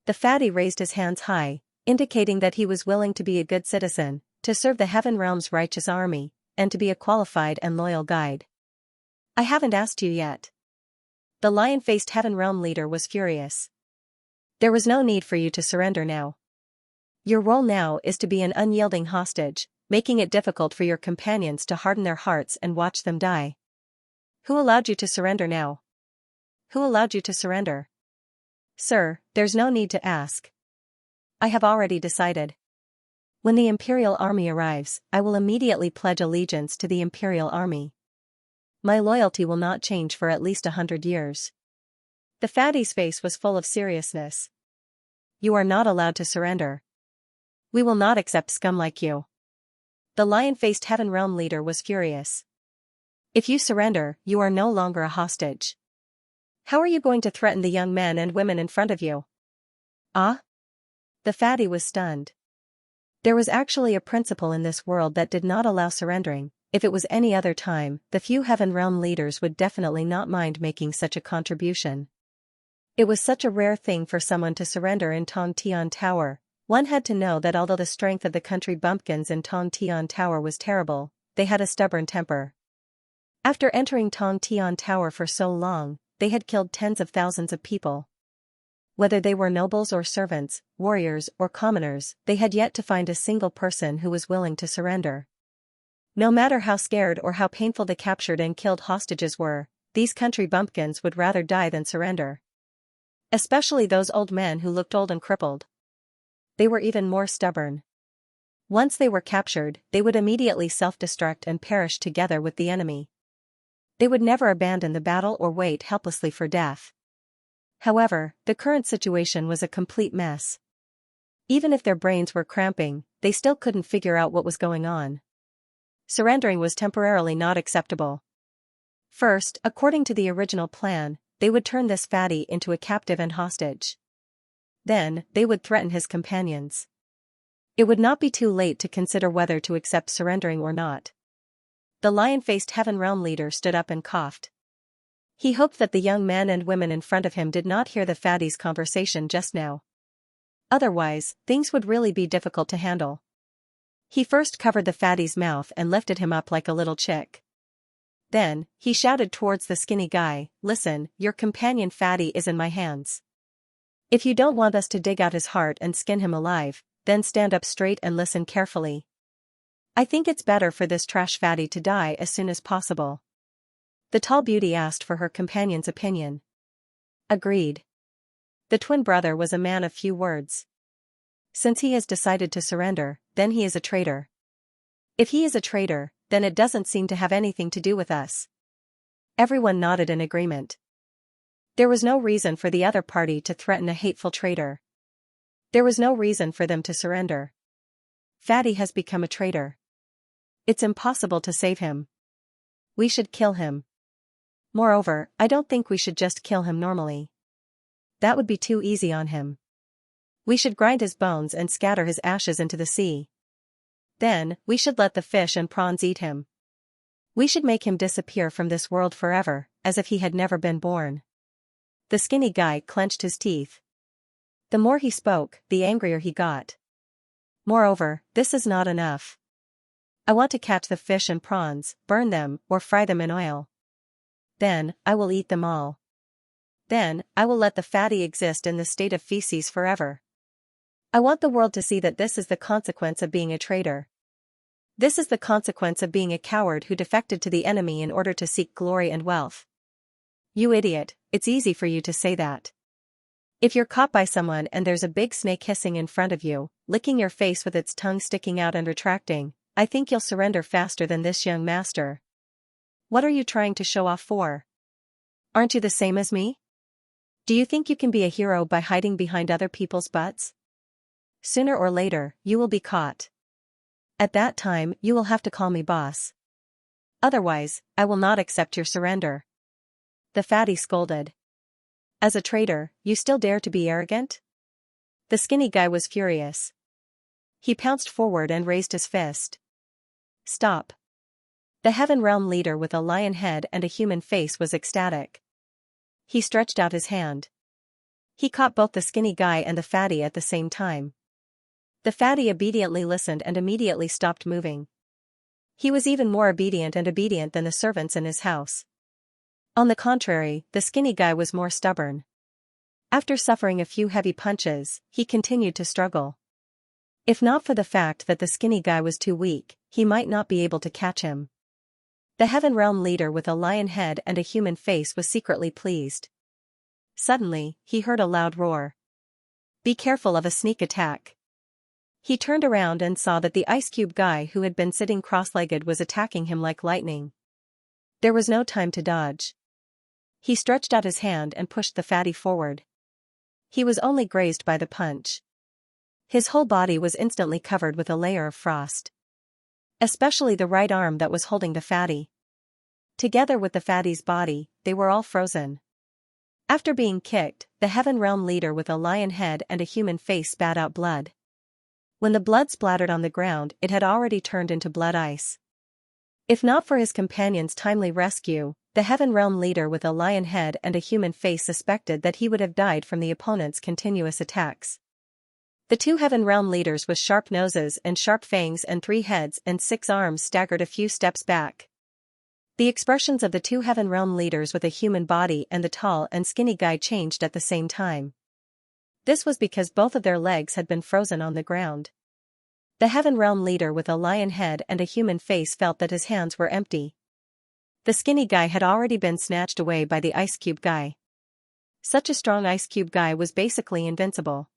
The fatty raised his hands high, indicating that he was willing to be a good citizen, to serve the Heaven Realm's righteous army, and to be a qualified and loyal guide. "I haven't asked you yet." The lion-faced Heaven Realm leader was furious. "There was no need for you to surrender now. Your role now is to be an unyielding hostage, making it difficult for your companions to harden their hearts and watch them die." "Who allowed you to surrender now? Who allowed you to surrender?" "Sir, there's no need to ask. I have already decided. When the Imperial Army arrives, I will immediately pledge allegiance to the Imperial Army. My loyalty will not change for at least 100 years. The fatty's face was full of seriousness. "You are not allowed to surrender. We will not accept scum like you." The lion-faced Heaven Realm leader was furious. "If you surrender, you are no longer a hostage. How are you going to threaten the young men and women in front of you?" "Ah?" The fatty was stunned. There was actually a principle in this world that did not allow surrendering. If it was any other time, the few Heaven Realm leaders would definitely not mind making such a contribution. It was such a rare thing for someone to surrender in Tong Tian Tower. One had to know that although the strength of the country bumpkins in Tong Tian Tower was terrible, they had a stubborn temper. After entering Tong Tian Tower for so long, they had killed tens of thousands of people. Whether they were nobles or servants, warriors or commoners, they had yet to find a single person who was willing to surrender. No matter how scared or how painful the captured and killed hostages were, these country bumpkins would rather die than surrender. Especially those old men who looked old and crippled. They were even more stubborn. Once they were captured, they would immediately self-destruct and perish together with the enemy. They would never abandon the battle or wait helplessly for death. However, the current situation was a complete mess. Even if their brains were cramping, they still couldn't figure out what was going on. Surrendering was temporarily not acceptable. First, according to the original plan, they would turn this fatty into a captive and hostage. Then, they would threaten his companions. It would not be too late to consider whether to accept surrendering or not. The lion-faced Heaven Realm leader stood up and coughed. He hoped that the young men and women in front of him did not hear the fatty's conversation just now. Otherwise, things would really be difficult to handle. He first covered the fatty's mouth and lifted him up like a little chick. Then, he shouted towards the skinny guy, "Listen, your companion fatty is in my hands. If you don't want us to dig out his heart and skin him alive, then stand up straight and listen carefully. I think it's better for this trash fatty to die as soon as possible." The tall beauty asked for her companion's opinion. Agreed. The twin brother was a man of few words. Since he has decided to surrender, then he is a traitor. If he is a traitor, then it doesn't seem to have anything to do with us. Everyone nodded in agreement. There was no reason for the other party to threaten a hateful traitor. There was no reason for them to surrender. Fatty has become a traitor. It's impossible to save him. We should kill him. Moreover, I don't think we should just kill him normally. That would be too easy on him. We should grind his bones and scatter his ashes into the sea. Then, we should let the fish and prawns eat him. We should make him disappear from this world forever, as if he had never been born. The skinny guy clenched his teeth. The more he spoke, the angrier he got. Moreover, this is not enough. I want to catch the fish and prawns, burn them, or fry them in oil. Then, I will eat them all. Then, I will let the fatty exist in the state of feces forever. I want the world to see that this is the consequence of being a traitor. This is the consequence of being a coward who defected to the enemy in order to seek glory and wealth. You idiot, it's easy for you to say that. If you're caught by someone and there's a big snake hissing in front of you, licking your face with its tongue sticking out and retracting, I think you'll surrender faster than this young master. What are you trying to show off for? Aren't you the same as me? Do you think you can be a hero by hiding behind other people's butts? Sooner or later, you will be caught. At that time, you will have to call me boss. Otherwise, I will not accept your surrender. The fatty scolded. As a traitor, you still dare to be arrogant? The skinny guy was furious. He pounced forward and raised his fist. Stop. The Heaven Realm leader with a lion head and a human face was ecstatic. He stretched out his hand. He caught both the skinny guy and the fatty at the same time. The fatty obediently listened and immediately stopped moving. He was even more obedient than the servants in his house. On the contrary, the skinny guy was more stubborn. After suffering a few heavy punches, he continued to struggle. If not for the fact that the skinny guy was too weak, he might not be able to catch him. The Heaven Realm leader with a lion head and a human face was secretly pleased. Suddenly, he heard a loud roar. Be careful of a sneak attack. He turned around and saw that the ice cube guy who had been sitting cross-legged was attacking him like lightning. There was no time to dodge. He stretched out his hand and pushed the fatty forward. He was only grazed by the punch. His whole body was instantly covered with a layer of frost. Especially the right arm that was holding the fatty. Together with the fatty's body, they were all frozen. After being kicked, the Heaven Realm leader with a lion head and a human face spat out blood. When the blood splattered on the ground, it had already turned into blood ice. If not for his companion's timely rescue, the Heaven Realm leader with a lion head and a human face suspected that he would have died from the opponent's continuous attacks. The two Heaven Realm leaders with sharp noses and sharp fangs and 3 heads and 6 arms staggered a few steps back. The expressions of the two Heaven Realm leaders with a human body and the tall and skinny guy changed at the same time. This was because both of their legs had been frozen on the ground. The Heaven Realm leader with a lion head and a human face felt that his hands were empty. The skinny guy had already been snatched away by the ice cube guy. Such a strong ice cube guy was basically invincible.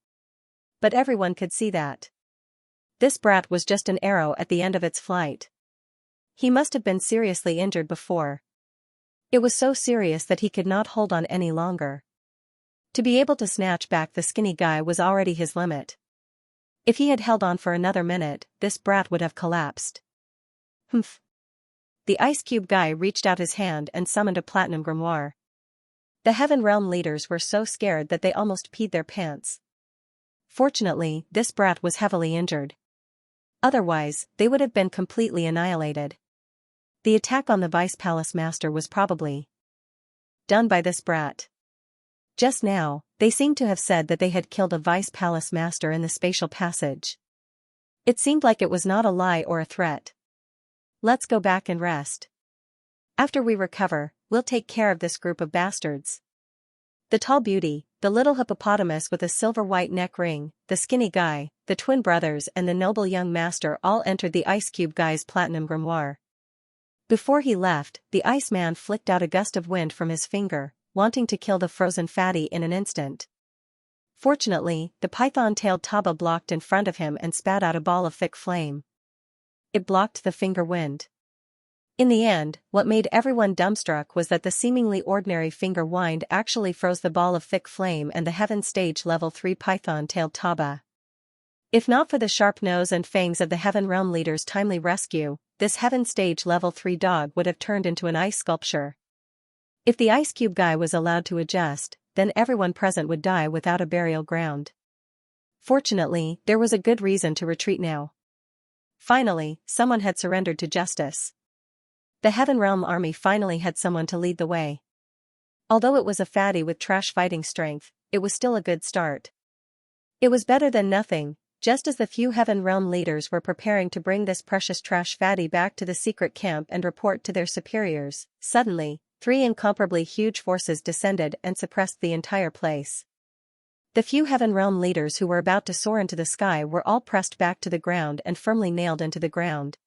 But everyone could see that. This brat was just an arrow at the end of its flight. He must have been seriously injured before. It was so serious that he could not hold on any longer. To be able to snatch back the skinny guy was already his limit. If he had held on for another minute, this brat would have collapsed. Humph. The ice cube guy reached out his hand and summoned a platinum grimoire. The Heaven Realm leaders were so scared that they almost peed their pants. Fortunately, this brat was heavily injured. Otherwise, they would have been completely annihilated. The attack on the Vice Palace Master was probably done by this brat. Just now, they seemed to have said that they had killed a Vice Palace Master in the spatial passage. It seemed like it was not a lie or a threat. Let's go back and rest. After we recover, we'll take care of this group of bastards. The tall beauty, the little hippopotamus with a silver-white neck ring, the skinny guy, the twin brothers and the noble young master all entered the ice cube guy's platinum grimoire. Before he left, the Iceman flicked out a gust of wind from his finger, wanting to kill the frozen fatty in an instant. Fortunately, the python-tailed Taba blocked in front of him and spat out a ball of thick flame. It blocked the finger wind. In the end, what made everyone dumbstruck was that the seemingly ordinary finger wind actually froze the ball of thick flame and the Heaven Stage Level 3 python-tailed Taba. If not for the sharp nose and fangs of the Heaven Realm leader's timely rescue, this Heaven Stage Level 3 dog would have turned into an ice sculpture. If the ice cube guy was allowed to adjust, then everyone present would die without a burial ground. Fortunately, there was a good reason to retreat now. Finally, someone had surrendered to justice. The Heaven Realm army finally had someone to lead the way. Although it was a fatty with trash fighting strength, it was still a good start. It was better than nothing. Just as the few Heaven Realm leaders were preparing to bring this precious trash fatty back to the secret camp and report to their superiors, suddenly, three incomparably huge forces descended and suppressed the entire place. The few heaven realm leaders who were about to soar into the sky were all pressed back to the ground and firmly nailed into the ground.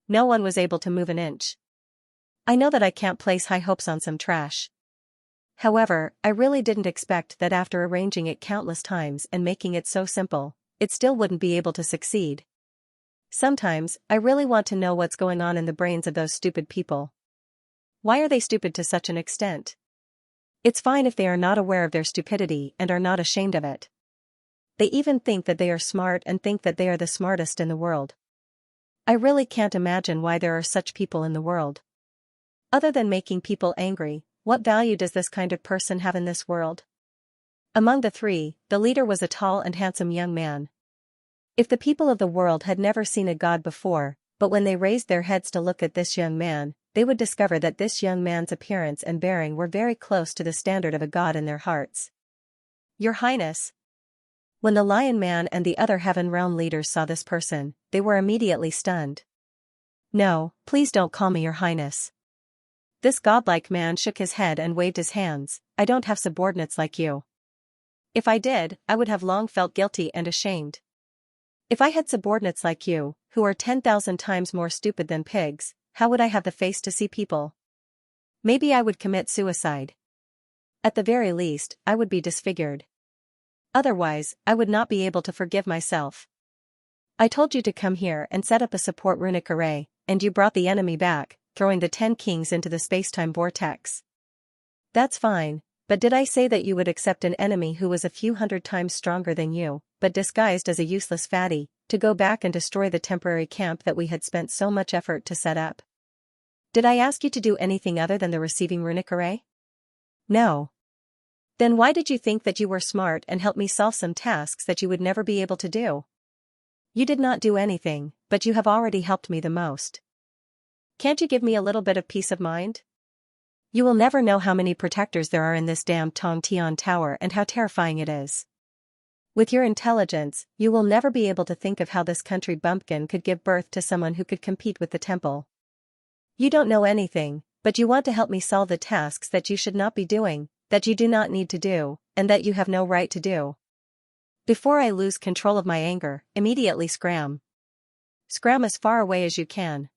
No one was able to move an inch. I know that I can't place high hopes on some trash. However, I really didn't expect that after arranging it countless times and making it so simple, it still wouldn't be able to succeed. Sometimes, I really want to know what's going on in the brains of those stupid people. Why are they stupid to such an extent? It's fine if they are not aware of their stupidity and are not ashamed of it. They even think that they are smart and think that they are the smartest in the world. I really can't imagine why there are such people in the world. Other than making people angry, what value does this kind of person have in this world? Among the three, the leader was a tall and handsome young man. If the people of the world had never seen a god before, but when they raised their heads to look at this young man, they would discover that this young man's appearance and bearing were very close to the standard of a god in their hearts. Your Highness. When the Lion Man and the other Heaven Realm leaders saw this person, they were immediately stunned. No, please don't call me Your Highness. This godlike man shook his head and waved his hands. I don't have subordinates like you. If I did, I would have long felt guilty and ashamed. If I had subordinates like you, who are 10,000 times more stupid than pigs, how would I have the face to see people? Maybe I would commit suicide. At the very least, I would be disfigured. Otherwise, I would not be able to forgive myself. I told you to come here and set up a support runic array, and you brought the enemy back, throwing the 10 kings into the spacetime vortex. That's fine, but did I say that you would accept an enemy who was a few hundred times stronger than you, but disguised as a useless fatty, to go back and destroy the temporary camp that we had spent so much effort to set up? Did I ask you to do anything other than the receiving runic array? No. Then why did you think that you were smart and help me solve some tasks that you would never be able to do? You did not do anything, but you have already helped me the most. Can't you give me a little bit of peace of mind? You will never know how many protectors there are in this damned Tongtian Tower and how terrifying it is. With your intelligence, you will never be able to think of how this country bumpkin could give birth to someone who could compete with the temple. You don't know anything, but you want to help me solve the tasks that you should not be doing, that you do not need to do, and that you have no right to do. Before I lose control of my anger, immediately scram. Scram as far away as you can.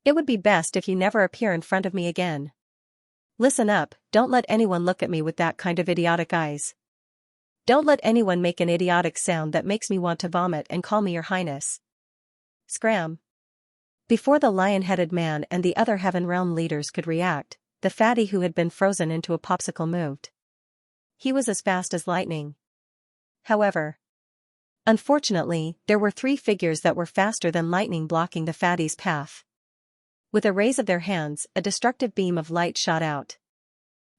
It would be best if you never appear in front of me again. Listen up, don't let anyone look at me with that kind of idiotic eyes. Don't let anyone make an idiotic sound that makes me want to vomit and call me Your Highness. Scram. Before the lion-headed man and the other Heaven Realm leaders could react, the fatty who had been frozen into a popsicle moved. He was as fast as lightning. However, unfortunately, there were three figures that were faster than lightning blocking the fatty's path. With a raise of their hands, a destructive beam of light shot out.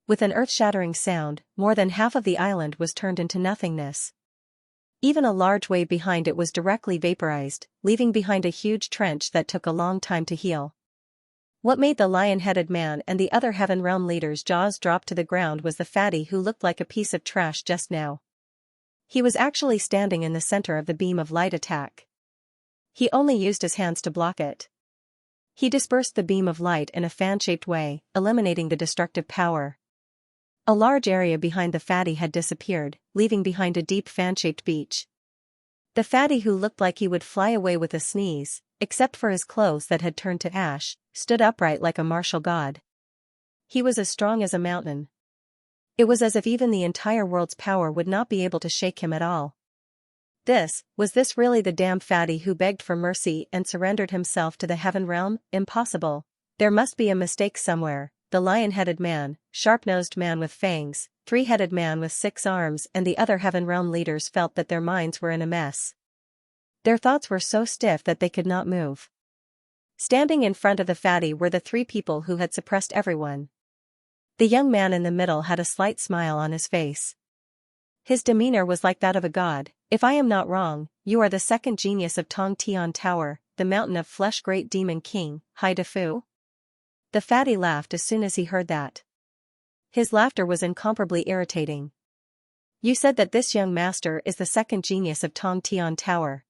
With an earth-shattering sound, more than half of the island was turned into nothingness. Even a large wave behind it was directly vaporized, leaving behind a huge trench that took a long time to heal. What made the lion-headed man and the other Heaven Realm leaders' jaws drop to the ground was the fatty who looked like a piece of trash just now. He was actually standing in the center of the beam of light attack. He only used his hands to block it. He dispersed the beam of light in a fan-shaped way, eliminating the destructive power. A large area behind the fatty had disappeared, leaving behind a deep fan-shaped beach. The fatty, who looked like he would fly away with a sneeze, except for his clothes that had turned to ash, stood upright like a martial god. He was as strong as a mountain. It was as if even the entire world's power would not be able to shake him at all. Was this really the damn fatty who begged for mercy and surrendered himself to the Heaven Realm? Impossible. There must be a mistake somewhere. The lion-headed man, sharp-nosed man with fangs, three-headed man with 6 arms, and the other Heaven Realm leaders felt that their minds were in a mess. Their thoughts were so stiff that they could not move. Standing in front of the fatty were the 3 people who had suppressed everyone. The young man in the middle had a slight smile on his face. His demeanor was like that of a god. If I am not wrong, you are the second genius of Tongtian Tower, the mountain of flesh great demon king, Hai De Fu? The fatty laughed as soon as he heard that. His laughter was incomparably irritating. You said that this young master is the second genius of Tongtian Tower.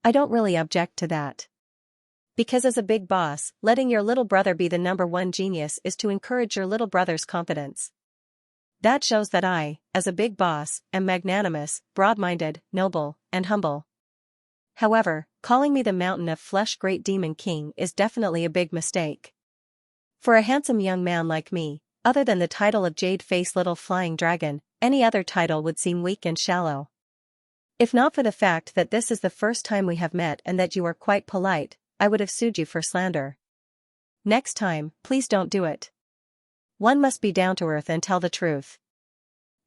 I don't really object to that. Because as a big boss, letting your little brother be the number one genius is to encourage your little brother's confidence. That shows that I, as a big boss, am magnanimous, broad-minded, noble, and humble. However, calling me the mountain of flesh great demon king is definitely a big mistake. For a handsome young man like me, other than the title of jade-faced little flying dragon, any other title would seem weak and shallow. If not for the fact that this is the first time we have met and that you are quite polite, I would have sued you for slander. Next time, please don't do it. One must be down to earth and tell the truth.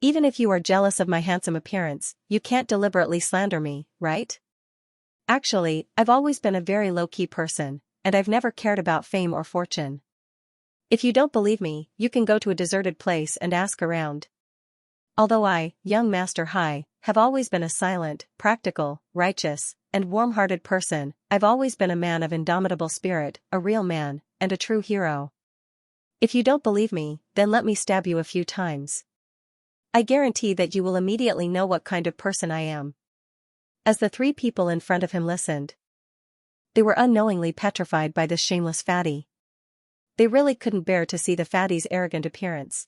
Even if you are jealous of my handsome appearance, you can't deliberately slander me, right? Actually, I've always been a very low-key person, and I've never cared about fame or fortune. If you don't believe me, you can go to a deserted place and ask around. Although I, young Master Hai, have always been a silent, practical, righteous, and warm-hearted person, I've always been a man of indomitable spirit, a real man, and a true hero. If you don't believe me, then let me stab you a few times. I guarantee that you will immediately know what kind of person I am. As the three people in front of him listened, they were unknowingly petrified by this shameless fatty. They really couldn't bear to see the fatty's arrogant appearance.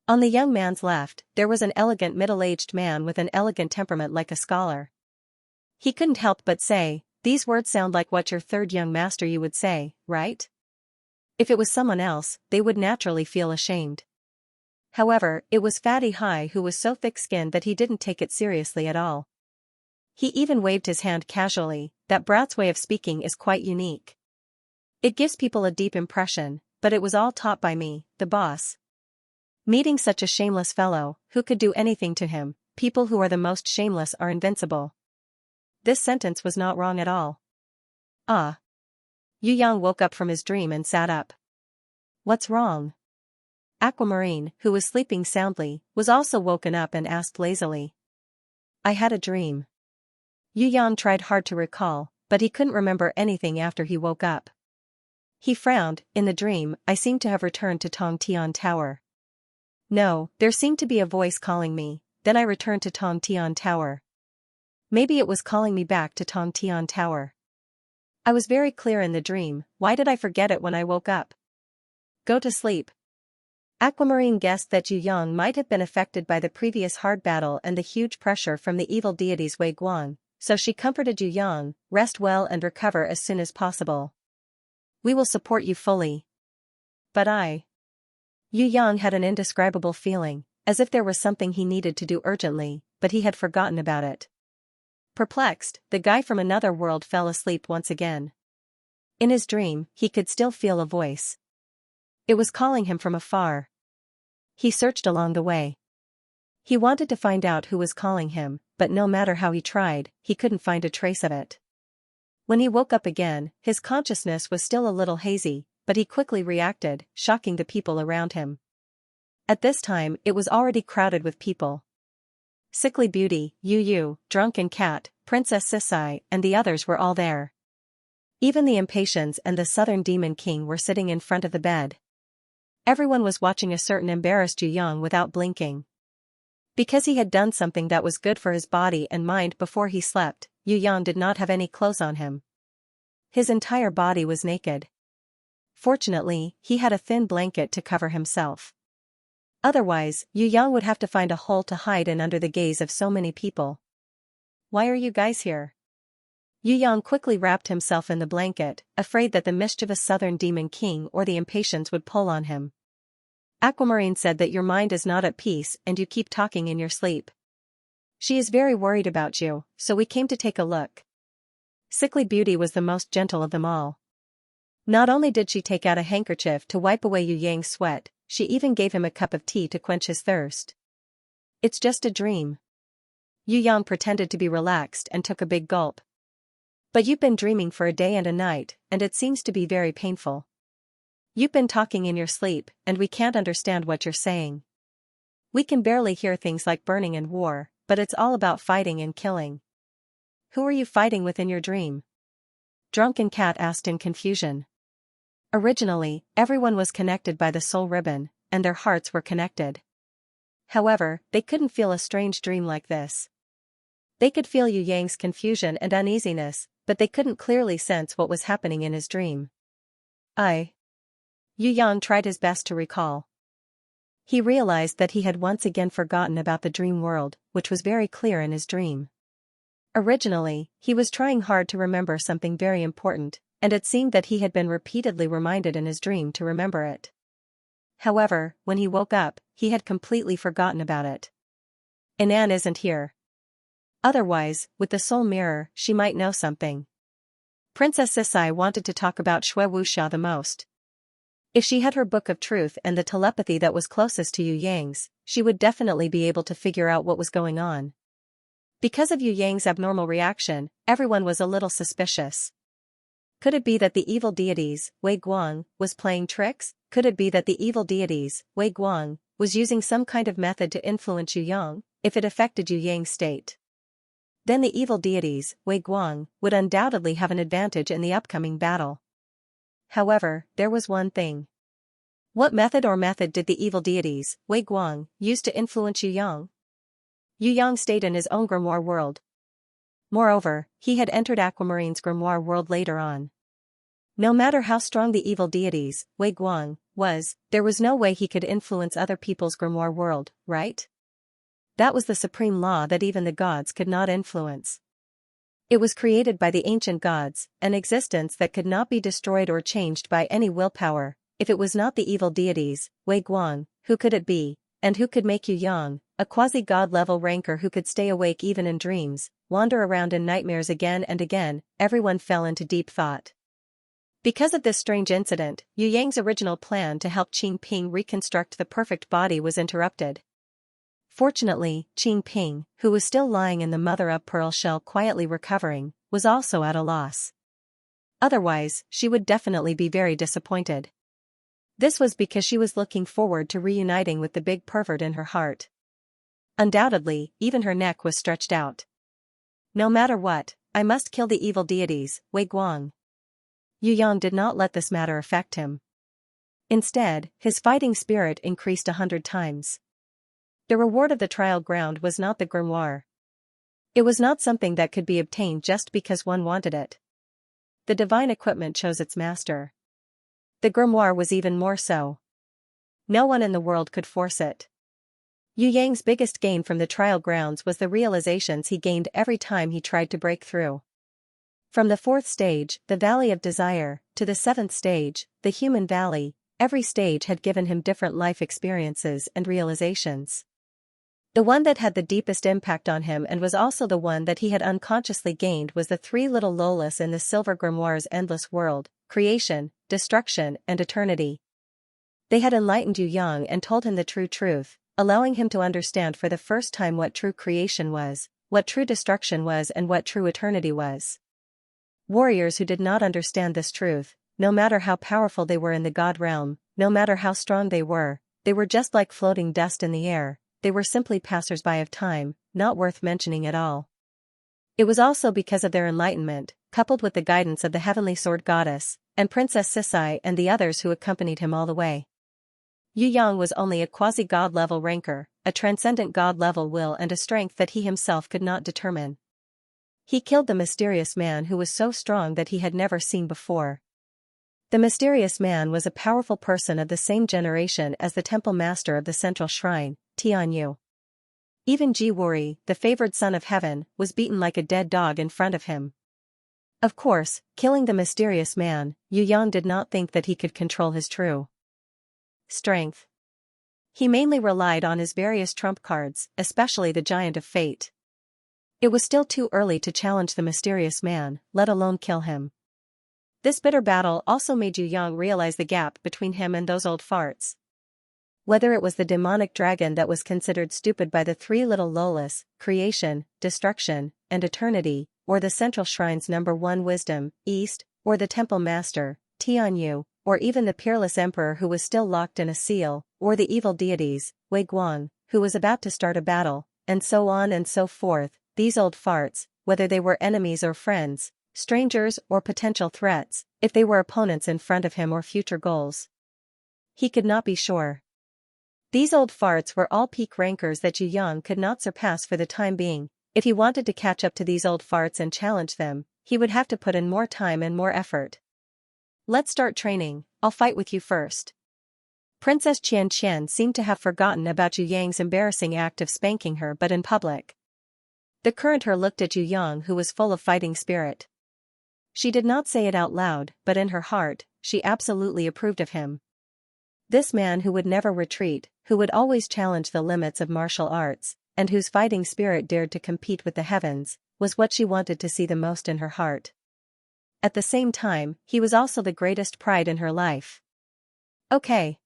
On the young man's left, there was an elegant middle-aged man with an elegant temperament like a scholar. He couldn't help but say, "These words sound like what your third young master you would say, right?" If it was someone else, they would naturally feel ashamed. However, it was Fatty Hai who was so thick-skinned that he didn't take it seriously at all. He even waved his hand casually. That brat's way of speaking is quite unique. It gives people a deep impression, but it was all taught by me, the boss. Meeting such a shameless fellow, who could do anything to him, people who are the most shameless are invincible. This sentence was not wrong at all. Ah. Yu Yang woke up from his dream and sat up. What's wrong? Aquamarine, who was sleeping soundly, was also woken up and asked lazily. I had a dream. Yu Yang tried hard to recall, but he couldn't remember anything after he woke up. He frowned. In the dream, I seemed to have returned to Tong Tian Tower. No, there seemed to be a voice calling me, then I returned to Tong Tian Tower. Maybe it was calling me back to Tong Tian Tower. I was very clear in the dream. Why did I forget it when I woke up? Go to sleep. Aquamarine guessed that Yu Yang might have been affected by the previous hard battle and the huge pressure from the evil deities Wei Guang, so she comforted Yu Yang, rest well and recover as soon as possible. We will support you fully. But Yu Yang had an indescribable feeling, as if there was something he needed to do urgently, but he had forgotten about it. Perplexed, the guy from another world fell asleep once again. In his dream, he could still feel a voice. It was calling him from afar. He searched along the way. He wanted to find out who was calling him, but no matter how he tried, he couldn't find a trace of it. When he woke up again, his consciousness was still a little hazy, but he quickly reacted, shocking the people around him. At this time, it was already crowded with people. Sickly Beauty, Yu Yu, Drunken Cat, Princess Sisai, and the others were all there. Even the Impatiens and the Southern Demon King were sitting in front of the bed. Everyone was watching a certain embarrassed Yu Yang without blinking. Because he had done something that was good for his body and mind before he slept, Yu Yang did not have any clothes on him. His entire body was naked. Fortunately, he had a thin blanket to cover himself. Otherwise, Yu Yang would have to find a hole to hide in under the gaze of so many people. Why are you guys here? Yu Yang quickly wrapped himself in the blanket, afraid that the mischievous Southern Demon King or the Impatiens would pull on him. Aquamarine said that your mind is not at peace and you keep talking in your sleep. She is very worried about you, so we came to take a look. Sickly Beauty was the most gentle of them all. Not only did she take out a handkerchief to wipe away Yu Yang's sweat, she even gave him a cup of tea to quench his thirst. It's just a dream. Yu Yang pretended to be relaxed and took a big gulp. But you've been dreaming for a day and a night, and it seems to be very painful. You've been talking in your sleep, and we can't understand what you're saying. We can barely hear things like burning and war, but it's all about fighting and killing. Who are you fighting with in your dream? Drunken Cat asked in confusion. Originally, everyone was connected by the soul ribbon, and their hearts were connected. However, they couldn't feel a strange dream like this. They could feel Yu Yang's confusion and uneasiness, but they couldn't clearly sense what was happening in his dream. Yu Yang tried his best to recall. He realized that he had once again forgotten about the dream world, which was very clear in his dream. Originally, he was trying hard to remember something very important, and it seemed that he had been repeatedly reminded in his dream to remember it. However, when he woke up, he had completely forgotten about it. Inan isn't here. Otherwise, with the soul mirror, she might know something. Princess Sisai wanted to talk about Shui Wuxia the most. If she had her book of truth and the telepathy that was closest to Yu Yang's, she would definitely be able to figure out what was going on. Because of Yu Yang's abnormal reaction, everyone was a little suspicious. Could it be that the evil deities, Wei Guang, was playing tricks? Could it be that the evil deities, Wei Guang, was using some kind of method to influence Yu Yang, if it affected Yu Yang's state? Then the evil deities, Wei Guang, would undoubtedly have an advantage in the upcoming battle. However, there was one thing. What method did the evil deities, Wei Guang, use to influence Yu Yang? Yu Yang stayed in his own grimoire world. Moreover, he had entered Aquamarine's grimoire world later on. No matter how strong the evil deities, Wei Guang, was, there was no way he could influence other people's grimoire world, right? That was the supreme law that even the gods could not influence. It was created by the ancient gods, an existence that could not be destroyed or changed by any willpower. If it was not the evil deities, Wei Guang, who could it be, and who could make Yu Yang, a quasi-god level ranker who could stay awake even in dreams, wander around in nightmares again and again? Everyone fell into deep thought. Because of this strange incident, Yu Yang's original plan to help Qing Ping reconstruct the perfect body was interrupted. Fortunately, Qing Ping, who was still lying in the mother-of-pearl shell quietly recovering, was also at a loss. Otherwise, she would definitely be very disappointed. This was because she was looking forward to reuniting with the big pervert in her heart. Undoubtedly, even her neck was stretched out. No matter what, I must kill the evil deities, Wei Guang. Yu Yang did not let this matter affect him. Instead, his fighting spirit increased 100 times. The reward of the trial ground was not the grimoire. It was not something that could be obtained just because one wanted it. The divine equipment chose its master. The grimoire was even more so. No one in the world could force it. Yu Yang's biggest gain from the trial grounds was the realizations he gained every time he tried to break through. From the 4th stage, the Valley of Desire, to the 7th stage, the Human Valley, every stage had given him different life experiences and realizations. The one that had the deepest impact on him and was also the one that he had unconsciously gained was the 3 little Lolas in the Silver Grimoire's endless world: creation, destruction, and eternity. They had enlightened Yu Yang and told him the true truth, allowing him to understand for the first time what true creation was, what true destruction was, and what true eternity was. Warriors who did not understand this truth, no matter how powerful they were in the god realm, no matter how strong they were just like floating dust in the air. They were simply passers-by of time, not worth mentioning at all. It was also because of their enlightenment, coupled with the guidance of the heavenly sword goddess, and Princess Sisai and the others who accompanied him all the way. Yu Yang was only a quasi-god level ranker, a transcendent god level will and a strength that he himself could not determine. He killed the mysterious man who was so strong that he had never seen before. The mysterious man was a powerful person of the same generation as the temple master of the central shrine, Tianyu. Even Jiwuri, the favored son of heaven, was beaten like a dead dog in front of him. Of course, killing the mysterious man, Yu Yang did not think that he could control his true strength. He mainly relied on his various trump cards, especially the Giant of Fate. It was still too early to challenge the mysterious man, let alone kill him. This bitter battle also made Yu Yang realize the gap between him and those old farts. Whether it was the demonic dragon that was considered stupid by the 3 little Lolas, creation, destruction, and eternity, or the central shrine's number 1 wisdom, East, or the temple master, Tianyu, or even the peerless emperor who was still locked in a seal, or the evil deities, Wei Guang, who was about to start a battle, and so on and so forth, these old farts, whether they were enemies or friends, strangers or potential threats, if they were opponents in front of him or future goals. He could not be sure. These old farts were all peak rankers that Yu Yang could not surpass for the time being. If he wanted to catch up to these old farts and challenge them, he would have to put in more time and more effort. Let's start training, I'll fight with you first. Princess Xianxia seemed to have forgotten about Yu Yang's embarrassing act of spanking her but in public. The current her looked at Yu Yang, who was full of fighting spirit. She did not say it out loud, but in her heart, she absolutely approved of him. This man who would never retreat, who would always challenge the limits of martial arts, and whose fighting spirit dared to compete with the heavens, was what she wanted to see the most in her heart. At the same time, he was also the greatest pride in her life. Okay.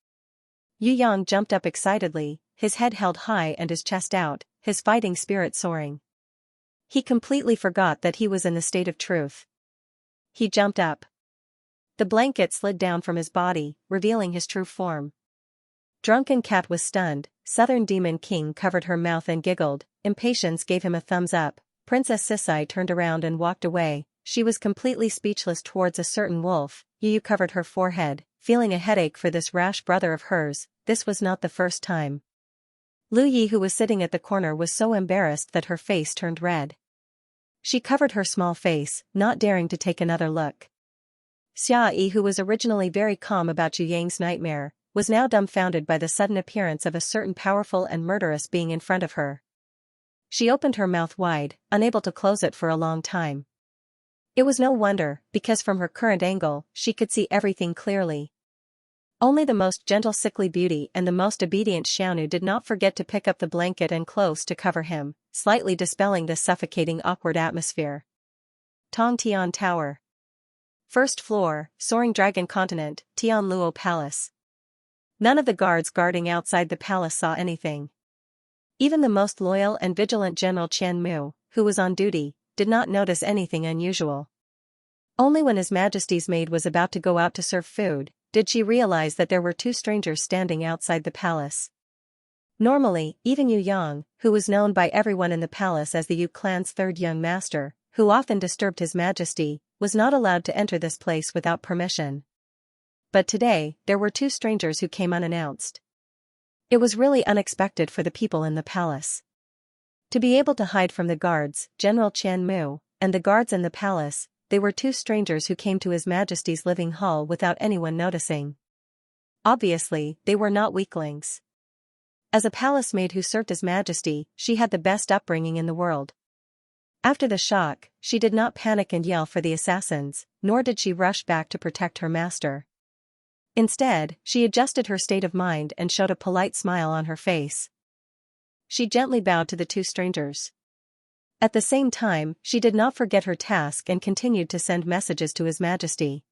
Yu Yang jumped up excitedly, his head held high and his chest out, his fighting spirit soaring. He completely forgot that he was in the state of truth. He jumped up. The blanket slid down from his body, revealing his true form. Drunken Cat was stunned, Southern Demon King covered her mouth and giggled, Impatience gave him a thumbs up, Princess Sisai turned around and walked away, she was completely speechless towards a certain wolf. Yu covered her forehead, feeling a headache for this rash brother of hers. This was not the first time. Lu Yi, who was sitting at the corner, was so embarrassed that her face turned red. She covered her small face, not daring to take another look. Xiaoyi, who was originally very calm about Yu Yang's nightmare, was now dumbfounded by the sudden appearance of a certain powerful and murderous being in front of her. She opened her mouth wide, unable to close it for a long time. It was no wonder, because from her current angle, she could see everything clearly. Only the most gentle sickly beauty and the most obedient Xiaonu did not forget to pick up the blanket and clothes to cover him, slightly dispelling the suffocating awkward atmosphere. Tong Tian Tower. First floor, Soaring Dragon Continent, Tianluo Palace. None of the guards guarding outside the palace saw anything. Even the most loyal and vigilant General Qian Mu, who was on duty, did not notice anything unusual. Only when His Majesty's maid was about to go out to serve food, did she realize that there were two strangers standing outside the palace. Normally, even Yu Yang, who was known by everyone in the palace as the Yu clan's third young master, who often disturbed His Majesty, was not allowed to enter this place without permission. But today, there were two strangers who came unannounced. It was really unexpected for the people in the palace. To be able to hide from the guards, General Qian Mu, and the guards in the palace, they were two strangers who came to His Majesty's living hall without anyone noticing. Obviously, they were not weaklings. As a palace maid who served His Majesty, she had the best upbringing in the world. After the shock, she did not panic and yell for the assassins, nor did she rush back to protect her master. Instead, she adjusted her state of mind and showed a polite smile on her face. She gently bowed to the two strangers. At the same time, she did not forget her task and continued to send messages to His Majesty.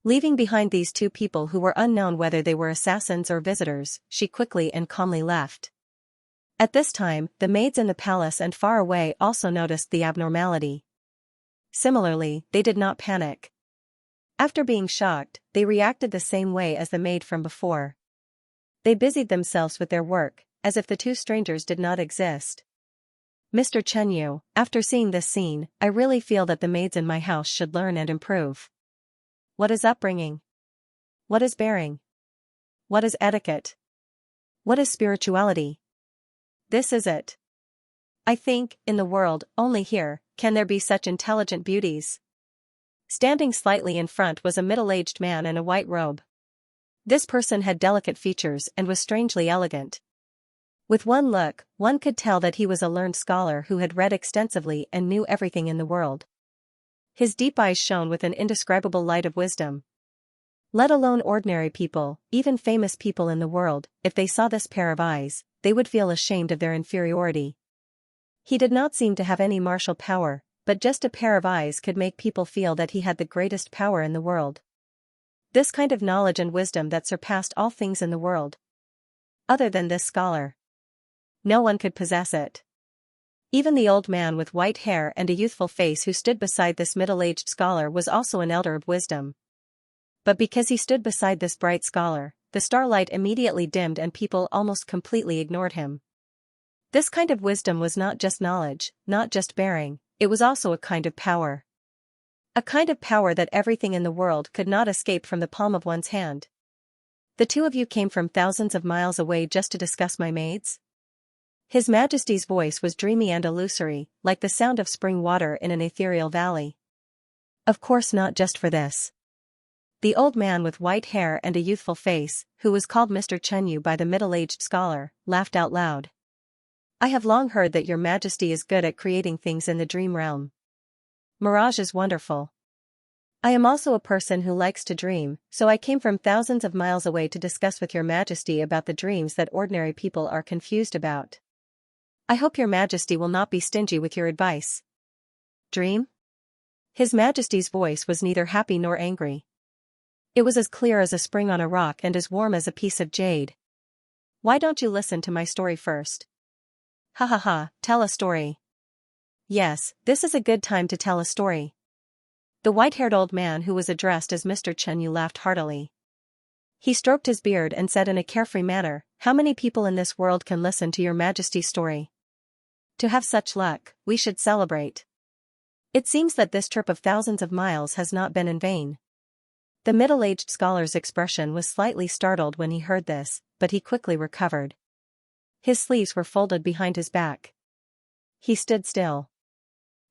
Leaving behind these two people who were unknown whether they were assassins or visitors, she quickly and calmly left. At this time, the maids in the palace and far away also noticed the abnormality. Similarly, they did not panic. After being shocked, they reacted the same way as the maid from before. They busied themselves with their work, as if the two strangers did not exist. Mr. Chenyu, after seeing this scene, I really feel that the maids in my house should learn and improve. What is upbringing? What is bearing? What is etiquette? What is spirituality? This is it. I think, in the world, only here, can there be such intelligent beauties. Standing slightly in front was a middle-aged man in a white robe. This person had delicate features and was strangely elegant. With one look, one could tell that he was a learned scholar who had read extensively and knew everything in the world. His deep eyes shone with an indescribable light of wisdom. Let alone ordinary people, even famous people in the world, if they saw this pair of eyes, they would feel ashamed of their inferiority. He did not seem to have any martial power, but just a pair of eyes could make people feel that he had the greatest power in the world. This kind of knowledge and wisdom that surpassed all things in the world. Other than this scholar, no one could possess it. Even the old man with white hair and a youthful face who stood beside this middle-aged scholar was also an elder of wisdom. But because he stood beside this bright scholar, the starlight immediately dimmed and people almost completely ignored him. This kind of wisdom was not just knowledge, not just bearing, it was also a kind of power. A kind of power that everything in the world could not escape from the palm of one's hand. The two of you came from thousands of miles away just to discuss my maids? His Majesty's voice was dreamy and illusory, like the sound of spring water in an ethereal valley. Of course not just for this. The old man with white hair and a youthful face, who was called Mr. Chenyu by the middle-aged scholar, laughed out loud. I have long heard that your majesty is good at creating things in the dream realm. Mirage is wonderful. I am also a person who likes to dream, so I came from thousands of miles away to discuss with your majesty about the dreams that ordinary people are confused about. I hope your majesty will not be stingy with your advice. Dream? His majesty's voice was neither happy nor angry. It was as clear as a spring on a rock and as warm as a piece of jade. Why don't you listen to my story first? Ha ha ha, tell a story. Yes, this is a good time to tell a story. The white-haired old man who was addressed as Mr. Chenyu laughed heartily. He stroked his beard and said in a carefree manner, how many people in this world can listen to your majesty's story? To have such luck, we should celebrate. It seems that this trip of thousands of miles has not been in vain. The middle-aged scholar's expression was slightly startled when he heard this, but he quickly recovered. His sleeves were folded behind his back. He stood still.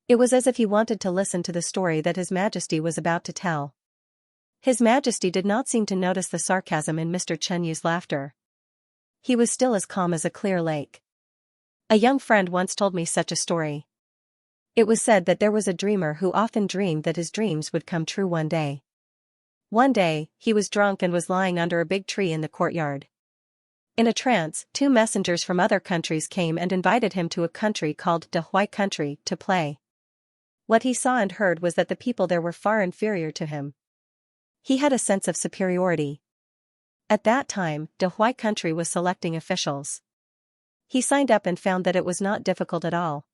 It was as if he wanted to listen to the story that His Majesty was about to tell. His Majesty did not seem to notice the sarcasm in Mr. Chenyu's laughter. He was still as calm as a clear lake. A young friend once told me such a story. It was said that there was a dreamer who often dreamed that his dreams would come true one day. One day, he was drunk and was lying under a big tree in the courtyard. In a trance, two messengers from other countries came and invited him to a country called Dehuai country to play. What he saw and heard was that the people there were far inferior to him. He had a sense of superiority. At that time, Dehuai country was selecting officials. He signed up and found that it was not difficult at all.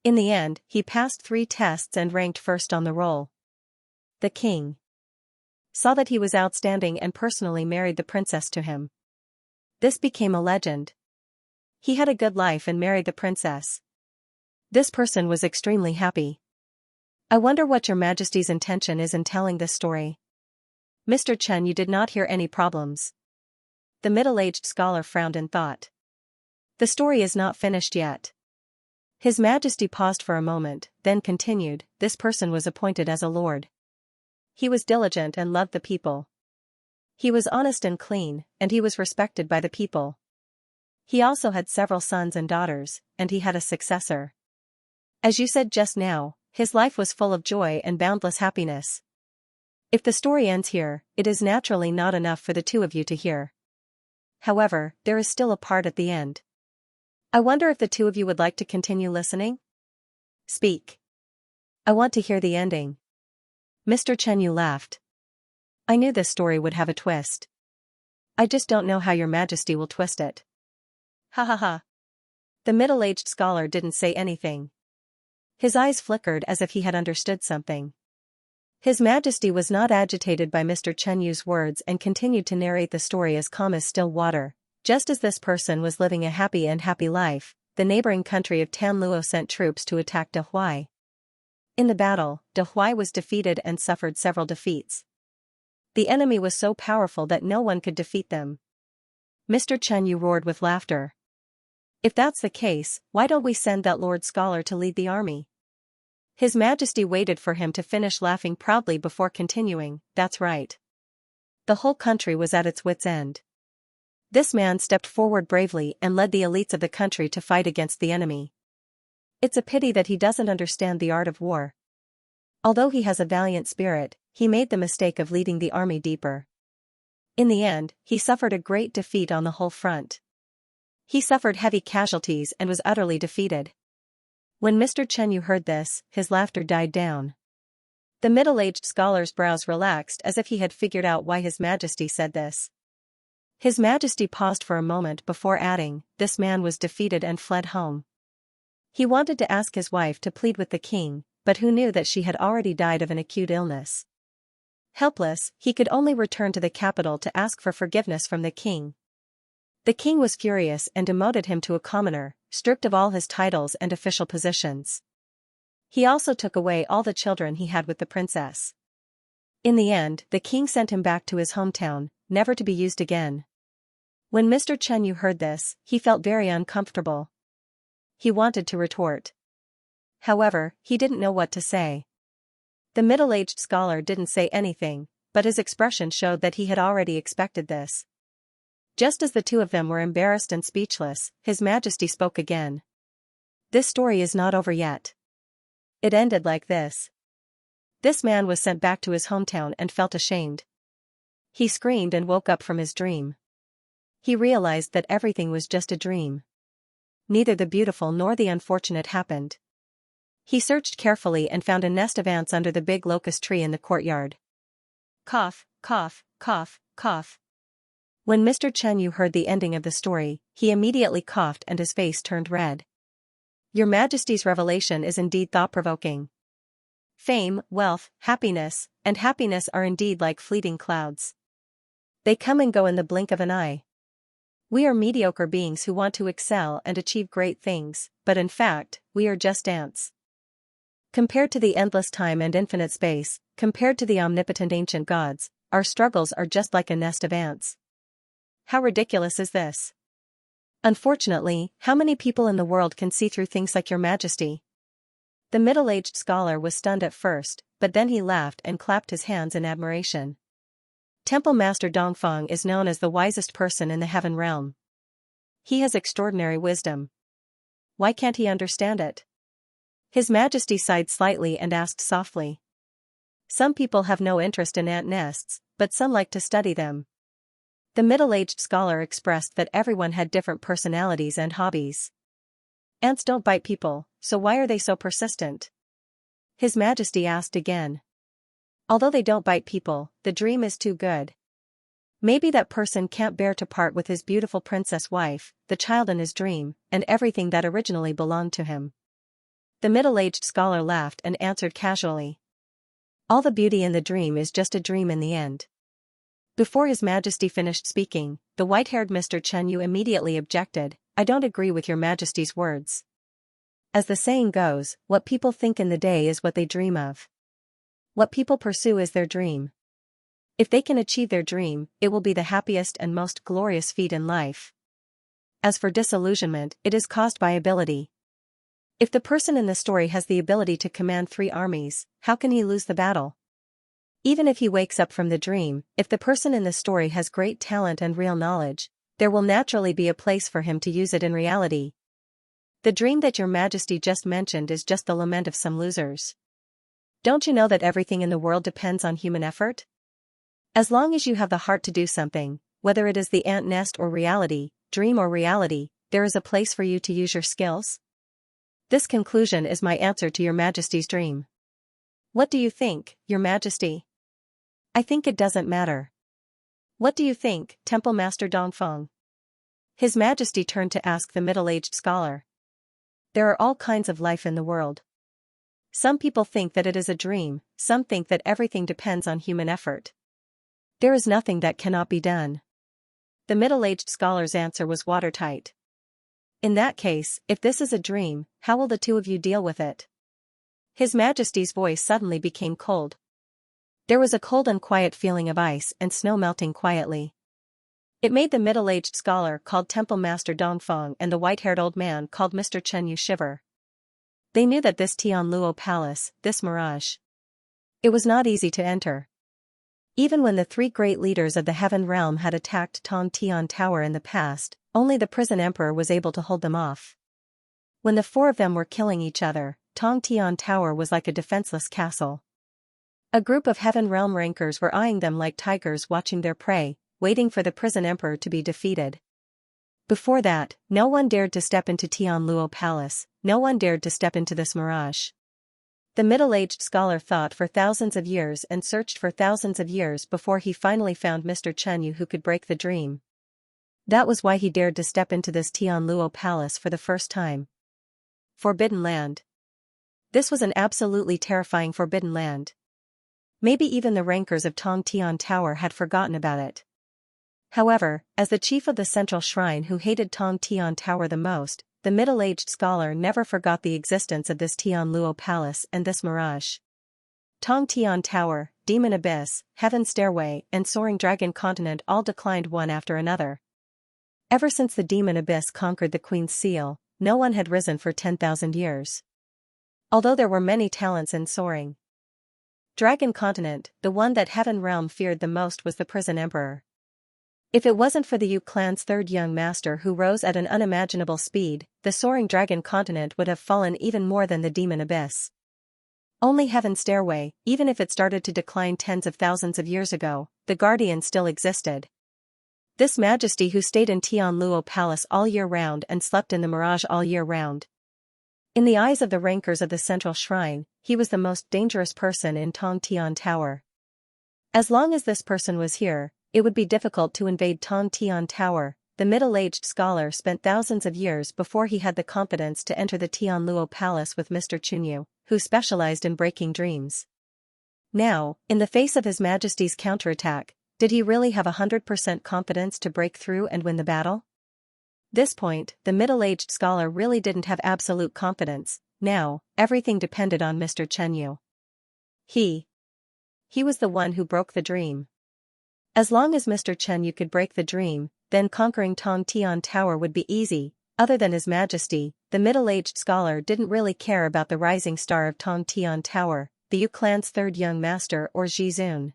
In the end, he passed 3 tests and ranked first on the roll. The king saw that he was outstanding and personally married the princess to him. This became a legend. He had a good life and married the princess. This person was extremely happy. I wonder what your majesty's intention is in telling this story. Mr. Chen, you did not hear any problems. The middle-aged scholar frowned in thought. The story is not finished yet. His Majesty paused for a moment, then continued, this person was appointed as a lord. He was diligent and loved the people. He was honest and clean, and he was respected by the people. He also had several sons and daughters, and he had a successor. As you said just now, his life was full of joy and boundless happiness. If the story ends here, it is naturally not enough for the two of you to hear. However, there is still a part at the end. I wonder if the two of you would like to continue listening? Speak. I want to hear the ending. Mr. Chenyu laughed. I knew this story would have a twist. I just don't know how your majesty will twist it. Ha ha ha. The middle-aged scholar didn't say anything. His eyes flickered as if he had understood something. His Majesty was not agitated by Mr. Chenyu's words and continued to narrate the story as calm as still water. Just as this person was living a happy life, the neighboring country of Tanluo sent troops to attack Dehuai. In the battle, Dehuai was defeated and suffered several defeats. The enemy was so powerful that no one could defeat them. Mr. Chenyu roared with laughter. If that's the case, why don't we send that Lord Scholar to lead the army? His Majesty waited for him to finish laughing proudly before continuing, that's right. The whole country was at its wits' end. This man stepped forward bravely and led the elites of the country to fight against the enemy. It's a pity that he doesn't understand the art of war. Although he has a valiant spirit, he made the mistake of leading the army deeper. In the end, he suffered a great defeat on the whole front. He suffered heavy casualties and was utterly defeated. When Mr. Chenyu heard this, his laughter died down. The middle-aged scholar's brows relaxed as if he had figured out why His Majesty said this. His Majesty paused for a moment before adding, this man was defeated and fled home. He wanted to ask his wife to plead with the king, but who knew that she had already died of an acute illness. Helpless, he could only return to the capital to ask for forgiveness from the king. The king was furious and demoted him to a commoner, stripped of all his titles and official positions. He also took away all the children he had with the princess. In the end, the king sent him back to his hometown, never to be used again. When Mr. Chenyu heard this, he felt very uncomfortable. He wanted to retort. However, he didn't know what to say. The middle-aged scholar didn't say anything, but his expression showed that he had already expected this. Just as the two of them were embarrassed and speechless, His Majesty spoke again. This story is not over yet. It ended like this. This man was sent back to his hometown and felt ashamed. He screamed and woke up from his dream. He realized that everything was just a dream. Neither the beautiful nor the unfortunate happened. He searched carefully and found a nest of ants under the big locust tree in the courtyard. Cough, cough, cough, cough. When Mr. Chen Yu heard the ending of the story, he immediately coughed and his face turned red. Your Majesty's revelation is indeed thought-provoking. Fame, wealth, happiness, and happiness are indeed like fleeting clouds. They come and go in the blink of an eye. We are mediocre beings who want to excel and achieve great things, but in fact, we are just ants. Compared to the endless time and infinite space, compared to the omnipotent ancient gods, our struggles are just like a nest of ants. How ridiculous is this? Unfortunately, how many people in the world can see through things like Your Majesty? The middle-aged scholar was stunned at first, but then he laughed and clapped his hands in admiration. Temple Master Dongfeng is known as the wisest person in the heaven realm. He has extraordinary wisdom. Why can't he understand it? His Majesty sighed slightly and asked softly. Some people have no interest in ant nests, but some like to study them. The middle-aged scholar expressed that everyone had different personalities and hobbies. Ants don't bite people, so why are they so persistent? His Majesty asked again. Although they don't bite people, the dream is too good. Maybe that person can't bear to part with his beautiful princess wife, the child in his dream, and everything that originally belonged to him. The middle-aged scholar laughed and answered casually. All the beauty in the dream is just a dream in the end. Before His Majesty finished speaking, the white-haired Mr. Chen Yu immediately objected. I don't agree with Your Majesty's words. As the saying goes, what people think in the day is what they dream of. What people pursue is their dream. If they can achieve their dream, it will be the happiest and most glorious feat in life. As for disillusionment, it is caused by ability. If the person in the story has the ability to command 3 armies, how can he lose the battle? Even if he wakes up from the dream, if the person in the story has great talent and real knowledge, there will naturally be a place for him to use it in reality. The dream that Your Majesty just mentioned is just the lament of some losers. Don't you know that everything in the world depends on human effort? As long as you have the heart to do something, whether it is the ant nest or reality, dream or reality, there is a place for you to use your skills. This conclusion is my answer to Your Majesty's dream. What do you think, Your Majesty? I think it doesn't matter. What do you think, Temple Master Dongfeng? His Majesty turned to ask the middle-aged scholar. There are all kinds of life in the world. Some people think that it is a dream, some think that everything depends on human effort. There is nothing that cannot be done. The middle-aged scholar's answer was watertight. In that case, if this is a dream, how will the two of you deal with it? His Majesty's voice suddenly became cold. There was a cold and quiet feeling of ice and snow melting quietly. It made the middle-aged scholar called Temple Master Dongfeng and the white-haired old man called Mr. Chen Yu shiver. They knew that this Tianluo palace, this mirage, it was not easy to enter. Even when the 3 great leaders of the heaven realm had attacked Tong Tian Tower in the past, only the prison emperor was able to hold them off. When the 4 of them were killing each other, Tong Tian Tower was like a defenseless castle. A group of heaven realm rankers were eyeing them like tigers watching their prey, waiting for the prison emperor to be defeated. Before that, no one dared to step into Tianluo Palace, no one dared to step into this mirage. The middle-aged scholar thought for thousands of years and searched for thousands of years before he finally found Mr. Chen Yu who could break the dream. That was why he dared to step into this Tianluo Palace for the first time. Forbidden land. This was an absolutely terrifying forbidden land. Maybe even the rankers of Tong Tian Tower had forgotten about it. However, as the chief of the central shrine who hated Tong Tian Tower the most, the middle-aged scholar never forgot the existence of this Tianluo Palace and this mirage. Tong Tian Tower, Demon Abyss, Heaven Stairway, and Soaring Dragon Continent all declined one after another. Ever since the Demon Abyss conquered the Queen's Seal, no one had risen for 10,000 years. Although there were many talents in soaring, Dragon continent, the one that Heaven Realm feared the most was the prison emperor. If it wasn't for the Yu clan's third young master who rose at an unimaginable speed, the soaring dragon continent would have fallen even more than the demon abyss. Only Heaven's stairway, even if it started to decline tens of thousands of years ago, the guardian still existed. This majesty who stayed in Tianluo Palace all year round and slept in the mirage all year round. In the eyes of the rankers of the central shrine, he was the most dangerous person in Tongtian Tower. As long as this person was here, it would be difficult to invade Tongtian Tower. The middle-aged scholar spent thousands of years before he had the confidence to enter the Tianluo Palace with Mr. Chunyu, who specialized in breaking dreams. Now, in the face of His Majesty's counterattack, did he really have 100% confidence to break through and win the battle? This point, the middle-aged scholar really didn't have absolute confidence. Now, everything depended on Mr. Chunyu. He was the one who broke the dream. As long as Mr. Chunyu could break the dream, then conquering Tongtian Tower would be easy. Other than His Majesty, the middle-aged scholar didn't really care about the rising star of Tongtian Tower, the Yu clan's third young master or Jizun.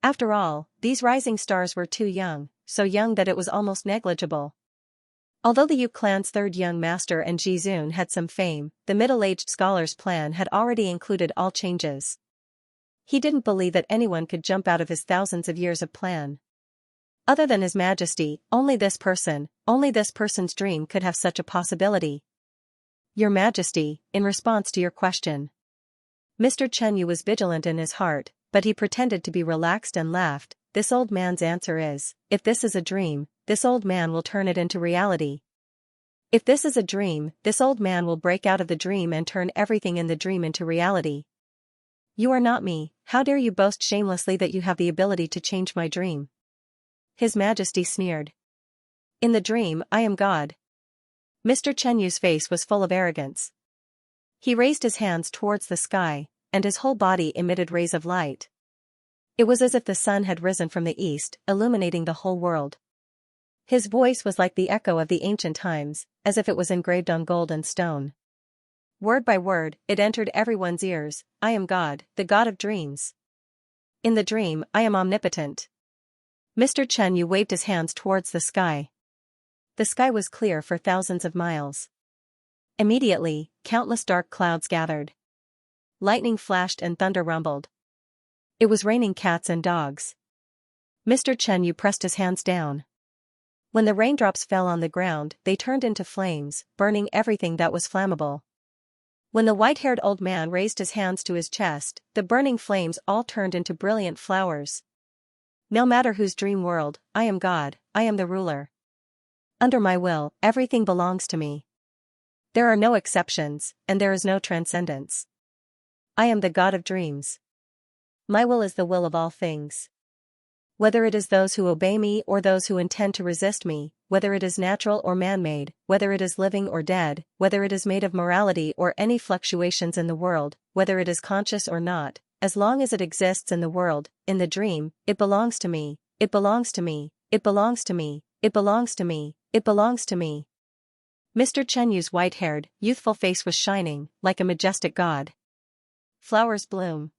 After all, these rising stars were too young, so young that it was almost negligible. Although the Yu clan's third young master and Jizun had some fame, the middle-aged scholar's plan had already included all changes. He didn't believe that anyone could jump out of his thousands of years of plan. Other than His Majesty, only this person's dream could have such a possibility. Your Majesty, in response to your question. Mr. Chunyu was vigilant in his heart, but he pretended to be relaxed and laughed. This old man's answer is, if this is a dream, this old man will turn it into reality. If this is a dream, this old man will break out of the dream and turn everything in the dream into reality. You are not me, how dare you boast shamelessly that you have the ability to change my dream? His Majesty sneered. In the dream, I am God. Mr. Chenyu's face was full of arrogance. He raised his hands towards the sky, and his whole body emitted rays of light. It was as if the sun had risen from the east, illuminating the whole world. His voice was like the echo of the ancient times, as if it was engraved on gold and stone. Word by word, it entered everyone's ears. I am God, the God of dreams. In the dream, I am omnipotent. Mr. Chunyu waved his hands towards the sky. The sky was clear for thousands of miles. Immediately, countless dark clouds gathered. Lightning flashed and thunder rumbled. It was raining cats and dogs. Mr. Chunyu pressed his hands down. When the raindrops fell on the ground, they turned into flames, burning everything that was flammable. When the white-haired old man raised his hands to his chest, the burning flames all turned into brilliant flowers. No matter whose dream world, I am God, I am the ruler. Under my will, everything belongs to me. There are no exceptions, and there is no transcendence. I am the God of dreams. My will is the will of all things. Whether it is those who obey me or those who intend to resist me, whether it is natural or man-made, whether it is living or dead, whether it is made of morality or any fluctuations in the world, whether it is conscious or not, as long as it exists in the world, in the dream, it belongs to me, it belongs to me, it belongs to me, it belongs to me, it belongs to me. Mr. Chenyu's white-haired, youthful face was shining, like a majestic god. Flowers bloom.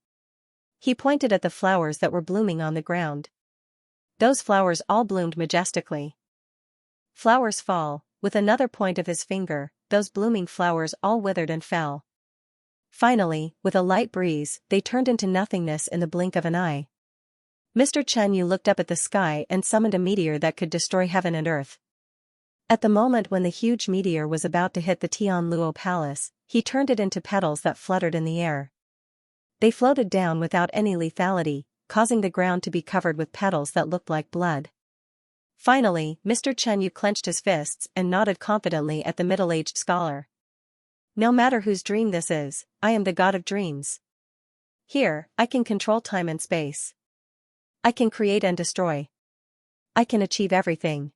He pointed at the flowers that were blooming on the ground. Those flowers all bloomed majestically. Flowers fall, with another point of his finger, those blooming flowers all withered and fell. Finally, with a light breeze, they turned into nothingness in the blink of an eye. Mr. Chunyu looked up at the sky and summoned a meteor that could destroy heaven and earth. At the moment when the huge meteor was about to hit the Tianluo Palace, he turned it into petals that fluttered in the air. They floated down without any lethality, causing the ground to be covered with petals that looked like blood. Finally, Mr. Chunyu clenched his fists and nodded confidently at the middle-aged scholar. No matter whose dream this is, I am the God of dreams. Here, I can control time and space. I can create and destroy. I can achieve everything.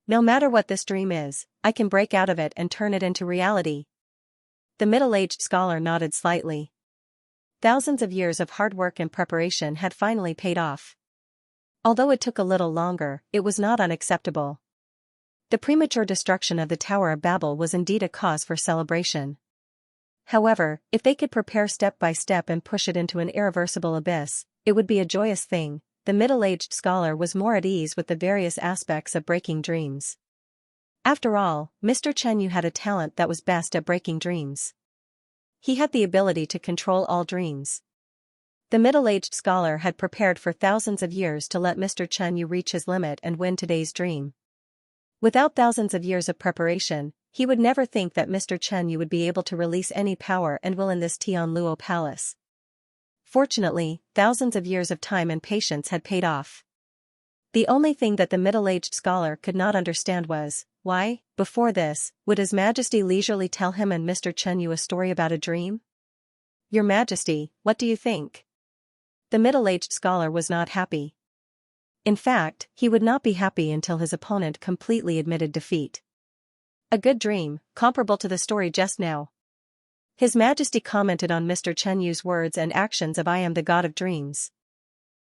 No matter what this dream is, I can break out of it and turn it into reality. The middle-aged scholar nodded slightly. Thousands of years of hard work and preparation had finally paid off. Although it took a little longer, it was not unacceptable. The premature destruction of the Tower of Babel was indeed a cause for celebration. However, if they could prepare step by step and push it into an irreversible abyss, it would be a joyous thing. The middle-aged scholar was more at ease with the various aspects of breaking dreams. After all, Mr. Chen had a talent that was best at breaking dreams. He had the ability to control all dreams. The middle-aged scholar had prepared for thousands of years to let Mr. Chen reach his limit and win today's dream. Without thousands of years of preparation, he would never think that Mr. Chen would be able to release any power and will in this Tianluo palace. Fortunately, thousands of years of time and patience had paid off. The only thing that the middle-aged scholar could not understand was, why, before this, would His Majesty leisurely tell him and Mr. Chen a story about a dream? Your Majesty, what do you think? The middle-aged scholar was not happy. In fact, he would not be happy until his opponent completely admitted defeat. A good dream, comparable to the story just now. His Majesty commented on Mr. Chen's words and actions of I am the god of dreams.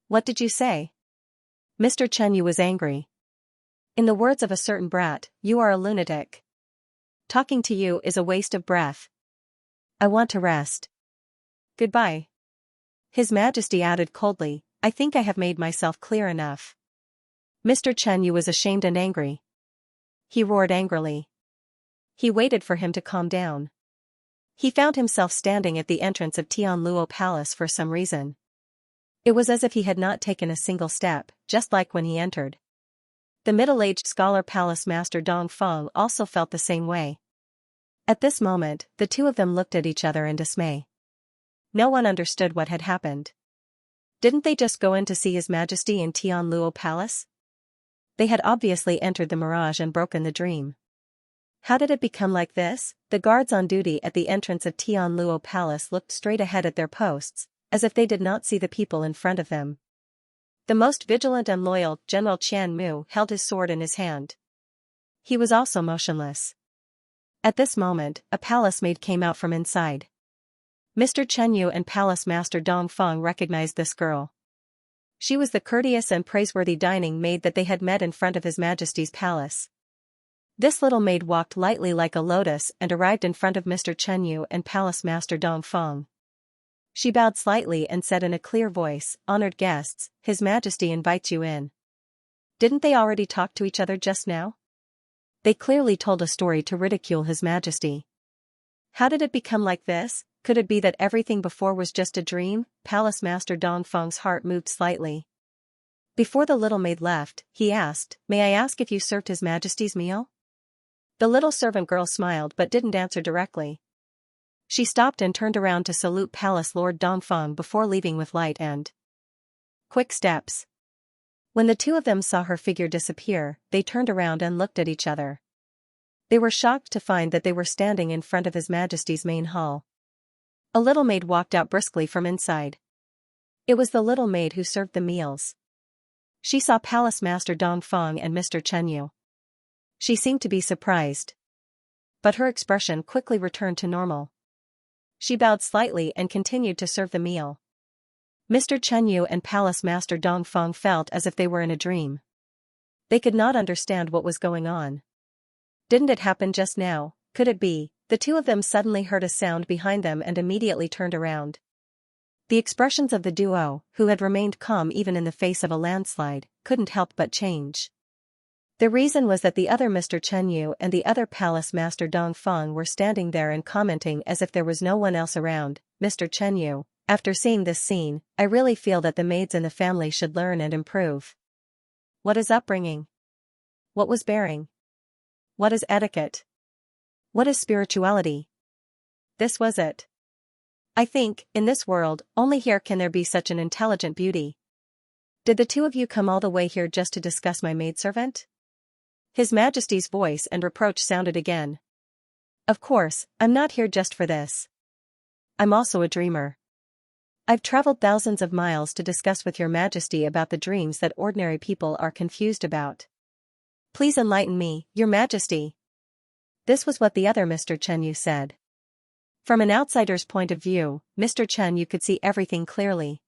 What did you say? Mr. Chen was angry. In the words of a certain brat, you are a lunatic. Talking to you is a waste of breath. I want to rest. Goodbye. His Majesty added coldly, I think I have made myself clear enough. Mr. Chen was ashamed and angry. He roared angrily. He waited for him to calm down. He found himself standing at the entrance of Tianluo Palace for some reason. It was as if he had not taken a single step, just like when he entered. The middle-aged scholar Palace Master Dong Feng also felt the same way. At this moment, the two of them looked at each other in dismay. No one understood what had happened. Didn't they just go in to see His Majesty in Tianluo Palace? They had obviously entered the mirage and broken the dream. How did it become like this? The guards on duty at the entrance of Tianluo Palace looked straight ahead at their posts, as if they did not see the people in front of them. The most vigilant and loyal General Qian Mu held his sword in his hand. He was also motionless. At this moment, a palace maid came out from inside. Mr. Chen and Palace Master Dong Feng recognized this girl. She was the courteous and praiseworthy dining maid that they had met in front of His Majesty's palace. This little maid walked lightly like a lotus and arrived in front of Mr. Chen and Palace Master Dong Feng. She bowed slightly and said in a clear voice, Honored guests, His Majesty invites you in. Didn't they already talk to each other just now? They clearly told a story to ridicule His Majesty. How did it become like this? Could it be that everything before was just a dream? Palace Master Dong Feng's heart moved slightly. Before the little maid left, he asked, May I ask if you served His Majesty's meal? The little servant girl smiled but didn't answer directly. She stopped and turned around to salute Palace Lord Dongfeng before leaving with light and quick steps. When the two of them saw her figure disappear, they turned around and looked at each other. They were shocked to find that they were standing in front of His Majesty's main hall. A little maid walked out briskly from inside. It was the little maid who served the meals. She saw Palace Master Dongfeng and Mr. Chenyu. She seemed to be surprised. But her expression quickly returned to normal. She bowed slightly and continued to serve the meal. Mr. Chenyu and Palace Master Dongfeng felt as if they were in a dream. They could not understand what was going on. Didn't it happen just now? Could it be? The two of them suddenly heard a sound behind them and immediately turned around. The expressions of the duo, who had remained calm even in the face of a landslide, couldn't help but change. The reason was that the other Mr. Chenyu and the other Palace Master Dongfeng were standing there and commenting as if there was no one else around. Mr. Chenyu, after seeing this scene, I really feel that the maids in the family should learn and improve. What is upbringing? What was bearing? What is etiquette? What is spirituality? This was it. I think, in this world, only here can there be such an intelligent beauty. Did the two of you come all the way here just to discuss my maidservant? His Majesty's voice and reproach sounded again. Of course, I'm not here just for this. I'm also a dreamer. I've traveled thousands of miles to discuss with Your Majesty about the dreams that ordinary people are confused about. Please enlighten me, Your Majesty. This was what the other Mr. Chenyu said. From an outsider's point of view, Mr. Chenyu could see everything clearly.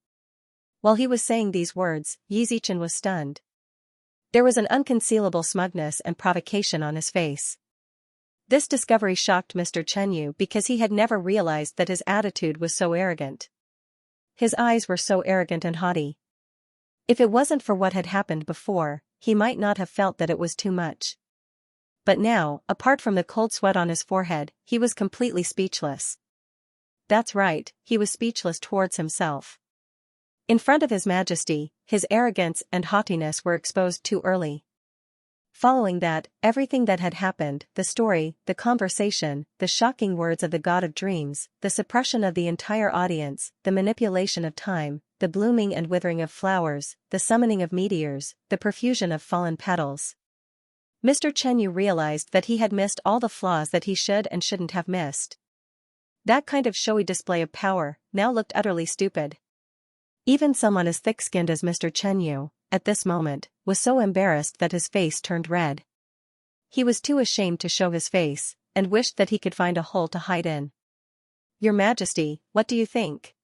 While he was saying these words, Yi Zichen was stunned. There was an unconcealable smugness and provocation on his face. This discovery shocked Mr. Chenyu because he had never realized that his attitude was so arrogant. His eyes were so arrogant and haughty. If it wasn't for what had happened before, he might not have felt that it was too much. But now, apart from the cold sweat on his forehead, he was completely speechless. That's right, he was speechless towards himself. In front of His Majesty, his arrogance and haughtiness were exposed too early. Following that, everything that had happened, the story, the conversation, the shocking words of the God of Dreams, the suppression of the entire audience, the manipulation of time, the blooming and withering of flowers, the summoning of meteors, the profusion of fallen petals. Mr. Chenyu realized that he had missed all the flaws that he should and shouldn't have missed. That kind of showy display of power now looked utterly stupid. Even someone as thick-skinned as Mr. Chenyu, at this moment, was so embarrassed that his face turned red. He was too ashamed to show his face, and wished that he could find a hole to hide in. Your Majesty, what do you think?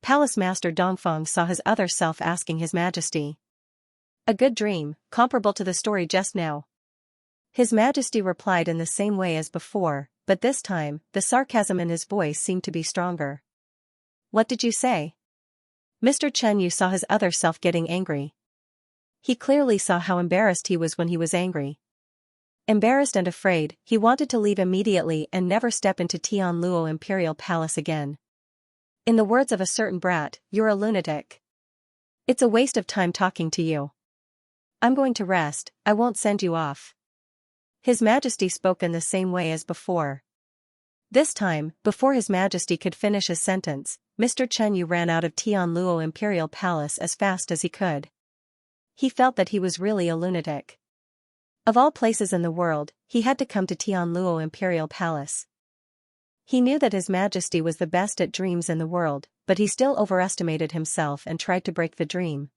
Palace Master Dongfeng saw his other self asking His Majesty. A good dream, comparable to the story just now. His Majesty replied in the same way as before, but this time, the sarcasm in his voice seemed to be stronger. What did you say? Mr. Chenyu saw his other self getting angry. He clearly saw how embarrassed he was when he was angry. Embarrassed and afraid, he wanted to leave immediately and never step into Tianluo Imperial Palace again. In the words of a certain brat, you're a lunatic. It's a waste of time talking to you. I'm going to rest, I won't send you off. His Majesty spoke in the same way as before. This time, before His Majesty could finish his sentence, Mr. Chenyu ran out of Tianluo Imperial Palace as fast as he could. He felt that he was really a lunatic. Of all places in the world, he had to come to Tianluo Imperial Palace. He knew that His Majesty was the best at dreams in the world, but he still overestimated himself and tried to break the dream.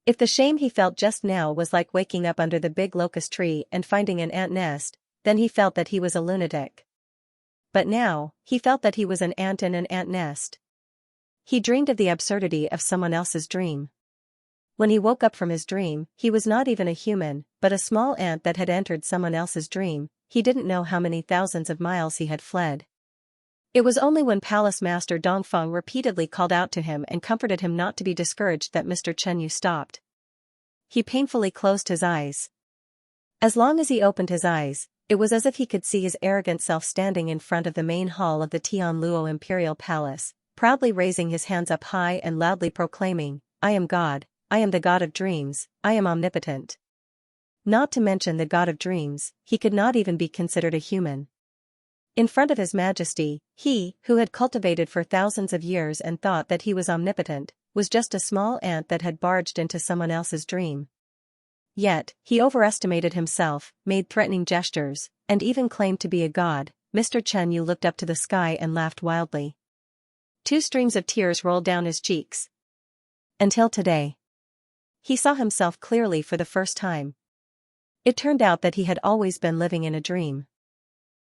If the shame he felt just now was like waking up under the big locust tree and finding an ant nest, then he felt that he was a lunatic. But now, he felt that he was an ant in an ant nest. He dreamed of the absurdity of someone else's dream. When he woke up from his dream, he was not even a human, but a small ant that had entered someone else's dream. He didn't know how many thousands of miles he had fled. It was only when Palace Master Dongfeng repeatedly called out to him and comforted him not to be discouraged that Mr. Chenyu stopped. He painfully closed his eyes. As long as he opened his eyes, it was as if he could see his arrogant self standing in front of the main hall of the Tianluo Imperial Palace, proudly raising his hands up high and loudly proclaiming, I am God, I am the God of Dreams, I am omnipotent. Not to mention the God of Dreams, he could not even be considered a human. In front of His Majesty, he, who had cultivated for thousands of years and thought that he was omnipotent, was just a small ant that had barged into someone else's dream. Yet, he overestimated himself, made threatening gestures, and even claimed to be a god. Mr. Chenyu looked up to the sky and laughed wildly. 2 streams of tears rolled down his cheeks. Until today. He saw himself clearly for the first time. It turned out that he had always been living in a dream.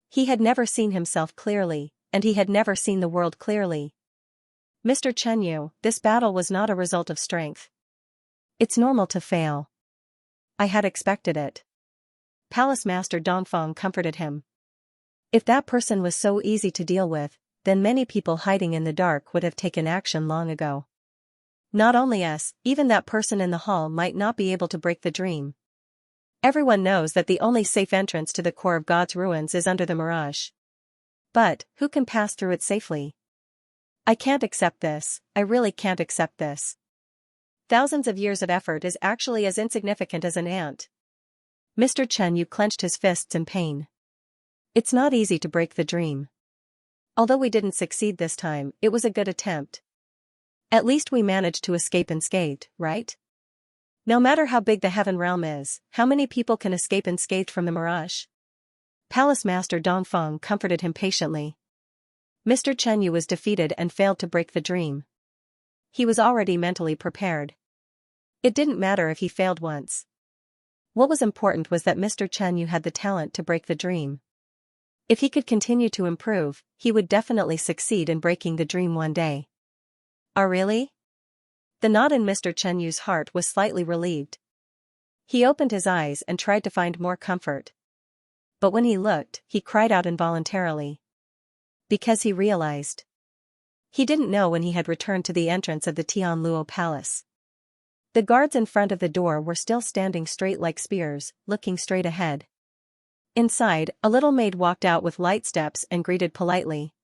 He had never seen himself clearly, and he had never seen the world clearly. Mr. Chenyu, this battle was not a result of strength. It's normal to fail. I had expected it. Palace Master Dongfeng comforted him. If that person was so easy to deal with, then many people hiding in the dark would have taken action long ago. Not only us, even that person in the hall might not be able to break the dream. Everyone knows that the only safe entrance to the core of God's ruins is under the mirage. But, who can pass through it safely? I can't accept this, I really can't accept this. Thousands of years of effort is actually as insignificant as an ant. Mr. Chenyu clenched his fists in pain. It's not easy to break the dream. Although we didn't succeed this time, it was a good attempt. At least we managed to escape unscathed, right? No matter how big the heaven realm is, how many people can escape unscathed from the mirage? Palace Master Dongfeng comforted him patiently. Mr. Chenyu was defeated and failed to break the dream. He was already mentally prepared. It didn't matter if he failed once. What was important was that Mr. Chenyu had the talent to break the dream. If he could continue to improve, he would definitely succeed in breaking the dream one day. Oh really? The knot in Mr. Chenyu's heart was slightly relieved. He opened his eyes and tried to find more comfort. but when he looked, he cried out involuntarily. Because he realized. He didn't know when he had returned to the entrance of the Tianluo Palace. The guards in front of the door were still standing straight like spears, looking straight ahead. Inside, a little maid walked out with light steps and greeted politely.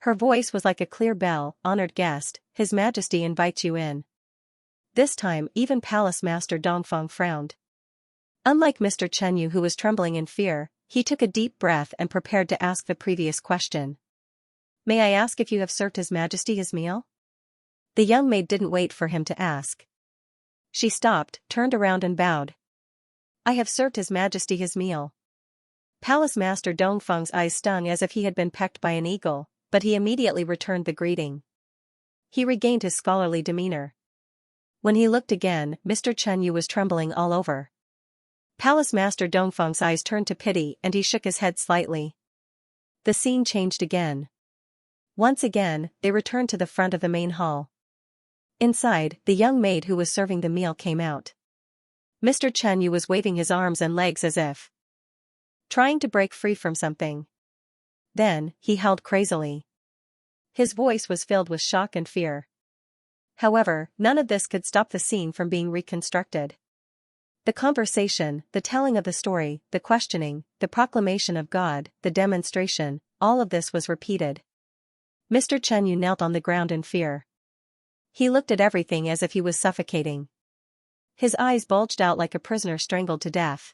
Her voice was like a clear bell. "Honored guest, His Majesty invites you in." This time, even Palace Master Dongfeng frowned. Unlike Mr. Chenyu, who was trembling in fear, he took a deep breath and prepared to ask the previous question. "May I ask if you have served His Majesty his meal?" The young maid didn't wait for him to ask. She stopped, turned around and bowed. "I have served His Majesty his meal." Palace Master Dongfeng's eyes stung as if he had been pecked by an eagle, but he immediately returned the greeting. He regained his scholarly demeanor. When he looked again, Mr. Chenyu was trembling all over. Palace Master Dongfeng's eyes turned to pity and he shook his head slightly. The scene changed again. Once again, they returned to the front of the main hall. Inside, the young maid who was serving the meal came out. Mr. Chenyu was waving his arms and legs as if trying to break free from something. Then, he howled crazily. His voice was filled with shock and fear. However, none of this could stop the scene from being reconstructed. The conversation, the telling of the story, the questioning, the proclamation of God, the demonstration, all of this was repeated. Mr. Chenyu knelt on the ground in fear. He looked at everything as if he was suffocating. His eyes bulged out like a prisoner strangled to death.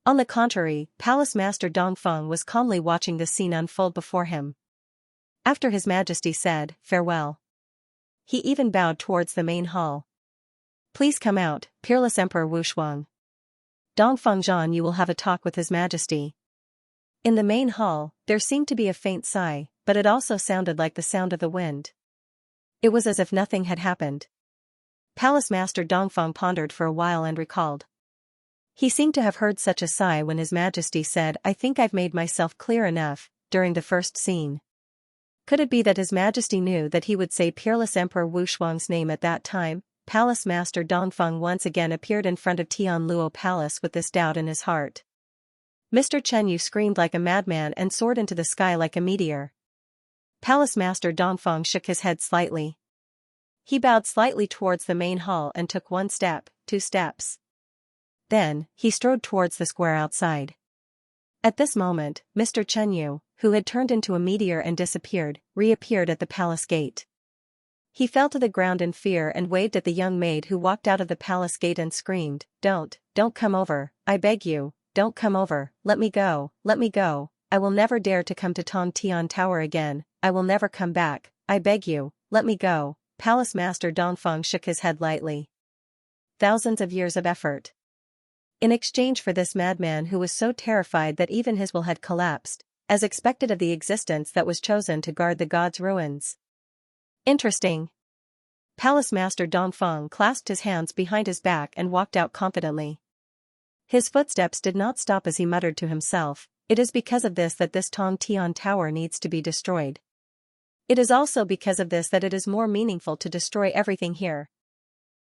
On the contrary, Palace Master Dongfeng was calmly watching the scene unfold before him. After His Majesty said, "Farewell," he even bowed towards the main hall. "Please come out, peerless Emperor Wu Shuang. Dongfeng Zhan, you will have a talk with His Majesty." In the main hall, there seemed to be a faint sigh, but it also sounded like the sound of the wind. It was as if nothing had happened. Palace Master Dongfeng pondered for a while and recalled. He seemed to have heard such a sigh when His Majesty said, "I think I've made myself clear enough," during the first scene. Could it be that His Majesty knew that he would say peerless Emperor Wu Shuang's name at that time? Palace Master Dongfeng once again appeared in front of Tianluo Palace with this doubt in his heart. Mr. Chenyu screamed like a madman and soared into the sky like a meteor. Palace Master Dongfeng shook his head slightly. He bowed slightly towards the main hall and took 1 step, 2 steps. Then, he strode towards the square outside. At this moment, Mr. Chenyu, who had turned into a meteor and disappeared, reappeared at the palace gate. He fell to the ground in fear and waved at the young maid who walked out of the palace gate and screamed, don't come over, I beg you, don't come over, let me go, I will never dare to come to Tong Tian Tower again, I will never come back, I beg you, let me go." Palace Master Dongfeng shook his head lightly. Thousands of years of effort. In exchange for this madman who was so terrified that even his will had collapsed, as expected of the existence that was chosen to guard the god's ruins. Interesting. Palace Master Dongfeng clasped his hands behind his back and walked out confidently. His footsteps did not stop as he muttered to himself, "It is because of this that this Tong Tian Tower needs to be destroyed. It is also because of this that it is more meaningful to destroy everything here."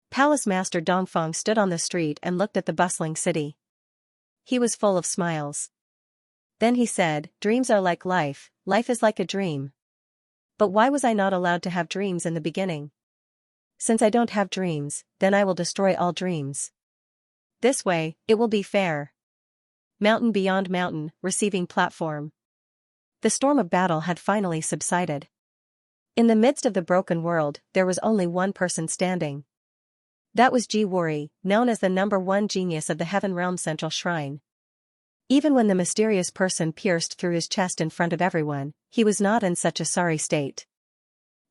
Palace Master Dongfeng stood on the street and looked at the bustling city. He was full of smiles. Then he said, "Dreams are like life, life is like a dream. But why was I not allowed to have dreams in the beginning? Since I don't have dreams, then I will destroy all dreams. This way, it will be fair." Mountain beyond mountain, receiving platform. The storm of battle had finally subsided. In the midst of the broken world, there was only one person standing. That was Ji Wuri, known as the #1 genius of the Heaven Realm Central Shrine. Even when the mysterious person pierced through his chest in front of everyone, he was not in such a sorry state.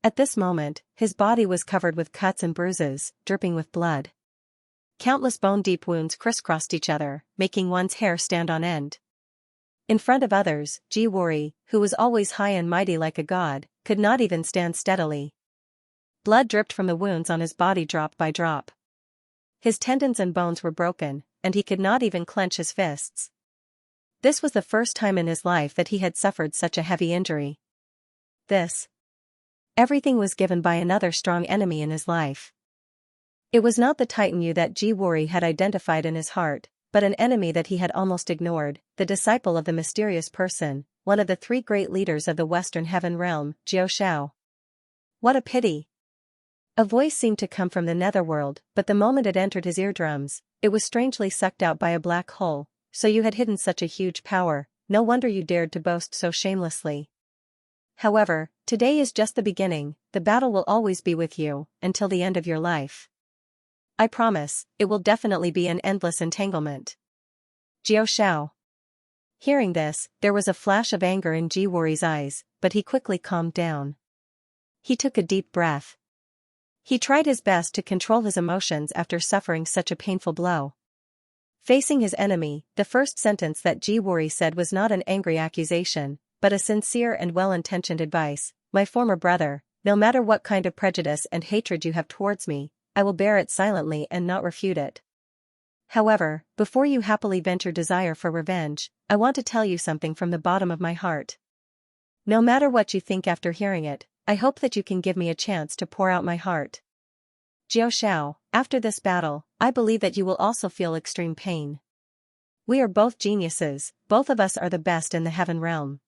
At this moment, his body was covered with cuts and bruises, dripping with blood. Countless bone-deep wounds crisscrossed each other, making one's hair stand on end. In front of others, Ji Wuri, who was always high and mighty like a god, could not even stand steadily. Blood dripped from the wounds on his body drop by drop. His tendons and bones were broken, and he could not even clench his fists. This was the first time in his life that he had suffered such a heavy injury. Everything was given by another strong enemy in his life. It was not the Titan Yu that Ji Wuri had identified in his heart, but an enemy that he had almost ignored, the disciple of the mysterious person, one of the three great leaders of the Western Heaven Realm, Xiao. What a pity! A voice seemed to come from the netherworld, but the moment it entered his eardrums, it was strangely sucked out by a black hole. So you had hidden such a huge power, no wonder you dared to boast so shamelessly. However, today is just the beginning, the battle will always be with you, until the end of your life. I promise, it will definitely be an endless entanglement. Xiao. Hearing this, there was a flash of anger in Jiwori's eyes, but he quickly calmed down. He took a deep breath. He tried his best to control his emotions after suffering such a painful blow. Facing his enemy, the first sentence that Jiwori said was not an angry accusation, but a sincere and well-intentioned advice. My former brother, no matter what kind of prejudice and hatred you have towards me, I will bear it silently and not refute it. However, before you happily vent your desire for revenge, I want to tell you something from the bottom of my heart. No matter what you think after hearing it, I hope that you can give me a chance to pour out my heart. Xiao, after this battle, I believe that you will also feel extreme pain. We are both geniuses, both of us are the best in the Heaven Realm.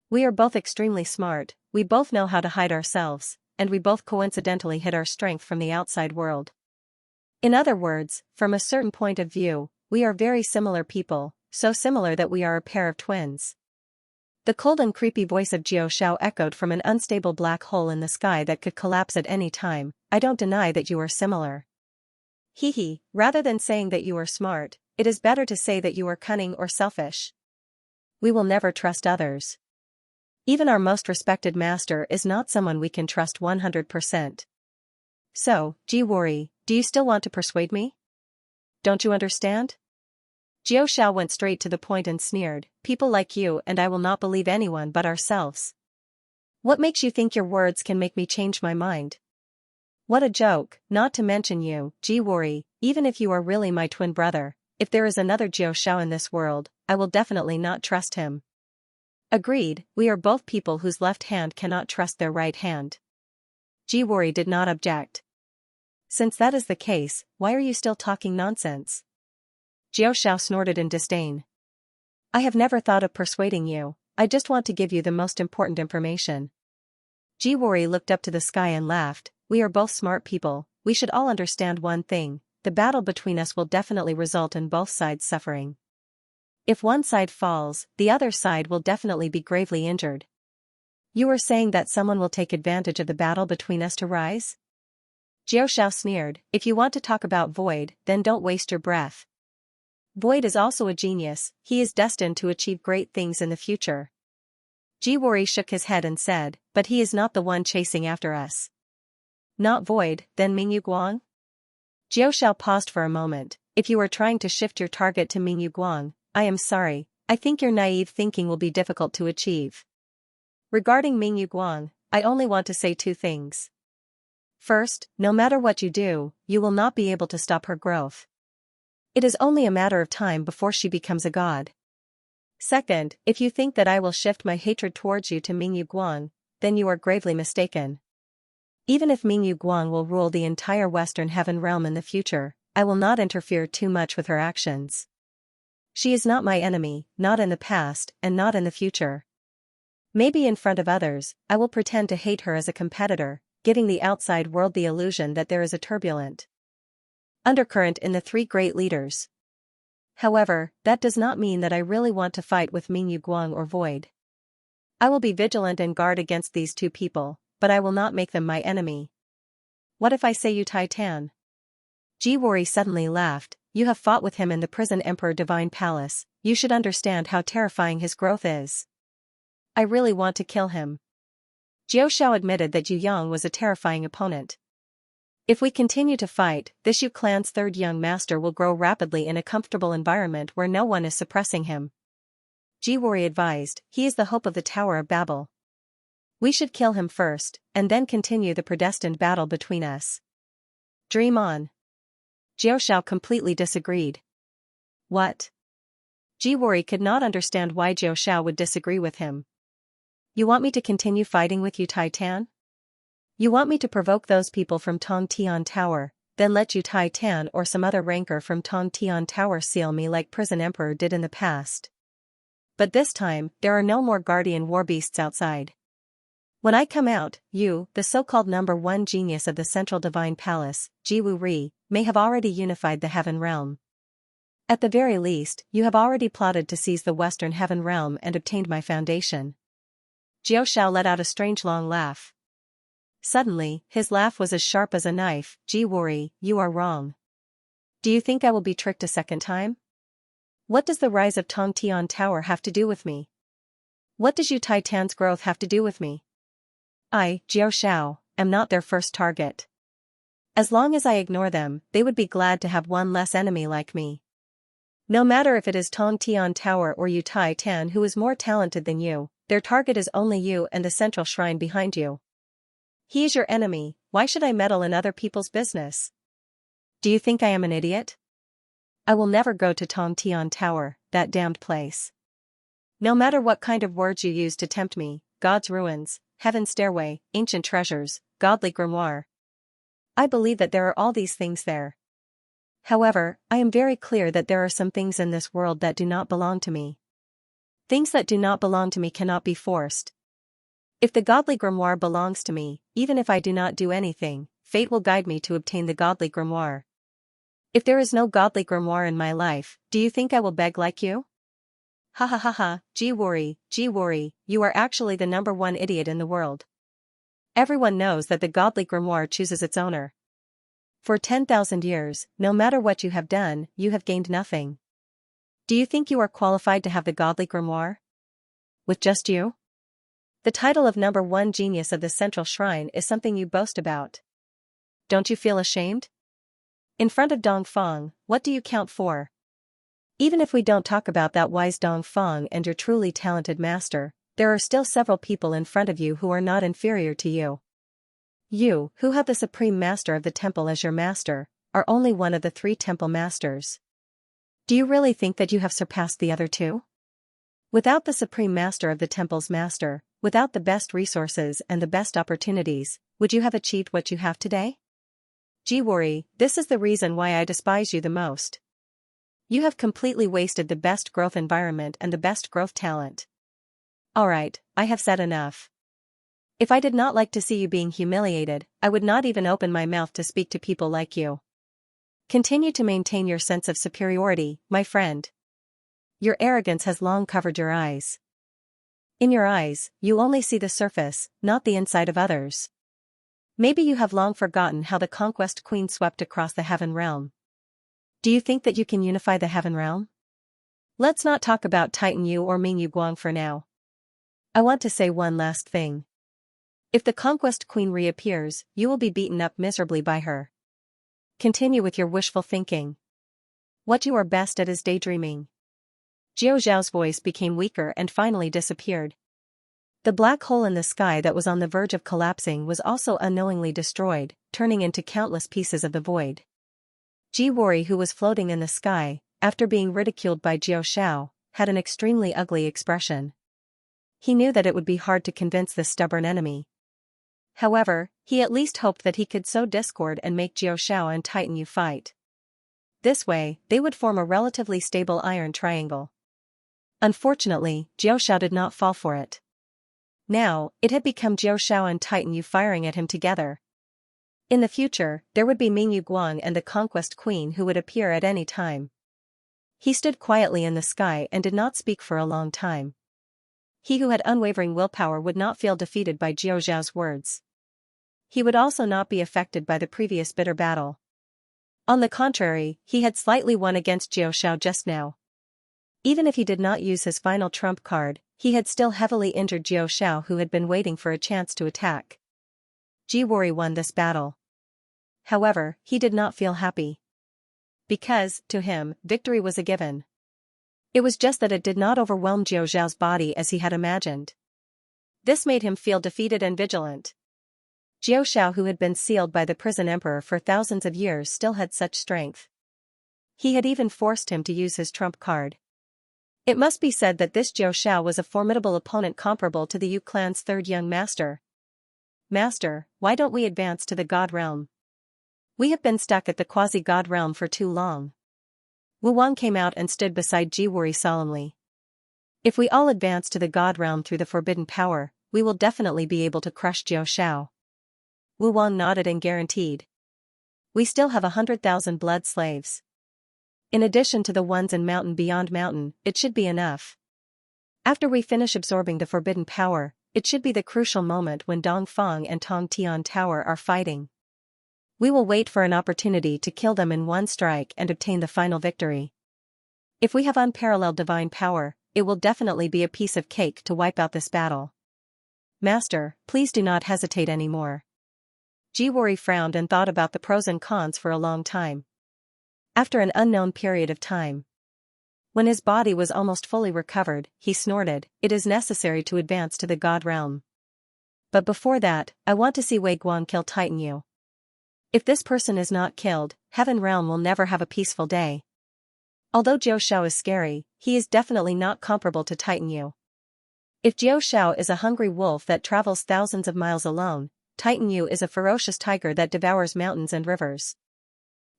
We are both extremely smart, we both know how to hide ourselves, and we both coincidentally hid our strength from the outside world. In other words, from a certain point of view, we are very similar people, so similar that we are a pair of twins. The cold and creepy voice of Xiao echoed from an unstable black hole in the sky that could collapse at any time. I don't deny that you are similar. Hehe, rather than saying that you are smart, it is better to say that you are cunning or selfish. We will never trust others. Even our most respected master is not someone we can trust 100%. So, Jiwori, do you still want to persuade me? Don't you understand? Xiao went straight to the point and sneered, people like you and I will not believe anyone but ourselves. What makes you think your words can make me change my mind? What a joke, not to mention you, Jiwori, even if you are really my twin brother, if there is another Xiao in this world, I will definitely not trust him. Agreed, we are both people whose left hand cannot trust their right hand. Jiwori did not object. Since that is the case, why are you still talking nonsense? Xiao snorted in disdain. I have never thought of persuading you, I just want to give you the most important information. Jiwori looked up to the sky and laughed, we are both smart people, we should all understand one thing, the battle between us will definitely result in both sides suffering. If one side falls, the other side will definitely be gravely injured. You are saying that someone will take advantage of the battle between us to rise? Xiao sneered, if you want to talk about Void, then don't waste your breath. Void is also a genius, he is destined to achieve great things in the future. Jiwori shook his head and said, but he is not the one chasing after us. Not Void, then Mingyu Guang? Xiao paused for a moment, if you are trying to shift your target to Mingyu Guang, I am sorry, I think your naive thinking will be difficult to achieve. Regarding Mingyu Guang, I only want to say two things. First, no matter what you do, you will not be able to stop her growth. It is only a matter of time before she becomes a god. Second, if you think that I will shift my hatred towards you to Mingyu Guang, then you are gravely mistaken. Even if Mingyu Guang will rule the entire Western Heaven Realm in the future, I will not interfere too much with her actions. She is not my enemy, not in the past and not in the future. Maybe in front of others, I will pretend to hate her as a competitor, giving the outside world the illusion that there is a turbulent undercurrent in the three great leaders. However, that does not mean that I really want to fight with Mingyu Guang or Void. I will be vigilant and guard against these two people, but I will not make them my enemy. What if I say you Titan? Jiwori suddenly laughed, you have fought with him in the prison Emperor Divine Palace, you should understand how terrifying his growth is. I really want to kill him. Xiao admitted that Yu Yang was a terrifying opponent. If we continue to fight, this Yu clan's third young master will grow rapidly in a comfortable environment where no one is suppressing him. Jiwori advised, he is the hope of the Tower of Babel. We should kill him first, and then continue the predestined battle between us. Dream on. Xiao completely disagreed. What? Jiwori could not understand why Xiao would disagree with him. You want me to continue fighting with you Titan? You want me to provoke those people from Tongtian Tower, then let Yu Tai Tan or some other ranker from Tong Tian Tower seal me like Prison Emperor did in the past. But this time, there are no more guardian war beasts outside. When I come out, you, the so-called number one genius of the Central Divine Palace, Jiwu Ri, may have already unified the Heaven Realm. At the very least, you have already plotted to seize the Western Heaven Realm and obtained my foundation. Jiao Shao let out a strange long laugh. Suddenly, his laugh was as sharp as a knife. Jiwu Ri, you are wrong. Do you think I will be tricked a second time? What does the rise of Tong Tian Tower have to do with me? What does Yu Tai Tan's growth have to do with me? I, Jiao Shao, am not their first target. As long as I ignore them, they would be glad to have one less enemy like me. No matter if it is Tong Tian Tower or Yu Tai Tan who is more talented than you, their target is only you and the central shrine behind you. He is your enemy, why should I meddle in other people's business? Do you think I am an idiot? I will never go to Tong Tian Tower, that damned place. No matter what kind of words you use to tempt me, God's ruins, Heaven's stairway, ancient treasures, godly grimoire. I believe that there are all these things there. However, I am very clear that there are some things in this world that do not belong to me. Things that do not belong to me cannot be forced. If the godly grimoire belongs to me, even if I do not do anything, fate will guide me to obtain the godly grimoire. If there is no godly grimoire in my life, do you think I will beg like you? Ha ha ha ha, Jiwu Ri, you are actually the number one idiot in the world. Everyone knows that the godly grimoire chooses its owner. For 10,000 years, no matter what you have done, you have gained nothing. Do you think you are qualified to have the godly grimoire? With just you? The title of number one genius of the central shrine is something you boast about. Don't you feel ashamed? In front of Dong Feng, what do you count for? Even if we don't talk about that wise Dong Feng and your truly talented master, there are still several people in front of you who are not inferior to you. You, who have the supreme master of the temple as your master, are only one of the 3 temple masters. Do you really think that you have surpassed the other 2? Without the supreme master of the temple's master, without the best resources and the best opportunities, would you have achieved what you have today? Jiwu Ri, this is the reason why I despise you the most. You have completely wasted the best growth environment and the best growth talent. Alright, I have said enough. If I did not like to see you being humiliated, I would not even open my mouth to speak to people like you. Continue to maintain your sense of superiority, my friend. Your arrogance has long covered your eyes. In your eyes, you only see the surface, not the inside of others. Maybe you have long forgotten how the conquest queen swept across the Heaven Realm. Do you think that you can unify the Heaven Realm? Let's not talk about Titan Yu or Ming Yu Guang for now. I want to say one last thing. If the conquest queen reappears, you will be beaten up miserably by her. Continue with your wishful thinking. What you are best at is daydreaming. Jiao Zhao's voice became weaker and finally disappeared. The black hole in the sky that was on the verge of collapsing was also unknowingly destroyed, turning into countless pieces of the void. Jiwu Ri, who was floating in the sky, after being ridiculed by Jiao Shao, had an extremely ugly expression. He knew that it would be hard to convince this stubborn enemy. However, he at least hoped that he could sow discord and make Jiao Shao and Titan Yu fight. This way, they would form a relatively stable iron triangle. Unfortunately, Jiao Shao did not fall for it. Now, it had become Jiao Shao and Titan Yu firing at him together. In the future, there would be Ming Yu Guang and the Conquest Queen who would appear at any time. He stood quietly in the sky and did not speak for a long time. He who had unwavering willpower would not feel defeated by Jiao Zhao's words. He would also not be affected by the previous bitter battle. On the contrary, he had slightly won against Jiao Shao just now. Even if he did not use his final trump card, he had still heavily injured Jiao Shao, who had been waiting for a chance to attack. Jiwu Ri won this battle. However, he did not feel happy. Because, to him, victory was a given. It was just that it did not overwhelm Jiao Zhao's body as he had imagined. This made him feel defeated and vigilant. Jiao Shao, who had been sealed by the prison emperor for thousands of years, still had such strength. He had even forced him to use his trump card. It must be said that this Jiao Shao was a formidable opponent comparable to the Yu clan's 3rd young master. Master, why don't we advance to the God realm? We have been stuck at the quasi-god realm for too long. Wu Wang came out and stood beside Jiwori solemnly. If we all advance to the god realm through the forbidden power, we will definitely be able to crush Jiao Shao. Wu Wang nodded and guaranteed. We still have 100,000 blood slaves. In addition to the ones in mountain beyond mountain, it should be enough. After we finish absorbing the forbidden power, it should be the crucial moment when Dongfang and Tongtian Tower are fighting. We will wait for an opportunity to kill them in one strike and obtain the final victory. If we have unparalleled divine power, it will definitely be a piece of cake to wipe out this battle. Master, please do not hesitate anymore. Jiwori frowned and thought about the pros and cons for a long time. After an unknown period of time, when his body was almost fully recovered, he snorted, "It is necessary to advance to the god realm. But before that, I want to see Wei Guan kill Titan Yu. If this person is not killed, Heaven Realm will never have a peaceful day." Although Jiao Shao is scary, he is definitely not comparable to Titan Yu. If Jiao Shao is a hungry wolf that travels thousands of miles alone, Titan Yu is a ferocious tiger that devours mountains and rivers.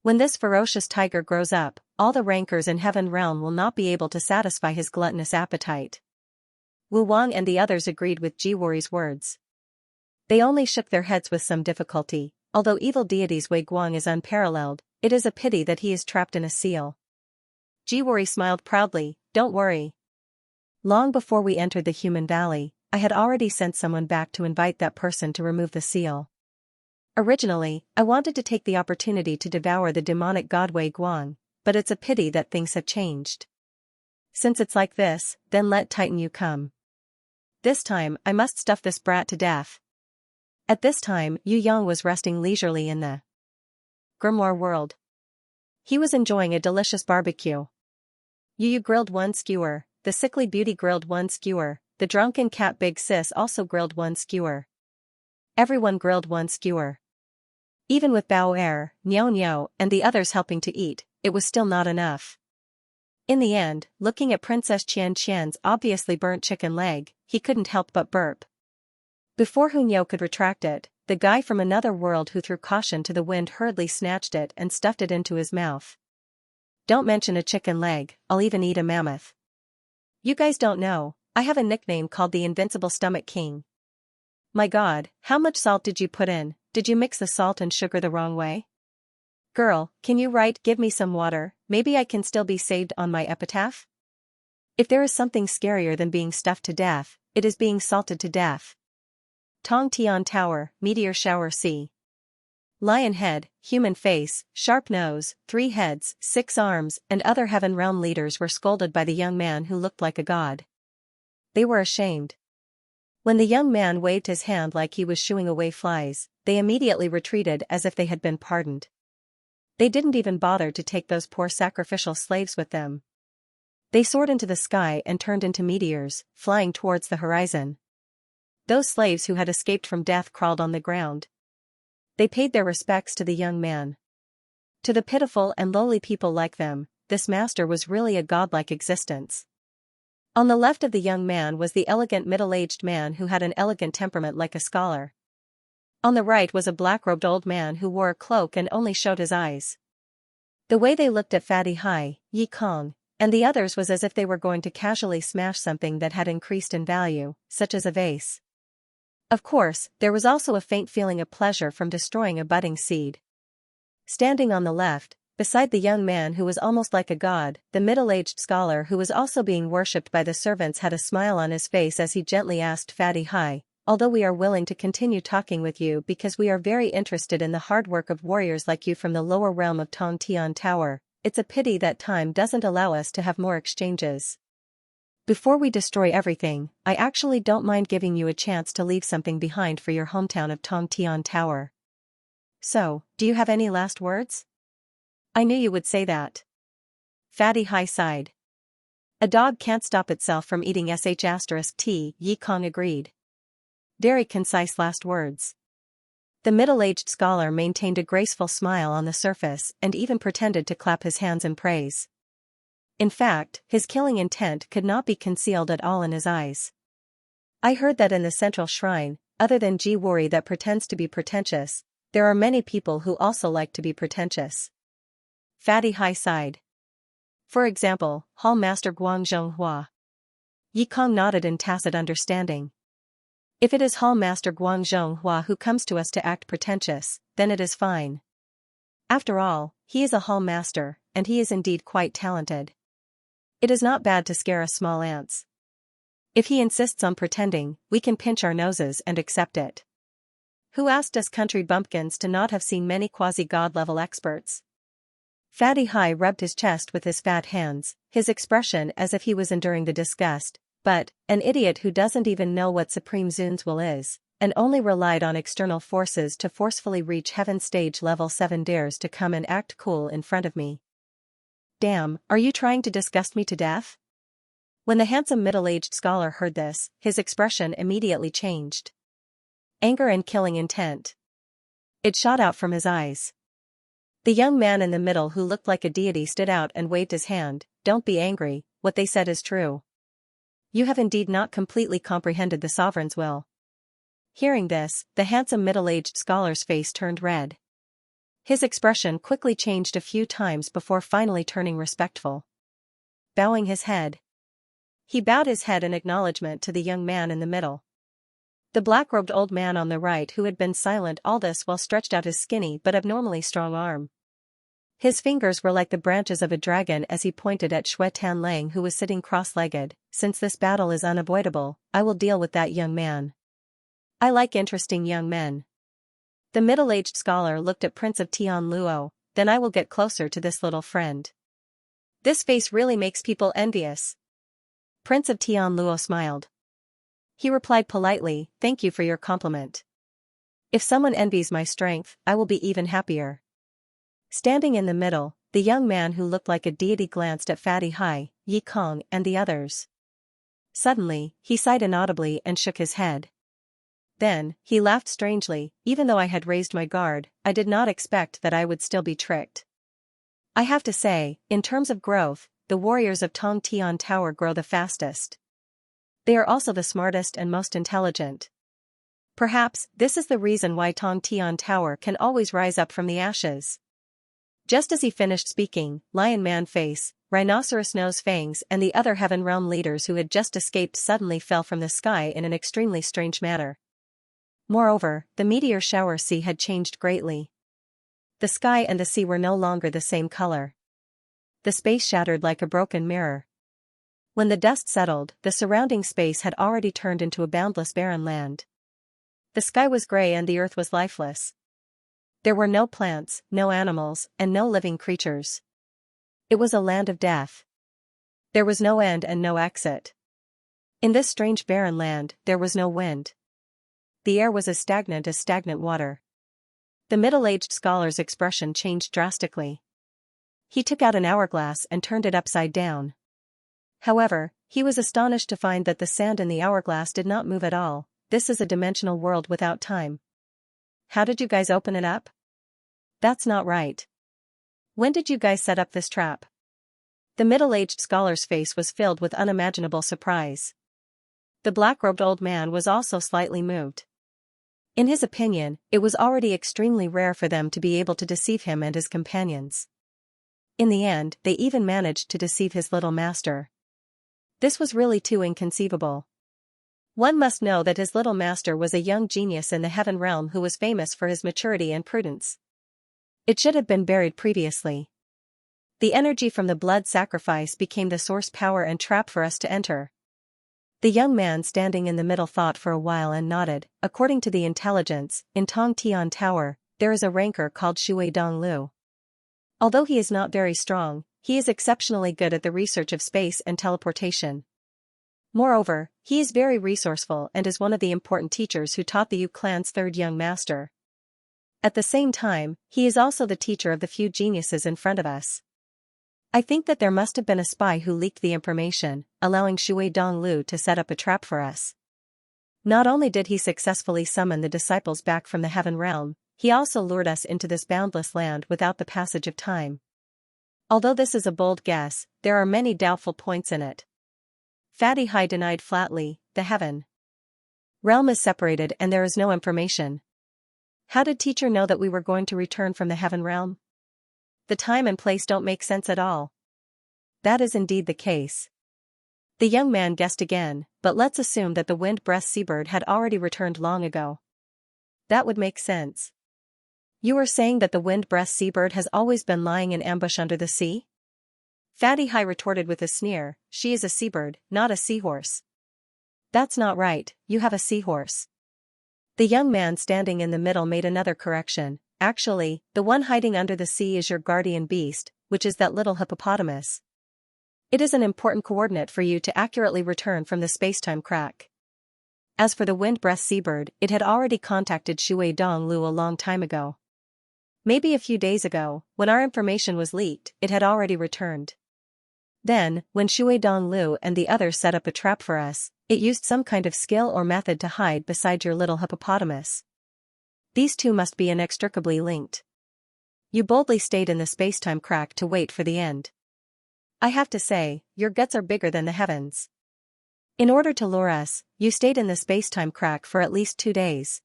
When this ferocious tiger grows up, all the rancors in Heaven Realm will not be able to satisfy his gluttonous appetite. Wu Wang and the others agreed with Jiwori's words. They only shook their heads with some difficulty. Although evil deity's Wei Guang is unparalleled, it is a pity that he is trapped in a seal. Jiwori smiled proudly, "Don't worry. Long before we entered the human valley, I had already sent someone back to invite that person to remove the seal. Originally, I wanted to take the opportunity to devour the demonic god Wei Guang, but it's a pity that things have changed. Since it's like this, then let Titan Yu come. This time, I must stuff this brat to death." At this time, Yu Yang was resting leisurely in the grimoire world. He was enjoying a delicious barbecue. Yu grilled one skewer, the sickly beauty grilled one skewer, the drunken cat Big Sis also grilled one skewer. Everyone grilled one skewer. Even with Bao Er, Niao Niao, and the others helping to eat, it was still not enough. In the end, looking at Princess Xianxia's obviously burnt chicken leg, he couldn't help but burp. Before Hunyao could retract it, the guy from another world who threw caution to the wind hurriedly snatched it and stuffed it into his mouth. "Don't mention a chicken leg, I'll even eat a mammoth. You guys don't know, I have a nickname called the Invincible Stomach King. My god, how much salt did you put in? Did you mix the salt and sugar the wrong way? Girl, can you write 'Give me some water', maybe I can still be saved on my epitaph?" If there is something scarier than being stuffed to death, it is being salted to death. Tongtian Tower, Meteor Shower C. Lion head, human face, sharp nose, 3 heads, 6 arms, and other Heaven Realm leaders were scolded by the young man who looked like a god. They were ashamed. When the young man waved his hand like he was shooing away flies, they immediately retreated as if they had been pardoned. They didn't even bother to take those poor sacrificial slaves with them. They soared into the sky and turned into meteors, flying towards the horizon. Those slaves who had escaped from death crawled on the ground. They paid their respects to the young man. To the pitiful and lowly people like them, this master was really a godlike existence. On the left of the young man was the elegant middle-aged man who had an elegant temperament like a scholar. On the right was a black-robed old man who wore a cloak and only showed his eyes. The way they looked at Fatty Hai, Yi Kong, and the others was as if they were going to casually smash something that had increased in value, such as a vase. Of course, there was also a faint feeling of pleasure from destroying a budding seed. Standing on the left, beside the young man who was almost like a god, the middle-aged scholar who was also being worshipped by the servants had a smile on his face as he gently asked Fatty Hai, "Although we are willing to continue talking with you because we are very interested in the hard work of warriors like you from the lower realm of Tongtian Tower, it's a pity that time doesn't allow us to have more exchanges. Before we destroy everything, I actually don't mind giving you a chance to leave something behind for your hometown of Tongtian Tower. So, do you have any last words?" "I knew you would say that." Fatty Hai sighed. "A dog can't stop itself from eating sh*t, Yi Kong agreed. Very concise last words. The middle-aged scholar maintained a graceful smile on the surface and even pretended to clap his hands in praise. In fact, his killing intent could not be concealed at all in his eyes. "I heard that in the central shrine, other than Jiwori that pretends to be pretentious, There are many people who also like to be pretentious. Fatty Hai sighed. For example, Hall Master Guangzhong Hua. Yi Kong nodded in tacit understanding. If it is Hall Master Guangzhong Hua who comes to us to act pretentious, then it is fine. After all, he is a Hall Master, and he is indeed quite talented. It is not bad to scare us small ants. If he insists on pretending, we can pinch our noses and accept it. Who asked us country bumpkins to not have seen many quasi-god level experts? Fatty Hai rubbed his chest with his fat hands, his expression as if he was enduring the disgust, but, an idiot who doesn't even know what Supreme Zuns will is, and only relied on external forces to forcefully reach heaven stage level 7 dares to come and act cool in front of me. Damn, are you trying to disgust me to death? When the handsome middle-aged scholar heard this, his expression immediately changed. Anger and killing intent. It shot out from his eyes. The young man in the middle who looked like a deity stood out and waved his hand. Don't be angry, what they said is true. You have indeed not completely comprehended the sovereign's will. Hearing this, the handsome middle-aged scholar's face turned red. His expression quickly changed a few times before finally turning respectful. Bowing his head. He bowed his head in acknowledgement to the young man in the middle. The black-robed old man on the right who had been silent all this while stretched out his skinny but abnormally strong arm. His fingers were like the branches of a dragon as he pointed at Xue Tanlang who was sitting cross-legged. Since this battle is unavoidable, I will deal with that young man. I like interesting young men. The middle-aged scholar looked at Prince of Tianluo, then I will get closer to this little friend. This face really makes people envious. Prince of Tianluo smiled. He replied politely, thank you for your compliment. If someone envies my strength, I will be even happier. Standing in the middle, the young man who looked like a deity glanced at Fatty Hai, Yi Kong and the others. Suddenly, he sighed inaudibly and shook his head. Then, he laughed strangely. Even though I had raised my guard, I did not expect that I would still be tricked. I have to say, in terms of growth, the warriors of Tong Tian Tower grow the fastest. They are also the smartest and most intelligent. Perhaps, this is the reason why Tong Tian Tower can always rise up from the ashes. Just as he finished speaking, Lion Man Face, Rhinoceros Nose Fangs and the other Heaven Realm leaders who had just escaped suddenly fell from the sky in an extremely strange manner. Moreover, the meteor shower sea had changed greatly. The sky and the sea were no longer the same color. The space shattered like a broken mirror. When the dust settled, the surrounding space had already turned into a boundless barren land. The sky was gray and the earth was lifeless. There were no plants, no animals, and no living creatures. It was a land of death. There was no end and no exit. In this strange barren land, there was no wind. The air was as stagnant water. The middle-aged scholar's expression changed drastically. He took out an hourglass and turned it upside down. However, he was astonished to find that the sand in the hourglass did not move at all. This is a dimensional world without time. How did you guys open it up? That's not right. When did you guys set up this trap? The middle-aged scholar's face was filled with unimaginable surprise. The black-robed old man was also slightly moved. In his opinion, it was already extremely rare for them to be able to deceive him and his companions. In the end, they even managed to deceive his little master. This was really too inconceivable. One must know that his little master was a young genius in the heaven realm who was famous for his maturity and prudence. It should have been buried previously. The energy from the blood sacrifice became the source power and trap for us to enter. The young man standing in the middle thought for a while and nodded. According to the intelligence, in Tong Tian Tower, there is a ranker called Shui Donglu. Although he is not very strong, he is exceptionally good at the research of space and teleportation. Moreover, he is very resourceful and is one of the important teachers who taught the Yu clan's third young master. At the same time, he is also the teacher of the few geniuses in front of us. I think that there must have been a spy who leaked the information, allowing Shui Donglu to set up a trap for us. Not only did he successfully summon the disciples back from the heaven realm, he also lured us into this boundless land without the passage of time. Although this is a bold guess, there are many doubtful points in it. Fatty Hai denied flatly, the heaven realm is separated and there is no information. How did teacher know that we were going to return from the heaven realm? The time and place don't make sense at all. That is indeed the case. The young man guessed again, but let's assume that the wind-breathed seabird had already returned long ago. That would make sense. You are saying that the wind-breathed seabird has always been lying in ambush under the sea? Fatty Hi retorted with a sneer, she is a seabird, not a seahorse. That's not right, you have a seahorse. The young man standing in the middle made another correction. Actually, the one hiding under the sea is your guardian beast, which is that little hippopotamus. It is an important coordinate for you to accurately return from the spacetime crack. As for the wind-breathed seabird, it had already contacted Shui Donglu a long time ago. Maybe a few days ago, when our information was leaked, it had already returned. Then, when Shui Donglu and the others set up a trap for us, it used some kind of skill or method to hide beside your little hippopotamus. These two must be inextricably linked. You boldly stayed in the spacetime crack to wait for the end. I have to say, your guts are bigger than the heavens. In order to lure us, you stayed in the spacetime crack for at least 2 days.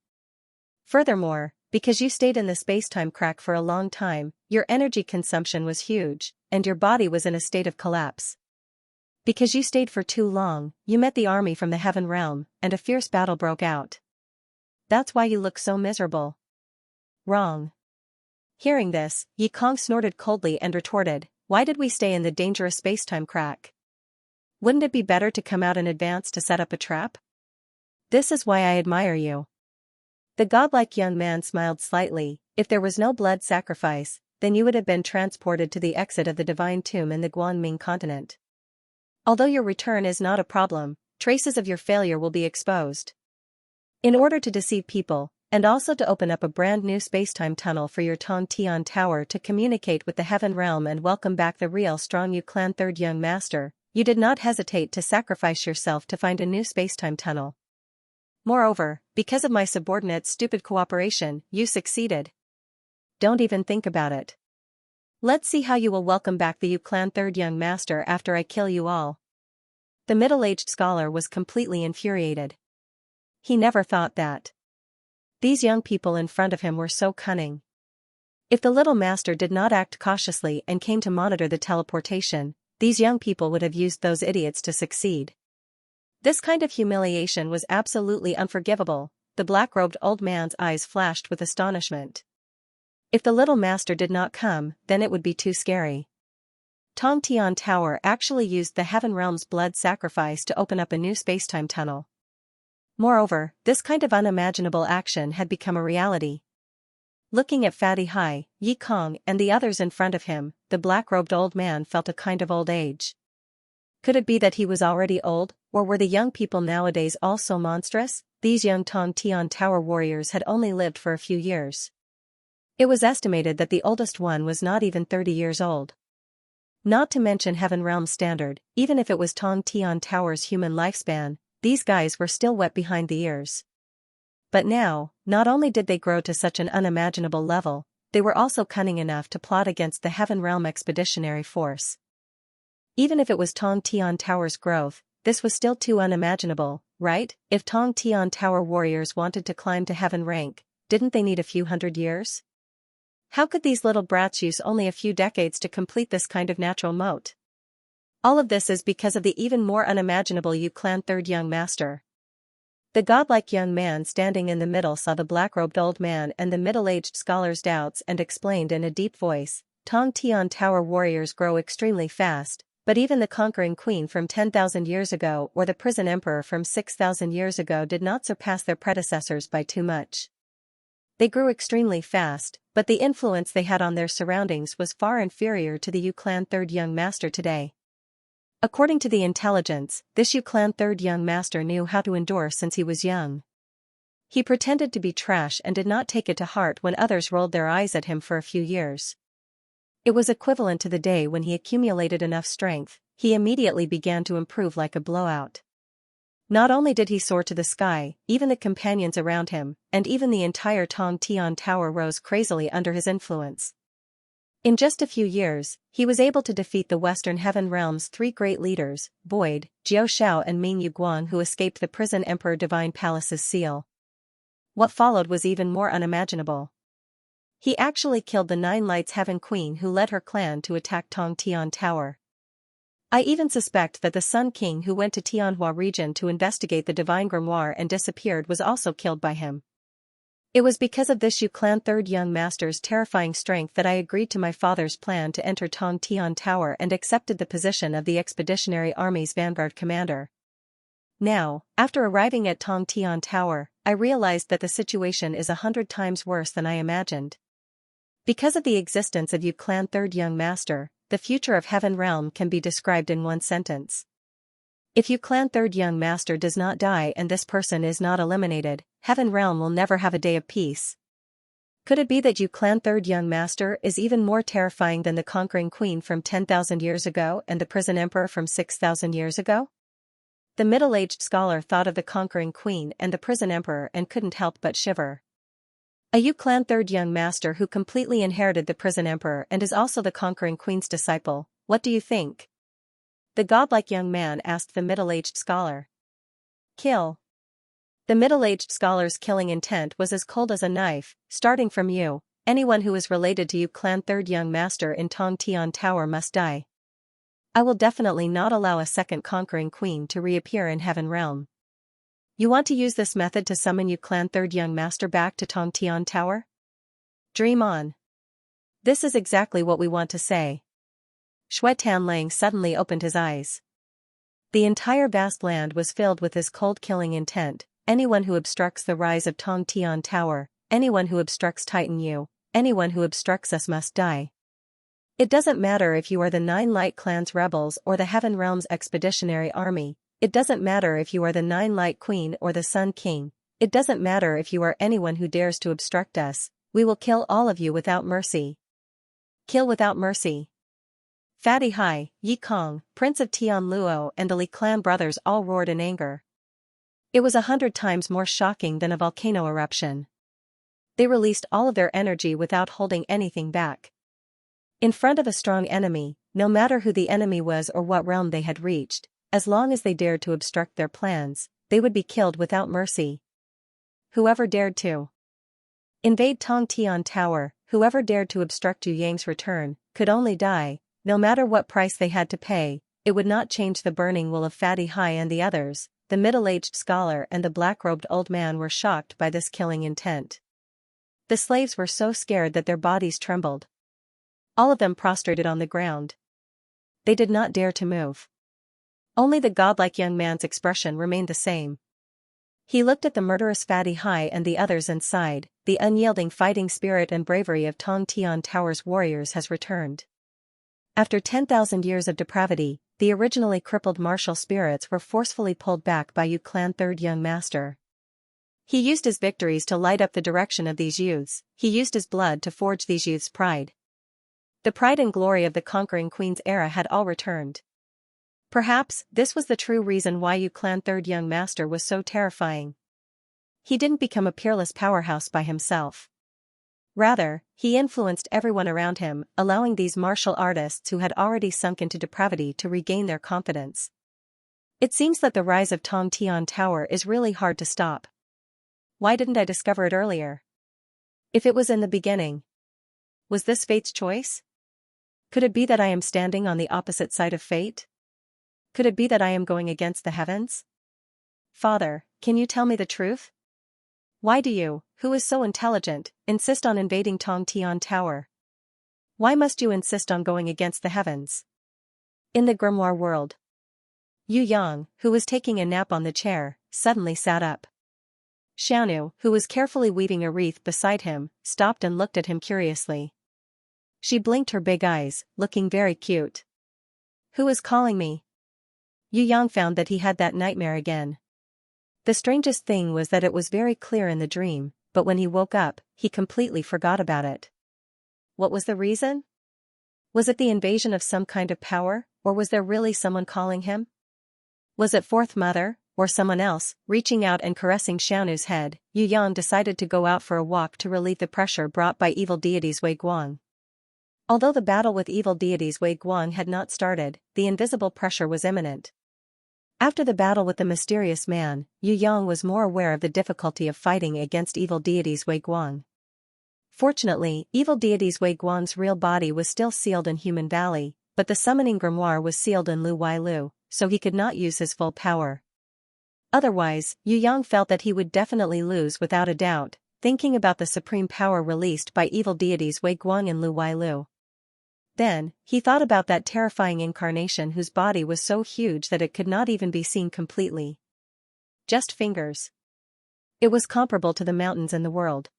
Furthermore, because you stayed in the spacetime crack for a long time, your energy consumption was huge, and your body was in a state of collapse. Because you stayed for too long, you met the army from the heaven realm, and a fierce battle broke out. That's why you look so miserable. Wrong. Hearing this, Yi Kong snorted coldly and retorted, why did we stay in the dangerous spacetime crack? Wouldn't it be better to come out in advance to set up a trap? This is why I admire you. The godlike young man smiled slightly, if there was no blood sacrifice, then you would have been transported to the exit of the divine tomb in the Guanming continent. Although your return is not a problem, traces of your failure will be exposed. In order to deceive people, and also to open up a brand new spacetime tunnel for your Tong Tian Tower to communicate with the heaven realm and welcome back the real strong Yu Clan third young master, you did not hesitate to sacrifice yourself to find a new spacetime tunnel. Moreover, because of my subordinate's stupid cooperation, you succeeded. Don't even think about it. Let's see how you will welcome back the Yu Clan third young master after I kill you all. The middle-aged scholar was completely infuriated. He never thought that. These young people in front of him were so cunning. If the little master did not act cautiously and came to monitor the teleportation, these young people would have used those idiots to succeed. This kind of humiliation was absolutely unforgivable. The black-robed old man's eyes flashed with astonishment. If the little master did not come, then it would be too scary. Tong Tian Tower actually used the heaven realm's blood sacrifice to open up a new spacetime tunnel. Moreover, this kind of unimaginable action had become a reality. Looking at Fatty Hai, Yi Kong and the others in front of him, the black-robed old man felt a kind of old age. Could it be that he was already old, or were the young people nowadays all so monstrous? These young Tong Tian Tower warriors had only lived for a few years. It was estimated that the oldest one was not even 30 years old. Not to mention Heaven Realm standard, even if it was Tong Tian Tower's human lifespan, these guys were still wet behind the ears. But now, not only did they grow to such an unimaginable level, they were also cunning enough to plot against the Heaven Realm Expeditionary Force. Even if it was Tong Tian Tower's growth, this was still too unimaginable, right? If Tong Tian Tower warriors wanted to climb to Heaven rank, didn't they need a few hundred years? How could these little brats use only a few decades to complete this kind of natural moat? All of this is because of the even more unimaginable Yu Clan third young master. The godlike young man standing in the middle saw the black-robed old man and the middle-aged scholar's doubts and explained in a deep voice, Tong Tian Tower warriors grow extremely fast, but even the conquering queen from 10,000 years ago or the prison emperor from 6,000 years ago did not surpass their predecessors by too much. They grew extremely fast, but the influence they had on their surroundings was far inferior to the Yu Clan third young master today. According to the intelligence, this Yu Clan third young master knew how to endure since he was young. He pretended to be trash and did not take it to heart when others rolled their eyes at him for a few years. It was equivalent to the day when he accumulated enough strength, he immediately began to improve like a blowout. Not only did he soar to the sky, even the companions around him, and even the entire Tong Tian Tower rose crazily under his influence. In just a few years, he was able to defeat the Western Heaven Realm's 3 great leaders, Boyd, Jiao Shao and Ming Yuguang, who escaped the prison Emperor Divine Palace's seal. What followed was even more unimaginable. He actually killed the Nine Lights Heaven Queen who led her clan to attack Tongtian Tower. I even suspect that the Sun King who went to Tianhua region to investigate the divine grimoire and disappeared was also killed by him. It was because of this Yu clan third young master's terrifying strength that I agreed to my father's plan to enter Tongtian Tower and accepted the position of the Expeditionary Army's vanguard commander. Now, after arriving at Tongtian Tower, I realized that the situation is 100 times worse than I imagined. Because of the existence of Yu clan third young master, the future of Heaven Realm can be described in one sentence. If Yu clan third young master does not die and this person is not eliminated, Heaven Realm will never have a day of peace. Could it be that Yu clan third young master is even more terrifying than the conquering queen from 10,000 years ago and the prison emperor from 6,000 years ago? The middle-aged scholar thought of the conquering queen and the prison emperor and couldn't help but shiver. A Yu clan third young master who completely inherited the prison emperor and is also the conquering queen's disciple, what do you think? The godlike young man asked the middle-aged scholar. Kill. The middle-aged scholar's killing intent was as cold as a knife, starting from you. Anyone who is related to Yu clan third young master in Tongtian Tower must die. I will definitely not allow a second conquering queen to reappear in Heaven Realm. You want to use this method to summon Yu clan third young master back to Tongtian Tower? Dream on. This is exactly what we want to say. Xue Tanlang suddenly opened his eyes. The entire vast land was filled with his cold killing intent. Anyone who obstructs the rise of Tongtian Tower, anyone who obstructs Titan Yu, anyone who obstructs us must die. It doesn't matter if you are the Nine Light Clan's rebels or the Heaven Realm's expeditionary army. It doesn't matter if you are the Nine Light Queen or the Sun King. It doesn't matter if you are anyone who dares to obstruct us. We will kill all of you without mercy. Kill without mercy. Fatty Hai, Yi Kong, Prince of Tian Luo and the Li clan brothers all roared in anger. It was 100 times more shocking than a volcano eruption. They released all of their energy without holding anything back. In front of a strong enemy, no matter who the enemy was or what realm they had reached, as long as they dared to obstruct their plans, they would be killed without mercy. Whoever dared to invade Tongtian Tower, whoever dared to obstruct Yu Yang's return, could only die, no matter what price they had to pay. It would not change the burning will of Fatty Hai and the others. The middle-aged scholar and the black-robed old man were shocked by this killing intent. The slaves were so scared that their bodies trembled. All of them prostrated on the ground. They did not dare to move. Only the godlike young man's expression remained the same. He looked at the murderous Fatty Hai and the others and sighed. The unyielding fighting spirit and bravery of Tongtian Tower's warriors has returned. After 10,000 years of depravity, the originally crippled martial spirits were forcefully pulled back by Yu clan third young master. He used his victories to light up the direction of these youths. He used his blood to forge these youths' pride. The pride and glory of the conquering queen's era had all returned. Perhaps this was the true reason why Yu clan third young master was so terrifying. He didn't become a peerless powerhouse by himself. Rather, he influenced everyone around him, allowing these martial artists who had already sunk into depravity to regain their confidence. It seems that the rise of Tongtian Tower is really hard to stop. Why didn't I discover it earlier? If it was in the beginning, was this fate's choice? Could it be that I am standing on the opposite side of fate? Could it be that I am going against the heavens? Father, can you tell me the truth? Why do you, who is so intelligent, insist on invading Tongtian Tower? Why must you insist on going against the heavens? In the grimoire world. Yu Yang, who was taking a nap on the chair, suddenly sat up. Xianu, who was carefully weaving a wreath beside him, stopped and looked at him curiously. She blinked her big eyes, looking very cute. Who is calling me? Yu Yang found that he had that nightmare again. The strangest thing was that it was very clear in the dream, but when he woke up, he completely forgot about it. What was the reason? Was it the invasion of some kind of power, or was there really someone calling him? Was it Fourth Mother, or someone else? Reaching out and caressing Xiaonu's head, Yu Yang decided to go out for a walk to relieve the pressure brought by evil deities Wei Guang. Although the battle with evil deities Wei Guang had not started, the invisible pressure was imminent. After the battle with the mysterious man, Yu Yang was more aware of the difficulty of fighting against evil deities Wei Guang. Fortunately, evil deities Wei Guang's real body was still sealed in Human Valley, but the summoning grimoire was sealed in Lu Wailu, so he could not use his full power. Otherwise, Yu Yang felt that he would definitely lose without a doubt, thinking about the supreme power released by evil deities Wei Guang and Lu Wailu. Then, he thought about that terrifying incarnation whose body was so huge that it could not even be seen completely. Just fingers. It was comparable to the mountains in the world.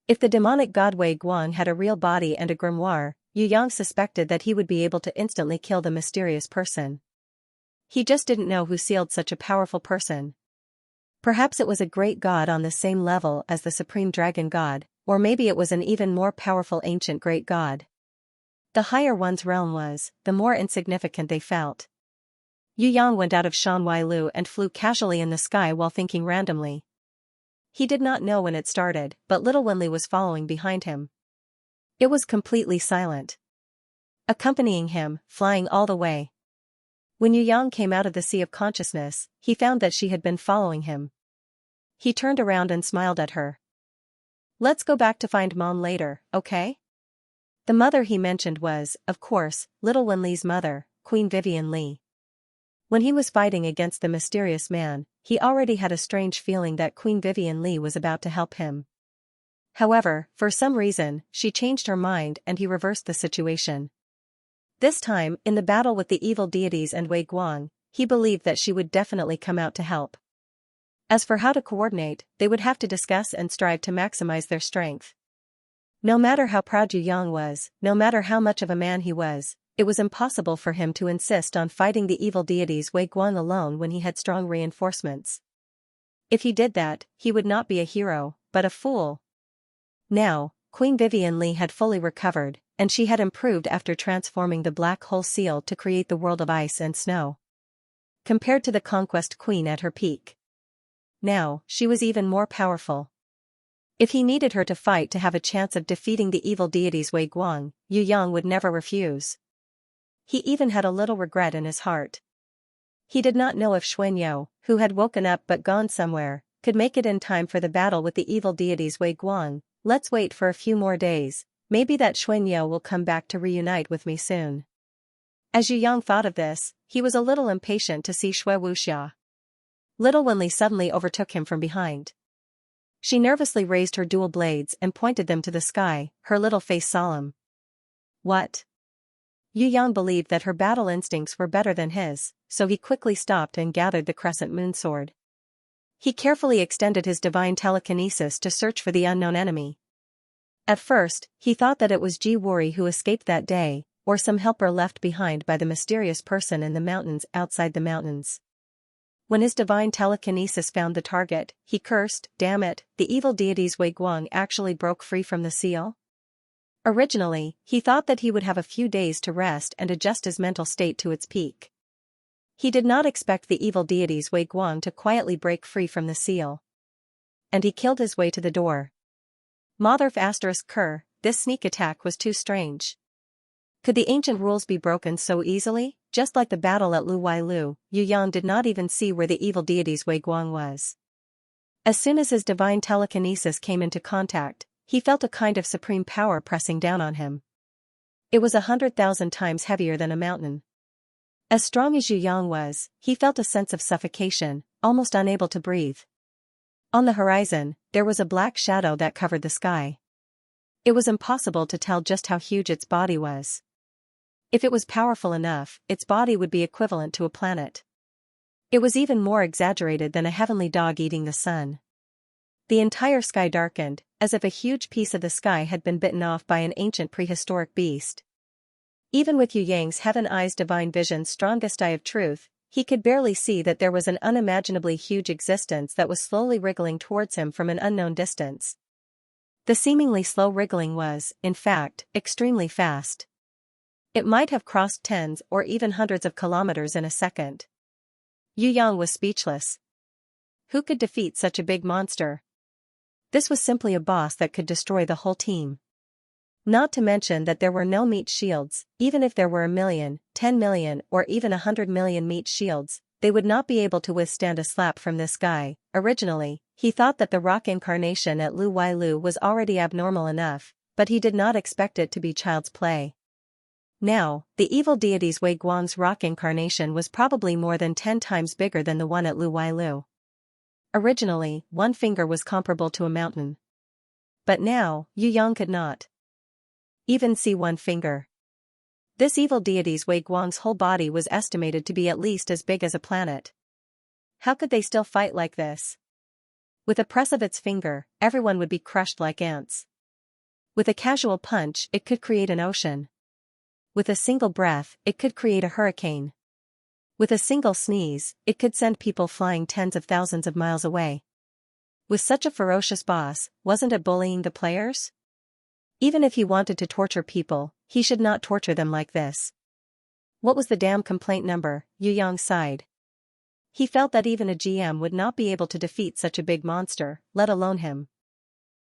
If the demonic god Wei Guang had a real body and a grimoire, Yu Yang suspected that he would be able to instantly kill the mysterious person. He just didn't know who sealed such a powerful person. Perhaps it was a great god on the same level as the supreme dragon god, or maybe it was an even more powerful ancient great god. The higher one's realm was, the more insignificant they felt. Yu Yang went out of Shan Wailu and flew casually in the sky while thinking randomly. He did not know when it started, but little Wenli was following behind him. It was completely silent. Accompanying him, flying all the way. When Yu Yang came out of the sea of consciousness, he found that she had been following him. He turned around and smiled at her. "Let's go back to find Mom later, okay?" The mother he mentioned was, of course, little Wenli's mother, Queen Vivian Li. When he was fighting against the mysterious man, he already had a strange feeling that Queen Vivian Li was about to help him. However, for some reason, she changed her mind and he reversed the situation. This time, in the battle with the evil deities and Wei Guang, he believed that she would definitely come out to help. As for how to coordinate, they would have to discuss and strive to maximize their strength. No matter how proud Yu Yang was, no matter how much of a man he was, it was impossible for him to insist on fighting the evil deities Wei Guang alone when he had strong reinforcements. If he did that, he would not be a hero, but a fool. Now, Queen Vivian Li had fully recovered, and she had improved after transforming the black hole seal to create the world of ice and snow. Compared to the Conquest Queen at her peak. Now, she was even more powerful. If he needed her to fight to have a chance of defeating the evil deities Wei Guang, Yu Yang would never refuse. He even had a little regret in his heart. He did not know if Xuanyou, who had woken up but gone somewhere, could make it in time for the battle with the evil deities Wei Guang. "Let's wait for a few more days, maybe that Xuanyou will come back to reunite with me soon." As Yu Yang thought of this, he was a little impatient to see Xue Wuxia. Little Wenli suddenly overtook him from behind. She nervously raised her dual blades and pointed them to the sky, her little face solemn. "What?" Yu Yang believed that her battle instincts were better than his, so he quickly stopped and gathered the crescent moon sword. He carefully extended his divine telekinesis to search for the unknown enemy. At first, he thought that it was Ji Wuri who escaped that day, or some helper left behind by the mysterious person in the mountains outside the mountains. When his divine telekinesis found the target, he cursed, "Damn it, the evil deities Wei Guang actually broke free from the seal?" Originally, he thought that he would have a few days to rest and adjust his mental state to its peak. He did not expect the evil deities Wei Guang to quietly break free from the seal. And he killed his way to the door. Motherf *Ker, this sneak attack was too strange. Could the ancient rules be broken so easily? Just like the battle at Lu Wailu, Yu Yang did not even see where the evil deities Wei Guang was. As soon as his divine telekinesis came into contact, he felt a kind of supreme power pressing down on him. It was 100,000 times heavier than a mountain. As strong as Yu Yang was, he felt a sense of suffocation, almost unable to breathe. On the horizon, there was a black shadow that covered the sky. It was impossible to tell just how huge its body was. If it was powerful enough, its body would be equivalent to a planet. It was even more exaggerated than a heavenly dog eating the sun. The entire sky darkened, as if a huge piece of the sky had been bitten off by an ancient prehistoric beast. Even with Yu Yang's heaven eyes divine vision's strongest eye of truth, he could barely see that there was an unimaginably huge existence that was slowly wriggling towards him from an unknown distance. The seemingly slow wriggling was, in fact, extremely fast. It might have crossed tens or even hundreds of kilometers in a second. Yu Yang was speechless. Who could defeat such a big monster? This was simply a boss that could destroy the whole team. Not to mention that there were no meat shields. Even if there were 1 million, 10 million, or even 100 million meat shields, they would not be able to withstand a slap from this guy. Originally, he thought that the rock incarnation at Lu Wailu was already abnormal enough, but he did not expect it to be child's play. Now, the evil deity's Wei Guang's rock incarnation was probably more than 10 times bigger than the one at Lu Wailu. Originally, one finger was comparable to a mountain. But now, Yu Yang could not even see one finger. This evil deity's Wei Guang's whole body was estimated to be at least as big as a planet. How could they still fight like this? With a press of its finger, everyone would be crushed like ants. With a casual punch, it could create an ocean. With a single breath, it could create a hurricane. With a single sneeze, it could send people flying tens of thousands of miles away. With such a ferocious boss, wasn't it bullying the players? Even if he wanted to torture people, he should not torture them like this. What was the damn complaint number? Yu Yang sighed. He felt that even a GM would not be able to defeat such a big monster, let alone him.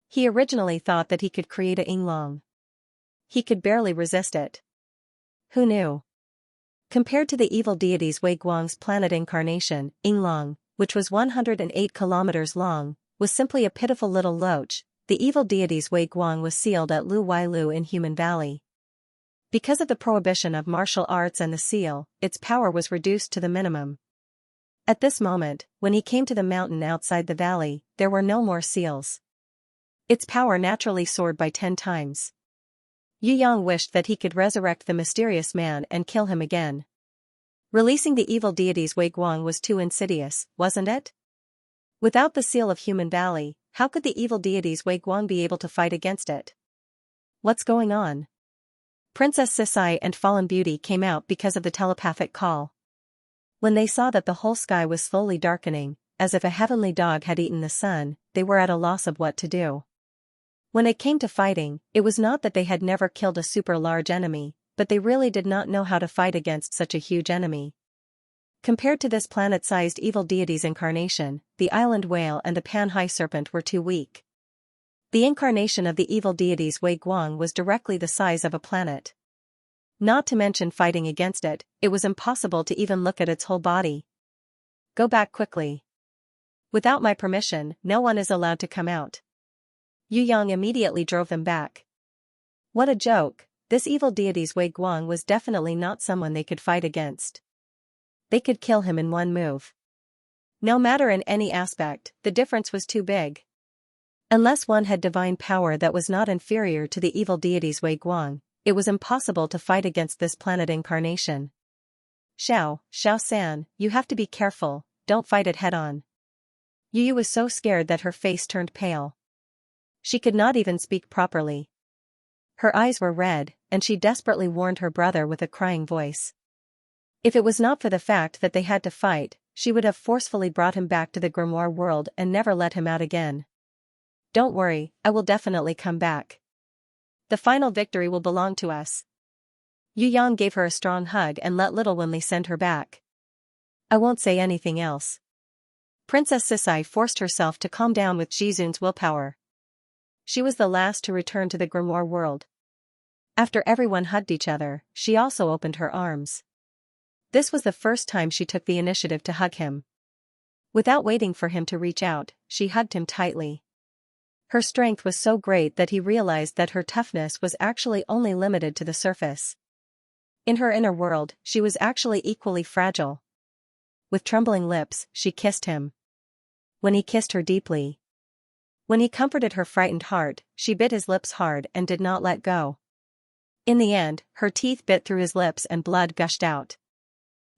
He originally thought that he could create a Yinglong. He could barely resist it. Who knew? Compared to the evil deity's Wei Guang's planet incarnation, Yinglong, which was 108 kilometers long, was simply a pitiful little loach. The evil deity's Wei Guang was sealed at Lu Wailu in Human Valley. Because of the prohibition of martial arts and the seal, its power was reduced to the minimum. At this moment, when he came to the mountain outside the valley, there were no more seals. Its power naturally soared by 10 times. Yu Yang wished that he could resurrect the mysterious man and kill him again. Releasing the evil deity's Wei Guang was too insidious, wasn't it? Without the seal of Human Valley, how could the evil deity's Wei Guang be able to fight against it? What's going on? Princess Sisai and Fallen Beauty came out because of the telepathic call. When they saw that the whole sky was slowly darkening, as if a heavenly dog had eaten the sun, they were at a loss of what to do. When it came to fighting, it was not that they had never killed a super large enemy, but they really did not know how to fight against such a huge enemy. Compared to this planet-sized evil deity's incarnation, the island whale and the Pan-Hai serpent were too weak. The incarnation of the evil deity's Wei Guang was directly the size of a planet. Not to mention fighting against it, it was impossible to even look at its whole body. Go back quickly. Without my permission, no one is allowed to come out. Yu Yang immediately drove them back. What a joke, this evil deity's Wei Guang was definitely not someone they could fight against. They could kill him in one move. No matter in any aspect, the difference was too big. Unless one had divine power that was not inferior to the evil deity's Wei Guang, it was impossible to fight against this planet incarnation. Xiao-san, you have to be careful, don't fight it head-on. Yu was so scared that her face turned pale. She could not even speak properly. Her eyes were red, and she desperately warned her brother with a crying voice. If it was not for the fact that they had to fight, she would have forcefully brought him back to the grimoire world and never let him out again. Don't worry, I will definitely come back. The final victory will belong to us. Yu Yang gave her a strong hug and let little Wenli send her back. I won't say anything else. Princess Sisai forced herself to calm down with Jizun's willpower. She was the last to return to the grimoire world. After everyone hugged each other, she also opened her arms. This was the first time she took the initiative to hug him. Without waiting for him to reach out, she hugged him tightly. Her strength was so great that he realized that her toughness was actually only limited to the surface. In her inner world, she was actually equally fragile. With trembling lips, she kissed him. When he kissed her deeply. When he comforted her frightened heart, she bit his lips hard and did not let go. In the end, her teeth bit through his lips and blood gushed out.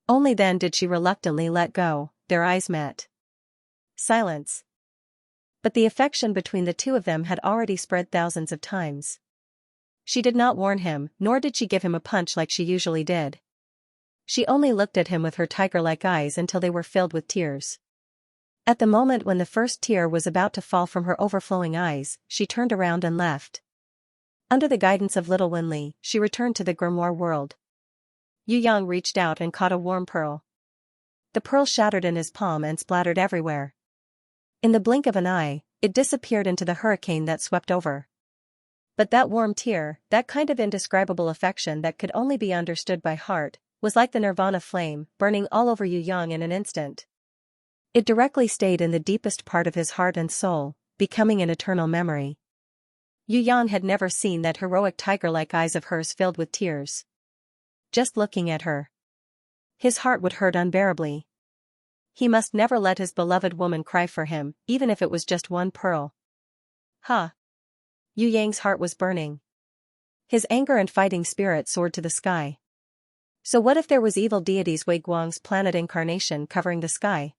Only then did she reluctantly let go. Their eyes met. Silence. But the affection between the two of them had already spread thousands of times. She did not warn him, nor did she give him a punch like she usually did. She only looked at him with her tiger-like eyes until they were filled with tears. At the moment when the first tear was about to fall from her overflowing eyes, she turned around and left. Under the guidance of little Wenli, she returned to the grimoire world. Yu Yang reached out and caught a warm pearl. The pearl shattered in his palm and splattered everywhere. In the blink of an eye, it disappeared into the hurricane that swept over. But that warm tear, that kind of indescribable affection that could only be understood by heart, was like the nirvana flame, burning all over Yu Yang in an instant. It directly stayed in the deepest part of his heart and soul, becoming an eternal memory. Yu Yang had never seen that heroic tiger-like eyes of hers filled with tears. Just looking at her, his heart would hurt unbearably. He must never let his beloved woman cry for him, even if it was just one pearl. Ha! Yu Yang's heart was burning. His anger and fighting spirit soared to the sky. So what if there was evil deities Wei Guang's planet incarnation covering the sky?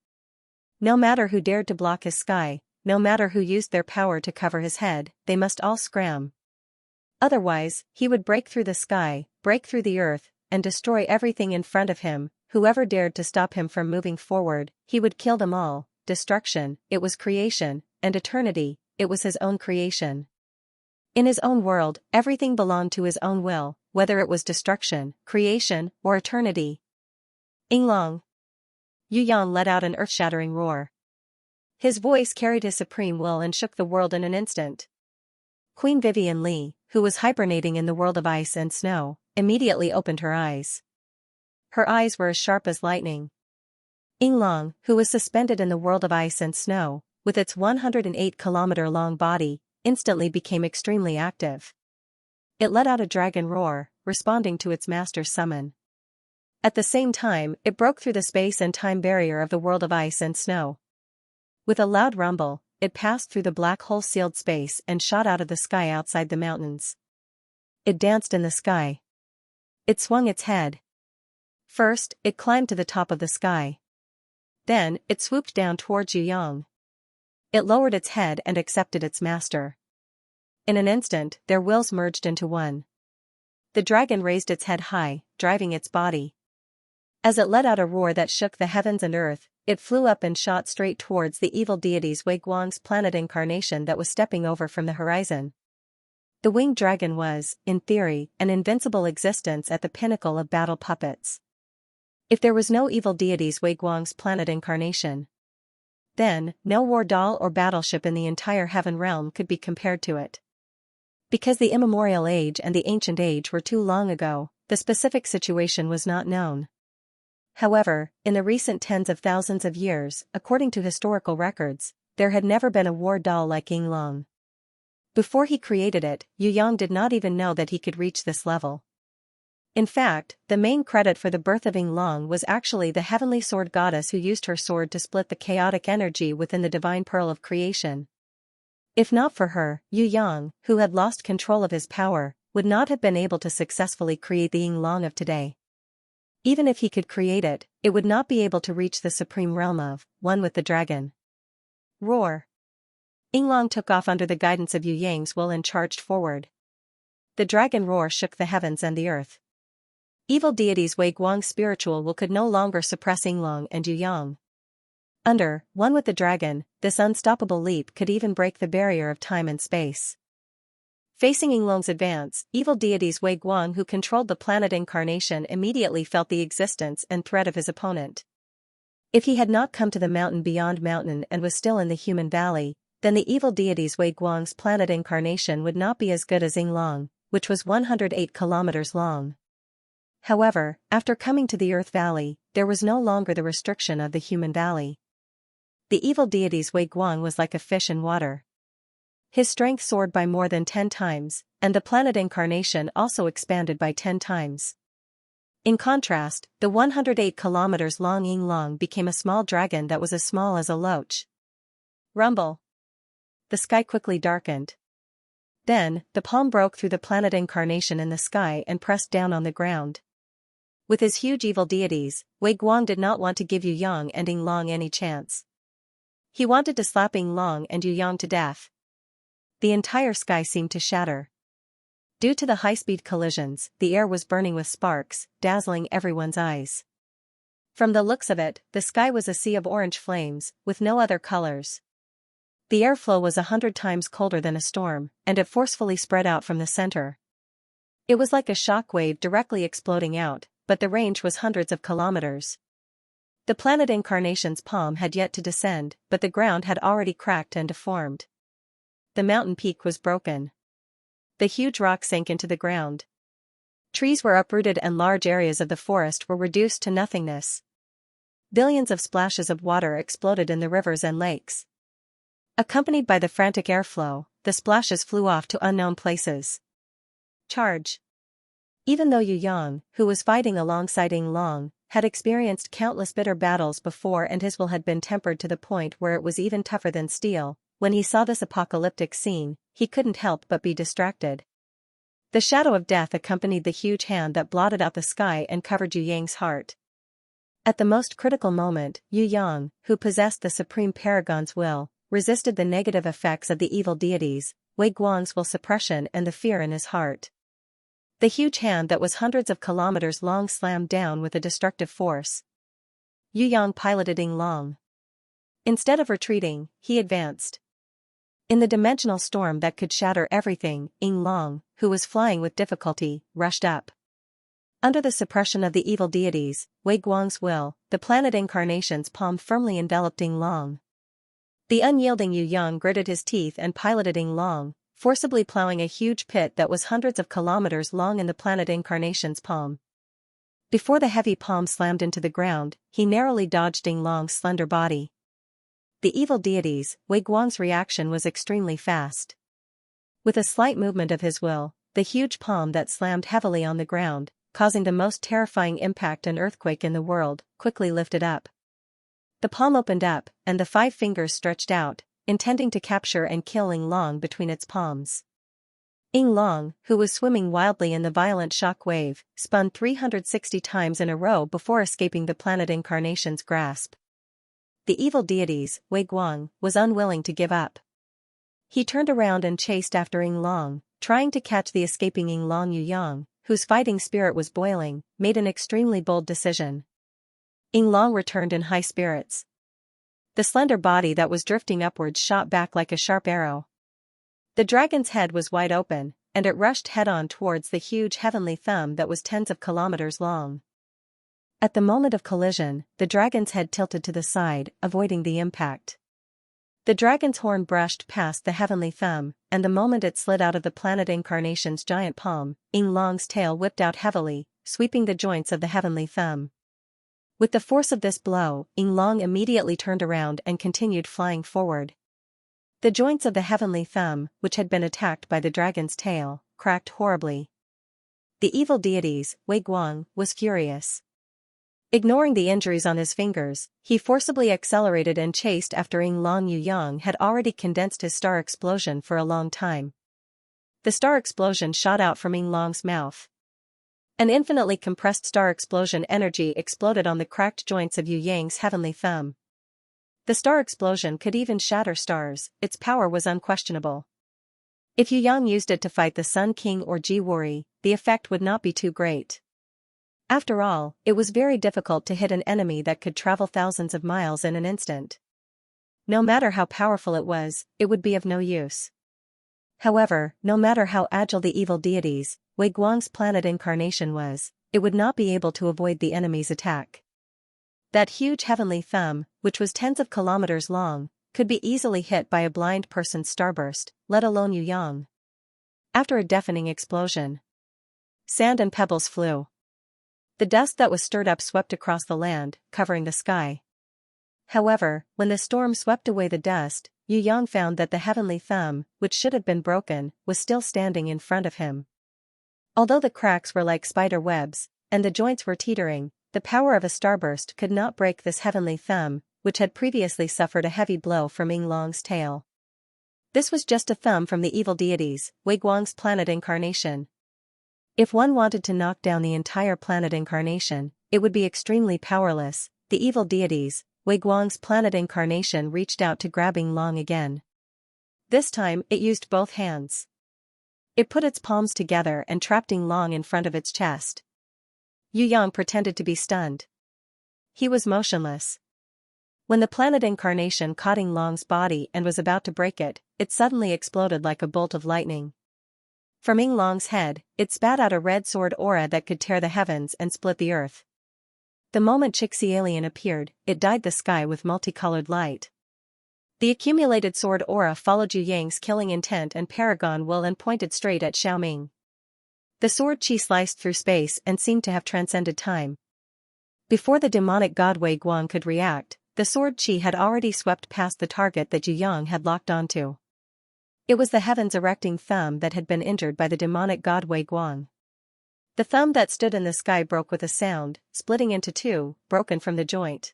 No matter who dared to block his sky, no matter who used their power to cover his head, they must all scram. Otherwise, he would break through the sky, break through the earth, and destroy everything in front of him. Whoever dared to stop him from moving forward, he would kill them all. Destruction, it was creation, and eternity, it was his own creation. In his own world, everything belonged to his own will, whether it was destruction, creation, or eternity. Yinglong. Yu Yang let out an earth-shattering roar. His voice carried his supreme will and shook the world in an instant. Queen Vivian Li, who was hibernating in the world of ice and snow, immediately opened her eyes. Her eyes were as sharp as lightning. Yinglong, who was suspended in the world of ice and snow, with its 108-kilometer-long body, instantly became extremely active. It let out a dragon roar, responding to its master's summon. At the same time, it broke through the space and time barrier of the world of ice and snow. With a loud rumble, it passed through the black hole-sealed space and shot out of the sky outside the mountains. It danced in the sky. It swung its head. First, it climbed to the top of the sky. Then, it swooped down towards Yu Yang. It lowered its head and accepted its master. In an instant, their wills merged into one. The dragon raised its head high, driving its body. As it let out a roar that shook the heavens and earth, it flew up and shot straight towards the evil deities Wei Guang's planet incarnation that was stepping over from the horizon. The winged dragon was, in theory, an invincible existence at the pinnacle of battle puppets. If there was no evil deities Wei Guang's planet incarnation, then, no war doll or battleship in the entire heaven realm could be compared to it. Because the immemorial age and the ancient age were too long ago, the specific situation was not known. However, in the recent tens of thousands of years, according to historical records, there had never been a war doll like Yinglong. Before he created it, Yu Yang did not even know that he could reach this level. In fact, the main credit for the birth of Yinglong was actually the heavenly sword goddess who used her sword to split the chaotic energy within the divine pearl of creation. If not for her, Yu Yang, who had lost control of his power, would not have been able to successfully create the Yinglong of today. Even if he could create it, it would not be able to reach the supreme realm of, one with the dragon. Roar. Yinglong took off under the guidance of Yu Yang's will and charged forward. The dragon roar shook the heavens and the earth. Evil deities Wei Guang's spiritual will could no longer suppress Yinglong and Yu Yang. Under, one with the dragon, this unstoppable leap could even break the barrier of time and space. Facing Yinglong's advance, evil deities Wei Guang who controlled the planet incarnation immediately felt the existence and threat of his opponent. If he had not come to the mountain beyond mountain and was still in the human valley, then the evil deities Wei Guang's planet incarnation would not be as good as Yinglong, which was 108 kilometers long. However, after coming to the Earth Valley, there was no longer the restriction of the human valley. The evil deity's Wei Guang was like a fish in water. His strength soared by more than 10 times, and the planet incarnation also expanded by 10 times. In contrast, the 108 kilometers long Yinglong became a small dragon that was as small as a loach. Rumble. The sky quickly darkened. Then, the palm broke through the planet incarnation in the sky and pressed down on the ground. With his huge evil deities, Wei Guang did not want to give Yu Yang and Yinglong any chance. He wanted to slap Yinglong and Yu Yang to death. The entire sky seemed to shatter. Due to the high-speed collisions, the air was burning with sparks, dazzling everyone's eyes. From the looks of it, the sky was a sea of orange flames, with no other colors. The airflow was 100 times colder than a storm, and it forcefully spread out from the center. It was like a shock wave directly exploding out, but the range was hundreds of kilometers. The planet incarnation's palm had yet to descend, but the ground had already cracked and deformed. The mountain peak was broken. The huge rock sank into the ground. Trees were uprooted and large areas of the forest were reduced to nothingness. Billions of splashes of water exploded in the rivers and lakes. Accompanied by the frantic airflow, the splashes flew off to unknown places. Charge. Even though Yu Yang, who was fighting alongside Ying Long, had experienced countless bitter battles before and his will had been tempered to the point where it was even tougher than steel, when he saw this apocalyptic scene, he couldn't help but be distracted. The shadow of death accompanied the huge hand that blotted out the sky and covered Yu Yang's heart. At the most critical moment, Yu Yang, who possessed the supreme paragon's will, resisted the negative effects of the evil deities, Wei Guang's will suppression and the fear in his heart. The huge hand that was hundreds of kilometers long slammed down with a destructive force. Yu Yang piloted Ying Long. Instead of retreating, he advanced. In the dimensional storm that could shatter everything, Ying Long, who was flying with difficulty, rushed up. Under the suppression of the evil deities, Wei Guang's will, the planet incarnation's palm firmly enveloped Ying Long. The unyielding Yu Yang gritted his teeth and piloted Ying Long, forcibly plowing a huge pit that was hundreds of kilometers long in the planet incarnation's palm. Before the heavy palm slammed into the ground, he narrowly dodged Ying Long's slender body. The evil deities, Wei Guang's reaction was extremely fast. With a slight movement of his will, the huge palm that slammed heavily on the ground, causing the most terrifying impact and earthquake in the world, quickly lifted up. The palm opened up, and the 5 fingers stretched out, intending to capture and kill Ying Long between its palms. Ying Long, who was swimming wildly in the violent shock wave, spun 360 times in a row before escaping the planet incarnation's grasp. The evil deities, Wei Guang, was unwilling to give up. He turned around and chased after Ying Long, trying to catch the escaping Ying Long. Yu Yang, whose fighting spirit was boiling, made an extremely bold decision. Ying Long returned in high spirits. The slender body that was drifting upwards shot back like a sharp arrow. The dragon's head was wide open, and it rushed head-on towards the huge heavenly thumb that was tens of kilometers long. At the moment of collision, the dragon's head tilted to the side, avoiding the impact. The dragon's horn brushed past the heavenly thumb, and the moment it slid out of the planet incarnation's giant palm, Ying Long's tail whipped out heavily, sweeping the joints of the heavenly thumb. With the force of this blow, Ying Long immediately turned around and continued flying forward. The joints of the heavenly thumb, which had been attacked by the dragon's tail, cracked horribly. The evil deities, Wei Guang, was furious. Ignoring the injuries on his fingers, he forcibly accelerated and chased after Ying Long. Yu Yang had already condensed his star explosion for a long time. The star explosion shot out from Ying Long's mouth. An infinitely compressed star explosion energy exploded on the cracked joints of Yu Yang's heavenly thumb. The star explosion could even shatter stars, its power was unquestionable. If Yu Yang used it to fight the Sun King or Jiwori, the effect would not be too great. After all, it was very difficult to hit an enemy that could travel thousands of miles in an instant. No matter how powerful it was, it would be of no use. However, no matter how agile the evil deities, Wei Guang's planet incarnation was, it would not be able to avoid the enemy's attack. That huge heavenly thumb, which was tens of kilometers long, could be easily hit by a blind person's starburst, let alone Yu Yang. After a deafening explosion, sand and pebbles flew. The dust that was stirred up swept across the land, covering the sky. However, when the storm swept away the dust, Yu Yang found that the heavenly thumb, which should have been broken, was still standing in front of him. Although the cracks were like spider webs, and the joints were teetering, the power of a starburst could not break this heavenly thumb, which had previously suffered a heavy blow from Ying Long's tail. This was just a thumb from the evil deities, Wei Guang's planet incarnation. If one wanted to knock down the entire planet incarnation, it would be extremely powerless. The evil deities, Wei Guang's planet incarnation, reached out to grab Ying Long again. This time, it used both hands. It put its palms together and trapped Ying Long in front of its chest. Yu Yang pretended to be stunned. He was motionless. When the planet incarnation caught Ying Long's body and was about to break it, it suddenly exploded like a bolt of lightning. From Ying Long's head, it spat out a red sword aura that could tear the heavens and split the earth. The moment Xianxia appeared, it dyed the sky with multicolored light. The accumulated sword aura followed Yu Yang's killing intent and paragon will and pointed straight at Xiaoming. The sword qi sliced through space and seemed to have transcended time. Before the demonic god Wei Guang could react, the sword qi had already swept past the target that Yu Yang had locked onto. It was the heavens erecting thumb that had been injured by the demonic god Wei Guang. The thumb that stood in the sky broke with a sound, splitting into two, broken from the joint.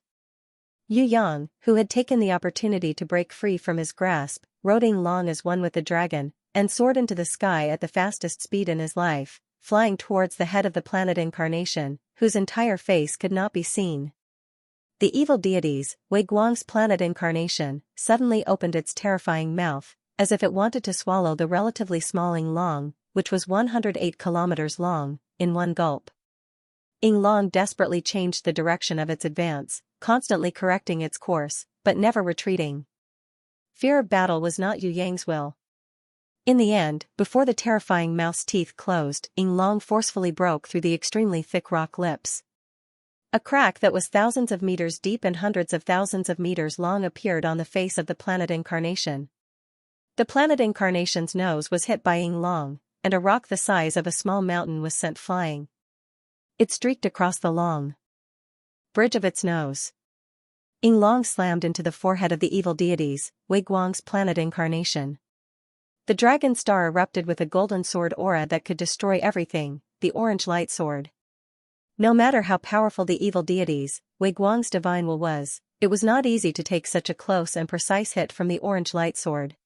Yu Yang, who had taken the opportunity to break free from his grasp, rode Yinglong as one with the dragon, and soared into the sky at the fastest speed in his life, flying towards the head of the planet Incarnation, whose entire face could not be seen. The evil deities, Wei Guang's planet Incarnation, suddenly opened its terrifying mouth, as if it wanted to swallow the relatively small Yinglong, which was 108 kilometers long, in one gulp. Yinglong desperately changed the direction of its advance, constantly correcting its course, but never retreating. Fear of battle was not Yu Yang's will. In the end, before the terrifying mouth's teeth closed, Yinglong forcefully broke through the extremely thick rock lips. A crack that was thousands of meters deep and hundreds of thousands of meters long appeared on the face of the planet Incarnation. The planet Incarnation's nose was hit by Yinglong, and a rock the size of a small mountain was sent flying. It streaked across the long bridge of its nose. Yinglong slammed into the forehead of the evil deities, Wei Guang's planet Incarnation. The dragon star erupted with a golden sword aura that could destroy everything, the orange light sword. No matter how powerful the evil deities, Wei Guang's divine will was, it was not easy to take such a close and precise hit from the orange light sword.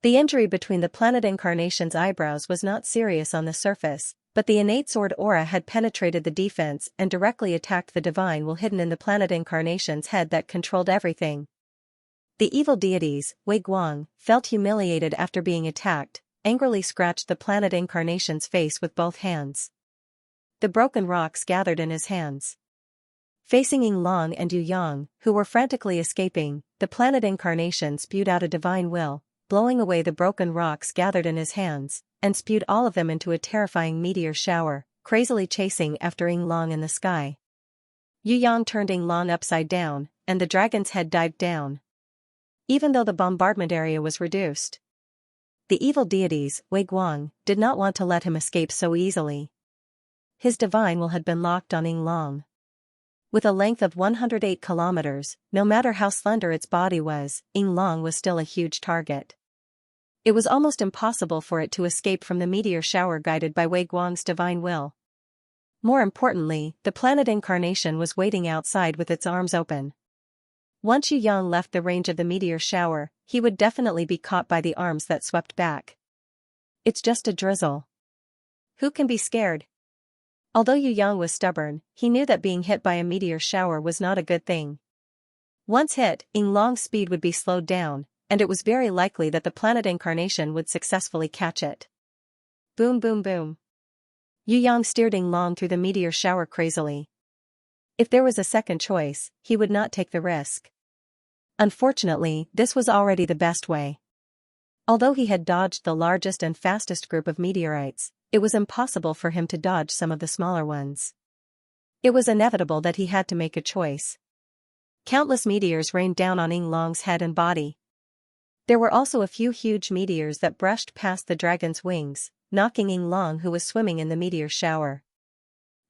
The injury between the planet Incarnation's eyebrows was not serious on the surface, but the innate sword aura had penetrated the defense and directly attacked the divine will hidden in the planet Incarnation's head that controlled everything. The evil deities, Wei Guang, felt humiliated after being attacked, angrily scratched the planet Incarnation's face with both hands. The broken rocks gathered in his hands. Facing Yinglong and Yu Yang, who were frantically escaping, the planet Incarnation spewed out a divine will, blowing away the broken rocks gathered in his hands, and spewed all of them into a terrifying meteor shower, crazily chasing after Yinglong in the sky. Yu Yang turned Yinglong upside down, and the dragon's head dived down. Even though the bombardment area was reduced, the evil deities, Wei Guang, did not want to let him escape so easily. His divine will had been locked on Yinglong. With a length of 108 kilometers, no matter how slender its body was, Yinglong was still a huge target. It was almost impossible for it to escape from the meteor shower guided by Wei Guang's divine will. More importantly, the planet Incarnation was waiting outside with its arms open. Once Yu Yang left the range of the meteor shower, he would definitely be caught by the arms that swept back. It's just a drizzle. Who can be scared? Although Yu Yang was stubborn, he knew that being hit by a meteor shower was not a good thing. Once hit, Yinglong's speed would be slowed down, and it was very likely that the planet Incarnation would successfully catch it. Boom boom boom. Yu Yang steered Yinglong through the meteor shower crazily. If there was a second choice, he would not take the risk. Unfortunately, this was already the best way. Although he had dodged the largest and fastest group of meteorites, it was impossible for him to dodge some of the smaller ones. It was inevitable that he had to make a choice. Countless meteors rained down on Yinglong's head and body. There were also a few huge meteors that brushed past the dragon's wings, knocking Yinglong, who was swimming in the meteor shower.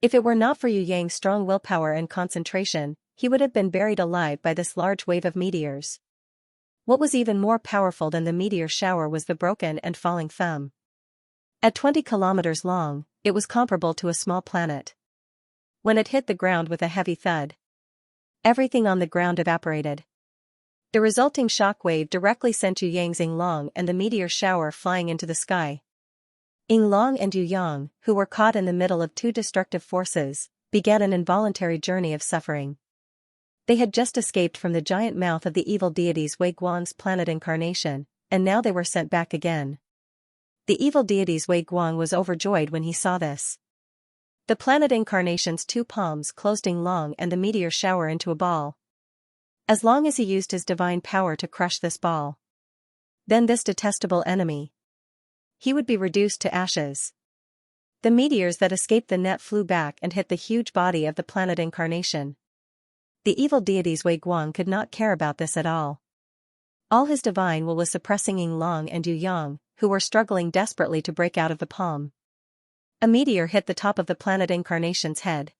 If it were not for Yu Yang's strong willpower and concentration, he would have been buried alive by this large wave of meteors. What was even more powerful than the meteor shower was the broken and falling thumb. At 20 kilometers long, it was comparable to a small planet. When it hit the ground with a heavy thud, everything on the ground evaporated. The resulting shock wave directly sent Yu Yang's Yinglong and the meteor shower flying into the sky. Yinglong and Yu Yang, who were caught in the middle of two destructive forces, began an involuntary journey of suffering. They had just escaped from the giant mouth of the evil deities Wei Guang's planet Incarnation, and now they were sent back again. The evil deities Wei Guang was overjoyed when he saw this. The planet Incarnation's two palms closed Yinglong and the meteor shower into a ball. As long as he used his divine power to crush this ball, then this detestable enemy, he would be reduced to ashes. The meteors that escaped the net flew back and hit the huge body of the planet Incarnation. The evil deities Wei Guang could not care about this at all. All his divine will was suppressing Yinglong and Yu Yang, who were struggling desperately to break out of the palm. A meteor hit the top of the planet Incarnation's head.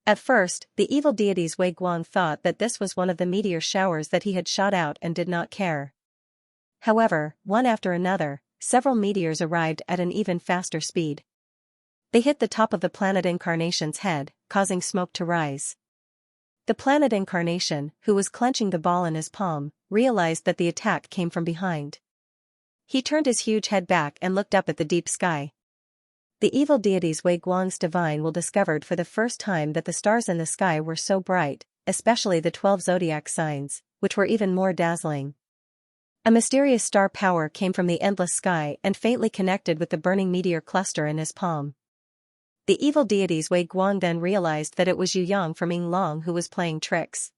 At first, the evil deity's Wei Guang thought that this was one of the meteor showers that he had shot out and did not care. However, one after another, several meteors arrived at an even faster speed. They hit the top of the planet Incarnation's head, causing smoke to rise. The planet Incarnation, who was clenching the ball in his palm, realized that the attack came from behind. He turned his huge head back and looked up at the deep sky. The evil deity's Wei Guang's divine will discovered for the first time that the stars in the sky were so bright, especially the 12 zodiac signs, which were even more dazzling. A mysterious star power came from the endless sky and faintly connected with the burning meteor cluster in his palm. The evil deity's Wei Guang then realized that it was Yu Yang from Yinglong who was playing tricks.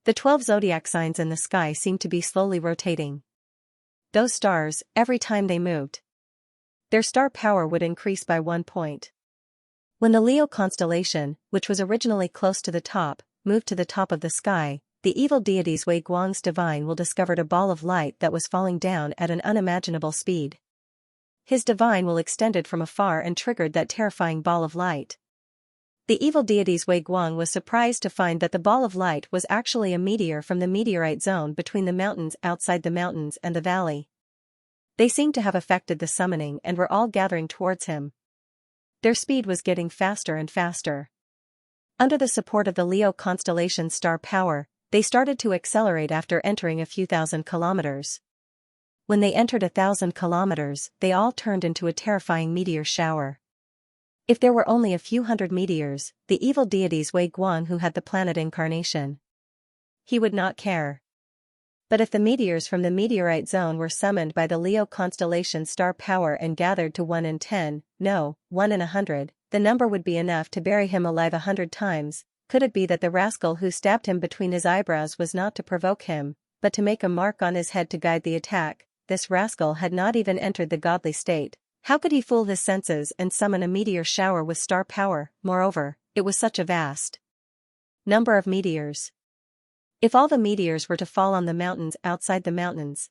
The 12 zodiac signs in the sky seemed to be slowly rotating. Those stars, every time they moved, their star power would increase by 1 point. When the Leo constellation, which was originally close to the top, moved to the top of the sky, the evil deity's Wei Guang's divine will discovered a ball of light that was falling down at an unimaginable speed. His divine will extended from afar and triggered that terrifying ball of light. The evil deity's Wei Guang was surprised to find that the ball of light was actually a meteor from the meteorite zone between the mountains outside the mountains and the valley. They seemed to have affected the summoning and were all gathering towards him. Their speed was getting faster and faster. Under the support of the Leo constellation's star power, they started to accelerate after entering a few thousand kilometers. When they entered 1,000 kilometers, they all turned into a terrifying meteor shower. If there were only a few hundred meteors, the evil deity's Wei Guang who had the planet Incarnation, he would not care. But if the meteors from the meteorite zone were summoned by the Leo constellation's star power and gathered to 1 in 10, no, 1 in 100, the number would be enough to bury him alive 100 times. Could it be that the rascal who stabbed him between his eyebrows was not to provoke him, but to make a mark on his head to guide the attack? This rascal had not even entered the godly state. How could he fool his senses and summon a meteor shower with star power? Moreover, it was such a vast number of meteors. If all the meteors were to fall on the mountains outside the mountains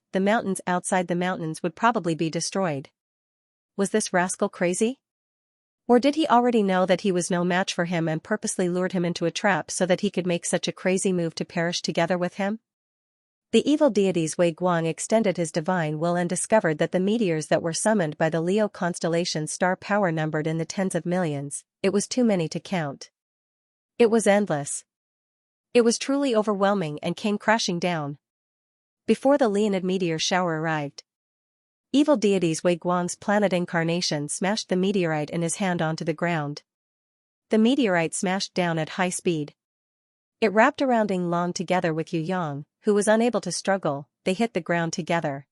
outside the mountains would probably be destroyed. Was this rascal crazy? Or did he already know that he was no match for him and purposely lured him into a trap so that he could make such a crazy move to perish together with him? The evil deity's Wei Guang extended his divine will and discovered that the meteors that were summoned by the Leo constellation's star power numbered in the tens of millions. It was too many to count. It was endless. It was truly overwhelming and came crashing down. Before the Leonid meteor shower arrived, evil deity's Wei Guang's planet Incarnation smashed the meteorite in his hand onto the ground. The meteorite smashed down at high speed. It wrapped around Yinglong together with Yu Yang, who was unable to struggle. They hit the ground together.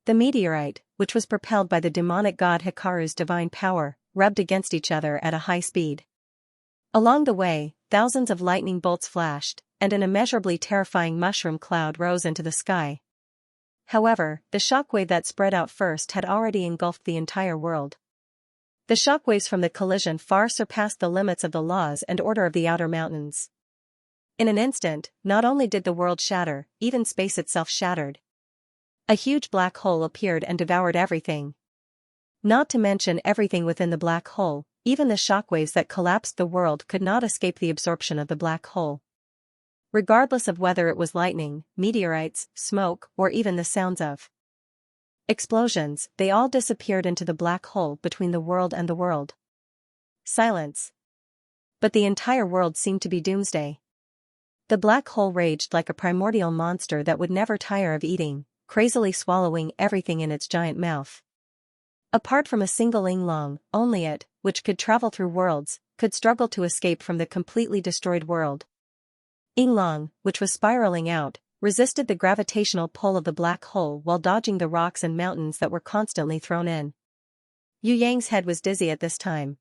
The meteorite, which was propelled by the demonic god Hikaru's divine power, rubbed against each other at a high speed. Along the way, thousands of lightning bolts flashed, and an immeasurably terrifying mushroom cloud rose into the sky. However, the shockwave that spread out first had already engulfed the entire world. The shockwaves from the collision far surpassed the limits of the laws and order of the outer mountains. In an instant, not only did the world shatter, even space itself shattered. A huge black hole appeared and devoured everything. Not to mention everything within the black hole, even the shockwaves that collapsed the world could not escape the absorption of the black hole. Regardless of whether it was lightning, meteorites, smoke, or even the sounds of explosions, they all disappeared into the black hole between the world and the world. Silence. But the entire world seemed to be doomsday. The black hole raged like a primordial monster that would never tire of eating, crazily swallowing everything in its giant mouth. Apart from a single Yinglong, only it, which could travel through worlds, could struggle to escape from the completely destroyed world. Yinglong, which was spiraling out, resisted the gravitational pull of the black hole while dodging the rocks and mountains that were constantly thrown in. Yu Yang's head was dizzy at this time.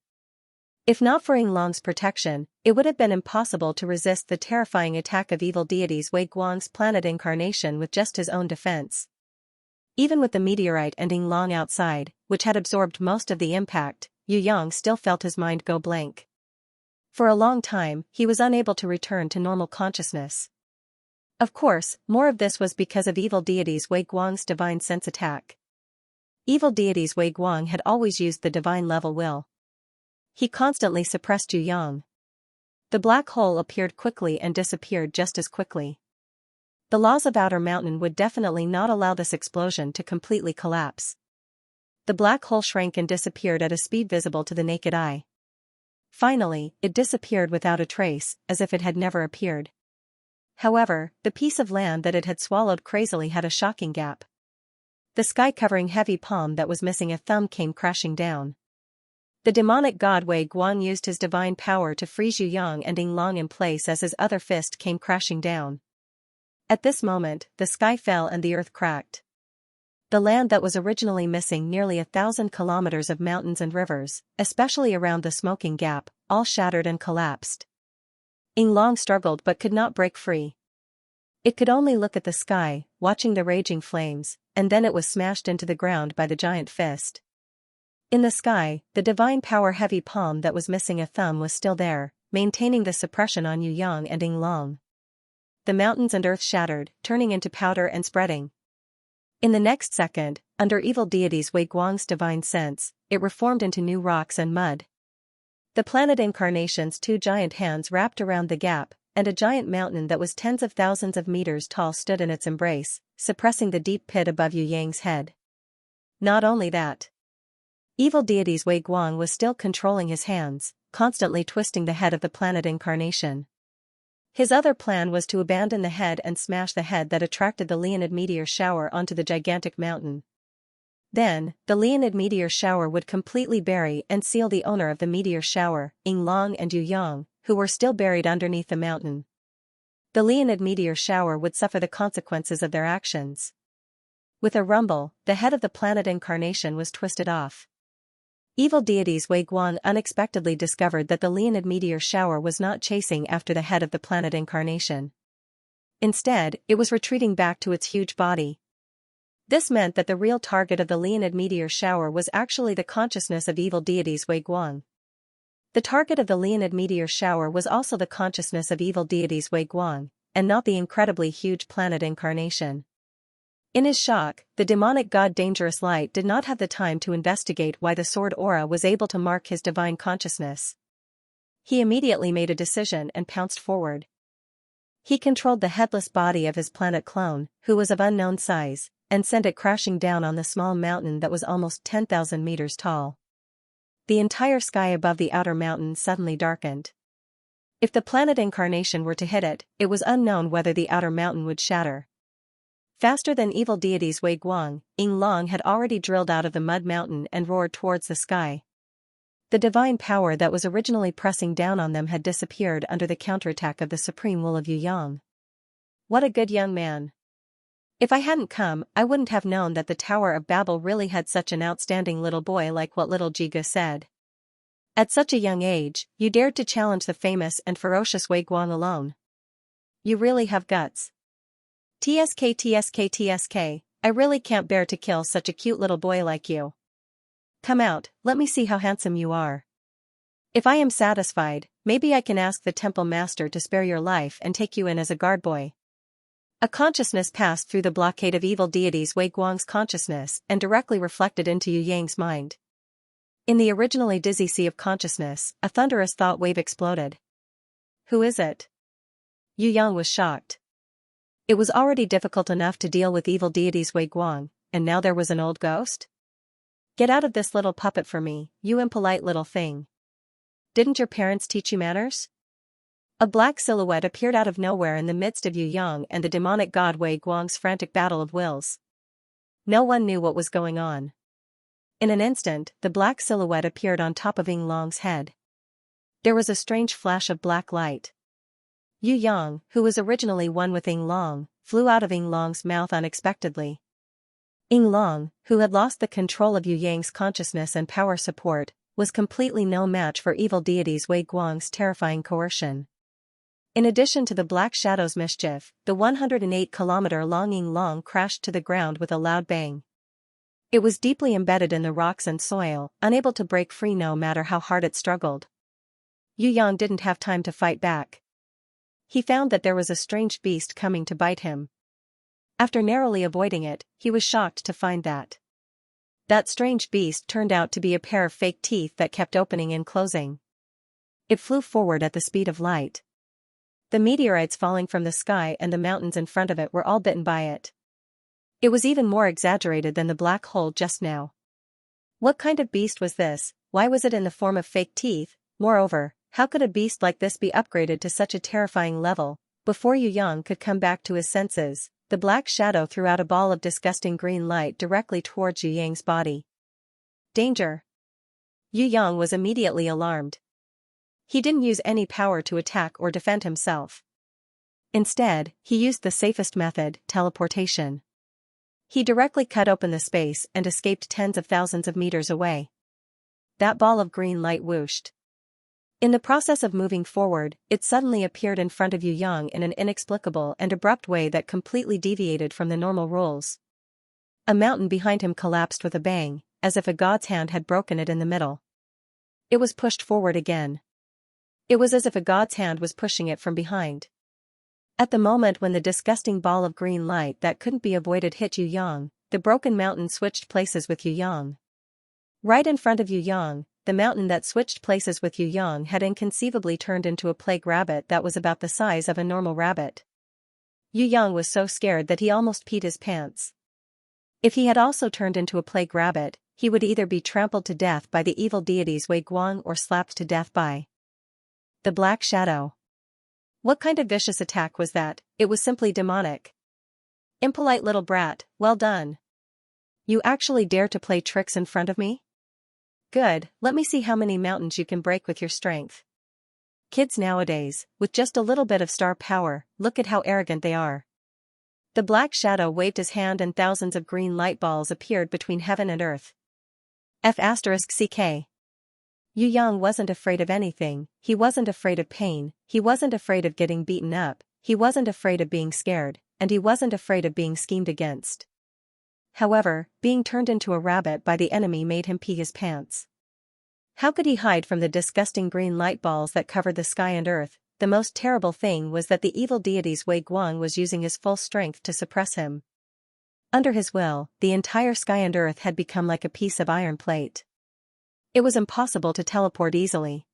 If not for Yinglong's protection, it would have been impossible to resist the terrifying attack of evil deities Wei Guang's planet Incarnation with just his own defense. Even with the meteorite and Yinglong outside, which had absorbed most of the impact, Yu Yang still felt his mind go blank. For a long time, he was unable to return to normal consciousness. Of course, more of this was because of evil deities Wei Guang's divine sense attack. Evil deities Wei Guang had always used the divine-level will. He constantly suppressed Yu Yang. The black hole appeared quickly and disappeared just as quickly. The laws of Outer Mountain would definitely not allow this explosion to completely collapse. The black hole shrank and disappeared at a speed visible to the naked eye. Finally, it disappeared without a trace, as if it had never appeared. However, the piece of land that it had swallowed crazily had a shocking gap. The sky-covering heavy palm that was missing a thumb came crashing down. The demonic god Wei Guang used his divine power to freeze Yu Yang and Ying Long in place as his other fist came crashing down. At this moment, the sky fell and the earth cracked. The land that was originally missing nearly 1,000 kilometers of mountains and rivers, especially around the smoking gap, all shattered and collapsed. Ying Long struggled but could not break free. It could only look at the sky, watching the raging flames, and then it was smashed into the ground by the giant fist. In the sky, the divine power-heavy palm that was missing a thumb was still there, maintaining the suppression on Yu Yang and Ying Long. The mountains and earth shattered, turning into powder and spreading. In the next second, under evil deities Wei Guang's divine sense, it reformed into new rocks and mud. The planet incarnation's two giant hands wrapped around the gap, and a giant mountain that was tens of thousands of meters tall stood in its embrace, suppressing the deep pit above Yu Yang's head. Not only that. Evil deities Wei Guang was still controlling his hands, constantly twisting the head of the planet incarnation. His other plan was to abandon the head and smash the head that attracted the Leonid meteor shower onto the gigantic mountain. Then, the Leonid meteor shower would completely bury and seal the owner of the meteor shower, Ying Long and Yu Yang, who were still buried underneath the mountain. The Leonid meteor shower would suffer the consequences of their actions. With a rumble, the head of the planet incarnation was twisted off. Evil deities Wei Guang unexpectedly discovered that the Leonid meteor shower was not chasing after the head of the planet incarnation. Instead, it was retreating back to its huge body. This meant that the real target of the Leonid meteor shower was actually the consciousness of evil deities Wei Guang. The target of the Leonid meteor shower was also the consciousness of evil deities Wei Guang, and not the incredibly huge planet incarnation. In his shock, the demonic god Dangerous Light did not have the time to investigate why the sword aura was able to mark his divine consciousness. He immediately made a decision and pounced forward. He controlled the headless body of his planet clone, who was of unknown size, and sent it crashing down on the small mountain that was almost 10,000 meters tall. The entire sky above the outer mountain suddenly darkened. If the planet incarnation were to hit it, it was unknown whether the outer mountain would shatter. Faster than evil deities Wei Guang, Ying Long had already drilled out of the mud mountain and roared towards the sky. The divine power that was originally pressing down on them had disappeared under the counterattack of the supreme will of Yu Yang. What a good young man. If I hadn't come, I wouldn't have known that the Tower of Babel really had such an outstanding little boy like what little Jiga said. At such a young age, you dared to challenge the famous and ferocious Wei Guang alone. You really have guts. TSK TSK TSK, I really can't bear to kill such a cute little boy like you. Come out, let me see how handsome you are. If I am satisfied, maybe I can ask the temple master to spare your life and take you in as a guard boy. A consciousness passed through the blockade of evil deities Wei Guang's consciousness and directly reflected into Yu Yang's mind. In the originally dizzy sea of consciousness, a thunderous thought wave exploded. Who is it? Yu Yang was shocked. It was already difficult enough to deal with evil deities Wei Guang, and now there was an old ghost? Get out of this little puppet for me, you impolite little thing. Didn't your parents teach you manners? A black silhouette appeared out of nowhere in the midst of Yu Yang and the demonic god Wei Guang's frantic battle of wills. No one knew what was going on. In an instant, the black silhouette appeared on top of Ying Long's head. There was a strange flash of black light. Yu Yang, who was originally one with Ying Long, flew out of Ying Long's mouth unexpectedly. Ying Long, who had lost the control of Yu Yang's consciousness and power support, was completely no match for evil deities Wei Guang's terrifying coercion. In addition to the Black Shadow's mischief, the 108-kilometer-long Ying Long crashed to the ground with a loud bang. It was deeply embedded in the rocks and soil, unable to break free no matter how hard it struggled. Yu Yang didn't have time to fight back. He found that there was a strange beast coming to bite him. After narrowly avoiding it, he was shocked to find that That strange beast turned out to be a pair of fake teeth that kept opening and closing. It flew forward at the speed of light. The meteorites falling from the sky and the mountains in front of it were all bitten by it. It was even more exaggerated than the black hole just now. What kind of beast was this? Why was it in the form of fake teeth? Moreover, how could a beast like this be upgraded to such a terrifying level? Before Yu Yang could come back to his senses, the black shadow threw out a ball of disgusting green light directly towards Yu Yang's body. Danger! Yu Yang was immediately alarmed. He didn't use any power to attack or defend himself. Instead, he used the safest method, teleportation. He directly cut open the space and escaped tens of thousands of meters away. That ball of green light whooshed. In the process of moving forward, it suddenly appeared in front of Yu Yang in an inexplicable and abrupt way that completely deviated from the normal rules. A mountain behind him collapsed with a bang, as if a god's hand had broken it in the middle. It was pushed forward again. It was as if a god's hand was pushing it from behind. At the moment when the disgusting ball of green light that couldn't be avoided hit Yu Yang, the broken mountain switched places with Yu Yang. Right in front of Yu Yang, the mountain that switched places with Yu Yang had inconceivably turned into a plague rabbit that was about the size of a normal rabbit. Yu Yang was so scared that he almost peed his pants. If he had also turned into a plague rabbit, he would either be trampled to death by the evil deities Wei Guang or slapped to death by the Black Shadow. What kind of vicious attack was that? It was simply demonic. Impolite little brat, well done. You actually dare to play tricks in front of me? Good, let me see how many mountains you can break with your strength. Kids nowadays, with just a little bit of star power, look at how arrogant they are. The Black Shadow waved his hand and thousands of green light balls appeared between heaven and earth. F***CK. Yu Yang wasn't afraid of anything, he wasn't afraid of pain, he wasn't afraid of getting beaten up, he wasn't afraid of being scared, and he wasn't afraid of being schemed against. However, being turned into a rabbit by the enemy made him pee his pants. How could he hide from the disgusting green light balls that covered the sky and earth? The most terrible thing was that the evil deity's Wei Guang was using his full strength to suppress him. Under his will, the entire sky and earth had become like a piece of iron plate. It was impossible to teleport easily.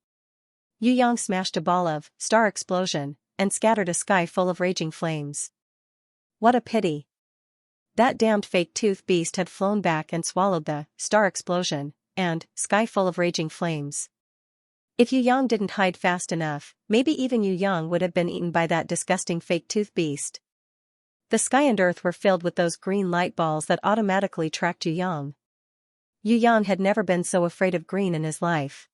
Yu Yang smashed a ball of star explosion and scattered a sky full of raging flames. What a pity. That damned fake tooth beast had flown back and swallowed the star explosion and sky full of raging flames. If Yu Yang didn't hide fast enough, maybe even Yu Yang would have been eaten by that disgusting fake tooth beast. The sky and earth were filled with those green light balls that automatically tracked Yu Yang. Yu Yang had never been so afraid of green in his life.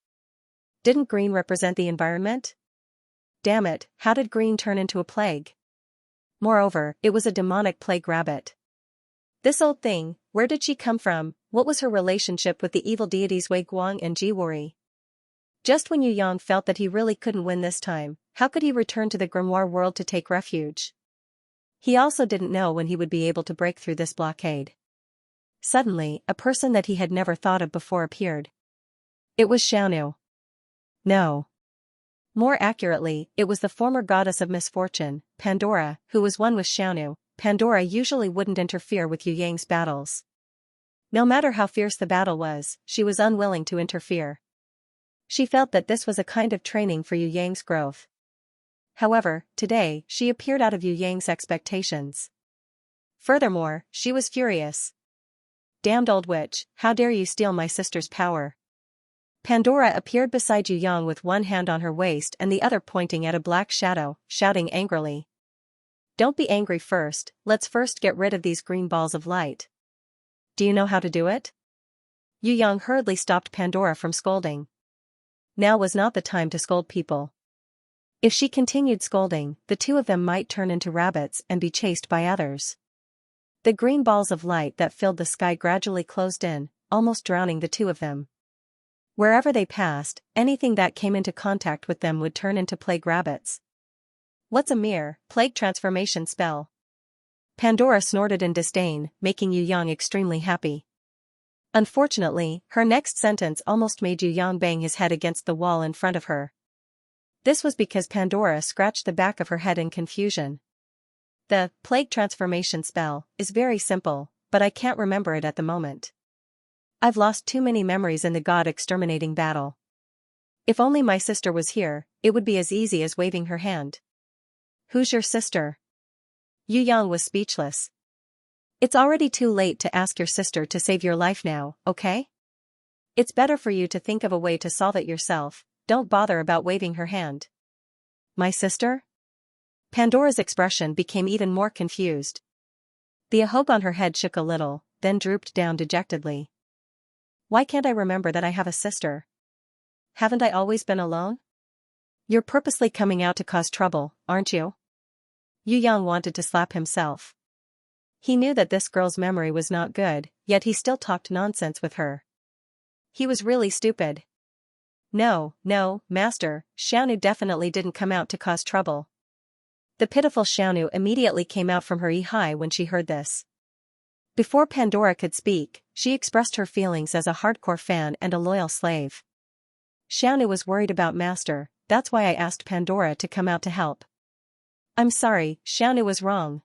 Didn't green represent the environment? Damn it, how did green turn into a plague? Moreover, it was a demonic plague rabbit. This old thing, where did she come from? What was her relationship with the evil deities Wei Guang and Jiwori? Just when Yu Yang felt that he really couldn't win this time, how could he return to the grimoire world to take refuge? He also didn't know when he would be able to break through this blockade. Suddenly, a person that he had never thought of before appeared. It was Xianxia. No. More accurately, it was the former goddess of misfortune, Pandora, who was one with Xianxia. Pandora usually wouldn't interfere with Yu Yang's battles. No matter how fierce the battle was, she was unwilling to interfere. She felt that this was a kind of training for Yu Yang's growth. However, today, she appeared out of Yu Yang's expectations. Furthermore, she was furious. Damned old witch, how dare you steal my sister's power? Pandora appeared beside Yu Yang with one hand on her waist and the other pointing at a black shadow, shouting angrily. Don't be angry first, let's first get rid of these green balls of light. Do you know how to do it? Yu Yang hurriedly stopped Pandora from scolding. Now was not the time to scold people. If she continued scolding, the two of them might turn into rabbits and be chased by others. The green balls of light that filled the sky gradually closed in, almost drowning the two of them. Wherever they passed, anything that came into contact with them would turn into plague rabbits. What's a mere plague transformation spell? Pandora snorted in disdain, making Yu Yang extremely happy. Unfortunately, her next sentence almost made Yu Yang bang his head against the wall in front of her. This was because Pandora scratched the back of her head in confusion. The plague transformation spell is very simple, but I can't remember it at the moment. I've lost too many memories in the god-exterminating battle. If only my sister was here, it would be as easy as waving her hand. Who's your sister? Yu Yang was speechless. It's already too late to ask your sister to save your life now, okay? It's better for you to think of a way to solve it yourself, don't bother about waving her hand. My sister? Pandora's expression became even more confused. The ahog on her head shook a little, then drooped down dejectedly. Why can't I remember that I have a sister? Haven't I always been alone? You're purposely coming out to cause trouble, aren't you? Yu Yang wanted to slap himself. He knew that this girl's memory was not good, yet he still talked nonsense with her. He was really stupid. No, master, Xiaonu definitely didn't come out to cause trouble. The pitiful Xiaonu immediately came out from her high when she heard this. Before Pandora could speak, she expressed her feelings as a hardcore fan and a loyal slave. Xiaonu was worried about master, that's why I asked Pandora to come out to help. I'm sorry, Xiaonu was wrong.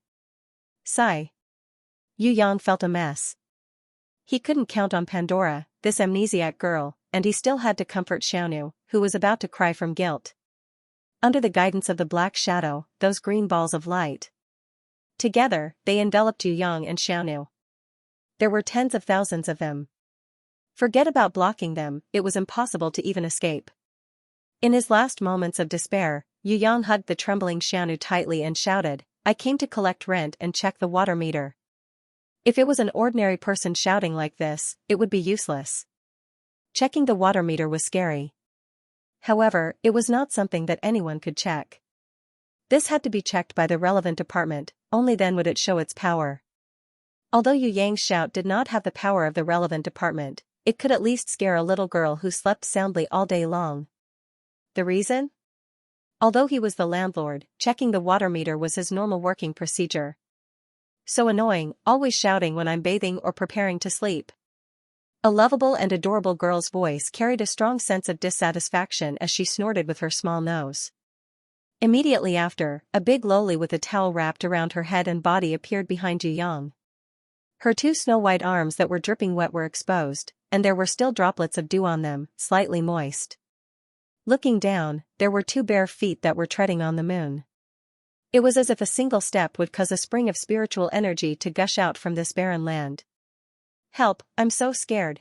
Sigh. Yu Yang felt a mess. He couldn't count on Pandora, this amnesiac girl, and he still had to comfort Xiaonu, who was about to cry from guilt. Under the guidance of the black shadow, those green balls of light. Together, they enveloped Yu Yang and Xiaonu. There were tens of thousands of them. Forget about blocking them, it was impossible to even escape. In his last moments of despair, Yu Yang hugged the trembling Xiaonu tightly and shouted, I came to collect rent and check the water meter. If it was an ordinary person shouting like this, it would be useless. Checking the water meter was scary. However, it was not something that anyone could check. This had to be checked by the relevant department, only then would it show its power. Although Yu Yang's shout did not have the power of the relevant department, it could at least scare a little girl who slept soundly all day long. The reason? Although he was the landlord, checking the water meter was his normal working procedure. So annoying, always shouting when I'm bathing or preparing to sleep. A lovable and adorable girl's voice carried a strong sense of dissatisfaction as she snorted with her small nose. Immediately after, a big loli with a towel wrapped around her head and body appeared behind Yu Yang. Her two snow-white arms that were dripping wet were exposed, and there were still droplets of dew on them, slightly moist. Looking down, there were two bare feet that were treading on the moon. It was as if a single step would cause a spring of spiritual energy to gush out from this barren land. Help, I'm so scared.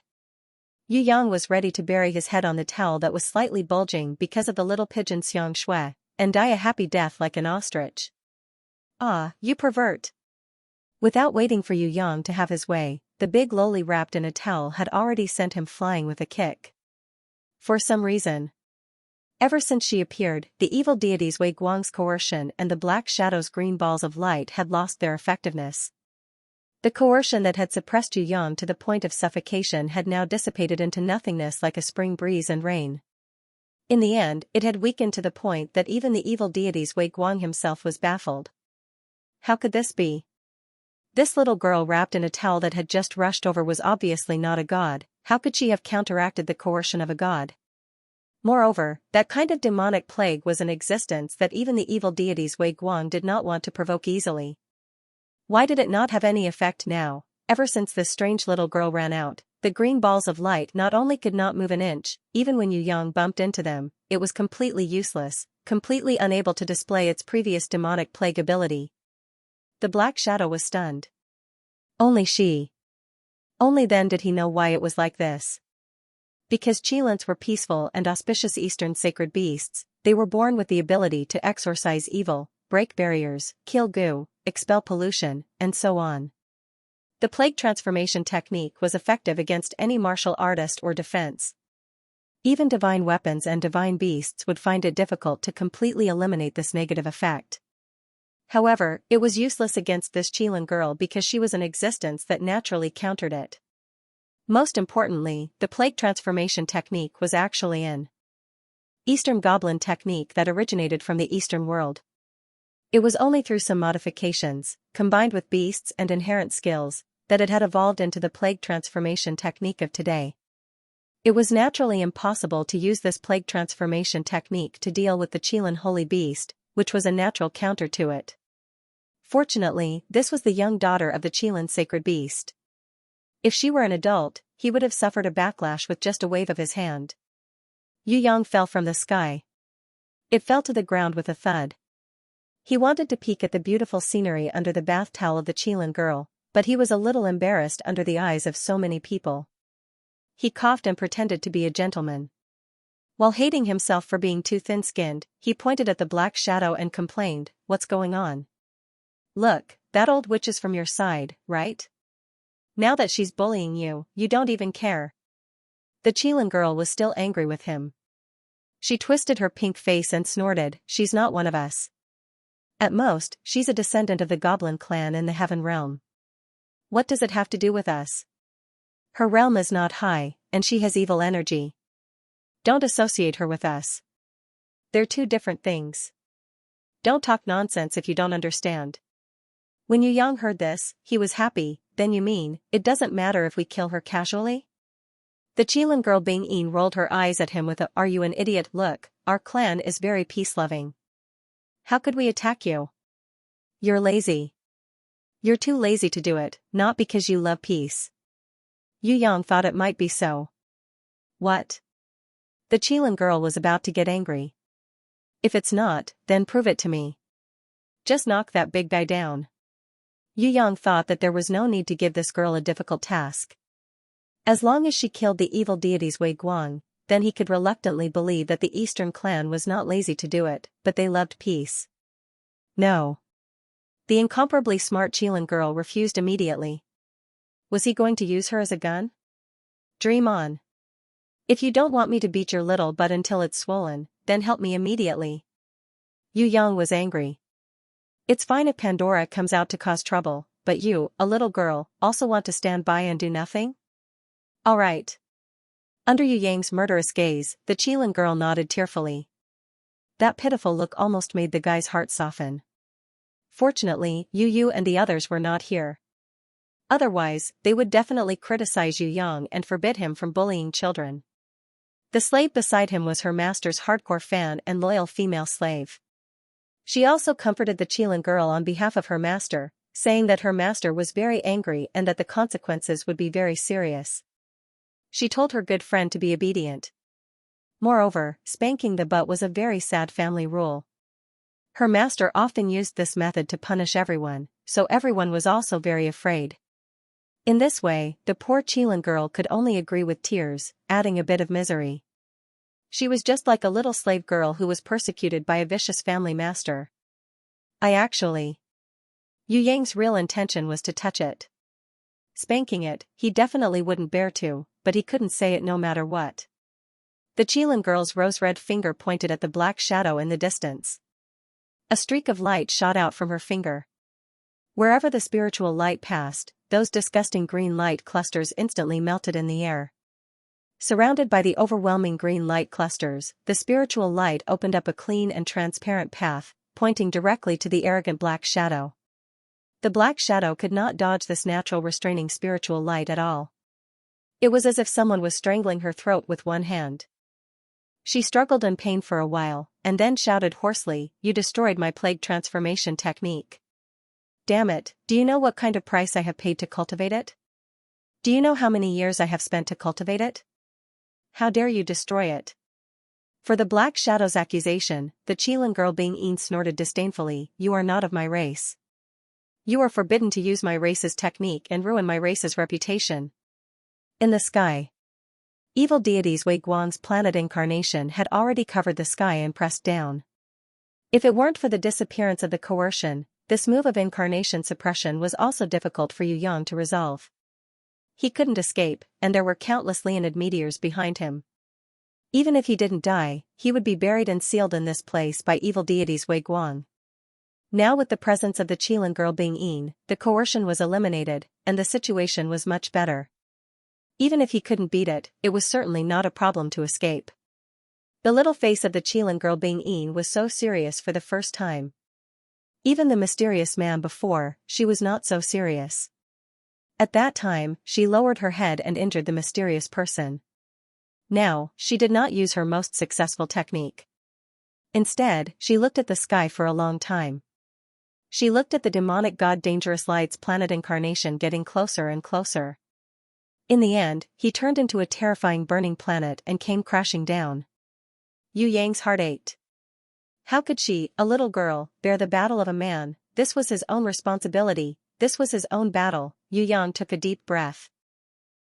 Yu Yang was ready to bury his head on the towel that was slightly bulging because of the little pigeon Xianxia, and die a happy death like an ostrich. Ah, you pervert. Without waiting for Yu Yang to have his way, the big loli wrapped in a towel had already sent him flying with a kick. For some reason. Ever since she appeared, the evil deities Wei Guang's coercion and the black shadow's green balls of light had lost their effectiveness. The coercion that had suppressed Yu Yang to the point of suffocation had now dissipated into nothingness like a spring breeze and rain. In the end, it had weakened to the point that even the evil deities Wei Guang himself was baffled. How could this be? This little girl wrapped in a towel that had just rushed over was obviously not a god, how could she have counteracted the coercion of a god? Moreover, that kind of demonic plague was in existence that even the evil deities Wei Guang did not want to provoke easily. Why did it not have any effect now? Ever since this strange little girl ran out, the green balls of light not only could not move an inch, even when Yu Yang bumped into them, it was completely useless, completely unable to display its previous demonic plague ability. The black shadow was stunned. Only she. Only then did he know why it was like this. Because Qilins were peaceful and auspicious Eastern sacred beasts, they were born with the ability to exorcise evil, break barriers, kill goo, expel pollution, and so on. The plague transformation technique was effective against any martial artist or defense. Even divine weapons and divine beasts would find it difficult to completely eliminate this negative effect. However, it was useless against this Qilin girl because she was an existence that naturally countered it. Most importantly, the plague transformation technique was actually an Eastern goblin technique that originated from the Eastern world. It was only through some modifications, combined with beasts and inherent skills, that it had evolved into the plague transformation technique of today. It was naturally impossible to use this plague transformation technique to deal with the Qilin holy beast, which was a natural counter to it. Fortunately, this was the young daughter of the Qilin sacred beast. If she were an adult, he would have suffered a backlash with just a wave of his hand. Yu Yang fell from the sky. It fell to the ground with a thud. He wanted to peek at the beautiful scenery under the bath towel of the Qilin girl, but he was a little embarrassed under the eyes of so many people. He coughed and pretended to be a gentleman. While hating himself for being too thin-skinned, he pointed at the black shadow and complained, "What's going on? Look, that old witch is from your side, right? Now that she's bullying you, you don't even care." The Qilin girl was still angry with him. She twisted her pink face and snorted, "She's not one of us. At most, she's a descendant of the goblin clan in the Heaven Realm. What does it have to do with us? Her realm is not high, and she has evil energy. Don't associate her with us. They're two different things. Don't talk nonsense if you don't understand." When Yu Yang heard this, he was happy. "Then you mean, it doesn't matter if we kill her casually?" The Qilin girl Bing Yin rolled her eyes at him with a "Are you an idiot? Look, our clan is very peace-loving. How could we attack you? You're lazy. You're too lazy to do it, not because you love peace." Yu Yang thought it might be so. "What?" The Qilin girl was about to get angry. "If it's not, then prove it to me. Just knock that big guy down." Yu Yang thought that there was no need to give this girl a difficult task. As long as she killed the evil deities Wei Guang, then he could reluctantly believe that the Eastern clan was not lazy to do it, but they loved peace. No. The incomparably smart Qilin girl refused immediately. Was he going to use her as a gun? Dream on. "If you don't want me to beat your little butt until it's swollen, then help me immediately." Yu Yang was angry. "It's fine if Pandora comes out to cause trouble, but you, a little girl, also want to stand by and do nothing? All right." Under Yu Yang's murderous gaze, the Qilin girl nodded tearfully. That pitiful look almost made the guy's heart soften. Fortunately, Yu and the others were not here. Otherwise, they would definitely criticize Yu Yang and forbid him from bullying children. The slave beside him was her master's hardcore fan and loyal female slave. She also comforted the Qilin girl on behalf of her master, saying that her master was very angry and that the consequences would be very serious. She told her good friend to be obedient. Moreover, spanking the butt was a very sad family rule. Her master often used this method to punish everyone, so everyone was also very afraid. In this way, the poor Qilin girl could only agree with tears, adding a bit of misery. She was just like a little slave girl who was persecuted by a vicious family master. Yu Yang's real intention was to touch it. Spanking it, he definitely wouldn't bear to, but he couldn't say it no matter what. The Qilin girl's rose-red finger pointed at the black shadow in the distance. A streak of light shot out from her finger. Wherever the spiritual light passed, those disgusting green light clusters instantly melted in the air. Surrounded by the overwhelming green light clusters, the spiritual light opened up a clean and transparent path, pointing directly to the arrogant black shadow. The black shadow could not dodge this natural restraining spiritual light at all. It was as if someone was strangling her throat with one hand. She struggled in pain for a while, and then shouted hoarsely, "You destroyed my plague transformation technique. Damn it, do you know what kind of price I have paid to cultivate it? Do you know how many years I have spent to cultivate it? How dare you destroy it?" For the black shadow's accusation, the Qilin girl Bing Yin snorted disdainfully, "You are not of my race. You are forbidden to use my race's technique and ruin my race's reputation." In the sky. Evil deities Wei Guang's planet incarnation had already covered the sky and pressed down. If it weren't for the disappearance of the coercion, this move of incarnation suppression was also difficult for Yu Yang to resolve. He couldn't escape, and there were countless Leonid meteors behind him. Even if he didn't die, he would be buried and sealed in this place by evil deities Wei Guang. Now with the presence of the Qilin girl Bing Yin, the coercion was eliminated, and the situation was much better. Even if he couldn't beat it, it was certainly not a problem to escape. The little face of the Qilin girl Bing Yin was so serious for the first time. Even the mysterious man before, she was not so serious. At that time, she lowered her head and injured the mysterious person. Now, she did not use her most successful technique. Instead, she looked at the sky for a long time. She looked at the demonic god Dangerous Light's planet incarnation getting closer and closer. In the end, he turned into a terrifying burning planet and came crashing down. Yu Yang's heart ached. How could she, a little girl, bear the battle of a man? This was his own responsibility, this was his own battle. Yu Yang took a deep breath.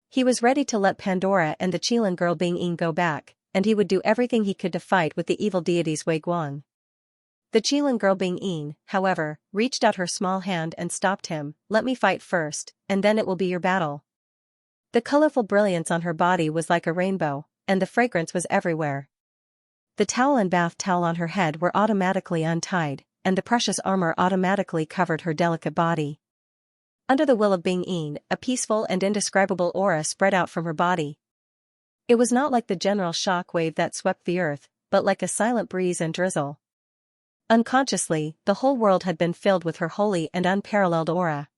He was ready to let Pandora and the Qilin girl Bing Yin go back, and he would do everything he could to fight with the evil deities Wei Guang. The Qilin girl Bing Yin, however, reached out her small hand and stopped him. Let me fight first, and then it will be your battle. The colorful brilliance on her body was like a rainbow, and the fragrance was everywhere. The towel and bath towel on her head were automatically untied, and the precious armor automatically covered her delicate body. Under the will of Bing Yin, a peaceful and indescribable aura spread out from her body. It was not like the general shock wave that swept the earth, but like a silent breeze and drizzle. Unconsciously, the whole world had been filled with her holy and unparalleled aura.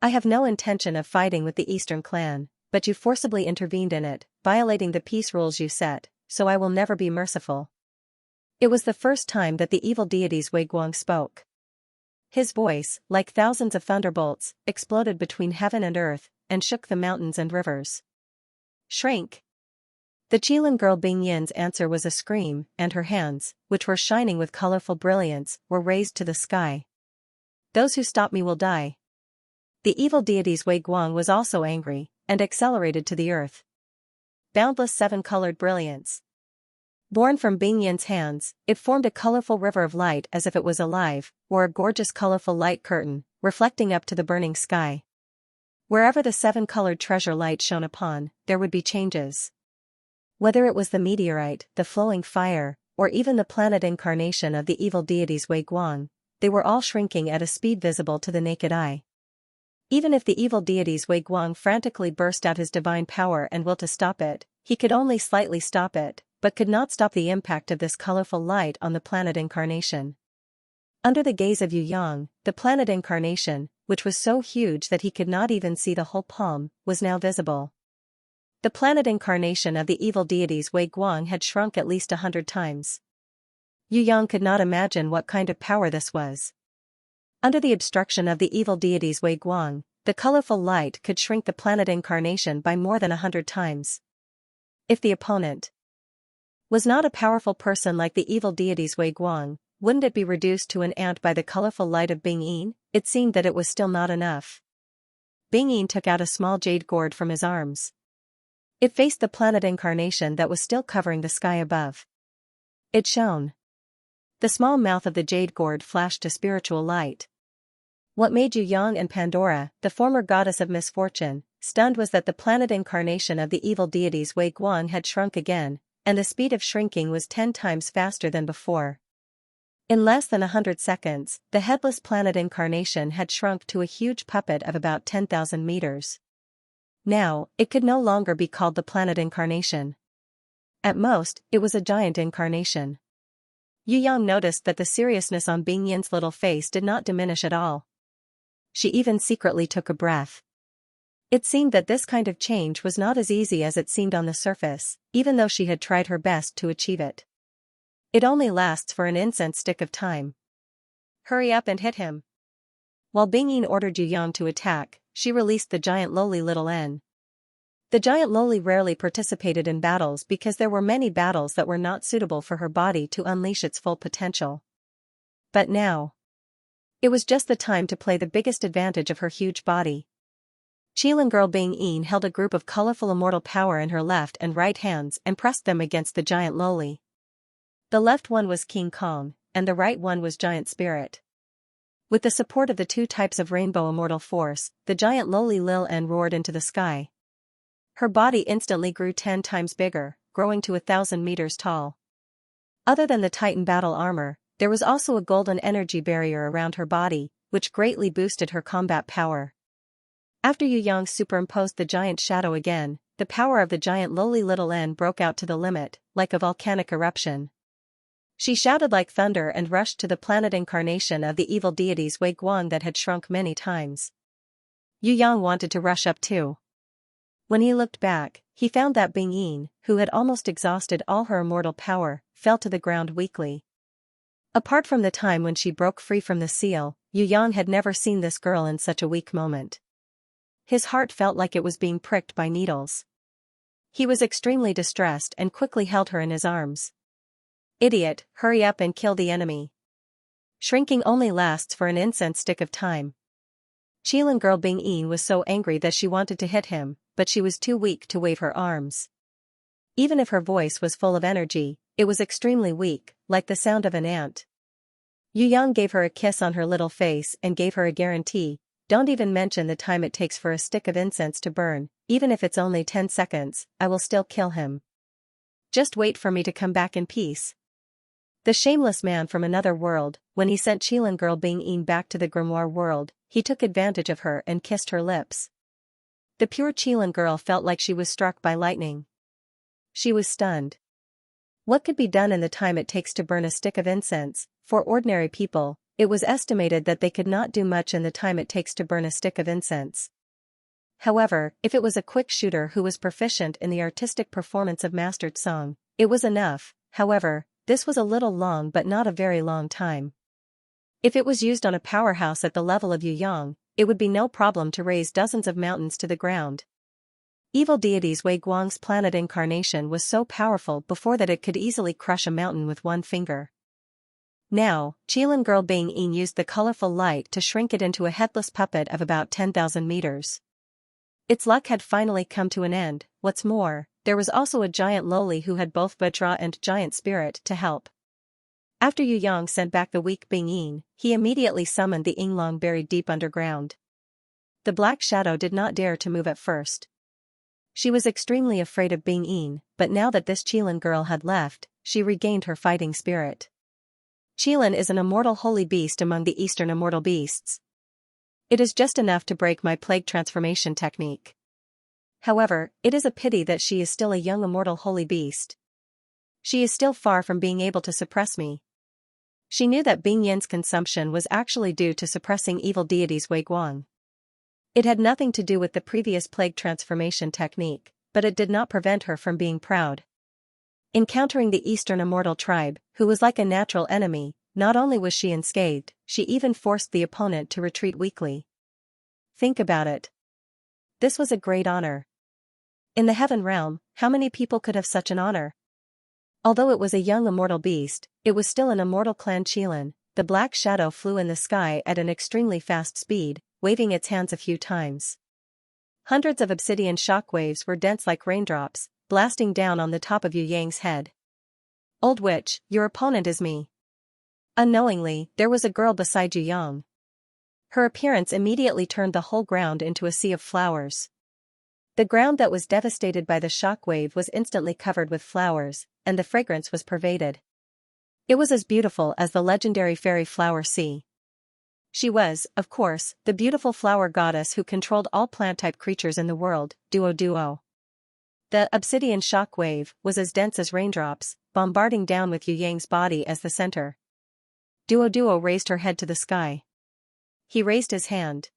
I have no intention of fighting with the Eastern clan, but you forcibly intervened in it, violating the peace rules you set, so I will never be merciful. It was the first time that the evil deities Wei Guang spoke. His voice, like thousands of thunderbolts, exploded between heaven and earth, and shook the mountains and rivers. Shrink! The Qilin girl Bing Yin's answer was a scream, and her hands, which were shining with colorful brilliance, were raised to the sky. Those who stop me will die. The evil deities Wei Guang was also angry, and accelerated to the earth. Boundless seven-colored brilliance. Born from Bing Yin's hands, it formed a colorful river of light as if it was alive, or a gorgeous colorful light curtain, reflecting up to the burning sky. Wherever the seven-colored treasure light shone upon, there would be changes. Whether it was the meteorite, the flowing fire, or even the planet incarnation of the evil deities Wei Guang, they were all shrinking at a speed visible to the naked eye. Even if the evil deities Wei Guang frantically burst out his divine power and will to stop it, he could only slightly stop it, but could not stop the impact of this colorful light on the planet incarnation. Under the gaze of Yu Yang, the planet incarnation, which was so huge that he could not even see the whole palm, was now visible. The planet incarnation of the evil deities Wei Guang had shrunk at least 100 times. Yu Yang could not imagine what kind of power this was. Under the obstruction of the evil deities Wei Guang, the colorful light could shrink the planet incarnation by more than 100 times. If the opponent was not a powerful person like the evil deities Wei Guang, wouldn't it be reduced to an ant by the colorful light of Bing Yin? It seemed that it was still not enough. Bing Yin took out a small jade gourd from his arms. It faced the planet incarnation that was still covering the sky above. It shone. The small mouth of the jade gourd flashed a spiritual light. What made Yu Yang and Pandora, the former goddess of misfortune, stunned was that the planet incarnation of the evil deities Wei Guang had shrunk again, and the speed of shrinking was 10 times faster than before. In less than 100 seconds, the headless planet incarnation had shrunk to a huge puppet of about 10,000 meters. Now, it could no longer be called the planet incarnation. At most, it was a giant incarnation. Yu Yang noticed that the seriousness on Bing Yin's little face did not diminish at all. She even secretly took a breath. It seemed that this kind of change was not as easy as it seemed on the surface, even though she had tried her best to achieve it. It only lasts for an incense stick of time. Hurry up and hit him. While Bing Yin ordered Yu Yang to attack, she released the giant loli little N. The giant loli rarely participated in battles because there were many battles that were not suitable for her body to unleash its full potential. But now, it was just the time to play the biggest advantage of her huge body. Qilin girl Bing Yin held a group of colorful immortal power in her left and right hands and pressed them against the giant loli. The left one was King Kong, and the right one was Giant Spirit. With the support of the two types of rainbow immortal force, the giant loli Lil En roared into the sky. Her body instantly grew 10 times bigger, growing to 1,000 meters tall. Other than the Titan battle armor, there was also a golden energy barrier around her body, which greatly boosted her combat power. After Yu Yang superimposed the giant shadow again, the power of the giant loli little N broke out to the limit, like a volcanic eruption. She shouted like thunder and rushed to the planet incarnation of the evil deities Wei Guang that had shrunk many times. Yu Yang wanted to rush up too. When he looked back, he found that Bing Yin, who had almost exhausted all her immortal power, fell to the ground weakly. Apart from the time when she broke free from the seal, Yu Yang had never seen this girl in such a weak moment. His heart felt like it was being pricked by needles. He was extremely distressed and quickly held her in his arms. Idiot, hurry up and kill the enemy. Shrinking only lasts for an incense stick of time. Qilan girl Bing-yin was so angry that she wanted to hit him, but she was too weak to wave her arms. Even if her voice was full of energy, it was extremely weak, like the sound of an ant. Yu Yang gave her a kiss on her little face and gave her a guarantee, don't even mention the time it takes for a stick of incense to burn, even if it's only 10 seconds, I will still kill him. Just wait for me to come back in peace. The shameless man from another world, when he sent Qilan girl Bing-yin back to the grimoire world, he took advantage of her and kissed her lips. The pure Qilan girl felt like she was struck by lightning. She was stunned. What could be done in the time it takes to burn a stick of incense? For ordinary people, it was estimated that they could not do much in the time it takes to burn a stick of incense. However, if it was a quick shooter who was proficient in the artistic performance of mastered song, it was enough. However, this was a little long but not a very long time. If it was used on a powerhouse at the level of Yu Yang, it would be no problem to raise dozens of mountains to the ground. Evil deities Wei Guang's planet incarnation was so powerful before that it could easily crush a mountain with one finger. Now, Qilan girl Bing-yin used the colorful light to shrink it into a headless puppet of about 10,000 meters. Its luck had finally come to an end. What's more, there was also a giant loli who had both Vajra and giant spirit to help. After Yu Yang sent back the weak Bing-yin, he immediately summoned the Yinglong buried deep underground. The black shadow did not dare to move at first. She was extremely afraid of Bing-yin, but now that this Qilan girl had left, she regained her fighting spirit. Qilan is an immortal holy beast among the eastern immortal beasts. It is just enough to break my plague transformation technique. However, it is a pity that she is still a young immortal holy beast. She is still far from being able to suppress me. She knew that Bing-yin's consumption was actually due to suppressing evil deities Wei Guang. It had nothing to do with the previous plague transformation technique, but it did not prevent her from being proud. Encountering the Eastern Immortal tribe, who was like a natural enemy, not only was she unscathed, she even forced the opponent to retreat weakly. Think about it. This was a great honor. In the heaven realm, how many people could have such an honor? Although it was a young immortal beast, it was still an immortal clan Qilan. The black shadow flew in the sky at an extremely fast speed, waving its hands a few times. Hundreds of obsidian shockwaves were dense like raindrops, blasting down on the top of Yu Yang's head. Old witch, your opponent is me. Unknowingly, there was a girl beside Yu Yang. Her appearance immediately turned the whole ground into a sea of flowers. The ground that was devastated by the shockwave was instantly covered with flowers, and the fragrance was pervaded. It was as beautiful as the legendary fairy flower sea. She was, of course, the beautiful flower goddess who controlled all plant-type creatures in the world, Duo. The obsidian shockwave was as dense as raindrops, bombarding down with Yu Yang's body as the center. Duo raised her head to the sky. He raised his hand.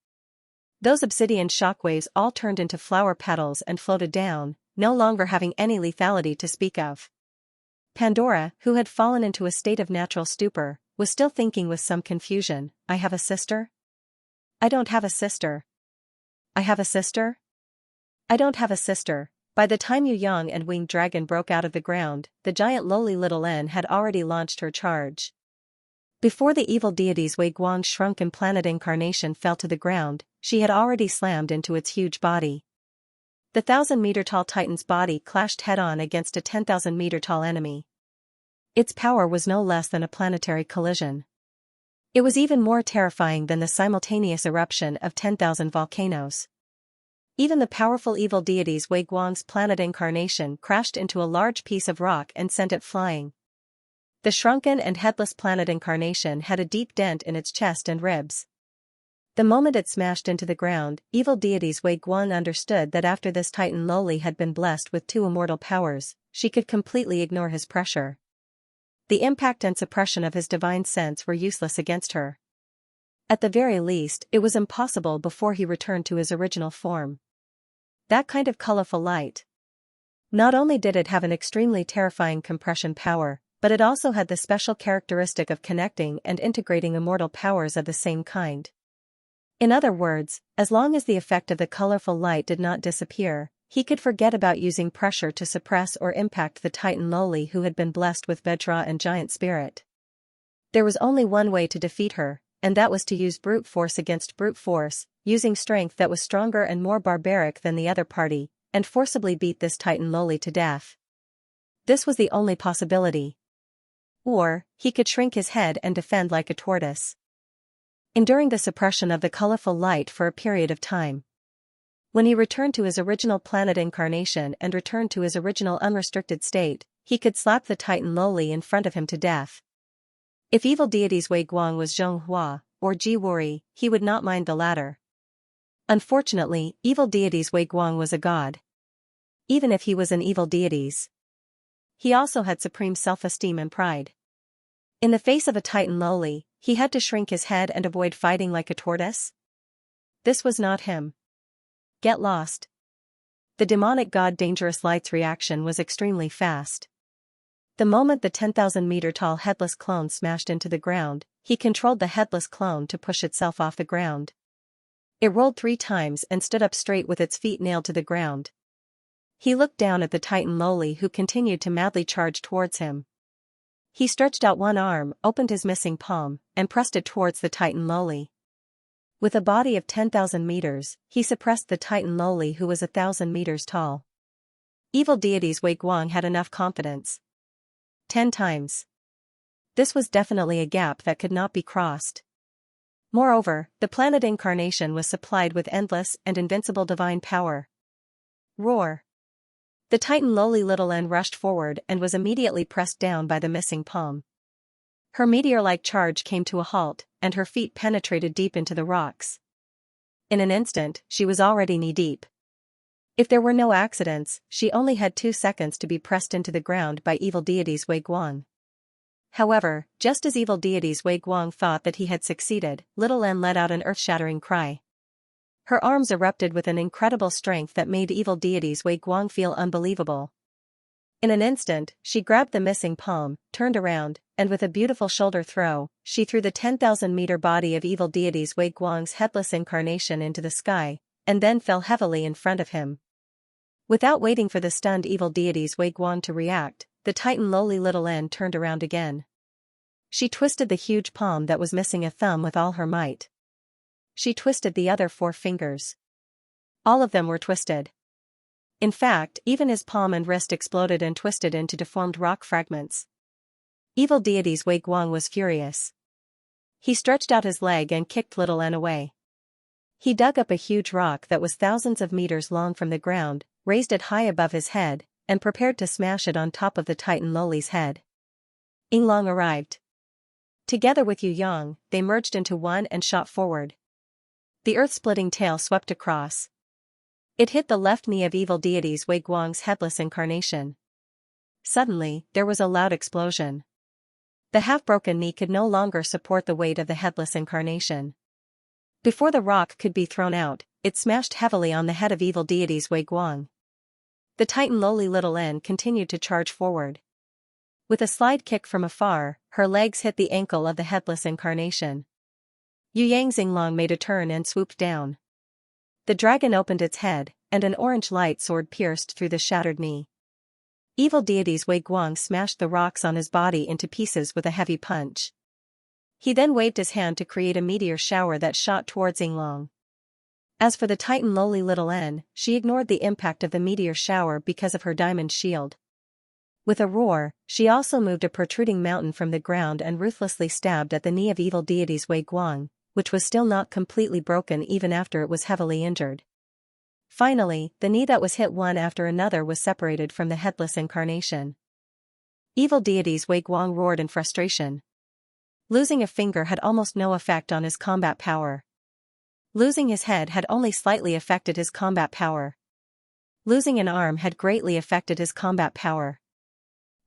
Those obsidian shockwaves all turned into flower petals and floated down, no longer having any lethality to speak of. Pandora, who had fallen into a state of natural stupor, was still thinking with some confusion, I have a sister? I don't have a sister. I have a sister? I don't have a sister. By the time Yu Yang and Winged Dragon broke out of the ground, the giant lowly little N had already launched her charge. Before the evil deities Wei Guang's shrunken planet incarnation fell to the ground, she had already slammed into its huge body. The 1,000-meter-tall Titan's body clashed head-on against a 10,000-meter-tall enemy. Its power was no less than a planetary collision. It was even more terrifying than the simultaneous eruption of 10,000 volcanoes. Even the powerful evil deities Wei Guang's planet incarnation crashed into a large piece of rock and sent it flying. The shrunken and headless planet incarnation had a deep dent in its chest and ribs. The moment it smashed into the ground, evil deities Wei Guang understood that after this Titan lowly had been blessed with 2 immortal powers, she could completely ignore his pressure. The impact and suppression of his divine sense were useless against her. At the very least, it was impossible before he returned to his original form. That kind of colorful light. Not only did it have an extremely terrifying compression power, but it also had the special characteristic of connecting and integrating immortal powers of the same kind. In other words, as long as the effect of the colorful light did not disappear, he could forget about using pressure to suppress or impact the Titan Loli who had been blessed with Vajra and giant spirit. There was only one way to defeat her, and that was to use brute force against brute force, using strength that was stronger and more barbaric than the other party, and forcibly beat this Titan Loli to death. This was the only possibility. Or, he could shrink his head and defend like a tortoise, enduring the suppression of the colorful light for a period of time. When he returned to his original planet incarnation and returned to his original unrestricted state, he could slap the Titan Loli in front of him to death. If evil deities Wei Guang was Zhonghua, or Jiwuri, he would not mind the latter. Unfortunately, evil deities Wei Guang was a god. Even if he was an evil deities, he also had supreme self-esteem and pride. In the face of a Titan Loli, he had to shrink his head and avoid fighting like a tortoise? This was not him. Get lost. The demonic god Dangerous Light's reaction was extremely fast. The moment the 10,000-meter-tall headless clone smashed into the ground, he controlled the headless clone to push itself off the ground. It rolled 3 times and stood up straight with its feet nailed to the ground. He looked down at the Titan Loli who continued to madly charge towards him. He stretched out one arm, opened his missing palm, and pressed it towards the Titan Loli. With a body of 10,000 meters, he suppressed the Titan Loli who was 1,000 meters tall. Evil deities Wei Guang had enough confidence. 10 times. This was definitely a gap that could not be crossed. Moreover, the planet incarnation was supplied with endless and invincible divine power. Roar. The Titan Loli Little N rushed forward and was immediately pressed down by the missing palm. Her meteor-like charge came to a halt, and her feet penetrated deep into the rocks. In an instant, she was already knee-deep. If there were no accidents, she only had 2 seconds to be pressed into the ground by evil deities Wei Guang. However, just as evil deities Wei Guang thought that he had succeeded, Little N let out an earth-shattering cry. Her arms erupted with an incredible strength that made evil deities Wei Guang feel unbelievable. In an instant, she grabbed the missing palm, turned around, and with a beautiful shoulder throw, she threw the 10,000-meter body of evil deities Wei Guang's headless incarnation into the sky, and then fell heavily in front of him. Without waiting for the stunned evil deities Wei Guang to react, the Titan Loli Little N turned around again. She twisted the huge palm that was missing a thumb with all her might. She twisted the other 4 fingers. All of them were twisted. In fact, even his palm and wrist exploded and twisted into deformed rock fragments. Evil deities Wei Guang was furious. He stretched out his leg and kicked Little N away. He dug up a huge rock that was thousands of meters long from the ground, raised it high above his head, and prepared to smash it on top of the Titan Loli's head. Yinglong arrived. Together with Yu Yang, they merged into one and shot forward. The earth-splitting tail swept across. It hit the left knee of evil deities Wei Guang's headless incarnation. Suddenly, there was a loud explosion. The half-broken knee could no longer support the weight of the headless incarnation. Before the rock could be thrown out, it smashed heavily on the head of evil deities Wei Guang. The Titan Loli Little N continued to charge forward. With a slide kick from afar, her legs hit the ankle of the headless incarnation. Yu Yang Xinglong made a turn and swooped down. The dragon opened its head, and an orange light sword pierced through the shattered knee. Evil deities Wei Guang smashed the rocks on his body into pieces with a heavy punch. He then waved his hand to create a meteor shower that shot towards Yinglong. As for the Titan Loli Little N, she ignored the impact of the meteor shower because of her diamond shield. With a roar, she also moved a protruding mountain from the ground and ruthlessly stabbed at the knee of evil deities Wei Guang, which was still not completely broken even after it was heavily injured. Finally, the knee that was hit one after another was separated from the headless incarnation. Evil deities Wei Guang roared in frustration. Losing a finger had almost no effect on his combat power. Losing his head had only slightly affected his combat power. Losing an arm had greatly affected his combat power.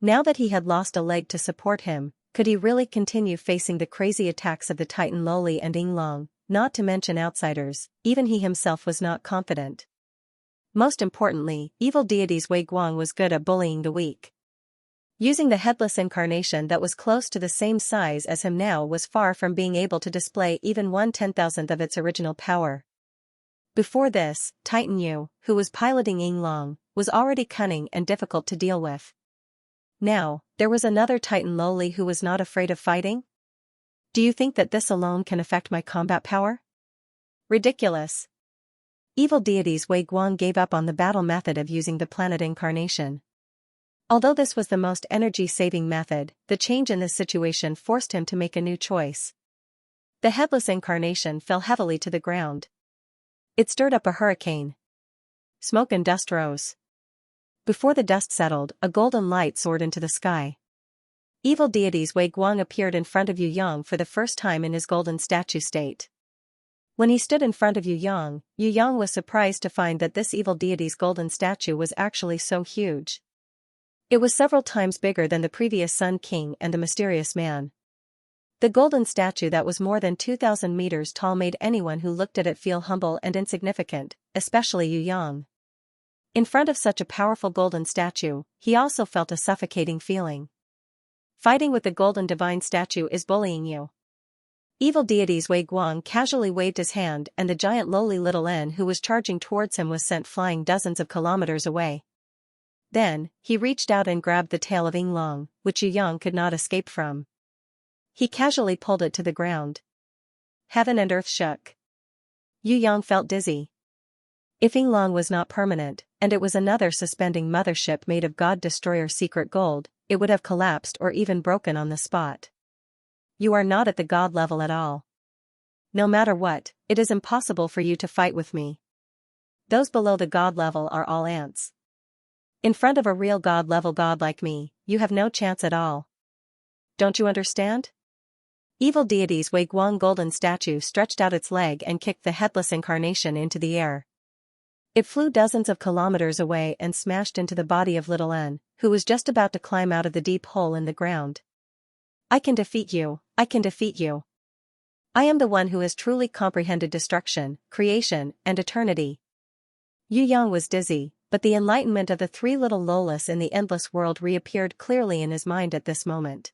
Now that he had lost a leg to support him, could he really continue facing the crazy attacks of the Titan Loli and Yinglong? Not to mention outsiders, even he himself was not confident. Most importantly, evil deities Wei Guang was good at bullying the weak. Using the headless incarnation that was close to the same size as him now was far from being able to display even 1/10,000th of its original power. Before this, Titan Yu, who was piloting Ying Long, was already cunning and difficult to deal with. Now, there was another Titan lowly who was not afraid of fighting? Do you think that this alone can affect my combat power? Ridiculous. Evil deities Wei Guang gave up on the battle method of using the planet incarnation. Although this was the most energy-saving method, the change in this situation forced him to make a new choice. The headless incarnation fell heavily to the ground. It stirred up a hurricane. Smoke and dust rose. Before the dust settled, a golden light soared into the sky. Evil deities Wei Guang appeared in front of Yu Yang for the first time in his golden statue state. When he stood in front of Yu Yang was surprised to find that this evil deity's golden statue was actually so huge. It was several times bigger than the previous Sun King and the mysterious man. The golden statue that was more than 2,000 meters tall made anyone who looked at it feel humble and insignificant, especially Yu Yang. In front of such a powerful golden statue, he also felt a suffocating feeling. Fighting with the golden divine statue is bullying you. Evil deities Wei Guang casually waved his hand and the giant lowly little N who was charging towards him was sent flying dozens of kilometers away. Then, he reached out and grabbed the tail of Ying Long, which Yu Yang could not escape from. He casually pulled it to the ground. Heaven and earth shook. Yu Yang felt dizzy. If Ying Long was not permanent, and it was another suspending mothership made of God Destroyer secret gold, it would have collapsed or even broken on the spot. You are not at the God level at all. No matter what, it is impossible for you to fight with me. Those below the God level are all ants. In front of a real God level God like me, you have no chance at all. Don't you understand? Evil deities Wei Guang golden statue stretched out its leg and kicked the headless incarnation into the air. It flew dozens of kilometers away and smashed into the body of little N, who was just about to climb out of the deep hole in the ground. I can defeat you, I can defeat you. I am the one who has truly comprehended destruction, creation, and eternity. Yu Yang was dizzy, but the enlightenment of the three little Lolas in the endless world reappeared clearly in his mind at this moment.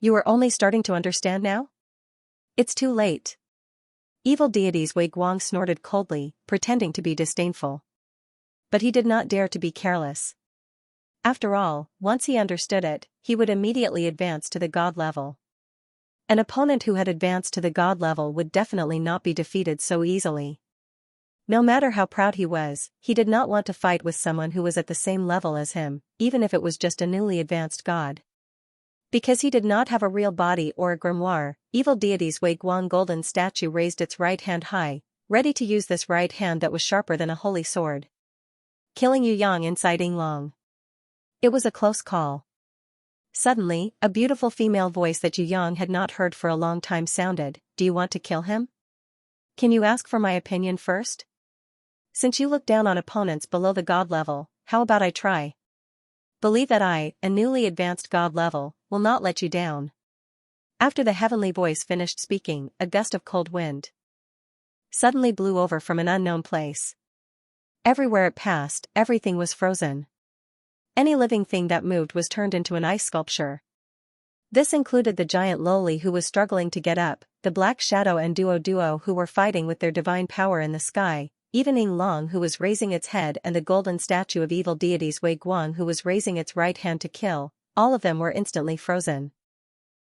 You are only starting to understand now? It's too late. Evil deities Wei Guang snorted coldly, pretending to be disdainful. But he did not dare to be careless. After all, once he understood it, he would immediately advance to the God level. An opponent who had advanced to the God level would definitely not be defeated so easily. No matter how proud he was, he did not want to fight with someone who was at the same level as him, even if it was just a newly advanced god. Because he did not have a real body or a grimoire, evil deities Wei Guang golden statue raised its right hand high, ready to use this right hand that was sharper than a holy sword. Killing Yu Yang inside Ying Long. It was a close call. Suddenly, a beautiful female voice that Yu Yang had not heard for a long time sounded, "Do you want to kill him? Can you ask for my opinion first? Since you look down on opponents below the God level, how about I try? Believe that I, a newly advanced God level, will not let you down." After the heavenly voice finished speaking, a gust of cold wind suddenly blew over from an unknown place. Everywhere it passed, everything was frozen. Any living thing that moved was turned into an ice sculpture. This included the giant lowly who was struggling to get up, the black shadow and duo who were fighting with their divine power in the sky, even Ying Long who was raising its head and the golden statue of evil deities Wei Guang who was raising its right hand to kill, all of them were instantly frozen.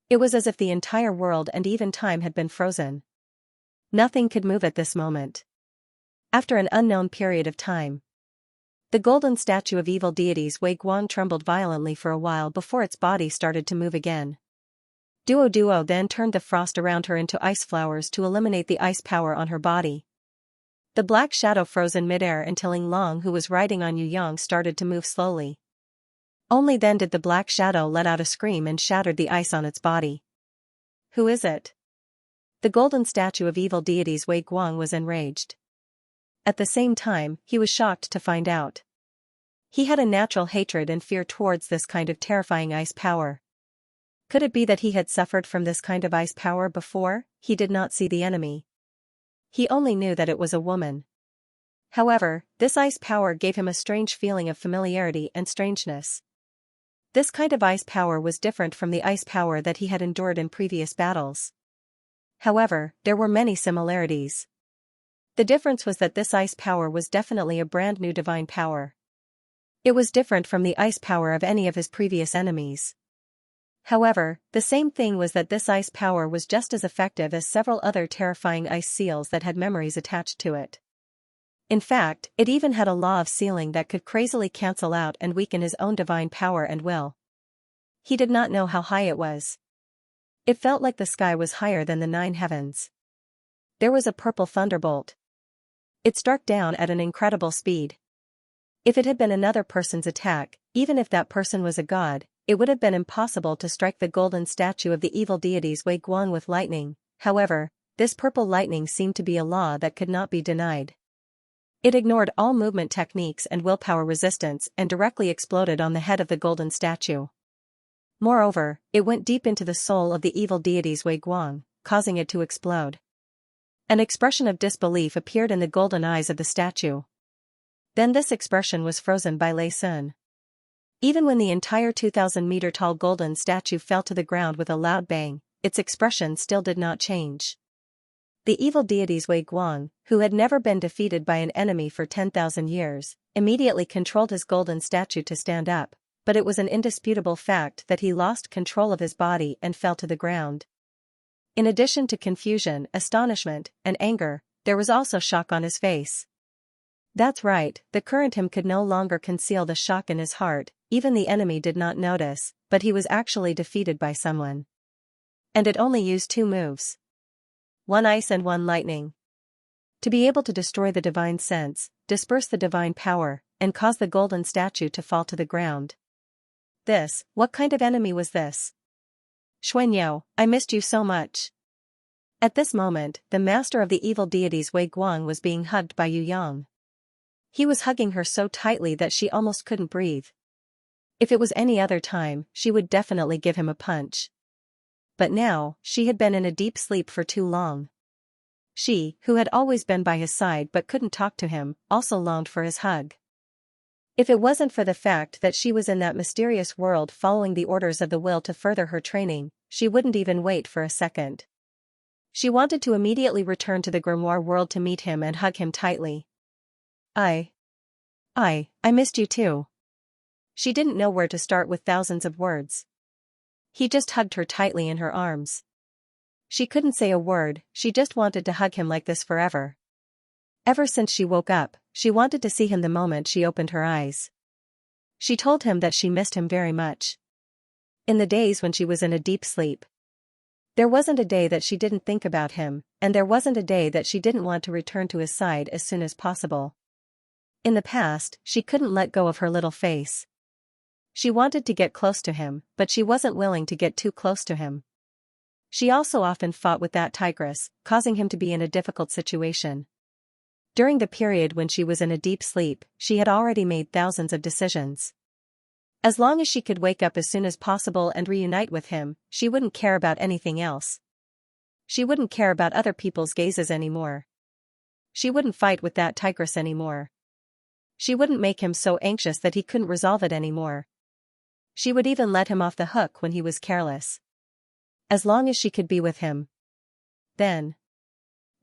It was as if the entire world and even time had been frozen. Nothing could move at this moment. After an unknown period of time, the golden statue of evil deities Wei Guang trembled violently for a while before its body started to move again. Duo then turned the frost around her into ice flowers to eliminate the ice power on her body. The black shadow froze in midair until Ying Long who was riding on Yu Yang started to move slowly. Only then did the black shadow let out a scream and shattered the ice on its body. Who is it? The golden statue of evil deities Wei Guang was enraged. At the same time, he was shocked to find out. He had a natural hatred and fear towards this kind of terrifying ice power. Could it be that he had suffered from this kind of ice power before? He did not see the enemy. He only knew that it was a woman. However, this ice power gave him a strange feeling of familiarity and strangeness. This kind of ice power was different from the ice power that he had endured in previous battles. However, there were many similarities. The difference was that this ice power was definitely a brand new divine power. It was different from the ice power of any of his previous enemies. However, the same thing was that this ice power was just as effective as several other terrifying ice seals that had memories attached to it. In fact, it even had a law of sealing that could crazily cancel out and weaken his own divine power and will. He did not know how high it was. It felt like the sky was higher than the 9 heavens. There was a purple thunderbolt. It struck down at an incredible speed. If it had been another person's attack, even if that person was a god, it would have been impossible to strike the golden statue of the evil deities Wei Guang with lightning. However, this purple lightning seemed to be a law that could not be denied. It ignored all movement techniques and willpower resistance and directly exploded on the head of the golden statue. Moreover, it went deep into the soul of the evil deities Wei Guang, causing it to explode. An expression of disbelief appeared in the golden eyes of the statue. Then this expression was frozen by Lei Sun. Even when the entire 2,000-meter-tall golden statue fell to the ground with a loud bang, its expression still did not change. The evil deities Wei Guang, who had never been defeated by an enemy for 10,000 years, immediately controlled his golden statue to stand up, but it was an indisputable fact that he lost control of his body and fell to the ground. In addition to confusion, astonishment, and anger, there was also shock on his face. That's right, the current him could no longer conceal the shock in his heart. Even the enemy did not notice, but he was actually defeated by someone. And it only used 2 moves. 1 ice and 1 lightning. To be able to destroy the divine sense, disperse the divine power, and cause the golden statue to fall to the ground. What kind of enemy was this? Xianxia, I missed you so much. At this moment, the master of the evil deities Wei Guang was being hugged by Yu Yang. He was hugging her so tightly that she almost couldn't breathe. If it was any other time, she would definitely give him a punch. But now, she had been in a deep sleep for too long. She, who had always been by his side but couldn't talk to him, also longed for his hug. If it wasn't for the fact that she was in that mysterious world following the orders of the will to further her training, she wouldn't even wait for a second. She wanted to immediately return to the grimoire world to meet him and hug him tightly. I missed you too. She didn't know where to start with thousands of words. He just hugged her tightly in her arms. She couldn't say a word, she just wanted to hug him like this forever. Ever since she woke up, she wanted to see him the moment she opened her eyes. She told him that she missed him very much. In the days when she was in a deep sleep, there wasn't a day that she didn't think about him, and there wasn't a day that she didn't want to return to his side as soon as possible. In the past, she couldn't let go of her little face. She wanted to get close to him, but she wasn't willing to get too close to him. She also often fought with that tigress, causing him to be in a difficult situation. During the period when she was in a deep sleep, she had already made thousands of decisions. As long as she could wake up as soon as possible and reunite with him, she wouldn't care about anything else. She wouldn't care about other people's gazes anymore. She wouldn't fight with that tigress anymore. She wouldn't make him so anxious that he couldn't resolve it anymore. She would even let him off the hook when he was careless. As long as she could be with him. Then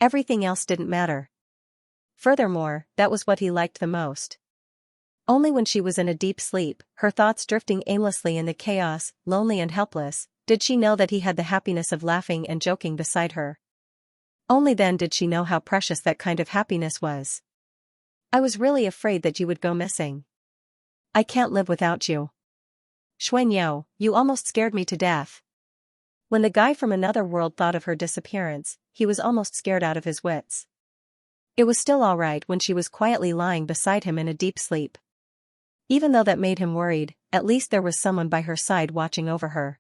everything else didn't matter. Furthermore, that was what he liked the most. Only when she was in a deep sleep, her thoughts drifting aimlessly in the chaos, lonely and helpless, did she know that he had the happiness of laughing and joking beside her. Only then did she know how precious that kind of happiness was. I was really afraid that you would go missing. I can't live without you. Xianxia, you almost scared me to death. When the guy from another world thought of her disappearance, he was almost scared out of his wits. It was still all right when she was quietly lying beside him in a deep sleep. Even though that made him worried, at least there was someone by her side watching over her.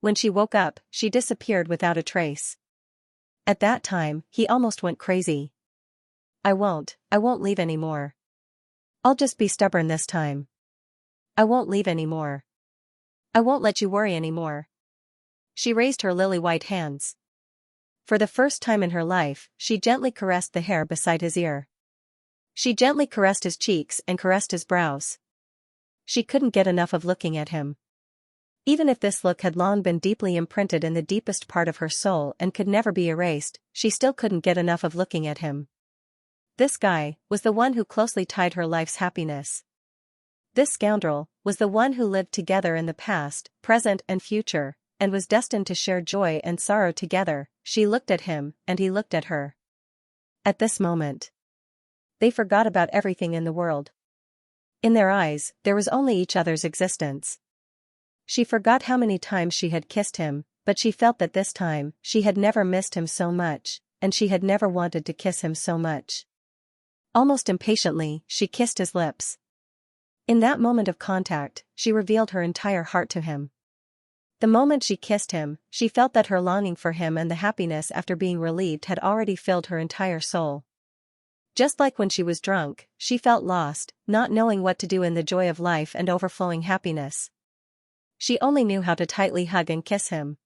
When she woke up, she disappeared without a trace. At that time, he almost went crazy. I won't leave anymore. I'll just be stubborn this time. I won't leave anymore. I won't let you worry anymore. She raised her lily-white hands. For the first time in her life, she gently caressed the hair beside his ear. She gently caressed his cheeks and caressed his brows. she couldn't get enough of looking at him. Even if this look had long been deeply imprinted in the deepest part of her soul and could never be erased, she still couldn't get enough of looking at him. This guy was the one who closely tied her life's happiness. This scoundrel was the one who lived together in the past, present and future, and was destined to share joy and sorrow together. She looked at him, and he looked at her. At this moment, they forgot about everything in the world. In their eyes, there was only each other's existence. She forgot how many times she had kissed him, but she felt that this time, she had never missed him so much, and she had never wanted to kiss him so much. Almost impatiently, she kissed his lips. In that moment of contact, she revealed her entire heart to him. The moment she kissed him, she felt that her longing for him and the happiness after being relieved had already filled her entire soul. Just like when she was drunk, she felt lost, not knowing what to do in the joy of life and overflowing happiness. She only knew how to tightly hug and kiss him.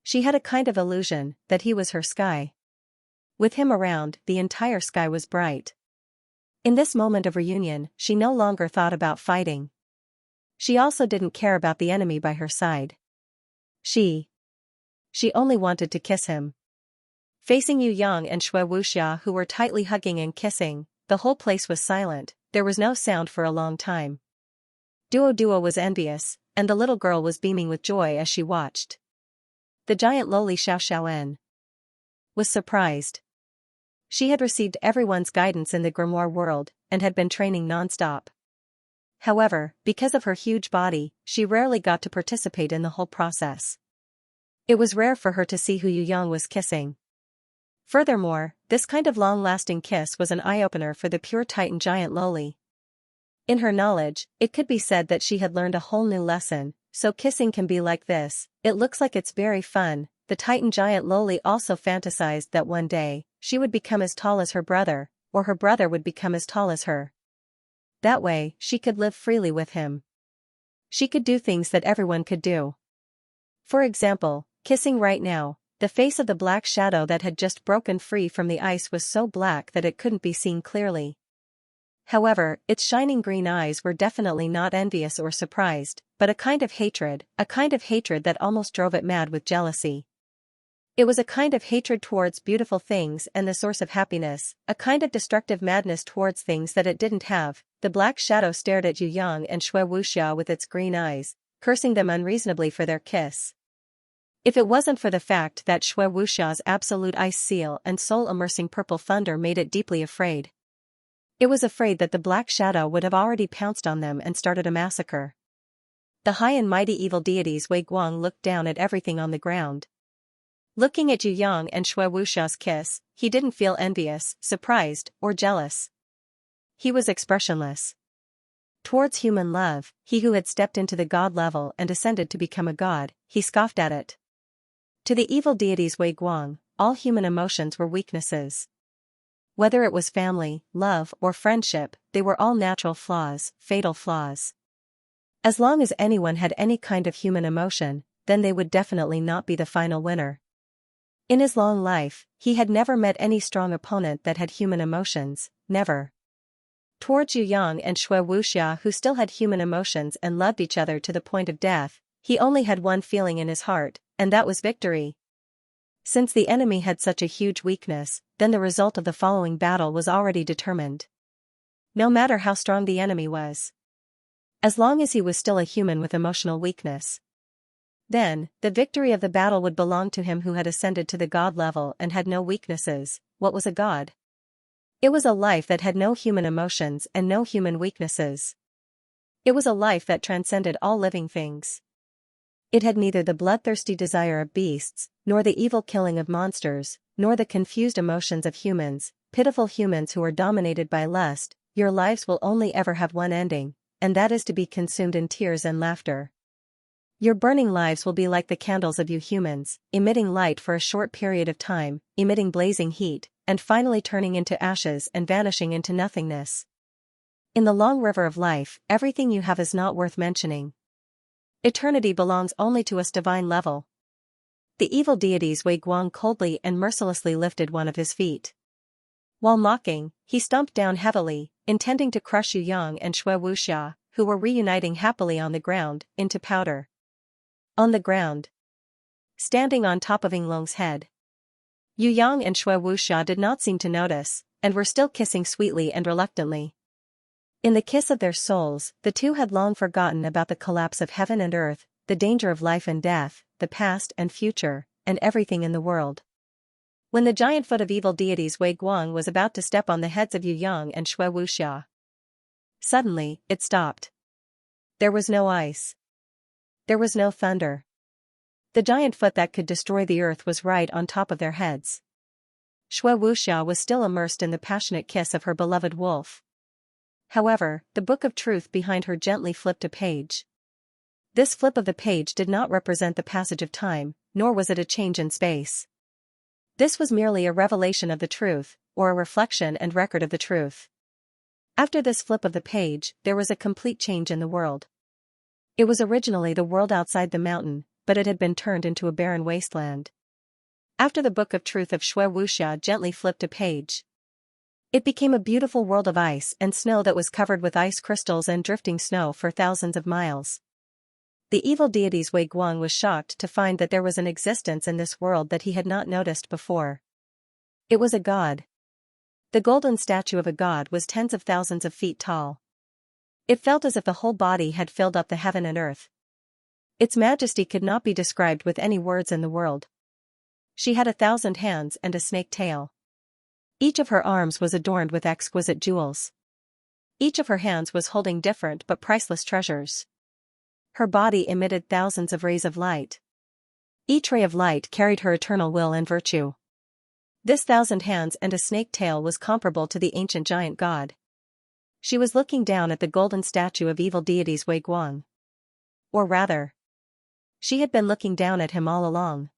She had a kind of illusion that he was her sky. With him around, the entire sky was bright. In this moment of reunion, she no longer thought about fighting. She also didn't care about the enemy by her side. She only wanted to kiss him. Facing Yu Yang and Shui Wuxia, who were tightly hugging and kissing, the whole place was silent. There was no sound for a long time. Duo was envious, and the little girl was beaming with joy as she watched. The giant lowly Xiaoxiaoen was surprised. She had received everyone's guidance in the grimoire world, and had been training non-stop. However, because of her huge body, she rarely got to participate in the whole process. It was rare for her to see who Yu Yang was kissing. Furthermore, this kind of long-lasting kiss was an eye-opener for the pure Titan giant lowly. In her knowledge, it could be said that she had learned a whole new lesson. So kissing can be like this, it looks like it's very fun. The Titan giant lowly also fantasized that one day, she would become as tall as her brother, or her brother would become as tall as her. That way, she could live freely with him. She could do things that everyone could do. For example, kissing right now, the face of the black shadow that had just broken free from the ice was so black that it couldn't be seen clearly. However, its shining green eyes were definitely not envious or surprised, but a kind of hatred that almost drove it mad with jealousy. It was a kind of hatred towards beautiful things and the source of happiness, a kind of destructive madness towards things that it didn't have. The black shadow stared at Yu Yang and Shui Wuxia with its green eyes, cursing them unreasonably for their kiss. If it wasn't for the fact that Shui Wuxia's absolute ice seal and soul-immersing purple thunder made it deeply afraid. It was afraid that the black shadow would have already pounced on them and started a massacre. The high and mighty evil deities Wei Guang looked down at everything on the ground. Looking at Yu Yang and Shui Wuxia's kiss, he didn't feel envious, surprised, or jealous. He was expressionless. Towards human love, he who had stepped into the god level and ascended to become a god, he scoffed at it. To the evil deities Wei Guang, all human emotions were weaknesses. Whether it was family, love, or friendship, they were all natural flaws, fatal flaws. As long as anyone had any kind of human emotion, then they would definitely not be the final winner. In his long life, he had never met any strong opponent that had human emotions, never. Towards Yu Yang and Shui Wuxia, who still had human emotions and loved each other to the point of death, he only had one feeling in his heart, and that was victory. Since the enemy had such a huge weakness, then the result of the following battle was already determined. No matter how strong the enemy was. As long as he was still a human with emotional weakness. Then, the victory of the battle would belong to him who had ascended to the god level and had no weaknesses. What was a god? It was a life that had no human emotions and no human weaknesses. It was a life that transcended all living things. It had neither the bloodthirsty desire of beasts, nor the evil killing of monsters, nor the confused emotions of humans, pitiful humans who are dominated by lust. Your lives will only ever have one ending, and that is to be consumed in tears and laughter. Your burning lives will be like the candles of you humans, emitting light for a short period of time, emitting blazing heat, and finally turning into ashes and vanishing into nothingness. In the long river of life, everything you have is not worth mentioning. Eternity belongs only to us divine level. The evil deities Wei Guang coldly and mercilessly lifted one of his feet. While mocking, he stomped down heavily, intending to crush Yu Yang and Shui Wuxia, who were reuniting happily on the ground, into powder. On the ground. Standing on top of Yinglong's head. Yu Yang and Shui Wuxia did not seem to notice, and were still kissing sweetly and reluctantly. In the kiss of their souls, the two had long forgotten about the collapse of heaven and earth, the danger of life and death, the past and future, and everything in the world. When the giant foot of evil deities Wei Guang was about to step on the heads of Yu Yang and Shui Wuxia, suddenly, it stopped. There was no ice. There was no thunder. The giant foot that could destroy the earth was right on top of their heads. Shui Wuxia was still immersed in the passionate kiss of her beloved wolf. However, the book of truth behind her gently flipped a page. This flip of the page did not represent the passage of time, nor was it a change in space. This was merely a revelation of the truth, or a reflection and record of the truth. After this flip of the page, there was a complete change in the world. It was originally the world outside the mountain, but it had been turned into a barren wasteland. After the book of truth of Shui Wuxia gently flipped a page, it became a beautiful world of ice and snow that was covered with ice crystals and drifting snow for thousands of miles. The evil deities Wei Guang was shocked to find that there was an existence in this world that he had not noticed before. It was a god. The golden statue of a god was tens of thousands of feet tall. It felt as if the whole body had filled up the heaven and earth. Its majesty could not be described with any words in the world. She had 1,000 hands and a snake tail. Each of her arms was adorned with exquisite jewels. Each of her hands was holding different but priceless treasures. Her body emitted thousands of rays of light. Each ray of light carried her eternal will and virtue. This 1,000 hands and a snake tail was comparable to the ancient giant god. She was looking down at the golden statue of evil deities Wei Guang. Or rather, she had been looking down at him all along.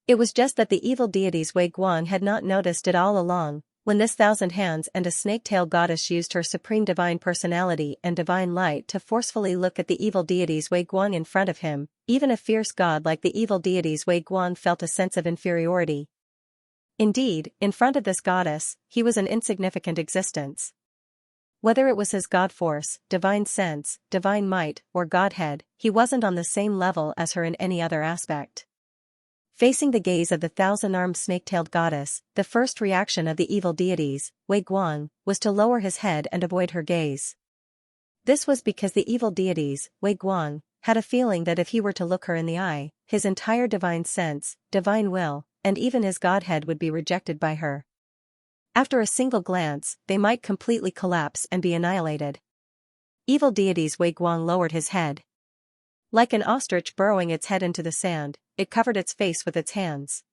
It was just that the evil deities Wei Guang had not noticed it all along, when this 1,000 hands and a snake-tail goddess used her supreme divine personality and divine light to forcefully look at the evil deities Wei Guang in front of him. Even a fierce god like the evil deities Wei Guang felt a sense of inferiority. Indeed, in front of this goddess, he was an insignificant existence. Whether it was his god force, divine sense, divine might, or godhead, he wasn't on the same level as her in any other aspect. Facing the gaze of the 1,000-armed snake-tailed goddess, the first reaction of the evil deities, Wei Guang, was to lower his head and avoid her gaze. This was because the evil deities, Wei Guang, had a feeling that if he were to look her in the eye, his entire divine sense, divine will, and even his godhead would be rejected by her. After a single glance, they might completely collapse and be annihilated. Evil deities Wei Guang lowered his head. Like an ostrich burrowing its head into the sand, it covered its face with its hands.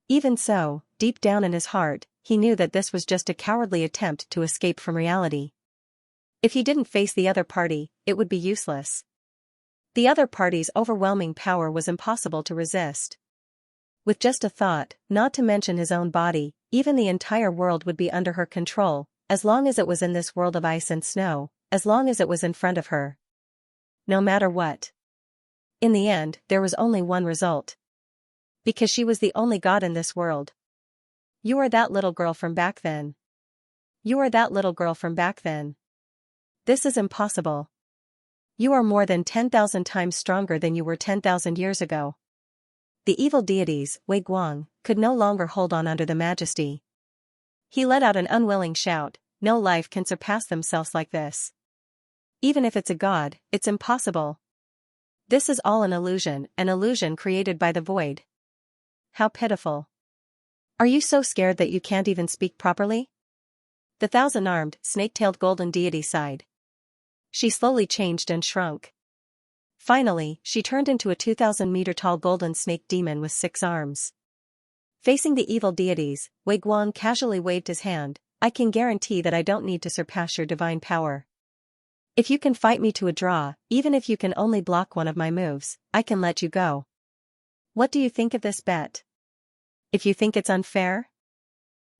Even so, deep down in his heart, he knew that this was just a cowardly attempt to escape from reality. If he didn't face the other party, it would be useless. The other party's overwhelming power was impossible to resist. With just a thought, not to mention his own body, even the entire world would be under her control, as long as it was in this world of ice and snow, as long as it was in front of her. No matter what. In the end, there was only one result. Because she was the only god in this world. You are that little girl from back then. You are that little girl from back then. This is impossible. You are more than 10,000 times stronger than you were 10,000 years ago. The evil deities, Wei Guang, could no longer hold on under the majesty. He let out an unwilling shout, no life can surpass themselves like this. Even if it's a god, it's impossible. This is all an illusion created by the void. How pitiful. Are you so scared that you can't even speak properly? The 1,000-armed, snake-tailed golden deity sighed. She slowly changed and shrunk. Finally, she turned into a 2,000-meter-tall golden snake demon with 6 arms. Facing the evil deities, Wei Guang casually waved his hand. I can guarantee that I don't need to surpass your divine power. If you can fight me to a draw, even if you can only block one of my moves, I can let you go. What do you think of this bet? If you think it's unfair,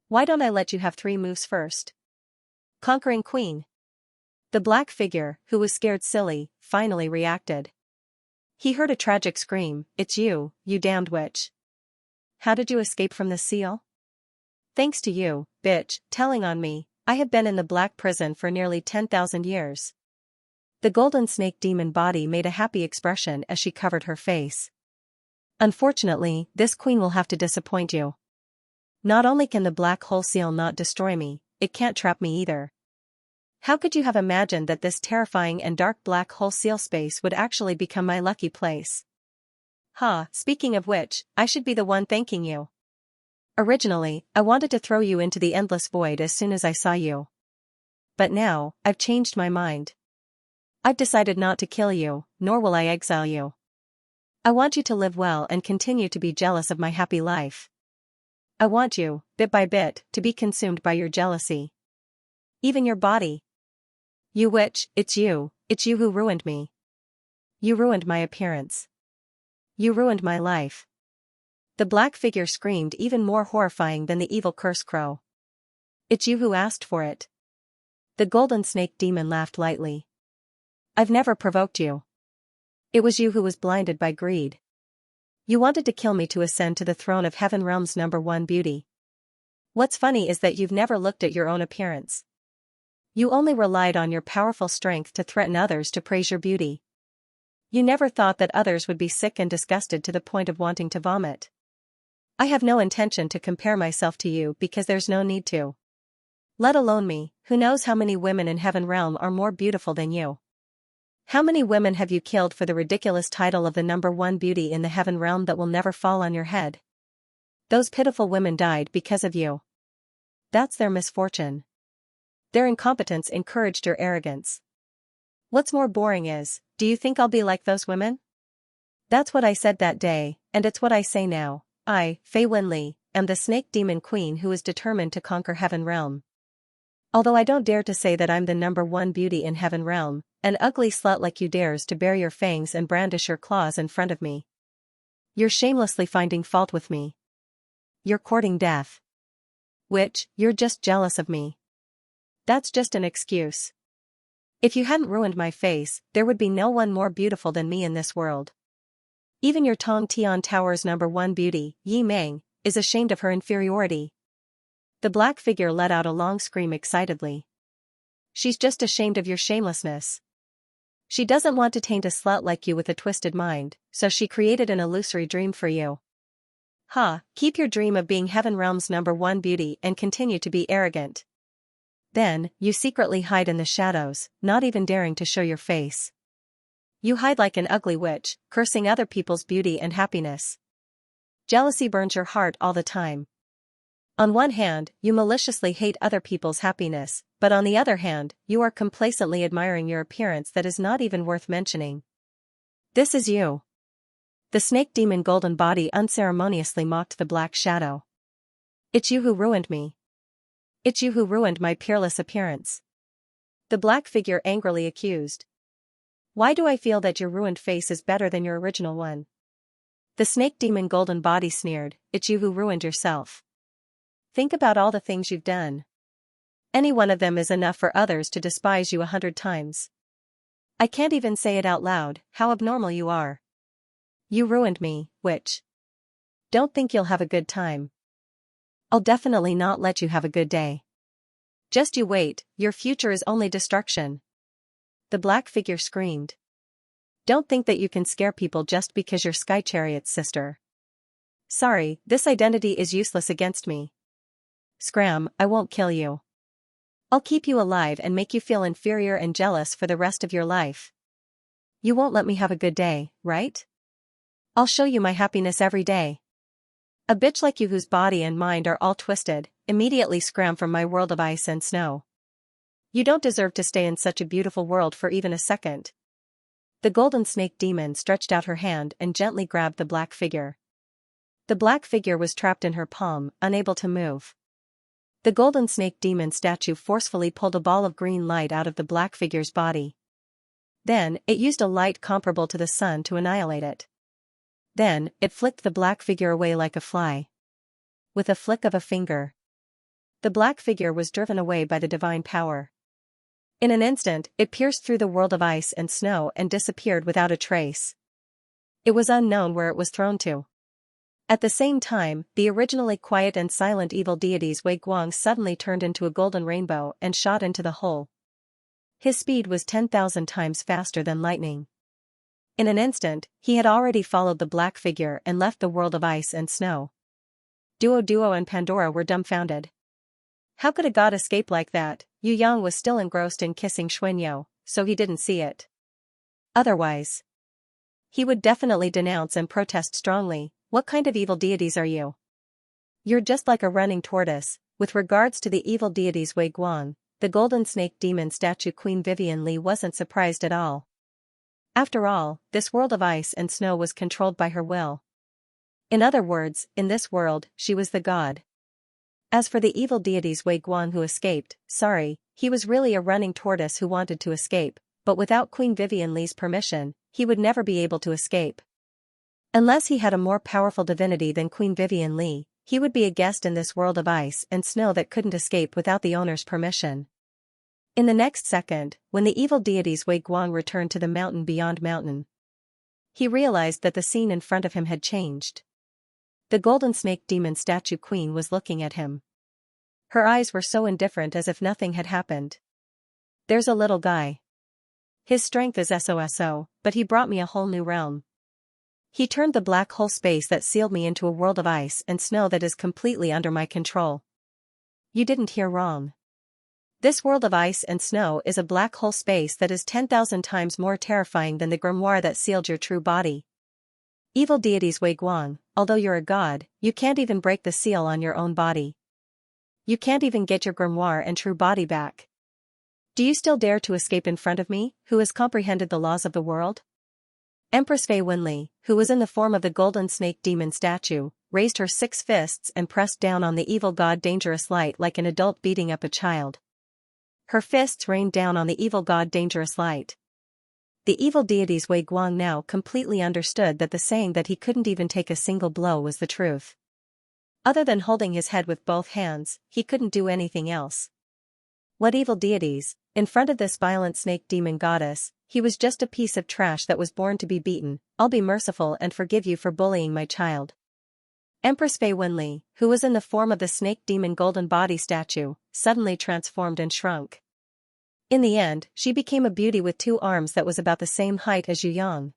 why don't I let you have 3 moves first? Conquering Queen. The black figure, who was scared silly, finally reacted. He heard a tragic scream, it's you, you damned witch. How did you escape from the seal? Thanks to you, bitch, telling on me. I have been in the black prison for nearly 10,000 years. The golden snake demon body made a happy expression as she covered her face. Unfortunately, this queen will have to disappoint you. Not only can the black hole seal not destroy me, it can't trap me either. How could you have imagined that this terrifying and dark black hole seal space would actually become my lucky place? Speaking of which, I should be the one thanking you. Originally, I wanted to throw you into the endless void as soon as I saw you. But now, I've changed my mind. I've decided not to kill you, nor will I exile you. I want you to live well and continue to be jealous of my happy life. I want you, bit by bit, to be consumed by your jealousy. Even your body. You witch, it's you who ruined me. You ruined my appearance. You ruined my life. The black figure screamed, even more horrifying than the evil curse crow. It's you who asked for it. The golden snake demon laughed lightly. I've never provoked you. It was you who was blinded by greed. You wanted to kill me to ascend to the throne of Heaven Realm's #1 beauty. What's funny is that you've never looked at your own appearance. You only relied on your powerful strength to threaten others to praise your beauty. You never thought that others would be sick and disgusted to the point of wanting to vomit. I have no intention to compare myself to you because there's no need to. Let alone me, who knows how many women in Heaven Realm are more beautiful than you. How many women have you killed for the ridiculous title of the #1 beauty in the Heaven Realm that will never fall on your head? Those pitiful women died because of you. That's their misfortune. Their incompetence encouraged your arrogance. What's more boring is, do you think I'll be like those women? That's what I said that day, and it's what I say now. I, Fei Wenli, am the snake demon queen who is determined to conquer Heaven Realm. Although I don't dare to say that I'm the #1 beauty in Heaven Realm, an ugly slut like you dares to bare your fangs and brandish your claws in front of me. You're shamelessly finding fault with me. You're courting death. Which, you're just jealous of me. That's just an excuse. If you hadn't ruined my face, there would be no one more beautiful than me in this world. Even your Tong Tian Tower's #1 beauty, Yi Meng, is ashamed of her inferiority. The black figure let out a long scream excitedly. She's just ashamed of your shamelessness. She doesn't want to taint a slut like you with a twisted mind, so she created an illusory dream for you. Keep your dream of being Heaven Realm's #1 beauty and continue to be arrogant. Then, you secretly hide in the shadows, not even daring to show your face. You hide like an ugly witch, cursing other people's beauty and happiness. Jealousy burns your heart all the time. On one hand, you maliciously hate other people's happiness, but on the other hand, you are complacently admiring your appearance that is not even worth mentioning. This is you. The snake demon golden body unceremoniously mocked the black shadow. It's you who ruined me. It's you who ruined my peerless appearance. The black figure angrily accused. Why do I feel that your ruined face is better than your original one? The snake demon golden body sneered, it's you who ruined yourself. Think about all the things you've done. Any one of them is enough for others to despise you 100 times. I can't even say it out loud, how abnormal you are. You ruined me, witch. Don't think you'll have a good time. I'll definitely not let you have a good day. Just you wait, your future is only destruction. The black figure screamed. Don't think that you can scare people just because you're Sky Chariot's sister. Sorry, this identity is useless against me. Scram, I won't kill you. I'll keep you alive and make you feel inferior and jealous for the rest of your life. You won't let me have a good day, right? I'll show you my happiness every day. A bitch like you whose body and mind are all twisted, immediately scram from my world of ice and snow. You don't deserve to stay in such a beautiful world for even a second. The golden snake demon stretched out her hand and gently grabbed the black figure. The black figure was trapped in her palm, unable to move. The golden snake demon statue forcefully pulled a ball of green light out of the black figure's body. Then, it used a light comparable to the sun to annihilate it. Then, it flicked the black figure away like a fly. With a flick of a finger. The black figure was driven away by the divine power. In an instant, it pierced through the world of ice and snow and disappeared without a trace. It was unknown where it was thrown to. At the same time, the originally quiet and silent evil deity's Wei Guang suddenly turned into a golden rainbow and shot into the hole. His speed was 10,000 times faster than lightning. In an instant, he had already followed the black figure and left the world of ice and snow. Duo and Pandora were dumbfounded. How could a god escape like that? Yu Yang was still engrossed in kissing Xuanyo, so he didn't see it. Otherwise, he would definitely denounce and protest strongly. What kind of evil deities are you? You're just like a running tortoise. With regards to the evil deities Wei Guang, the golden snake demon statue Queen Vivian Li wasn't surprised at all. After all, this world of ice and snow was controlled by her will. In other words, in this world, she was the god. As for the evil deities Wei Guang who escaped, sorry, he was really a running tortoise who wanted to escape, but without Queen Vivian Li's permission, he would never be able to escape. Unless he had a more powerful divinity than Queen Vivian Li, he would be a guest in this world of ice and snow that couldn't escape without the owner's permission. In the next second, when the evil deities Wei Guang returned to the mountain beyond mountain, he realized that the scene in front of him had changed. The golden snake demon statue queen was looking at him. Her eyes were so indifferent as if nothing had happened. There's a little guy. His strength is SOSO, but he brought me a whole new realm. He turned the black hole space that sealed me into a world of ice and snow that is completely under my control. You didn't hear wrong. This world of ice and snow is a black hole space that is 10,000 times more terrifying than the grimoire that sealed your true body. Evil deities Wei Guang, although you're a god, you can't even break the seal on your own body. You can't even get your grimoire and true body back. Do you still dare to escape in front of me, who has comprehended the laws of the world? Empress Fei Wenli, who was in the form of the golden snake demon statue, raised her 6 fists and pressed down on the evil god Dangerous Light like an adult beating up a child. Her fists rained down on the evil god Dangerous Light. The evil deities Wei Guang now completely understood that the saying that he couldn't even take a single blow was the truth. Other than holding his head with both hands, he couldn't do anything else. What evil deities? In front of this violent snake demon goddess, he was just a piece of trash that was born to be beaten. I'll be merciful and forgive you for bullying my child. Empress Fei Wenli, who was in the form of the snake demon golden body statue, suddenly transformed and shrunk. In the end, she became a beauty with 2 arms that was about the same height as Yu Yang.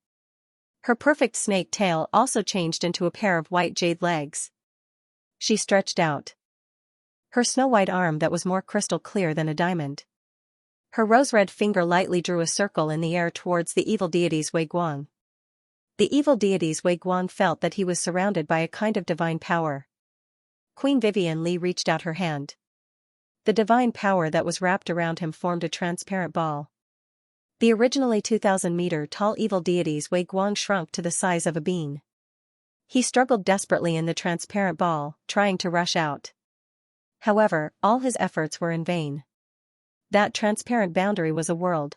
Her perfect snake tail also changed into a pair of white jade legs. She stretched out her snow-white arm that was more crystal clear than a diamond. Her rose-red finger lightly drew a circle in the air towards the evil deities Wei Guang. The evil deities Wei Guang felt that he was surrounded by a kind of divine power. Queen Vivian Li reached out her hand. The divine power that was wrapped around him formed a transparent ball. The originally 2,000-meter tall evil deities Wei Guang shrunk to the size of a bean. He struggled desperately in the transparent ball, trying to rush out. However, all his efforts were in vain. That transparent boundary was a world.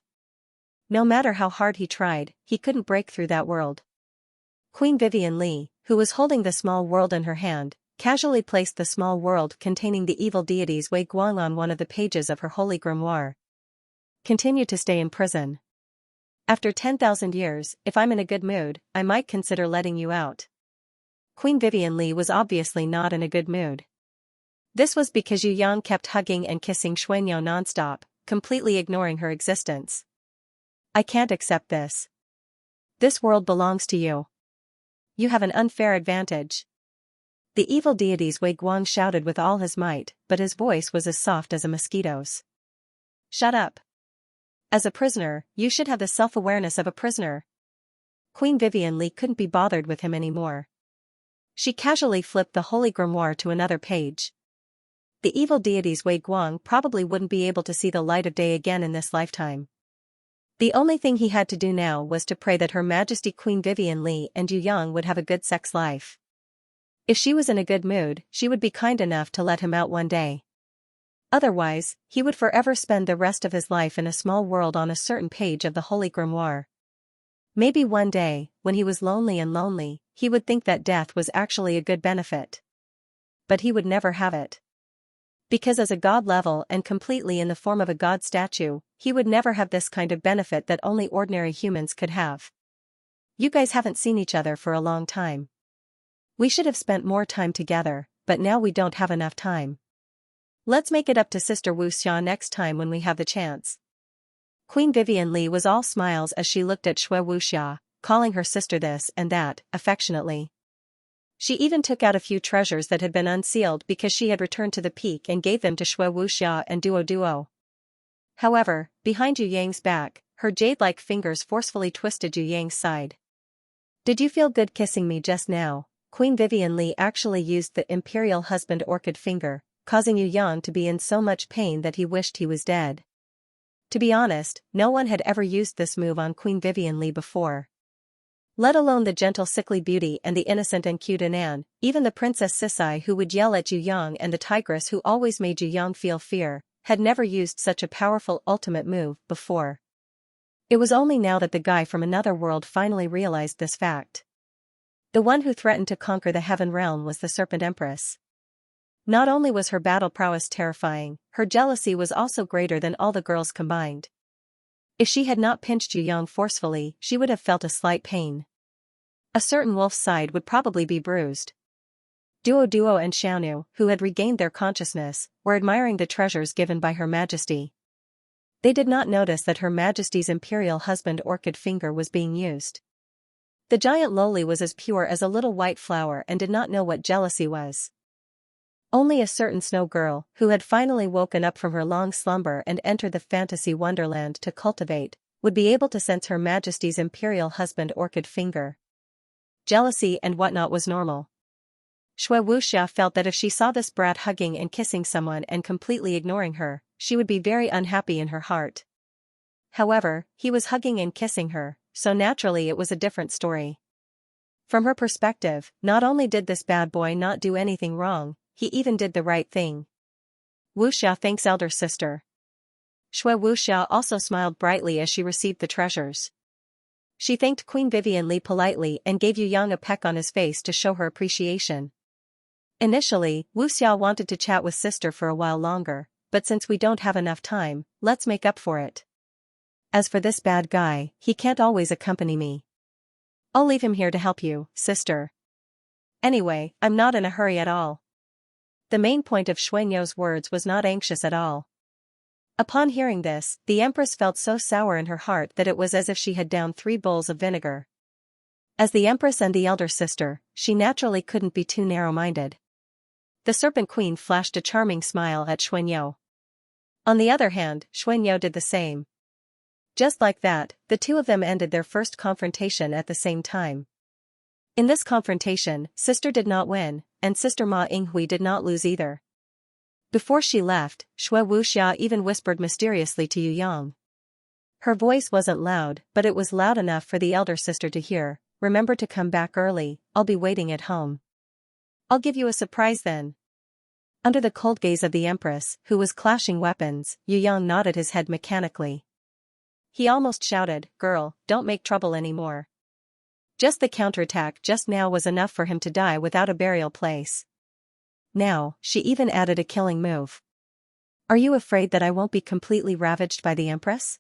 No matter how hard he tried, he couldn't break through that world. Queen Vivian Li, who was holding the small world in her hand, casually placed the small world containing the evil deities Wei Guang on one of the pages of her holy grimoire. Continue to stay in prison. After 10,000 years, if I'm in a good mood, I might consider letting you out. Queen Vivian Li was obviously not in a good mood. This was because Yu Yang kept hugging and kissing Xuanyo nonstop, completely ignoring her existence. I can't accept this. This world belongs to you. You have an unfair advantage. The evil deities Wei Guang shouted with all his might, but his voice was as soft as a mosquito's. Shut up. As a prisoner, you should have the self-awareness of a prisoner. Queen Vivian Li couldn't be bothered with him anymore. She casually flipped the holy grimoire to another page. The evil deities Wei Guang probably wouldn't be able to see the light of day again in this lifetime. The only thing he had to do now was to pray that Her Majesty Queen Vivian Li and Yu Yang would have a good sex life. If she was in a good mood, she would be kind enough to let him out one day. Otherwise, he would forever spend the rest of his life in a small world on a certain page of the Holy Grimoire. Maybe one day, when he was lonely, he would think that death was actually a good benefit. But he would never have it. Because as a god level and completely in the form of a god statue, he would never have this kind of benefit that only ordinary humans could have. You guys haven't seen each other for a long time. We should have spent more time together, but now we don't have enough time. Let's make it up to Sister Wu Xia next time when we have the chance. Queen Vivian Li was all smiles as she looked at Shui Wuxia, calling her sister this and that, affectionately. She even took out a few treasures that had been unsealed because she had returned to the peak and gave them to Shui Wuxia and Duo. However, behind Yu Yang's back, her jade-like fingers forcefully twisted Yu Yang's side. "Did you feel good kissing me just now?" Queen Vivian Li actually used the imperial husband orchid finger, causing Yu Yang to be in so much pain that he wished he was dead. To be honest, no one had ever used this move on Queen Vivian Li before. Let alone the gentle sickly beauty and the innocent and cute Anan, even the Princess Sisai who would yell at Yu Yang and the tigress who always made Yu Yang feel fear, had never used such a powerful ultimate move before. It was only now that the guy from another world finally realized this fact. The one who threatened to conquer the Heaven Realm was the Serpent Empress. Not only was her battle prowess terrifying, her jealousy was also greater than all the girls combined. If she had not pinched Yu Yang forcefully, she would have felt a slight pain. A certain wolf's side would probably be bruised. Duo and Xiaonu, who had regained their consciousness, were admiring the treasures given by Her Majesty. They did not notice that Her Majesty's imperial husband orchid finger was being used. The giant loli was as pure as a little white flower and did not know what jealousy was. Only a certain snow girl, who had finally woken up from her long slumber and entered the fantasy wonderland to cultivate, would be able to sense Her Majesty's imperial husband orchid finger. Jealousy and whatnot was normal. Shui Wuxia felt that if she saw this brat hugging and kissing someone and completely ignoring her, she would be very unhappy in her heart. However, he was hugging and kissing her, so naturally it was a different story. From her perspective, not only did this bad boy not do anything wrong, he even did the right thing. Wuxia thanks elder sister. Shui Wuxia also smiled brightly as she received the treasures. She thanked Queen Vivian Li politely and gave Yu Yang a peck on his face to show her appreciation. Initially, Wuxia wanted to chat with sister for a while longer, but since we don't have enough time, let's make up for it. As for this bad guy, he can't always accompany me. I'll leave him here to help you, sister. Anyway, I'm not in a hurry at all. The main point of Xuanyou's words was not anxious at all. Upon hearing this, the Empress felt so sour in her heart that it was as if she had downed 3 bowls of vinegar. As the Empress and the elder sister, she naturally couldn't be too narrow-minded. The Serpent Queen flashed a charming smile at Xuanyou. On the other hand, Xuanyou did the same. Just like that, the two of them ended their first confrontation at the same time. In this confrontation, sister did not win, and sister Ma Yinghui did not lose either. Before she left, Shui Wuxia even whispered mysteriously to Yu Yang. Her voice wasn't loud, but it was loud enough for the elder sister to hear. "Remember to come back early, I'll be waiting at home." "I'll give you a surprise then." Under the cold gaze of the Empress, who was clashing weapons, Yu Yang nodded his head mechanically. He almost shouted, "Girl, don't make trouble anymore." Just the counterattack just now was enough for him to die without a burial place. Now, she even added a killing move. "Are you afraid that I won't be completely ravaged by the Empress?"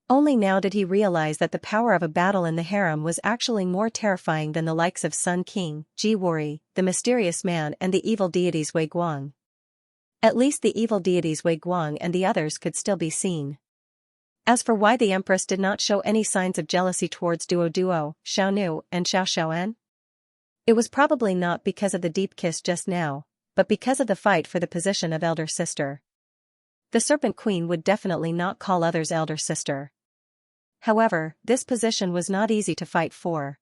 Only now did he realize that the power of a battle in the harem was actually more terrifying than the likes of Sun King, Jiwori, the mysterious man and the evil deities Wei Guang. At least the evil deities Wei Guang and the others could still be seen. As for why the Empress did not show any signs of jealousy towards Duo, Xiaonu, and Xiaoen, it was probably not because of the deep kiss just now, but because of the fight for the position of elder sister. The Serpent Queen would definitely not call others elder sister. However, this position was not easy to fight for.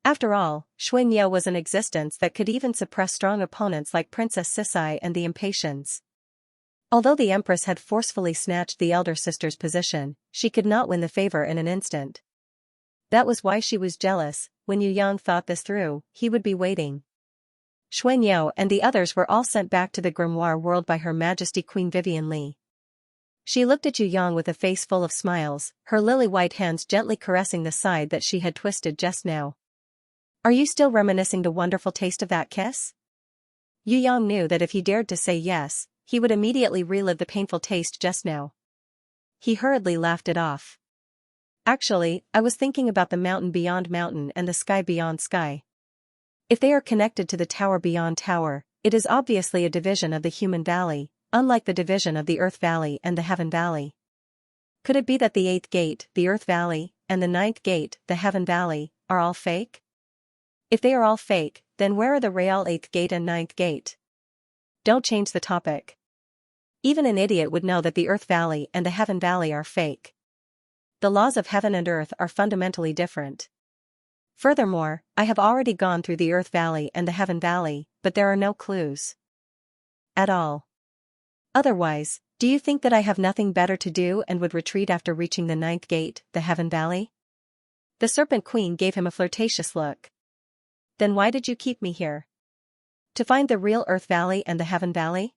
After all, Xuanyou was an existence that could even suppress strong opponents like Princess Sisai and the Impatiens. Although the Empress had forcefully snatched the elder sister's position, she could not win the favor in an instant. That was why she was jealous. When Yu Yang thought this through, he would be waiting. Xuanyou and the others were all sent back to the grimoire world by Her Majesty Queen Vivian Li. She looked at Yu Yang with a face full of smiles, her lily-white hands gently caressing the side that she had twisted just now. "Are you still reminiscing the wonderful taste of that kiss?" Yu Yang knew that if he dared to say yes, he would immediately relive the painful taste just now. He hurriedly laughed it off. "Actually, I was thinking about the mountain beyond mountain and the sky beyond sky. If they are connected to the tower beyond tower, it is obviously a division of the human valley, unlike the division of the earth valley and the heaven valley. Could it be that the 8th gate, the Earth Valley, and the 9th gate, the Heaven Valley, are all fake? If they are all fake, then where are the real 8th gate and 9th gate? Don't change the topic. Even an idiot would know that the Earth Valley and the Heaven Valley are fake. The laws of heaven and earth are fundamentally different. Furthermore, I have already gone through the Earth Valley and the Heaven Valley, but there are no clues at all. Otherwise, do you think that I have nothing better to do and would retreat after reaching the 9th gate, the Heaven Valley? The Serpent Queen gave him a flirtatious look. Then why did you keep me here? To find the real Earth Valley and the Heaven Valley?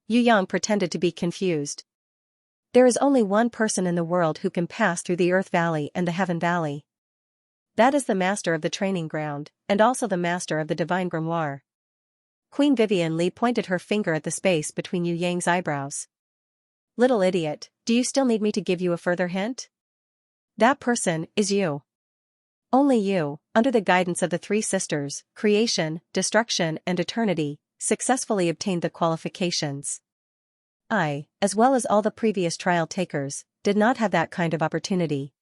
Yu Yang pretended to be confused. There is only one person in the world who can pass through the Earth Valley and the Heaven Valley. That is the master of the training ground, and also the master of the divine grimoire. Queen Vivian Li pointed her finger at the space between Yu Yang's eyebrows. Little idiot, do you still need me to give you a further hint? That person is you. Only you, under the guidance of the three sisters, creation, destruction and eternity, successfully obtained the qualifications. I, as well as all the previous trial takers, did not have that kind of opportunity.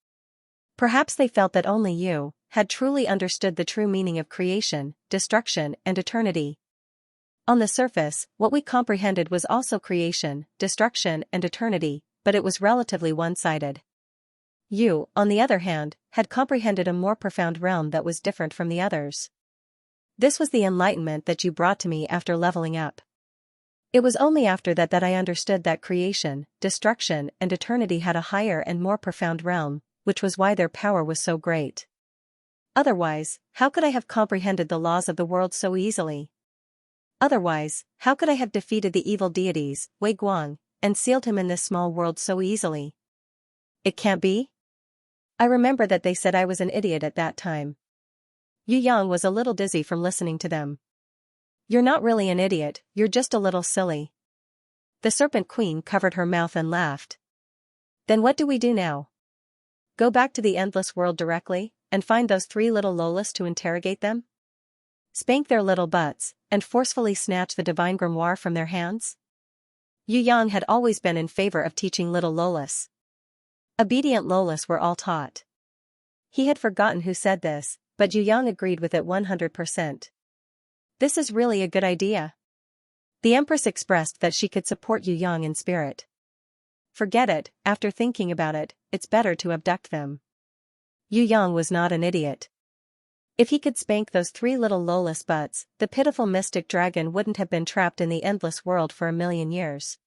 Perhaps they felt that only you had truly understood the true meaning of creation, destruction and eternity. On the surface, what we comprehended was also creation, destruction and eternity, but it was relatively one-sided. You, on the other hand, had comprehended a more profound realm that was different from the others. This was the enlightenment that you brought to me after leveling up. It was only after that I understood that creation, destruction and eternity had a higher and more profound realm, which was why their power was so great. Otherwise, how could I have comprehended the laws of the world so easily? Otherwise, how could I have defeated the evil deities, Wei Guang, and sealed him in this small world so easily? It can't be? I remember that they said I was an idiot at that time. Yu Yang was a little dizzy from listening to them. You're not really an idiot, you're just a little silly. The Serpent Queen covered her mouth and laughed. Then what do we do now? Go back to the endless world directly, and find those three little Lolas to interrogate them? Spank their little butts, and forcefully snatch the divine grimoire from their hands? Yu Yang had always been in favor of teaching little Lolas. Obedient Lolas were all taught. He had forgotten who said this, but Yu Yang agreed with it 100%. This is really a good idea. The Empress expressed that she could support Yu Yang in spirit. Forget it, after thinking about it, it's better to abduct them. Yu Yang was not an idiot. If he could spank those three little Lolas butts, the pitiful mystic dragon wouldn't have been trapped in the endless world for 1,000,000 years.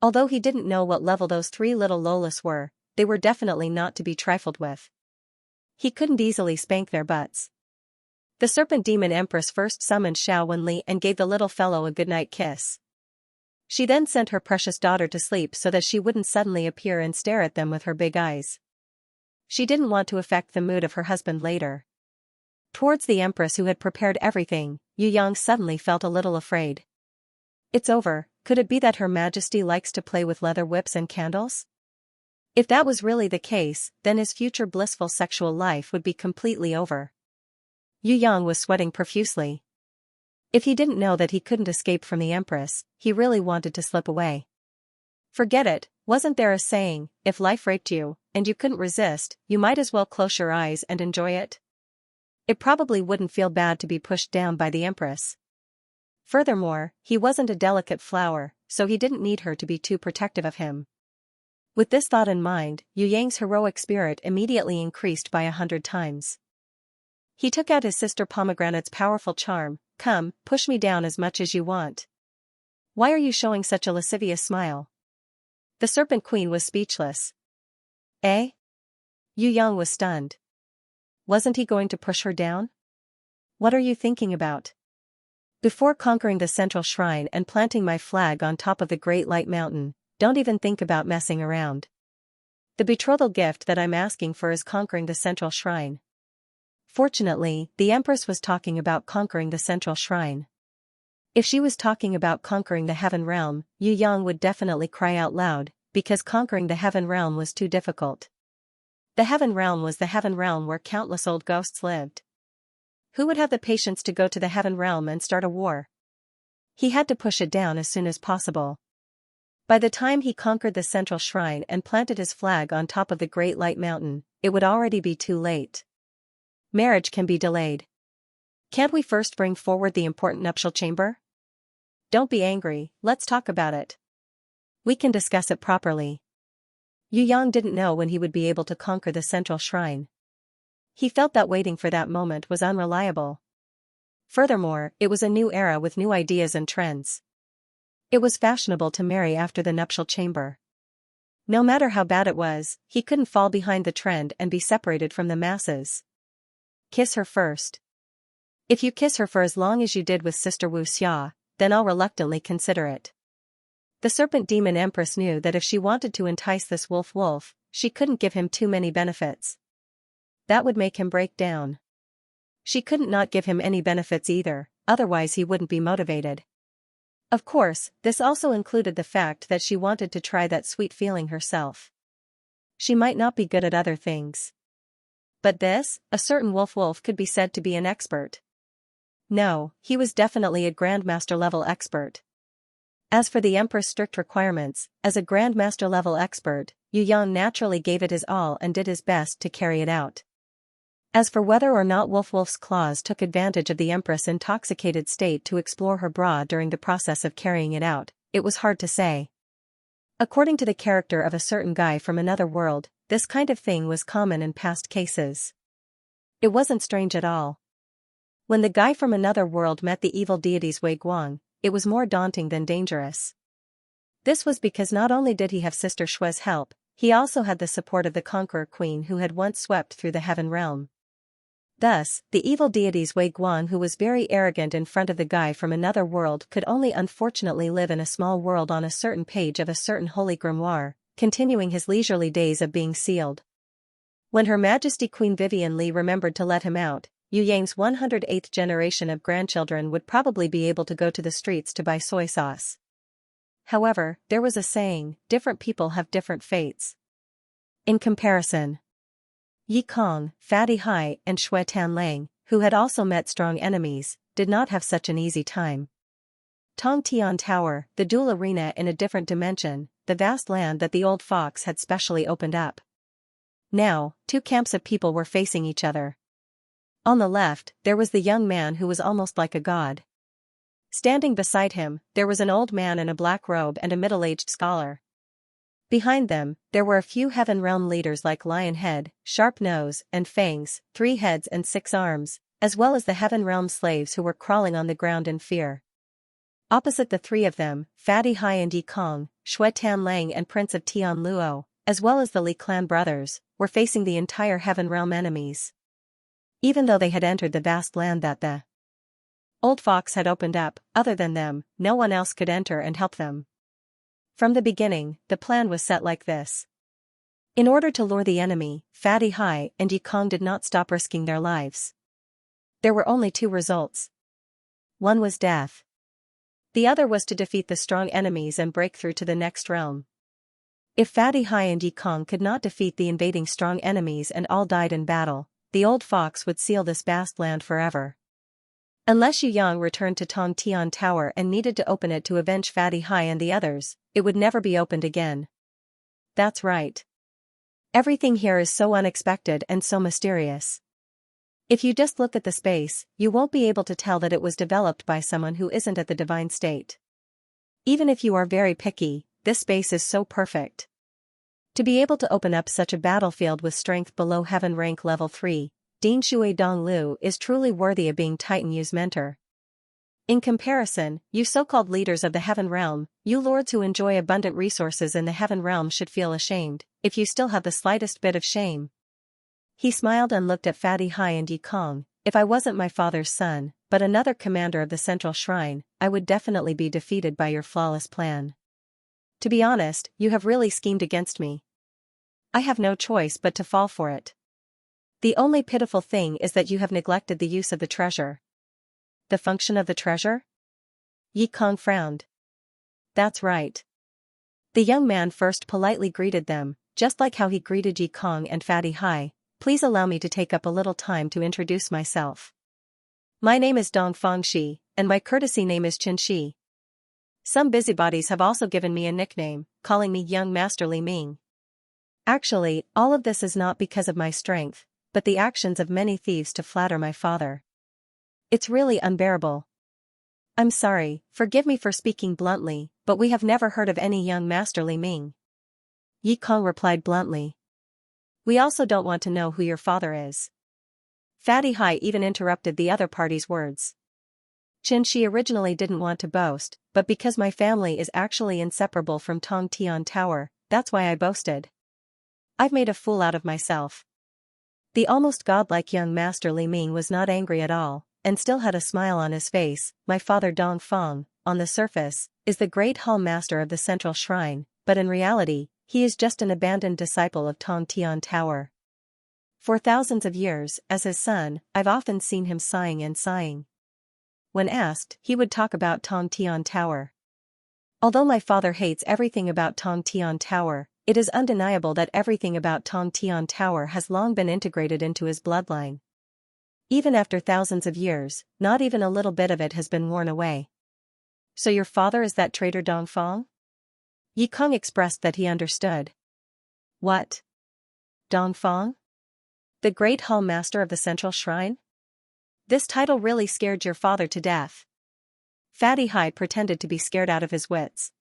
Although he didn't know what level those three little Lolas were, they were definitely not to be trifled with. He couldn't easily spank their butts. The Serpent Demon Empress first summoned Xiao Wenli and gave the little fellow a goodnight kiss. She then sent her precious daughter to sleep so that she wouldn't suddenly appear and stare at them with her big eyes. She didn't want to affect the mood of her husband later. Towards the Empress who had prepared everything, Yu Yang suddenly felt a little afraid. It's over, could it be that Her Majesty likes to play with leather whips and candles? If that was really the case, then his future blissful sexual life would be completely over. Yu Yang was sweating profusely. If he didn't know that he couldn't escape from the Empress, he really wanted to slip away. Forget it, wasn't there a saying, if life raped you, and you couldn't resist, you might as well close your eyes and enjoy it? It probably wouldn't feel bad to be pushed down by the Empress. Furthermore, he wasn't a delicate flower, so he didn't need her to be too protective of him. With this thought in mind, Yu Yang's heroic spirit immediately increased by 100 times. He took out his sister Pomegranate's powerful charm, come, push me down as much as you want. Why are you showing such a lascivious smile? The Serpent Queen was speechless. Eh? Yu Yang was stunned. Wasn't he going to push her down? What are you thinking about? Before conquering the central shrine and planting my flag on top of the Great Light Mountain, don't even think about messing around. The betrothal gift that I'm asking for is conquering the central shrine. Fortunately, the Empress was talking about conquering the central shrine. If she was talking about conquering the heaven realm, Yu Yang would definitely cry out loud, because conquering the heaven realm was too difficult. The heaven realm was the heaven realm where countless old ghosts lived. Who would have the patience to go to the heaven realm and start a war? He had to push it down as soon as possible. By the time he conquered the central shrine and planted his flag on top of the Great Light Mountain, it would already be too late. Marriage can be delayed. Can't we first bring forward the important nuptial chamber? Don't be angry, let's talk about it. We can discuss it properly. Yu Yang didn't know when he would be able to conquer the central shrine. He felt that waiting for that moment was unreliable. Furthermore, it was a new era with new ideas and trends. It was fashionable to marry after the nuptial chamber. No matter how bad it was, he couldn't fall behind the trend and be separated from the masses. Kiss her first. If you kiss her for as long as you did with Sister Wu Xia, then I'll reluctantly consider it. The serpent demon empress knew that if she wanted to entice this wolf, she couldn't give him too many benefits. That would make him break down. She couldn't not give him any benefits either, otherwise he wouldn't be motivated. Of course, this also included the fact that she wanted to try that sweet feeling herself. She might not be good at other things. But this, a certain wolf could be said to be an expert. No, he was definitely a Grandmaster level expert. As for the Empress' strict requirements, as a Grandmaster level expert, Yu Yang naturally gave it his all and did his best to carry it out. As for whether or not Wolf's claws took advantage of the Empress' intoxicated state to explore her bra during the process of carrying it out, it was hard to say. According to the character of a certain guy from another world, this kind of thing was common in past cases. It wasn't strange at all. When the guy from another world met the evil deities Wei Guang, it was more daunting than dangerous. This was because not only did he have Sister Shue's help, he also had the support of the Conqueror Queen who had once swept through the heaven realm. Thus, the evil deities Wei Guang, who was very arrogant in front of the guy from another world, could only unfortunately live in a small world on a certain page of a certain holy grimoire, continuing his leisurely days of being sealed. When Her Majesty Queen Vivian Li remembered to let him out, Yu Yang's 108th generation of grandchildren would probably be able to go to the streets to buy soy sauce. However, there was a saying, different people have different fates. In comparison, Yi Kong, Fatty Hai and Xue Tanlang, who had also met strong enemies, did not have such an easy time. Tong Tian Tower, the duel arena in a different dimension, the vast land that the old fox had specially opened up. Now, two camps of people were facing each other. On the left, there was the young man who was almost like a god. Standing beside him, there was an old man in a black robe and a middle-aged scholar. Behind them, there were a few Heaven Realm leaders like Lion Head, Sharp Nose, and Fangs, 3 heads and 6 arms, as well as the Heaven Realm slaves who were crawling on the ground in fear. Opposite the 3 of them, Fatty Hai and Yi Kong, Xue Tanlang and Prince of Tian Luo, as well as the Li clan brothers, were facing the entire Heaven Realm enemies. Even though they had entered the vast land that the old fox had opened up, other than them, no one else could enter and help them. From the beginning, the plan was set like this. In order to lure the enemy, Fatty Hai and Yi Kong did not stop risking their lives. There were only 2 results. One was death. The other was to defeat the strong enemies and break through to the next realm. If Fatty Hai and Yi Kong could not defeat the invading strong enemies and all died in battle, the old fox would seal this vast land forever. Unless Yu Yang returned to Tong Tian Tower and needed to open it to avenge Fatty Hai and the others, it would never be opened again. That's right. Everything here is so unexpected and so mysterious. If you just look at the space, you won't be able to tell that it was developed by someone who isn't at the divine state. Even if you are very picky, this space is so perfect. To be able to open up such a battlefield with strength below heaven rank level 3, Ding Shui Dong Lu is truly worthy of being Titan Yu's mentor. In comparison, you so-called leaders of the Heaven Realm, you lords who enjoy abundant resources in the Heaven Realm should feel ashamed, if you still have the slightest bit of shame. He smiled and looked at Fatty Hai and Yi Kong. If I wasn't my father's son, but another commander of the Central Shrine, I would definitely be defeated by your flawless plan. To be honest, you have really schemed against me. I have no choice but to fall for it. The only pitiful thing is that you have neglected the use of the treasure. The function of the treasure? Yi Kong frowned. That's right. The young man first politely greeted them, just like how he greeted Yi Kong and Fatty Hai. Please allow me to take up a little time to introduce myself. My name is Dong Fangxi, and my courtesy name is Qin Shi. Some busybodies have also given me a nickname, calling me Young Master Li Ming. Actually, all of this is not because of my strength, but the actions of many thieves to flatter my father. It's really unbearable. I'm sorry, forgive me for speaking bluntly, but we have never heard of any young Master Li Ming. Yi Kong replied bluntly. We also don't want to know who your father is. Fatty Hai even interrupted the other party's words. Xianxia originally didn't want to boast, but because my family is actually inseparable from Tong Tian Tower, that's why I boasted. I've made a fool out of myself. The almost godlike young Master Li Ming was not angry at all, and still had a smile on his face. My father Dong Feng, on the surface, is the great hall master of the central shrine, but in reality, he is just an abandoned disciple of Tong Tian Tower. For thousands of years, as his son, I've often seen him sighing and sighing. When asked, he would talk about Tong Tian Tower. Although my father hates everything about Tong Tian Tower, it is undeniable that everything about Tong Tian Tower has long been integrated into his bloodline. Even after thousands of years, not even a little bit of it has been worn away. So your father is that traitor Dong Feng? Yi Kong expressed that he understood. What? Dong Feng? The great hall master of the central shrine? This title really scared your father to death. Fatty Hai pretended to be scared out of his wits.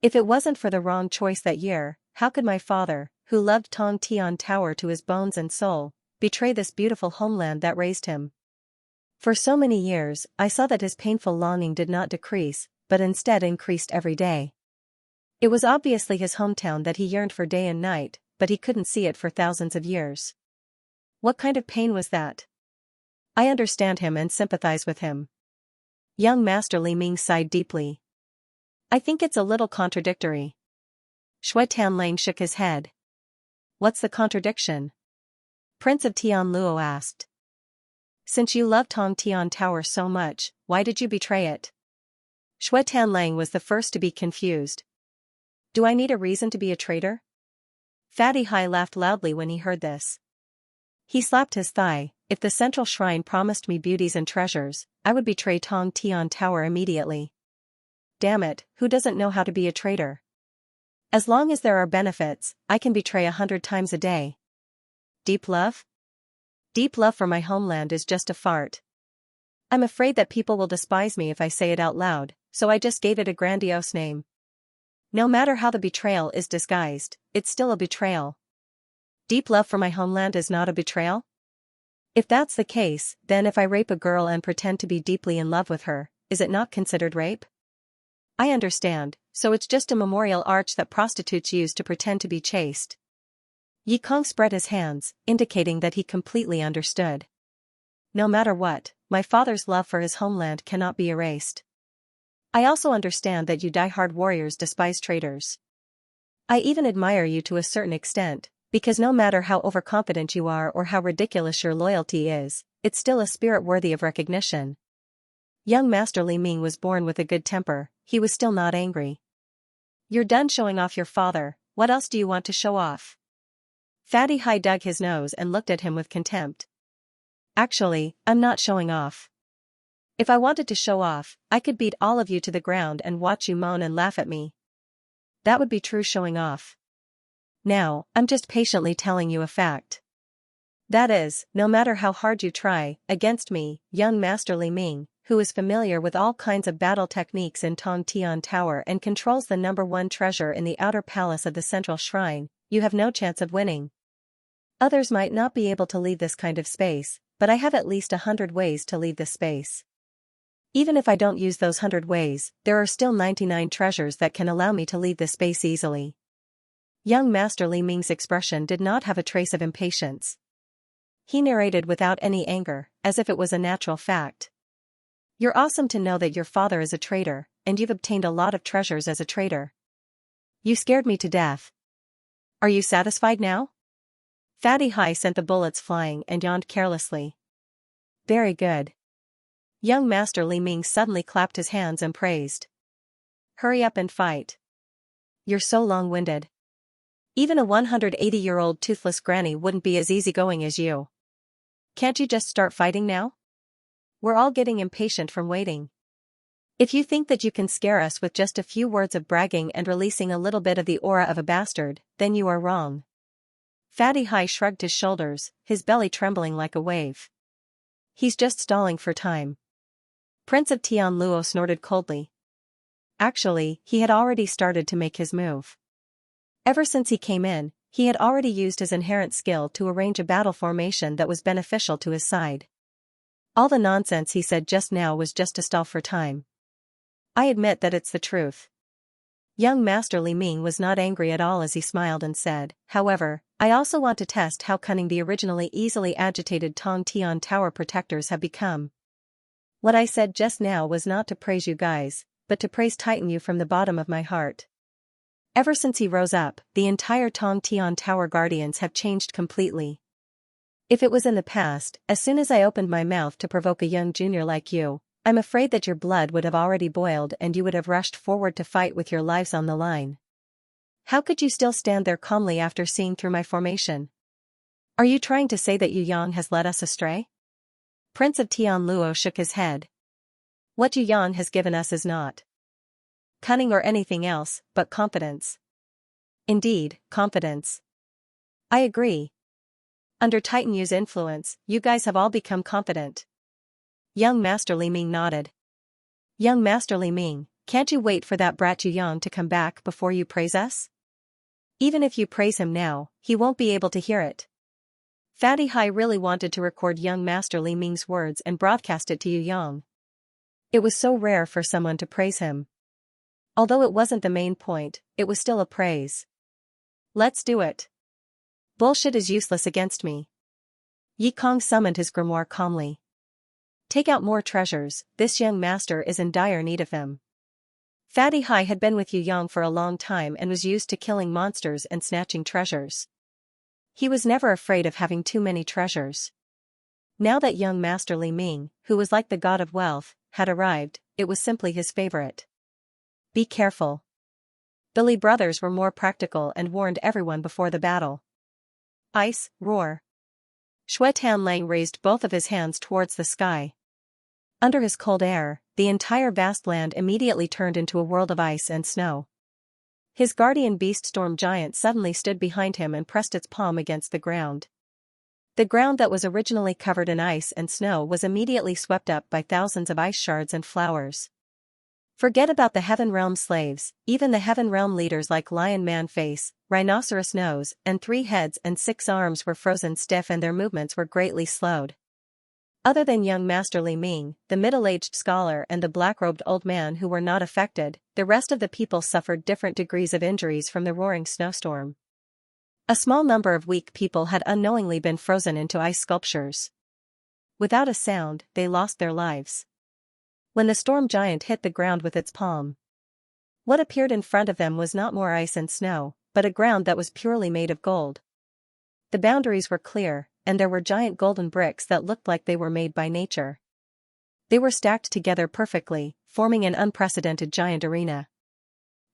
If it wasn't for the wrong choice that year, how could my father, who loved Tong Tian Tower to his bones and soul, betray this beautiful homeland that raised him? For so many years, I saw that his painful longing did not decrease, but instead increased every day. It was obviously his hometown that he yearned for day and night, but he couldn't see it for thousands of years. What kind of pain was that? I understand him and sympathize with him. Young Master Li Ming sighed deeply. I think it's a little contradictory. Shui Tanlang shook his head. What's the contradiction? Prince of Tianluo asked. Since you love Tong Tian Tower so much, why did you betray it? Shui Tanlang was the first to be confused. Do I need a reason to be a traitor? Fatty Hai laughed loudly when he heard this. He slapped his thigh. If the central shrine promised me beauties and treasures, I would betray Tong Tian Tower immediately. Damn it, who doesn't know how to be a traitor? As long as there are benefits, I can betray 100 times a day. Deep love? Deep love for my homeland is just a fart. I'm afraid that people will despise me if I say it out loud, so I just gave it a grandiose name. No matter how the betrayal is disguised, it's still a betrayal. Deep love for my homeland is not a betrayal? If that's the case, then if I rape a girl and pretend to be deeply in love with her, is it not considered rape? I understand, so it's just a memorial arch that prostitutes use to pretend to be chaste. Yi Kong spread his hands, indicating that he completely understood. No matter what, my father's love for his homeland cannot be erased. I also understand that you die-hard warriors despise traitors. I even admire you to a certain extent, because no matter how overconfident you are or how ridiculous your loyalty is, it's still a spirit worthy of recognition. Young Master Li Ming was born with a good temper. He was still not angry. You're done showing off your father, what else do you want to show off? Fatty Hai dug his nose and looked at him with contempt. Actually, I'm not showing off. If I wanted to show off, I could beat all of you to the ground and watch you moan and laugh at me. That would be true showing off. Now, I'm just patiently telling you a fact. That is, no matter how hard you try, against me, young Master Li Ming, who is familiar with all kinds of battle techniques in Tong Tian Tower and controls the #1 treasure in the outer palace of the central shrine, you have no chance of winning. Others might not be able to leave this kind of space, but I have at least 100 ways to leave this space. Even if I don't use those 100 ways, there are still 99 treasures that can allow me to leave this space easily. Young Master Li Ming's expression did not have a trace of impatience. He narrated without any anger, as if it was a natural fact. You're awesome to know that your father is a traitor, and you've obtained a lot of treasures as a traitor. You scared me to death. Are you satisfied now? Fatty Hai sent the bullets flying and yawned carelessly. Very good. Young Master Li Ming suddenly clapped his hands and praised. Hurry up and fight. You're so long-winded. Even a 180-year-old toothless granny wouldn't be as easygoing as you. Can't you just start fighting now? We're all getting impatient from waiting. If you think that you can scare us with just a few words of bragging and releasing a little bit of the aura of a bastard, then you are wrong. Fatty Hai shrugged his shoulders, his belly trembling like a wave. He's just stalling for time. Prince of Tianluo snorted coldly. Actually, he had already started to make his move. Ever since he came in, he had already used his inherent skill to arrange a battle formation that was beneficial to his side. All the nonsense he said just now was just to stall for time. I admit that it's the truth. Young Master Li Ming was not angry at all as he smiled and said, however, I also want to test how cunning the originally easily agitated Tong Tian Tower protectors have become. What I said just now was not to praise you guys, but to praise Titan you from the bottom of my heart. Ever since he rose up, the entire Tong Tian Tower guardians have changed completely. If it was in the past, as soon as I opened my mouth to provoke a young junior like you, I'm afraid that your blood would have already boiled and you would have rushed forward to fight with your lives on the line. How could you still stand there calmly after seeing through my formation? Are you trying to say that Yu Yang has led us astray? Prince of Tianluo shook his head. What Yu Yang has given us is not cunning or anything else, but confidence. Indeed, confidence. I agree. Under Titan Yu's influence, you guys have all become confident. Young Master Li Ming nodded. Young Master Li Ming, can't you wait for that brat Yu Yang to come back before you praise us? Even if you praise him now, he won't be able to hear it. Fatty Hai really wanted to record young Master Li Ming's words and broadcast it to Yu Yang. It was so rare for someone to praise him. Although it wasn't the main point, it was still a praise. Let's do it. Bullshit is useless against me. Yi Kong summoned his grimoire calmly. Take out more treasures, this young master is in dire need of them. Fatty Hai had been with Yu Yang for a long time and was used to killing monsters and snatching treasures. He was never afraid of having too many treasures. Now that young Master Li Ming, who was like the god of wealth, had arrived, it was simply his favorite. Be careful. The Li brothers were more practical and warned everyone before the battle. Ice, roar. Xue Tanlang raised both of his hands towards the sky. Under his cold air, the entire vast land immediately turned into a world of ice and snow. His guardian beast storm giant suddenly stood behind him and pressed its palm against the ground. The ground that was originally covered in ice and snow was immediately swept up by thousands of ice shards and flowers. Forget about the Heaven Realm slaves, even the Heaven Realm leaders like Lion Man Face, Rhinoceros Nose, and 3 heads and 6 arms were frozen stiff and their movements were greatly slowed. Other than young Master Li Ming, the middle-aged scholar and the black-robed old man who were not affected, the rest of the people suffered different degrees of injuries from the roaring snowstorm. A small number of weak people had unknowingly been frozen into ice sculptures. Without a sound, they lost their lives. When the storm giant hit the ground with its palm, what appeared in front of them was not more ice and snow, but a ground that was purely made of gold. The boundaries were clear, and there were giant golden bricks that looked like they were made by nature. They were stacked together perfectly, forming an unprecedented giant arena.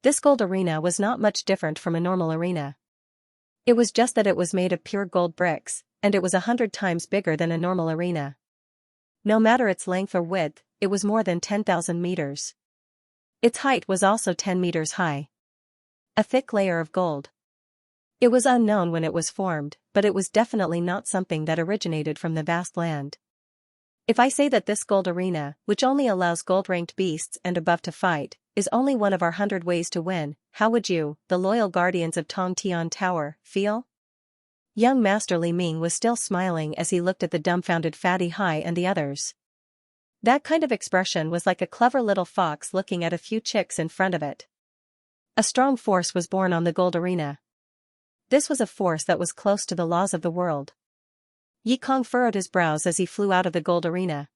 This gold arena was not much different from a normal arena. It was just that it was made of pure gold bricks, and it was 100 times bigger than a normal arena. No matter its length or width, it was more than 10,000 meters. Its height was also 10 meters high. A thick layer of gold. It was unknown when it was formed, but it was definitely not something that originated from the vast land. If I say that this gold arena, which only allows gold-ranked beasts and above to fight, is only one of our 100 ways to win, how would you, the loyal guardians of Tong Tian Tower, feel? Young Master Li Ming was still smiling as he looked at the dumbfounded Fatty Hai and the others. That kind of expression was like a clever little fox looking at a few chicks in front of it. A strong force was born on the gold arena. This was a force that was close to the laws of the world. Yi Kong furrowed his brows as he flew out of the gold arena.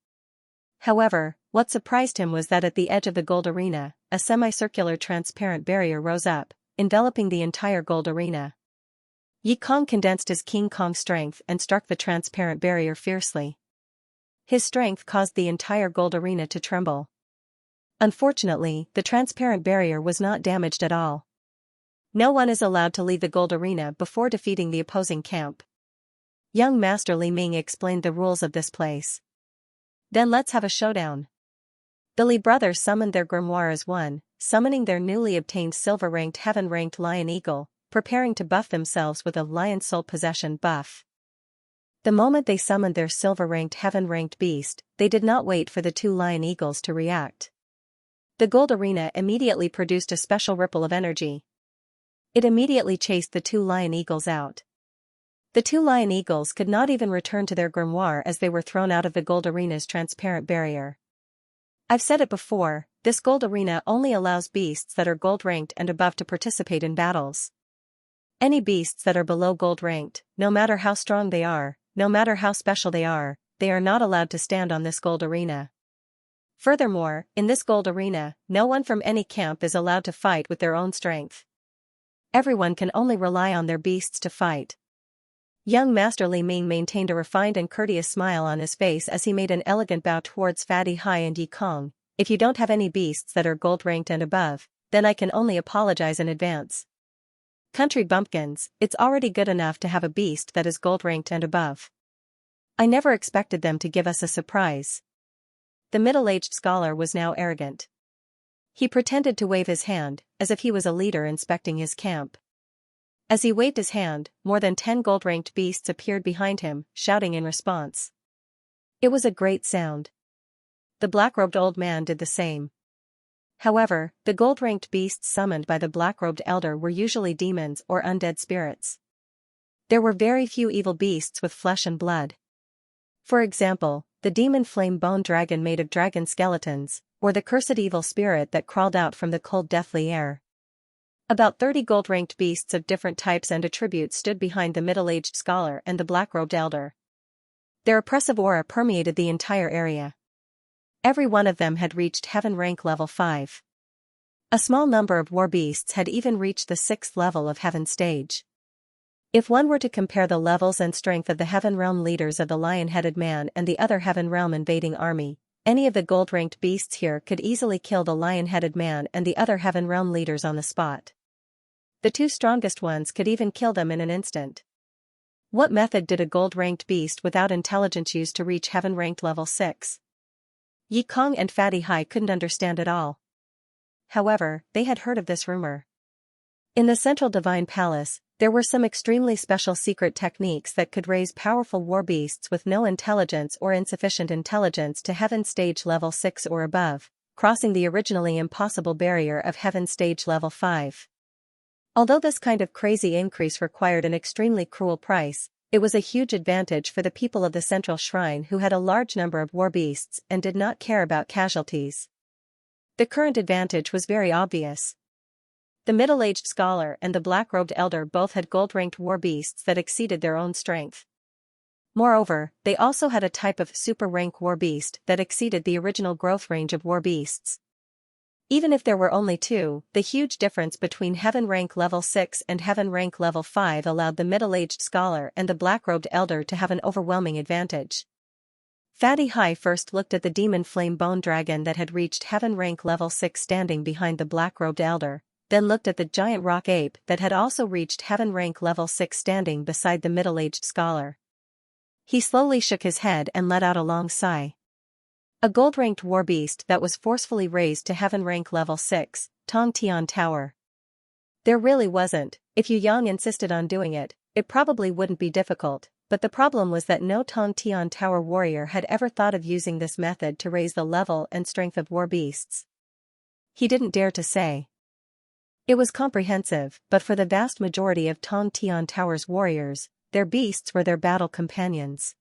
However, what surprised him was that at the edge of the gold arena, a semicircular transparent barrier rose up, enveloping the entire gold arena. Yi Kong condensed his King Kong strength and struck the transparent barrier fiercely. His strength caused the entire gold arena to tremble. Unfortunately, the transparent barrier was not damaged at all. No one is allowed to leave the gold arena before defeating the opposing camp. Young Master Li Ming explained the rules of this place. Then let's have a showdown. The Li brothers summoned their grimoire as one, summoning their newly obtained silver-ranked heaven-ranked lion eagle, preparing to buff themselves with a lion soul possession buff. The moment they summoned their silver-ranked heaven-ranked beast, they did not wait for the two lion eagles to react. The gold arena immediately produced a special ripple of energy. It immediately chased the two lion eagles out. The two lion eagles could not even return to their grimoire as they were thrown out of the gold arena's transparent barrier. I've said it before, this gold arena only allows beasts that are gold ranked and above to participate in battles. Any beasts that are below gold ranked, no matter how strong they are, no matter how special they are not allowed to stand on this gold arena. Furthermore, in this gold arena, no one from any camp is allowed to fight with their own strength. Everyone can only rely on their beasts to fight. Young Master Li Ming maintained a refined and courteous smile on his face as he made an elegant bow towards Fatty Hai and Yi Kong. If you don't have any beasts that are gold ranked and above, then I can only apologize in advance. Country bumpkins, it's already good enough to have a beast that is gold ranked and above. I never expected them to give us a surprise. The middle-aged scholar was now arrogant. He pretended to wave his hand, as if he was a leader inspecting his camp. As he waved his hand, more than 10 gold-ranked beasts appeared behind him, shouting in response. It was a great sound. The black-robed old man did the same. However, the gold-ranked beasts summoned by the black-robed elder were usually demons or undead spirits. There were very few evil beasts with flesh and blood. For example, the demon flame bone dragon made of dragon skeletons, or the cursed evil spirit that crawled out from the cold deathly air. About 30 gold-ranked beasts of different types and attributes stood behind the middle-aged scholar and the black-robed elder. Their oppressive aura permeated the entire area. Every one of them had reached heaven rank level 5. A small number of war beasts had even reached the 6th level of heaven stage. If one were to compare the levels and strength of the heaven realm leaders of the lion-headed man and the other heaven realm invading army, any of the gold-ranked beasts here could easily kill the lion-headed man and the other heaven realm leaders on the spot. The two strongest ones could even kill them in an instant. What method did a gold-ranked beast without intelligence use to reach heaven-ranked level 6? Yi Kong and Fatty Hai couldn't understand at all. However, they had heard of this rumor. In the central divine palace, there were some extremely special secret techniques that could raise powerful war beasts with no intelligence or insufficient intelligence to heaven stage level 6 or above, crossing the originally impossible barrier of heaven stage level 5. Although this kind of crazy increase required an extremely cruel price, it was a huge advantage for the people of the central shrine who had a large number of war beasts and did not care about casualties. The current advantage was very obvious. The middle-aged scholar and the black-robed elder both had gold-ranked war beasts that exceeded their own strength. Moreover, they also had a type of super-rank war beast that exceeded the original growth range of war beasts. Even if there were only two, the huge difference between heaven rank level 6 and heaven rank level 5 allowed the middle-aged scholar and the black-robed elder to have an overwhelming advantage. Fatty Hai first looked at the demon flame bone dragon that had reached heaven rank level 6 standing behind the black-robed elder, then looked at the giant rock ape that had also reached heaven rank level 6 standing beside the middle-aged scholar. He slowly shook his head and let out a long sigh. A gold-ranked war beast that was forcefully raised to heaven rank level 6, Tong Tian Tower. There really wasn't. If Yu Yang insisted on doing it, it probably wouldn't be difficult, but the problem was that no Tong Tian Tower warrior had ever thought of using this method to raise the level and strength of war beasts. He didn't dare to say. It was comprehensive, but for the vast majority of Tong Tian Tower's warriors, their beasts were their battle companions.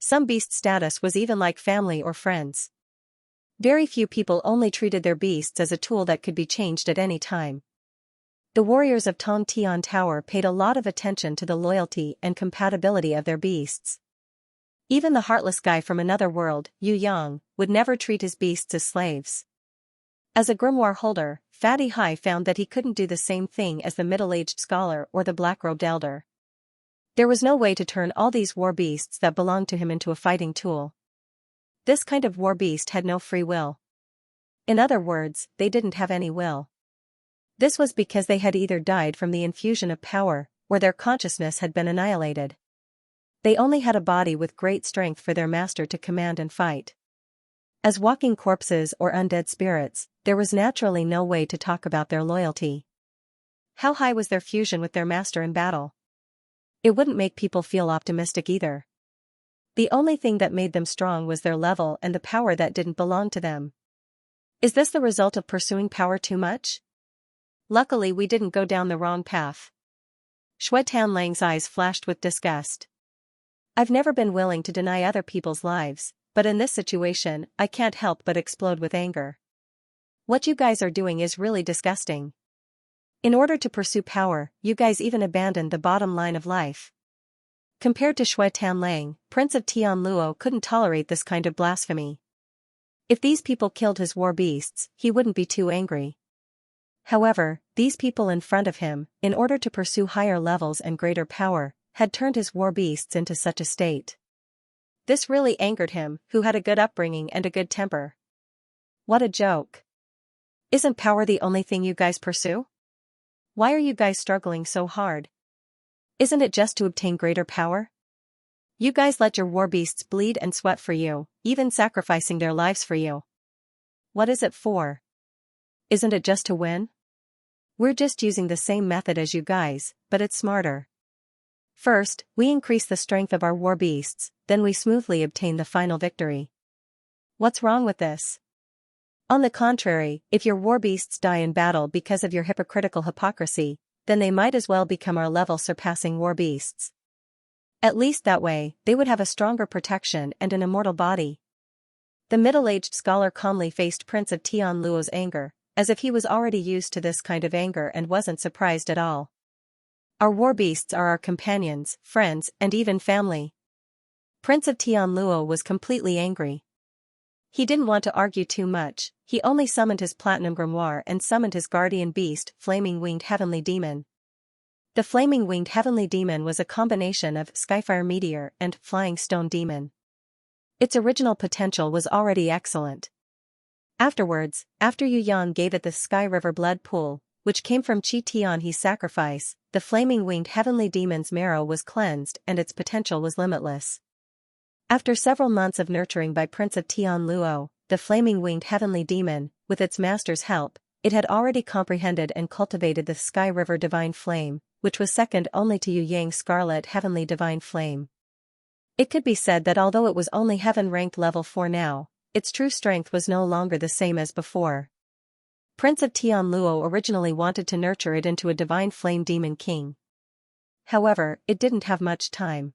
Some beast status was even like family or friends. Very few people only treated their beasts as a tool that could be changed at any time. The warriors of Tong Tian Tower paid a lot of attention to the loyalty and compatibility of their beasts. Even the heartless guy from another world, Yu Yang, would never treat his beasts as slaves. As a grimoire holder, Fatty Hai found that he couldn't do the same thing as the middle-aged scholar or the black-robed elder. There was no way to turn all these war beasts that belonged to him into a fighting tool. This kind of war beast had no free will. In other words, they didn't have any will. This was because they had either died from the infusion of power, or their consciousness had been annihilated. They only had a body with great strength for their master to command and fight. As walking corpses or undead spirits, there was naturally no way to talk about their loyalty. How high was their fusion with their master in battle? It wouldn't make people feel optimistic either. The only thing that made them strong was their level and the power that didn't belong to them. Is this the result of pursuing power too much? Luckily we didn't go down the wrong path. Shui Tanlang's eyes flashed with disgust. I've never been willing to deny other people's lives, but in this situation, I can't help but explode with anger. What you guys are doing is really disgusting. In order to pursue power, you guys even abandoned the bottom line of life. Compared to Shui Tanlang, Prince of Tianluo couldn't tolerate this kind of blasphemy. If these people killed his war beasts, he wouldn't be too angry. However, these people in front of him, in order to pursue higher levels and greater power, had turned his war beasts into such a state. This really angered him, who had a good upbringing and a good temper. What a joke. Isn't power the only thing you guys pursue? Why are you guys struggling so hard? Isn't it just to obtain greater power? You guys let your war beasts bleed and sweat for you, even sacrificing their lives for you. What is it for? Isn't it just to win? We're just using the same method as you guys, but it's smarter. First, we increase the strength of our war beasts, then we smoothly obtain the final victory. What's wrong with this? On the contrary, if your war beasts die in battle because of your hypocritical hypocrisy, then they might as well become our level-surpassing war beasts. At least that way, they would have a stronger protection and an immortal body. The middle-aged scholar calmly faced Prince of Tianluo's anger, as if he was already used to this kind of anger and wasn't surprised at all. Our war beasts are our companions, friends, and even family. Prince of Tianluo was completely angry. He didn't want to argue too much, he only summoned his platinum grimoire and summoned his guardian beast, Flaming Winged Heavenly Demon. The Flaming Winged Heavenly Demon was a combination of Skyfire Meteor and Flying Stone Demon. Its original potential was already excellent. Afterwards, after Yu Yang gave it the Sky River Blood Pool, which came from Qi Tianhe's sacrifice, the Flaming Winged Heavenly Demon's marrow was cleansed and its potential was limitless. After several months of nurturing by Prince of Tianluo, the Flaming Winged Heavenly Demon, with its master's help, it had already comprehended and cultivated the Sky River Divine Flame, which was second only to Yu Yang's Scarlet Heavenly Divine Flame. It could be said that although it was only heaven-ranked level 4 now, its true strength was no longer the same as before. Prince of Tianluo originally wanted to nurture it into a Divine Flame Demon King. However, it didn't have much time.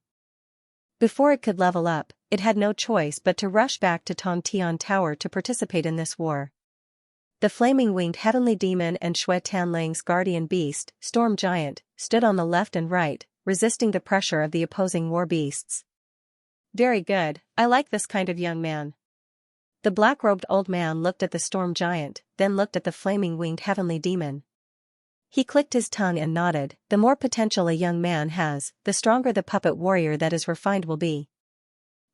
Before it could level up, it had no choice but to rush back to Tongtian Tower to participate in this war. The Flaming Winged Heavenly Demon and Shui Tanlang's guardian beast, Storm Giant, stood on the left and right, resisting the pressure of the opposing war beasts. Very good, I like this kind of young man. The black-robed old man looked at the Storm Giant, then looked at the Flaming Winged Heavenly Demon. He clicked his tongue and nodded. The more potential a young man has, the stronger the puppet warrior that is refined will be.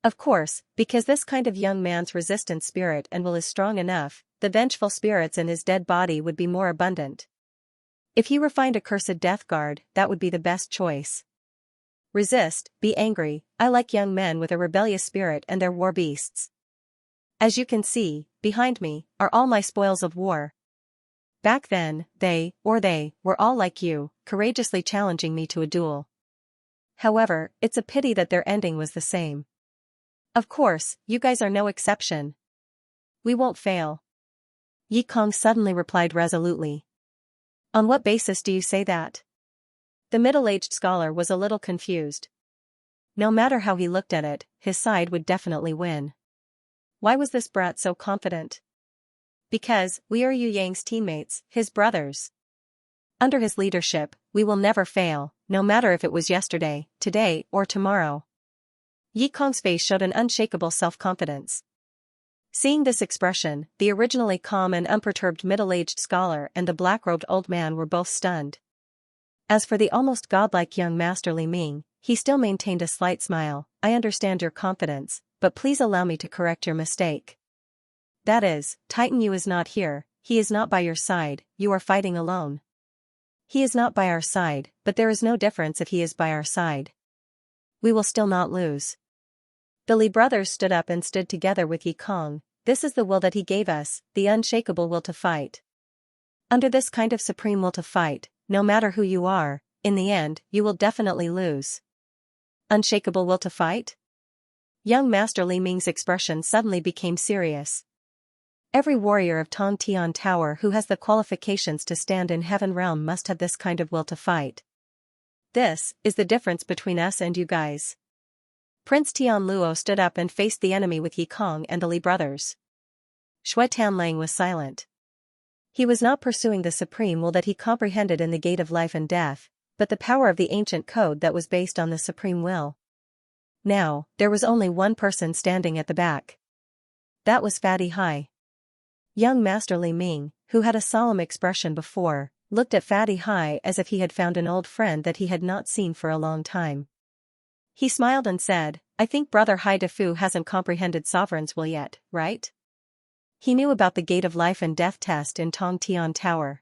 Of course, because this kind of young man's resistant spirit and will is strong enough, the vengeful spirits in his dead body would be more abundant. If he refined a cursed death guard, that would be the best choice. Resist, be angry, I like young men with a rebellious spirit and their war beasts. As you can see, behind me, are all my spoils of war. Back then, they were all like you, courageously challenging me to a duel. However, it's a pity that their ending was the same. Of course, you guys are no exception. We won't fail. Yi Kong suddenly replied resolutely. On what basis do you say that? The middle-aged scholar was a little confused. No matter how he looked at it, his side would definitely win. Why was this brat so confident? Because, we are Yu Yang's teammates, his brothers. Under his leadership, we will never fail, no matter if it was yesterday, today, or tomorrow. Yi Kong's face showed an unshakable self-confidence. Seeing this expression, the originally calm and unperturbed middle-aged scholar and the black-robed old man were both stunned. As for the almost godlike young Master Li Ming, he still maintained a slight smile. I understand your confidence, but please allow me to correct your mistake. That is, Titan Yu is not here, he is not by your side, you are fighting alone. He is not by our side, but there is no difference if he is by our side. We will still not lose. The Li brothers stood up and stood together with Yi Kong. This is the will that he gave us, the unshakable will to fight. Under this kind of supreme will to fight, no matter who you are, in the end, you will definitely lose. Unshakable will to fight? Young Master Li Ming's expression suddenly became serious. Every warrior of Tong Tian Tower who has the qualifications to stand in Heaven Realm must have this kind of will to fight. This is the difference between us and you guys. Prince Tian Luo stood up and faced the enemy with Yi Kong and the Li brothers. Shui Tanlang was silent. He was not pursuing the supreme will that he comprehended in the gate of life and death, but the power of the ancient code that was based on the supreme will. Now, there was only one person standing at the back. That was Fatty Hai. Young Master Li Ming, who had a solemn expression before, looked at Fatty Hai as if he had found an old friend that he had not seen for a long time. He smiled and said, I think Brother Hai Defu hasn't comprehended Sovereign's will yet, right? He knew about the Gate of Life and Death test in Tong Tian Tower.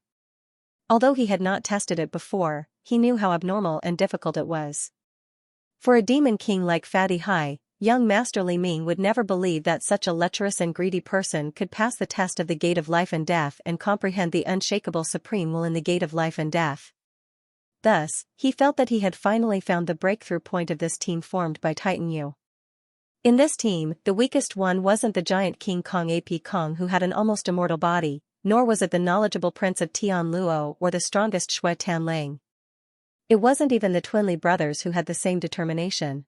Although he had not tested it before, he knew how abnormal and difficult it was. For a demon king like Fatty Hai, young Master Li Ming would never believe that such a lecherous and greedy person could pass the test of the Gate of Life and Death and comprehend the unshakable supreme will in the Gate of Life and Death. Thus, he felt that he had finally found the breakthrough point of this team formed by Titan Yu. In this team, the weakest one wasn't the giant King Kong Ap Kong who had an almost immortal body, nor was it the knowledgeable prince of Tian Luo or the strongest Shui Tanlang. It wasn't even the twin Li brothers who had the same determination.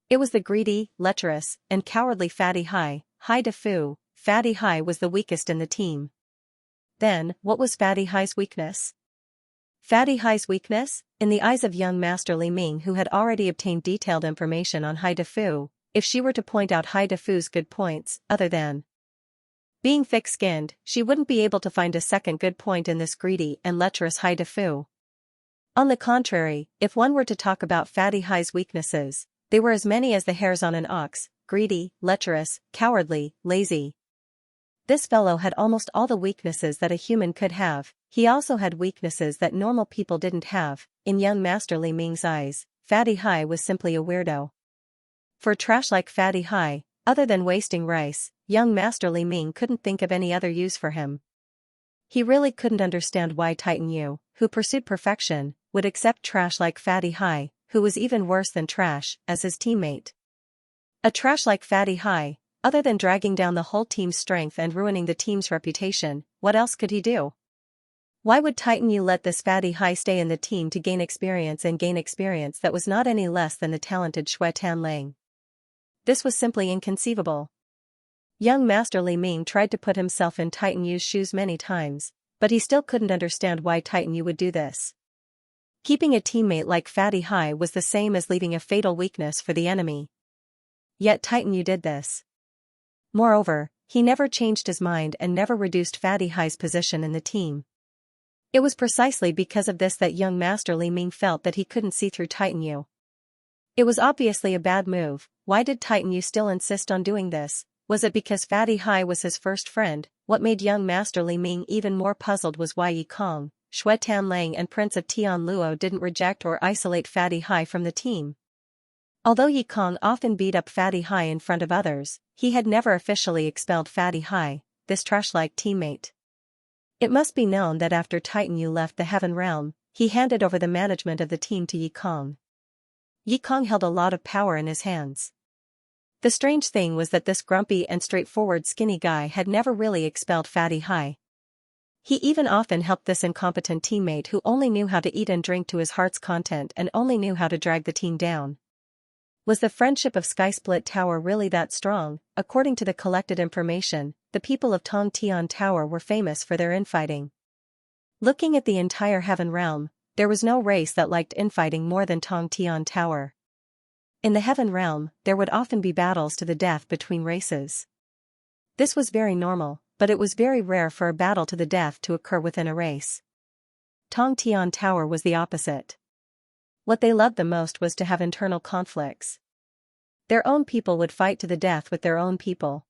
It was the greedy, lecherous, and cowardly Fatty Hai, Hai Defu. Fatty Hai was the weakest in the team. Then, what was Fatty Hai's weakness? Fatty Hai's weakness, in the eyes of young Master Li Ming who had already obtained detailed information on Hai Defu, if she were to point out Hai Defu's good points, other than being thick-skinned, she wouldn't be able to find a second good point in this greedy and lecherous Hai Defu. On the contrary, if one were to talk about Fatty Hai's weaknesses, they were as many as the hairs on an ox: greedy, lecherous, cowardly, lazy. This fellow had almost all the weaknesses that a human could have. He also had weaknesses that normal people didn't have. In young Master Li Ming's eyes, Fatty Hai was simply a weirdo. For trash like Fatty Hai, other than wasting rice, young Master Li Ming couldn't think of any other use for him. He really couldn't understand why Titan Yu, who pursued perfection, would accept trash like Fatty Hai, who was even worse than trash, as his teammate. A trash like Fatty Hai, other than dragging down the whole team's strength and ruining the team's reputation, what else could he do? Why would Titan Yu let this Fatty Hai stay in the team to gain experience that was not any less than the talented Shui Tanlang? This was simply inconceivable. Young Master Li Ming tried to put himself in Titan Yu's shoes many times, but he still couldn't understand why Titan Yu would do this. Keeping a teammate like Fatty Hai was the same as leaving a fatal weakness for the enemy. Yet Titan Yu did this. Moreover, he never changed his mind and never reduced Fatty Hai's position in the team. It was precisely because of this that young Master Li Ming felt that he couldn't see through Titan Yu. It was obviously a bad move. Why did Titan Yu still insist on doing this? Was it because Fatty Hai was his first friend? What made young Master Li Ming even more puzzled was why Yi Kong, Shui Tanlang and Prince of Tian Luo didn't reject or isolate Fatty Hai from the team. Although Yi Kong often beat up Fatty Hai in front of others, he had never officially expelled Fatty Hai, this trash-like teammate. It must be known that after Titan Yu left the Heaven Realm, he handed over the management of the team to Yi Kong. Yi Kong held a lot of power in his hands. The strange thing was that this grumpy and straightforward skinny guy had never really expelled Fatty Hai. He even often helped this incompetent teammate who only knew how to eat and drink to his heart's content and only knew how to drag the team down. Was the friendship of Sky Split Tower really that strong? According to the collected information, the people of Tong Tian Tower were famous for their infighting. Looking at the entire Heaven Realm, there was no race that liked infighting more than Tong Tian Tower. In the Heaven Realm, there would often be battles to the death between races. This was very normal, but it was very rare for a battle to the death to occur within a race. Tong Tian Tower was the opposite. What they loved the most was to have internal conflicts. Their own people would fight to the death with their own people.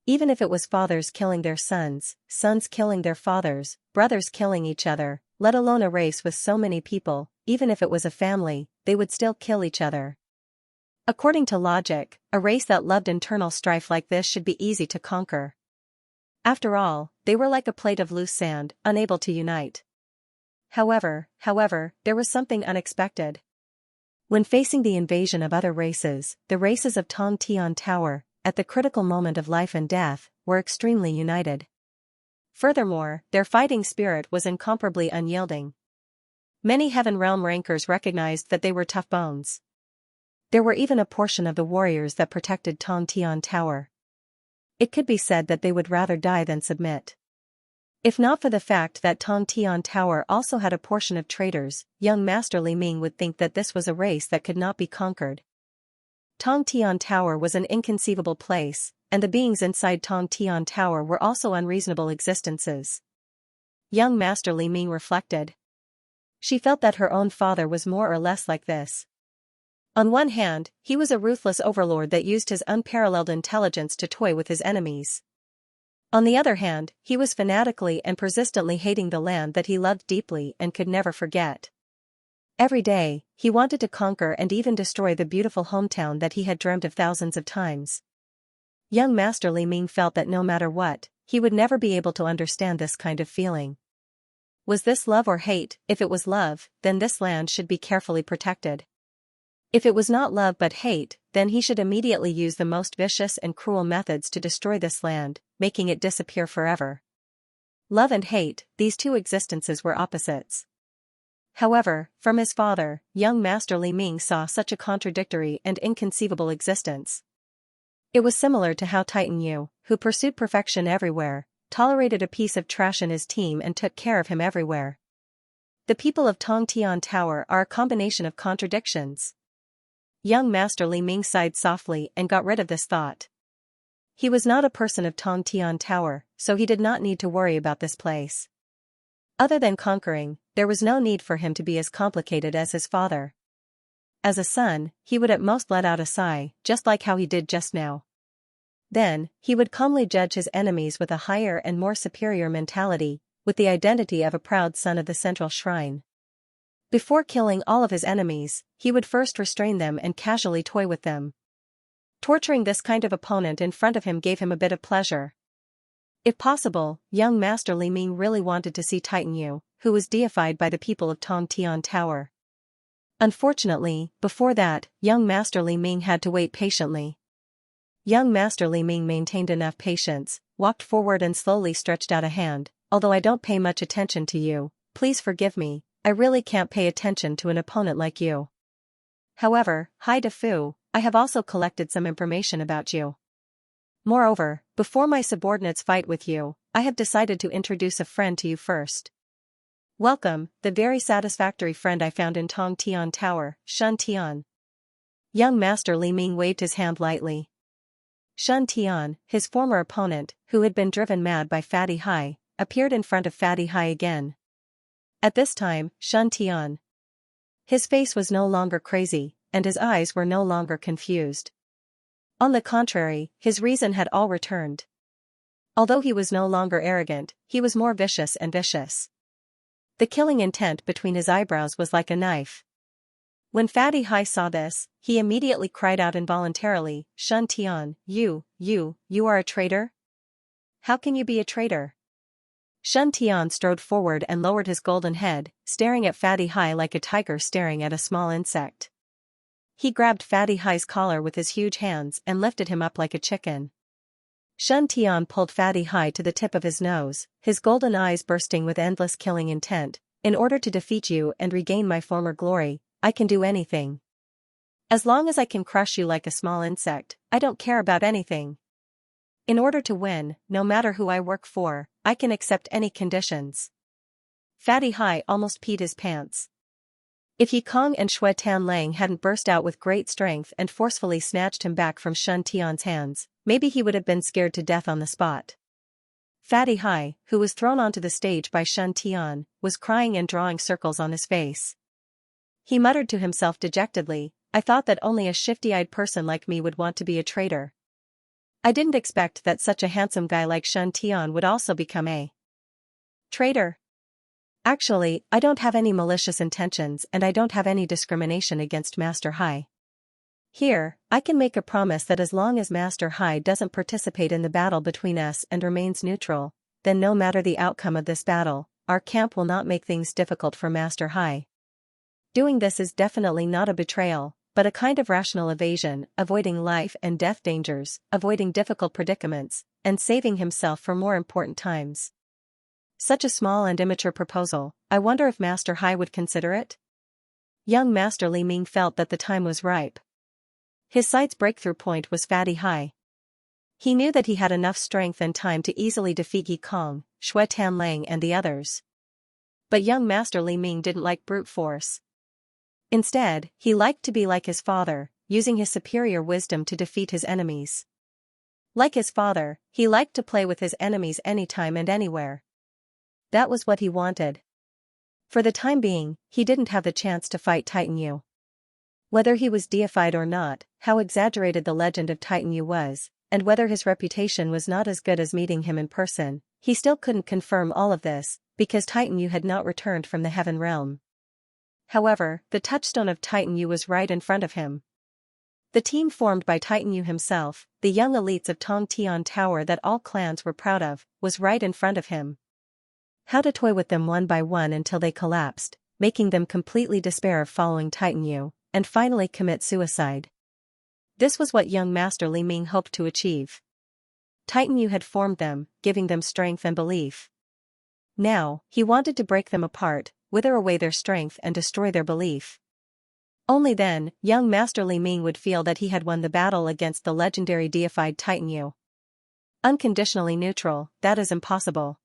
Even if it was fathers killing their sons, sons killing their fathers, brothers killing each other, let alone a race with so many people, even if it was a family, they would still kill each other. According to logic, a race that loved internal strife like this should be easy to conquer. After all, they were like a plate of loose sand, unable to unite. However, there was something unexpected. When facing the invasion of other races, the races of Tong Tian Tower, at the critical moment of life and death, were extremely united. Furthermore, their fighting spirit was incomparably unyielding. Many Heaven Realm rankers recognized that they were tough bones. There were even a portion of the warriors that protected Tong Tian Tower. It could be said that they would rather die than submit. If not for the fact that Tong Tian Tower also had a portion of traitors, young Master Li Ming would think that this was a race that could not be conquered. Tong Tian Tower was an inconceivable place, and the beings inside Tong Tian Tower were also unreasonable existences. Young Master Li Ming reflected. She felt that her own father was more or less like this. On one hand, he was a ruthless overlord that used his unparalleled intelligence to toy with his enemies. On the other hand, he was fanatically and persistently hating the land that he loved deeply and could never forget. Every day, he wanted to conquer and even destroy the beautiful hometown that he had dreamt of thousands of times. Young Master Li Ming felt that no matter what, he would never be able to understand this kind of feeling. Was this love or hate? If it was love, then this land should be carefully protected. If it was not love but hate, then he should immediately use the most vicious and cruel methods to destroy this land, making it disappear forever. Love and hate, these two existences were opposites. However, from his father, young Master Li Ming saw such a contradictory and inconceivable existence. It was similar to how Titan Yu, who pursued perfection everywhere, tolerated a piece of trash in his team and took care of him everywhere. The people of Tong Tian Tower are a combination of contradictions. Young Master Li Ming sighed softly and got rid of this thought. He was not a person of Tong Tian Tower, so he did not need to worry about this place. Other than conquering, there was no need for him to be as complicated as his father. As a son, he would at most let out a sigh, just like how he did just now. Then, he would calmly judge his enemies with a higher and more superior mentality, with the identity of a proud son of the central shrine. Before killing all of his enemies, he would first restrain them and casually toy with them. Torturing this kind of opponent in front of him gave him a bit of pleasure. If possible, young Master Li Ming really wanted to see Titan Yu, who was deified by the people of Tong Tian Tower. Unfortunately, before that, young Master Li Ming had to wait patiently. Young Master Li Ming maintained enough patience, walked forward and slowly stretched out a hand. Although I don't pay much attention to you, please forgive me, I really can't pay attention to an opponent like you. However, Hai De Fu, I have also collected some information about you. Moreover, before my subordinates fight with you, I have decided to introduce a friend to you first. Welcome, the very satisfactory friend I found in Tong Tian Tower, Shun Tian. Young Master Li Ming waved his hand lightly. Shun Tian, his former opponent, who had been driven mad by Fatty Hai, appeared in front of Fatty Hai again. At this time, Shun Tian. His face was no longer crazy, and his eyes were no longer confused. On the contrary, his reason had all returned. Although he was no longer arrogant, he was more vicious and vicious. The killing intent between his eyebrows was like a knife. When Fatty Hai saw this, he immediately cried out involuntarily, Shun Tian, you are a traitor? How can you be a traitor? Shun Tian strode forward and lowered his golden head, staring at Fatty Hai like a tiger staring at a small insect. He grabbed Fatty Hai's collar with his huge hands and lifted him up like a chicken. Shun Tian pulled Fatty Hai to the tip of his nose, his golden eyes bursting with endless killing intent. In order to defeat you and regain my former glory, I can do anything. As long as I can crush you like a small insect, I don't care about anything. In order to win, no matter who I work for, I can accept any conditions. Fatty Hai almost peed his pants. If Yi Kong and Shui Tan Lang hadn't burst out with great strength and forcefully snatched him back from Shun Tian's hands, maybe he would have been scared to death on the spot. Fatty Hai, who was thrown onto the stage by Shun Tian, was crying and drawing circles on his face. He muttered to himself dejectedly, I thought that only a shifty-eyed person like me would want to be a traitor. I didn't expect that such a handsome guy like Shun Tian would also become a traitor. Actually, I don't have any malicious intentions and I don't have any discrimination against Master Hai. Here, I can make a promise that as long as Master Hai doesn't participate in the battle between us and remains neutral, then no matter the outcome of this battle, our camp will not make things difficult for Master Hai. Doing this is definitely not a betrayal, but a kind of rational evasion, avoiding life and death dangers, avoiding difficult predicaments, and saving himself for more important times. Such a small and immature proposal, I wonder if Master Hai would consider it? Young Master Li Ming felt that the time was ripe. His side's breakthrough point was Fatty Hai. He knew that he had enough strength and time to easily defeat Yi Kong, Shui Tanlang and the others. But young Master Li Ming didn't like brute force. Instead, he liked to be like his father, using his superior wisdom to defeat his enemies. Like his father, he liked to play with his enemies anytime and anywhere. That was what he wanted. For the time being, he didn't have the chance to fight Titan Yu. Whether he was deified or not, how exaggerated the legend of Titan Yu was, and whether his reputation was not as good as meeting him in person, he still couldn't confirm all of this, because Titan Yu had not returned from the heaven realm. However, the touchstone of Titan Yu was right in front of him. The team formed by Titan Yu himself, the young elites of Tong Tian Tower that all clans were proud of, was right in front of him. How to toy with them one by one until they collapsed, making them completely despair of following Titan Yu, and finally commit suicide. This was what young Master Li Ming hoped to achieve. Titan Yu had formed them, giving them strength and belief. Now, he wanted to break them apart, wither away their strength and destroy their belief. Only then, young Master Li Ming would feel that he had won the battle against the legendary deified Titan Yu. Unconditionally neutral, that is impossible.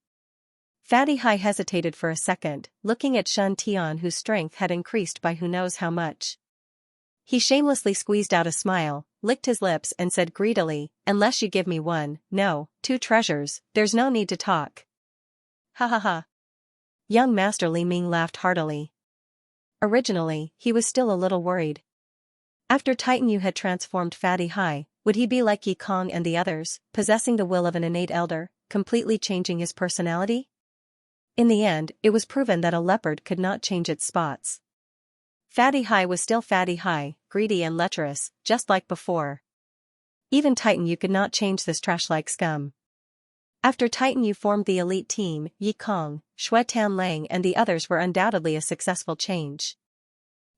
Fatty Hai hesitated for a second, looking at Shen Tian whose strength had increased by who knows how much. He shamelessly squeezed out a smile, licked his lips and said greedily, "Unless you give me one, no, 2 treasures, there's no need to talk." Ha ha ha. Young Master Li Ming laughed heartily. Originally, he was still a little worried. After Titan Yu had transformed Fatty Hai, would he be like Yi Kong and the others, possessing the will of an innate elder, completely changing his personality? In the end, it was proven that a leopard could not change its spots. Fatty Hai was still Fatty Hai, greedy and lecherous, just like before. Even Titan Yu could not change this trash-like scum. After Titan Yu formed the elite team, Yi Kong, Shui Tanlang and the others were undoubtedly a successful change.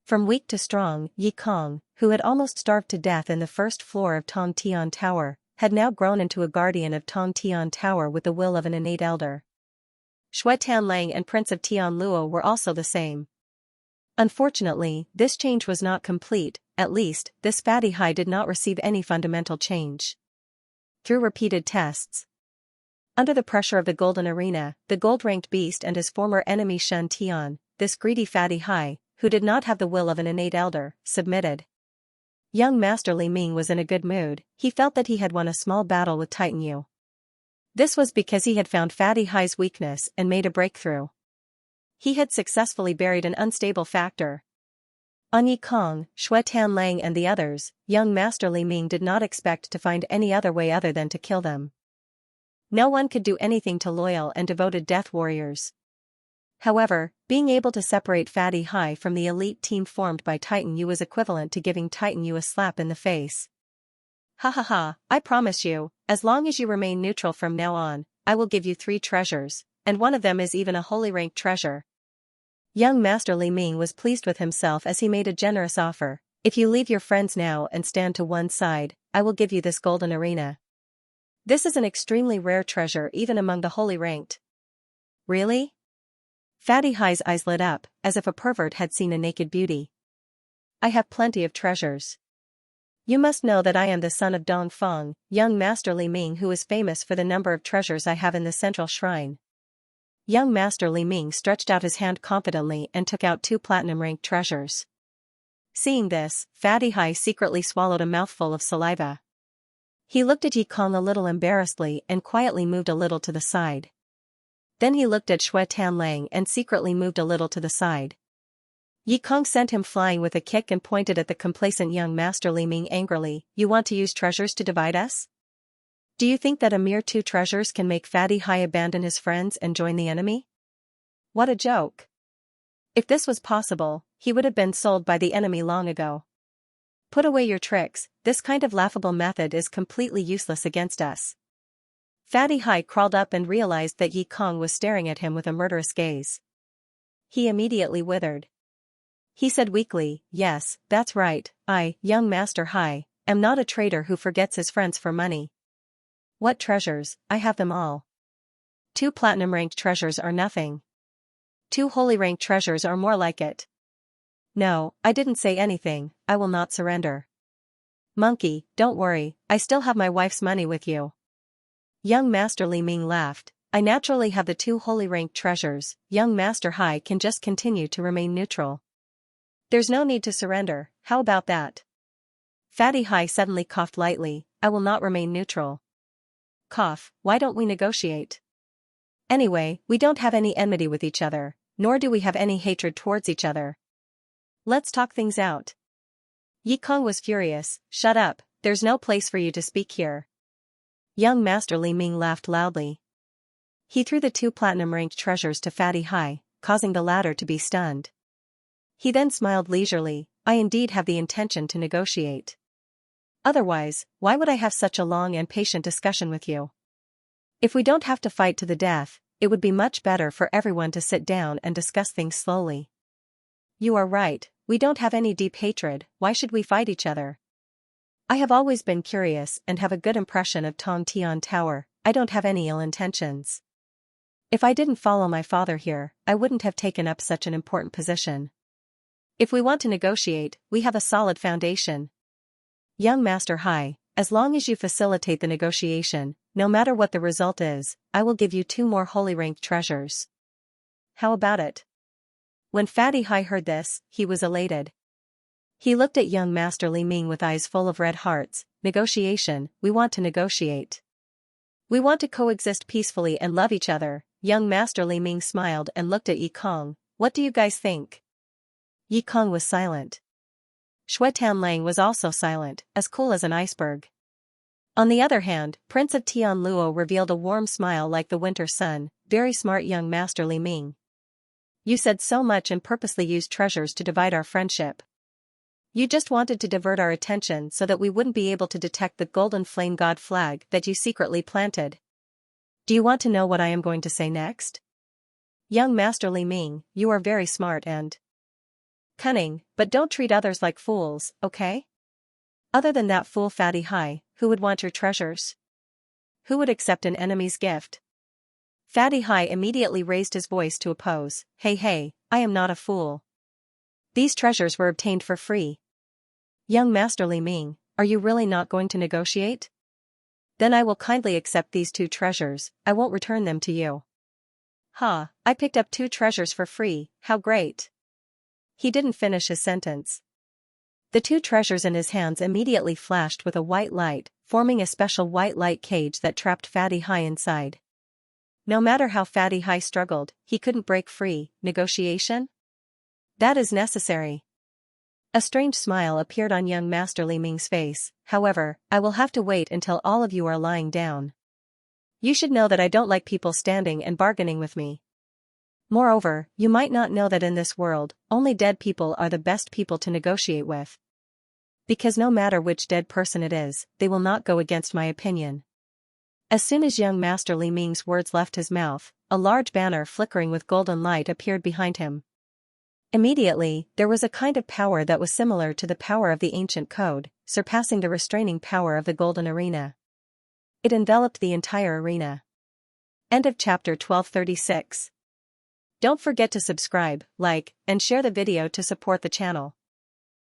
From weak to strong, Yi Kong, who had almost starved to death in the first floor of Tong Tian Tower, had now grown into a guardian of Tong Tian Tower with the will of an innate elder. Shui Tanlang and Prince of Tian Luo were also the same. Unfortunately, this change was not complete, at least, this Fatty Hai did not receive any fundamental change. Through repeated tests. Under the pressure of the Golden Arena, the gold-ranked beast and his former enemy Shen Tian, this greedy Fatty Hai, who did not have the will of an innate elder, submitted. Young Master Li Ming was in a good mood, he felt that he had won a small battle with Titan Yu. This was because he had found Fatty Hai's weakness and made a breakthrough. He had successfully buried an unstable factor. On Yi Kong, Shui Tanlang and the others, young Master Li Ming did not expect to find any other way other than to kill them. No one could do anything to loyal and devoted death warriors. However, being able to separate Fatty Hai from the elite team formed by Titan Yu was equivalent to giving Titan Yu a slap in the face. Ha ha ha, I promise you, as long as you remain neutral from now on, I will give you 3 treasures, and one of them is even a holy ranked treasure. Young Master Li Ming was pleased with himself as he made a generous offer. If you leave your friends now and stand to one side, I will give you this golden arena. This is an extremely rare treasure even among the holy ranked. Really? Fatty Hai's eyes lit up, as if a pervert had seen a naked beauty. I have plenty of treasures. You must know that I am the son of Dong Feng, young Master Li Ming, who is famous for the number of treasures I have in the central shrine. Young Master Li Ming stretched out his hand confidently and took out 2 platinum-ranked treasures. Seeing this, Fatty Hai secretly swallowed a mouthful of saliva. He looked at Yi Kong a little embarrassedly and quietly moved a little to the side. Then he looked at Shui Tanlang and secretly moved a little to the side. Yi Kong sent him flying with a kick and pointed at the complacent young Master Li Ming angrily. You want to use treasures to divide us? Do you think that a mere 2 treasures can make Fatty Hai abandon his friends and join the enemy? What a joke. If this was possible, he would have been sold by the enemy long ago. Put away your tricks, this kind of laughable method is completely useless against us. Fatty Hai crawled up and realized that Yi Kong was staring at him with a murderous gaze. He immediately withered. He said weakly, "Yes, that's right, young Master Hai, am not a traitor who forgets his friends for money. What treasures, I have them all. 2 platinum ranked treasures are nothing. 2 holy ranked treasures are more like it. No, I didn't say anything, I will not surrender. Monkey, don't worry, I still have my wife's money with you." Young Master Li Ming laughed. "I naturally have the 2 holy ranked treasures, young Master Hai can just continue to remain neutral. There's no need to surrender, how about that?" Fatty Hai suddenly coughed lightly. "I will not remain neutral." "Cough, why don't we negotiate? Anyway, we don't have any enmity with each other, nor do we have any hatred towards each other. Let's talk things out." Yi Kong was furious. "Shut up, there's no place for you to speak here." Young Master Li Ming laughed loudly. He threw the 2 platinum-ranked treasures to Fatty Hai, causing the latter to be stunned. He then smiled leisurely. "I indeed have the intention to negotiate. Otherwise, why would I have such a long and patient discussion with you? If we don't have to fight to the death, it would be much better for everyone to sit down and discuss things slowly. You are right, we don't have any deep hatred, why should we fight each other? I have always been curious and have a good impression of Tong Tian Tower, I don't have any ill intentions. If I didn't follow my father here, I wouldn't have taken up such an important position. If we want to negotiate, we have a solid foundation. Young Master Hai, as long as you facilitate the negotiation, no matter what the result is, I will give you 2 more holy ranked treasures. How about it?" When Fatty Hai heard this, he was elated. He looked at young Master Li Ming with eyes full of red hearts. "Negotiation, we want to negotiate. We want to coexist peacefully and love each other." Young Master Li Ming smiled and looked at Yi Kong. "What do you guys think?" Yi Kong was silent. Shui Tanlang was also silent, as cool as an iceberg. On the other hand, Prince of Tianluo revealed a warm smile like the winter sun. "Very smart, young Master Li Ming. You said so much and purposely used treasures to divide our friendship. You just wanted to divert our attention so that we wouldn't be able to detect the golden flame god flag that you secretly planted. Do you want to know what I am going to say next? Young Master Li Ming, you are very smart and cunning, but don't treat others like fools, okay? Other than that fool Fatty Hai, who would want your treasures? Who would accept an enemy's gift?" Fatty Hai immediately raised his voice to oppose. Hey, I am not a fool. These treasures were obtained for free. Young Master Li Ming, are you really not going to negotiate? Then I will kindly accept these 2 treasures, I won't return them to you. Ha, I picked up 2 treasures for free, how great. He didn't finish his sentence. The 2 treasures in his hands immediately flashed with a white light, forming a special white light cage that trapped Fatty Hai inside. No matter how Fatty Hai struggled, he couldn't break free. Negotiation? That is necessary. A strange smile appeared on young Master Li Ming's face. "However, I will have to wait until all of you are lying down. You should know that I don't like people standing and bargaining with me. Moreover, you might not know that in this world, only dead people are the best people to negotiate with. Because no matter which dead person it is, they will not go against my opinion." As soon as young Master Li Ming's words left his mouth, a large banner flickering with golden light appeared behind him. Immediately, there was a kind of power that was similar to the power of the ancient code, surpassing the restraining power of the golden arena. It enveloped the entire arena. End of chapter 1236. Don't forget to subscribe, like, and share the video to support the channel.